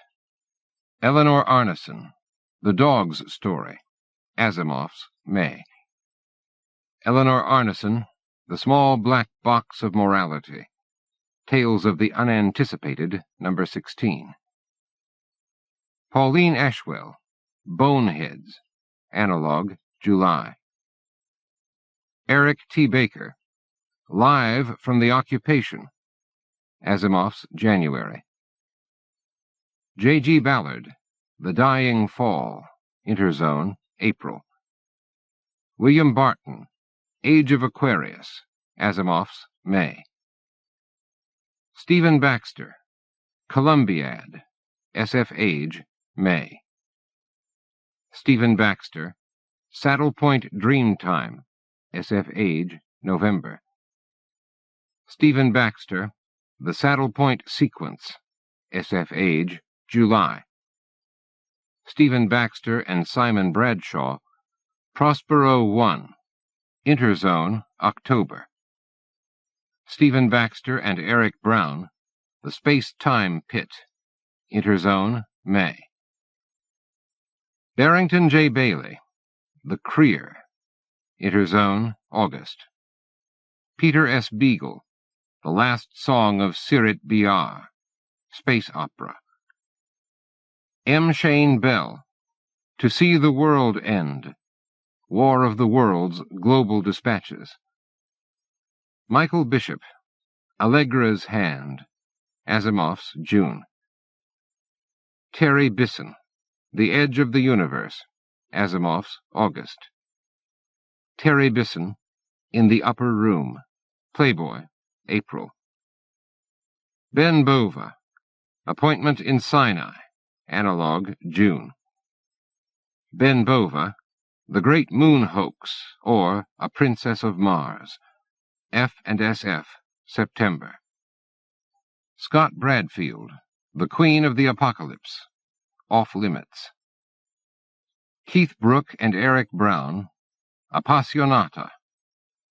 Eleanor Arneson, The Dog's Story, Asimov's May. Eleanor Arneson, The Small Black Box of Morality, Tales of the Unanticipated, No. 16. Pauline Ashwell, Boneheads, Analog, July. Eric T. Baker, Live from the Occupation, Asimov's January. J.G. Ballard, The Dying Fall, Interzone, April. William Barton, Age of Aquarius, Asimov's May. Stephen Baxter, Columbiad, SF Age, May. Stephen Baxter, Saddle Point Dreamtime, SF Age, November. Stephen Baxter, The Saddle Point Sequence, SF Age, July. Stephen Baxter and Simon Bradshaw, Prospero 1, Interzone, October. Stephen Baxter and Eric Brown, The Space-Time Pit. Interzone, May. Barrington J. Bailey, The Creer. Interzone, August. Peter S. Beagle, The Last Song of Sirit Biar. Space Opera. M. Shane Bell, To See the World End. War of the Worlds, Global Dispatches. Michael Bishop, Allegra's Hand. Asimov's June. Terry Bisson, The Edge of the Universe. Asimov's August. Terry Bisson, In the Upper Room. Playboy, April. Ben Bova, Appointment in Sinai. Analog, June. Ben Bova, The Great Moon Hoax, or A Princess of Mars. F&SF, September. Scott Bradfield, The Queen of the Apocalypse. Off Limits. Keith Brooke and Eric Brown, Appassionata.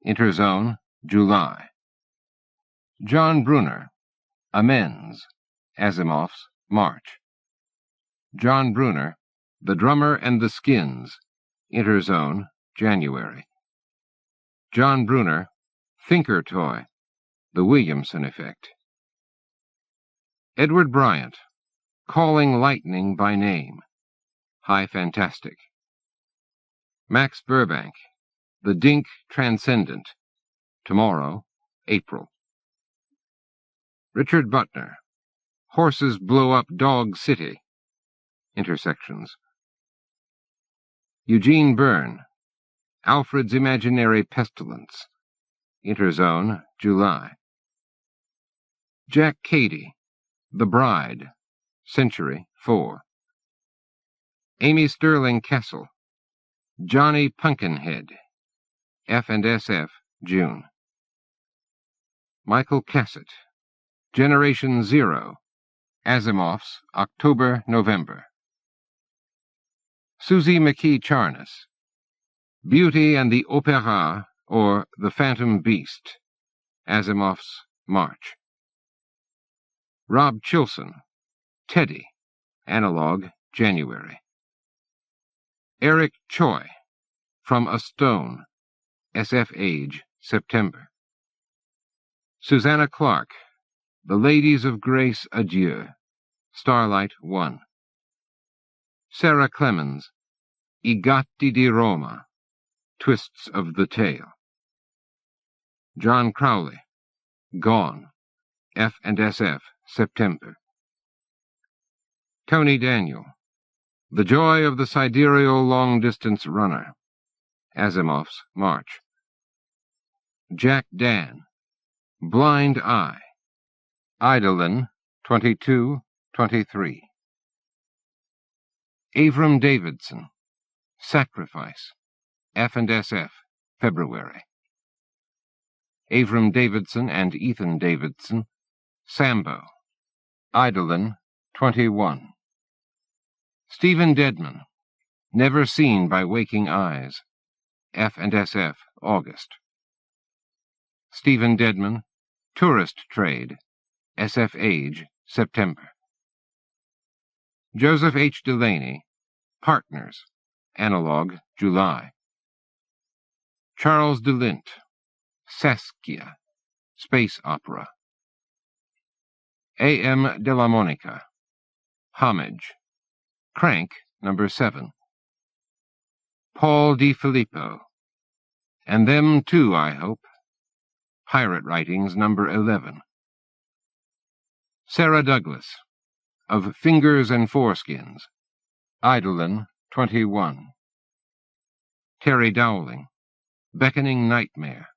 Interzone, July. John Brunner, Amends. Asimov's March. John Brunner, The Drummer and the Skins. Interzone, January. John Brunner, Thinker Toy. The Williamson Effect. Edward Bryant, Calling Lightning by Name. High Fantastic. Max Burbank, The Dink Transcendent. Tomorrow, April. Richard Butner, Horses Blow Up Dog City. Intersections. Eugene Byrne, Alfred's Imaginary Pestilence. Interzone, July. Jack Cady, The Bride. Century, 4. Amy Sterling Kessel, Johnny Pumpkinhead. F&SF, June. Michael Cassett, Generation Zero. Asimov's October, November. Susie McKee Charnas, Beauty and the Opera, or The Phantom Beast. Asimov's March. Rob Chilson, Teddy. Analog, January. Eric Choi, From a Stone. SF Age, September. Susanna Clark, The Ladies of Grace Adieu. Starlight 1. Sarah Clemens, I Gatti di Roma. Twists of the Tale. John Crowley, Gone. F&SF, September. Tony Daniel, The Joy of the Sidereal Long-Distance Runner. Asimov's March. Jack Dan, Blind Eye. Eidolon, 22-23. Avram Davidson, Sacrifice. F&SF, February. Avram Davidson and Ethan Davidson, Sambo. Eidolon, 21. Stephen Dedman, Never Seen by Waking Eyes. F&SF, August. Stephen Dedman, Tourist Trade. SF Age, September. Joseph H. Delaney, Partners. Analog, July. Charles DeLint, Saskia. Space Opera. A.M. de la Monica, Homage. Crank, No. 7. Paul Di Filippo, And Them Too, I Hope. Pirate Writings, No. 11. Sarah Douglas, Of Fingers and Foreskins. Eidolon, 21. Terry Dowling, Beckoning Nightmare.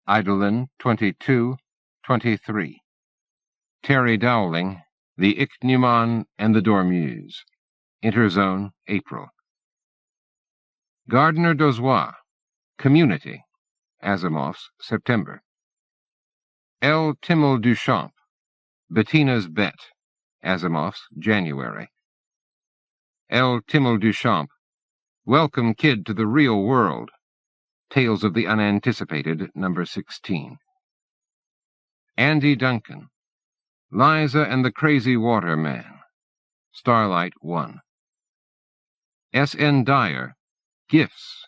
Eidolon, 22-23. Terry Dowling, The Ichneumon and the Dormeuse. Interzone, April. Gardner Dozois, Community. Asimov's September. L. Timmel Duchamp, Bettina's Bet. Asimov's January. L. Timmel Duchamp, Welcome Kid to the Real World. Tales of the Unanticipated, No. 16. Andy Duncan, Liza and the Crazy Water Man, Starlight 1. S.N. Dyer, Gifts,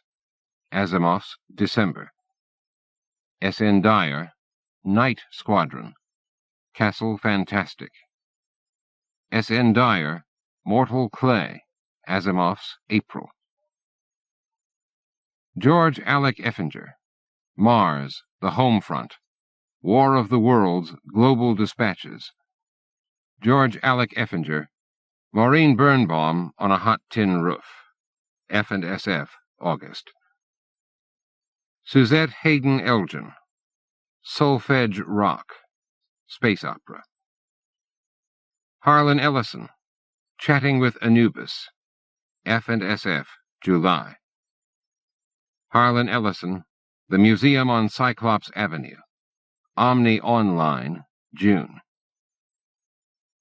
Asimov's December. S.N. Dyer, Night Squadron, Castle Fantastic. S.N. Dyer, Mortal Clay, Asimov's April. George Alec Effinger, Mars, the Home Front, War of the Worlds, Global Dispatches. George Alec Effinger, Maureen Birnbaum on a Hot Tin Roof, F&SF, August. Suzette Hayden Elgin, Solfege Rock, Space Opera. Harlan Ellison, Chatting with Anubis, F&SF, July. Harlan Ellison, The Museum on Cyclops Avenue, Omni Online, June.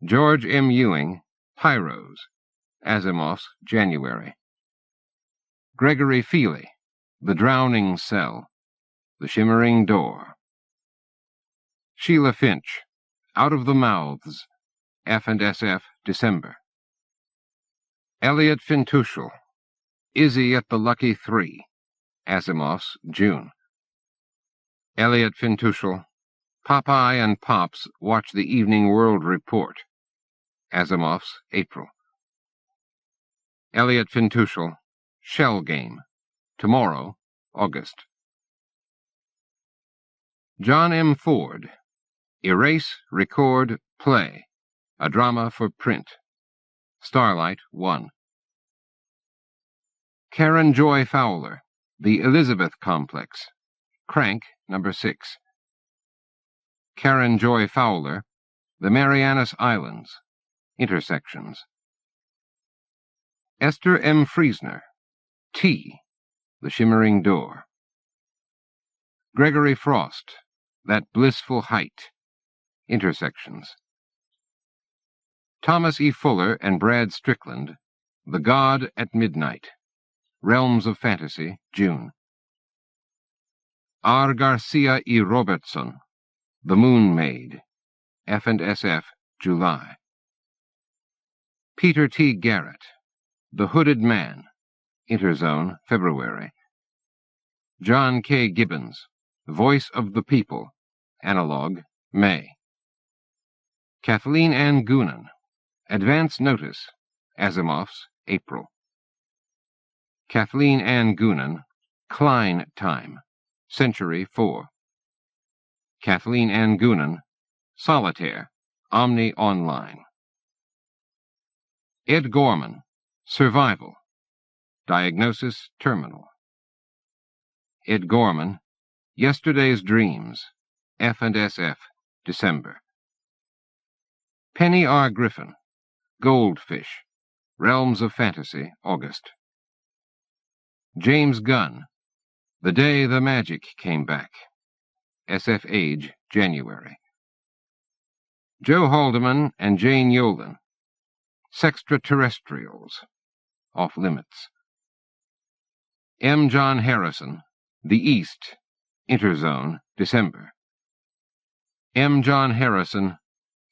George M. Ewing, Pyros, Asimov's January. Gregory Feely, The Drowning Cell, The Shimmering Door. Sheila Finch, Out of the Mouths, F&SF, December. Elliot Fintuschel, Izzy at the Lucky Three, Asimov's June. Elliot Fintuschel, Popeye and Pops Watch the Evening World Report, Asimov's April. Elliot Fintuschel, Shell Game, Tomorrow, August. John M. Ford, Erase, Record, Play, A Drama for Print, Starlight 1. Karen Joy Fowler, The Elizabeth Complex, Crank, No. 6. Karen Joy Fowler, The Marianas Islands, Intersections. Esther M. Friesner, T, The Shimmering Door. Gregory Frost, That Blissful Height, Intersections. Thomas E. Fuller and Brad Strickland, The God at Midnight, Realms of Fantasy, June. R. Garcia E. Robertson, The Moon Maid, F&SF, July. Peter T. Garrett, The Hooded Man, Interzone, February. John K. Gibbons, Voice of the People, Analog, May. Kathleen Ann Goonan, Advance Notice, Asimov's, April. Kathleen Ann Goonan, Klein Time, Century 4. Kathleen Ann Goonan, Solitaire, Omni Online. Ed Gorman, Survival, Diagnosis Terminal. Ed Gorman, Yesterday's Dreams, F&SF, December. Penny R. Griffin, Goldfish, Realms of Fantasy, August. James Gunn, The Day the Magic Came Back, SF Age, January. Joe Haldeman and Jane Yolen, Sextraterrestrials, Off Limits. M. John Harrison, The East, Interzone, December. M. John Harrison,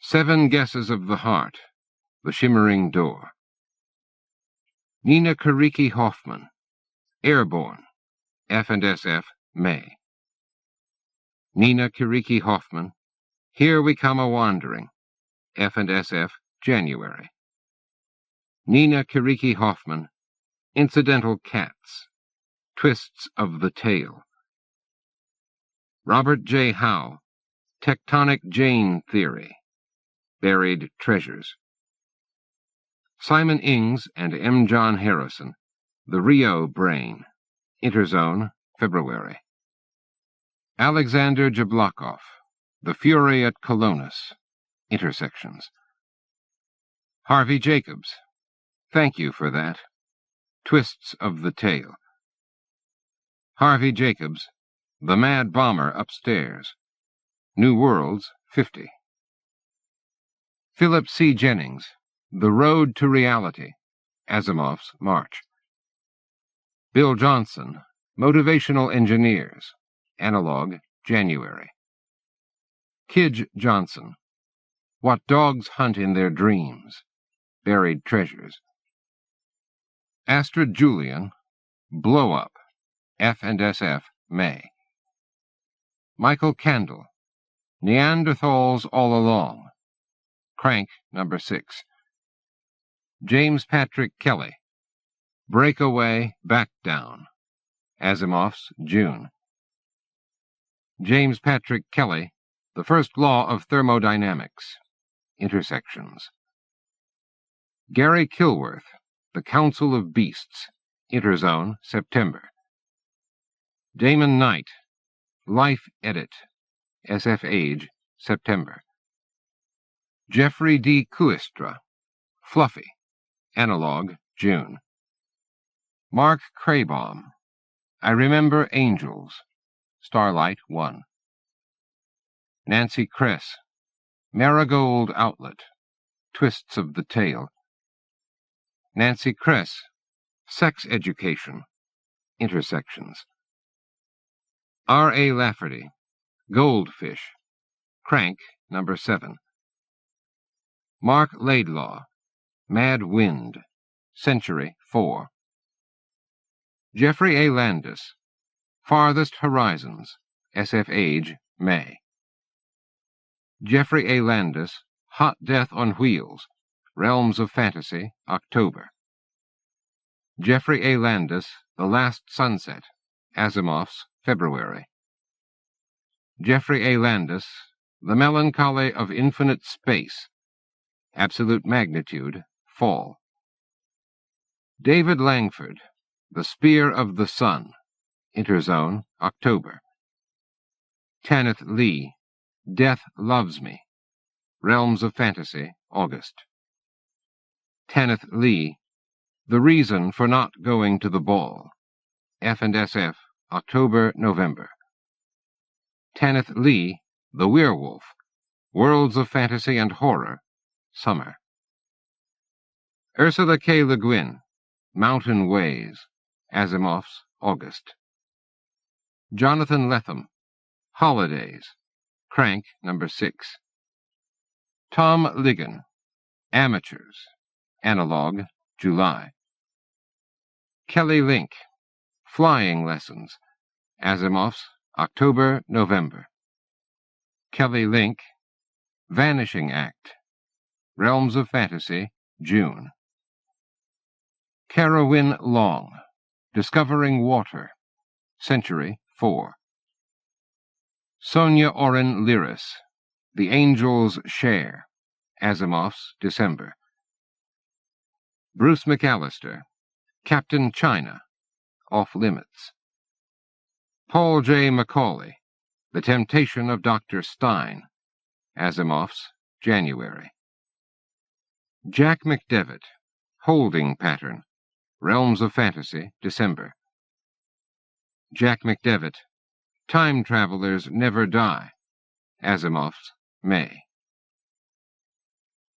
Seven Guesses of the Heart, The Shimmering Door. Nina Kariki Hoffman, Airborne, F&SF, May. Nina Kariki Hoffman, Here We Come A-Wandering, F&SF, January. Nina Kariki Hoffman, Incidental Cats, Twists of the Tale. Robert J. Howe, Tectonic Jane Theory, Buried Treasures. Simon Ings and M. John Harrison, The Rio Brain, Interzone, February. Alexander Jablokov, The Fury at Colonus, Intersections. Harvey Jacobs, Thank You for That, Twists of the Tale. Harvey Jacobs, The Mad Bomber Upstairs, New Worlds, 50. Philip C. Jennings, The Road to Reality, Asimov's March. Bill Johnson, Motivational Engineers, Analog, January. Kidge Johnson, What Dogs Hunt in Their Dreams, Buried Treasures. Astrid Julian, Blow Up, F&SF, May. Michael Candle, Neanderthals All Along, Crank, No. 6. James Patrick Kelly, Breakaway, Back Down, Asimov's, June. James Patrick Kelly, The First Law of Thermodynamics, Intersections. Gary Kilworth, The Council of Beasts, Interzone, September. Damon Knight, Life Edit, SF Age, September. Jeffrey D. Kuistra, Fluffy, Analog, June. Mark Craybaum, I Remember Angels, Starlight 1. Nancy Kress, Marigold Outlet, Twists of the Tale. Nancy Kress, Sex Education, Intersections. R. A. Lafferty, Goldfish, Crank, No. 7. Mark Laidlaw, Mad Wind, Century 4. Jeffrey A. Landis, Farthest Horizons, SF Age, May. Jeffrey A. Landis, Hot Death on Wheels, Realms of Fantasy, October. Jeffrey A. Landis, The Last Sunset, Asimov's, February. Jeffrey A. Landis, The Melancholy of Infinite Space, Absolute Magnitude, Fall. David Langford, The Spear of the Sun, Interzone, October. Tanith Lee, Death Loves Me, Realms of Fantasy, August. Tanith Lee, The Reason for Not Going to the Ball, F&SF, October, November. Tanith Lee, The Werewolf, Worlds of Fantasy and Horror, Summer. Ursula K. Le Guin, Mountain Ways, Asimov's, August. Jonathan Lethem, Holidays, Crank, No. 6. Tom Ligon, Amateurs, Analog, July. Kelly Link, Flying Lessons, Asimov's, October, November. Kelly Link, Vanishing Act, Realms of Fantasy, June. Carowin Long, Discovering Water, Century 4. Sonia Oren Liris, The Angel's Share, Asimov's, December. Bruce McAllister, Captain China, Off Limits. Paul J. Macaulay, The Temptation of Dr. Stein, Asimov's, January. Jack McDevitt, Holding Pattern, Realms of Fantasy, December. Jack McDevitt, Time Travelers Never Die, Asimov's, May.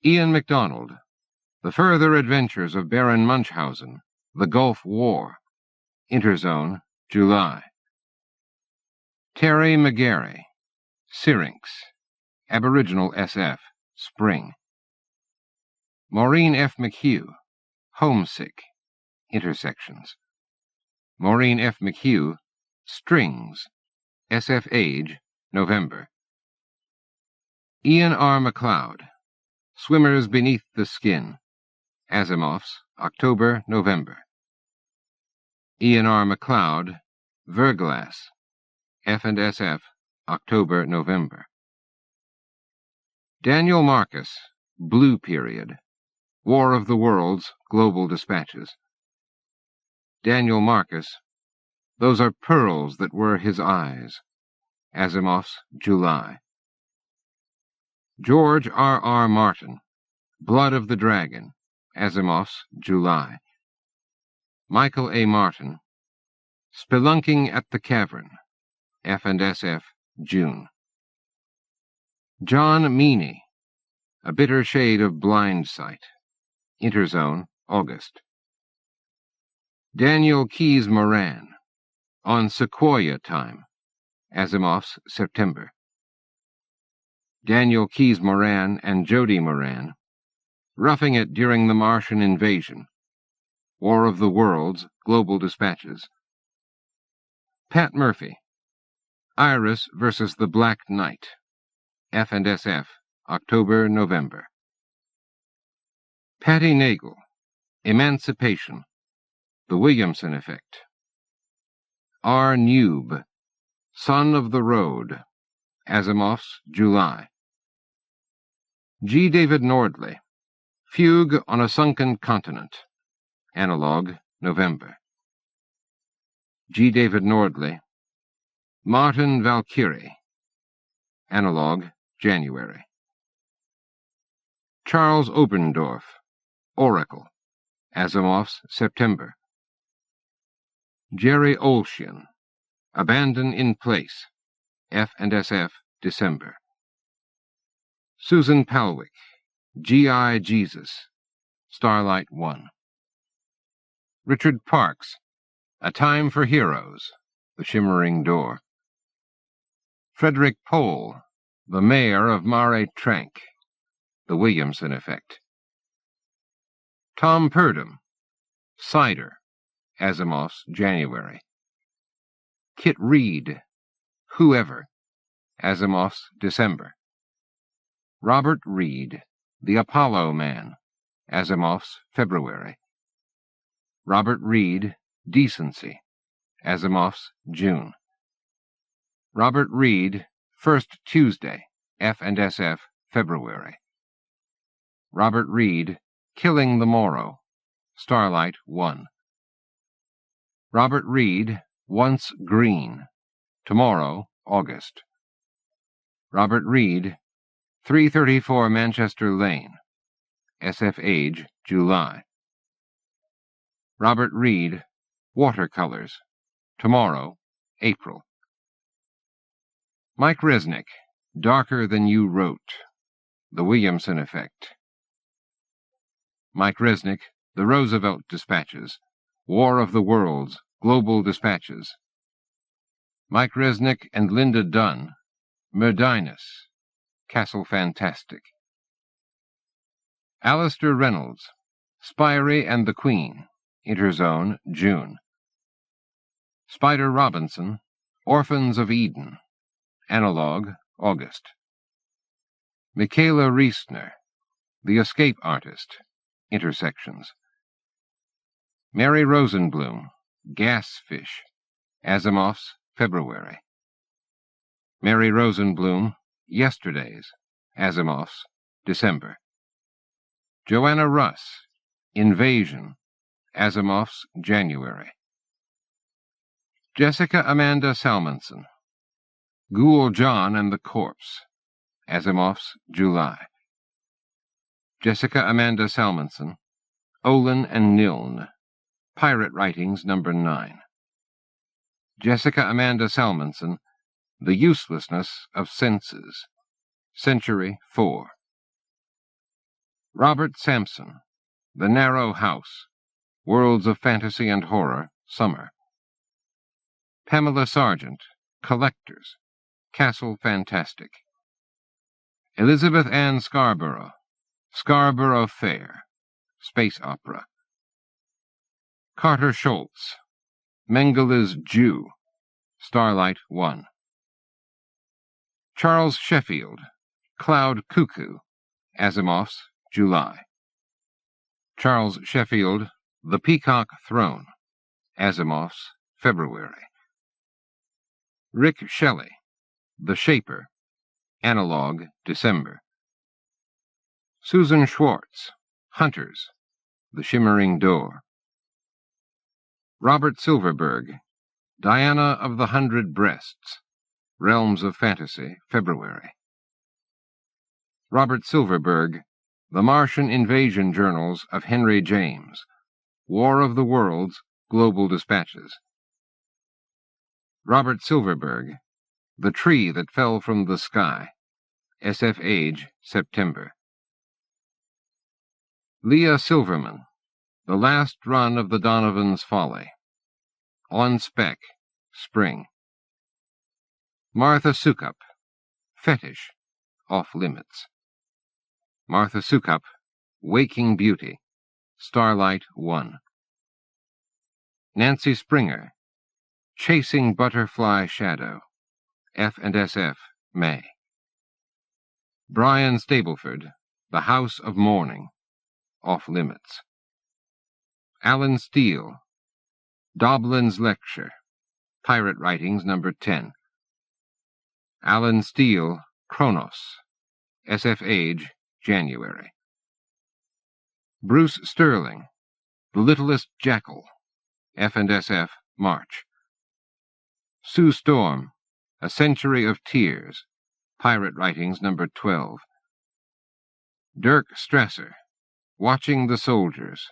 Ian MacDonald, The Further Adventures of Baron Munchausen, The Gulf War, Interzone, July. Terry McGarry, Syrinx, Aboriginal SF, Spring. Maureen F. McHugh, Homesick, Intersections. Maureen F. McHugh, Strings, SF Age, November. Ian R. MacLeod, Swimmers Beneath the Skin, Asimov's, October, November. Ian R. MacLeod, Verglass, F&SF, October, November. Daniel Marcus, Blue Period, War of the Worlds, Global Dispatches. Daniel Marcus, Those Are Pearls That Were His Eyes, Asimov's, July. George R. R. Martin, Blood of the Dragon, Asimov's, July. Michael A. Martin, Spelunking at the Cavern, F&SF, June. John Meany, A Bitter Shade of Blindsight, Interzone, August. Daniel Keyes Moran, On Sequoia Time, Asimov's, September. Daniel Keyes Moran and Jody Moran, Roughing It During the Martian Invasion, War of the Worlds, Global Dispatches. Pat Murphy, Iris versus the Black Knight, F&SF, October-November. Patty Nagel, Emancipation, The Williamson Effect. R. Newb, Son of the Road, Asimov's July. G. David Nordley, Fugue on a Sunken Continent, Analog, November. G. David Nordley, Martin Valkyrie, Analog, January. Charles Oberndorf, Oracle, Asimov's September. Jerry Olshian, Abandon in Place, F&SF, December. Susan Palwick, G.I. Jesus, Starlight 1. Richard Parks, A Time for Heroes, The Shimmering Door. Frederick Pohl, The Mayor of Mare Trank, The Williamson Effect. Tom Purdom, Cider, Asimov's January. Kit Reed, Whoever, Asimov's December. Robert Reed, The Apollo Man, Asimov's February. Robert Reed, Decency, Asimov's June. Robert Reed, First Tuesday, F&SF, February. Robert Reed, Killing the Morrow, Starlight 1. Robert Reed, Once Green, Tomorrow, August. Robert Reed, 334 Manchester Lane, SF Age, July. Robert Reed, Watercolors, Tomorrow, April. Mike Resnick, Darker Than You Wrote, The Williamson Effect. Mike Resnick, The Roosevelt Dispatches, War of the Worlds, Global Dispatches. Mike Resnick and Linda Dunn, Merdinus, Castle Fantastic. Alistair Reynolds, Spirey and the Queen, Interzone, June. Spider Robinson, Orphans of Eden, Analog, August. Michaela Riesner, The Escape Artist, Intersections. Mary Rosenblum, Gasfish, Asimov's February. Mary Rosenblum, Yesterdays, Asimov's December. Joanna Russ, Invasion, Asimov's January. Jessica Amanda Salmonson, Ghoul John and the Corpse, Asimov's July. Jessica Amanda Salmonson, Olin and Niln, Pirate Writings No. 9. Jessica Amanda Salmonson, The Uselessness of Senses, Century 4. Robert Sampson, The Narrow House, Worlds of Fantasy and Horror, Summer. Pamela Sargent, Collectors, Castle Fantastic. Elizabeth Ann Scarborough, Scarborough Fair, Space Opera. Carter Schultz, Mengeles Jew, Starlight 1. Charles Sheffield, Cloud Cuckoo, Asimov's July. Charles Sheffield, The Peacock Throne, Asimov's February. Rick Shelley, The Shaper, Analog, December. Susan Schwartz, Hunters, The Shimmering Door. Robert Silverberg, Diana of the Hundred Breasts, Realms of Fantasy, February. Robert Silverberg, The Martian Invasion Journals of Henry James, War of the Worlds, Global Dispatches. Robert Silverberg, The Tree That Fell from the Sky, SF Age, September. Leah Silverman, The Last Run of the Donovan's Folly, On Spec, Spring. Martha Sukup, Fetish, Off Limits. Martha Sukup, Waking Beauty, Starlight 1. Nancy Springer, Chasing Butterfly Shadow, F&SF, May. Brian Stableford, The House of Mourning, Off Limits. Alan Steele, Doblin's Lecture, Pirate Writings, No. 10. Alan Steele, Kronos, SF Age, January. Bruce Sterling, The Littlest Jackal, F&SF, March. Sue Storm, A Century of Tears, Pirate Writings, No. 12. Dirk Strasser, Watching the Soldiers,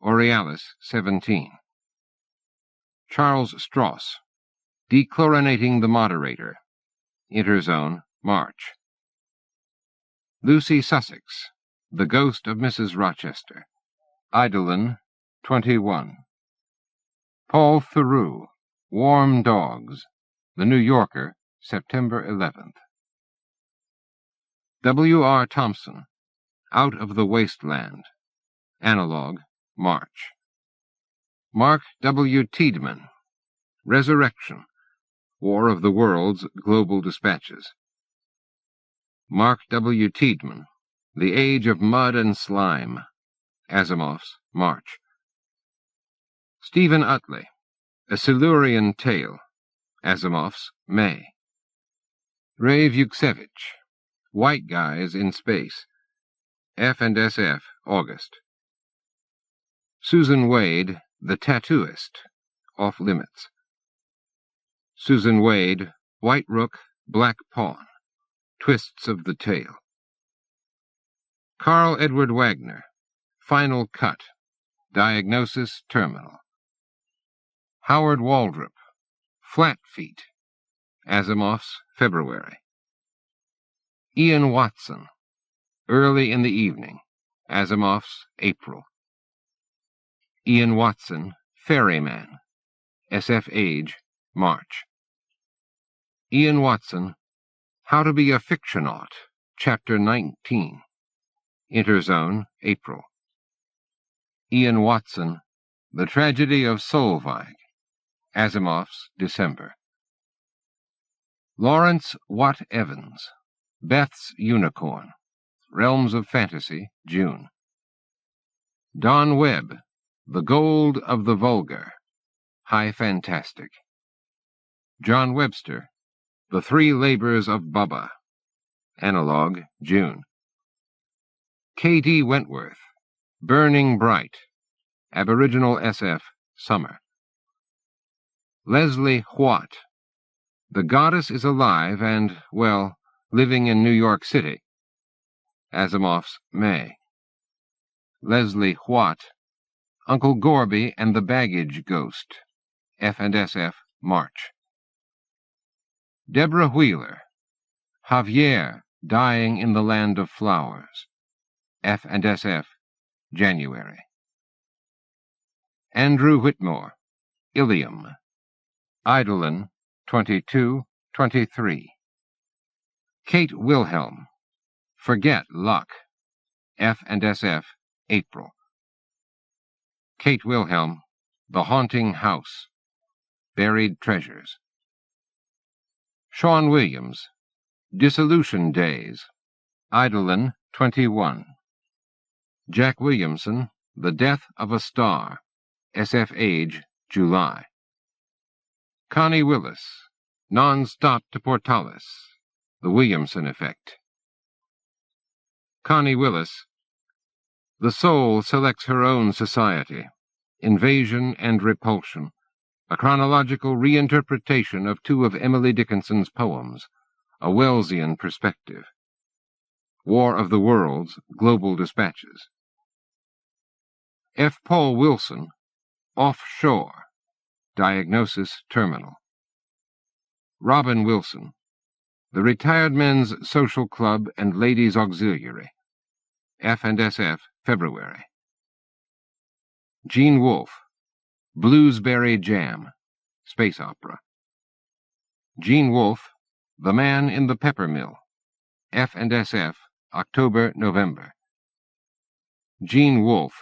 Aurealis, 17. Charles Stross, Dechlorinating the Moderator, Interzone, March. Lucy Sussex, The Ghost of Mrs. Rochester, Eidolon, 21. Paul Theroux, Warm Dogs, The New Yorker, September 11th. W. R. Thompson, Out of the Wasteland, Analog, March. Mark W. Tiedemann, Resurrection, War of the Worlds, Global Dispatches. Mark W. Tiedemann, The Age of Mud and Slime, Asimov's, March. Stephen Utley, A Silurian Tale, Asimov's, May. Ray Vuksevich, White Guys in Space, F&SF, August. Susan Wade, The Tattooist, Off Limits. Susan Wade, White Rook, Black Pawn, Twists of the Tale. Carl Edward Wagner, Final Cut, Diagnosis Terminal. Howard Waldrop, Flat Feet, Asimov's, February. Ian Watson, Early in the Evening, Asimov's, April. Ian Watson, Ferryman, SF Age, March. Ian Watson, How to Be a Fictionaut, Chapter 19, Interzone, April. Ian Watson, The Tragedy of Solveig, Asimov's, December. Lawrence Watt Evans, Beth's Unicorn, Realms of Fantasy, June. Don Webb, The Gold of the Vulgar, High Fantastic. John Webster, The Three Labors of Bubba, Analog, June. K. D. Wentworth, Burning Bright, Aboriginal SF, Summer. Leslie Huat, The Goddess is Alive and, well, Living in New York City, Asimov's, May. Leslie Huat, Uncle Gorby and the Baggage Ghost, F&SF, March. Deborah Wheeler, Javier, Dying in the Land of Flowers, F&SF, January. Andrew Whitmore, Ilium, Eidolon, 22-23. Kate Wilhelm, Forget Luck, F&SF, April. Kate Wilhelm, The Haunting House, Buried Treasures. Sean Williams, Dissolution Days, Eidolon, 21. Jack Williamson, The Death of a Star, SF Age, July. Connie Willis, Non-Stop to Portales, The Williamson Effect. Connie Willis, The Soul Selects Her Own Society, Invasion and Repulsion, a chronological reinterpretation of two of Emily Dickinson's poems, a Wellesian perspective. War of the Worlds, Global Dispatches. F. Paul Wilson, Offshore, Diagnosis Terminal. Robin Wilson, The Retired Men's Social Club and Ladies' Auxiliary, F&SF, February. Gene Wolfe, Bluesberry Jam, Space Opera. Gene Wolfe, The Man in the Pepper Mill, F&SF, October-November. Gene Wolfe,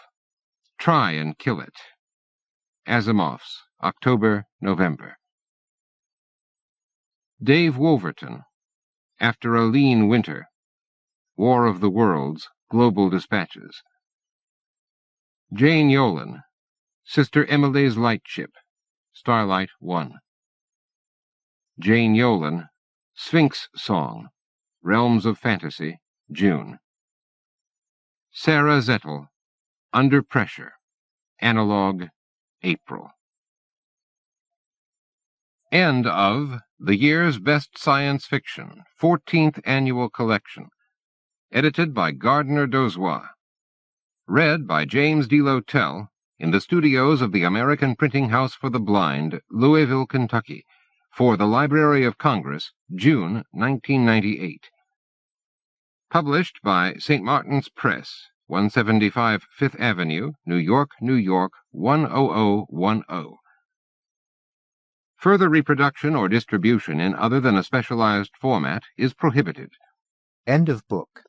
Try and Kill It. Asimov's, October-November. Dave Wolverton, After a Lean Winter. War of the Worlds, Global Dispatches. Jane Yolen, Sister Emily's Lightship, Starlight 1. Jane Yolen, Sphinx Song, Realms of Fantasy, June. Sarah Zettel, Under Pressure, Analog, April. End of The Year's Best Science Fiction, 14th Annual Collection. Edited by Gardner Dozois. Read by James DeLotel in the studios of the American Printing House for the Blind, Louisville, Kentucky, for the Library of Congress, June 1998. Published by St. Martin's Press, 175 Fifth Avenue, New York, New York, 10010. Further reproduction or distribution in other than a specialized format is prohibited. End of book.